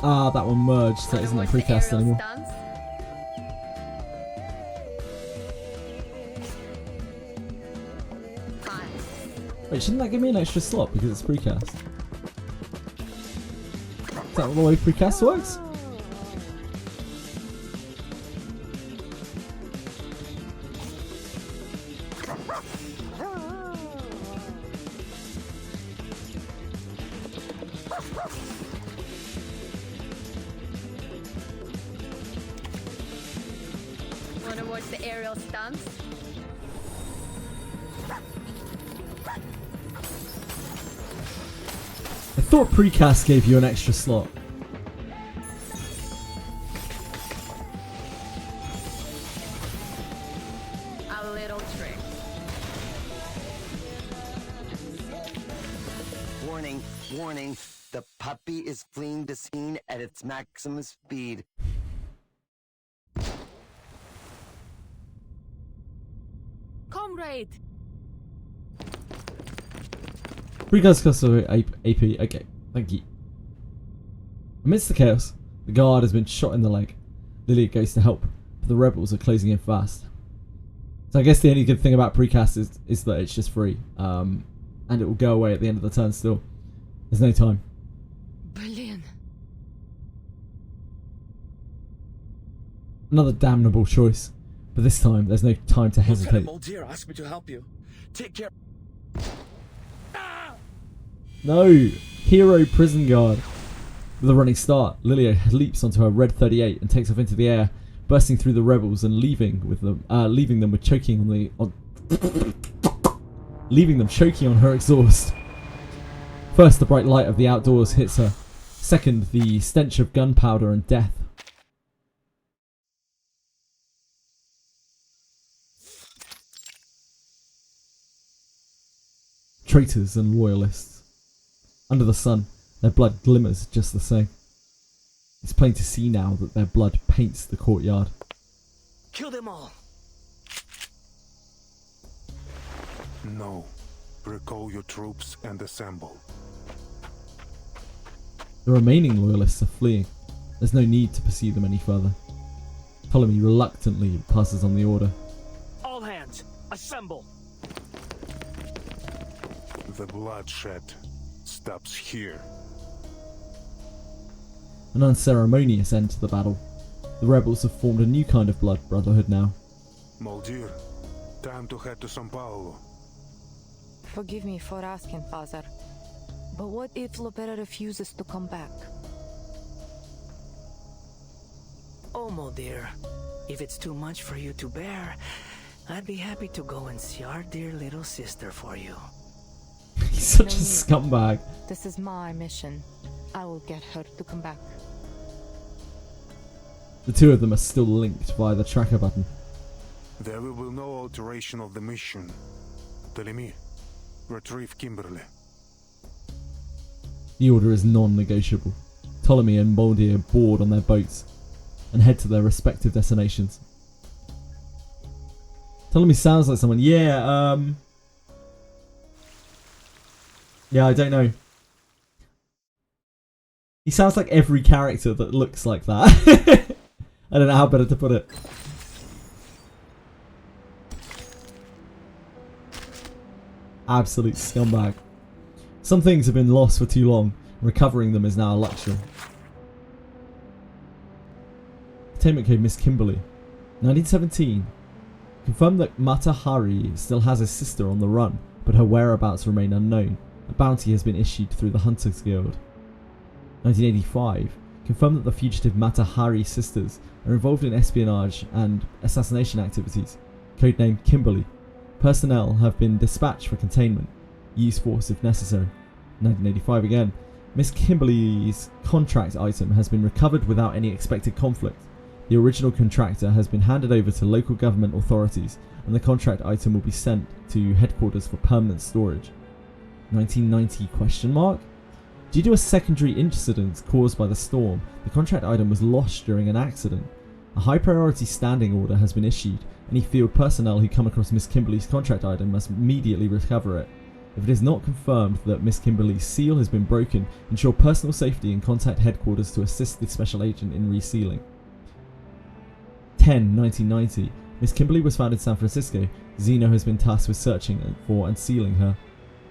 Ah, that one merged, so it isn't a precast anymore. Wait, shouldn't that give me an extra slot because it's precast? Is that the way precast works? Wanna watch the aerial stunts? thought precast gave you an extra slot. A little trick. Warning, warning. The puppy is fleeing the scene at its maximum speed. Comrade! Precast costs AP. Okay, thank you. Amidst the chaos, the guard has been shot in the leg. Lilia goes to help, but the rebels are closing in fast. So I guess the only good thing about precast is that it's just free. And it will go away at the end of the turn still. There's no time. Brilliant. Another damnable choice. But this time, there's no time to hesitate. Moldier asked me to help you. Take care. No! Hero prison guard. With a running start, Lilia leaps onto her red 38 and takes off into the air, bursting through the rebels and leaving them with choking leaving them choking on her exhaust. First, the bright light of the outdoors hits her. Second, the stench of gunpowder and death. Traitors and loyalists. Under the sun, their blood glimmers just the same. It's plain to see now that their blood paints the courtyard. Kill them all. No. Recall your troops and assemble. The remaining loyalists are fleeing. There's no need to pursue them any further. Ptolemy reluctantly passes on the order. All hands, assemble. The bloodshed stops here. An unceremonious end to the battle. The rebels have formed a new kind of blood brotherhood now. Moldier, time to head to São Paulo. Forgive me for asking, Father, but what if Lopera refuses to come back? Oh, Moldier, if it's too much for you to bear, I'd be happy to go and see our dear little sister for you. He's such a scumbag. This is my mission. I will get her to come back. The two of them are still linked via the tracker button. There will be no alteration of the mission. Ptolemy, retrieve Kimberly. The order is non-negotiable. Ptolemy and Moldier board on their boats and head to their respective destinations. Ptolemy sounds like someone. Yeah, I don't know. He sounds like every character that looks like that. I don't know how better to put it. Absolute scumbag. Some things have been lost for too long. Recovering them is now a luxury. Containment code Miss Kimberly. 1917. Confirmed that Mata Hari still has a sister on the run, but her whereabouts remain unknown. A bounty has been issued through the Hunters Guild. 1985. Confirmed that the fugitive Mata Hari sisters are involved in espionage and assassination activities. Codename Kimberly. Personnel have been dispatched for containment. Use force if necessary. 1985 again. Miss Kimberly's contract item has been recovered without any expected conflict. The original contractor has been handed over to local government authorities, and the contract item will be sent to headquarters for permanent storage. 1990 ? Due to a secondary incident caused by the storm, the contract item was lost during an accident. A high priority standing order has been issued. Any field personnel who come across Miss Kimberly's contract item must immediately recover it. If it is not confirmed that Miss Kimberly's seal has been broken, ensure personal safety and contact headquarters to assist the special agent in resealing. 10/1990. Miss Kimberly was found in San Francisco. Zeno has been tasked with searching for and sealing her.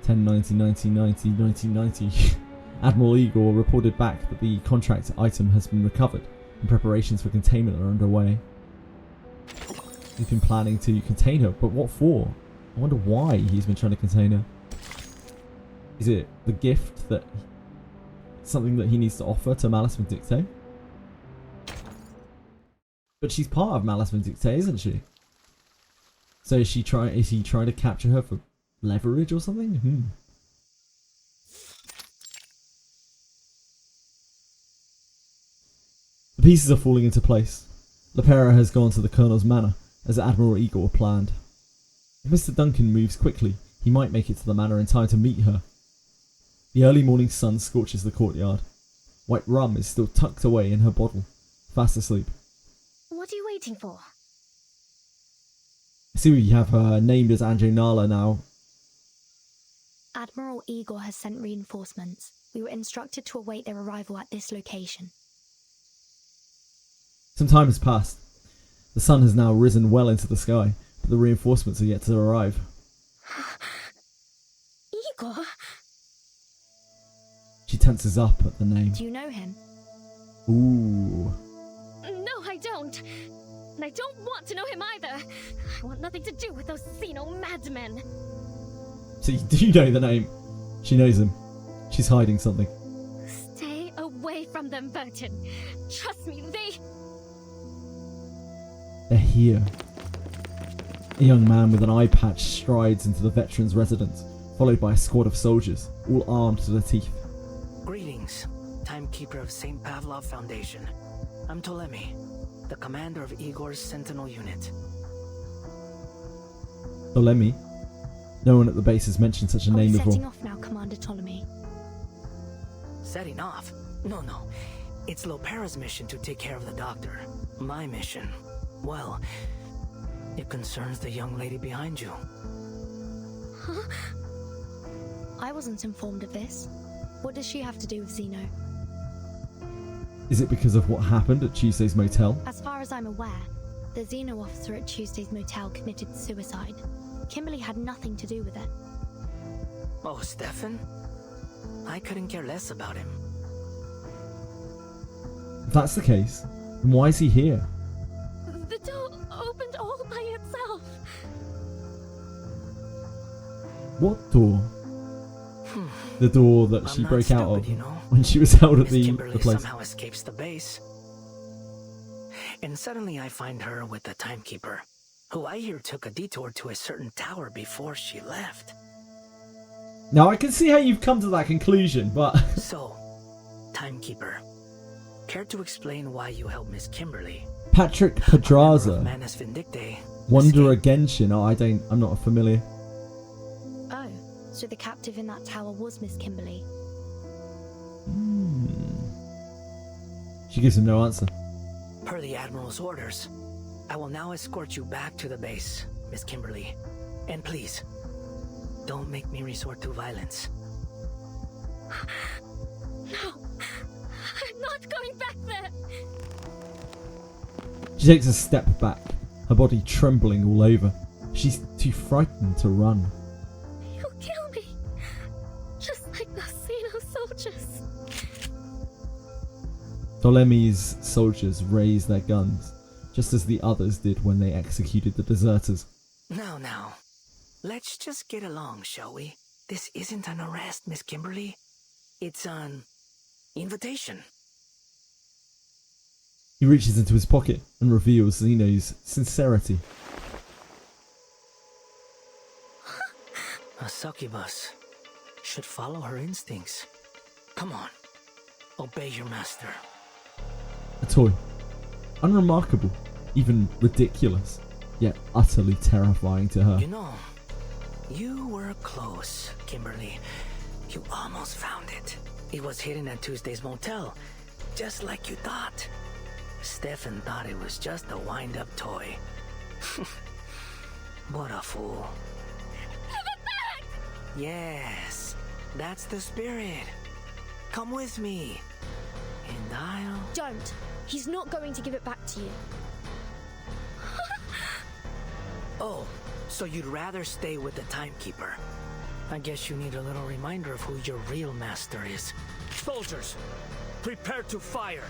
10/19/1990. Admiral Igor reported back that the contract item has been recovered and preparations for containment are underway. He's been planning to contain her, but what for? I wonder why he's been trying to contain her. Is it the gift that... something that he needs to offer to Malice Vindicte? But she's part of Malice Vindicte, isn't she? So is he trying to capture her for leverage or something? pieces are falling into place. Lepera has gone to the Colonel's manor, as Admiral Igor planned. If Mr. Duncan moves quickly, he might make it to the manor in time to meet her. The early morning sun scorches the courtyard. White rum is still tucked away in her bottle, fast asleep. What are you waiting for? I see we have her named as Anjo Nala now. Admiral Igor has sent reinforcements. We were instructed to await their arrival at this location. Some time has passed. The sun has now risen well into the sky, but the reinforcements are yet to arrive. Igor? She tenses up at the name. Do you know him? Ooh. No, I don't. And I don't want to know him either. I want nothing to do with those Xeno madmen. So you do know the name. She knows him. She's hiding something. Stay away from them, Burton. Trust me, They're here. A young man with an eye patch strides into the veteran's residence, followed by a squad of soldiers, all armed to the teeth. Greetings, Timekeeper of St. Pavlov Foundation. I'm Ptolemy, the commander of Igor's Sentinel unit. Ptolemy? No one at the base has mentioned such a name before. Setting off now, Commander Ptolemy. Setting off? No. It's Lopera's mission to take care of the doctor. My mission, well, it concerns the young lady behind you. Huh? I wasn't informed of this. What does she have to do with Xeno? Is it because of what happened at Tuesday's motel? As far as I'm aware, the Xeno officer at Tuesday's motel committed suicide. Kimberly had nothing to do with it. Oh, Stefan? I couldn't care less about him. If that's the case, then why is he here? The door opened all by itself. What door? The door that she broke out of you know. when she was held at the Kimberly place. somehow escapes the base. And suddenly I find her with the Timekeeper, who I hear took a detour to a certain tower before she left. Now I can see how you've come to that conclusion, but... So, Timekeeper, care to explain why you helped Miss Kimberly? Patrick Pedraza. Manus Vindictae. Wanderer Genshin. Oh, I'm not familiar. Oh, so the captive in that tower was Miss Kimberly. She gives him no answer. Per the Admiral's orders, I will now escort you back to the base, Miss Kimberly. And please, don't make me resort to violence. No, I'm not going back there. She takes a step back, her body trembling all over. She's too frightened to run. You'll kill me, just like those Xeno soldiers. Ptolemy's soldiers raise their guns, just as the others did when they executed the deserters. Now, let's just get along, shall we? This isn't an arrest, Miss Kimberly. It's an invitation. He reaches into his pocket and reveals Xeno's sincerity. A succubus should follow her instincts. Come on, obey your master. A toy. Unremarkable, even ridiculous, yet utterly terrifying to her. You know, you were close, Kimberly. You almost found it. It was hidden at Tuesday's motel, just like you thought. Stefan thought it was just a wind-up toy. What a fool. Give it back! Yes, that's the spirit. Come with me, and I'll... Don't! He's not going to give it back to you. Oh, so you'd rather stay with the Timekeeper. I guess you need a little reminder of who your real master is. Soldiers, prepare to fire!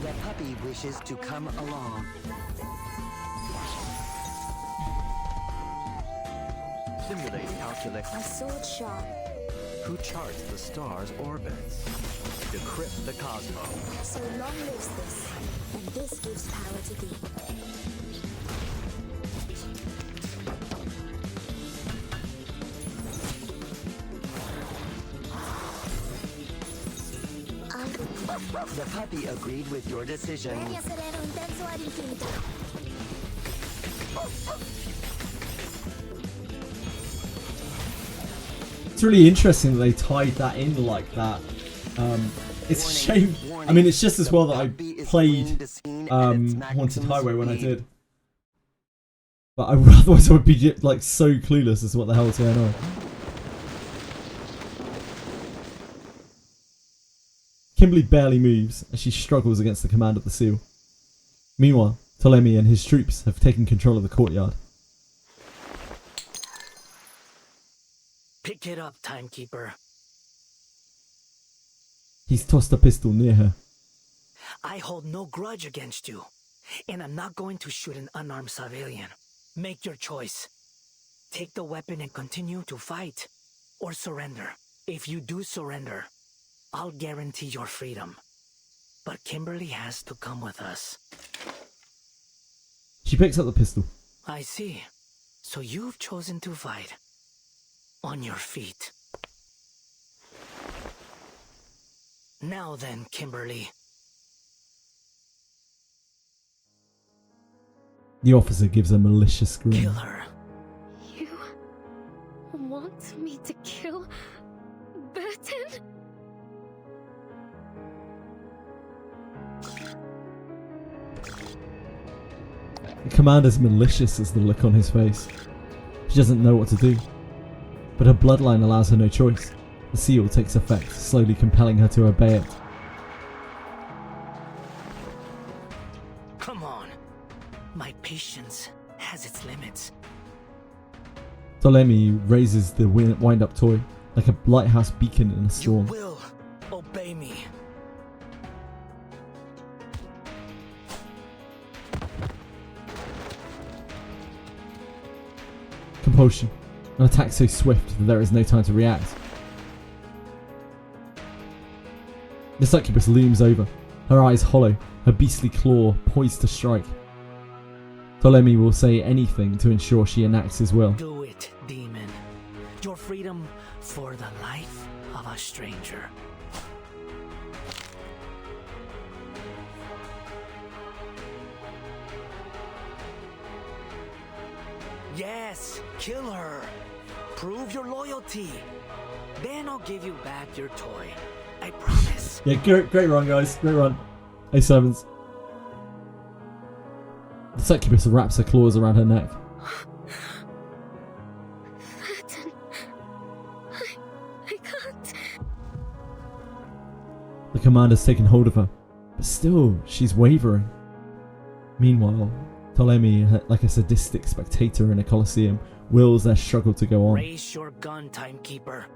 The puppy wishes to come along. Simulate calculate. My sword sharp. Who charts the stars' orbits? Decrypt the cosmos. So long lives this, and this gives power to thee. The puppy agreed with your decision. It's really interesting that they tied that in like that. It's a shame. I mean, it's just as well that I played Haunted Highway when I did. But otherwise I would be like so clueless as to what the hell is going on. Kimberly barely moves as she struggles against the command of the seal. Meanwhile, Ptolemy and his troops have taken control of the courtyard. Pick it up, timekeeper. He's tossed a pistol near her. I hold no grudge against you, and I'm not going to shoot an unarmed civilian. Make your choice. Take the weapon and continue to fight, or surrender. If you do surrender, I'll guarantee your freedom. But Kimberly has to come with us. She picks up the pistol. I see. So you've chosen to fight. On your feet. Now then, Kimberly. The officer gives a malicious grin. Kill her. You want me to kill Burton? The commander's malicious as the look on his face. She doesn't know what to do. But her bloodline allows her no choice. The seal takes effect, slowly compelling her to obey it. Come on. My patience has its limits. Ptolemy raises the wind-up toy like a lighthouse beacon in a storm. You will obey me. Compulsion. An attack so swift that there is no time to react. The succubus looms over, her eyes hollow, her beastly claw poised to strike. Ptolemy will say anything to ensure she enacts his will. Do it, demon. Your freedom for the life of a stranger. Yes, kill her. Prove your loyalty. Then I'll give you back your toy. I promise. Yeah, great run, guys. Great run. A7s. The succubus wraps her claws around her neck. Burton, I can't. The commander's taken hold of her, but still, she's wavering. Meanwhile, Ptolemy, like a sadistic spectator in a coliseum, wills their struggle to go on. Raise your gun, timekeeper.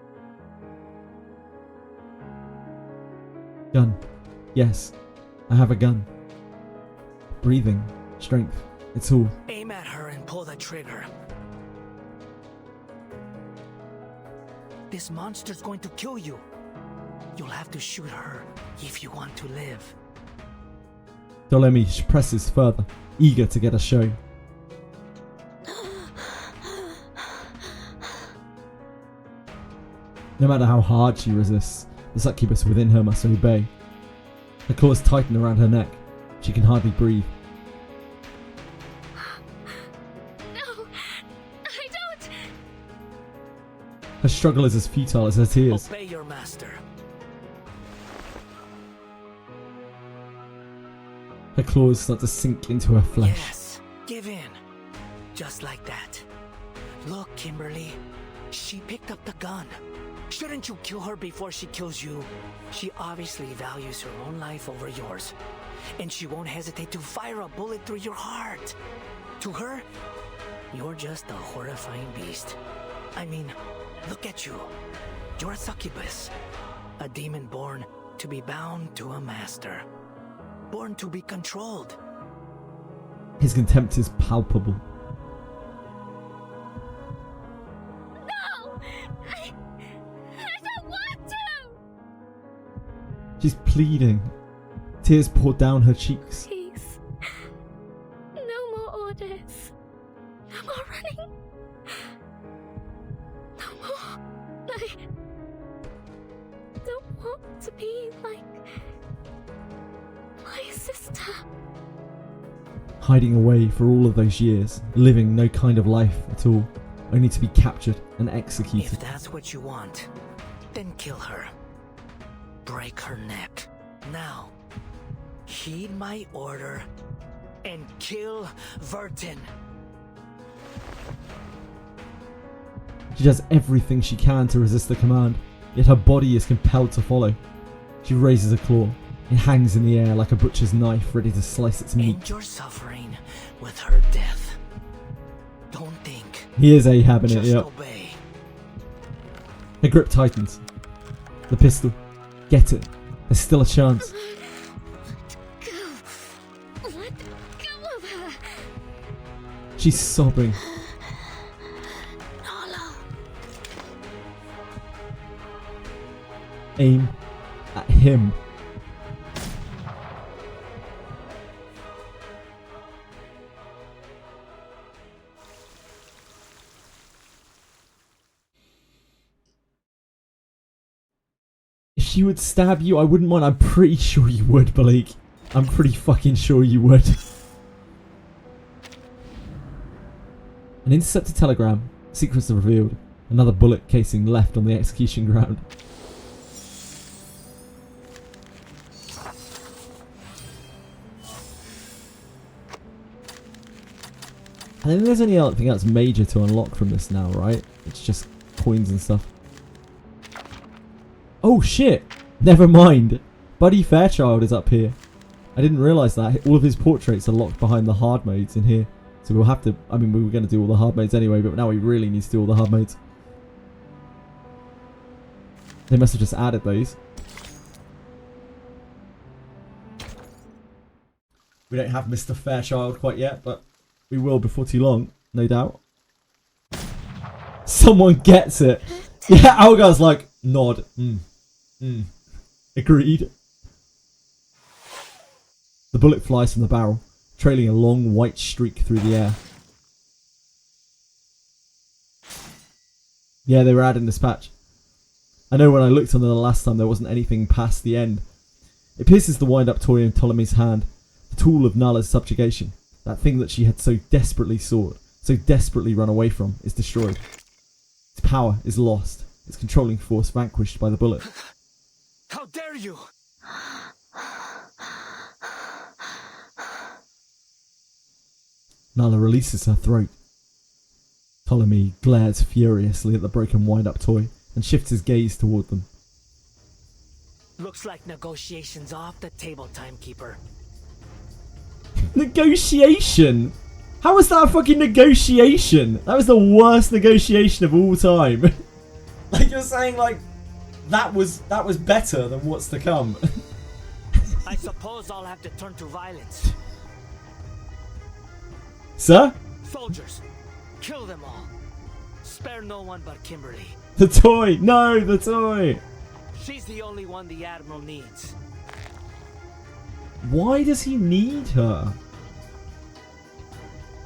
Gun. Yes, I have a gun. Breathing, strength, it's all. Aim at her and pull the trigger. This monster's going to kill you. You'll have to shoot her if you want to live. Ptolemy presses further, eager to get a show. No matter how hard she resists, the succubus within her must obey. Her claws tighten around her neck. She can hardly breathe. No, I don't. Her struggle is as futile as her tears. Obey your master. Her claws start to sink into her flesh. Yes, give in. Just like that. Look, Kimberly. She picked up the gun. Shouldn't you kill her before she kills you? She obviously values her own life over yours. And she won't hesitate to fire a bullet through your heart. To her, you're just a horrifying beast. I mean, look at you. You're a succubus. A demon born to be bound to a master. Born to be controlled. His contempt is palpable. No! I don't want to! She's pleading. Tears pour down her cheeks. Please. No more orders. No more running. No more. I don't want to be like sister. Hiding away for all of those years, living no kind of life at all, only to be captured and executed. If that's what you want, then kill her. Break her neck. Now, heed my order and kill Vertin. She does everything she can to resist the command, yet her body is compelled to follow. She raises a claw. It hangs in the air like a butcher's knife ready to slice its meat. End your suffering with her death. Don't think. He is Ahab in it, Just yep. obey. Her grip tightens. The pistol. Get it. There's still a chance. Let go of her. She's sobbing. Aim at him. If she would stab you, I wouldn't mind. I'm pretty sure you would, Blake. I'm pretty fucking sure you would. An intercepted telegram. Secrets are revealed. Another bullet casing left on the execution ground. I think there's anything else major to unlock from this now, right? It's just coins and stuff. Oh shit! Never mind. Buddy Fairchild is up here. I didn't realise that. All of his portraits are locked behind the hard modes in here. So we'll have to... I mean, we were going to do all the hard modes anyway, but now we really need to do all the hard modes. They must have just added those. We don't have Mr. Fairchild quite yet, but we will before too long, no doubt. Someone gets it. Yeah, Algar's like, nod. Agreed. The bullet flies from the barrel, trailing a long white streak through the air. Yeah, they were adding this patch. I know when I looked on them the last time there wasn't anything past the end. It pierces the wind-up toy in Ptolemy's hand, the tool of Nala's subjugation. That thing that she had so desperately sought, so desperately run away from, is destroyed. Its power is lost, its controlling force vanquished by the bullet. How dare you! Nala releases her throat. Ptolemy glares furiously at the broken wind-up toy and shifts his gaze toward them. Looks like negotiations off the table, timekeeper. Negotiation? How was that a fucking negotiation? That was the worst negotiation of all time. Like you're saying, like that was better than what's to come. I suppose I'll have to turn to violence. Sir? Soldiers, kill them all. Spare no one but Kimberly. The toy! No, the toy! She's the only one the Admiral needs. Why does he need her?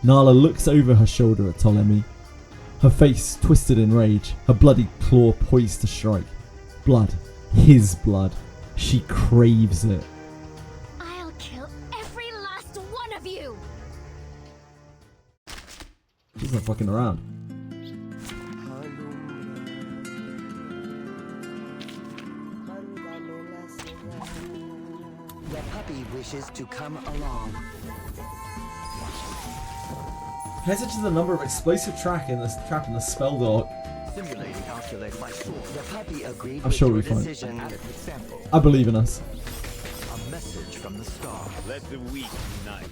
Nala looks over her shoulder at Ptolemy. Her face twisted in rage, her bloody claw poised to strike. Blood. His blood. She craves it. I'll kill every last one of you! She's not fucking around. The puppy wishes to come along. Pay attention to the number of explosive trap in the spell dog. Simulating calculate my sword. The puppy agreed I'm with sure your we'll be fine. decision. I believe in us. A message from the star. Let the weak unite.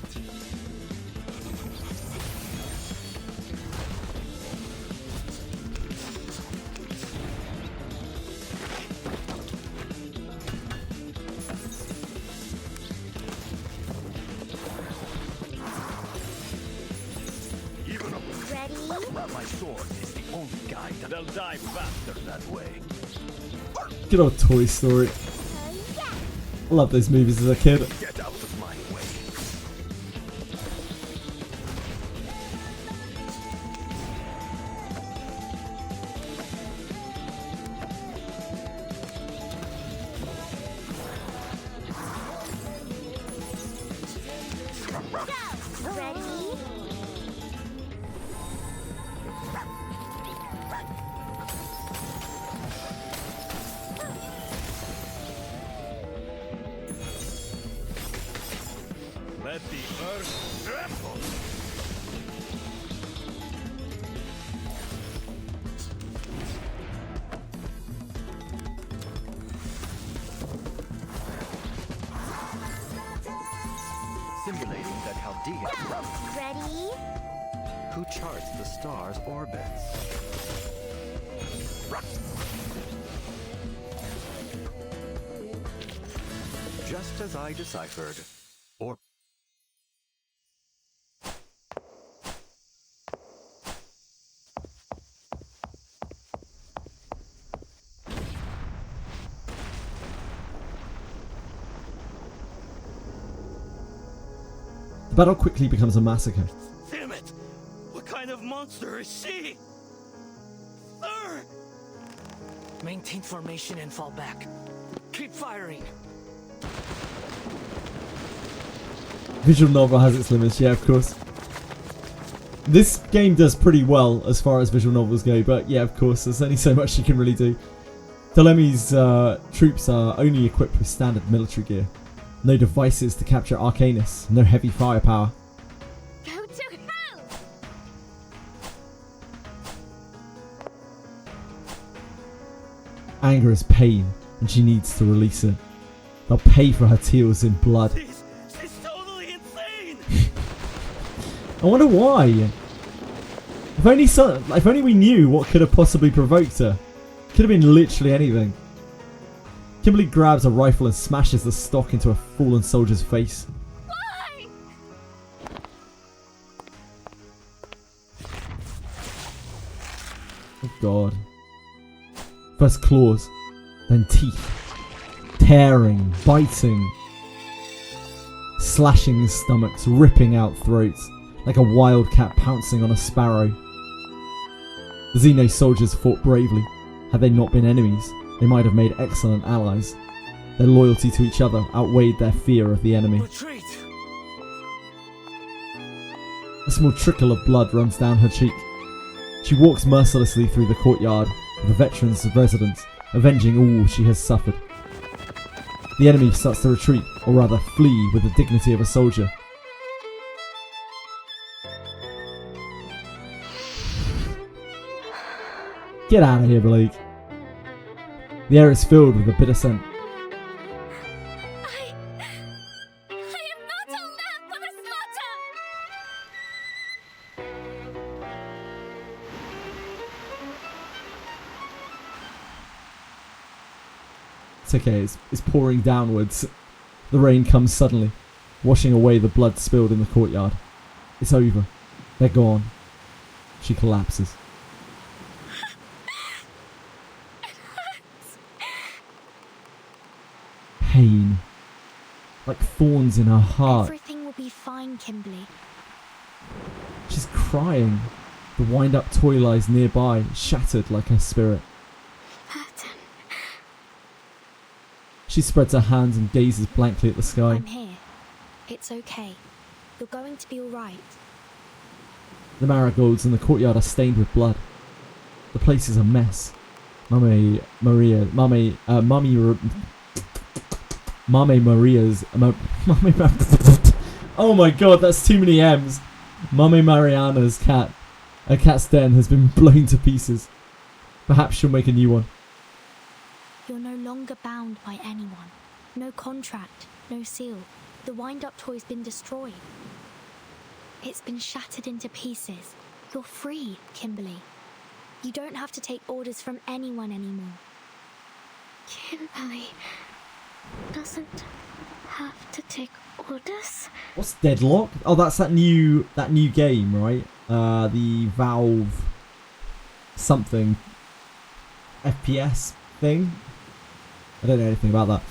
My sword is the only guide. They'll die faster that way. Good old Toy Story. I loved those movies as a kid. Get out of my way. Ready? Who charts the star's orbits? Just as I deciphered. Or... The battle quickly becomes a massacre. Damn it! What kind of monster is she? Sir! Maintain formation and fall back. Keep firing. Visual novel has its limits, yeah, of course. This game does pretty well as far as visual novels go, but yeah, of course, there's only so much you can really do. Ptolemy's troops are only equipped with standard military gear. No devices to capture Arcanus, no heavy firepower. Go to hell! Anger is pain, and she needs to release it. They'll pay for her tears in blood. She's totally insane! I wonder why. If only we knew what could have possibly provoked her. Could have been literally anything. Kimberly grabs a rifle and smashes the stock into a fallen soldier's face. Why? Oh god. First claws, then teeth. Tearing, biting. Slashing stomachs, ripping out throats, like a wildcat pouncing on a sparrow. The Xeno soldiers fought bravely. Had they not been enemies, they might have made excellent allies. Their loyalty to each other outweighed their fear of the enemy. Retreat! A small trickle of blood runs down her cheek. She walks mercilessly through the courtyard of the veteran's residence, avenging all she has suffered. The enemy starts to retreat, or rather flee, with the dignity of a soldier. Get out of here, Blake. The air is filled with a bitter scent. I am not a lamb for the slaughter! It's okay, it's pouring downwards. The rain comes suddenly, washing away the blood spilled in the courtyard. It's over. They're gone. She collapses. Pain. Like thorns in her heart. Everything will be fine, Kimberly. She's crying. The wind-up toy lies nearby, shattered like her spirit. She spreads her hands and gazes blankly at the sky. I'm here. It's okay. You're going to be alright. The marigolds in the courtyard are stained with blood. The place is a mess. Mame Maria's... Oh my god, that's too many M's. Mame Mariana's cat. Her cat's den has been blown to pieces. Perhaps she'll make a new one. You're no longer bound by anyone. No contract, no seal. The wind-up toy's been destroyed. It's been shattered into pieces. You're free, Kimberly. You don't have to take orders from anyone anymore. Kimberly doesn't have to take orders. What's Deadlock? Oh, that's that new game, right? The Valve something FPS thing. I don't know anything about that.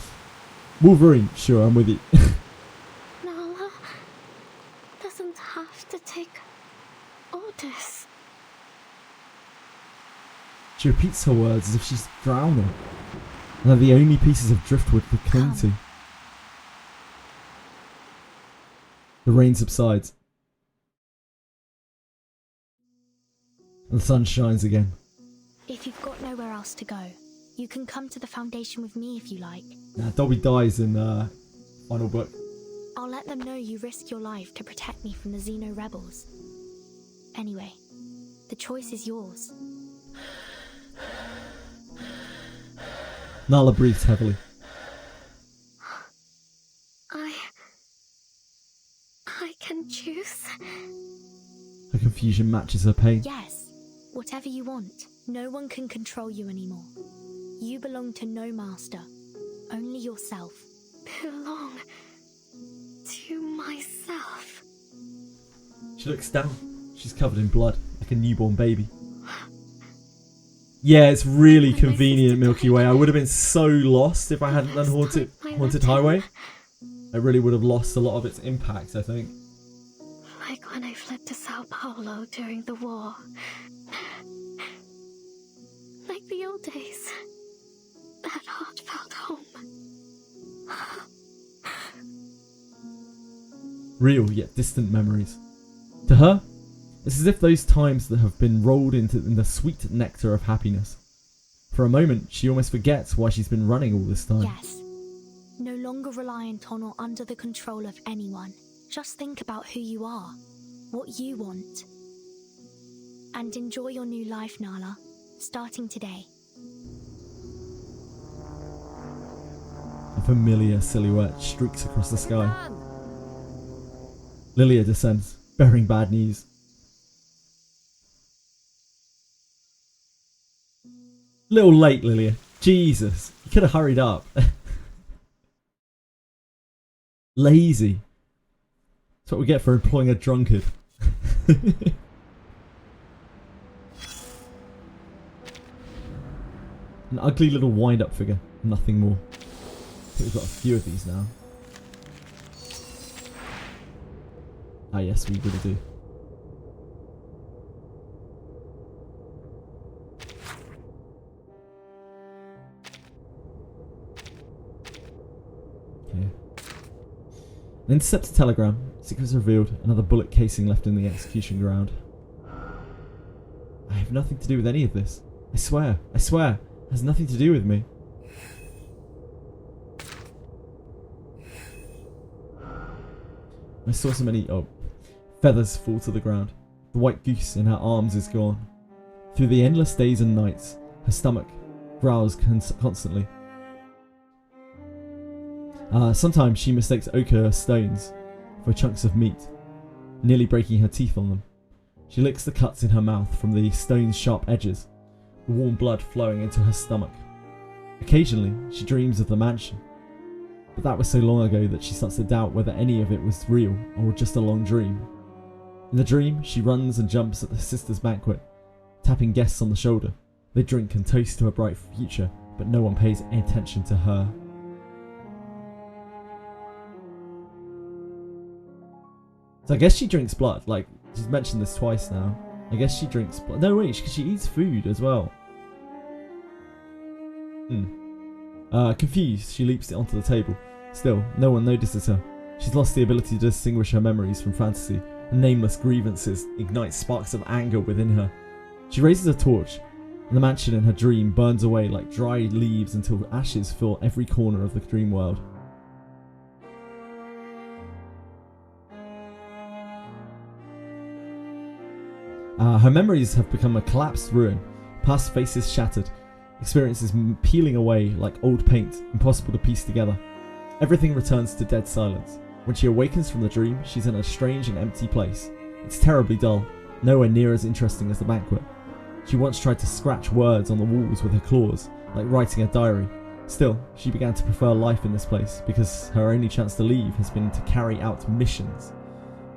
Wolverine, sure, I'm with you. Nala doesn't have to take orders. She repeats her words as if she's drowning. And they're the only pieces of driftwood to cling to. The rain subsides. And the sun shines again. If you've got nowhere else to go, you can come to the Foundation with me if you like. Nah, Dobby dies in final book. I'll let them know you risked your life to protect me from the Xeno rebels. Anyway, the choice is yours. Nala breathes heavily. I can choose. confusion matches her pain. Yes, whatever you want. No one can control you anymore. You belong to no master, only yourself. Belong to myself. She looks down. She's covered in blood, like a newborn baby. Yeah, it's really convenient, Milky Way. I would have been so lost if I hadn't done Haunted Highway. It really would have lost a lot of its impact, I think. Like when I fled to Sao Paulo during the war. Like the old days. That heartfelt home. Real yet distant memories. To her, it's as if those times that have been rolled in the sweet nectar of happiness. For a moment, she almost forgets why she's been running all this time. Yes. No longer reliant on or under the control of anyone. Just think about who you are, what you want. And enjoy your new life, Nala, starting today. A familiar silhouette streaks across the sky. Lilia descends, bearing bad news. Little late, Lilia. Jesus, you could have hurried up. Lazy. That's what we get for employing a drunkard. An ugly little wind-up figure, nothing more. I think we've got a few of these now. Ah yes, we really do. Okay. An intercepted telegram. Secrets revealed. Another bullet casing left in the execution ground. I have nothing to do with any of this. I swear. It has nothing to do with me. I saw so many feathers fall to the ground. The white goose in her arms is gone. Through the endless days and nights, her stomach growls constantly. Sometimes she mistakes ochre stones for chunks of meat, nearly breaking her teeth on them. She licks the cuts in her mouth from the stone's sharp edges, the warm blood flowing into her stomach. Occasionally, she dreams of the mansion, but that was so long ago that she starts to doubt whether any of it was real or just a long dream. In the dream, she runs and jumps at the sister's banquet, tapping guests on the shoulder. They drink and toast to a bright future, but no one pays any attention to her. So I guess she drinks blood. Like, she's mentioned this twice now. I guess she drinks blood. No, wait, because she eats food as well. Confused, she leaps it onto the table. Still, no one notices her. She's lost the ability to distinguish her memories from fantasy, and nameless grievances ignite sparks of anger within her. She raises a torch, and the mansion in her dream burns away like dry leaves until ashes fill every corner of the dream world. Her memories have become a collapsed ruin, past faces shattered, experiences peeling away like old paint, impossible to piece together. Everything returns to dead silence. When she awakens from the dream, she's in a strange and empty place. It's terribly dull, nowhere near as interesting as the banquet. She once tried to scratch words on the walls with her claws, like writing a diary. Still, she began to prefer life in this place, because her only chance to leave has been to carry out missions.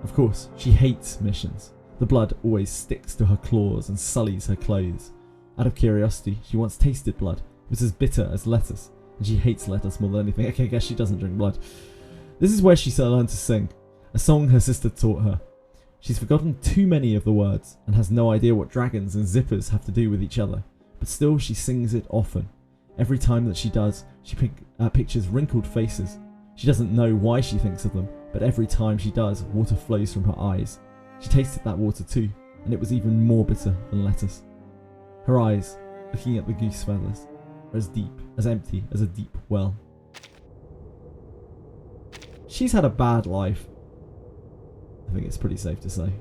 Of course, she hates missions. The blood always sticks to her claws and sullies her clothes. Out of curiosity, she once tasted blood. It was as bitter as lettuce, and she hates lettuce more than anything. Okay, I guess she doesn't drink blood. This is where she learned to sing, a song her sister taught her. She's forgotten too many of the words, and has no idea what dragons and zippers have to do with each other, but still she sings it often. Every time that she does, she pictures wrinkled faces. She doesn't know why she thinks of them, but every time she does, water flows from her eyes. She tasted that water too, and it was even more bitter than lettuce. Her eyes, looking at the goose feathers, are as deep, as empty as a deep well. She's had a bad life. I think it's pretty safe to say.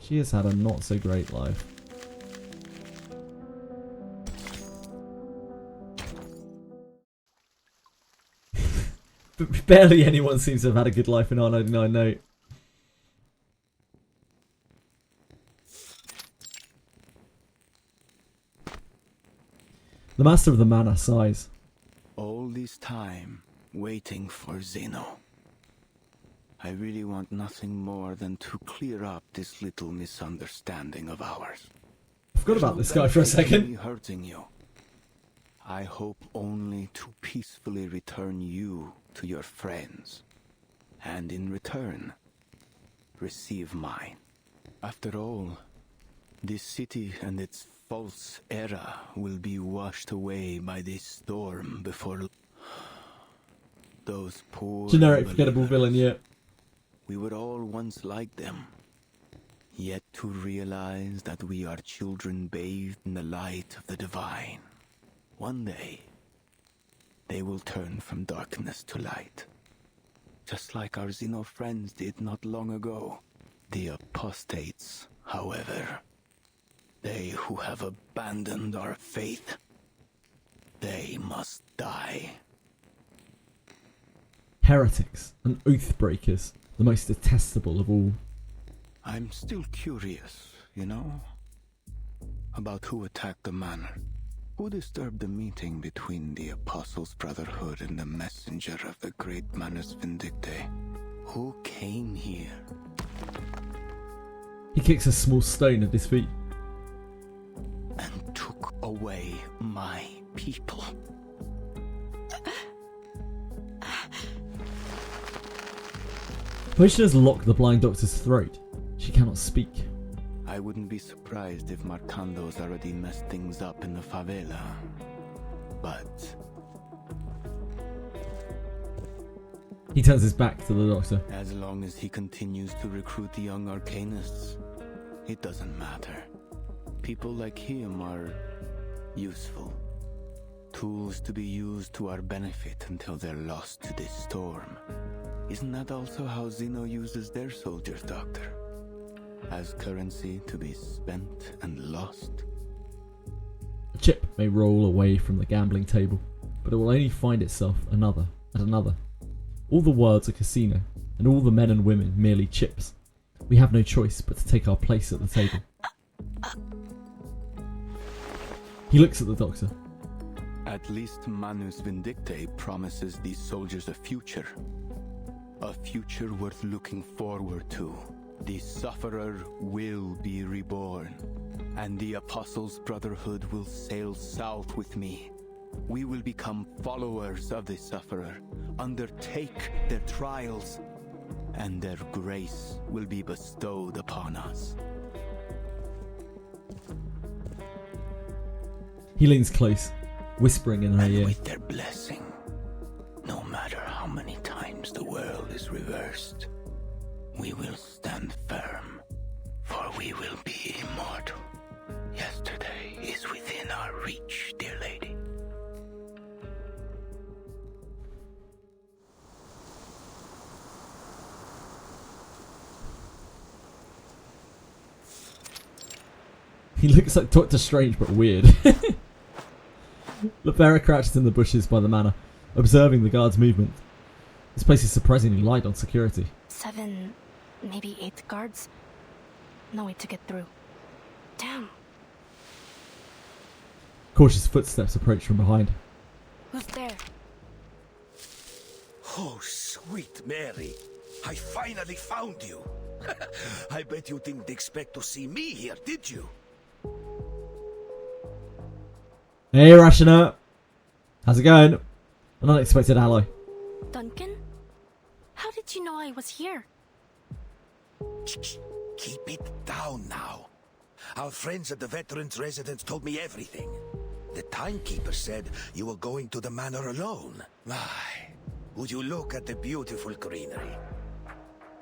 She has had a not so great life. Barely anyone seems to have had a good life in R99 note. The master of the manor sighs. All this time, waiting for Zeno. I really want nothing more than to clear up this little misunderstanding of ours. I forgot about this guy for a second. Hurting you. I hope only to peacefully return you to your friends. And in return, receive mine. After all, this city and its false era will be washed away by this storm before those poor generic forgettable villain, yeah. We were all once like them. Yet to realize that we are children bathed in the light of the divine. One day, they will turn from darkness to light. Just like our Xeno friends did not long ago. The apostates, however, they who have abandoned our faith, they must die. Heretics and oath breakers, the most detestable of all. I'm still curious, you know, about who attacked the manor. Who disturbed the meeting between the Apostles' Brotherhood and the messenger of the great Manus Vindictae? Who came here? He kicks a small stone at his feet. And took away my people. Potion has locked the blind doctor's throat. She cannot speak. I wouldn't be surprised if Marcando's already messed things up in the favela. But he turns his back to the doctor. As long as he continues to recruit the young arcanists, it doesn't matter. People like him are useful. Tools to be used to our benefit until they're lost to this storm. Isn't that also how Zeno uses their soldiers, Doctor? As currency to be spent and lost? A chip may roll away from the gambling table, but it will only find itself another and another. All the words are casino, and all the men and women merely chips. We have no choice but to take our place at the table. He looks at the doctor. At least Manus Vindictae promises these soldiers a future. A future worth looking forward to. The Sufferer will be reborn, and the Apostles' Brotherhood will sail south with me. We will become followers of the Sufferer, undertake their trials, and their grace will be bestowed upon us. He leans close, whispering in her ear. With their blessing, no matter how many times the world is reversed, we will stand firm, for we will be immortal. Yesterday is within our reach, dear lady. He looks like Doctor Strange, but weird. Lopera crouches in the bushes by the manor, observing the guards' movement. This place is surprisingly light on security. 7, maybe 8 guards. No way to get through. Damn. Cautious footsteps approach from behind. Who's there? Oh, sweet Mary. I finally found you. I bet you didn't expect to see me here, did you? Hey, Rashina. How's it going? An unexpected ally. Duncan? How did you know I was here? Keep it down now. Our friends at the Veterans Residence told me everything. The timekeeper said you were going to the manor alone. My, would you look at the beautiful greenery?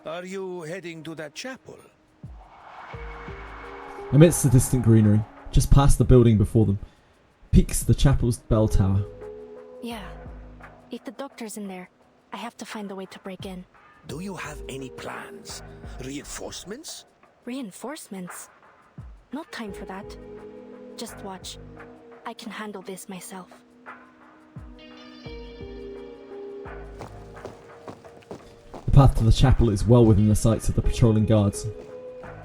Are you heading to that chapel? Amidst the distant greenery, just past the building before them, peeks the chapel's bell tower. Yeah. If the doctor's in there, I have to find a way to break in. Do you have any plans? Reinforcements? Reinforcements? No time for that. Just watch. I can handle this myself. path to the chapel is well within the sights of the patrolling guards.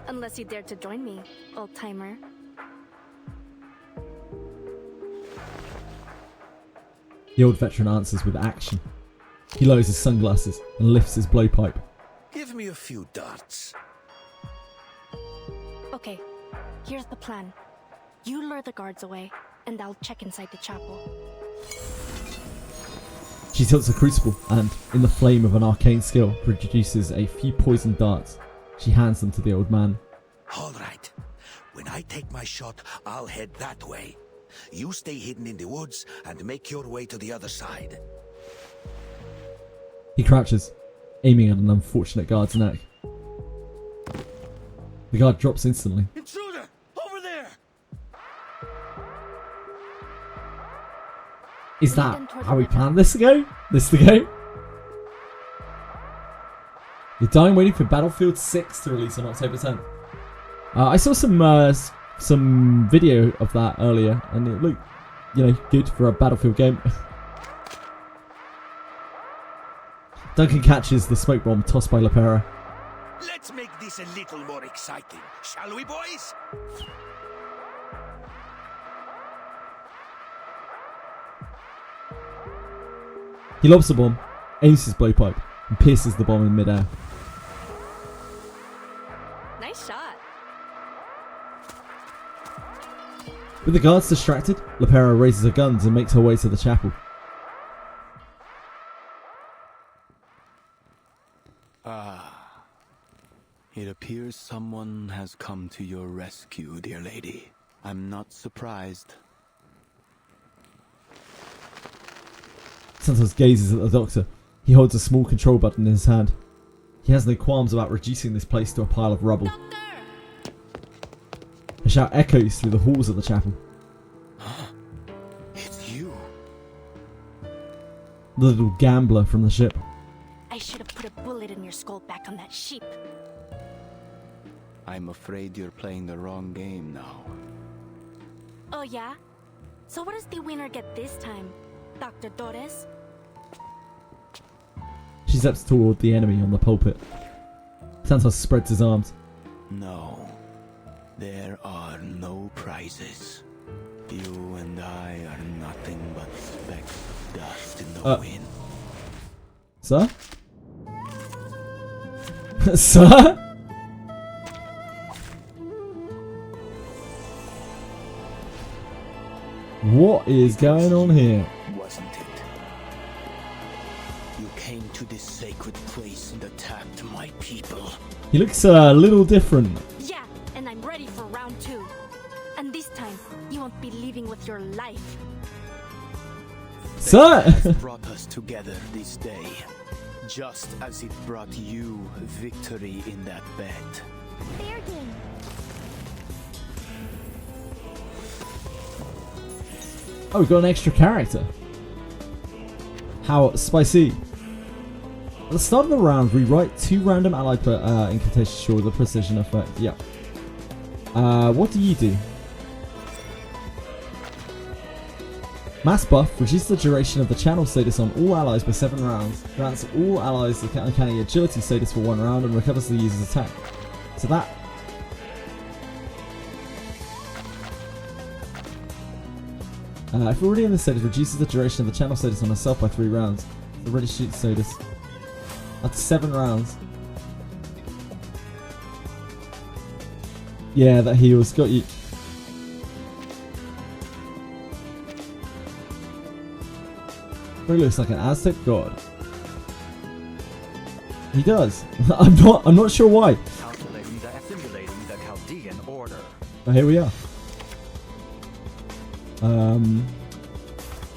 Unless you dare to join me, old-timer. The old veteran answers with action. He lowers his sunglasses and lifts his blowpipe. Give me a few darts. Okay, here's the plan. You lure the guards away, and I'll check inside the chapel. She tilts a crucible and, in the flame of an arcane skill, produces a few poisoned darts. She hands them to the old man. All right. When I take my shot, I'll head that way. You stay hidden in the woods and make your way to the other side. He crouches, aiming at an unfortunate guard's neck. The guard drops instantly. Intruder! Over there! Is that how we planned this to go? You're dying waiting for Battlefield 6 to release on October 10th. I saw some video of that earlier, and it looked, good for a Battlefield game. Duncan catches the smoke bomb tossed by Lepera. Let's make this a little more exciting, shall we, boys? He lobs the bomb, aims his blowpipe, and pierces the bomb in midair. Nice shot. With the guards distracted, Lepera raises her guns and makes her way to the chapel. It appears someone has come to your rescue, dear lady. I'm not surprised. Santos gazes at the doctor. He holds a small control button in his hand. He has no qualms about reducing this place to a pile of rubble. A shout echoes through the halls of the chapel. It's you. The little gambler from the ship. I should have put a bullet in your skull back on that sheep. I'm afraid you're playing the wrong game now. Oh yeah? So what does the winner get this time, Dr. Torres? She steps toward the enemy on the pulpit. Santos spreads his arms. No. There are no prizes. You and I are nothing but specks of dust in the wind. Sir? Sir? What is going on here? Wasn't it? You came to this sacred place and attacked my people. He looks a little different. Yeah, and I'm ready for round 2. And this time, you won't be leaving with your life. Sir! It brought us together this day, just as it brought you victory in that bet. Fair game. Oh, we've got an extra character. How spicy. At the start of the round, rewrite 2 random allied incantations short with a precision effect. Yep. What do you do? Mass buff reduces the duration of the channel status on all allies by 7 rounds, grants all allies the uncanny agility status for 1 round, and recovers the user's attack. So that... if already in this status, reduces the duration of the channel status on herself by 3 rounds. The ready shoot status. That's 7 rounds. Yeah, that heals. Got you. He looks like an Aztec god. He does. I'm not sure why. Assimilating the Chaldean order. Oh, here we are.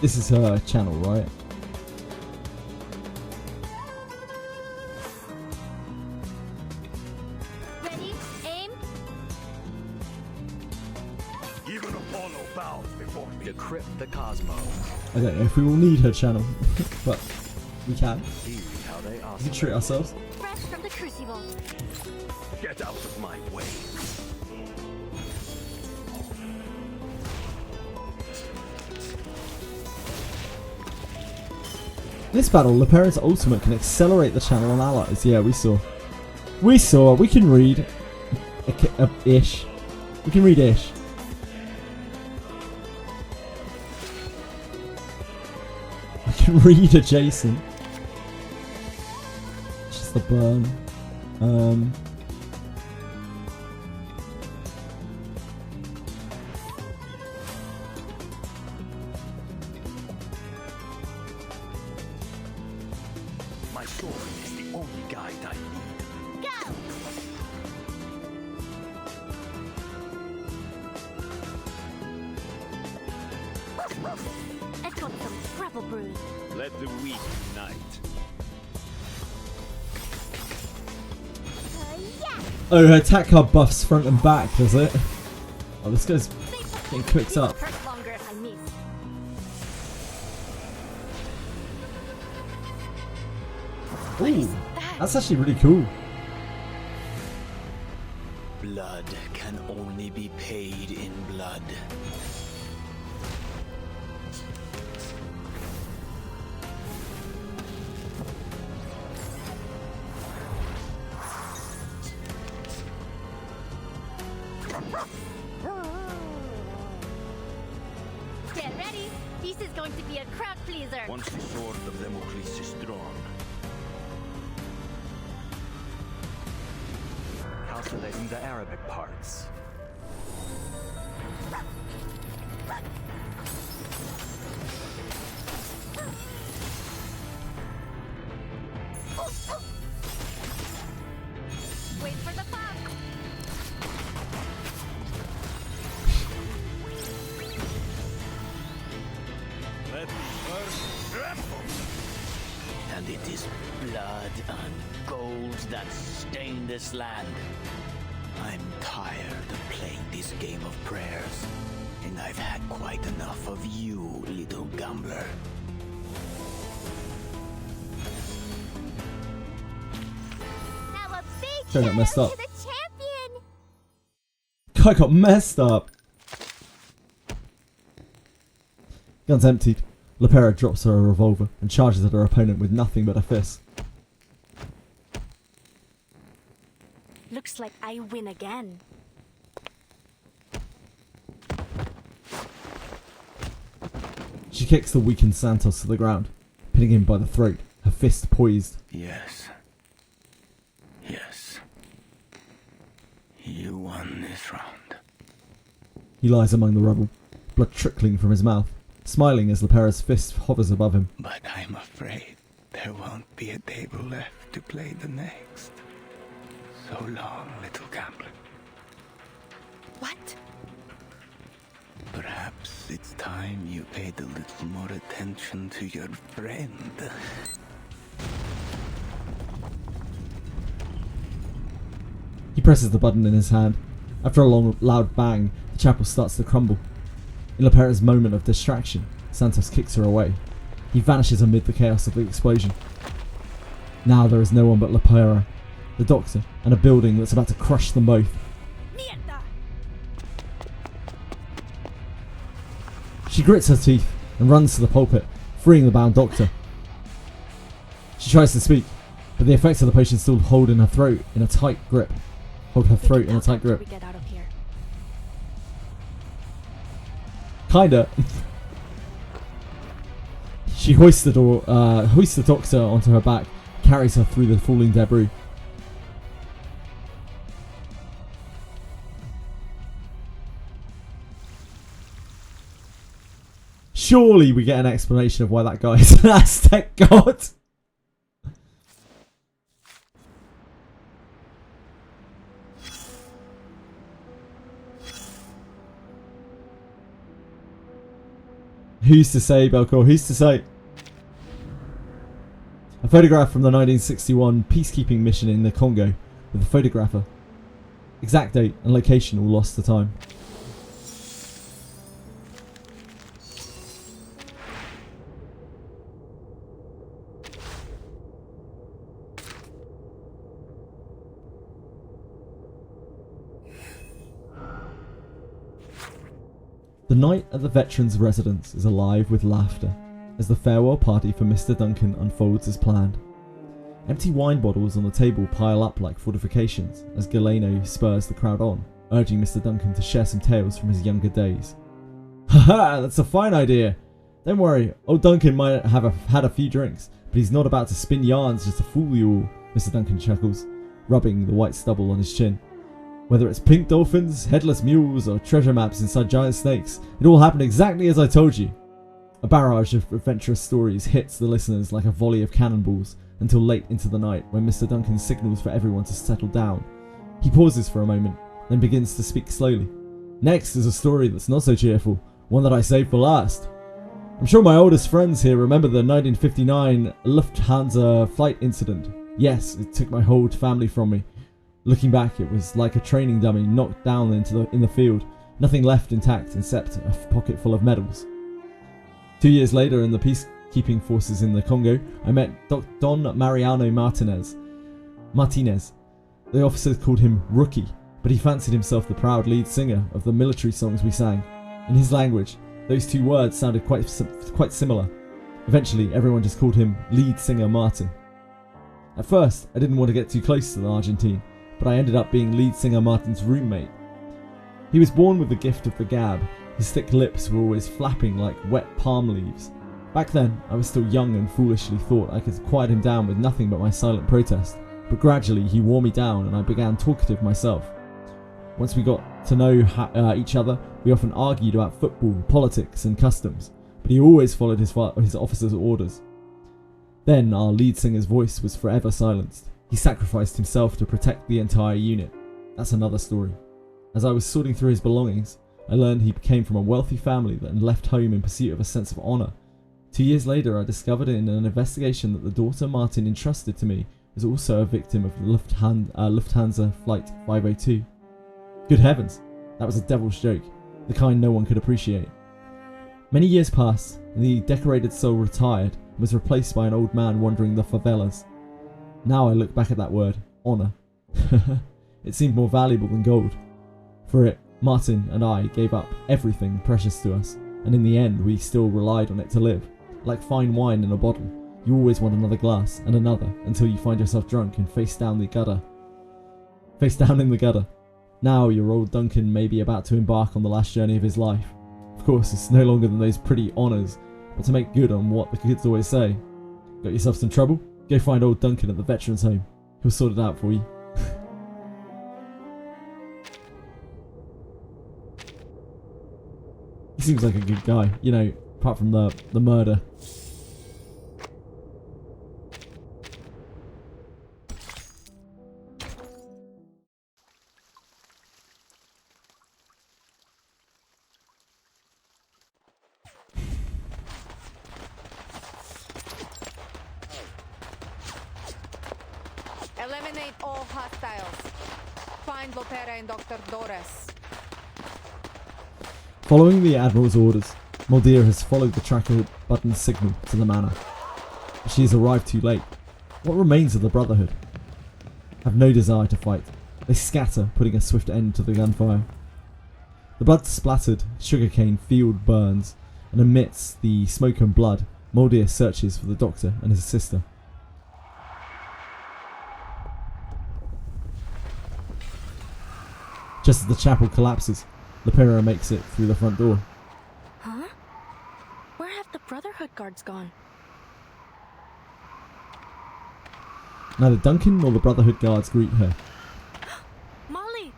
This is her channel, right? Ready? Aim. Even Apollo bows before me. Decrypt the Cosmo. I don't know if we will need her channel, but we can. See how they We can treat ourselves. Fresh from the crucible. Get out of my way. In this battle, Lepera's ultimate can accelerate the channel on allies. Yeah, we saw. We can read. Ish. We can read ish. We can read adjacent. It's just the burn. My sword is the only guide I need. Let's go some trouble brews. Let the weak unite. Oh, her attack card buffs front and back, does it? Oh, this guy's getting cooked up. Hurt longer if I miss. Ooh, that's actually really cool. Blood can only be paid in blood. Get ready. This is going to be a crowd pleaser. Once the sword of Damocles is drawn. Calculating the Arabic parts. Wait for the pop. Let me first tremble. And it is blood and gold that stain this land. I'm tired of playing this game of prayers, and I've had quite enough of you, little gambler. Now a big Guy got messed shout up. out to the champion. Guy got messed up. Gun's emptied. Lepera drops her a revolver and charges at her opponent with nothing but a fist. Looks like I win again. She kicks the weakened Santos to the ground, pinning him by the throat, her fist poised. Yes. Yes. You won this round. He lies among the rubble, blood trickling from his mouth, smiling as Lepera's fist hovers above him. But I'm afraid there won't be a table left to play the next. So long, little gambler. What? Perhaps it's time you paid a little more attention to your friend. He presses the button in his hand. After a long, loud bang, the chapel starts to crumble. In Lepera's moment of distraction, Santos kicks her away. He vanishes amid the chaos of the explosion. Now there is no one but Lepera, the doctor, and a building that's about to crush them both. She grits her teeth and runs to the pulpit, freeing the bound doctor. She tries to speak, but the effects of the potion still hold in her throat in a tight grip. Hold her throat in a tight grip. We get out of here. Kinda. She hoists the doctor onto her back, carries her through the falling debris. Surely we get an explanation of why that guy is an Aztec god. Who's to say, Belcor? Who's to say? A photograph from the 1961 peacekeeping mission in the Congo with the photographer. Exact date and location all lost to time. The night at the veterans' residence is alive with laughter, as the farewell party for Mr. Duncan unfolds as planned. Empty wine bottles on the table pile up like fortifications as Galeno spurs the crowd on, urging Mr. Duncan to share some tales from his younger days. Haha, that's a fine idea. Don't worry, old Duncan might have had a few drinks, but he's not about to spin yarns just to fool you all, Mr. Duncan chuckles, rubbing the white stubble on his chin. Whether it's pink dolphins, headless mules, or treasure maps inside giant snakes, it all happened exactly as I told you. A barrage of adventurous stories hits the listeners like a volley of cannonballs until late into the night when Mr. Duncan signals for everyone to settle down. He pauses for a moment, then begins to speak slowly. Next is a story that's not so cheerful, one that I saved for last. I'm sure my oldest friends here remember the 1959 Lufthansa flight incident. Yes, it took my whole family from me. Looking back, it was like a training dummy knocked down in the field, nothing left intact except a pocket full of medals. 2 years later, in the peacekeeping forces in the Congo, I met Don Mariano Martinez. The officers called him Rookie, but he fancied himself the proud lead singer of the military songs we sang. In his language, those two words sounded quite similar. Eventually, everyone just called him Lead Singer Martin. At first, I didn't want to get too close to the Argentine, but I ended up being Lead Singer Martin's roommate. He was born with the gift of the gab. His thick lips were always flapping like wet palm leaves. Back then, I was still young and foolishly thought I could quiet him down with nothing but my silent protest, but gradually he wore me down and I began talkative myself. Once we got to know each other, we often argued about football, politics and customs, but he always followed his officer's orders. Then our lead singer's voice was forever silenced. He sacrificed himself to protect the entire unit. That's another story. As I was sorting through his belongings, I learned he came from a wealthy family that had left home in pursuit of a sense of honour. 2 years later, I discovered in an investigation that the daughter Martin entrusted to me was also a victim of the Lufthansa Flight 502. Good heavens, that was a devil's joke, the kind no one could appreciate. Many years passed, and the decorated soul retired and was replaced by an old man wandering the favelas. Now I look back at that word, honour. It seemed more valuable than gold. For it, Martin and I gave up everything precious to us, and in the end we still relied on it to live. Like fine wine in a bottle, you always want another glass and another until you find yourself drunk and face down in the gutter. Now your old Duncan may be about to embark on the last journey of his life. Of course, it's no longer than those pretty honours, but to make good on what the kids always say. Got yourself some trouble? Go find old Duncan at the veterans home. He'll sort it out for you. He seems like a good guy, you know, apart from the murder. Eliminate all hostiles. Find Lopera and Dr. Doris. Following the Admiral's orders, Muldeer has followed the tracker button signal to the manor. But she has arrived too late. What remains of the Brotherhood? Have no desire to fight. They scatter, putting a swift end to the gunfire. The blood-splattered sugarcane field burns, and amidst the smoke and blood, Muldeer searches for the doctor and his sister. Just as the chapel collapses, Lepera makes it through the front door. Huh? Where have the Brotherhood guards gone? Neither Duncan nor the Brotherhood guards greet her. Molly!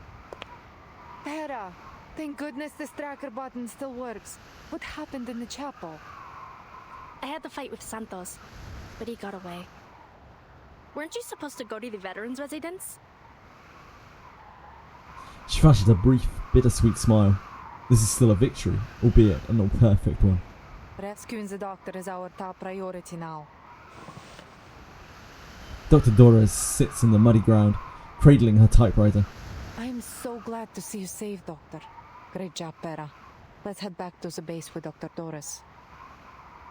Pera, thank goodness this tracker button still works. What happened in the chapel? I had the fight with Santos, but he got away. Weren't you supposed to go to the veterans' residence? She flashes a brief, bittersweet smile. This is still a victory, albeit a not perfect one. Rescuing the doctor is our top priority now. Dr. Doris sits in the muddy ground, cradling her typewriter. I am so glad to see you safe, Doctor. Great job, Pera. Let's head back to the base with Dr. Doris.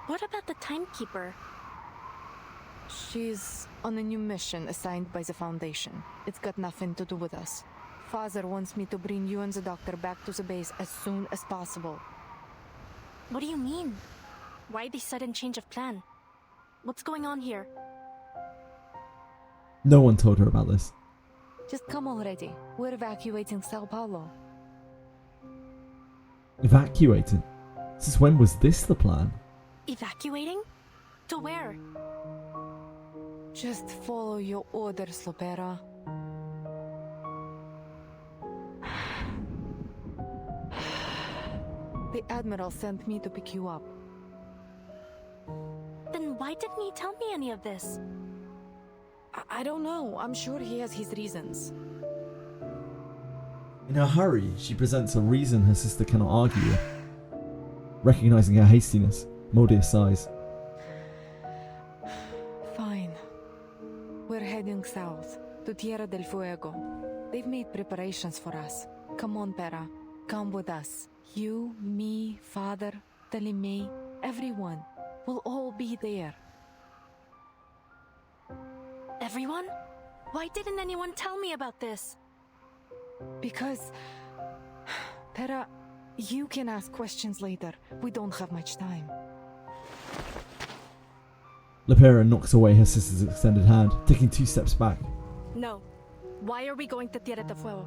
What about the timekeeper? She's on a new mission assigned by the Foundation. It's got nothing to do with us. Father wants me to bring you and the doctor back to the base as soon as possible. What do you mean? Why the sudden change of plan? What's going on here? No one told her about this. Just come already. We're evacuating Sao Paulo. Evacuating? Since when was this the plan? Evacuating? To where? Just follow your orders, Lopera. The Admiral sent me to pick you up. Then why didn't he tell me any of this? I don't know. I'm sure he has his reasons. In her hurry, she presents a reason her sister cannot argue with. Recognizing her hastiness, Moldia sighs. Fine. We're heading south, to Tierra del Fuego. They've made preparations for us. Come on, Pera. Come with us. You, me, Father, Telimei, everyone. We'll all be there. Everyone? Why didn't anyone tell me about this? Because... Pera, you can ask questions later. We don't have much time. Lepera knocks away her sister's extended hand, taking 2 steps back. No. Why are we going to Tierra del Fuego?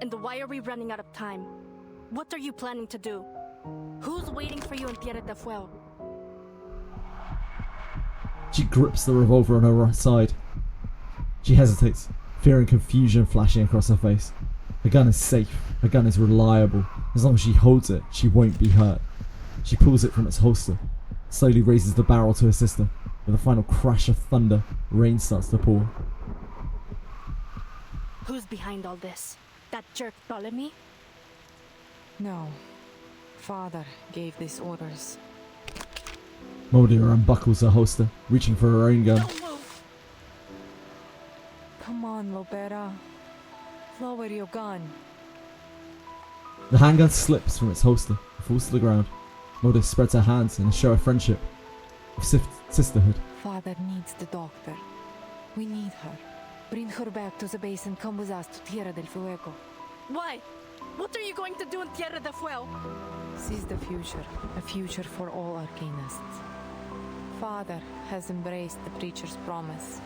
And why are we running out of time? What are you planning to do? Who's waiting for you in Tierra del Fuego? She grips the revolver on her right side. She hesitates, fear and confusion flashing across her face. Her gun is safe, her gun is reliable. As long as she holds it, she won't be hurt. She pulls it from its holster, slowly raises the barrel to her sister. With a final crash of thunder, rain starts to pour. Who's behind all this? That jerk Ptolemy? No. Father gave these orders. Moldia unbuckles her holster, reaching for her own gun. Don't move! Come on, Lopera. Lower your gun. The handgun slips from its holster and falls to the ground. Moldia spreads her hands in a show of friendship, of sisterhood. Father needs the doctor. We need her. Bring her back to the base and come with us to Tierra del Fuego. Why? What are you going to do in Tierra del Fuego? Seize the future. A future for all Arcanists. Father has embraced the preacher's promise.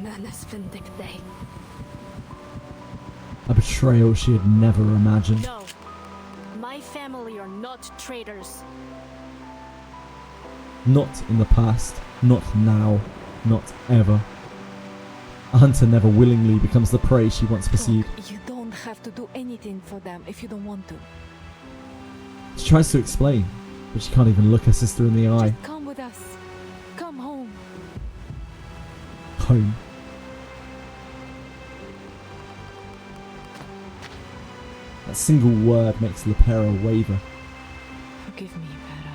Manus Vindicte. A betrayal she had never imagined. No. My family are not traitors. Not in the past, not now, not ever. A hunter never willingly becomes the prey she once pursued. You don't have to do anything for them if you don't want to. She tries to explain, but she can't even look her sister in the eye. Just come with us. Come home. Home. That single word makes Lepera waver. Forgive me, Pera.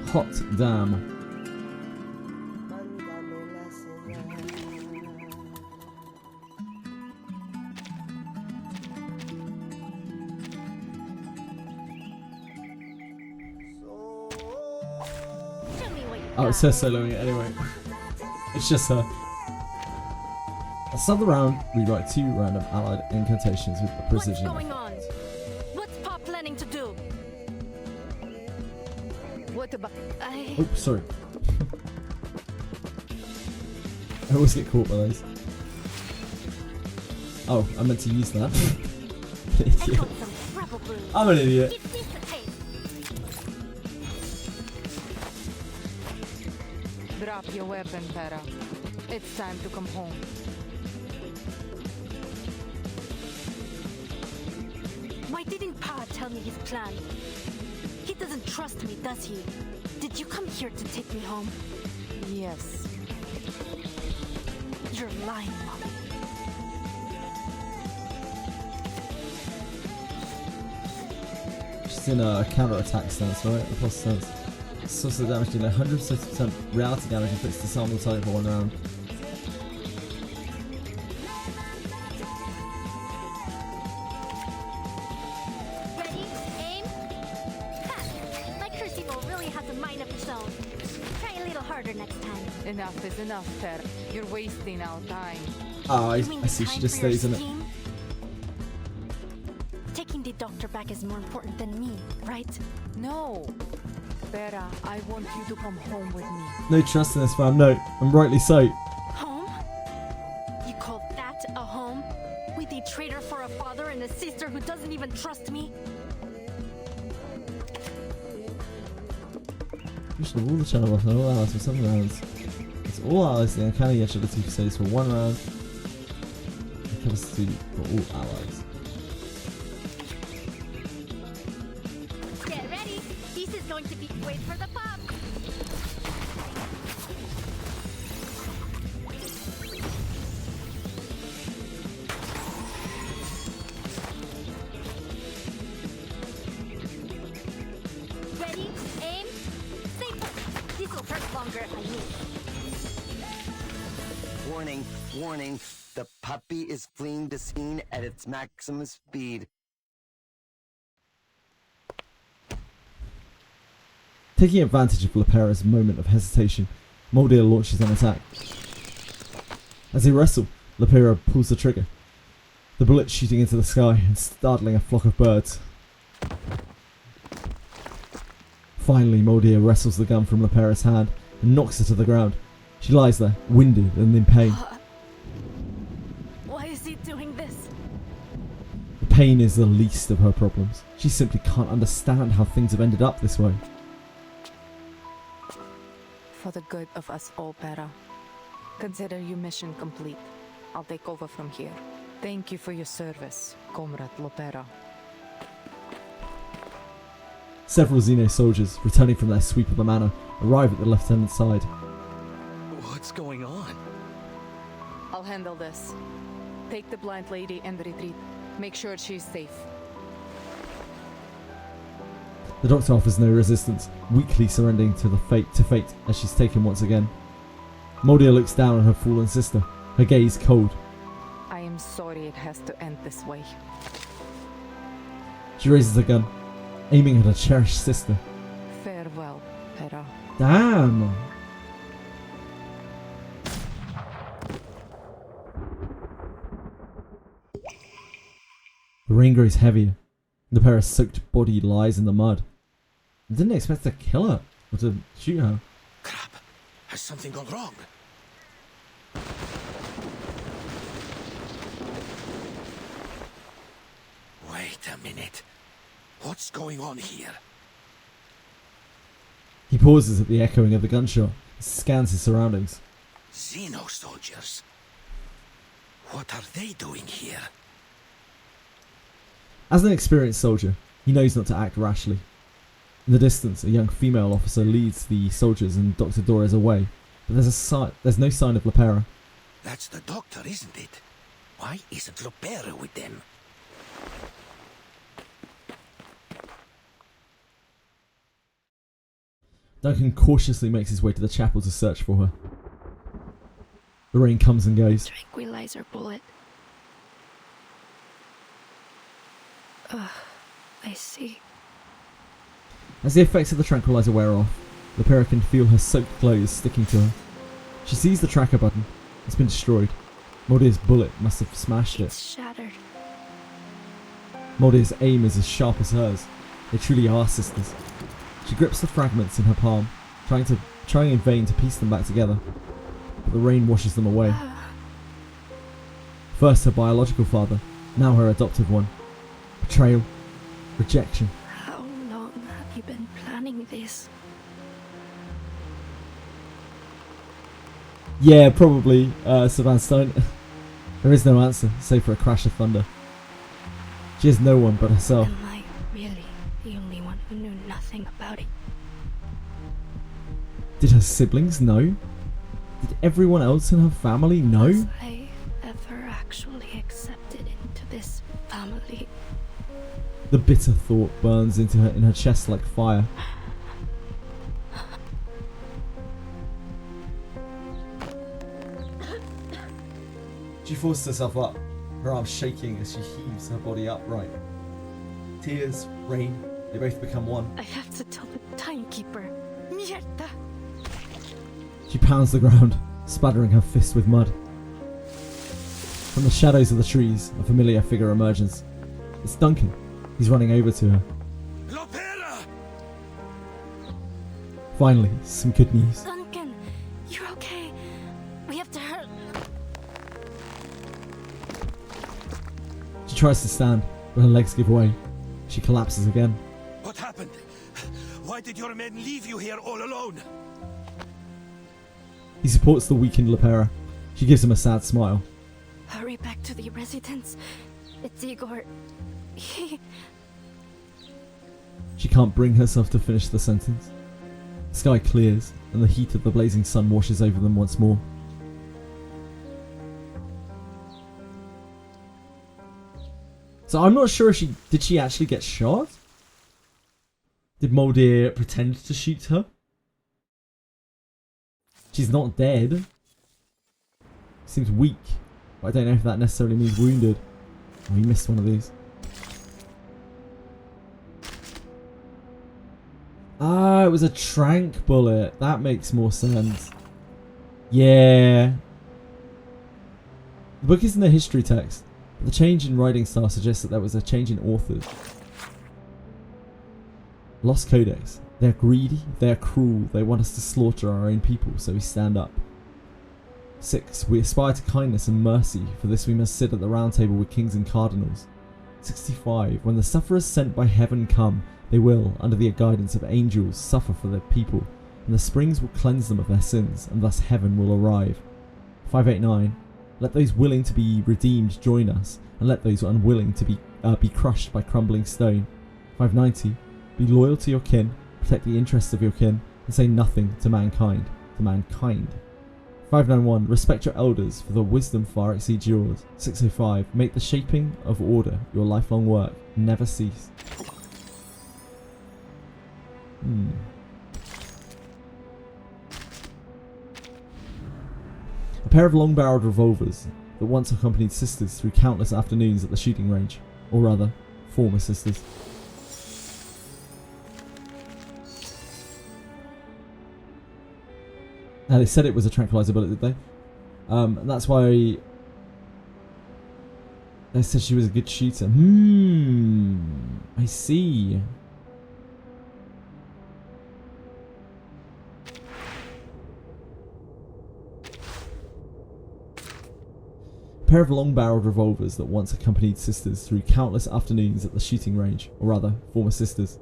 Hot damn. Oh, it's her soloing it anyway. It's just her. I'll start the round, we write 2 random allied incantations with the precision. What's going on? What's Pop planning to do? What about... Oh, sorry. I always get caught by those. Oh, I meant to use that. Idiot. I'm an idiot. Drop your weapon, Pera. It's time to come home. Why didn't Pa tell me his plan? He doesn't trust me, does he? Did you come here to take me home? Yes. You're lying, Mommy. She's in a counter-attack stance, right? A plus stance. Source of damage dealing 160% reality damage inflicts disarm the target for 1 round. Ready? Aim? Ha! My crucible really has a mind of its own. Try a little harder next time. Enough is enough, Per. You're wasting our time. Oh, I see. She just stays in it. Taking the doctor back is more important than me, right? No. Vera, I want you to come home with me. No trust in this fam. No, and rightly so. Home? You call that a home? With a traitor for a father and a sister who doesn't even trust me? Mission of all the channel buttons and all allies for 7 rounds. It's all allies in the uncanny agility saves for 1 round. It capacity for all allies. Get ready. This is going to be wait for the pop. Ready, aim, stay put. This will hurt longer, I mean. Warning, warning. The puppy is fleeing the scene at its maximum speed. Taking advantage of Lepera's moment of hesitation, Moldier launches an attack. As they wrestle, Lepera pulls the trigger, the bullet shooting into the sky and startling a flock of birds. Finally, Moldier wrestles the gun from Lepera's hand and knocks her to the ground. She lies there, winded and in pain. Why is he doing this? The pain is the least of her problems. She simply can't understand how things have ended up this way. For the good of us all, Vera. Consider your mission complete. I'll take over from here. Thank you for your service, Comrade Lopera. Several Xeno soldiers, returning from their sweep of the manor, arrive at the lieutenant's side. What's going on? I'll handle this. Take the blind lady and retreat. Make sure she's safe. The doctor offers no resistance, weakly surrendering to fate as she's taken once again. Moldier looks down on her fallen sister, her gaze cold. I am sorry it has to end this way. She raises her gun, aiming at her cherished sister. Farewell, Vera. Damn! The rain grows heavier. The pair of soaked body lies in the mud. I didn't expect to kill her or to shoot her. Crap! Has something gone wrong? Wait a minute. What's going on here? He pauses at the echoing of the gunshot and scans his surroundings. Xeno soldiers. What are they doing here? As an experienced soldier, he knows not to act rashly. In the distance, a young female officer leads the soldiers and Dr. Dora is away, but there's no sign of Lepera. That's the doctor, isn't it? Why isn't Lopera with them? Duncan cautiously makes his way to the chapel to search for her. The rain comes and goes. Tranquilizer bullet. I see. As the effects of the tranquilizer wear off, Lepera can feel her soaked clothes sticking to her. She sees the tracker button. It's been destroyed. Moldier's bullet must have smashed it. It's shattered. Moldier's aim is as sharp as hers. They truly are sisters. She grips the fragments in her palm, trying in vain to piece them back together. But the rain washes them away. First her biological father, now her adoptive one. Betrayal. Rejection. How long have you been planning this? Yeah, probably, Savannah. There is no answer, save for a crash of thunder. She has no one but herself. Am I really the only one who knew nothing about it? Did her siblings know? Did everyone else in her family know? Was I ever actually accepted into this family? The bitter thought burns in her chest like fire. She forces herself up, her arms shaking as she heaves her body upright. Tears, rain, they both become one. I have to tell the timekeeper. Mierda! She pounds the ground, spattering her fist with mud. From the shadows of the trees, a familiar figure emerges. It's Duncan. He's running over to her. Finally, some good news. Duncan, you're okay. We have to hurry. She tries to stand, but her legs give way. She collapses again. What happened? Why did your men leave you here all alone? He supports the weakened Lepera. She gives him a sad smile. Hurry back to the residence. It's Igor. He... She can't bring herself to finish the sentence. The sky clears, and the heat of the blazing sun washes over them once more. So I'm not sure if did she actually get shot? Did Moldir pretend to shoot her? She's not dead. Seems weak, but I don't know if that necessarily means wounded. Oh, he missed one of these. Ah, it was a trank bullet. That makes more sense. Yeah. The book isn't a history text, but the change in writing style suggests that there was a change in authors. Lost Codex. They're greedy, they're cruel, they want us to slaughter our own people, so we stand up. 6. We aspire to kindness and mercy, for this we must sit at the round table with kings and cardinals. 65. When the sufferers sent by heaven come, they will, under the guidance of angels, suffer for their people, and the springs will cleanse them of their sins, and thus heaven will arrive. 589. Let those willing to be redeemed join us, and let those unwilling to be crushed by crumbling stone. 590. Be loyal to your kin, protect the interests of your kin, and say nothing to mankind. 591. Respect your elders, for their wisdom far exceeds yours. 605. Make the shaping of order your lifelong work. Never cease. A pair of long-barreled revolvers that once accompanied sisters through countless afternoons at the shooting range. Or rather, former sisters. They said it was a tranquilizer bullet, did they? And that's why they said she was a good shooter. I see. A pair of long-barreled revolvers that once accompanied sisters through countless afternoons at the shooting range, or rather, former sisters.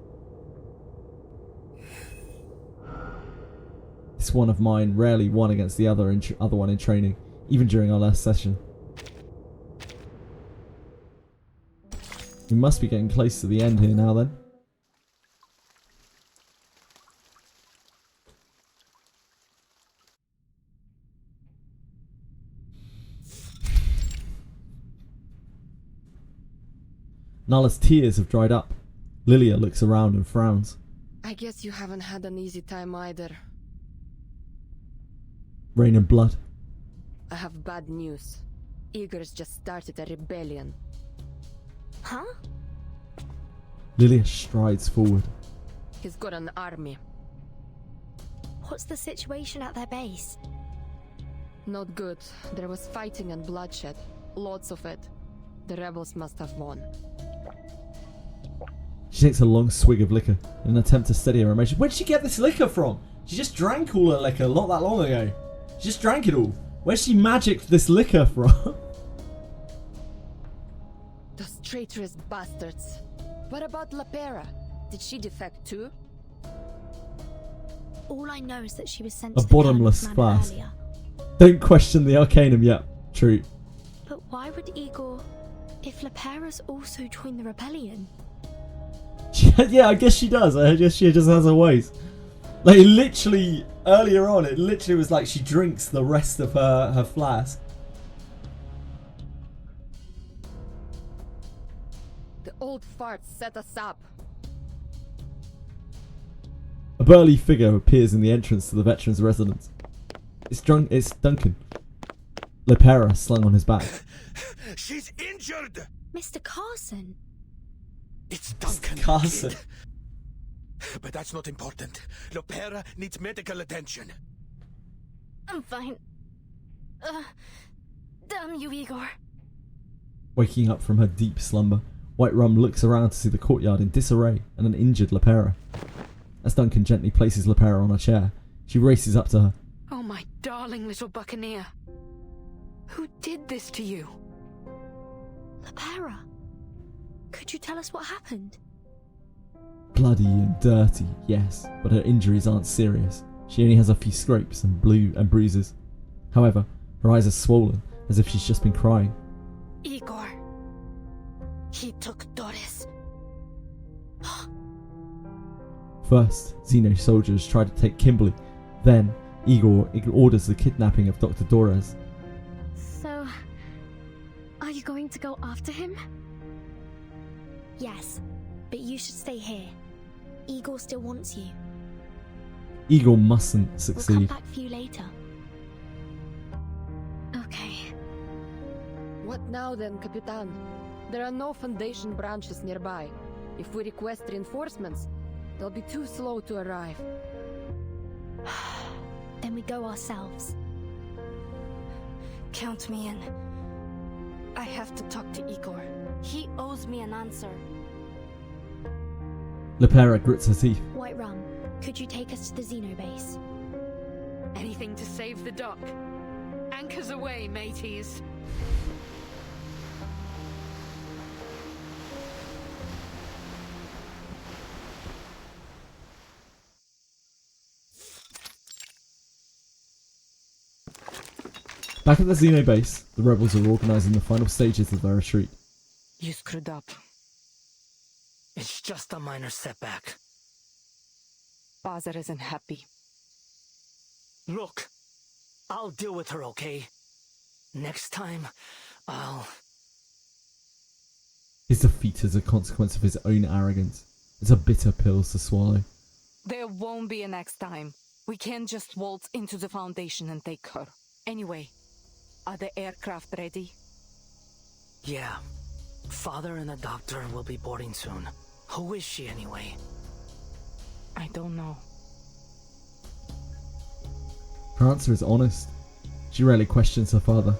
This one of mine rarely won against the other one in training, even during our last session. We must be getting close to the end here now then. Nala's tears have dried up. Lilia looks around and frowns. I guess you haven't had an easy time either. Rain and blood. I have bad news. Igor's just started a rebellion. Huh? Lilia strides forward. He's got an army. What's the situation at their base? Not good. There was fighting and bloodshed. Lots of it. The rebels must have won. She takes a long swig of liquor in an attempt to steady her emotion. Where'd she get this liquor from? She just drank all her liquor not that long ago. She just drank it all. Where's she magicked this liquor from? Those traitorous bastards. What about Lepera? Did she defect too? All I know is that she was sent A to the bottomless Canon class. earlier. Don't question the Arcanum yet. True. But why would Igor, if Lepera's also joined the rebellion? Yeah, I guess she does. I guess she just has her ways. Like, literally, earlier on, it literally was like she drinks the rest of her flask. The old farts set us up. A burly figure appears in the entrance to the veteran's residence. It's Duncan. Lepera slung on his back. She's injured! Mr. Carson. It's Duncan. Carson. But that's not important. Lepera needs medical attention. I'm fine. Damn you, Igor. Waking up from her deep slumber, White Rum looks around to see the courtyard in disarray and an injured Lepera. As Duncan gently places Lepera on a chair, she races up to her. Oh, my darling little buccaneer. Who did this to you? Lepera, could you tell us what happened? Bloody and dirty, yes, but her injuries aren't serious. She only has a few scrapes and bruises. However, her eyes are swollen, as if she's just been crying. Igor. He took Doris. First, Xeno soldiers try to take Kimberly. Then, Igor orders the kidnapping of Dr. Dorez. So, are you going to go after him? Yes, but you should stay here. Igor still wants you. Igor mustn't We'll succeed. come back for you later. Okay. What now then, Capitan? There are no Foundation branches nearby. If we request reinforcements, they'll be too slow to arrive. Then we go ourselves. Count me in. I have to talk to Igor. He owes me an answer. Lepera grits her teeth. White Rum, could you take us to the Xeno base? Anything to save the dock. Anchors away, mateys. Back at the Xeno base, the rebels are organising the final stages of their retreat. You screwed up. It's just a minor setback. Father isn't happy. Look, I'll deal with her, okay? Next time, His defeat is a consequence of his own arrogance. It's a bitter pill to swallow. There won't be a next time. We can't just waltz into the Foundation and take her. Anyway, are the aircraft ready? Yeah. Father and the doctor will be boarding soon. Who is she anyway? I don't know. Her answer is honest. She rarely questions her father.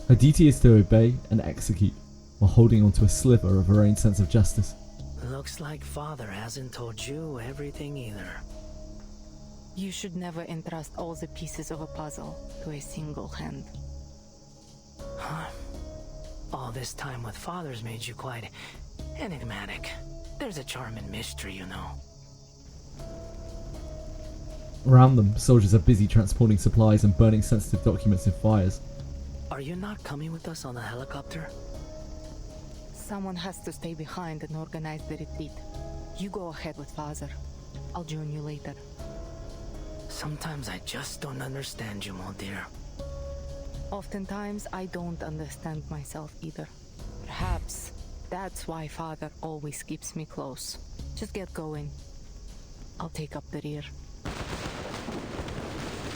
Her duty is to obey and execute, while holding on to a sliver of her own sense of justice. Looks like Father hasn't told you everything either. You should never entrust all the pieces of a puzzle to a single hand. Huh? All this time with Father's made you quite enigmatic. There's a charm in mystery, you know. Around them, soldiers are busy transporting supplies and burning sensitive documents in fires. Are you not coming with us on the helicopter? Someone has to stay behind and organize the retreat. You go ahead with Father. I'll join you later. Sometimes I just don't understand you, my dear. Oftentimes, I don't understand myself either. Perhaps that's why Father always keeps me close. Just get going. I'll take up the rear.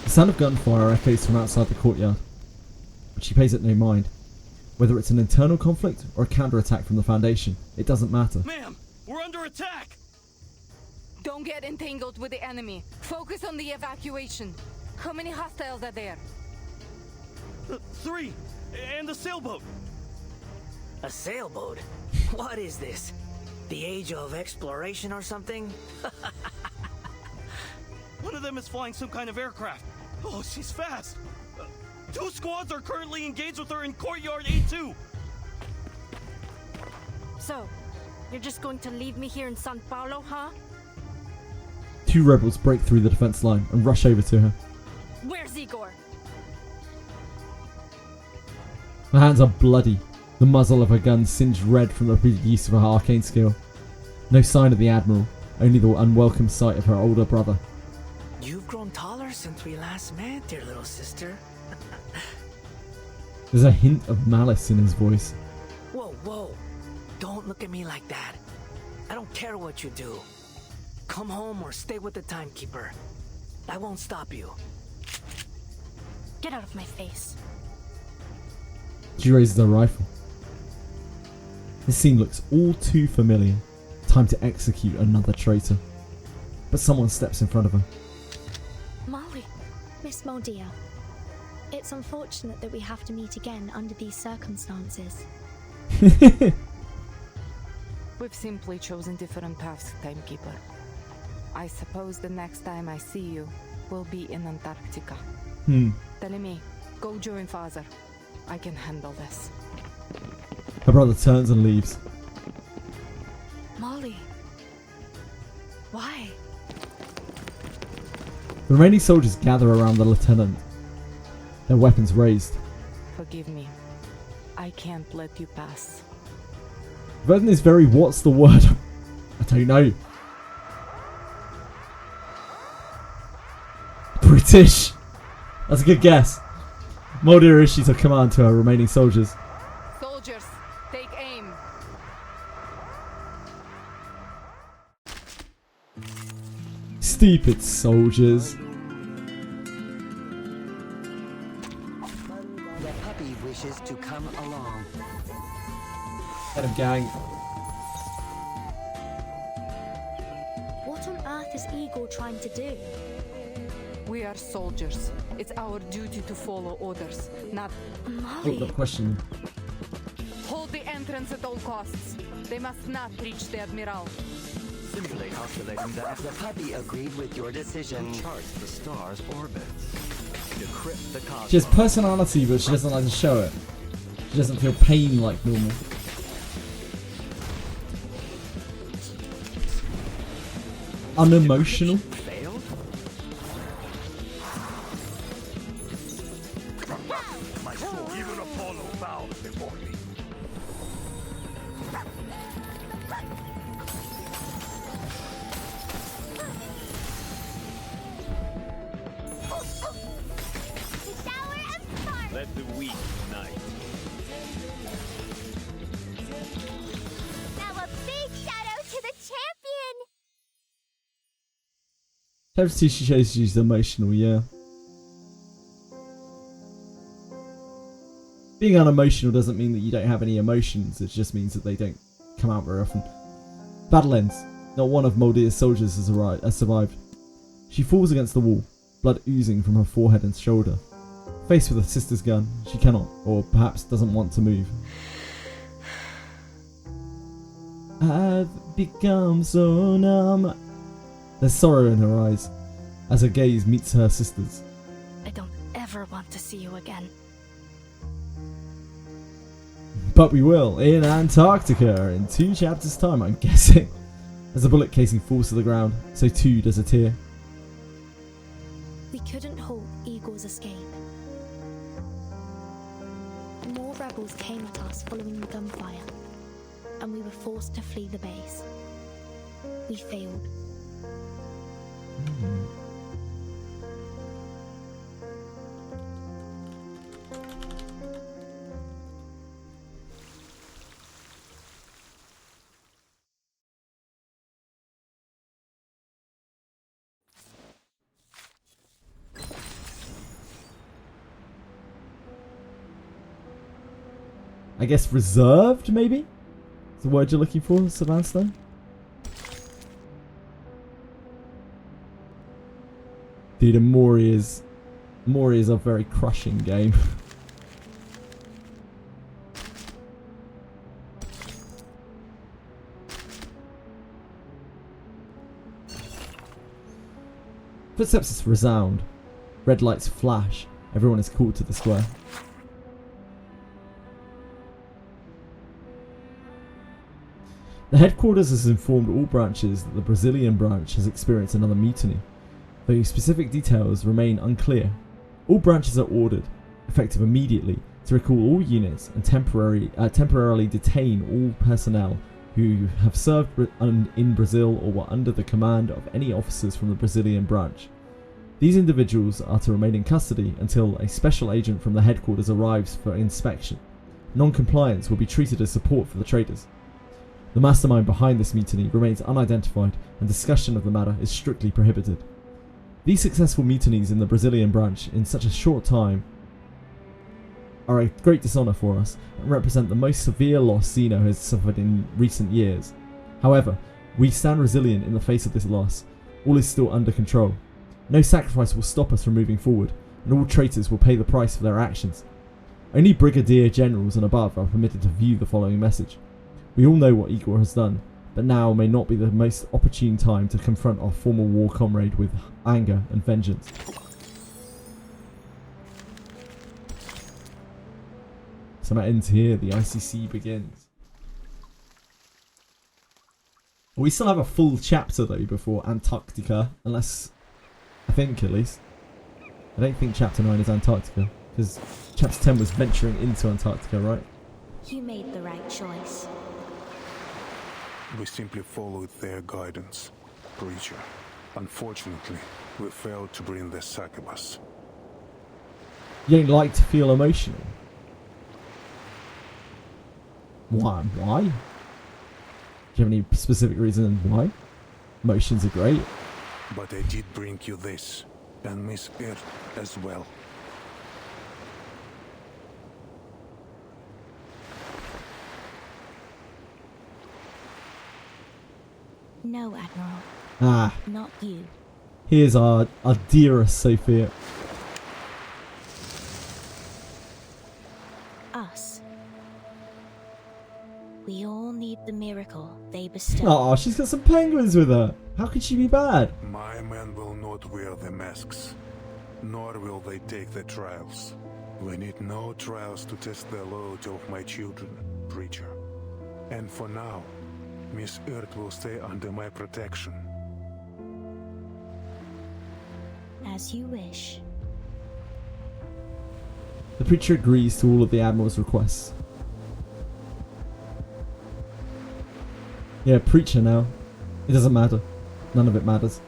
The sound of gunfire echoes from outside the courtyard, but she pays it no mind. Whether it's an internal conflict or a counterattack from the Foundation, it doesn't matter. Ma'am, we're under attack! Don't get entangled with the enemy. Focus on the evacuation. How many hostiles are there? 3, and a sailboat. A sailboat? What is this? The age of exploration or something? One of them is flying some kind of aircraft. Oh, she's fast. 2 squads are currently engaged with her in Courtyard A2. So, you're just going to leave me here in San Paulo, huh? 2 rebels break through the defense line and rush over to her. Where's Igor? Her hands are bloody, the muzzle of her gun singed red from the repeated use of her arcane skill. No sign of the Admiral, only the unwelcome sight of her older brother. You've grown taller since we last met, dear little sister. There's a hint of malice in his voice. Whoa, whoa. Don't look at me like that. I don't care what you do. Come home or stay with the timekeeper. I won't stop you. Get out of my face. She raises her rifle. This scene looks all too familiar. Time to execute another traitor. But someone steps in front of her. Molly. Miss Modia, It's unfortunate that we have to meet again under these circumstances. We've simply chosen different paths, Timekeeper. I suppose the next time I see you will be in Antarctica. Telemi, go join Father. I can handle this. Her brother turns and leaves. Molly. Why? The remaining soldiers gather around the lieutenant, their weapons raised. Forgive me. I can't let you pass. Vernon is very what's the word? I don't know. British. That's a good guess. Mulder issues a command to her remaining soldiers. Soldiers, take aim. Stupid soldiers. The puppy wishes to come along. Get him, gang. What on earth is Igor trying to do? We are soldiers. It's our duty to follow orders, not... Oh, that question. Hold the entrance at all costs. They must not reach the Admiral. Simulate calculating that. The puppy agreed with your decision. Chart the star's orbits. Decrypt the cosmos. She has personality, but she doesn't like to show it. She doesn't feel pain like normal. Unemotional. My soul, even Apollo bowed before me. Let the weak unite. Now a big shout out to the champion! Every she shows she's emotional, yeah. Being unemotional doesn't mean that you don't have any emotions, it just means that they don't come out very often. Battle ends. Not one of Moldea's soldiers has survived. She falls against the wall, blood oozing from her forehead and shoulder. Faced with her sister's gun, she cannot, or perhaps doesn't want to move. I've become so numb. There's sorrow in her eyes as her gaze meets her sister's. I don't ever want to see you again. But we will in Antarctica in 2 chapters' time, I'm guessing. As a bullet casing falls to the ground, so too does a tear. We couldn't halt Igor's escape. More rebels came at us following the gunfire, and we were forced to flee the base. We failed. I guess reserved, maybe? Is the word you're looking for, Sylvester? Dude, Mori is a very crushing game. Footsteps resound. Red lights flash. Everyone is called to the square. The headquarters has informed all branches that the Brazilian branch has experienced another mutiny, though specific details remain unclear. All branches are ordered, effective immediately, to recall all units and temporarily detain all personnel who have served in Brazil or were under the command of any officers from the Brazilian branch. These individuals are to remain in custody until a special agent from the headquarters arrives for inspection. Non-compliance will be treated as support for the traitors. The mastermind behind this mutiny remains unidentified, and discussion of the matter is strictly prohibited. These successful mutinies in the Brazilian branch in such a short time are a great dishonour for us and represent the most severe loss Xeno has suffered in recent years. However, we stand resilient in the face of this loss. All is still under control. No sacrifice will stop us from moving forward. and all traitors will pay the price for their actions. Only brigadier generals and above are permitted to view the following message. We all know what Igor has done, but now may not be the most opportune time to confront our former war comrade with anger and vengeance. So that ends here, the ICC begins. We still have a full chapter though before Antarctica, unless, I think at least. I don't think chapter 9 is Antarctica, because chapter 10 was venturing into Antarctica, right? You made the right choice. We simply followed their guidance, Preacher. Unfortunately, we failed to bring the succubus. You don't like to feel emotional? Why? Do you have any specific reason why? Emotions are great. But I did bring you this, and Miss Earth as well. No, Admiral. Ah. Not you. Here's our dearest Sophia. Us. We all need the miracle they bestow. Oh, she's got some penguins with her. How could she be bad? My men will not wear the masks, nor will they take the trials. We need no trials to test the loyalty of my children, Preacher. And for now, Miss Earth will stay under my protection. As you wish. The Preacher agrees to all of the Admiral's requests. Yeah, Preacher now. It doesn't matter. None of it matters.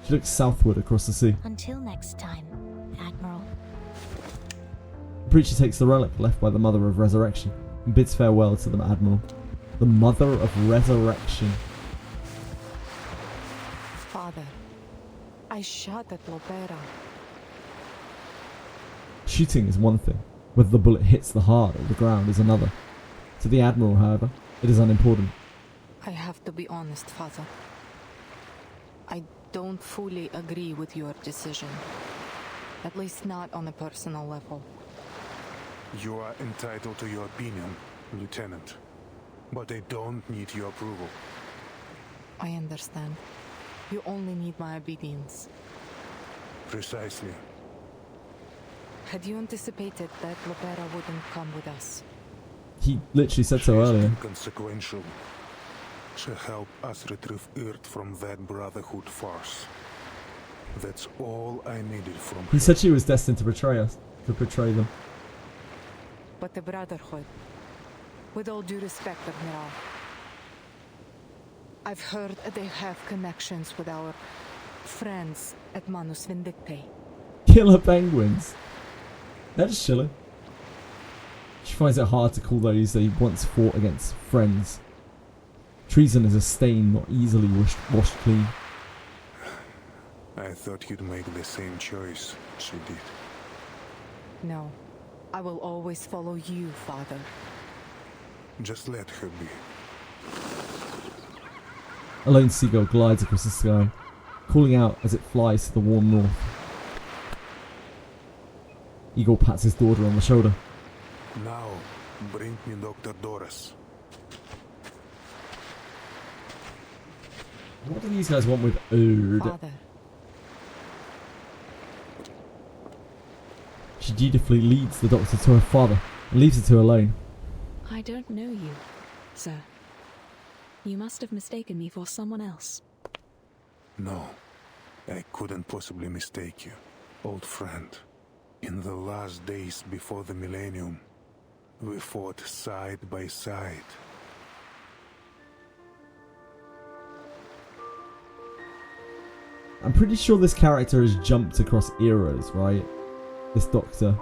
She looks southward across the sea. Until next time, Admiral. The Preacher takes the relic left by the Mother of Resurrection and bids farewell to the Admiral. The Mother of Resurrection. Father, I shot at Lopera. Shooting is one thing. Whether the bullet hits the heart or the ground is another. To the Admiral, however, it is unimportant. I have to be honest, Father. I don't fully agree with your decision. At least not on a personal level. You are entitled to your opinion, Lieutenant. But I don't need your approval. I understand. You only need my obedience. Precisely. Had you anticipated that Lopera wouldn't come with us? He literally said so earlier. Inconsequential. She helped us retrieve Earth from that Brotherhood farce. That's all I needed from her. He said she was destined to betray us. To betray them. But the Brotherhood... With all due respect, Admiral, I've heard they have connections with our friends at Manus Vindictae. Killer penguins. They're just chilling. She finds it hard to call those they once fought against friends. Treason is a stain not easily washed clean. I thought you'd make the same choice she did. No, I will always follow you, Father. Just let her be. A lone seagull glides across the sky, calling out as it flies to the warm north. Igor pats his daughter on the shoulder. Now, bring me Dr. Doris. What do these guys want with Erd? Father. She dutifully leads the doctor to her father and leaves her two alone. I don't know you, sir. You must have mistaken me for someone else. No, I couldn't possibly mistake you, old friend. In the last days before the millennium, we fought side by side. I'm pretty sure this character has jumped across eras, right? This doctor.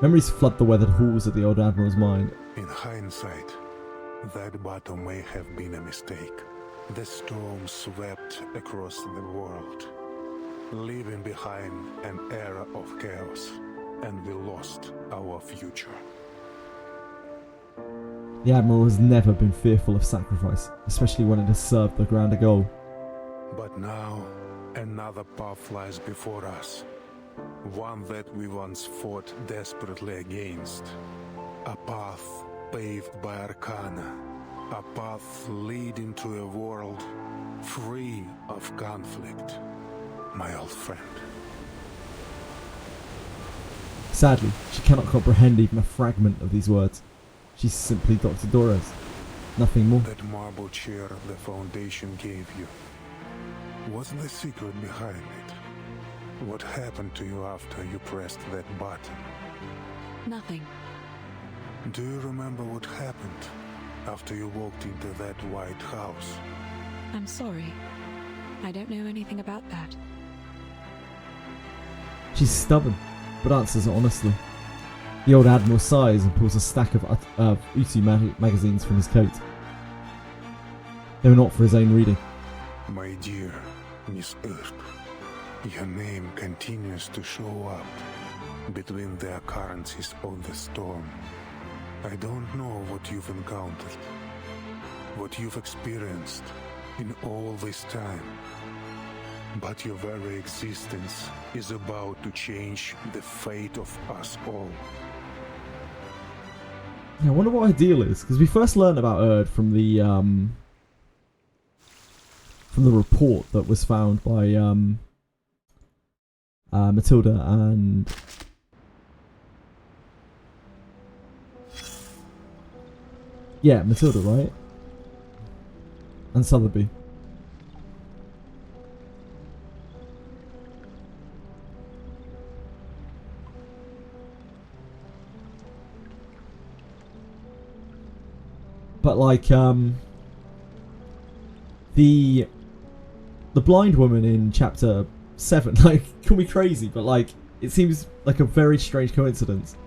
Memories flood the weathered halls of the old Admiral's mind. In hindsight, that battle may have been a mistake. The storm swept across the world, leaving behind an era of chaos, and we lost our future. The Admiral has never been fearful of sacrifice, especially when it has served the grander goal. But now, Another path lies before us. One that we once fought desperately against. A path paved by Arcana. A path leading to a world free of conflict, my old friend. Sadly, she cannot comprehend even a fragment of these words. She's simply Dr. Doros. Nothing more. That marble chair the Foundation gave you. What's the secret behind it? What happened to you after you pressed that button? Nothing. Do you remember what happened after you walked into that white house? I'm sorry. I don't know anything about that. She's stubborn, but answers honestly. The old Admiral sighs and pulls a stack of Utu magazines from his coat. They were not for his own reading. My dear Miss Earth, your name continues to show up between the occurrences of the storm. I don't know what you've encountered, what you've experienced in all this time, but your very existence is about to change the fate of us all. Yeah, I wonder what her deal is, because we first learned about Erd from the report that was found by Matilda and Matilda, right? And Sotheby. But like the blind woman in chapter 7, like, call me crazy, but like it seems like a very strange coincidence.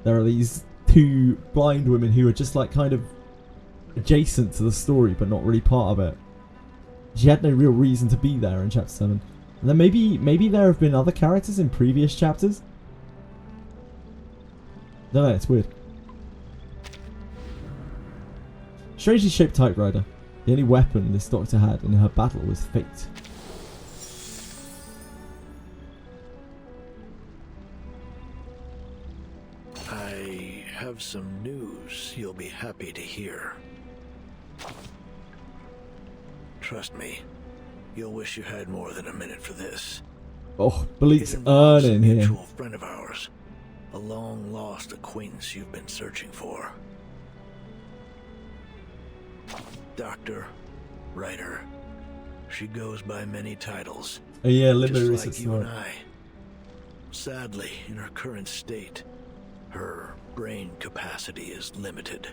There are these two blind women who are just like kind of adjacent to the story but not really part of it. She had no real reason to be there in chapter 7. And then maybe there have been other characters in previous chapters. No, it's weird. Strangely shaped typewriter. The only weapon this doctor had in her battle was fate. I have some news you'll be happy to hear. Trust me, you'll wish you had more than a minute for this. Oh, Bleak's earning here. A mutual friend of ours, a long-lost acquaintance you've been searching for. Doctor, writer. She goes by many titles. Oh yeah, Limbus just like you and I. Sadly, in her current state, her brain capacity is limited.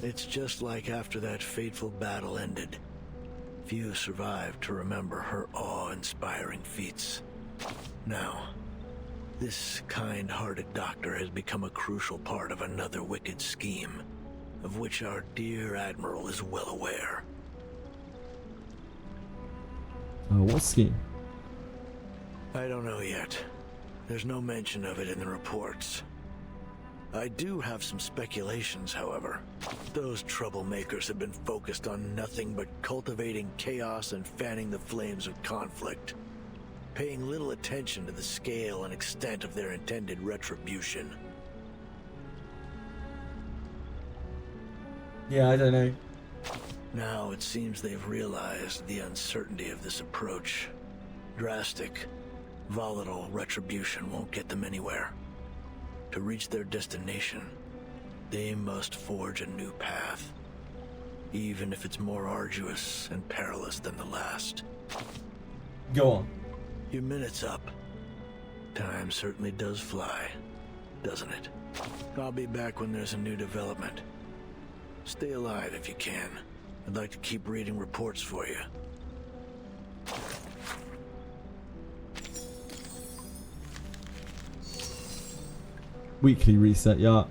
It's just like after that fateful battle ended. Few survived to remember her awe-inspiring feats. Now, this kind-hearted doctor has become a crucial part of another wicked scheme, of which our dear Admiral is well aware. What scheme? I don't know yet. There's no mention of it in the reports. I do have some speculations, however. Those troublemakers have been focused on nothing but cultivating chaos and fanning the flames of conflict, paying little attention to the scale and extent of their intended retribution. Yeah, I don't know. Now it seems they've realized the uncertainty of this approach. Drastic, volatile retribution won't get them anywhere. To reach their destination, they must forge a new path, even if it's more arduous and perilous than the last. Go on. Your minute's up. Time certainly does fly, doesn't it? I'll be back when there's a new development. Stay alive if you can. I'd like to keep reading reports for you. Weekly reset, yeah.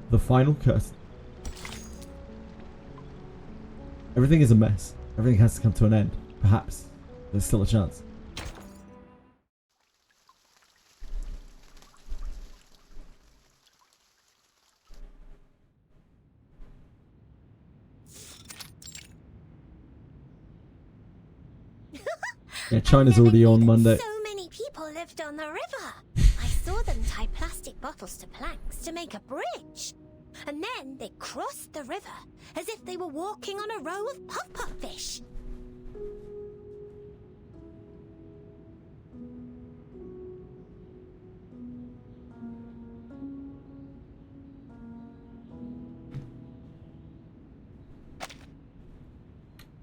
The final curse. Everything is a mess. Everything has to come to an end. Perhaps. There's still a chance. Yeah, China's already on Monday. So many people lived on the river. I saw them tie plastic bottles to planks to make a bridge. And then they crossed the river as if they were walking on a row of puff-puff fish.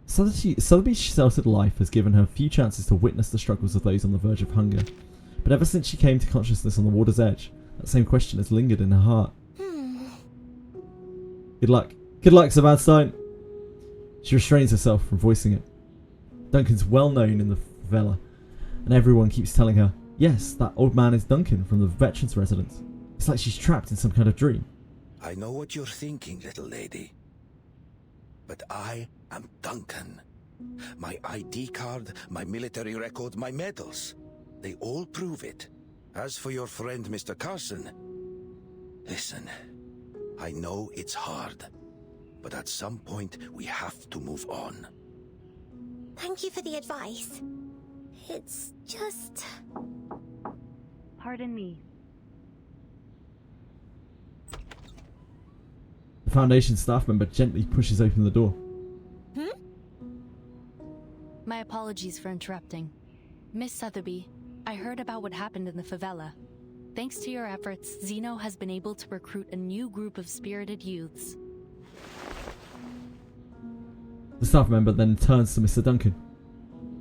Sotheby's sheltered life has given her few chances to witness the struggles of those on the verge of hunger. But ever since she came to consciousness on the water's edge, that same question has lingered in her heart. Good luck. Good luck, Sebastian. She restrains herself from voicing it. Duncan's well known in the favela, and everyone keeps telling her, yes, that old man is Duncan from the veterans' residence. It's like she's trapped in some kind of dream. I know what you're thinking, little lady. But I am Duncan. My ID card, my military record, my medals. They all prove it. As for your friend, Mr. Carson, listen, I know it's hard, but at some point we have to move on. Thank you for the advice. It's just... Pardon me. The Foundation staff member gently pushes open the door. My apologies for interrupting. Miss Sotheby, I heard about what happened in the favela. Thanks to your efforts, Zeno has been able to recruit a new group of spirited youths. The staff member then turns to Mr. Duncan.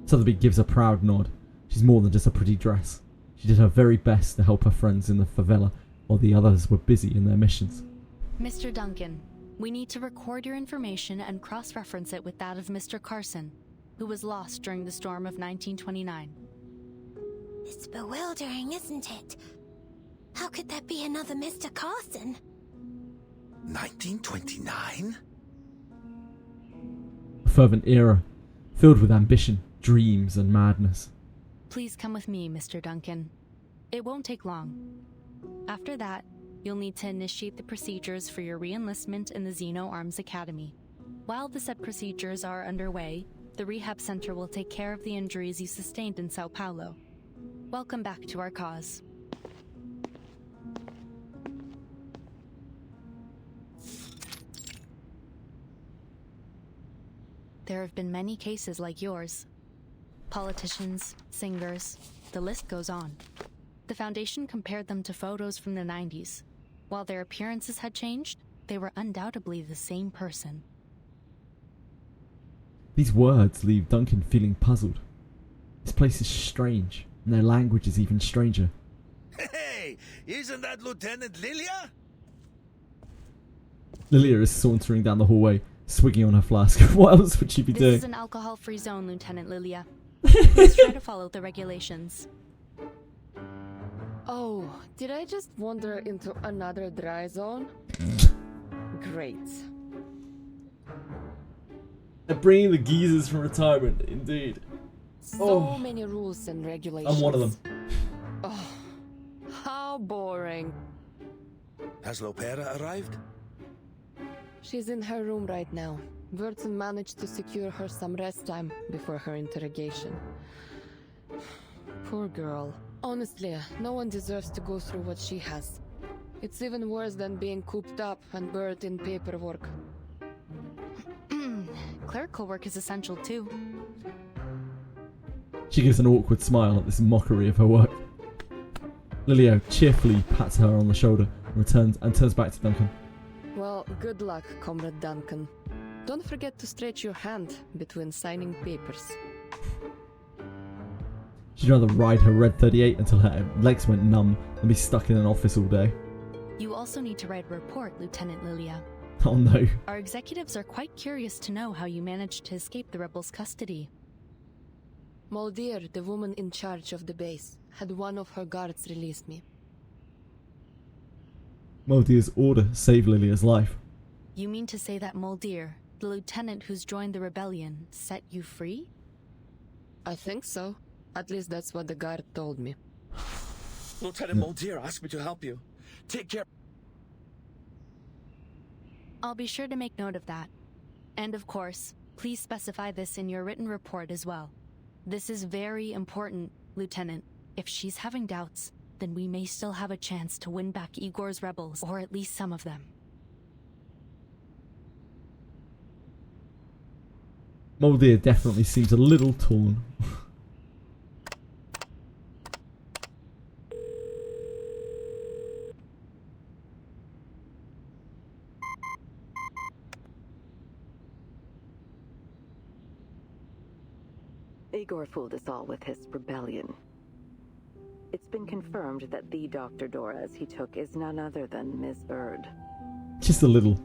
Sotheby gives a proud nod. She's more than just a pretty dress. She did her very best to help her friends in the favela while the others were busy in their missions. Mr. Duncan, we need to record your information and cross-reference it with that of Mr. Carson, who was lost during the storm of 1929. It's bewildering, isn't it? How could there be another Mr. Carson? 1929? A fervent era, filled with ambition, dreams, and madness. Please come with me, Mr. Duncan. It won't take long. After that, you'll need to initiate the procedures for your re-enlistment in the Zeno Arms Academy. While the said procedures are underway, the rehab center will take care of the injuries you sustained in Sao Paulo. Welcome back to our cause. There have been many cases like yours. Politicians, singers, the list goes on. The Foundation compared them to photos from the 90s. While their appearances had changed, they were undoubtedly the same person. These words leave Duncan feeling puzzled. This place is strange, and their language is even stranger. Hey, isn't that Lieutenant Lilia? Lilia is sauntering down the hallway, swigging on her flask. What else would she be doing? This is an alcohol-free zone, Lieutenant Lilia. Please try to follow the regulations. Oh, did I just wander into another dry zone? Great. They're bringing the geezers from retirement, indeed. So many rules and regulations. I'm one of them. Oh, how boring. Has Lopera arrived? She's in her room right now. Burton managed to secure her some rest time before her interrogation. Poor girl. Honestly, no one deserves to go through what she has. It's even worse than being cooped up and buried in paperwork. Clerical work is essential too. She gives an awkward smile at this mockery of her work. Lilia cheerfully pats her on the shoulder and turns back to Duncan. Well, good luck, Comrade Duncan. Don't forget to stretch your hand between signing papers. She'd rather ride her red 38 until her legs went numb than be stuck in an office all day. You also need to write a report, Lieutenant Lilia. Oh no. Our executives are quite curious to know how you managed to escape the rebels' custody. Moldir, the woman in charge of the base, had one of her guards release me. Moldir's order saved Lilia's life. You mean to say that Moldir, the lieutenant who's joined the rebellion, set you free? I think so. At least that's what the guard told me. Lieutenant Moldir asked me to help you. Take care. I'll be sure to make note of that. And of course, please specify this in your written report as well. This is very important, Lieutenant. If she's having doubts, then we may still have a chance to win back Igor's rebels, or at least some of them. Moldir definitely seems a little torn. Igor fooled us all with his rebellion. It's been confirmed that the Dr. Doras he took is none other than Ms. Bird. Just a little.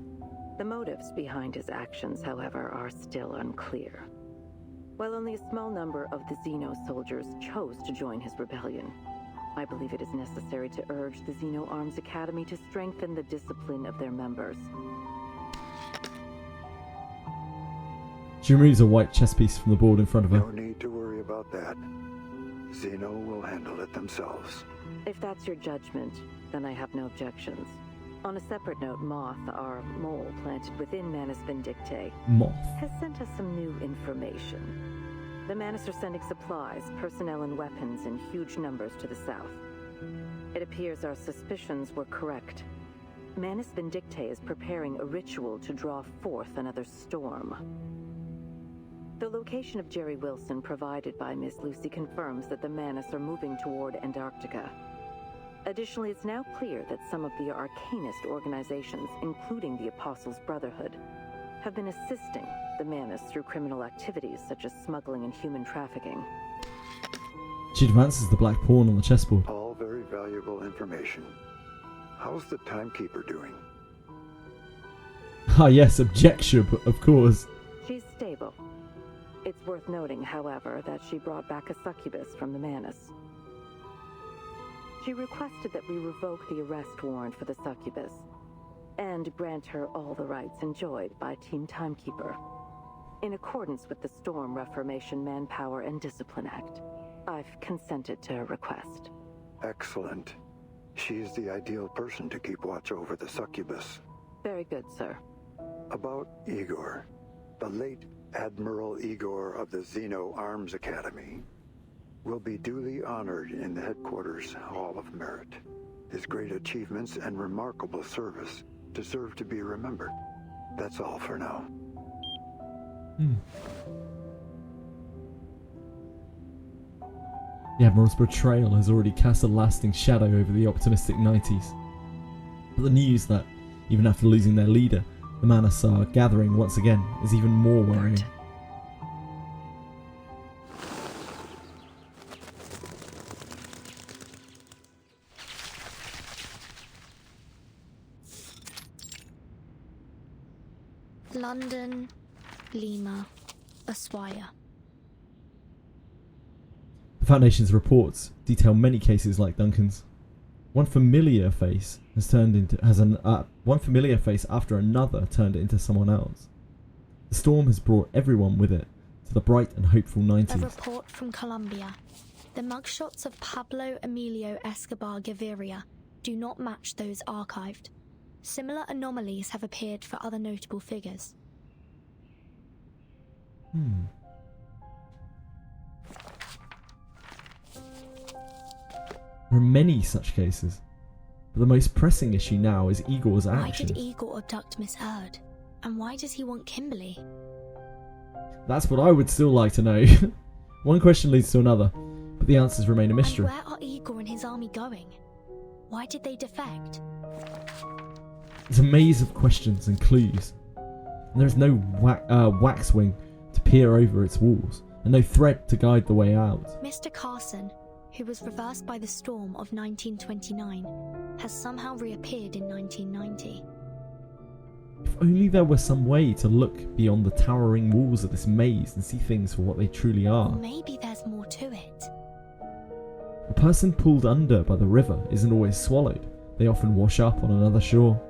The motives behind his actions, however, are still unclear. While only a small number of the Xeno soldiers chose to join his rebellion, I believe it is necessary to urge the Xeno Arms Academy to strengthen the discipline of their members. She removes a white chess piece from the board in front of her. No need to worry about that. Xeno will handle it themselves. If that's your judgment, then I have no objections. On a separate note, Moth, our mole planted within Manus Vindictae, has sent us some new information. The Manus are sending supplies, personnel, and weapons in huge numbers to the south. It appears our suspicions were correct. Manus Vindictae is preparing a ritual to draw forth another storm. The location of Jerry Wilson provided by Miss Lucy confirms that the Manus are moving toward Antarctica. Additionally, it's now clear that some of the arcanist organizations, including the Apostles' Brotherhood, have been assisting the Manus through criminal activities such as smuggling and human trafficking. She advances the black pawn on the chessboard. All very valuable information. How's the timekeeper doing? Ah yes, objection, of course. She's stable. It's worth noting, however, that she brought back a succubus from the Manus. She requested that we revoke the arrest warrant for the succubus and grant her all the rights enjoyed by Team Timekeeper. In accordance with the Storm Reformation Manpower and Discipline Act, I've consented to her request. Excellent. She's the ideal person to keep watch over the succubus. Very good, sir. About Igor. The late Admiral Igor of the Xeno Arms Academy will be duly honored in the headquarters Hall of Merit. His great achievements and remarkable service deserve to be remembered. That's all for now. The Admiral's betrayal has already cast a lasting shadow over the optimistic 90s. But the news that, even after losing their leader, the Manus are gathering once again is even more worrying. London, Lima, Ushuaia. The Foundation's reports detail many cases like Duncan's. One familiar face after another turned it into someone else. The storm has brought everyone with it to the bright and hopeful 90s. A report from Colombia. The mugshots of Pablo Emilio Escobar Gaviria do not match those archived. Similar anomalies have appeared for other notable figures. There are many such cases, but the most pressing issue now is Igor's actions. Why did Igor abduct Miss Heard? And why does he want Kimberly? That's what I would still like to know. One question leads to another, but the answers remain a mystery. And where are Igor and his army going? Why did they defect? It's a maze of questions and clues, and there is no waxwing to peer over its walls, and no thread to guide the way out. Mr. Carson, who was reversed by the storm of 1929, has somehow reappeared in 1990. If only there were some way to look beyond the towering walls of this maze and see things for what they truly are. Or maybe there's more to it. A person pulled under by the river isn't always swallowed. They often wash up on another shore.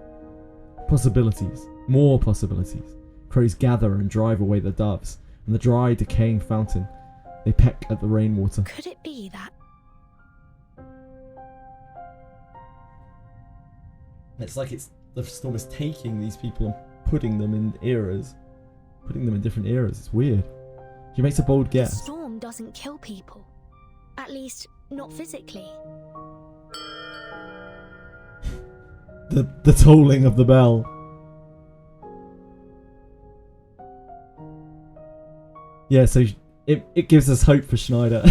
Possibilities, more possibilities. Crows gather and drive away the doves, and the dry, decaying fountain, they peck at the rainwater. Could it be that? It's like the storm is taking these people and putting them in eras. Putting them in different eras. It's weird. She makes a bold guess. The storm doesn't kill people. At least, not physically. The tolling of the bell. Yeah, so it gives us hope for Schneider.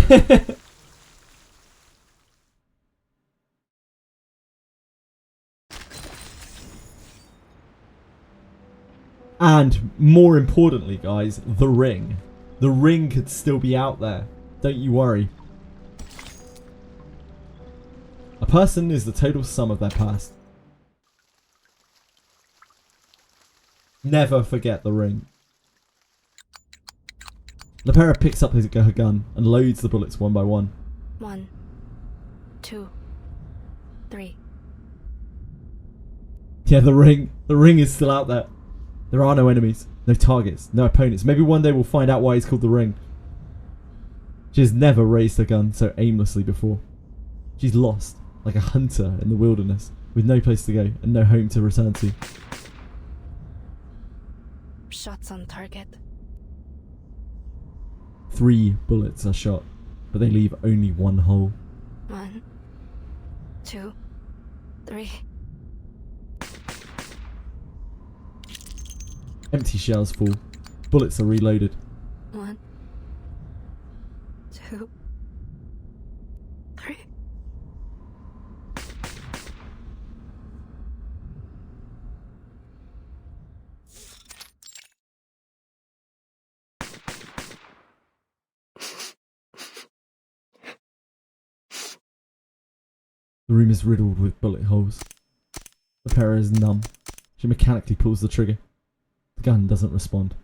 And more importantly, guys, the ring. The ring could still be out there. Don't you worry. A person is the total sum of their past. Never forget the ring. Lepera picks up her gun and loads the bullets one by one. 1, 2, 3. Yeah, the ring is still out there. There are no enemies, no targets, no opponents. Maybe one day we'll find out why it's called the ring. She has never raised her gun so aimlessly before. She's lost, like a hunter in the wilderness, with no place to go and no home to return to. Shots on target. 3 bullets are shot, but they leave only 1 hole. 1, 2, 3. Empty shells fall. Bullets are reloaded. 1, 2, 3. The room is riddled with bullet holes. The Lepera is numb. She mechanically pulls the trigger. The gun doesn't respond.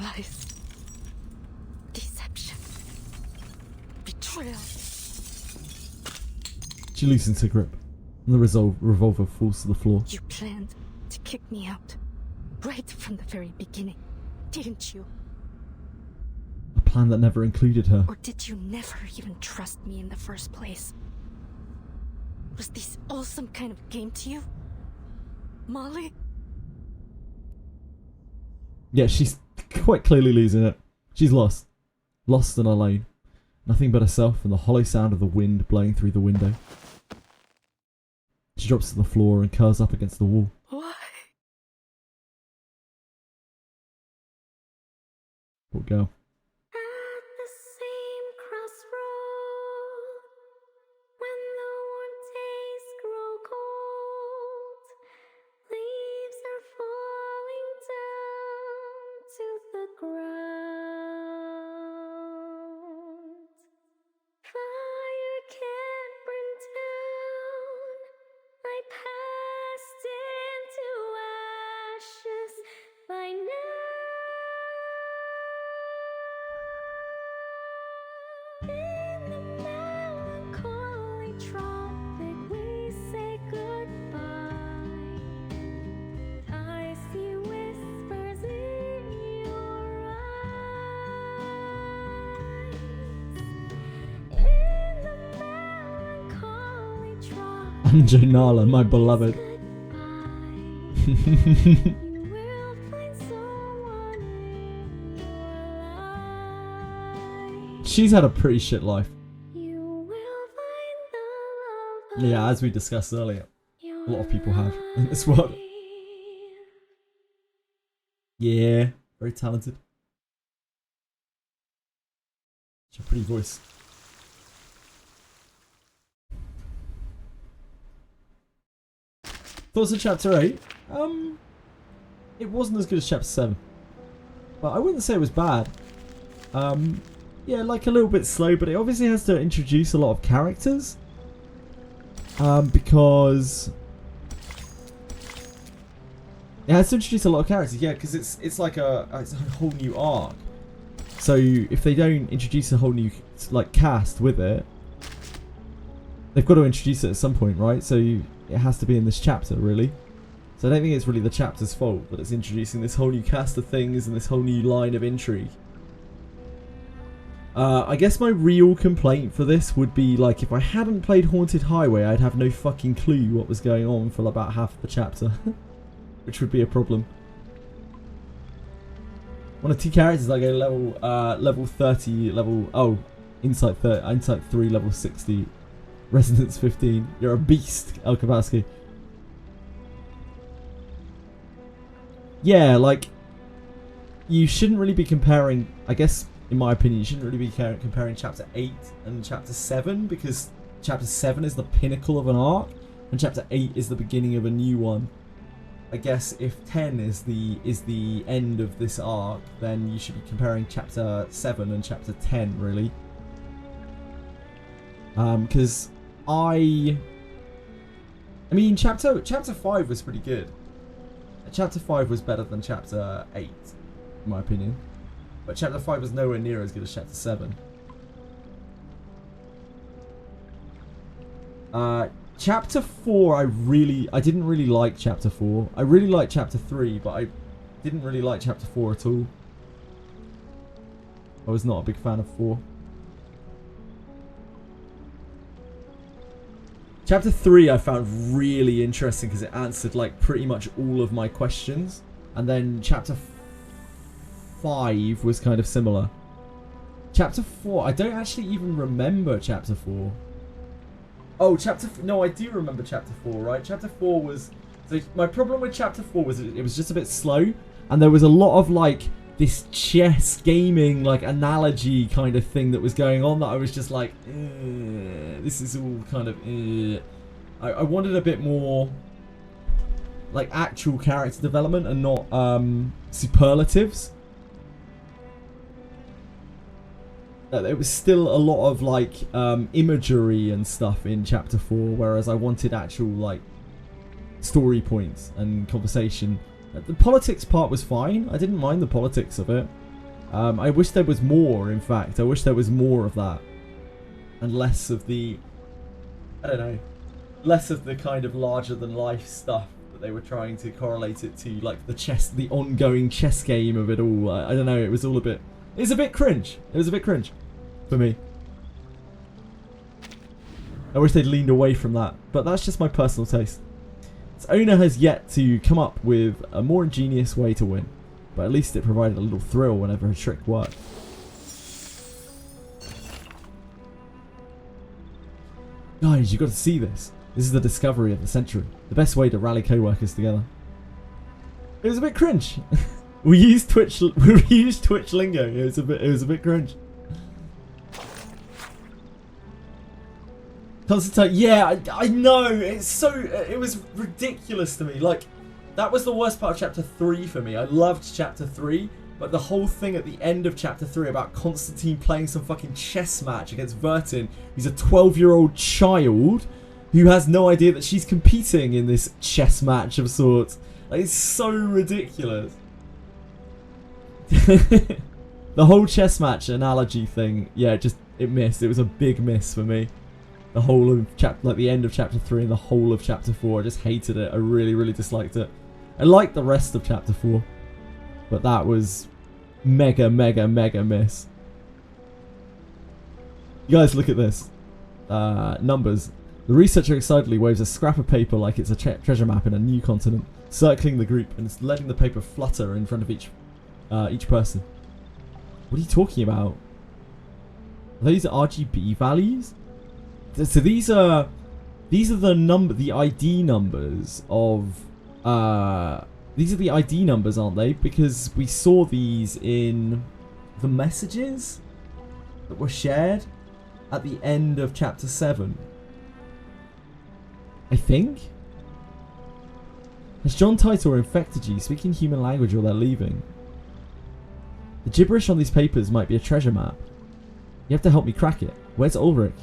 Lies. Deception. Betrayal. She loosens her grip, and the revolver falls to the floor. You planned to kick me out. Right from the very beginning, didn't you? A plan that never included her. Or did you never even trust me in the first place? Was this all some kind of game to you? Molly? Yeah, she's quite clearly losing it. She's lost. Lost and alone. Nothing but herself and the hollow sound of the wind blowing through the window. She drops to the floor and curls up against the wall. Why? Poor girl. Jonala, my beloved. She's had a pretty shit life. Yeah, as we discussed earlier, a lot of people have in this world. Yeah, very talented. She's a pretty voice. Thoughts on chapter 8? It wasn't as good as chapter 7. But I wouldn't say it was bad. Yeah, like a little bit slow, but it obviously has to introduce a lot of characters. Because it has to introduce a lot of characters, yeah, because it's like it's a whole new arc. So if they don't introduce a whole new cast with it, they've got to introduce it at some point, right? So it has to be in this chapter, really. So I don't think it's really the chapter's fault that it's introducing this whole new cast of things and this whole new line of intrigue. I guess my real complaint for this would be, like, if I hadn't played Haunted Highway, I'd have no fucking clue what was going on for about half of the chapter. Which would be a problem. One of 2 characters I go level 30, insight 3, level 60, resonance 15. You're a beast, El Kabowski. Yeah, like, you shouldn't really be comparing, I guess, in my opinion, you shouldn't really be comparing Chapter 8 and Chapter 7, because Chapter 7 is the pinnacle of an arc, and Chapter 8 is the beginning of a new one. I guess if 10 is the end of this arc, then you should be comparing Chapter 7 and Chapter 10, really. Because I mean, Chapter 5 was pretty good. Chapter 5 was better than Chapter 8, in my opinion. But Chapter 5 was nowhere near as good as Chapter 7. Chapter 4, I didn't really like Chapter 4. I really liked Chapter 3, but I didn't really like Chapter 4 at all. I was not a big fan of 4. Chapter 3 I found really interesting because it answered like pretty much all of my questions. And then Chapter 5 was kind of similar. Chapter 4, I don't actually even remember Chapter 4. Oh, no, I do remember Chapter 4, right? Chapter 4 was... So my problem with Chapter 4 was it was just a bit slow. And there was a lot of like this chess gaming like analogy kind of thing that was going on that I was just like, this is all kind of... I wanted a bit more like actual character development and not superlatives. There was still a lot of like imagery and stuff in Chapter 4, whereas I wanted actual like story points and conversation. The politics part was fine. I didn't mind the politics of it. I wish there was more, in fact. I wish there was more of that. And less of the... I don't know. Less of the kind of larger-than-life stuff that they were trying to correlate it to. Like the ongoing chess game of it all. I don't know. It was all a bit... It was a bit cringe. It was a bit cringe. For me. I wish they'd leaned away from that. But that's just my personal taste. Its owner has yet to come up with a more ingenious way to win, but at least it provided a little thrill whenever a trick worked. Guys, you've got to see this. This is the discovery of the century. The best way to rally co-workers together. It was a bit cringe. we used Twitch lingo. It was a bit cringe. Constantine, yeah, I know, it was ridiculous to me, like, that was the worst part of Chapter 3 for me. I loved Chapter 3, but the whole thing at the end of Chapter 3 about Constantine playing some fucking chess match against Vertin, who's a 12-year-old child who has no idea that she's competing in this chess match of sorts. Like, it's so ridiculous. The whole chess match analogy thing, yeah, it missed. It was a big miss for me. The whole of the end of Chapter 3 and the whole of Chapter 4. I just hated it. I really, really disliked it. I liked the rest of Chapter 4. But that was mega, mega, mega miss. You guys, look at this. Numbers. The researcher excitedly waves a scrap of paper like it's a treasure map in a new continent, circling the group and letting the paper flutter in front of each person. What are you talking about? Are these RGB values? So these are the ID numbers of these are the ID numbers, aren't they? Because we saw these in the messages that were shared at the end of Chapter 7. I think. Has John Titor infected you, speaking human language, or they're leaving? The gibberish on these papers might be a treasure map. You have to help me crack it. Where's Ulrich?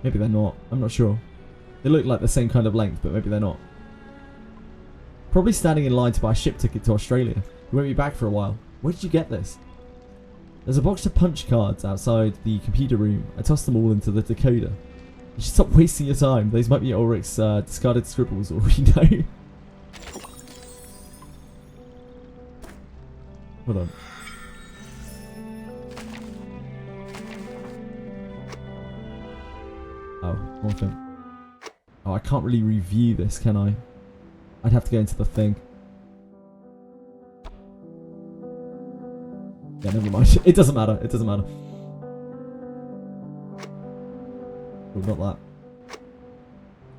Maybe they're not. I'm not sure. They look like the same kind of length, but maybe they're not. Probably standing in line to buy a ship ticket to Australia. We won't be back for a while. Where did you get this? There's a box of punch cards outside the computer room. I tossed them all into the decoder. You should stop wasting your time. Those might be Ulrich's discarded scribbles, or we know. Hold on. Oh, one thing. Oh, I can't really review this, can I? I'd have to go into the thing. Yeah, never mind. It doesn't matter. It doesn't matter. Oh, not that.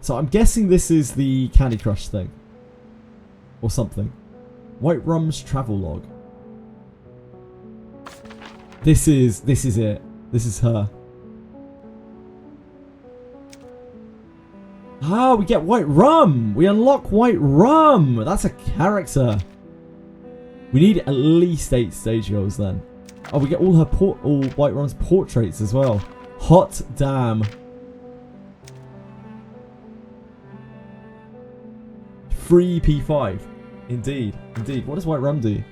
So I'm guessing this is the Candy Crush thing. Or something. White Rum's travel log. This is it. This is her. Ah, we get White Rum! We unlock White Rum! That's a character. We need at least 8 stage goals then. Oh, we get all her all White Rum's portraits as well. Hot damn. Free P5. Indeed. Indeed. What does White Rum do?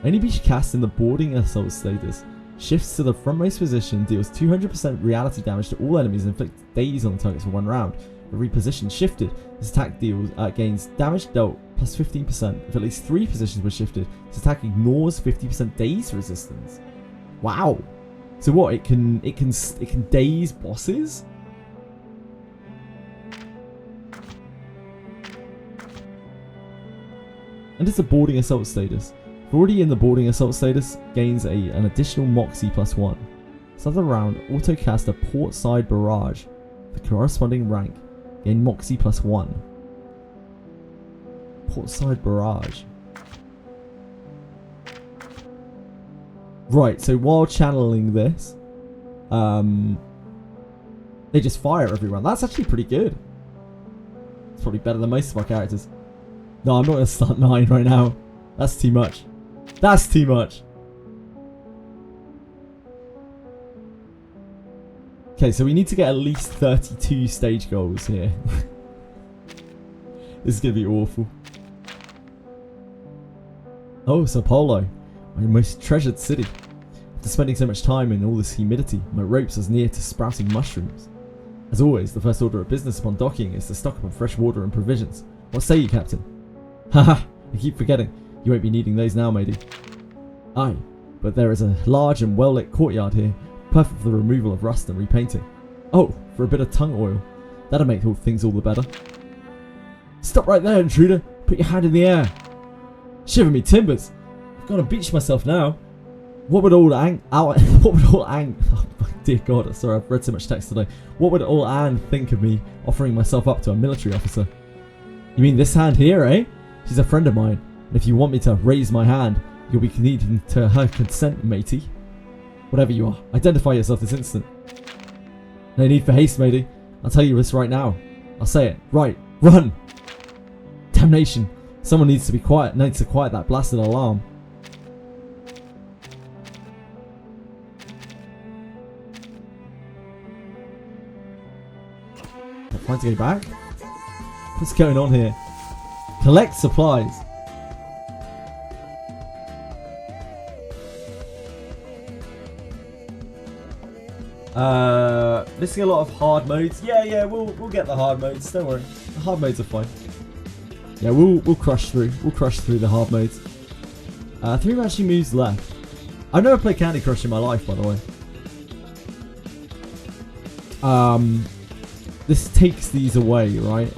Any beach cast in the boarding assault status shifts to the frontmost position, deals 200% reality damage to all enemies, and inflicts daze on the targets for 1 round. Every position shifted, this attack deals gains damage dealt plus 15%. If at least 3 positions were shifted, this attack ignores 50% daze resistance. Wow. So what? It can daze bosses? And it's a boarding assault status. If already in the boarding assault status, gains an additional Moxie plus 1. Start the round, auto cast a port side barrage. The corresponding rank, gain Moxie plus 1. Port side barrage. Right, so while channeling this, they just fire every round. That's actually pretty good. It's probably better than most of our characters. No, I'm not going to start 9 right now. That's too much. That's too much. Okay, so we need to get at least 32 stage goals here. This is going to be awful. Oh, Sao Paulo. My most treasured city. After spending so much time in all this humidity, my ropes as near to sprouting mushrooms. As always, the first order of business upon docking is to stock up on fresh water and provisions. What say you, Captain? Haha, I keep forgetting. You won't be needing those now, matey. Aye, but there is a large and well-lit courtyard here, perfect for the removal of rust and repainting. Oh, for a bit of tongue oil. That'll make things all the better. Stop right there, intruder. Put your hand in the air. Shiver me timbers. I've got to beach myself now. What would all oh my dear God, sorry, I've read so much text today. What would all Anne think of me offering myself up to a military officer? You mean this hand here, eh? She's a friend of mine, and if you want me to raise my hand, you'll be needing to her consent, matey. Whatever you are, identify yourself this instant. No need for haste, matey. I'll tell you this right now. I'll say it. Right. Run! Damnation. Someone needs to be quiet. Needs to quiet that blasted alarm. Trying to go back? What's going on here? Collect supplies. Missing a lot of hard modes. Yeah, we'll get the hard modes. Don't worry, the hard modes are fine. Yeah, we'll crush through. We'll crush through the hard modes. 3 matching moves left. I've never played Candy Crush in my life, by the way. This takes these away, right?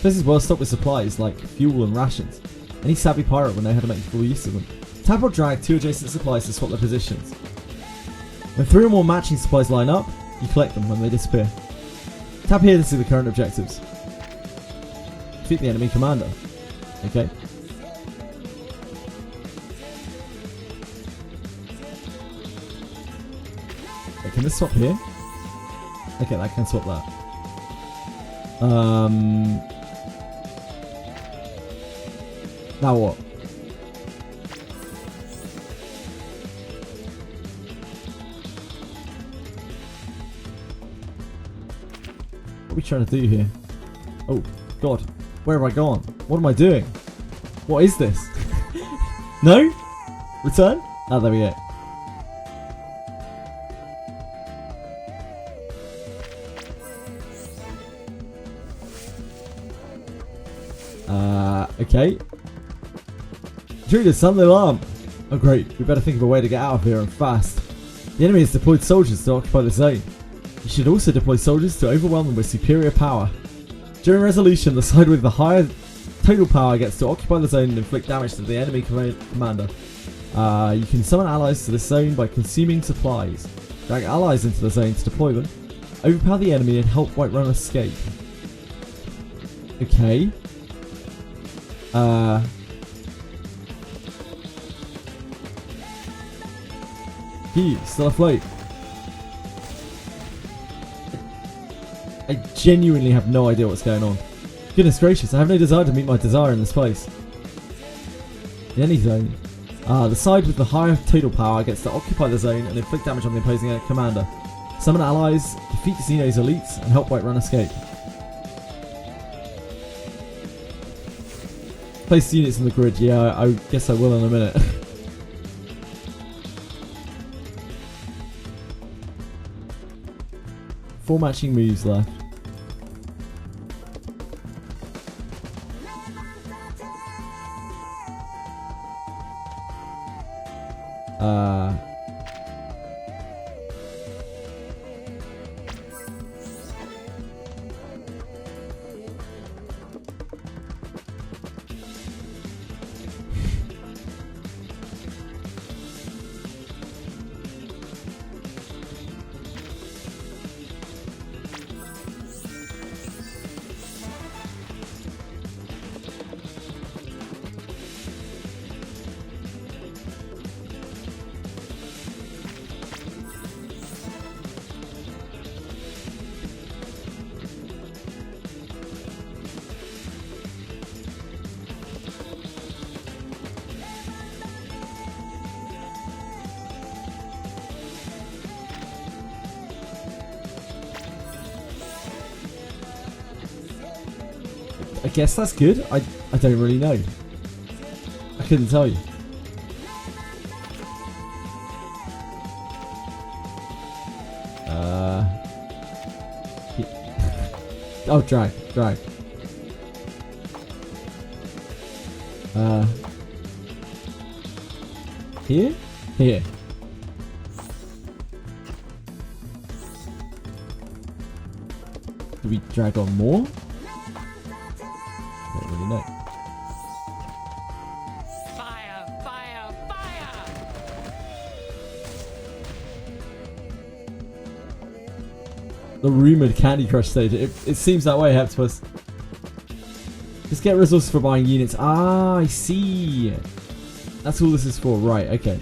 This is well stocked with supplies like fuel and rations. Any savvy pirate will know how to make full use of them. Tap or drag 2 adjacent supplies to swap their positions. When 3 or more matching supplies line up, you collect them when they disappear. Tap here to see the current objectives. Defeat the enemy commander. Okay. Okay, can this swap here? Okay, that can swap that. Now what? What are we trying to do here? Oh, God. Where have I gone? What am I doing? What is this? No? Return? Oh, there we go. Okay. Intruder, sound the alarm. Oh great, we better think of a way to get out of here and fast. The enemy has deployed soldiers to occupy the zone. You should also deploy soldiers to overwhelm them with superior power. During resolution, the side with the higher total power gets to occupy the zone and inflict damage to the enemy commander. You can summon allies to this zone by consuming supplies. Drag allies into the zone to deploy them. Overpower the enemy and help Whiterun escape. Okay. Still afloat. I genuinely have no idea what's going on. Goodness gracious, I have no desire to meet my desire in this place. In any zone. The side with the higher total power gets to occupy the zone and inflict damage on the opposing commander. Summon allies, defeat Xeno's elites, and help Whiterun escape. Place units in the grid, yeah, I guess I will in a minute. 4 matching moves left. I guess that's good. I don't really know. I couldn't tell you. Oh, drag. Here. Do we drag on more? Don't really know. Fire! The rumoured Candy Crush stage. It seems that way, Heptopus. Just get resources for buying units. Ah, I see. That's all this is for. Right, okay.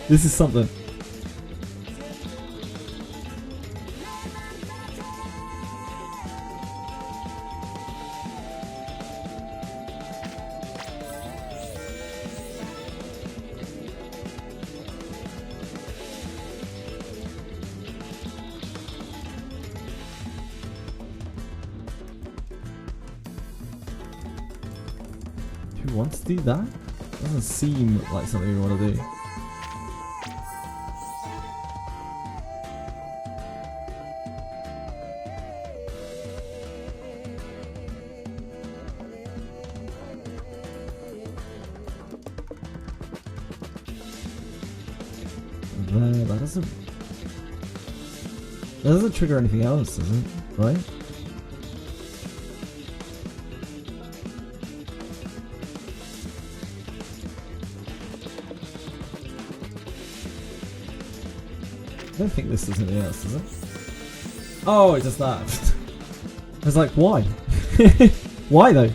This is something. Who wants to do that? Doesn't seem like something we want to do. That doesn't trigger anything else, does it? Right? I don't think this does anything else, does it? Oh, it does that. I was like, why? Why though?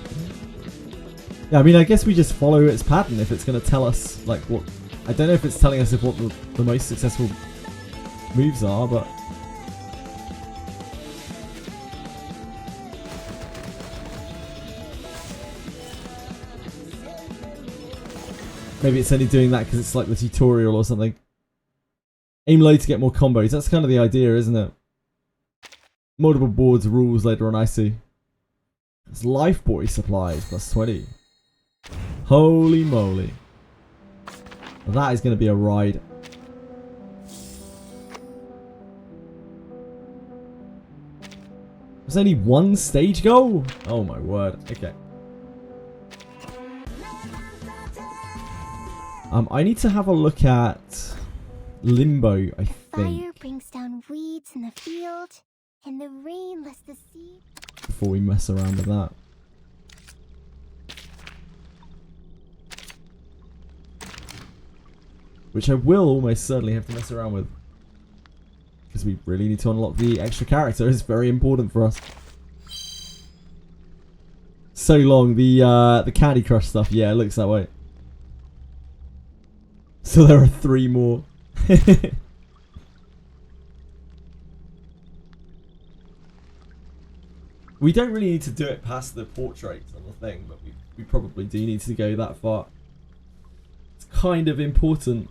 Yeah, I mean, I guess we just follow its pattern if it's going to tell us, like, what... I don't know if it's telling us what the most successful moves are, but... Maybe it's only doing that because it's like the tutorial or something. Aim low to get more combos. That's kind of the idea, isn't it? Multiple boards, rules later on, I see. It's Lifeboy supplies, plus 20. Holy moly. That is going to be a ride. There's only one stage goal? Oh my word. Okay. I need to have a look at Limbo, I think. Fire brings down weeds in the field, and the rain lets the sea... Before we mess around with that. Which I will almost certainly have to mess around with. Because we really need to unlock the extra character. It's very important for us. So long, the Candy Crush stuff. Yeah, it looks that way. So there are 3 more. We don't really need to do it past the portrait on the thing, but we probably do need to go that far. It's kind of important.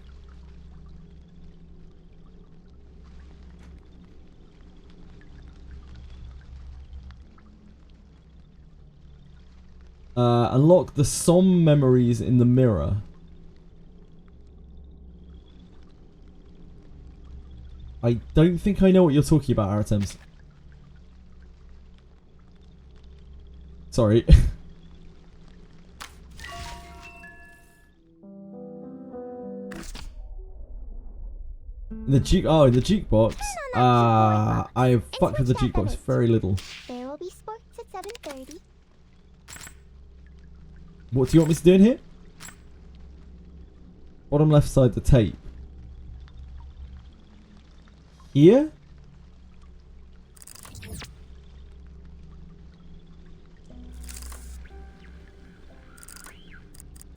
Unlock the SOM memories in the mirror. I don't think I know what you're talking about, Aratems. Sorry. The jukebox. I have fucked with the jukebox very little. There will be sports at 7:30. What do you want me to do in here? Bottom left side, the tape. Here?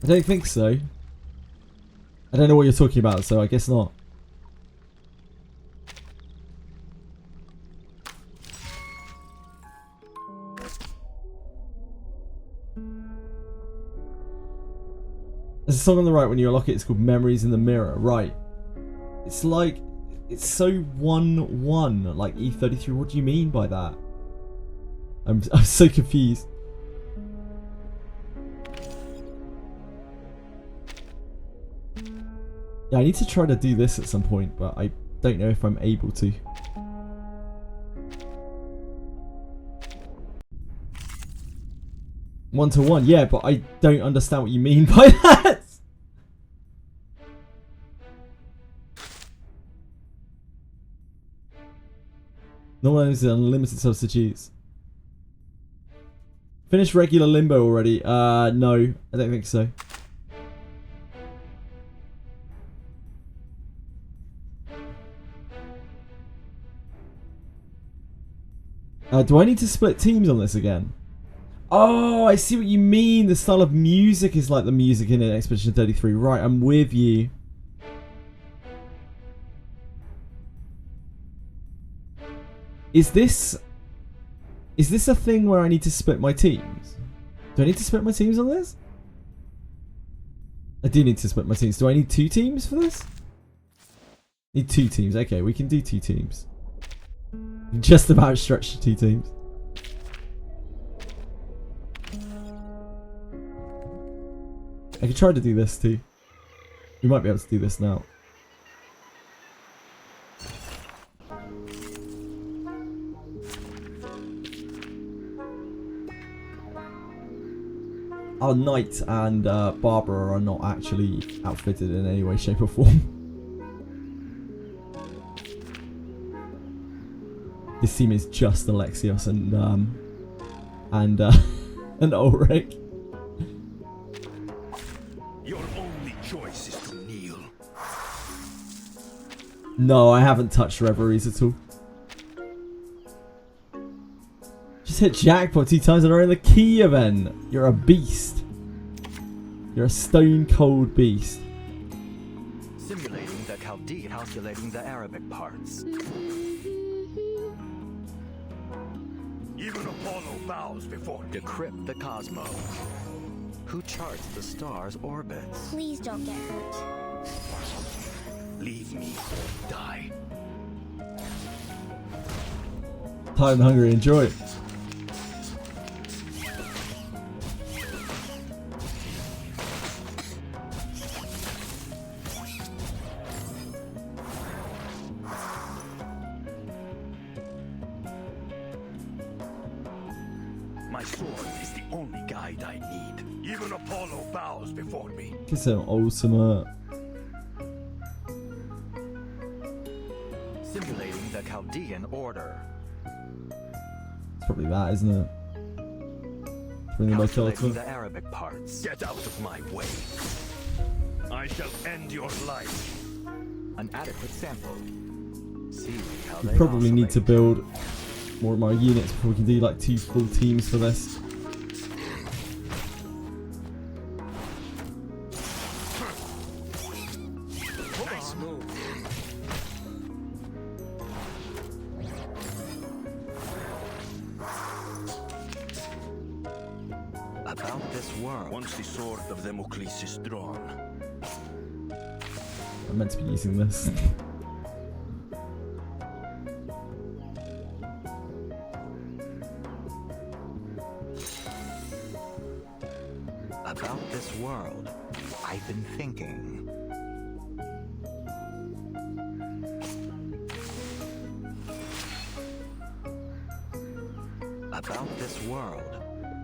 I don't think so. I don't know what you're talking about, so I guess not. There's a song on the right when you unlock it, it's called Memories in the Mirror. Right. It's like... It's so 1-1, like E33. What do you mean by that? I'm so confused. Yeah, I need to try to do this at some point, but I don't know if I'm able to. One-to-one, yeah, but I don't understand what you mean by that. No one has unlimited substitutes. Finish regular Limbo already? No, I don't think so. Do I need to split teams on this again? Oh, I see what you mean. The style of music is like the music in Expedition 33. Right, I'm with you. Is this a thing where I need to split my teams? Do I need to split my teams on this? I do need to split my teams. Do I need 2 teams for this? Need 2 teams. Okay, we can do 2 teams. Just about stretch to 2 teams. I could try to do this too. We might be able to do this now. Our Knight and Barbara are not actually outfitted in any way, shape or form. This team is just Alexios and Ulrich. Your only choice is to kneel. No, I haven't touched Reveries at all. Just hit jackpot 2 times in a row in the key event. You're a beast. You're a stone cold beast. Simulating the Chaldee, calculating the Arabic parts. Even Apollo bows before me. Decrypt the Cosmo. Who charts the star's orbits? Please don't get hurt. Leave me or die. Tired and hungry, enjoy it. My sword is the only guide I need. Even Apollo bows before me. It's an awesome Simulating the Chaldean order. It's probably that, isn't it? Bring the Calculating the Arabic parts. Get out of my way. I shall end your life. An adequate sample. See how We they probably need oscillate. to build more of my units before we can do like 2 full teams for this. Nice move. About this world. Once the sword of Damocles is drawn, I'm meant to be using this. About this world, I've been thinking. About this world,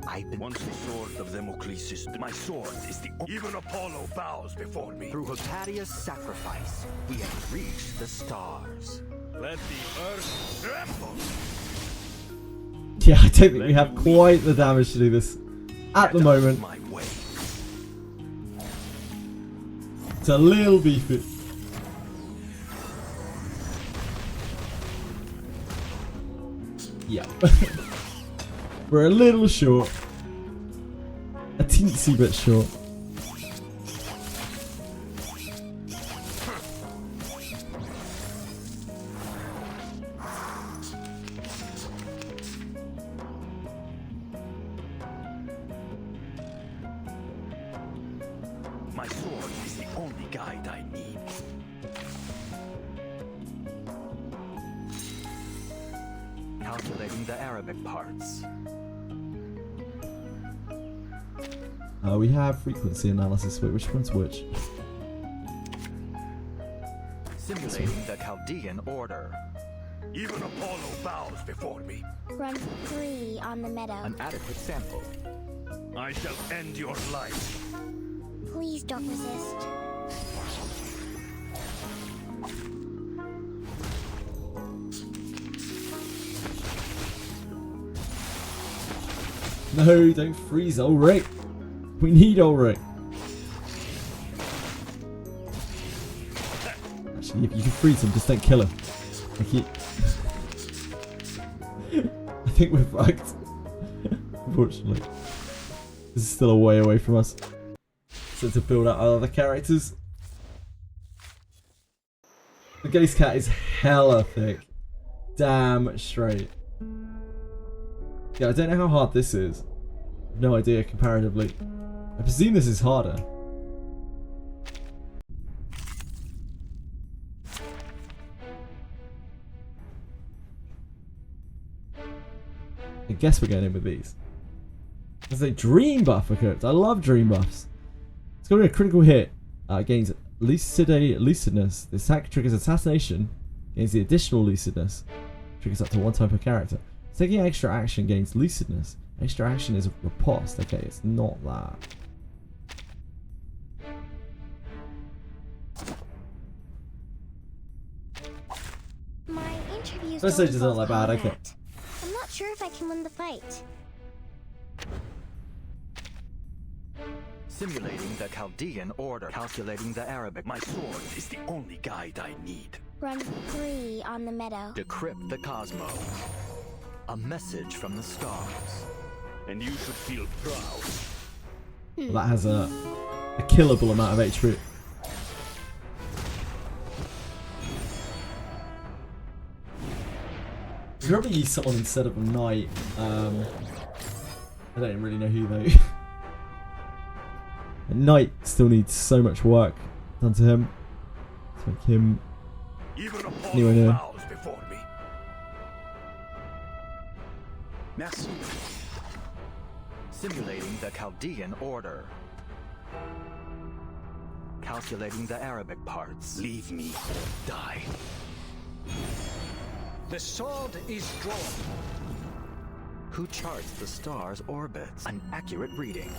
I've been. once the sword of Damocles is my sword is the even Apollo bows before me. Through Hypatia's sacrifice, we have reached the stars. Let the earth tremble. Yeah, I don't think we have quite the damage to do this at the moment. My way. It's a little beefy. Yeah. We're a little short. A teensy bit short. My sword is the only guide I need. Calculating the Arabic parts. We have frequency analysis. Wait, which one's which? Simulating the Chaldean order. Even Apollo bows before me. Run 3 on the meadow. An adequate sample. I shall end your life. Please don't resist. No, don't freeze Ulrich. We need Ulrich. Actually, if you can freeze him, just don't kill him. Like I think we're fucked. Unfortunately. This is still a way away from us. So to build out our other characters. The Ghost Cat is hella thick. Damn straight. Yeah, I don't know how hard this is. No idea comparatively. I presume this is harder. I guess we're going in with these. There's a dream buff equipped. I love dream buffs. It's got a critical hit. Gains lucidness. This attack triggers assassination. Gains the additional lucidness. Triggers up to 1 time per character. Taking extra action gains lucidness. Extra action is a riposte. Okay, it's not that. My interview's First don't stage is not involve that bad, okay. combat. I'm not sure if I can win the fight. Simulating the Chaldean order. Calculating the Arabic. My sword is the only guide I need. Run 3 on the meadow. Decrypt the cosmos. A message from the stars. And you should feel proud. Well, that has a killable amount of HP. You probably use someone instead of a knight. I don't really know who though. Knight still needs so much work done to him to make him anywhere near. Merci. Simulating the Chaldean order. Calculating the Arabic parts. Leave me or die. The sword is drawn. Who charts the stars' orbits? An accurate reading.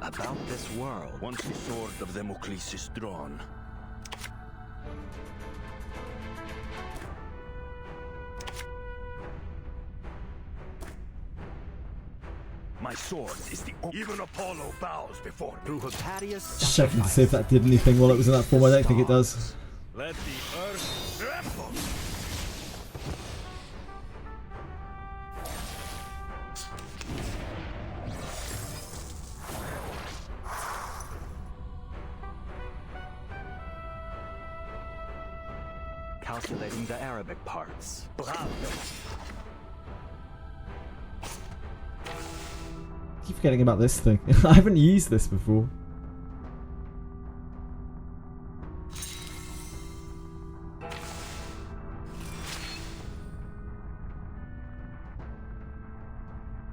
About this world. Once the sword of Damocles is drawn, my sword is the only. Even Apollo bows before me. Through Hypatia's Just checking to see if that did anything while it was in that form. I don't think it does. Let the earth tremble. Calculating the Arabic parts. Bravo. Keep forgetting about this thing. I haven't used this before.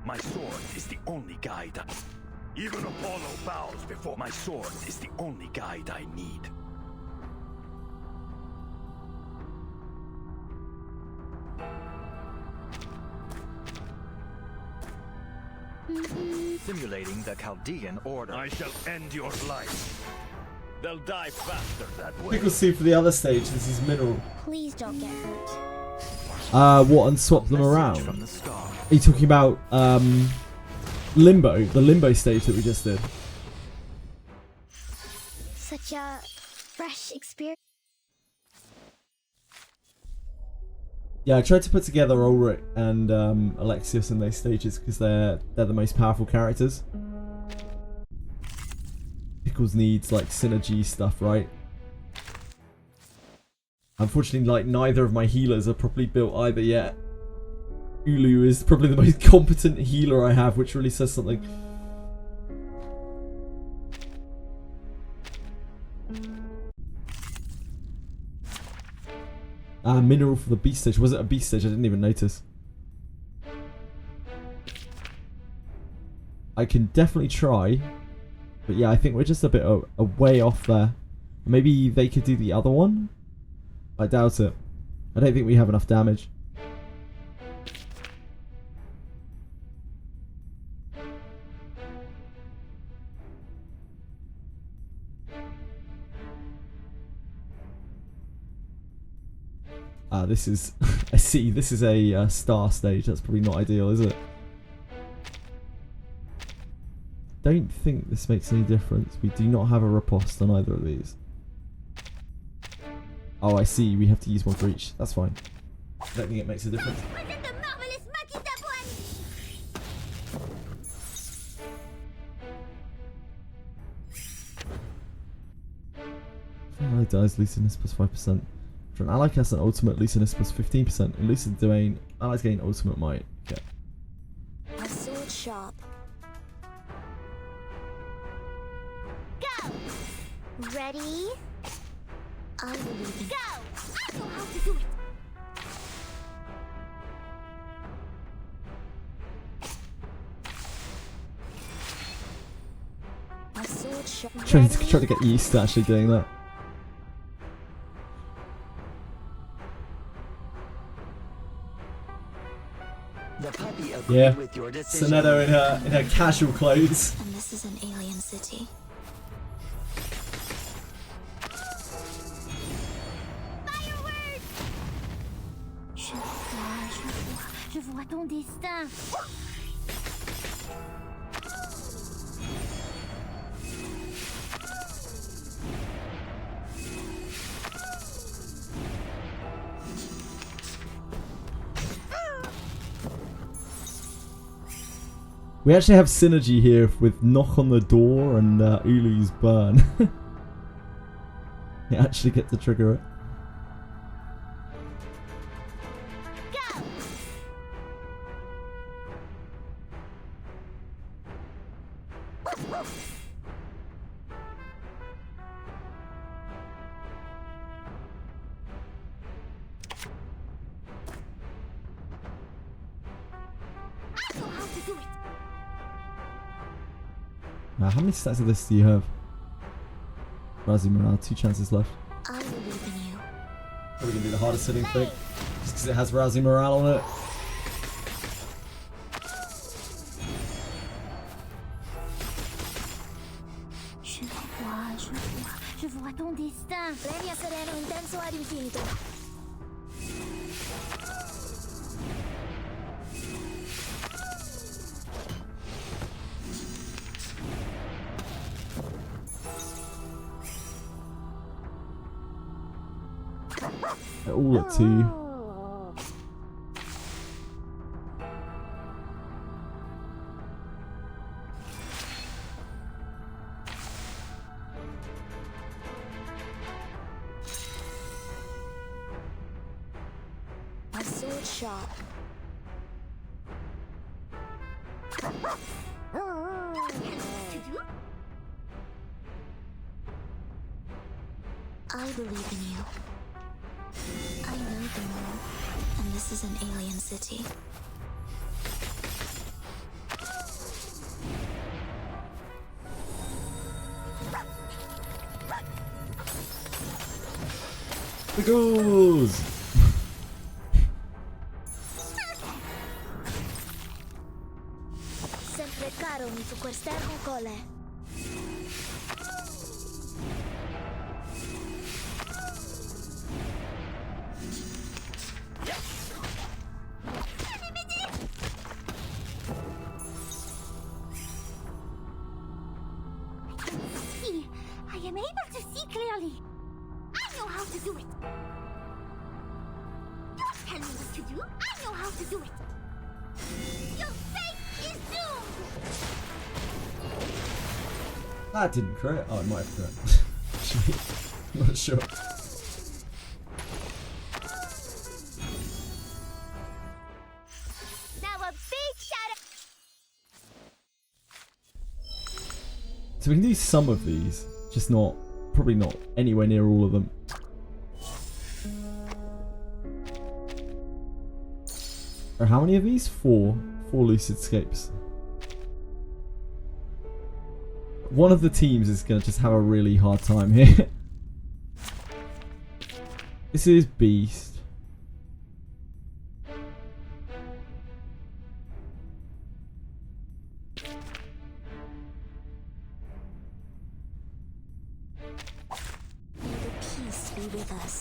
My sword is the only guide. Even Apollo bows before my sword is the only guide I need. Simulating the Chaldean order. I shall end your life. They'll die faster that way. Pickle see for the other stage. This is mineral. Please don't get hurt. What, and swap them around? From the star. Are you talking about Limbo, the Limbo stage that we just did? Such a fresh experience. Yeah, I tried to put together Ulrich and Alexius in those stages because they're the most powerful characters. Pickles needs like synergy stuff, right? Unfortunately, like neither of my healers are properly built either yet. Ulu is probably the most competent healer I have, which really says something. Mineral for the beast stage. Was it a beast stage? I didn't even notice. I can definitely try. But yeah, I think we're just a bit a way off there. Maybe they could do the other one? I doubt it. I don't think we have enough damage. This is... I see, this is a star stage. That's probably not ideal, is it? Don't think this makes any difference. We do not have a riposte on either of these. Oh, I see. We have to use one for each. That's fine. I don't think it makes a difference. Ally dies, Lucinus plus 5%. For an ally casts an ultimate, Lucinus plus 15%. In Lucid Domain, allies gain ultimate might. Okay. My sword sharp. Go! Ready? I will lead. Go! I know how to do it! My sword sharp. Trying to get used to actually doing that. The puppy agreed Yeah, with your decision. Sonetto in her casual clothes. And this is an alien city. Je vois ton destin. We actually have synergy here with Knock on the Door and Ulu's Burn. You actually get to trigger it. Now, how many stats of this do you have? Razzie Morale, 2 chances left. I believe in you. Probably gonna be the hardest hitting thing. Just because it has Razzie Morale on it. Je vois ton destin. Premio sereno intenso ad infinito. They're all at 2. A sword shot. I believe in you. I know the moon, and this is an alien city. The goals! Sempre caro mi fu quest'ermo cole. I am able to see clearly. I know how to do it. Don't tell me what to do. I know how to do it. Your fate is doomed. That didn't crit. Oh, it might have crit. Actually, I'm not sure. Now a big shout out. So we can do some of these, just not, probably not anywhere near all of them. Or how many of these? 4. 4 lucid escapes. One of the teams is going to just have a really hard time here. This is Beast.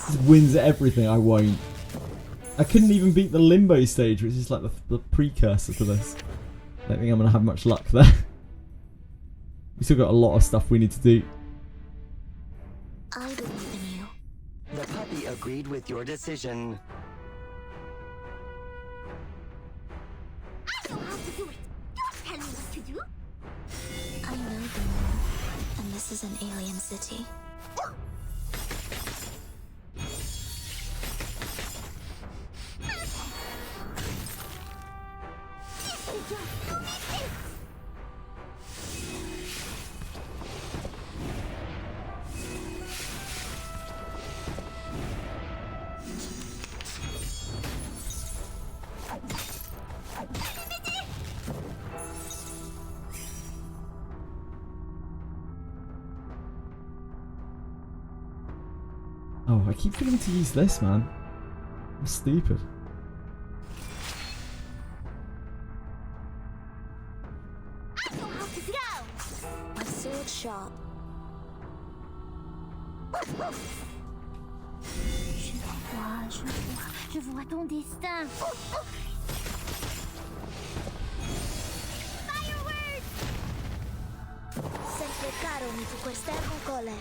This wins everything. I won't. I couldn't even beat the Limbo stage, which is like the precursor to this. I don't think I'm going to have much luck there. We still got a lot of stuff we need to do. I believe in you. The puppy agreed with your decision. I know how to do it. Don't tell me what to do. I know the moon, and this is an alien city. Oh, I keep forgetting to use this, man. I'm stupid. I know how to go. A sword shot. Je vois ton destin. Fireworks! Sempre caro mi fu quest'ermo cole.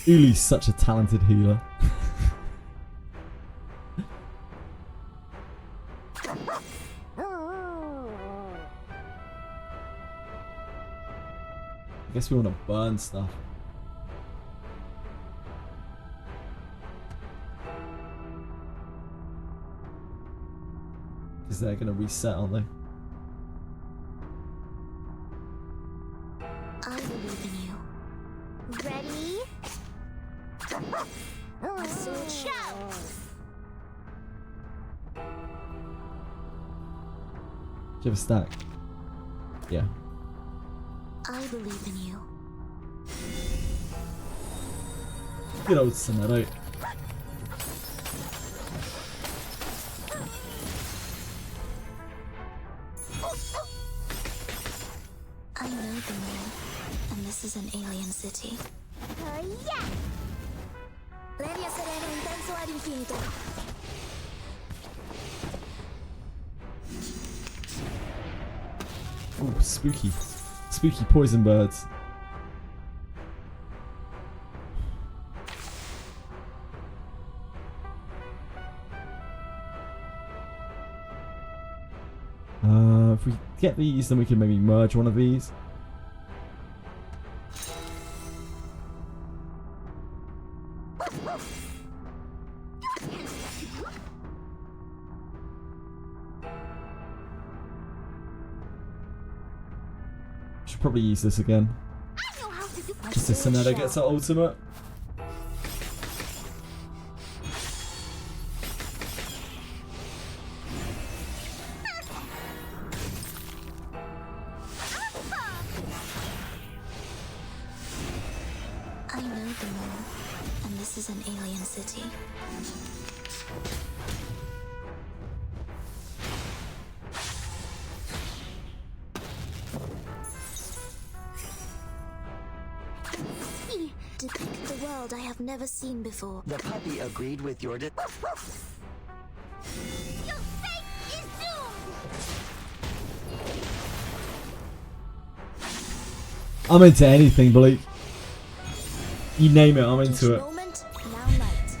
Uli's such a talented healer. I guess we want to burn stuff. Because they're going to reset, aren't they? I believe in you. Ready? Sword show! Do you have a stack? Yeah. I believe in you. Good old Sonetto. I know them all, and this is an alien city. Yeah! Leria sereno intenso ad infinito. Ooh, spooky. Spooky poison birds. If we get these, then we can maybe merge one of these. Should probably use this again. Just as Sonetto gets her ultimate. I know them all, and this is an alien city. Depict the world I have never seen before. The puppy agreed with your Your fate is doomed! I'm into anything, Blake. You name it, I'm into it. Moment, now night.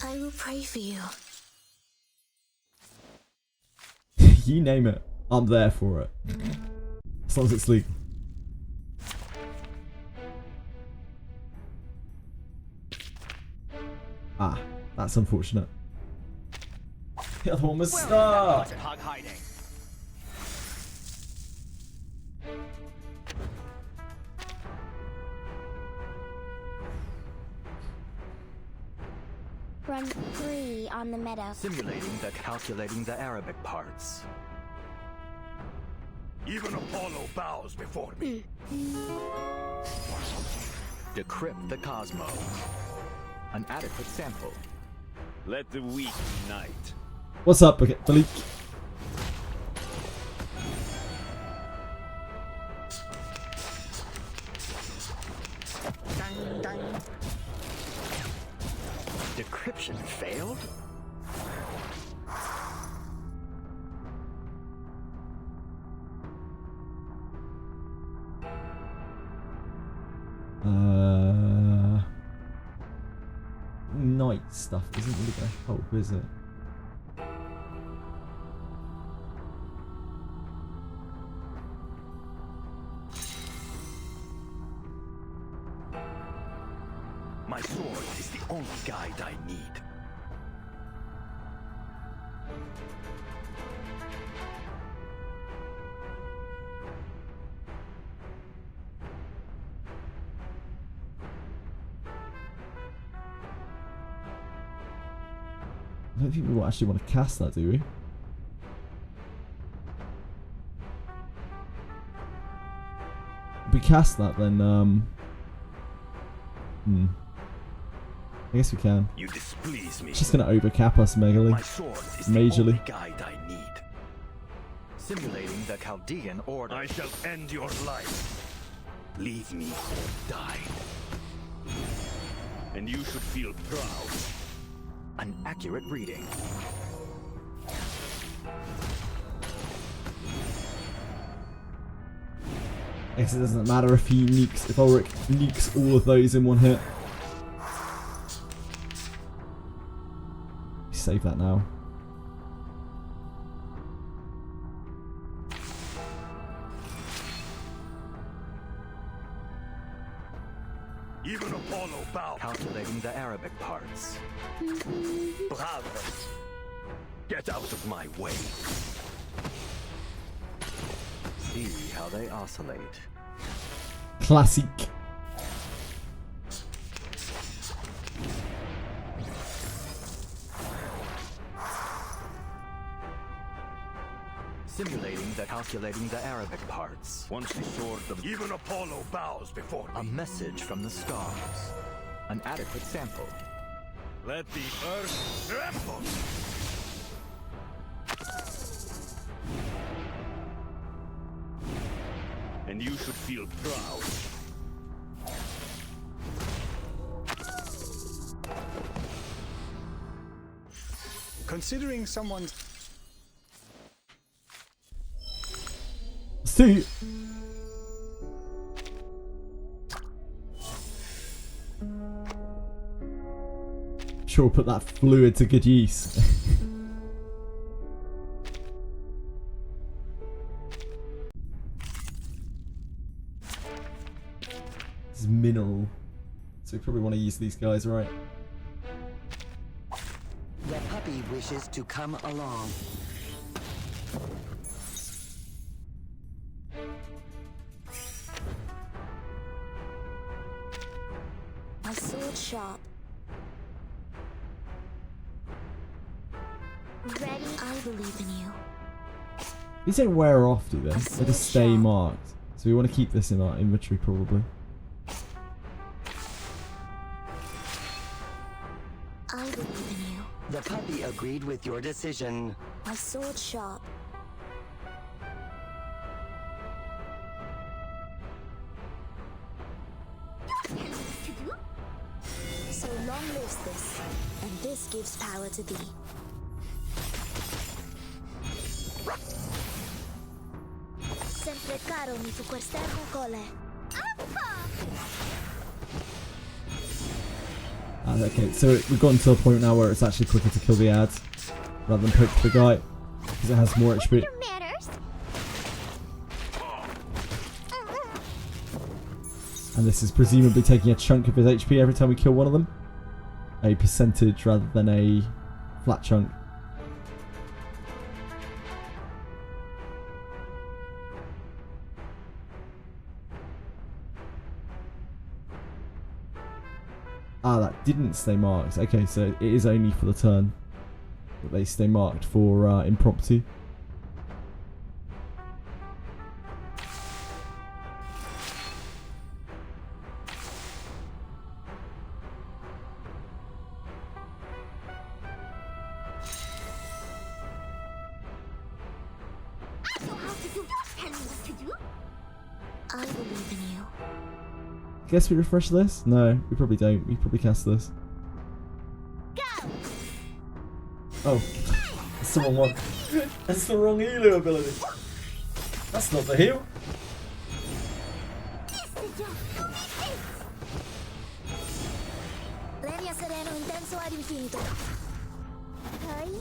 I will pray for you. You name it, I'm there for it. As long as it's legal. Ah, that's unfortunate. The other one was stuck. Run free on the meadow. Simulating the calculating the Arabic parts. Even Apollo bows before me. Decrypt the Cosmo. An adequate sample. Let the weak unite. What's up, Blake? Decryption failed? Night stuff isn't really going to help, is it? My sword is the only guide I need. I don't think we actually want to cast that, do we? If we cast that, then I guess we can. You displease me. It's just gonna overcap us megally. My sword is the Majorly. only guide I need. Simulating the Chaldean order. I shall end your life. Leave me or die. And you should feel proud. An accurate reading. I guess it doesn't matter if he nukes, if Ulrich nukes all of those in one hit. Save that now. Even Apollo bow. Calculating the Arabic parts. Bravo. Get out of my way. See how they oscillate. Classic. Simulating the calculating the Arabic parts. Once the sword of even Apollo bows before me. A message from the stars. An adequate sample. Let the earth tremble. And you should feel proud. Considering someone's... See. Sure, we'll put that fluid to good use. This is mineral, so we probably want to use these guys, right? The puppy wishes to come along. My sword sharp. Ready? I believe in you. These don't wear off, do they? They just stay marked. So we want to keep this in our inventory, probably. I believe in you. The puppy agreed with your decision. My sword sharp. So long lives this, and this gives power to thee. Sempre caro mi fu quest'ermo cole. Okay, so we've gotten to a point now where it's actually quicker to kill the ads rather than poke the guy because it has more HP. And this is presumably taking a chunk of his HP every time we kill one of them. A percentage rather than a flat chunk. Ah, that didn't stay marked. Okay, so it is only for the turn that they stay marked for impromptu. I believe in you. Guess we refresh this? No, we probably don't. We probably cast this. Go! Oh, that's the wrong one. That's the wrong healer ability. That's not the heal. Leria sereno intenso ad infinito.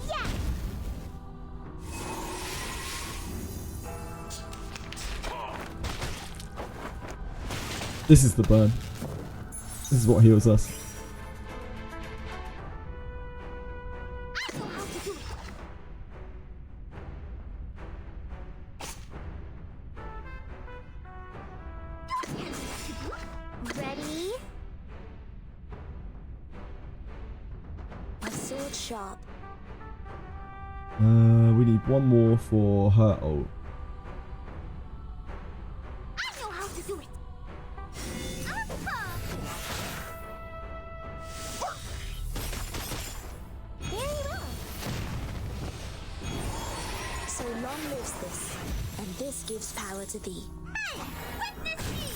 Yeah! This is the burn. This is what heals us. Ready? My sword sharp. We need one more for her ult. I know how to do it. So long lives this, and this gives power to thee. Hey, witness me!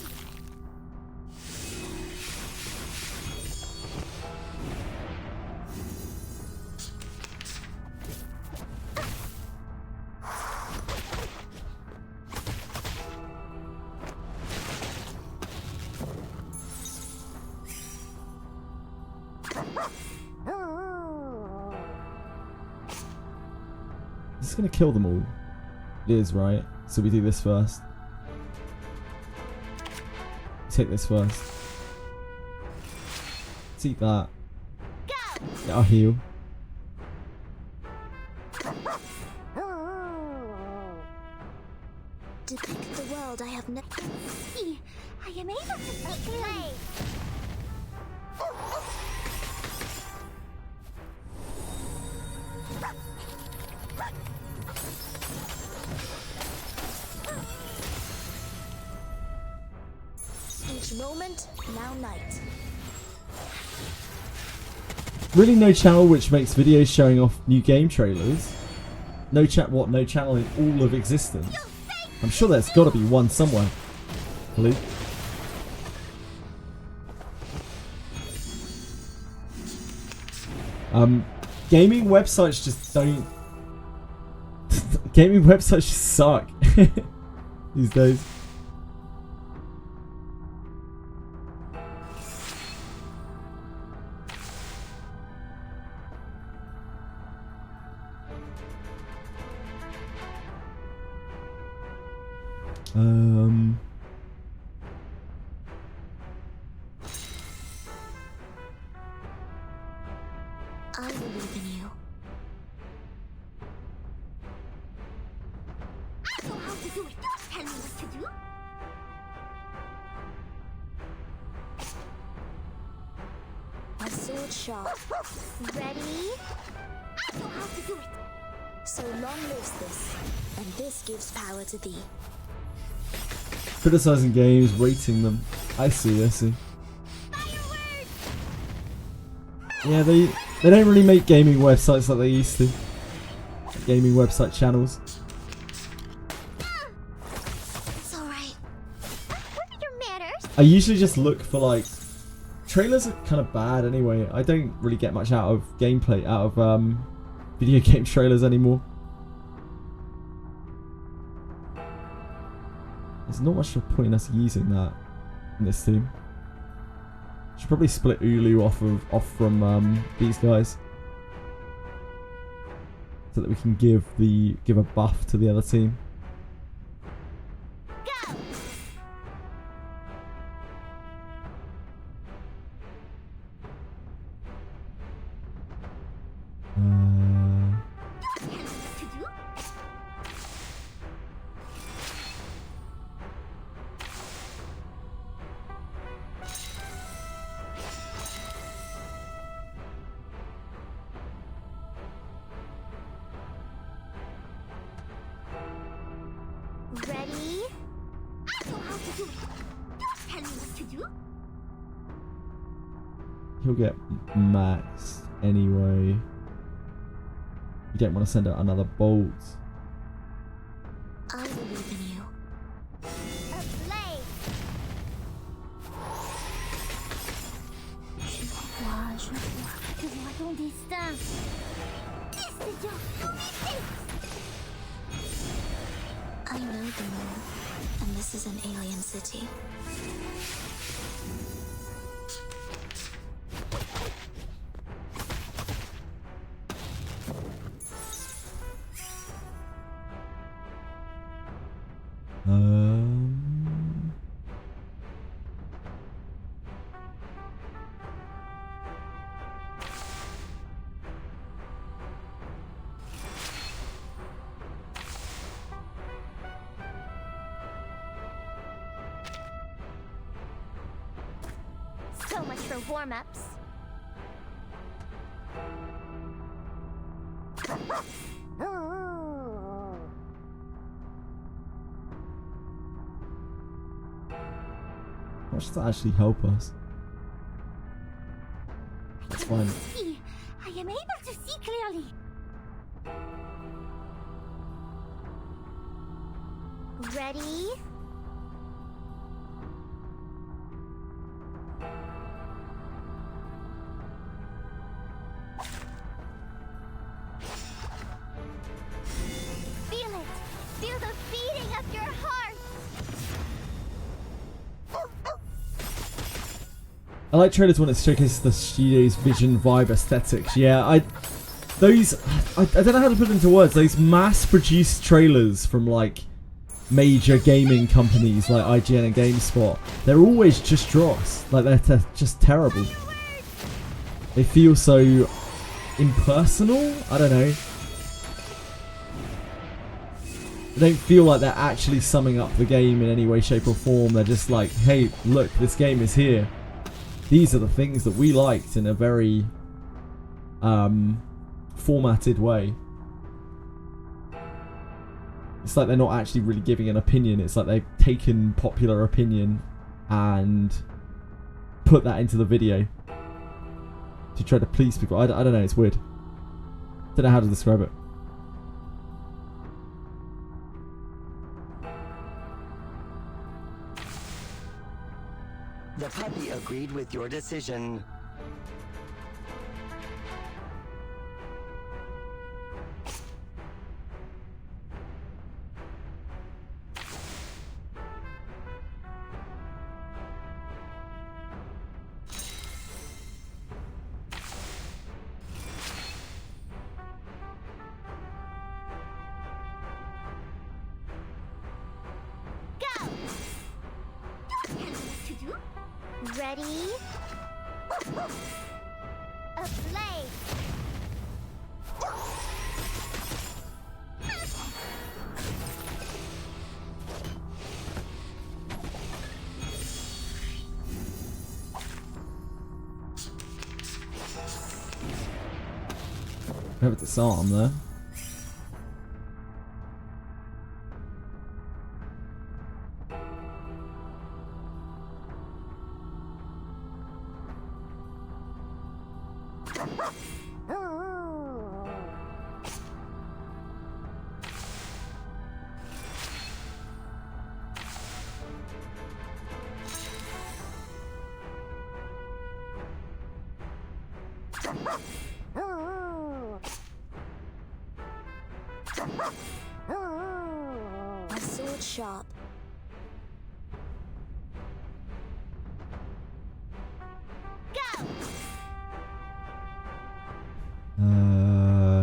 Is this going to kill them all? It is, right? So we do this first. Take this first. Let's eat that. Get our heal. Depict the world I have never seen. I am able to see clearly. Each moment, now night. Really no channel which makes videos showing off new game trailers? No no channel in all of existence? I'm sure there's got to be one somewhere. Please. Gaming websites just don't... Gaming websites just suck these days. I believe in you. I know how to do it. Don't tell me what to do. My sword sharp. Ready? I know how to do it. So long lives this, and this gives power to thee. Criticizing games, rating them. I see, I see. Yeah, they don't really make gaming websites like they used to. Gaming website channels. It's alright. What are your manners? I usually just look for like... Trailers are kind of bad anyway. I don't really get much out of gameplay, out of video game trailers anymore. There's not much point in us using that in this team. Should probably split Ulu off from these guys, so that we can give a buff to the other team. Go! Ready? I know how to do it. Don't tell me what to do. He'll get maxed anyway. You don't want to send out another bolt. I believe in you. A blade. Je Te vois ton destin. Qu'est-ce que I know the moon, and this is an alien city. So much for warm-ups. How much does that actually help us? That's fine. See, I am able to see clearly. Ready? Feel it. Feel the beating of your heart. I like trailers when it showcases the studio's vision, vibe, aesthetics. Yeah, those, I don't know how to put into words, those mass-produced trailers from like major gaming companies like IGN and GameSpot, they're always just dross. Like they're just terrible. They feel so impersonal. I don't know. They don't feel like they're actually summing up the game in any way, shape or form. They're just like, hey, look, this game is here. These are the things that we liked in a very formatted way. It's like they're not actually really giving an opinion. It's like they've taken popular opinion and put that into the video to try to please people. I don't know, it's weird. Don't know how to describe it. The puppy agreed with your decision. Ready? A play. Have it disarm there. A sword sharp.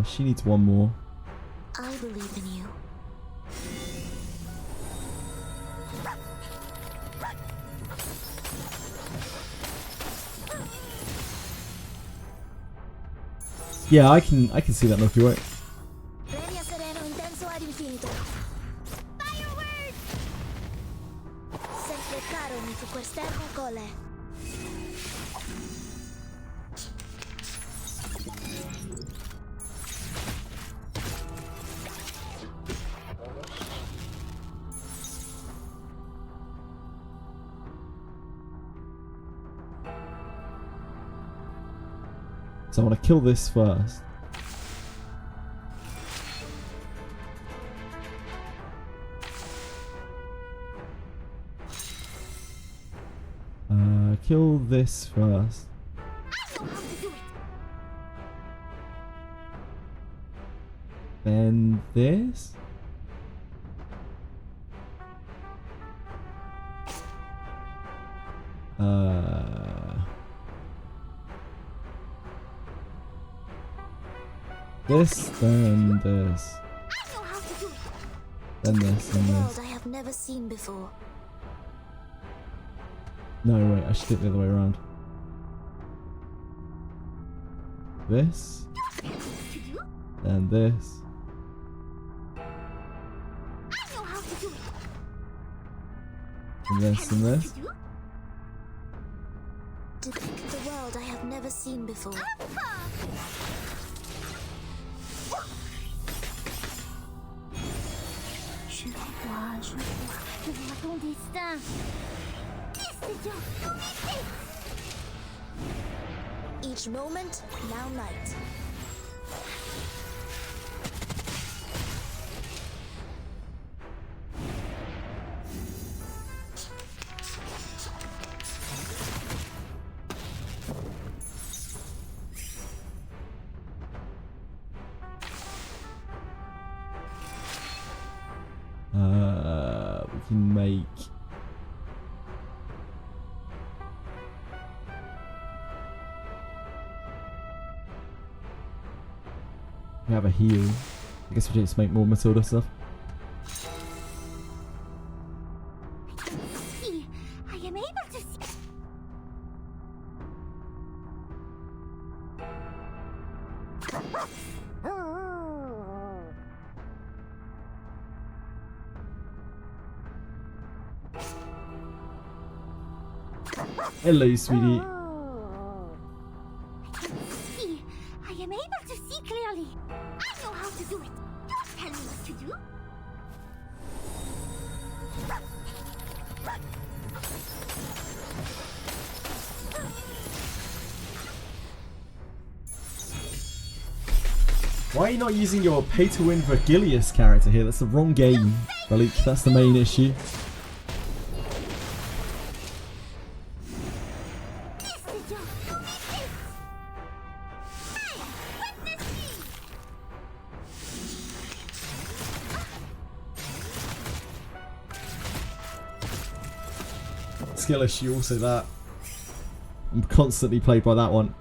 She needs one more. I believe in you. Yeah, I can see that Milky Way. So I want to kill this first. Kill this first. Then this. This, then this. Then this, and this. I have never seen before. No, wait, I should do it the other way around. This. Then this. And this and this. Depict the world I have never seen before. Je vois ton destin. Each moment, now night. We can make We have a heal. I guess we just make more Matilda stuff. I am able to see. Hello, sweetie. I am able to see clearly. I know how to do it. Don't tell me what to do. Why are you not using your pay-to-win Vergilius character here? That's the wrong game, Relic. That's the main issue. Skill issue, also that. I'm constantly played by that one.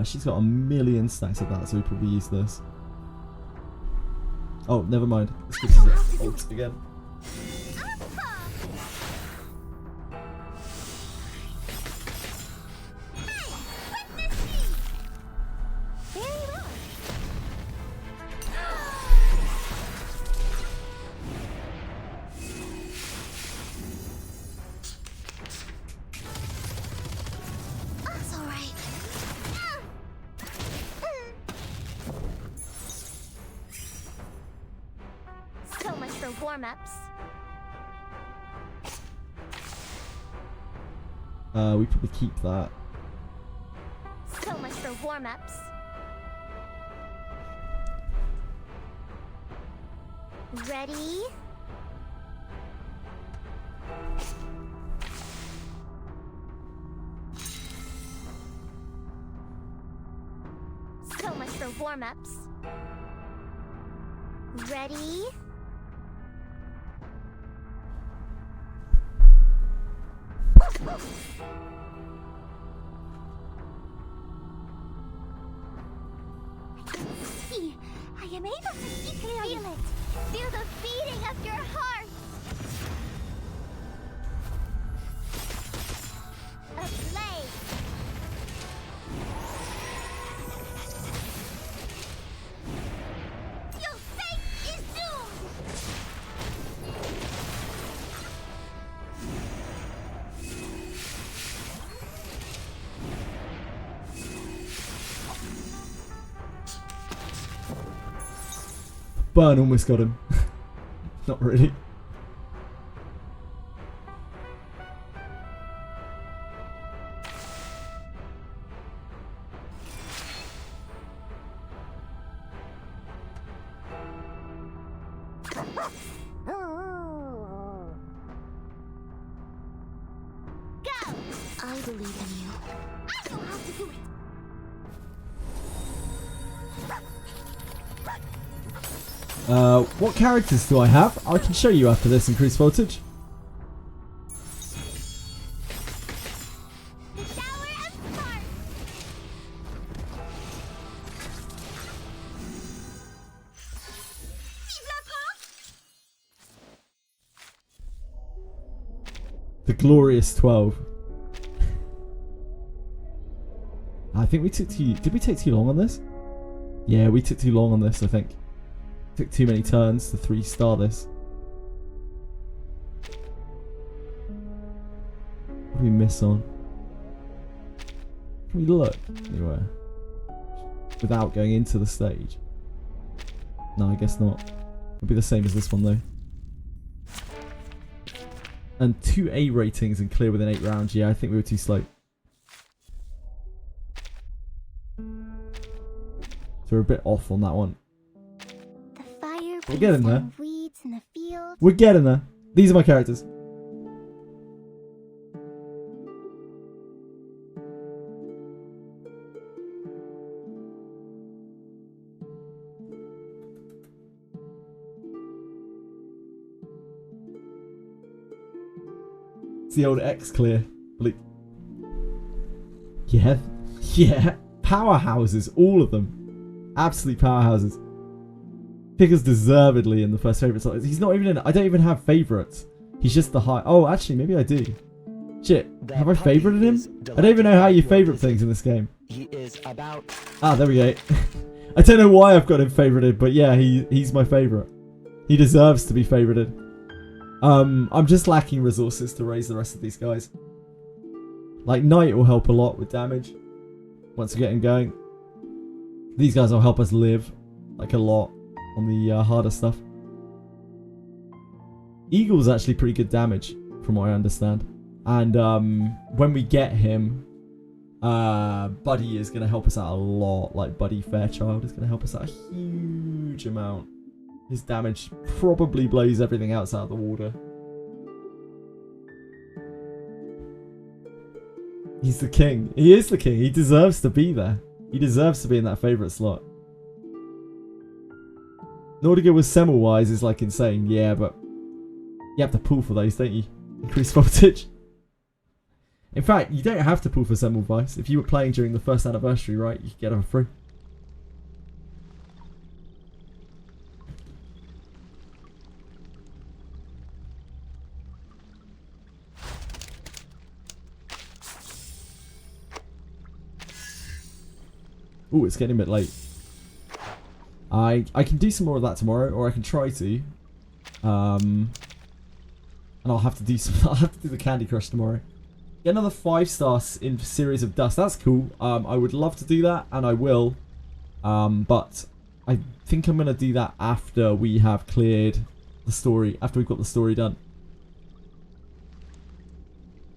She's got a million stacks of that, so we probably use this. Oh, never mind. Let's get to the ult again. We probably keep that. So much for warm-ups. Ready? So much for warm-ups. Ready? I am able to see clearly. Feel it. Feel the beating of your heart. Ablaze. Your fate is doomed. Burn almost got him. Not really. I believe in you. I know how to do it. What characters do I have? I can show you after this increased voltage. The glorious 12. I think we took too... Did we take too long on this? Yeah, we took too long on this, I think. Took too many turns to 3-star this. What did we miss on? Can we look anywhere? Without going into the stage? No, I guess not. It'll be the same as this one though. And 2 A ratings and clear within 8 rounds. Yeah, I think we were too slow. So we're a bit off on that one. We're getting there. Weeds in the field. We're getting there. These are my characters. It's the old X clear. Yeah. Yeah. Powerhouses. All of them. Absolute powerhouses. Figures deservedly in the first favourite slot. He's not even in... I don't even have favourites. He's just the high... Oh, actually, maybe I do. Shit. Have I favorited him? I don't even know how you favourite things in this game. He is about... Ah, there we go. I don't know why I've got him favorited, but yeah, he's my favourite. He deserves to be favorited. I'm just lacking resources to raise the rest of these guys. Like, Knight will help a lot with damage once we get him going. These guys will help us live, like, a lot on the harder stuff. Eagle's actually pretty good damage, from what I understand. And when we get him, Buddy is going to help us out a lot. Like, Buddy Fairchild is going to help us out a huge amount. His damage probably blows everything else out of the water. He's the king. He is the king. He deserves to be there. He deserves to be in that favourite slot. Nordica with Semmelweis is like insane. Yeah, but you have to pull for those, don't you? Increase voltage. In fact, you don't have to pull for Semmelweis. If you were playing during the first anniversary, right, you could get them for free. Ooh, it's getting a bit late. I can do some more of that tomorrow, or I can try to. And I'll have to do some. I'll have to do the Candy Crush tomorrow. Get another 5-star in Series of Dust. That's cool. I would love to do that, and I will. But I think I'm gonna do that after we have cleared the story. After we've got the story done,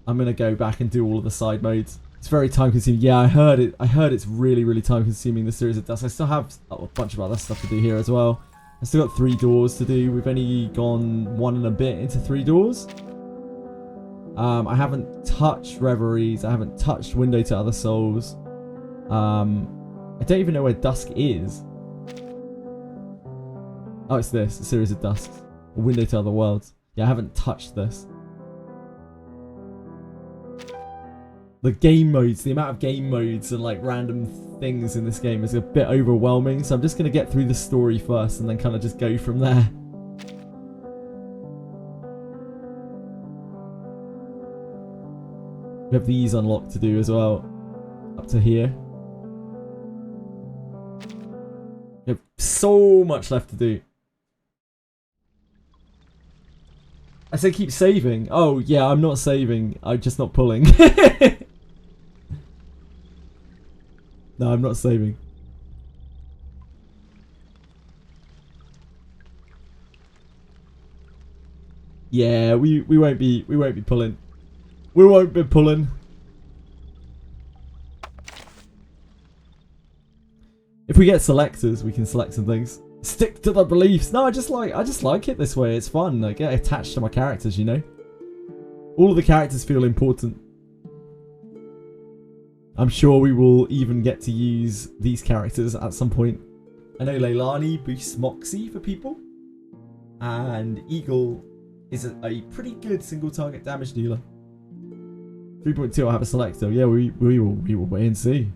I'm gonna go back and do all of the side modes. It's very time consuming. Yeah, I heard it. I heard it's really, really time consuming, the Series of Dust. I still have a bunch of other stuff to do here as well. I still got 3 doors to do. We've only gone 1 and a bit into 3 doors. I haven't touched Reveries. I haven't touched Window to Other Souls. I don't even know where Dusk is. Oh, it's this. A Series of Dusk. A Window to Other Worlds. Yeah, I haven't touched this. The game modes, the amount of game modes and like random things in this game is a bit overwhelming. So I'm just going to get through the story first and then kind of just go from there. We have these unlocked to do as well. Up to here. We have so much left to do. I say keep saving. Oh yeah, I'm not saving. I'm just not pulling. No, I'm not saving. Yeah, we won't be pulling. We won't be pulling. If we get selectors, we can select some things. Stick to the beliefs. No, I just like it this way. It's fun. I get attached to my characters, you know. All of the characters feel important. I'm sure we will even get to use these characters at some point. I know Leilani boosts Moxie for people. And Eagle is a pretty good single target damage dealer. 3.2, I'll have a selector. Yeah, we will wait and see.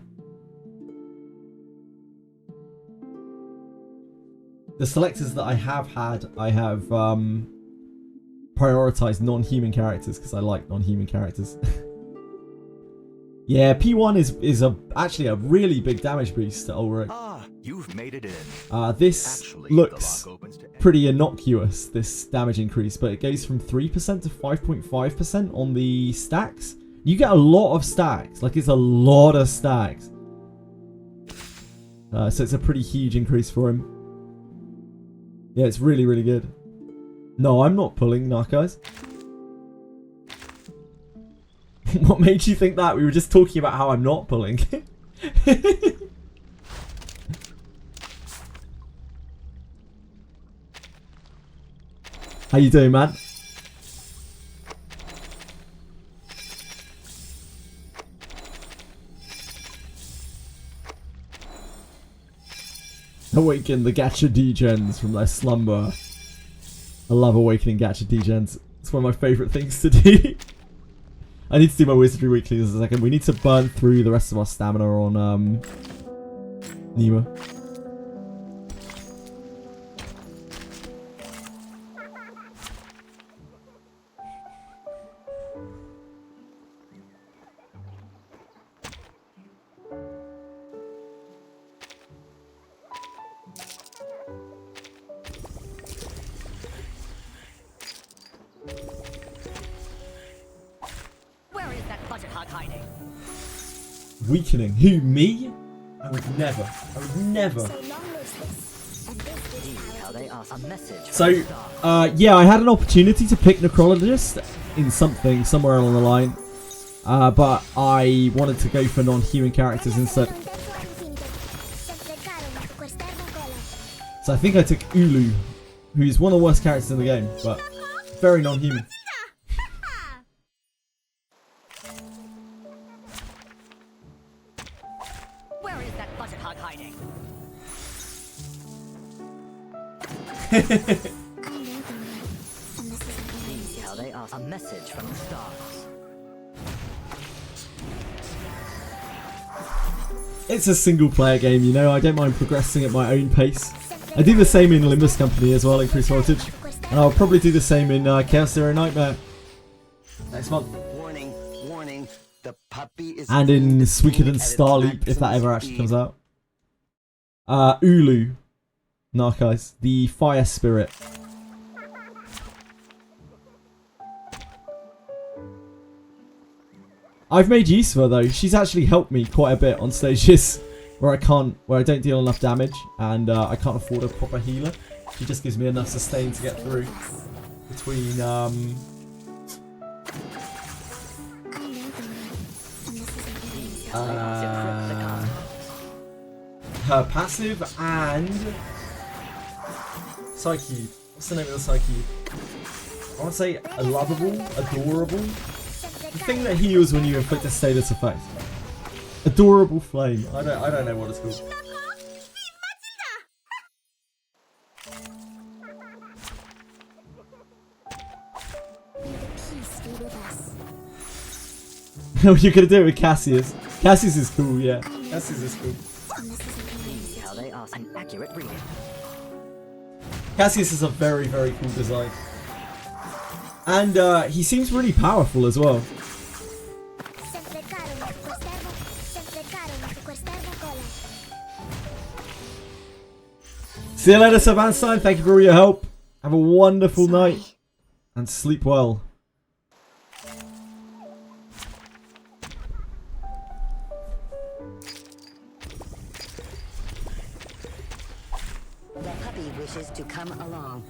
The selectors that I have had, I have prioritized non-human characters because I like non-human characters. Yeah, P1 is actually a really big damage boost to Ulrich. Ah, you've made it in. This actually looks pretty innocuous, this damage increase, but it goes from 3% to 5.5% on the stacks. You get a lot of stacks, like it's a lot of stacks. So it's a pretty huge increase for him. Yeah, it's really, really good. No, I'm not pulling, Narcos. What made you think that? We were just talking about how I'm not pulling. How you doing, man? Awaken the gacha degens from their slumber. I love awakening gacha degens. It's one of my favourite things to do. I need to do my Wizardry Weekly in a second. We need to burn through the rest of our stamina on Nima. Where is that budget hog hiding? Weakening. Who, me? I would never. I would never. So, yeah, I had an opportunity to pick Necrologist in something, somewhere along the line. But I wanted to go for non-human characters instead. So I think I took Ulu, who's one of the worst characters in the game, but very non-human. Where is that budget hog hiding? See how they are. A message from the stars. It's a single player game, you know, I don't mind progressing at my own pace. I do the same in Limbus Company as well, increase voltage. And I'll probably do the same in Chaos Zero Nightmare next month. Warning, warning, the puppy is And in Suikoden Starloop, if that ever actually comes out. Ulu, Narcais, the fire spirit. I've made use of her though. She's actually helped me quite a bit on stages where I don't deal enough damage and I can't afford a proper healer. She just gives me enough sustain to get through. Between her passive and Psyche. What's the name of the Psyche? I want to say lovable, adorable. The thing that heals when you inflict a status effect. Adorable flame. I don't know what it's called. You're gonna do it with Cassius. Cassius is cool, yeah. Cassius is cool. See how they are. An accurate reading. Cassius is a very, very cool design. And he seems really powerful as well. See you later, Savanstein. Thank you for all your help. Have a wonderful night. And sleep well. The puppy wishes to come along.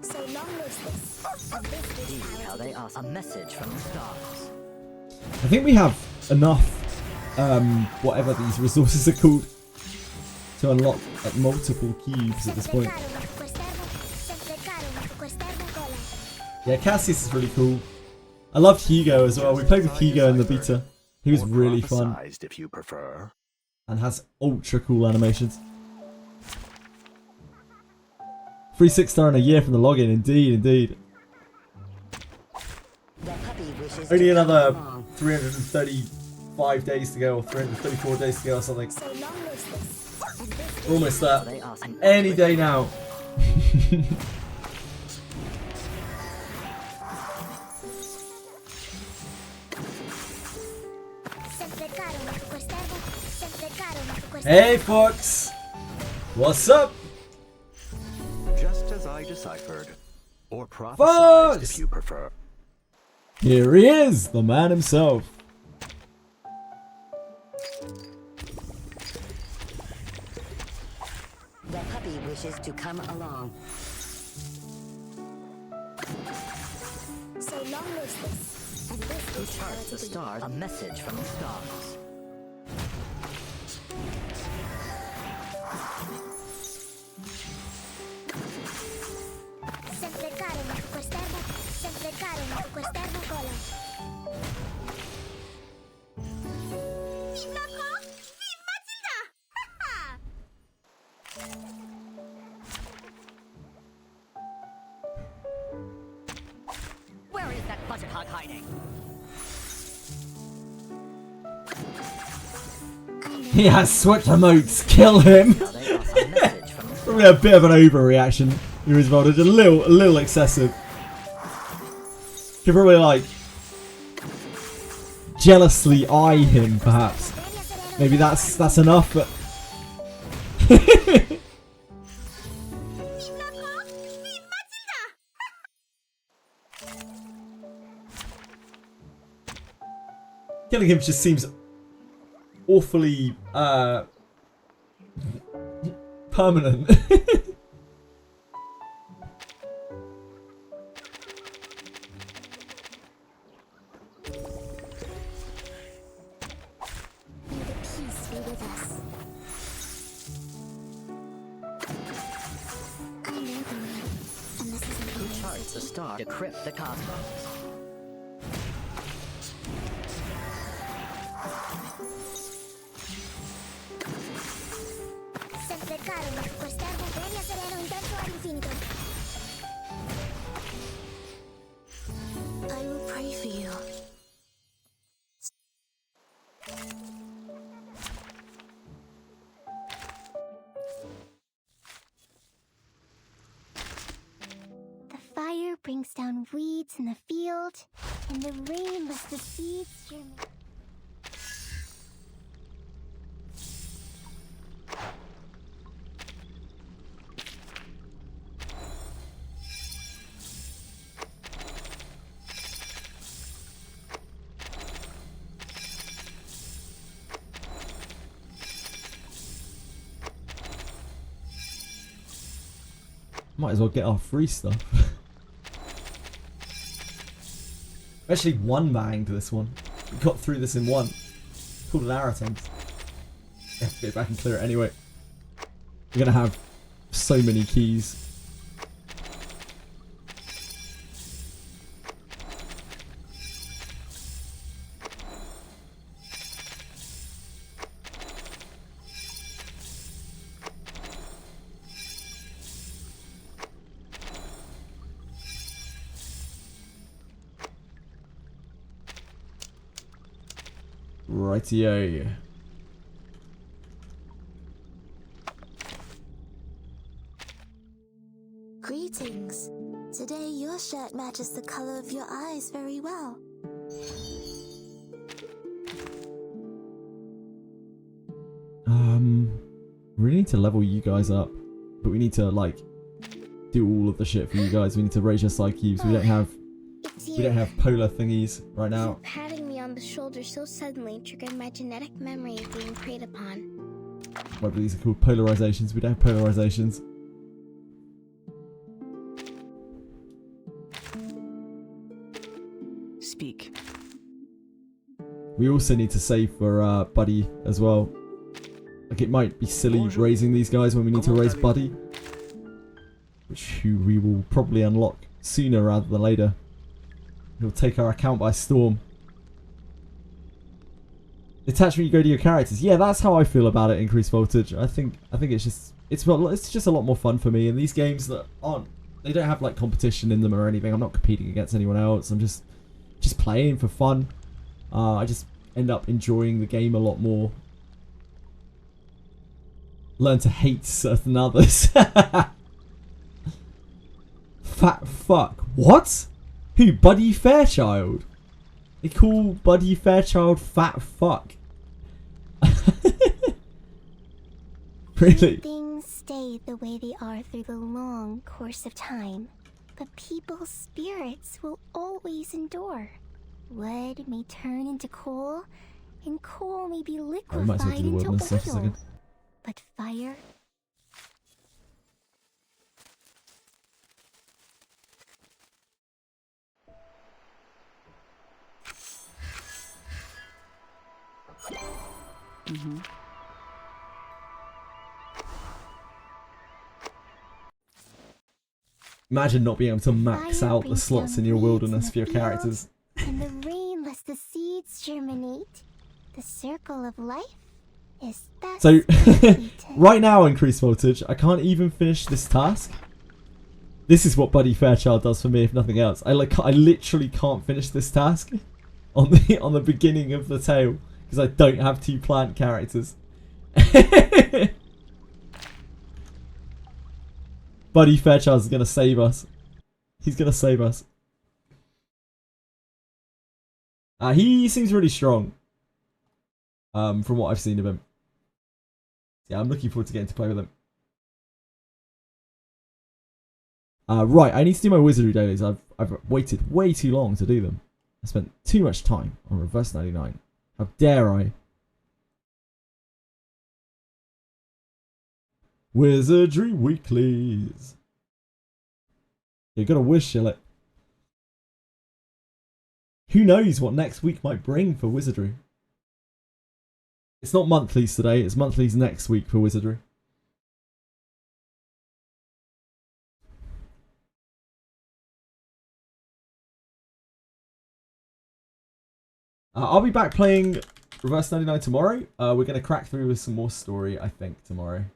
So long as this. See how they are. A message from the stars. I think we have enough, whatever these resources are called, to unlock like, multiple cubes at this point. Yeah, Cassius is really cool. I loved Hugo as well. We played with Hugo in the beta. He was really fun. If you prefer. And has ultra cool animations. 3 6-star in a year from the login, indeed, indeed. Only another 335 days to go, or 334 days to go, or something. We're almost there. Any day now. Hey, Fox. What's up? Just as I deciphered. Or prophesied, if you prefer. Here he is, the man himself. The puppy wishes to come along. So long as this. And this Who charts the stars? A message from the stars. Sempre caro ma quest'erba. Sempre caro ma quest'erba cola. hiding? He has switch remotes. Kill him. Probably a bit of an overreaction. He was voted a little excessive. Could probably like jealously eye him, perhaps. Maybe that's enough. But killing him just seems awfully permanent. The star decrypt the cosmos. I will pray for you. The fire brings down weeds in the field, and the rain lets the seeds germinate. Might as well get our free stuff. Actually one banged this one. We got through this in one. Pulled an arrow attempt. I have to go back and clear it anyway. We're gonna have so many keys. Rightio. Greetings. Today your shirt matches the color of your eyes very well. We need to level you guys up, but we need to like do all of the shit for you guys. We need to raise your psyche cubes. We don't have polar thingies right now. Patting me on the shoulder so suddenly triggered my genetic memory of being preyed upon. What these are called polarizations. We don't have polarizations. Speak. We also need to save for Buddy as well. Like it might be silly raising these guys when we need to raise Buddy, which we will probably unlock sooner rather than later. It'll take our account by storm. Attachment you go to your characters. Yeah, that's how I feel about it. Increased voltage. I think it's just a lot more fun for me. And these games that they don't have like competition in them or anything. I'm not competing against anyone else. I'm just playing for fun. I just end up enjoying the game a lot more. Learn to hate certain others. Fat fuck. What? Who? Buddy Fairchild? They call Buddy Fairchild fat fuck. Really? Things stay the way they are through the long course of time, but people's spirits will always endure. Wood may turn into coal, and coal may be liquefied into oil. But fire... Imagine not being able to max out the slots in your wilderness for your characters. And the rain lets the seeds germinate. The circle of life is thus So, completed. right now, increased voltage, I can't even finish this task. This is what Buddy Fairchild does for me, if nothing else. I literally can't finish this task on the beginning of the tale because I don't have 2 plant characters. Buddy Fairchild is gonna save us. He's gonna save us. He seems really strong. From what I've seen of him. Yeah, I'm looking forward to getting to play with him. Right, I need to do my Wizardry dailies. I've waited way too long to do them. I spent too much time on Reverse 99. How dare I? Wizardry weeklies. You gotta wish it. Who knows what next week might bring for Wizardry? It's not monthlies today, it's monthlies next week for Wizardry. I'll be back playing Reverse 99 tomorrow. We're going to crack through with some more story, I think, tomorrow.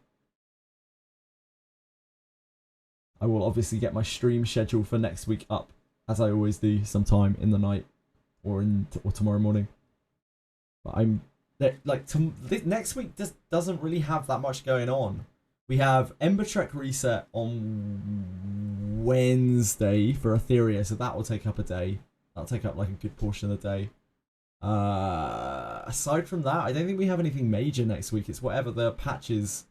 I will obviously get my stream schedule for next week up, as I always do, sometime in the night or tomorrow morning. But next week just doesn't really have that much going on. We have Ember Trek Reset on Wednesday for Etheria, so that will take up a day. That'll take up like a good portion of the day. Aside from that, I don't think we have anything major next week. It's whatever the patches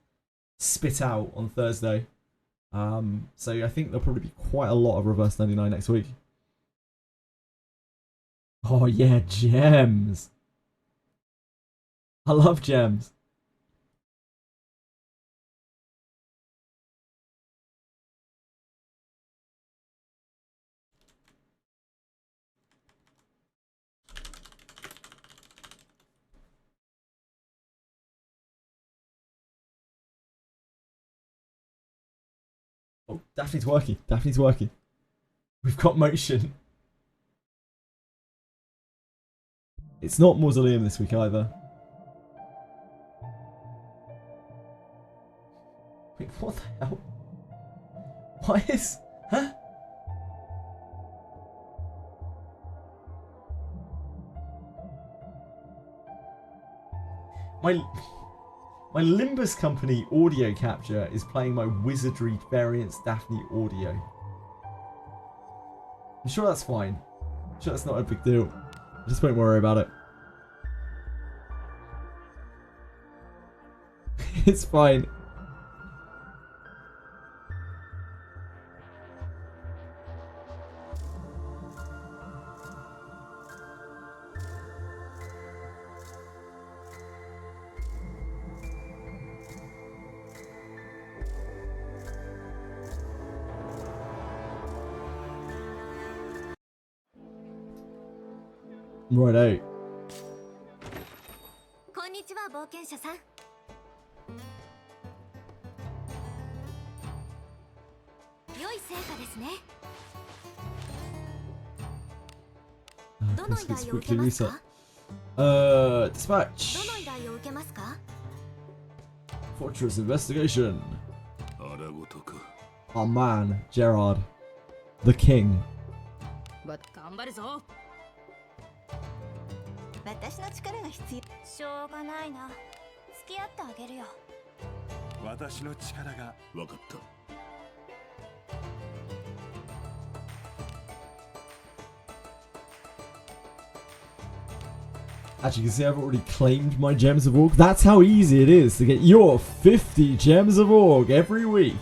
spit out on Thursday. So I think there'll probably be quite a lot of Reverse 99 next week. Oh yeah, gems. I love gems. Oh, Daphne's working. Daphne's working. We've got motion. It's not Mausoleum this week either. Wait, what the hell? Why is... Huh? My Limbus Company audio capture is playing my Wizardry variants Daphne audio. I'm sure that's fine. I'm sure that's not a big deal. I just won't worry about it. It's fine. Righto. こんにちは、冒険者さん。良い成果ですね。どの依頼を受けますか？ Dispatch. どの依頼を受けますか？ Fortress investigation. Oh man, Gerard, the king. But 頑張るぞ。私の力が必要。しょうがないな。付き合ってあげるよ。私の力が分かった。As you can see, I've already claimed my Gems of Org. That's how easy it is to get your 50 Gems of Org every week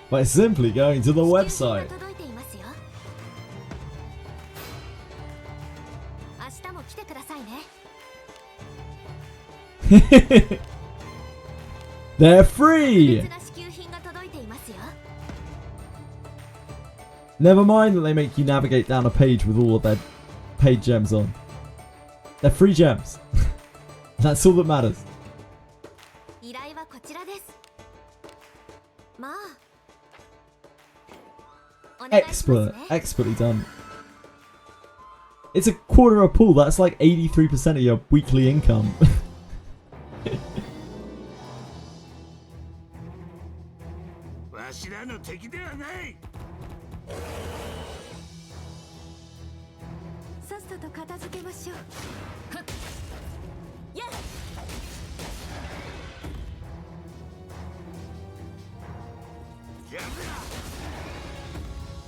by simply going to the website. They're free! Never mind that they make you navigate down a page with all of their paid gems on. They're free gems. That's all that matters. Expert. Expertly done. It's a quarter of a pool. That's like 83% of your weekly income.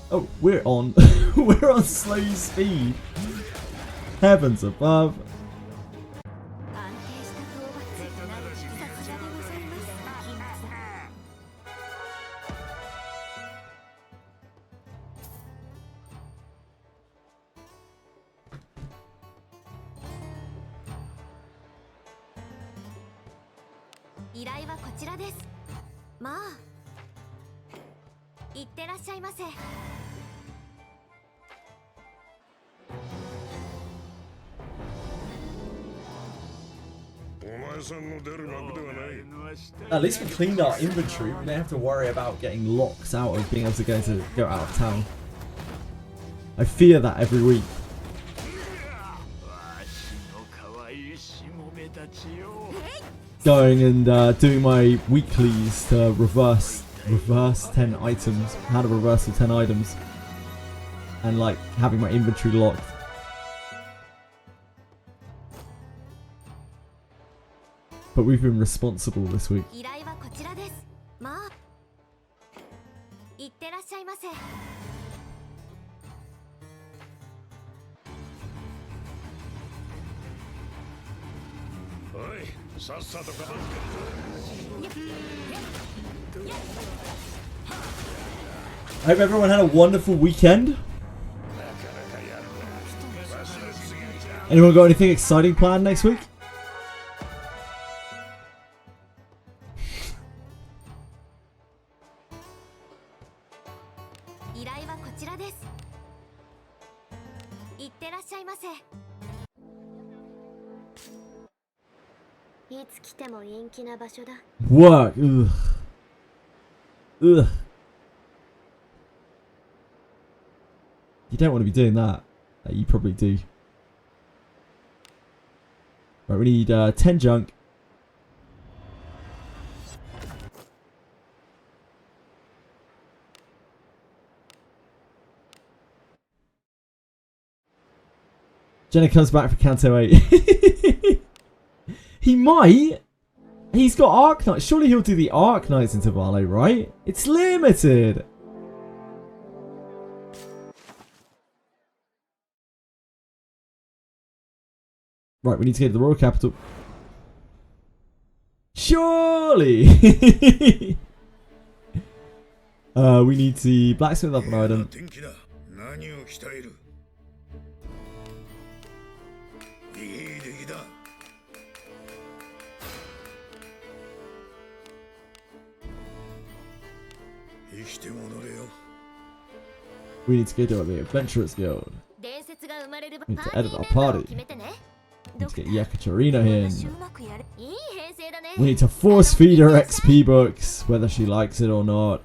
Oh, we're on we're on slow speed. Heavens above. At least we cleaned our inventory. We don't have to worry about getting locked out of being able to go out of town. I fear that every week. Going and doing my weeklies to reverse 10 items, how to reverse the 10 items, and like having my inventory locked. But we've been responsible this week. I hope everyone had a wonderful weekend. Anyone got anything exciting planned next week? Work. Ugh. Ugh. You don't want to be doing that. You probably do. Right, we need 10 junk. Jenna comes back for Canto 8. He might. He's got Arc Knights. Surely he'll do the Arc Knights into Vale, right? It's limited. Right, we need to go to the Royal Capital. Surely. We need to blacksmith up an item. We need to go to the Adventurers Guild. We need to edit our party. We need to get Yekaterina in. We need to force feed her XP books, whether she likes it or not.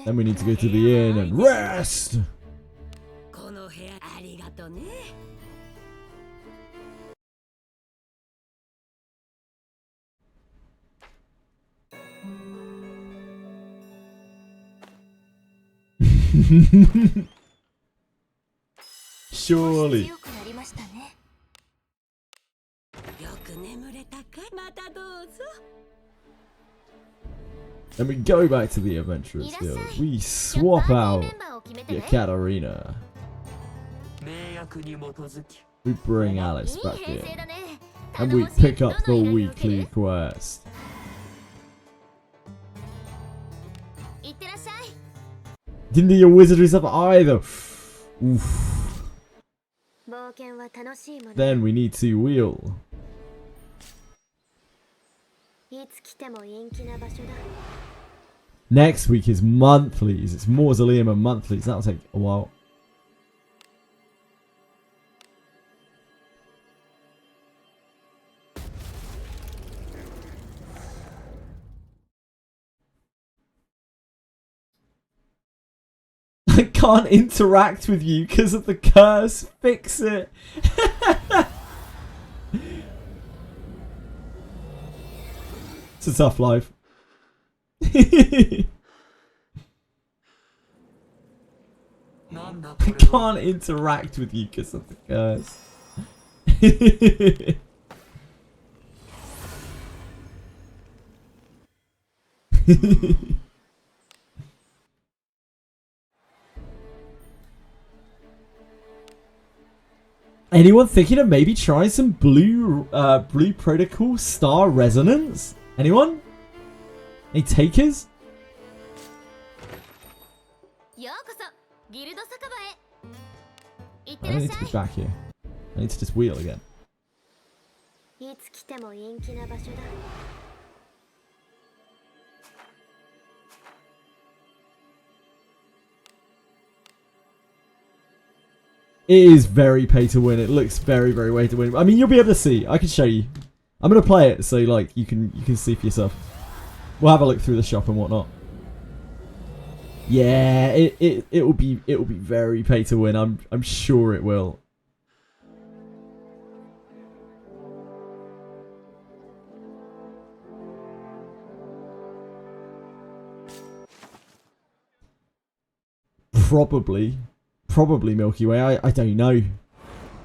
Then we need to go to the inn and rest! Surely. Then we go back to the Adventurers Guild. We swap out the Katarina. We bring Alice back in. And we pick up the weekly quest. Didn't do your wizardry stuff either. Oof. Then we need to wheel. Next week is monthlies. It's Mausoleum and monthlies. That'll take a while. I can't interact with you because of the curse. Fix it. It's a tough life. I can't interact with you because of the curse. Anyone thinking of maybe trying some blue protocol star resonance? Anyone? Any takers? I don't need to be back here. I need to just wheel again. It is very pay to win. It looks very, very way to win. I mean, you'll be able to see. I can show you. I'm gonna play it so like you can see for yourself. We'll have a look through the shop and whatnot. Yeah, it will be very pay to win. I'm sure it will. Probably Milky Way. I don't know.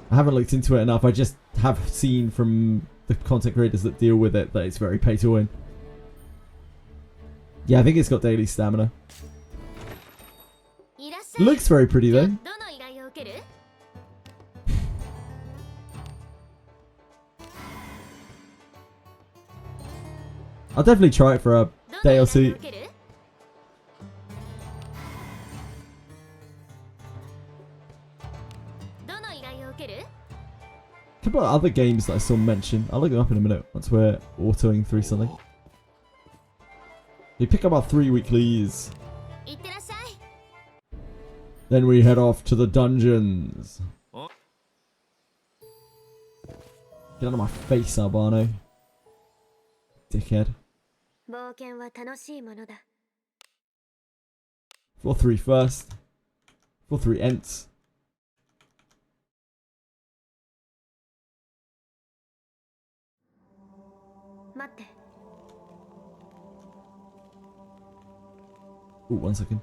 I haven't looked into it enough. I just have seen from the content creators that deal with it that it's very pay to win. Yeah, I think it's got daily stamina. Looks very pretty though. I'll definitely try it for a day or two. A couple of other games that I saw mentioned. I'll look them up in a minute once we're autoing through something. We pick up our 3 weeklies. Then we head off to the dungeons. Get out of my face, Albano. Dickhead. 4-3 first. 4-3 ents. Ooh, 1 second.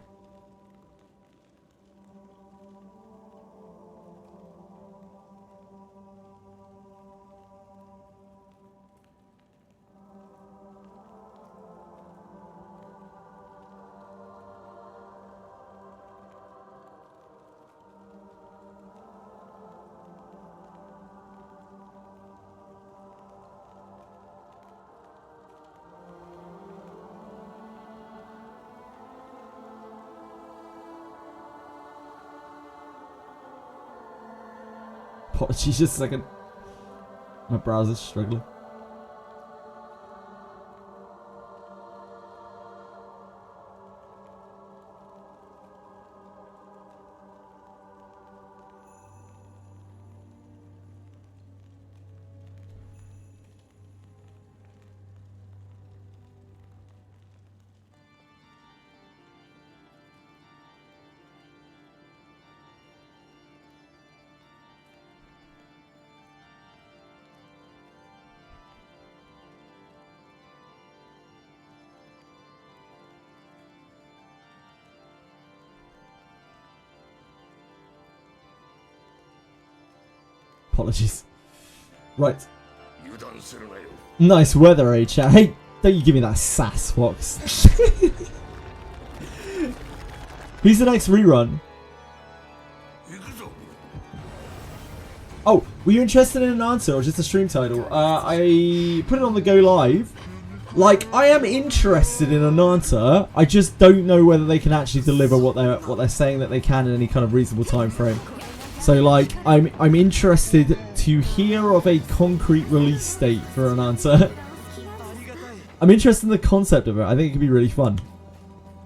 Apologies, just a second. My browser's struggling. Apologies. Right. Nice weather, eh, chat? Hey, don't you give me that sass, Fox. Who's the next rerun? Oh, were you interested in an answer or just a stream title? I put it on the Go Live. Like, I am interested in an answer. I just don't know whether they can actually deliver what they're saying that they can in any kind of reasonable time frame. So like, I'm interested to hear of a concrete release date for an answer. I'm interested in the concept of it. I think it could be really fun.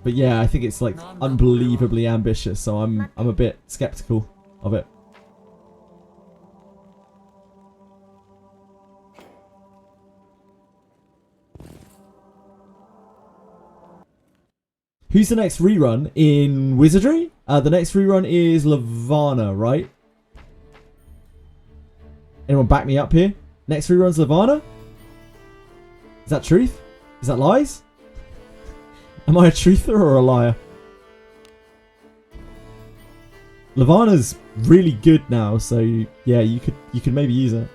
But yeah, I think it's like unbelievably ambitious, so I'm a bit skeptical of it. Who's the next rerun in Wizardry? The next rerun is Lavana, right? Anyone back me up here? Next rerun's Lavana? Is that truth? Is that lies? Am I a truther or a liar? Lavana's really good now, so yeah, you could maybe use it.